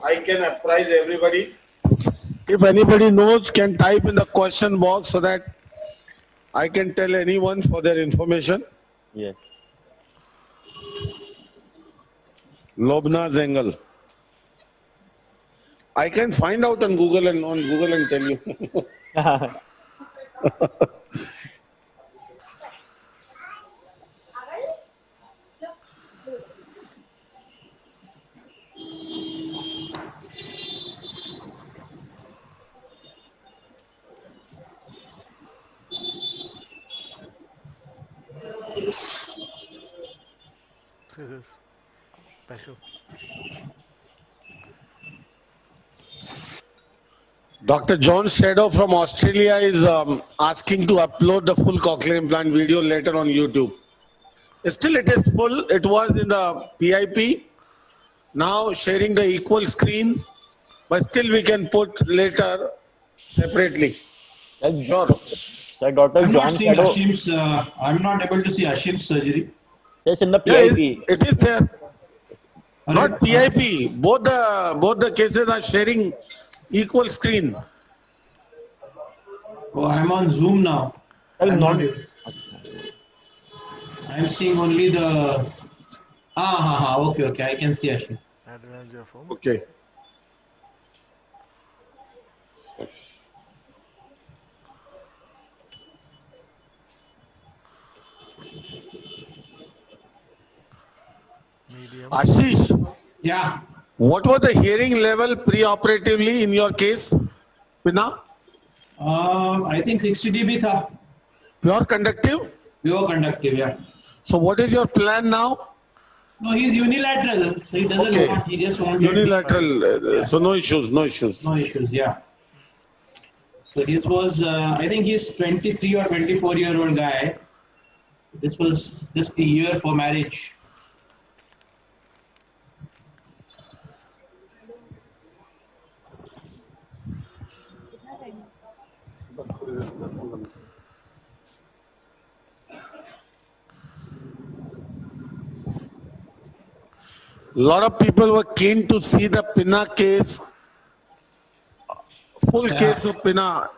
I can apprise everybody. If anybody knows, can type in the question box so that I can tell anyone for their information. Yes. Lobna's angle. I can find out on Google and tell you. This is special. Dr. John Shadow from Australia is asking to upload the full cochlear implant video later on YouTube. Still, it is full. It was in the PIP. Now sharing the equal screen, but still we can put later separately. Sure. Sir, Dr. I'm John not seeing Shadow. Ashim's. I'm not able to see Ashim's surgery. Yes, in the Yeah, PIP. it is there. Not PIP. Both the cases are sharing equal screen. Oh, I'm on Zoom now. I'm seeing only the. Okay. I can see Ashim. Advance your phone. Okay. Medium. Ashish, Yeah. what was the hearing level pre-operatively in your case? Pina? I think 60 dB tha. Pure conductive? Pure conductive, yeah. So what is your plan now? No, he's unilateral, so he doesn't Okay. want. He just wants Unilateral. So no issues. No issues, yeah. So this was, I think he's 23 or 24-year-old guy. This was just the year for marriage. Lot of people were keen to see the Pina case, full case of Pina,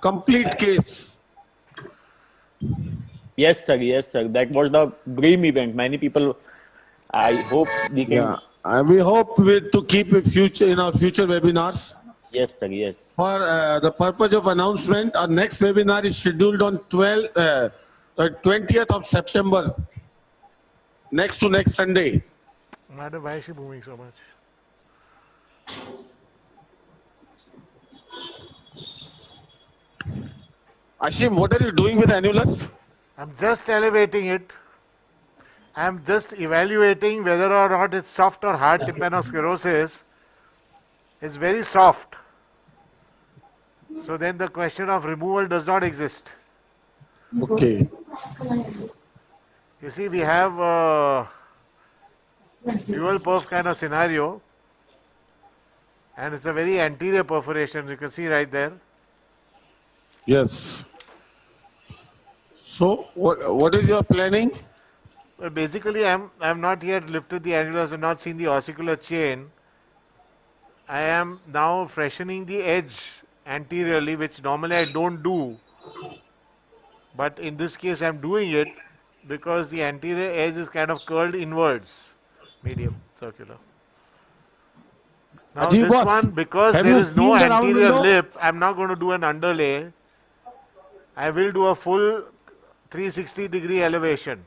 complete case. Yes, sir. That was the dream event. Many people, I hope we can. Yeah, and we hope to keep it in our future webinars. Yes, sir. Yes. For the purpose of announcement, our next webinar is scheduled on 20th of September, next to next Sunday. Madam, why is she moving so much? Ashim, what are you doing with annulus? I'm just elevating it. I'm just evaluating whether or not it's soft or hard tympanosclerosis. It's very soft. So then the question of removal does not exist. Okay. You see, we have a dual perf kind of scenario, and it's a very anterior perforation. You can see right there. Yes. So, what is your planning? Well, basically, I'm not yet lifted the annulus and not seen the ossicular chain. I am now freshening the edge anteriorly, which normally I don't do. But in this case, I'm doing it because the anterior edge is kind of curled inwards, medium, circular. Now Ajib this boss, one, because have there you is no seen the round anterior window? lip, I'm not going to do an underlay. I will do a full 360-degree elevation.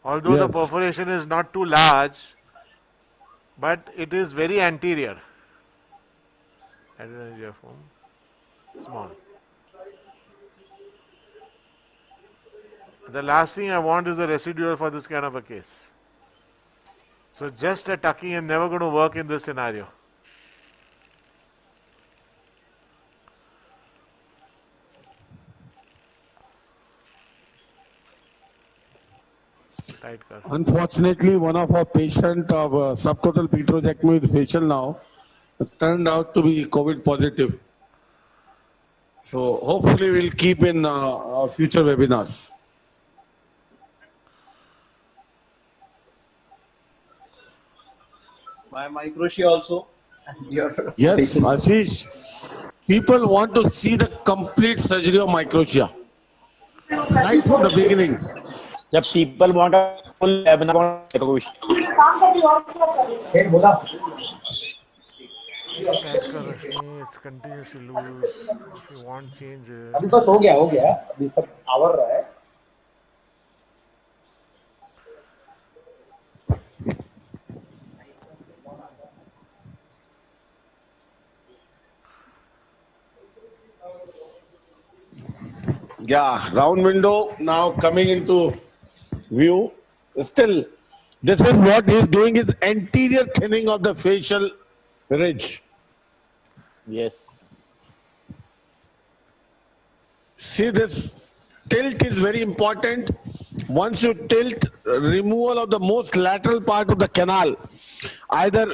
Although the Yes. perforation is not too large, but it is very anterior. Small. The last thing I want is the residual for this kind of a case. So just a tucking is never going to work in this scenario. Unfortunately, one of our patients of subtotal petrosectomy with facial now turned out to be COVID positive. So hopefully we'll keep in our future webinars. My microtia also. And your Yes, Ashish. People want to see the complete surgery of microtia. Right from the beginning. जब people want a full webinar on It's continuously loose. If you want changes. अभी बस हो गया अभी सब our रहा है Yeah, round window now coming into view. Still, this is what he's doing is anterior thinning of the facial ridge. Yes. See, this tilt is very important. Once you tilt, removal of the most lateral part of the canal, either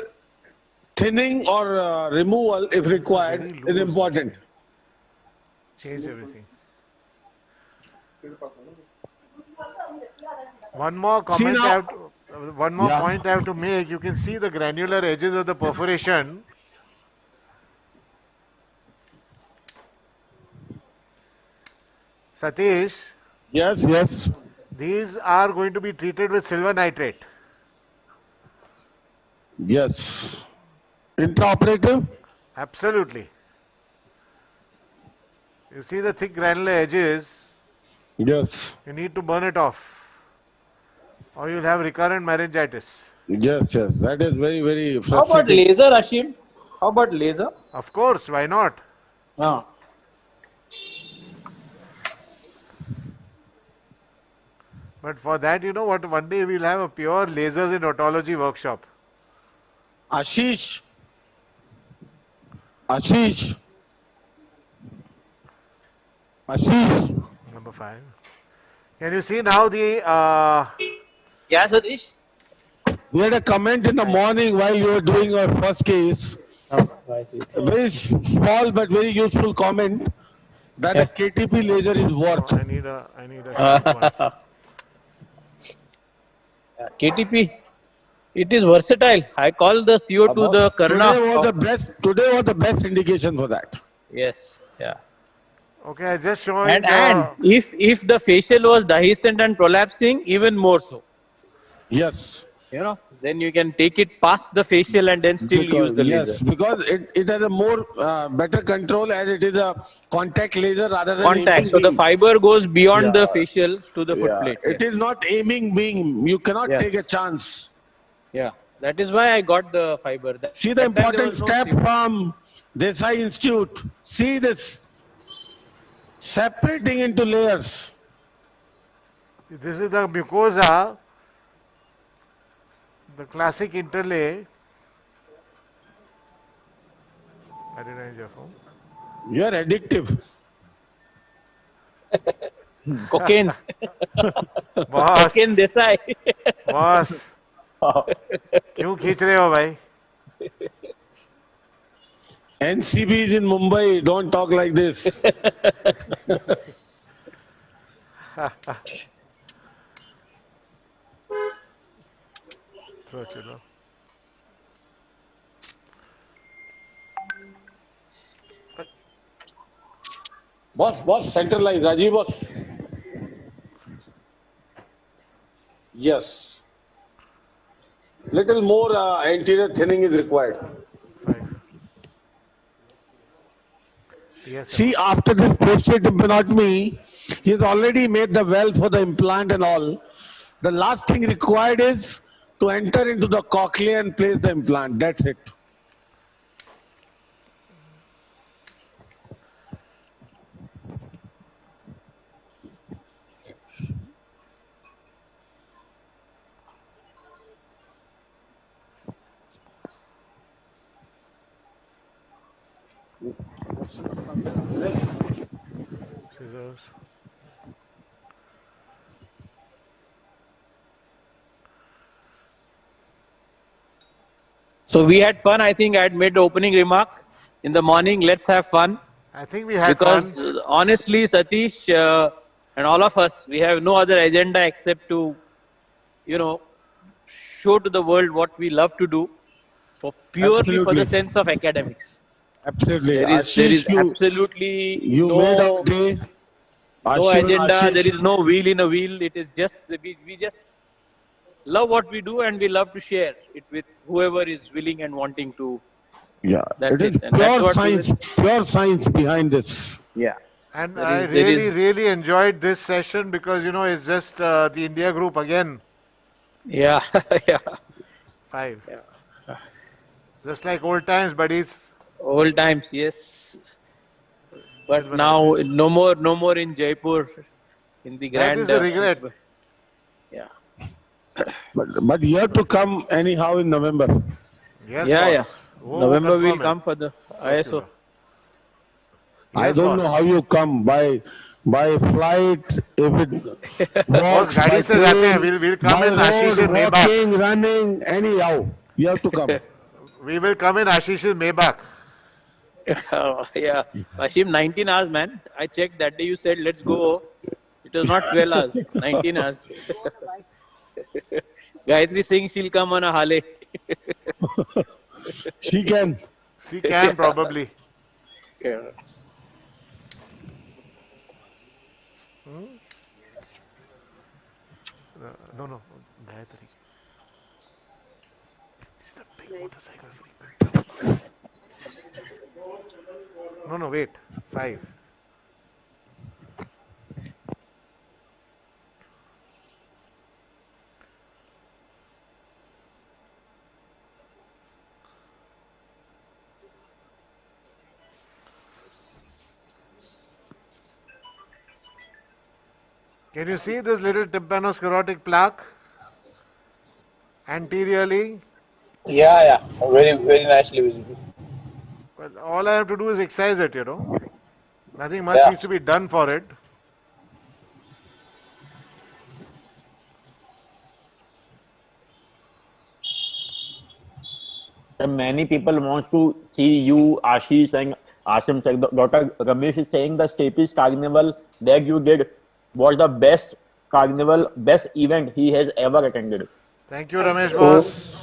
thinning or removal if required, is important. Change everything. One more comment point I have to make. You can see the granular edges of the perforation. Satish. Yes, yes. These are going to be treated with silver nitrate. Yes. Intraoperative? Absolutely. You see the thick granular edges? Yes. You need to burn it off. Or you'll have recurrent meningitis. Yes, yes. That is very, very frustrating. How about laser, Ashim? How about laser? Of course, why not? Ah. But for that, you know what, one day we'll have a pure lasers in otology workshop. Ashish. Ashish. Ashish. Number 5. Can you see now the... Yeah, Satish? We had a comment in the morning while you were doing your first case. A very small but very useful comment that a KTP laser is worth. I need a sharp one. KTP, it is versatile. I call the CO2 the Karna. Today was the best indication for that. Yes, yeah. Okay, I just showing and if the facial was dehiscent and prolapsing, even more so. Yes. You know, then you can take it past the facial and then still use the laser. Yes, because it has a more better control as it is a contact laser rather than contact. So the fiber goes beyond the facial to the foot plate. It is not aiming beam. You cannot take a chance. Yeah, that is why I got the fiber. See the important step from Desai Institute. See this. separating into layers. This is the mucosa, the classic interlay. I didn't raise your phone. You are addictive. Cocaine. Boss. Cocaine Desai. Boss. क्यों खींच रहे हो भाई? NCB is in Mumbai. Don't talk like this. So, chalo. Boss, centralize. Rajiv, boss. Yes. Little more anterior thinning is required. Yes, see, after this posterior tympanotomy, he has already made the well for the implant and all. The last thing required is to enter into the cochlea and place the implant. That's it. Scissors. So we had fun. I think I had made the opening remark in the morning. Let's have fun. I think we had because fun. Honestly, Satish and all of us, we have no other agenda except to, show to the world what we love to do, purely for the sense of academics. Absolutely. There is absolutely no agenda. There is no wheel in a wheel. It is just we just love what we do, and we love to share it with whoever is willing and wanting to. Yeah, that's it is And pure science behind this. Yeah. And I really enjoyed this session because, it's just the India group again. Yeah, yeah. 5. Yeah. Just like old times, buddies. Old times, yes. But now, no more in Jaipur, in the grand. That is a regret. Yeah. But you have to come anyhow in November. Yes, yeah. Oh, November we'll come for the ISO. Circular. I don't know how you come by flight, if it walks, by train, we'll come in by Ashish's road, Maybach. walking, running, anyhow. You have to come. We will come in Ashish's Maybach. Yeah. Ashim, 19 hours, man. I checked that day. You said, let's go. It was not 12 hours, 19 hours. Gayatri Singh, she'll come on a Harley. She can. She can, probably. Yeah. No. Gayatri. She's the big motorcycle freak. No, wait. 5. Can you see this little tympanosclerotic plaque anteriorly? Yeah. Very, very nicely visible. Well, all I have to do is excise it, Nothing much needs to be done for it. Many people want to see you, Ashish and Asim saying, Dr. Ramesh is saying the Staples Carnival that you did was the best carnival, best event he has ever attended. Thank you, Ramesh boss.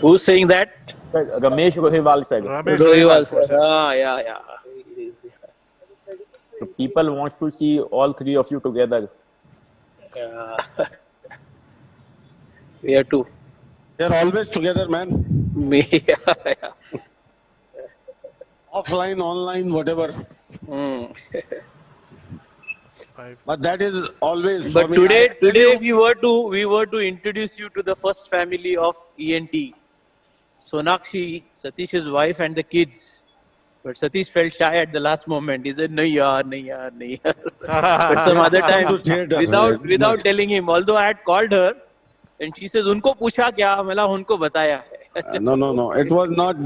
Who's saying that? Ramesh Rohiwal said. Rohiwal said. Yeah. So people want to see all three of you together. We are two. They're always together, man. Yeah. Offline, online, whatever. But that is always. But today we were to introduce you to the first family of ENT. Sonakshi, Satish's wife, and the kids. But Satish felt shy at the last moment. He said, "No, yaar, no, yaar, no, yaar." But some other Come time, to theatre. without telling him, although I had called her, and she says, "Unko पूछा क्या?" मैंने उनको बताया है. No. It was not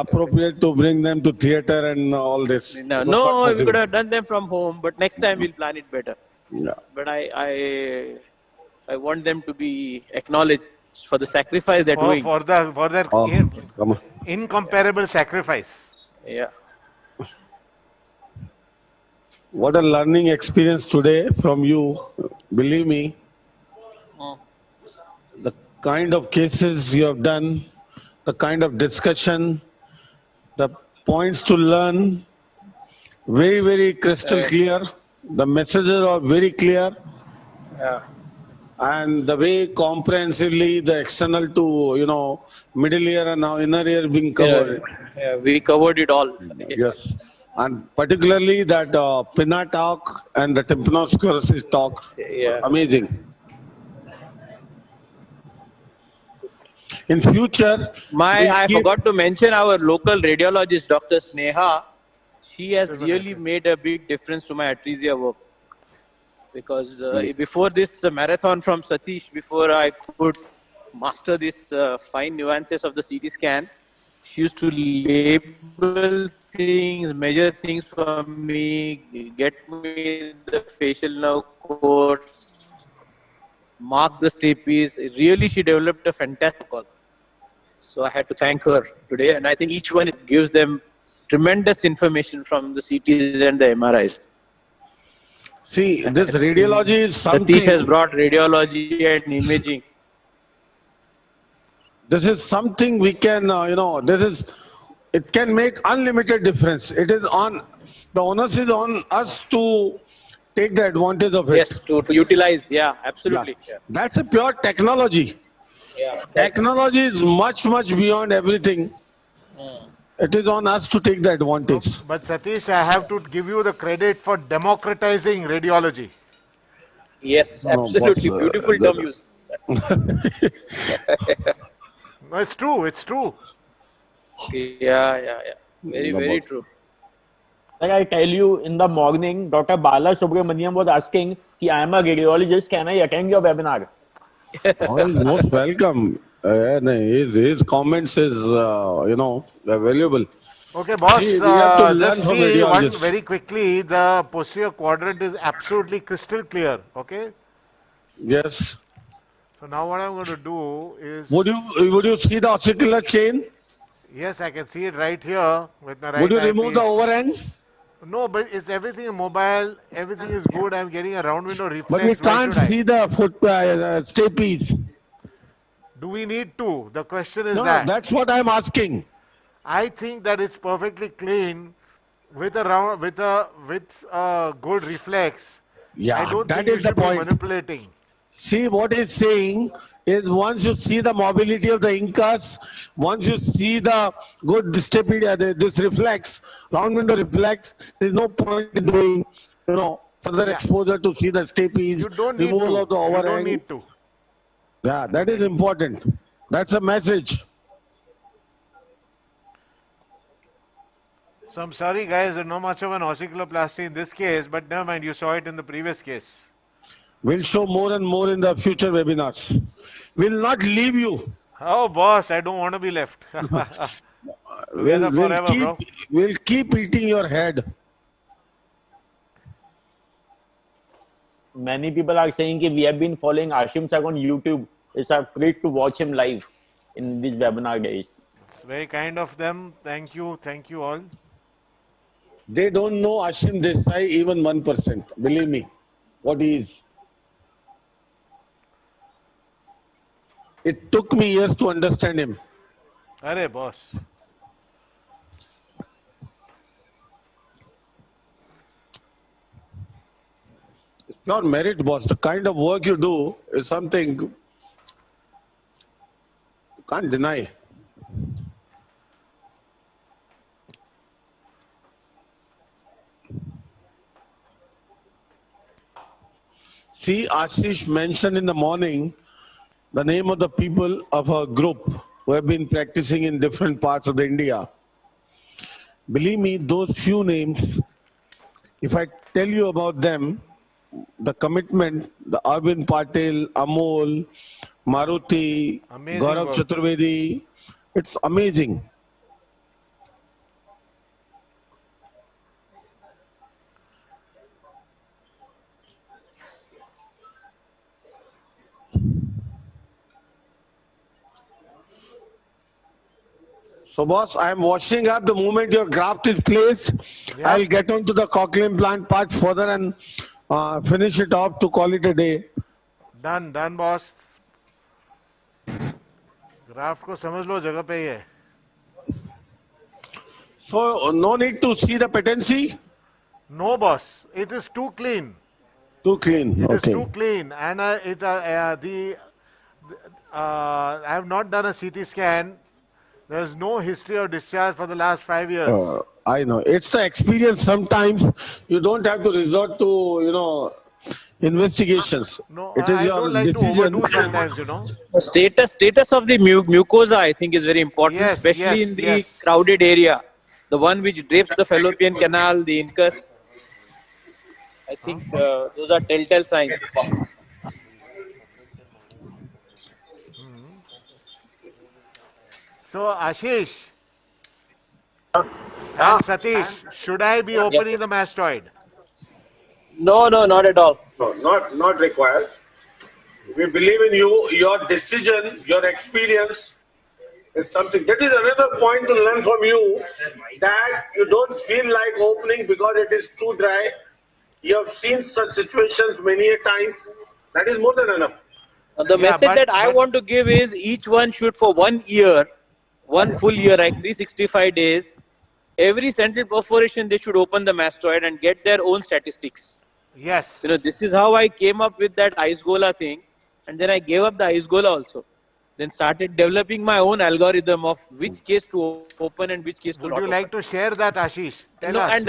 appropriate to bring them to theatre and all this. No, It was not we possible. could have done them from home, but next time we'll plan it better. Yeah. But I want them to be acknowledged for the sacrifice they're doing. For their Come on. incomparable sacrifice. Yeah. What a learning experience today from you. Believe me, the kind of cases you have done, the kind of discussion, the points to learn, very, very crystal clear. The messages are very clear. Yeah. And the way comprehensively the external to, middle ear and now inner ear being covered. Yeah, we covered it all. Yes. And particularly that pinna talk and the tympanosclerosis talk. Yeah. Amazing. In future, I forgot to mention our local radiologist, Dr. Sneha. She has really made a big difference to my atresia work. Because before this marathon from Satish, before I could master these fine nuances of the CT scan, she used to label things, measure things for me, get me the facial nerve codes, mark the stapes. Really, she developed a fantastic call. So I had to thank her today. And I think each one gives them tremendous information from the CTs and the MRIs. See, this radiology is something. Satish has brought radiology and imaging. This is something we can, it can make unlimited difference. It is the onus is on us to take the advantage of it. Yes, to utilize, absolutely. Yeah. That's a pure technology. Yeah. Technology is much, much beyond everything. It is on us to take the advantage. But Satish, I have to give you the credit for democratizing radiology. Yes, absolutely. Beautiful term used. No, it's true. It's true. Yeah. Very true. Like I tell you, in the morning, Dr. Bala Subramaniam was asking, I am a radiologist, can I attend your webinar? Oh, he's most welcome. His comments is, valuable. Okay, boss, See, we have to learn just from see one radiologists. very quickly. The posterior quadrant is absolutely crystal clear. Okay? Yes. So now what I'm going to do is... Would you see the ossicular chain? Yes, I can see it right here with my right Would you eyepiece. remove the overhang? No, but it's everything mobile. Everything is good. I'm getting a round window reflex. But we can't see the foot stapes. Do we need to? The question is No, that. that's what I'm asking. I think that it's perfectly clean with a good reflex. Yeah, I don't that think you is the should be point. manipulating. See, what he's saying is once you see the mobility of the incus, once you see the good dystopedia, this reflex, round window reflex, there's no point in doing, further exposure to see the stapes, You don't need removal to. of the You overhang. don't need to. Yeah, that is important. That's a message. So I'm sorry guys, there's not much of an ossiculoplasty in this case, but never mind, you saw it in the previous case. We'll show more and more in the future webinars. We'll not leave you. Oh boss, I don't want to be left. Together forever, bro. We'll keep eating your head. Many people are saying we have been following Ashim Sir on YouTube. It's a treat to watch him live in these webinar days. It's very kind of them. Thank you all. They don't know Ashim Desai even 1%. Believe me, what he is. It took me years to understand him. Arey boss. It's pure merit, boss. The kind of work you do is something you can't deny. See, Ashish mentioned in the morning the name of the people of a group who have been practicing in different parts of India. Believe me, those few names, if I tell you about them, the commitment, the Arvind Patil, Amol, Maruti, Amazing Gaurav work. Chaturvedi, it's amazing. So boss, I am washing up. The moment your graft is placed, Yeah. I'll get on to the Cochlane plant part further and finish it off to call it a day. Done boss. Graft को समझ लो जगह पे ही है. So no need to see the patency? No boss, it is too clean. Too clean, It is okay. too clean, and I have not done a CT scan. There is no history of discharge for the last 5 years. I know. It's the experience. Sometimes you don't have to resort to, investigations. No, It is I your don't like decision. to overdo sometimes, you know. The status of the mucosa, I think, is very important, Yes, especially yes, in the yes. crowded area, the one which drapes the fallopian canal, the incus. I think those are telltale signs. So Ashish and Satish, should I be opening the mastoid? No, not at all. No, not required. We believe in you. Your decision, your experience is something. That is another point to learn from you, that you don't feel like opening because it is too dry. You have seen such situations many a times. That is more than enough. The message that I want to give is each one should, for 1 year, one full year, like 365 days, every central perforation, they should open the mastoid and get their own statistics. Yes. This is how I came up with that ice gola thing. And then I gave up the ice gola also. Then started developing my own algorithm of which case to open and which case to not Would you like to share that, Ashish? Tell us. And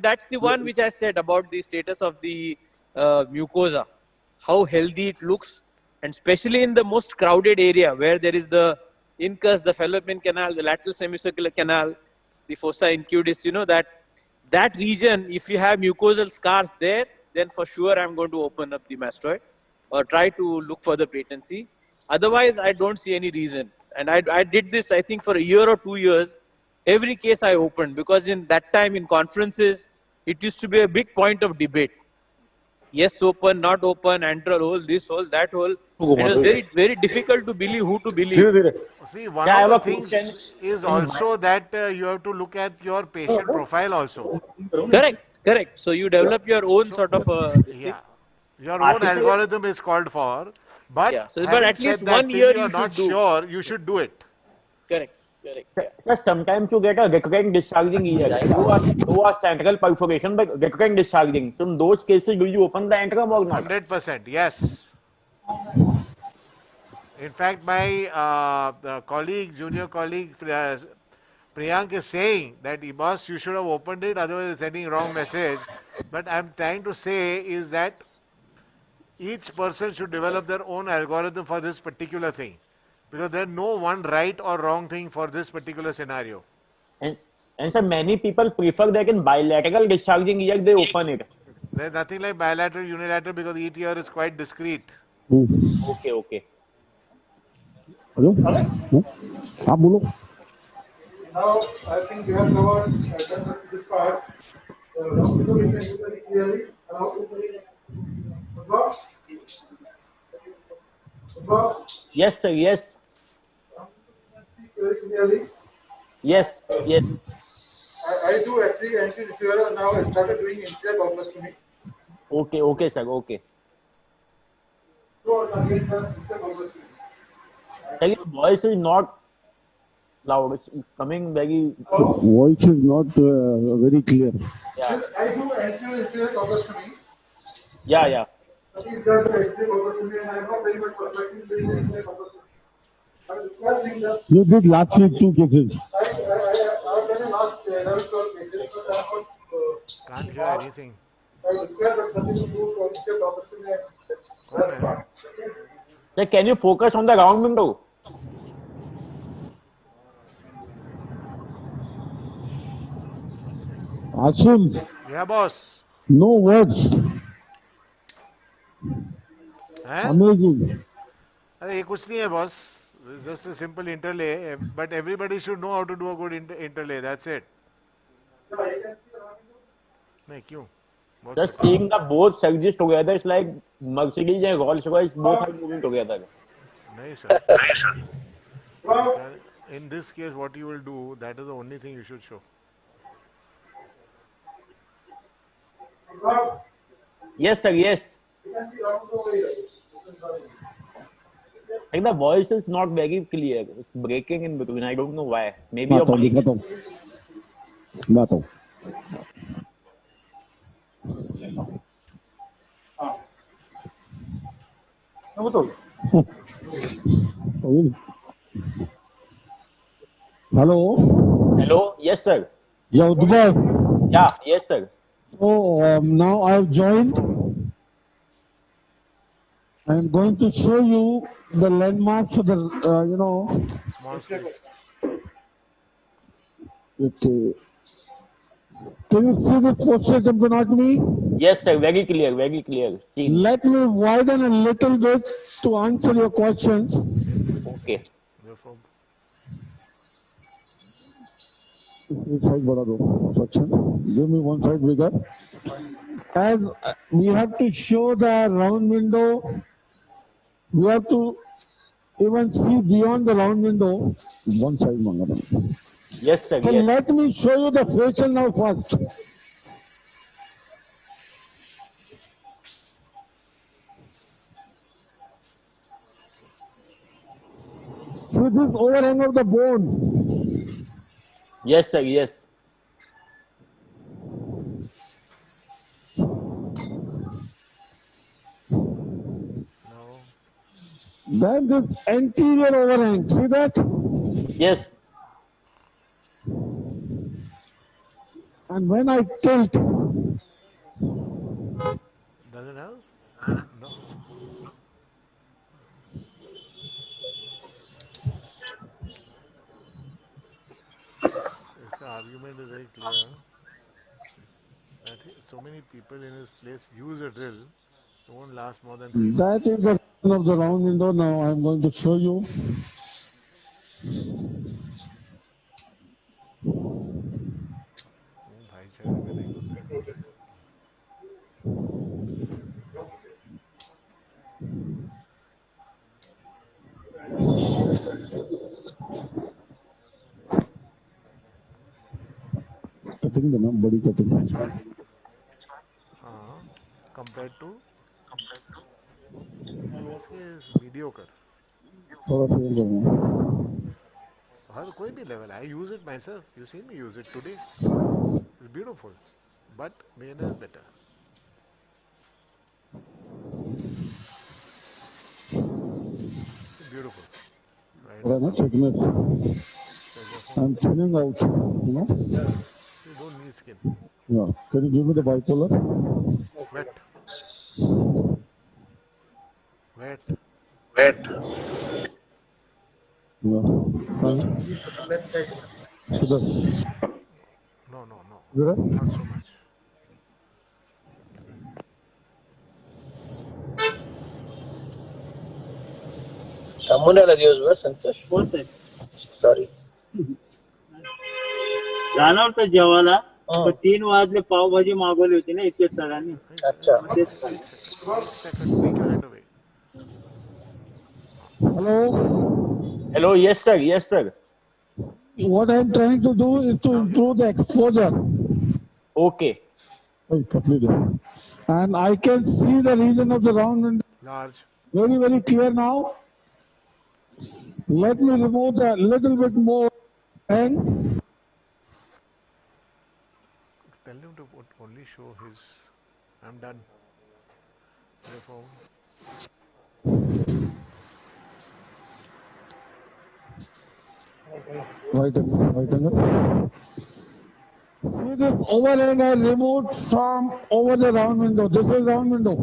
that's the one which I said about the status of the mucosa, how healthy it looks, and especially in the most crowded area where there is the incus, the fallopian canal, the lateral semicircular canal, the fossa incudis, that region, if you have mucosal scars there, then for sure I'm going to open up the mastoid or try to look for the patency. Otherwise, I don't see any reason. And I did this, I think, for a year or 2 years. Every case I opened, because in that time in conferences, it used to be a big point of debate. Yes, open, not open, antral hole, this hole, that hole. It was very, very difficult to believe who to believe. See, one of the things is also that you have to look at your patient profile also. Correct. So you develop your own sort of your own algorithm is called for, but but at least 1 year you not should do. Sure, you should do it. Correct. Sir, sometimes you get a recurrent discharging ear. You are central perforation, but recurrent discharging. So in those cases, do you open the antrum or not? 100%, yes. In fact, my junior colleague, Priyank is saying that, boss, you should have opened it, otherwise it's sending wrong message. But I'm trying to say is that each person should develop their own algorithm for this particular thing. Because there's no one right or wrong thing for this particular scenario. And sir, many people prefer that in bilateral discharging ear, they open it. There's nothing like bilateral, unilateral, because each ear is quite discrete. Okay. Hello? Now, I think we have covered this part. Now, we can use very clearly. Yes, sir, yes. Very clearly. Yes. I do actually anti-retriever. Now I started doing interior colposcopy. Okay, sir, okay. So, again, colposcopy. Your voice is not loud. It's coming very. Voice is not very clear. Yeah. I do anterior colposcopy. Yeah. He's done the anterior colposcopy, and I'm not very much perfect in doing the anterior colposcopy. You did last week 2 cases. I've done the last 11 cases, but I'm not. Can't hear anything. I require something to do for anterior colposcopy. Sir, can you focus on the round window? Ashim, Yeah, boss. no words. Amazing. अरे ये कुछ नहीं है boss just a simple interlay but everybody should know how to do a good interlay that's it नहीं क्यों Just seeing the both surges together is like Mercedes and Rolls Royce both are moving together. नहीं sir in this case what you will do that is the only thing you should show Yes sir, yes. Like the voice is not very clear. It's breaking in between. I don't know why. Maybe your mic. बताओ Hello. Hello. Yes sir. Yeah, Udbhav. Yeah. Yes sir. So now I have joined. I am going to show you the landmarks of the, small space Okay. Can you see this posture anatomy? Yes sir, very clear, very clear. See. Let me widen a little bit to answer your questions. Okay. Side बढ़ा दो section. Give me one side bigger. As we have to show the round window, we have to even see beyond the round window. One side manga. Yes sir. So yes. let me show you the facial now first. See this overhang of the bone. Yes sir. Yes. Then this anterior overhang. See that? Yes. And when I tilt, does it help no the argument is very clear that so many people in his place use a drill it won't last more than 3 that is the reason of the round window. Now I'm going to show you. भाईचारे में नहीं होता है Cutting the body cutting. compared to this is mediocre थोड़ा fail करना हर कोई भी level I use it myself you see me use it today it's beautiful but mine is better beautiful right not checking it. I'm thinning out, you don't need skin Yeah. Can you give me the bipolar? wet wet Yeah. Either. no Either? not so much Kamuna दिवसभर संतोष बोलतोय sorry जाणवतं जेवायला पण 3 वाजले पावभाजी मागवली होती ना इतके सरांनी अच्छा Hello? Hello, yes sir, yes sir. What I'm trying to do is to improve the exposure. Okay. And I can see the region of the round window. Large. Very, very clear now. Let me remove a little bit more hang. Tell him to only show his. I'm done. Therefore, Right angle. See this overhang I removed from over the round window. This is round window.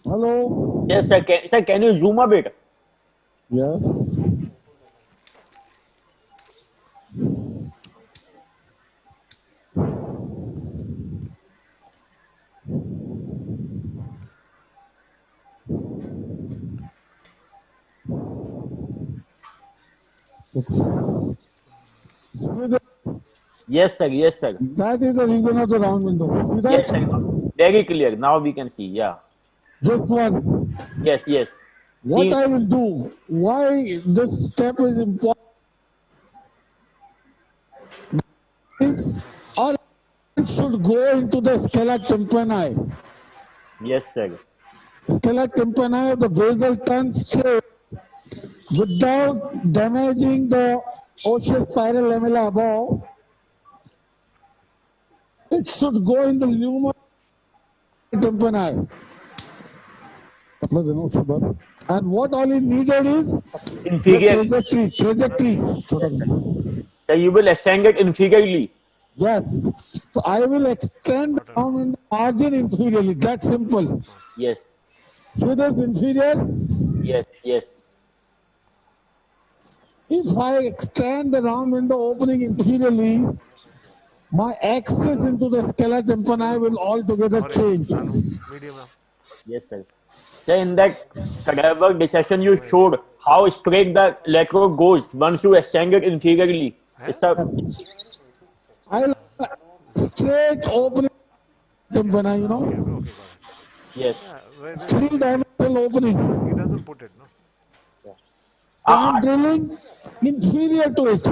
Hello? Yes, sir. Can you zoom a bit? Yes. Yes, sir. Yes, sir. That is the region of the round window. See that? Yes, sir. Very clear. Now we can see. Yeah. This one. Yes, yes. What See, I will do, why this step is important is our it should go into the scala tympani. yes, sir. Scala tympani of the basal tongue straight without damaging the osseous spiral lamella above. It should go in the lumen tympani. And what all is needed is the trajectory. So you will ascend it inferiorly. Yes. So I will extend down in the margin inferiorly. That's simple. Yes. See this inferior? Yes, yes. If I extend the round window opening inferiorly, my access into the scala tympani will altogether change. Yes, sir. So in that cadaver dissection, you showed how straight the electrode goes once you ascend it inferiorly. It's a I straight opening tympani, you know. Yes. Three-dimensional opening. He doesn't put it, no? So I'm drilling inferior to it.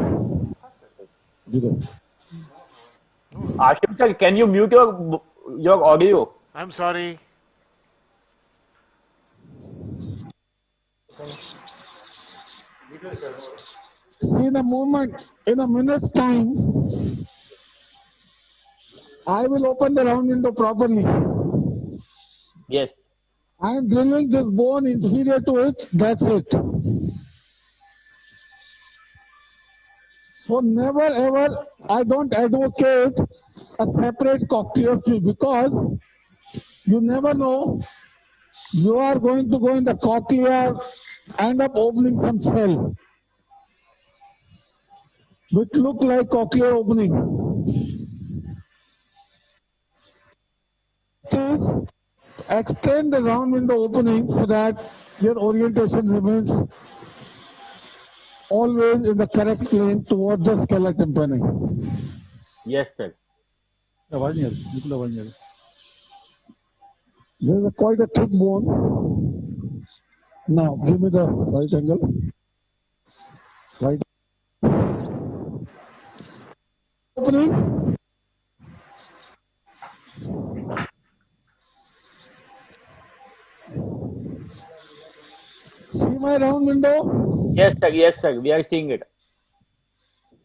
Ashim sir, can you mute your audio? I'm sorry. See the movement in a minute's time. I will open the round window properly. Yes. I am drilling this bone inferior to it. That's it. So never ever, I don't advocate a separate cochlear tube because you never know. You are going to go in the cochlea, end up opening some cell which look like cochlear opening. Extend the round window opening so that your orientation remains always in the correct plane towards the scala tympani. Yes, sir. There is quite a thick bone. Now, give me the right angle. Right. Opening. See my round window? Yes, sir. Yes, sir. We are seeing it.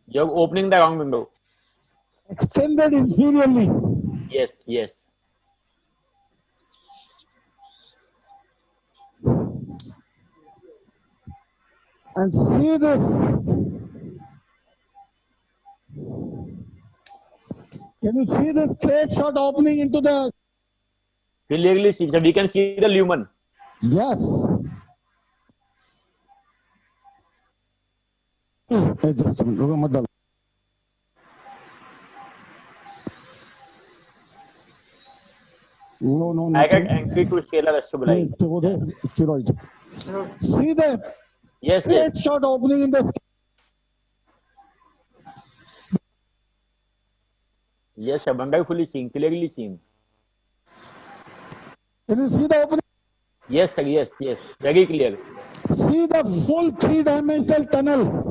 You're opening the round window. Extended inferiorly. Yes, yes. And see this. Can you see the straight shot opening into the... Clearly see. So we can see the lumen. Yes. Just a minute. No. I got entry to scalar stabilize. Steroid. See that? Yes, straight yes. shot opening in the... Yes, sir. Wonderfully seen. Clearly seen. Can you see the opening? Yes, sir. Yes, yes. Very clear. See the full three-dimensional tunnel.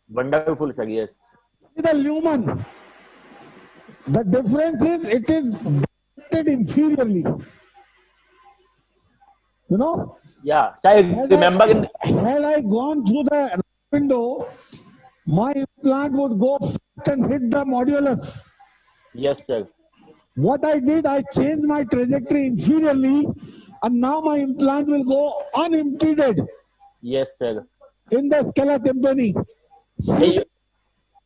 Wonderful, sir. Yes. See the lumen. The difference is it is directed inferiorly. You know? Yeah. So I remember had I gone through the window, my implant would go fast and hit the modulus. Yes, sir. What I did, I changed my trajectory inferiorly, and now my implant will go unimpeded. Yes, sir. In the scala tympani.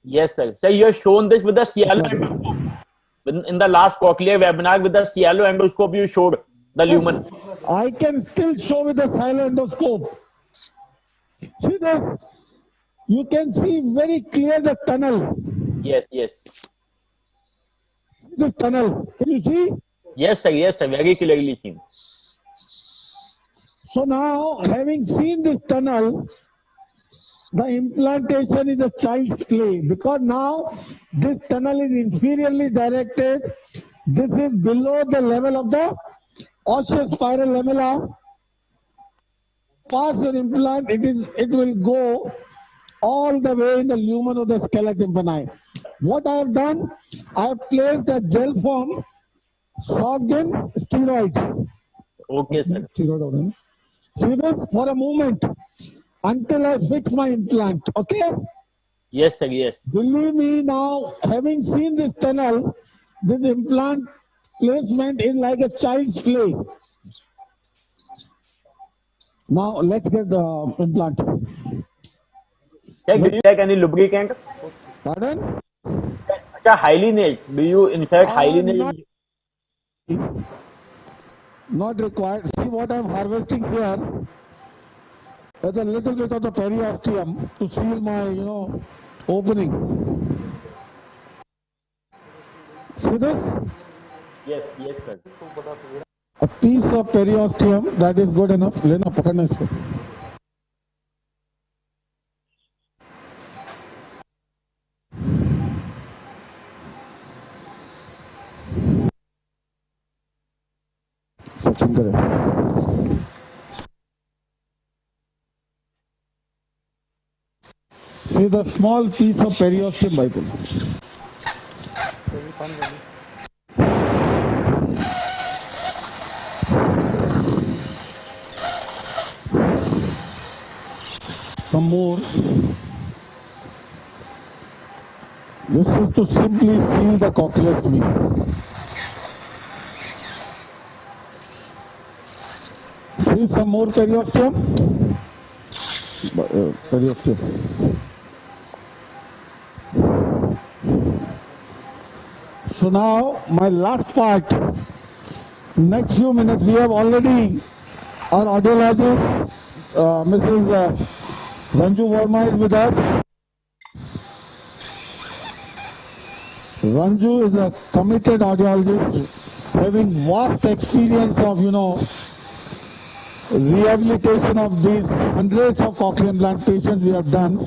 Yes, sir. So you have shown this with the Cielo endoscope. In the last cochlear webinar with the Cielo endoscope, you showed the lumen. I can still show with the Cielo endoscope. See this? You can see very clear the tunnel. Yes, yes. See this tunnel? Can you see? Yes, sir. Yes, sir. Very clearly seen. So now, having seen this tunnel, The implantation is a child's play because now this tunnel is inferiorly directed. This is below the level of the osseous spiral lamella. Pass your implant, it will go all the way in the lumen of the scala tympani. What I have done, I have placed a gel form soaked in steroid. Okay, sir. Steroid. See this for a moment until I fix my implant. Okay? Yes, sir. Yes. Believe me, now having seen this tunnel, this implant placement is like a child's play. Now let's get the implant. Do you like any lubricant? Pardon? Sir, Hylinase. Do you insert Hylinase? Not required. See what I'm harvesting here. There's a little bit of the periosteum to seal my, opening. See this? Yes, yes, sir. A piece of periosteum that is good enough. लेना पकड़ना इसको. Section करें. See the small piece of periosteum Bible. Some more. This is to simply seal the cochlear meat. See some more periosteum. Periosteum. So now my last part. Next few minutes we have already our audiologist, Mrs. Ranju Verma is with us. Ranju is a committed audiologist having vast experience of, rehabilitation of these hundreds of cochlear implant patients we have done.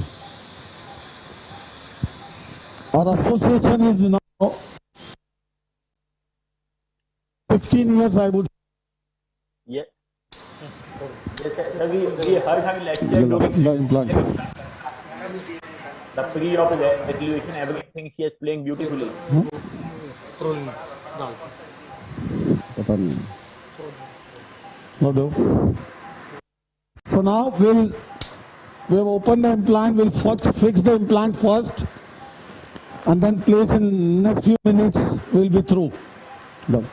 Our association is now 16 years, I would. Yeah. Yes, sir. We heard her lecture during the implant. The pre-op evaluation, everything she is playing beautifully. So now we'll open the implant, we'll fix the implant first and then place in next few minutes we'll be through. Done.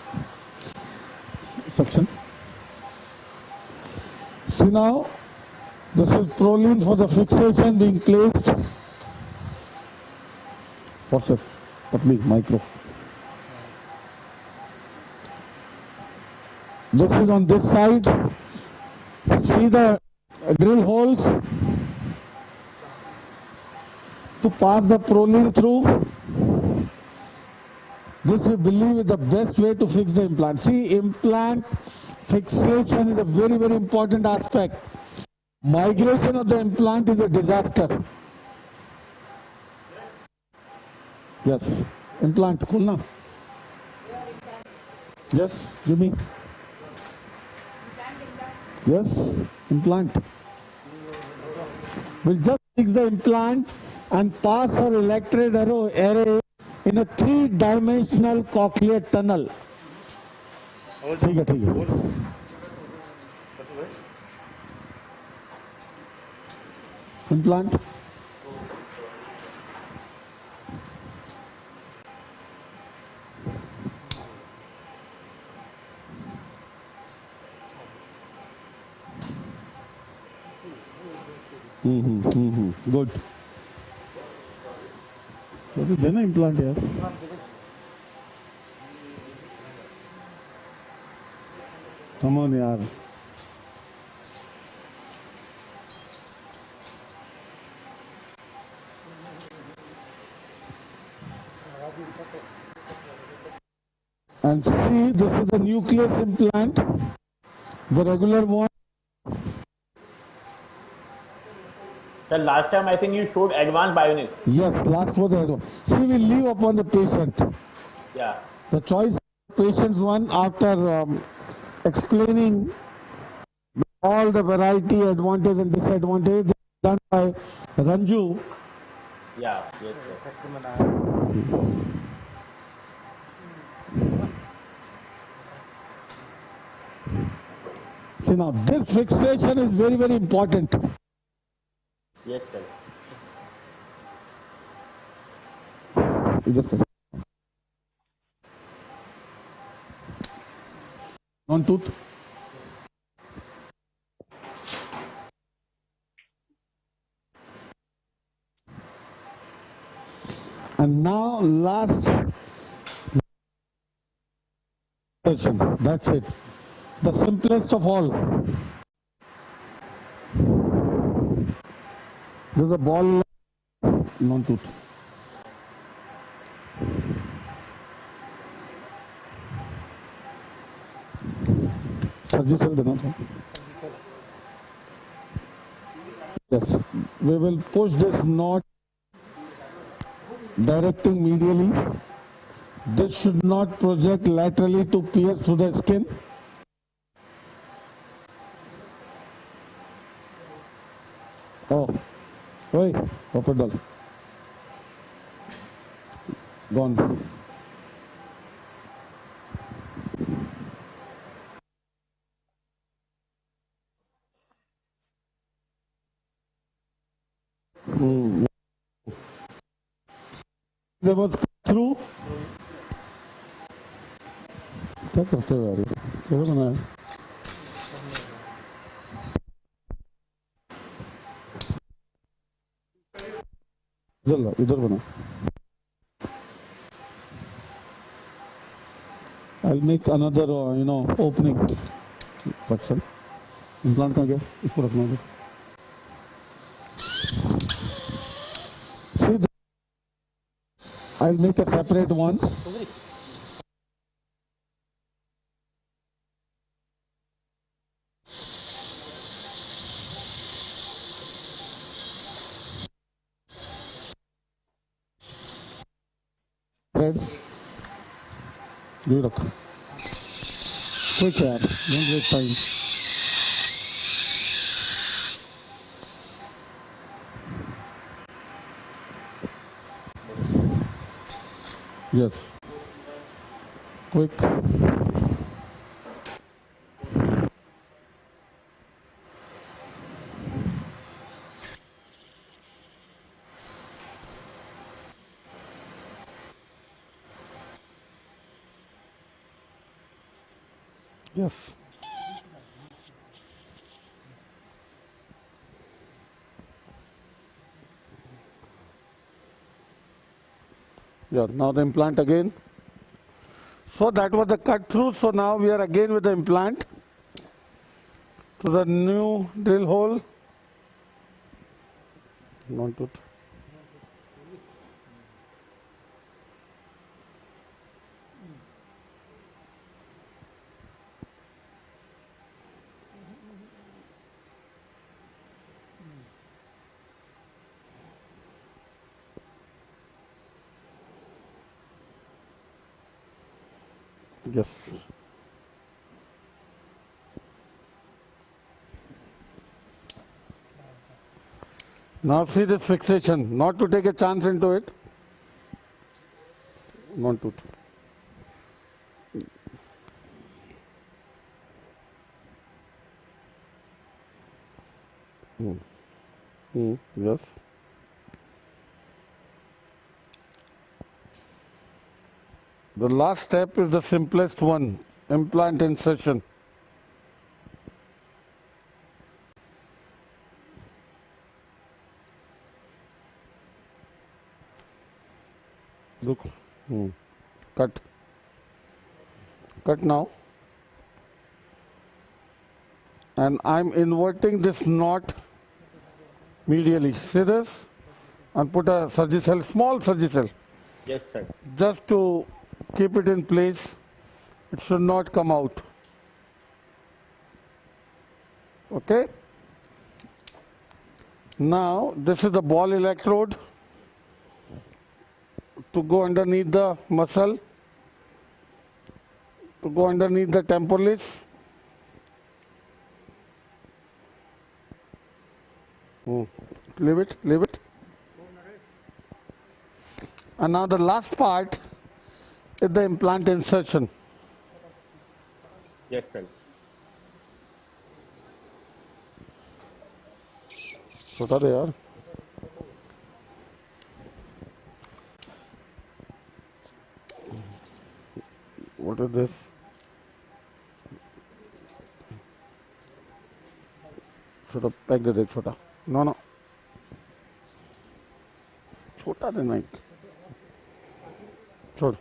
Section. See now, this is proline for the fixation being placed. Process, patli, micro. This is on this side. See the drill holes to pass the proline through. This we believe is the best way to fix the implant. See, implant fixation is a very, very important aspect. Migration of the implant is a disaster. Yes, implant, khulna. Yes, give me. Yes, implant. We'll just fix the implant and pass our electrode array in a 3-dimensional cochlear tunnel. ठीक है. Implant. Good. So देना implant यार. Come on यार. And see, this is the nucleus implant, the regular one. The last time I think you showed advanced bionics. Yes, last was the head one. See, we leave upon the patient. Yeah. The choice patient's one after explaining all the variety, advantage and disadvantage done by Ranju. Yeah. Yes, sir. See now, this fixation is very, very important. Yes, sir. On tooth. And now last question. That's it. The simplest of all. There's a ball non-tooth. Surgical देना था. Yes, we will push this knot directing medially. This should not project laterally to pierce through the skin. Oh, oi, Papadal. Gone. There was through. क्या करते हो यार? कैसे बनाया? इधर बना. I'll make another, opening section. Implant कहाँ गया? इसको रखना होगा. See, I'll make a separate one. Thread. Do it. Quick, yaar. Don't waste time. Yes. Quick. Yes. Yeah, now the implant again. So that was the cut through. So now we are again with the implant to the new drill hole. Non-tooth. Yes. Now see this fixation, not to take a chance into it. Non-tooth. Yes. The last step is the simplest one, implant insertion. Look, cut. Cut now. And I'm inverting this knot medially. See this? And put a surgicel, small surgicel. Yes, sir. Just to keep it in place. It should not come out. Okay? Now this is the ball electrode to go underneath the muscle, to go underneath the temporalis. Leave it, leave it. And now the last part is the implant insertion. Yes, sir. छोटा दे यार. What is this? छोटा pack दे दे छोटा. No, no. छोटा दे नहीं. छोड़.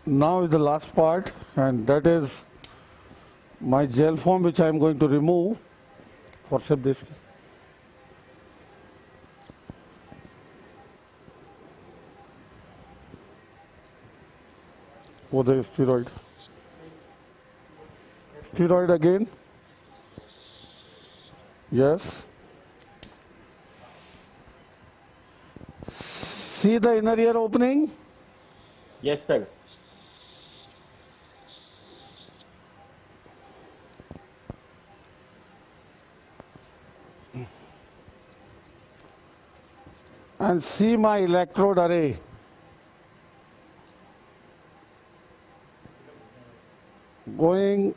Now is the last part, and that is my gel foam, which I am going to remove. Forceps this. Oh, there is steroid. Steroid again. Yes. See the inner ear opening? Yes, sir. And see my electrode array. Going.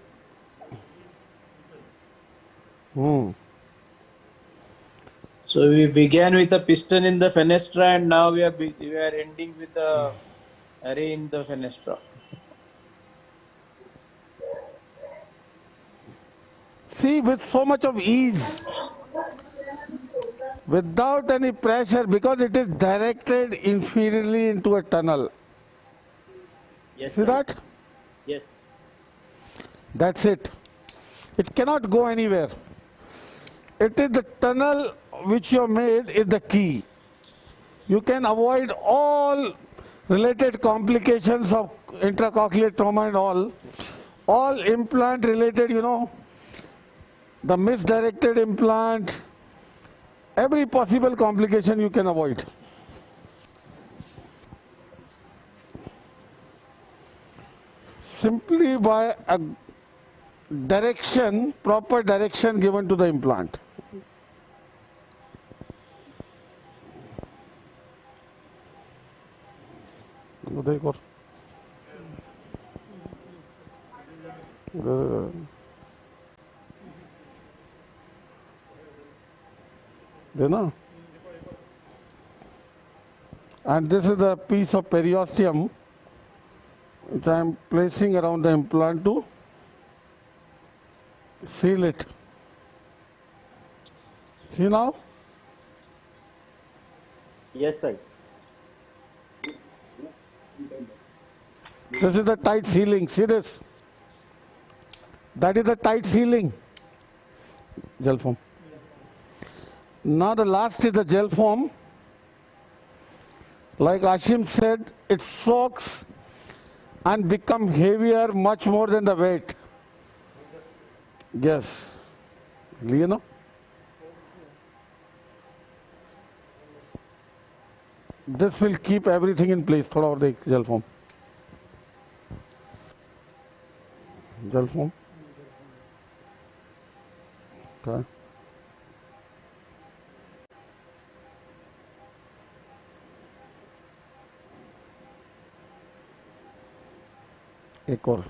So we began with a piston in the fenestra, and now we are ending with the array in the fenestra. See, with so much of ease, without any pressure, because it is directed inferiorly into a tunnel. Yes, see sir. that? Yes. That's it. It cannot go anywhere. It is the tunnel which you have made is the key. You can avoid all related complications of intracochlear trauma and all implant related, the misdirected implant, every possible complication you can avoid. Simply by a direction, proper direction given to the implant. देखो देना. And this is the piece of periosteum which I am placing around the implant to seal it. See now? Yes, sir. This is the tight sealing. See this? That is the tight sealing. Gel foam. Now the last is the gel foam. Like Ashim said, it soaks and become heavier much more than the weight. Yes. You know? This will keep everything in place. थोड़ा और देख gel foam. Gel foam. Okay. एक और.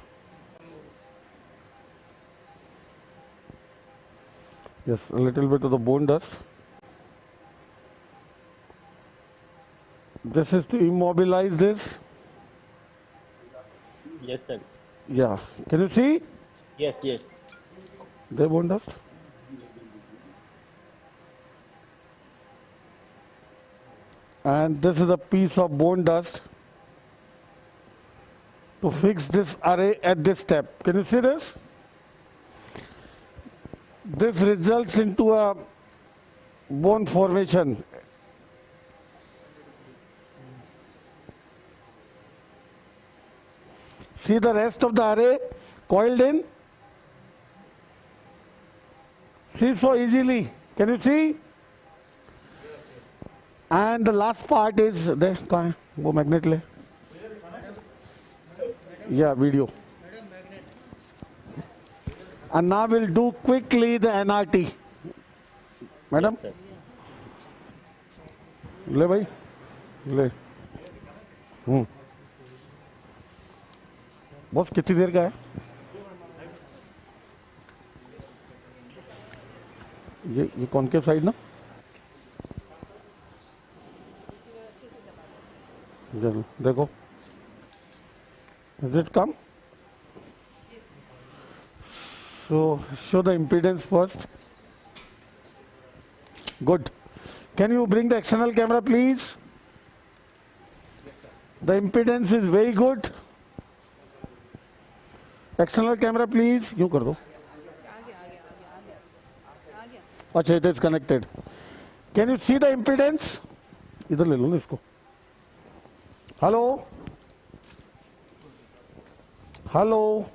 Yes, a little bit of the bone dust. This is to immobilize this. Yes, sir. Yeah. Can you see? Yes, yes. The bone dust. And this is a piece of bone dust to fix this array at this step. Can you see this? This results into a bone formation. See the rest of the array coiled in? See so easily. Can you see? And the last part is there. Wo magnet le. Yeah, video. And now we'll do quickly the NRT. Madam? Le bhai. Le. Boss कितनी देर का है ये concave side ना देखो Has it come? So show the impedance first. Good. Can you bring the external camera please? The impedance is very good. External camera please. You कर दो. अच्छा, it is connected. Can you see the impedance? इधर ले लो ना इसको. Hello. Hello.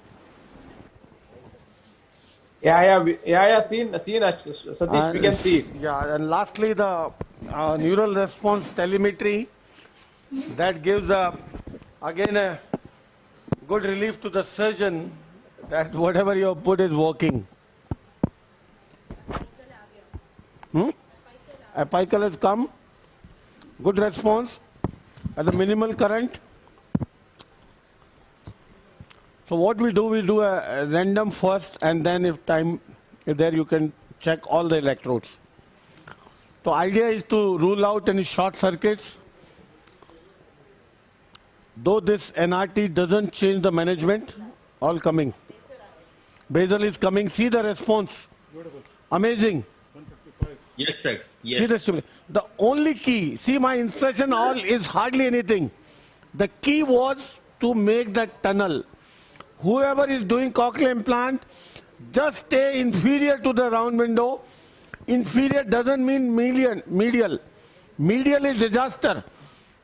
Seen, Satish, we can see it. Yeah, and lastly, the neural response telemetry that gives again a good relief to the surgeon that whatever you have put is working. Apical has come, good response at the minimal current. So what we do a random first, and then if there you can check all the electrodes. So idea is to rule out any short circuits. Though this NRT doesn't change the management, all coming. Basal is coming. See the response. Amazing. Yes, sir. Yes. See this. The only key, see my insertion all is hardly anything. The key was to make that tunnel. Whoever is doing cochlear implant, just stay inferior to the round window. Inferior doesn't mean medial. Medial is disaster.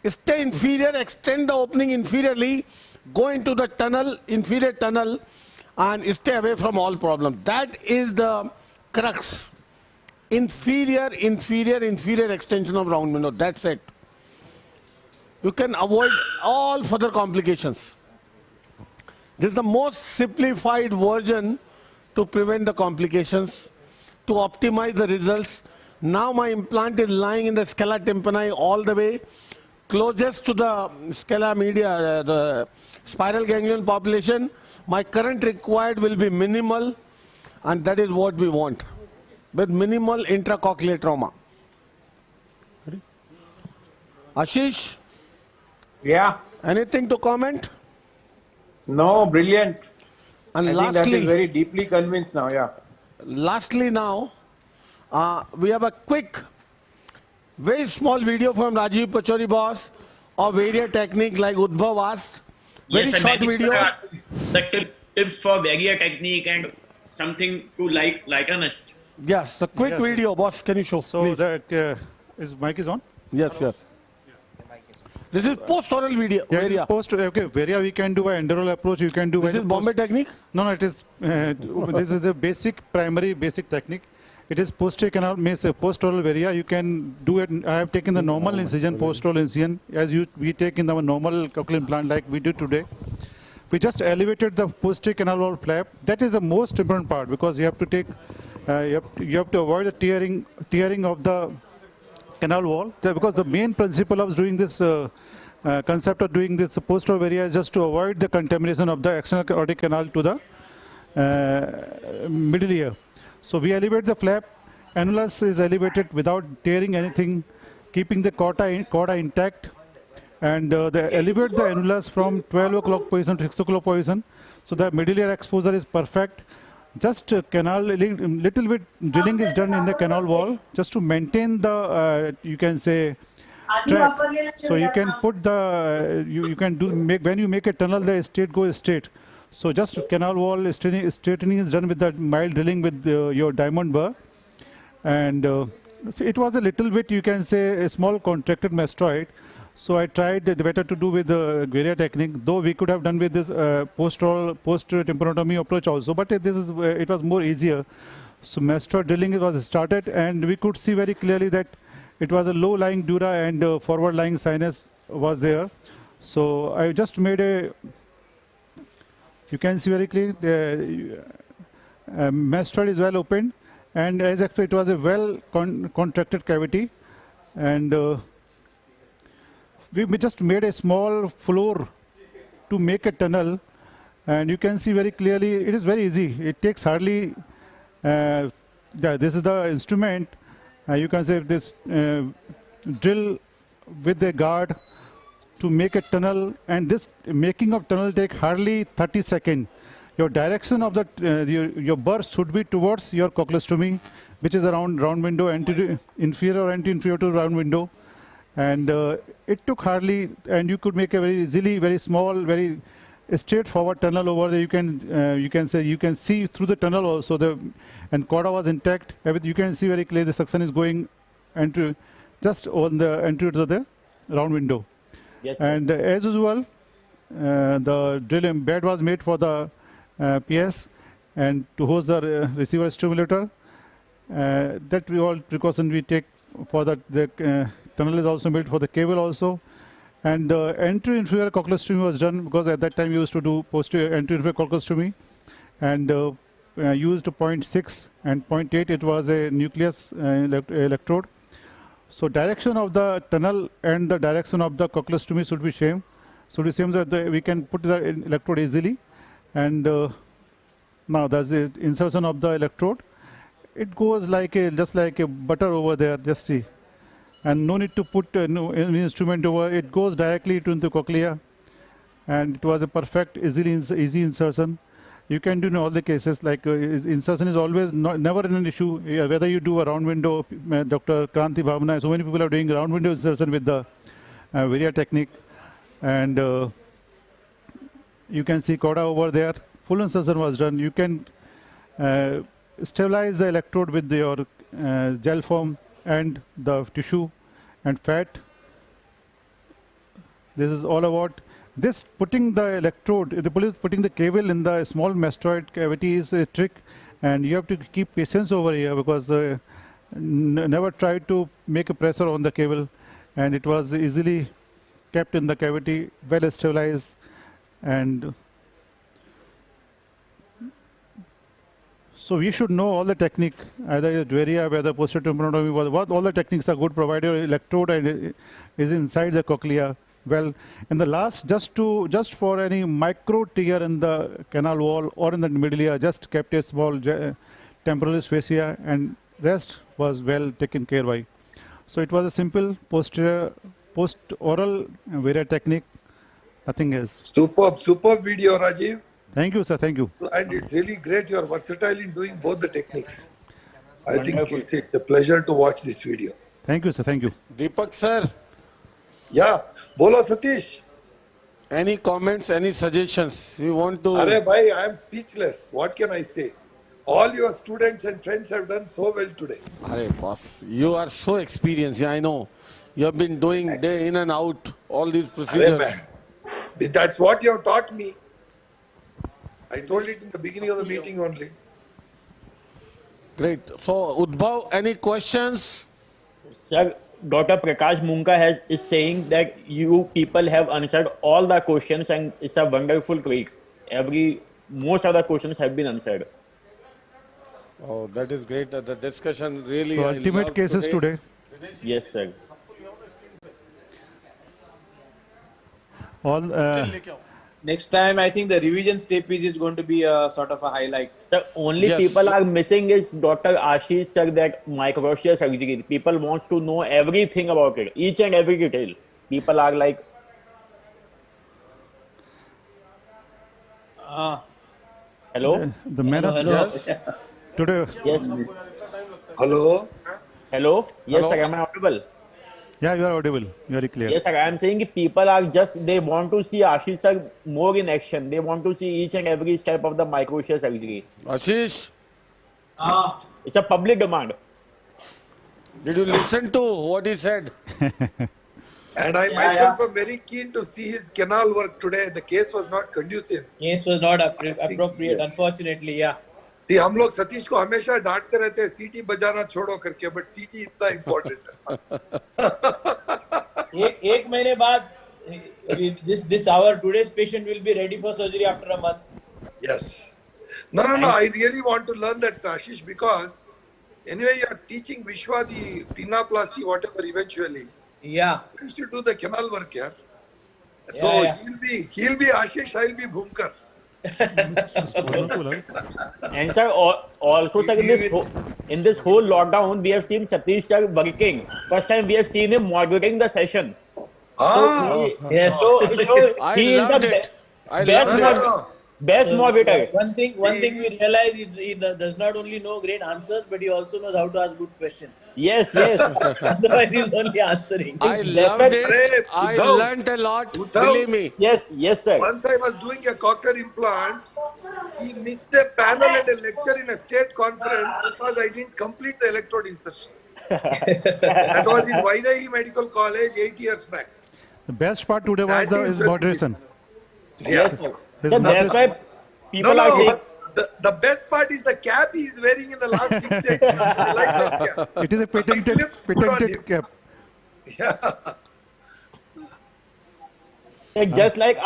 Stay inferior, extend the opening inferiorly, go into the tunnel, inferior tunnel, and stay away from all problems. That is the crux. Inferior extension of round window. That's it. You can avoid all further complications. This is the most simplified version to prevent the complications, to optimize the results. Now my implant is lying in the scala tympani all the way, closest to the scala media, the spiral ganglion population. My current required will be minimal, and that is what we want, with minimal intracochlear trauma. Ready? Ashish? Yeah. Anything to comment? No, brilliant. And I lastly, think that is very deeply convinced now, yeah. Lastly now, we have a quick, very small video from Rajiv Pachori boss of various technique like Udbhav asked. Very Yes, short video. The tips for barrier technique and something to lighten us. Yes, the quick video, boss. Can you show? So please? that is mic is on? Yes, yes. This is post-oral video. Yeah, this is okay, Varia we can do an endural approach. You can do. This is Bombay technique? No, it is. This is the primary basic technique. It is posterior canal means post-oral Varia. You can do it. I have taken the normal incision, post-oral incision, as we take in the normal cochlear implant like we do today. We just elevated the posterior canal wall flap. That is the most important part because you have to take, you have to avoid the tearing of the canal wall, because the main principle of doing this concept of doing this post-oral Varia is just to avoid the contamination of the external aortic canal to the middle ear. So we elevate the flap. Annulus is elevated without tearing anything, keeping the chorda intact, and elevate the annulus from 12 o'clock position to 6 o'clock position. So the middle ear exposure is perfect. Just canal, little bit drilling is done in the canal wall just to maintain the, you can say, track. So you can put the you can do make when you make a tunnel, the straight goes straight. So just canal wall straightening is done with that mild drilling with your diamond burr, and so it was a little bit, you can say, a small contracted mastoid. So I tried the better to do with the Guerilla technique, though we could have done with this post-tympanotomy approach also, but this is it was more easier. So mastoid drilling was started, and we could see very clearly that it was a low-lying dura and forward-lying sinus was there. So I just made a, you can see very clearly the mastoid is well opened, and as expected it was a well contracted cavity, and we just made a small floor to make a tunnel, and you can see very clearly it is very easy. It takes hardly this is the instrument, you can say this drill with a guard to make a tunnel, and this making of tunnel take hardly 30 seconds. Your direction of the your burr should be towards your cochleostomy, which is around round window, inferior or anti-inferior to round window, and it took hardly, and you could make a very easily, very small, very straightforward tunnel over there. You can say you can see through the tunnel also, and chorda was intact. You can see very clearly the suction is going entry just on the entry to the round window. Yes, and as usual, the drill bed was made for the PS and to host the receiver stimulator. That all precaution we take for that. The tunnel is also made for the cable also. And the entry inferior cochleostomy was done because at that time we used to do posterior entry inferior cochleostomy, and used 0.6 and 0.8. It was a nucleus electrode. So direction of the tunnel and the direction of the cochleostomy should be same. So it seems that we can put the electrode easily. And now that's the insertion of the electrode. It goes like just like a butter over there. Just see. And no need to put any instrument over. It goes directly into the cochlea, and it was a perfect, easy insertion. You can do in all the cases. Like insertion is always never an issue. Whether you do a round window, Dr. Kranti Bhavna, so many people are doing round window insertion with the Varia technique, and you can see chorda over there. Full insertion was done. You can stabilize the electrode with your gel foam and the tissue and fat. This is all about this. Putting the electrode, the police putting the cable in the small mastoid cavity is a trick, and you have to keep patience over here because never try to make a pressure on the cable, and it was easily kept in the cavity, well stabilized. And so we should know all the technique, either Varia, whether posterior tympanotomy, what all the techniques are good, provided your electrode and is inside the cochlea. Well, in the last, just for any micro tear in the canal wall or in the middle ear, just kept a small temporalis fascia, and rest was well taken care by. So it was a simple post-oral Varia technique, nothing else. Superb video, Rajiv. Thank you, sir. Thank you. And it's really great. You are versatile in doing both the techniques. I think it's a pleasure to watch this video. Thank you, sir. Thank you. Deepak sir. Yeah. Bolo Satish. Any comments, any suggestions you want to? Arey bhai, I am speechless. What can I say? All your students and friends have done so well today. Arey boss, you are so experienced. Yeah, I know. You have been doing day in and out all these procedures. Man. That's what you have taught me. I told it in the beginning of the meeting only. Great. So, Udbhav, any questions? Sir, Dr. Prakash Munka is saying that you people have answered all the questions, and it's a wonderful trick. Most of the questions have been answered. Oh, that is great. The discussion really. So ultimate cases today. Yes, sir. All. Next time, I think the revision stepage is going to be a sort of a highlight. The only people are missing is Dr. Ashish sir, that microfacial surgery. People wants to know everything about it, each and every detail. People are like, hello? The man of yes. Today. Yes. Hello? Hello? Yes, Hello? sir, am I audible? Yeah, you are audible. Very clear. Yes, sir. I am saying people are just, they want to see Ashish sir more in action. They want to see each and every step of the microshare surgery. Ashish, It's a public demand. did you listen to what he said? And I myself am very keen to see his canal work today. The case was not conducive. Case was not appropriate, unfortunately, yeah. See, हम लोग सतीश को हमेशा डांटते रहते हैं सीटी बजाना छोड़ो करके, but सीटी इतना इम्पोर्टेंट है. एक महीने बाद this our today's patient will be ready for surgery after a month. Yes. No. I really want to learn that, Ashish, because anyway you are teaching Vishwa the pinaplasty, whatever eventually. Yeah. We used to do the canal work, yeah. So Yeah. he'll be Ashish, I'll be Bhumkar. And sir, also sir, in this whole lockdown, we have seen Satish sir working. First time we have seen him moderating the session. Yes. So he is I best moderator. One thing we realize, he does not only know great answers, but he also knows how to ask good questions. Yes. Otherwise, he's only answering. I loved it. I learned a lot. Believe me. Yes, sir. Once I was doing a cochlear implant, he missed a panel and a lecture in a state conference because I didn't complete the electrode insertion. That was in Vaidehi Medical College 8 years back. The best part today was his moderation. Yeah. That's why people are saying. The best part is the cap he is wearing in the last 6 seconds. I like that cap. It is a patented cap. Yeah. Just like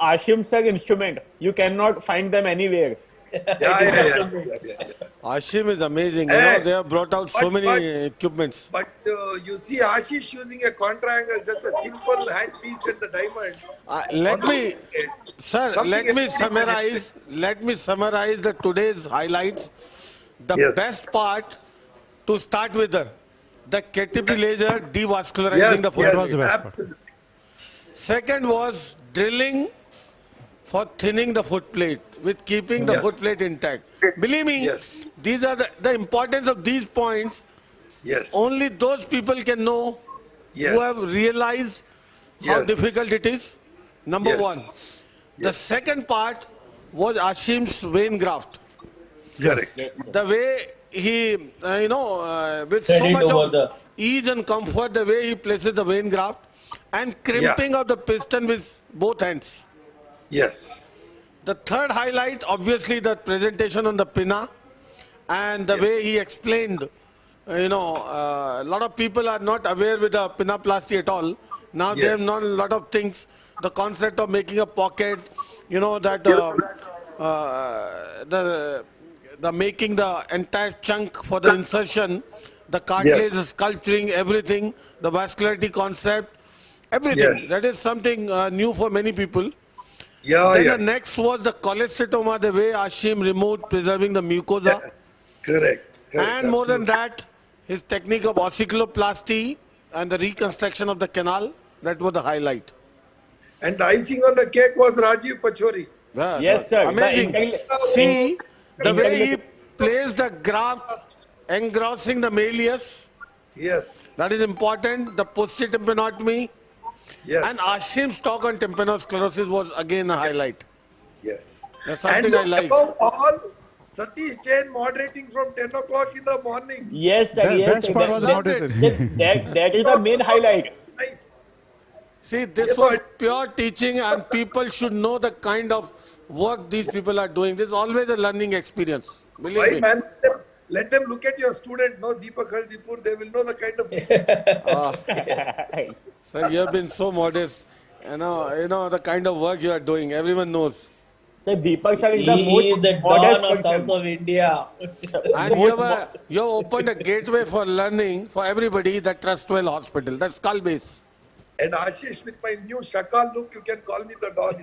Ashim sir instrument, you cannot find them anywhere. Yeah. Ashim is amazing. You know, they have brought out so many equipments. But you see Ashish using a contra-angle, just a simple handpiece and the diamond. Let me summarize the today's highlights. The best part to start with the KTP laser devascularizing the foot. Absolutely. Second was drilling for thinning the foot plate with keeping the foot plate intact. Believe me, these are the importance of these points. Only those people can know who have realized how difficult it is. Number one. The second part was Ashim's vein graft. Correct. The way he, with so much of ease and comfort, the way he places the vein graft and crimping of the piston with both hands. Yes. The third highlight, obviously, the presentation on the pinna and the way he explained. A lot of people are not aware with the pinaplasty at all. Now they have known a lot of things. The concept of making a pocket, that the making the entire chunk for the insertion, the cartilage, the sculpturing, everything, the vascularity concept, everything. That is something new for many people. The next was the cholecystoma, the way Ashim removed, preserving the mucosa. Correct. And more than that, his technique of ossiculoplasty and the reconstruction of the canal, that was the highlight. And the icing on the cake was Rajiv Pachori. Yes, sir. Amazing. See, the way he placed the graft, engrossing the malleus. Yes. That is important. The posterior tympanotomy. Yes. And Ashim's talk on tympanosclerosis was again a highlight. Yes. That's something I like. Above all, Satish Jain moderating from 10 o'clock in the morning. Yes, sir. Yes, sir. That is the main highlight. See, this was pure teaching, and people should know the kind of work these people are doing. This is always a learning experience. Believe me. Man, let them look at your student, Deepak Haldipur, they will know the kind of... Sir, you have been so modest. You know the kind of work you are doing. Everyone knows. Sir, Deepak sir is the dawn of South of India. And you have opened a gateway for learning for everybody, the Trustwell Hospital, the skull base. And Ashish, with my new Shakal look, you can call me the Don.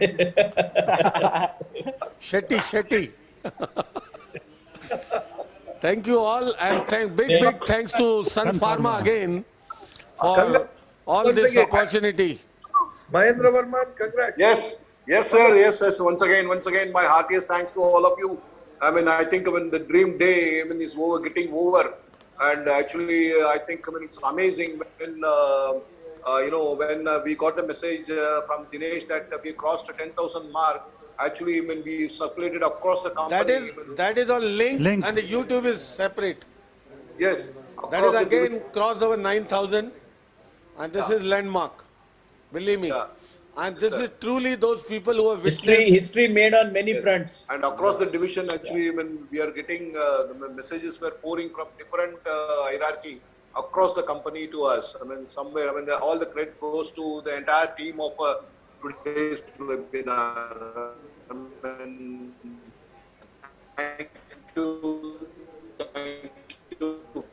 Shetty. Thank you all, and big thanks to Sun Pharma again for all this opportunity. Mahendra Varman, congrats. Yes, sir. Yes. Once again, my heartiest thanks to all of you. I think the dream day, is getting over. And actually, I think, it's amazing when when we got the message from Dinesh that we crossed the 10,000 mark, actually, when we circulated across the company. That is on link, and the YouTube is separate. Yes. That is again crossed over 9,000, and this is landmark. Believe me. And this is truly those people who have witnessed. History made on many fronts. And across the division, actually, when we are getting the messages were pouring from different hierarchy across the company to us. I mean, somewhere, all the credit goes to the entire team of today's webinar. Thank you. Thank you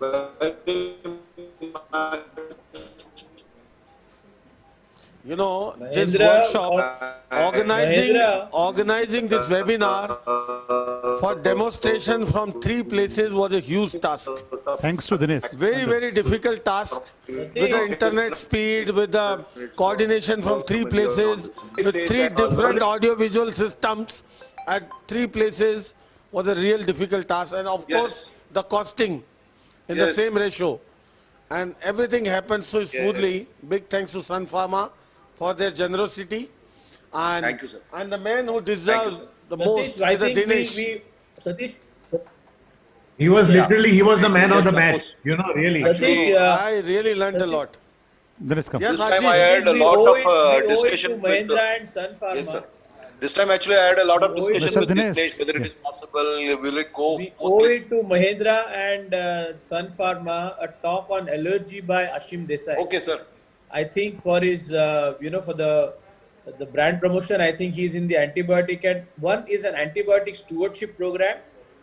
very much. You know, this workshop, organizing this webinar for demonstration from 3 places was a huge task. Thanks to Dinesh. Very, very difficult task with the internet speed, with the coordination from 3 places, with 3 different audio-visual systems at 3 places was a real difficult task. And of course, the costing in the same ratio. And everything happened so smoothly. Big thanks to Sun Pharma for their generosity. And, thank you, sir. And the man who deserves the most is the Dinesh. Satish, he was literally, he was the man of the match. You know, really. Actually, I really learned a lot. This time I had a lot of discussion with Mahindra and Sun Pharma. Yes, sir. This time actually I had a lot of discussion with Dinesh, whether it is possible, will it go? We owe it to Mahindra and Sun Pharma a talk on allergy by Ashim Desai. Okay, sir. I think for his, for the brand promotion, I think he's in the antibiotic, and one is an antibiotic stewardship program.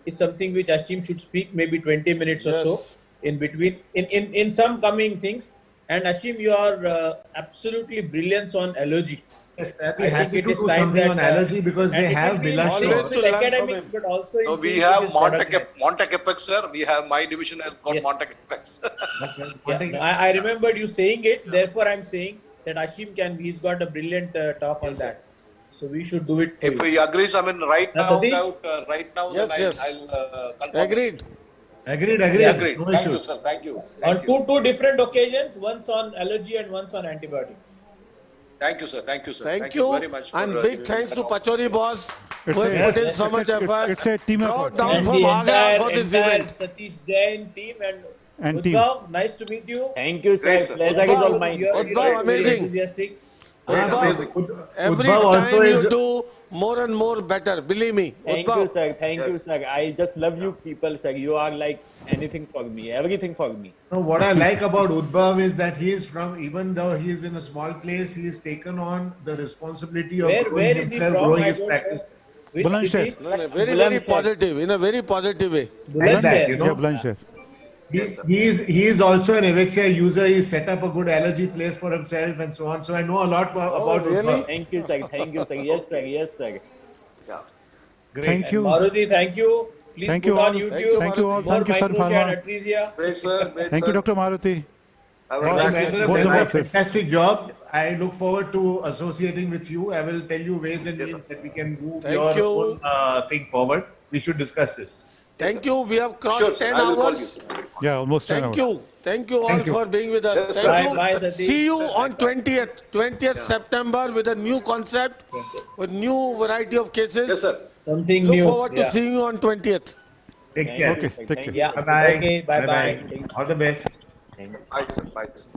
Is something which Ashim should speak maybe 20 minutes or so in between in some coming things. And Ashim, you are absolutely brilliant on allergy. Yes, I'd be happy to do something on allergy because they have academics, but also no, we have Montec effects, sir. We have, my division has got Montec effects. I remembered you saying it. Therefore, I'm saying that Ashim he's got a brilliant talk on that. So we should do it. If he agrees, right now, yes. I'll Agreed. Agreed. No thank you, sir. Thank you. On two different occasions, once on allergy and once on antibiotic. Thank you, sir. Thank you, sir. Thank you very much. And big thanks to Pachori boss who has put in so much effort. It's a team effort. Down from Agra for this event. Satish Jain team and team. Udbhav, nice to meet you. Thank you, sir. Pleasure is all mine. Udbhav, amazing. Enthusiastic. Every time you do more and more better, believe me. Thank you, sir. Thank you, sir. I just love you people, sir. You are like anything for me, everything for me. No, what I like about Udbhav is that he is from, even though he is in a small place, he has taken on the responsibility of where is he from? growing his practice. Which city? Very positive, in a very positive way. Like that, you know? Yeah, Blanchard. He is also an Avexia user. He set up a good allergy place for himself and so on. So I know a lot about really? Thank you, sir. Thank you, sir. Yes, sir. Yes, sir. Yeah. Great. Thank you. Maruti, thank you. Please Thank put you on all. YouTube. Thank you all. More Thank you, Sun microshare Pharma. atresia. Great, sir. Great, Thank you, Dr. Maruti. Have Thank you, a Mahendra. Both the Done a boxes. fantastic job. I look forward to associating with you. I will tell you ways and means that we can move Thank your own thing forward. We should discuss this. Thank you. We have crossed 10 hours. Yeah, almost 10 Thank hours. you. Thank you all for being with us. Yes, Thank you. Bye, Satish. See you on 20th September with a new concept, with new variety of cases. Yes, sir. Something Look new. forward to seeing you on 20th. Take care. Okay, take care. Yeah. Bye-bye. Okay, bye-bye. All the best. Bye, sir. Bye, sir.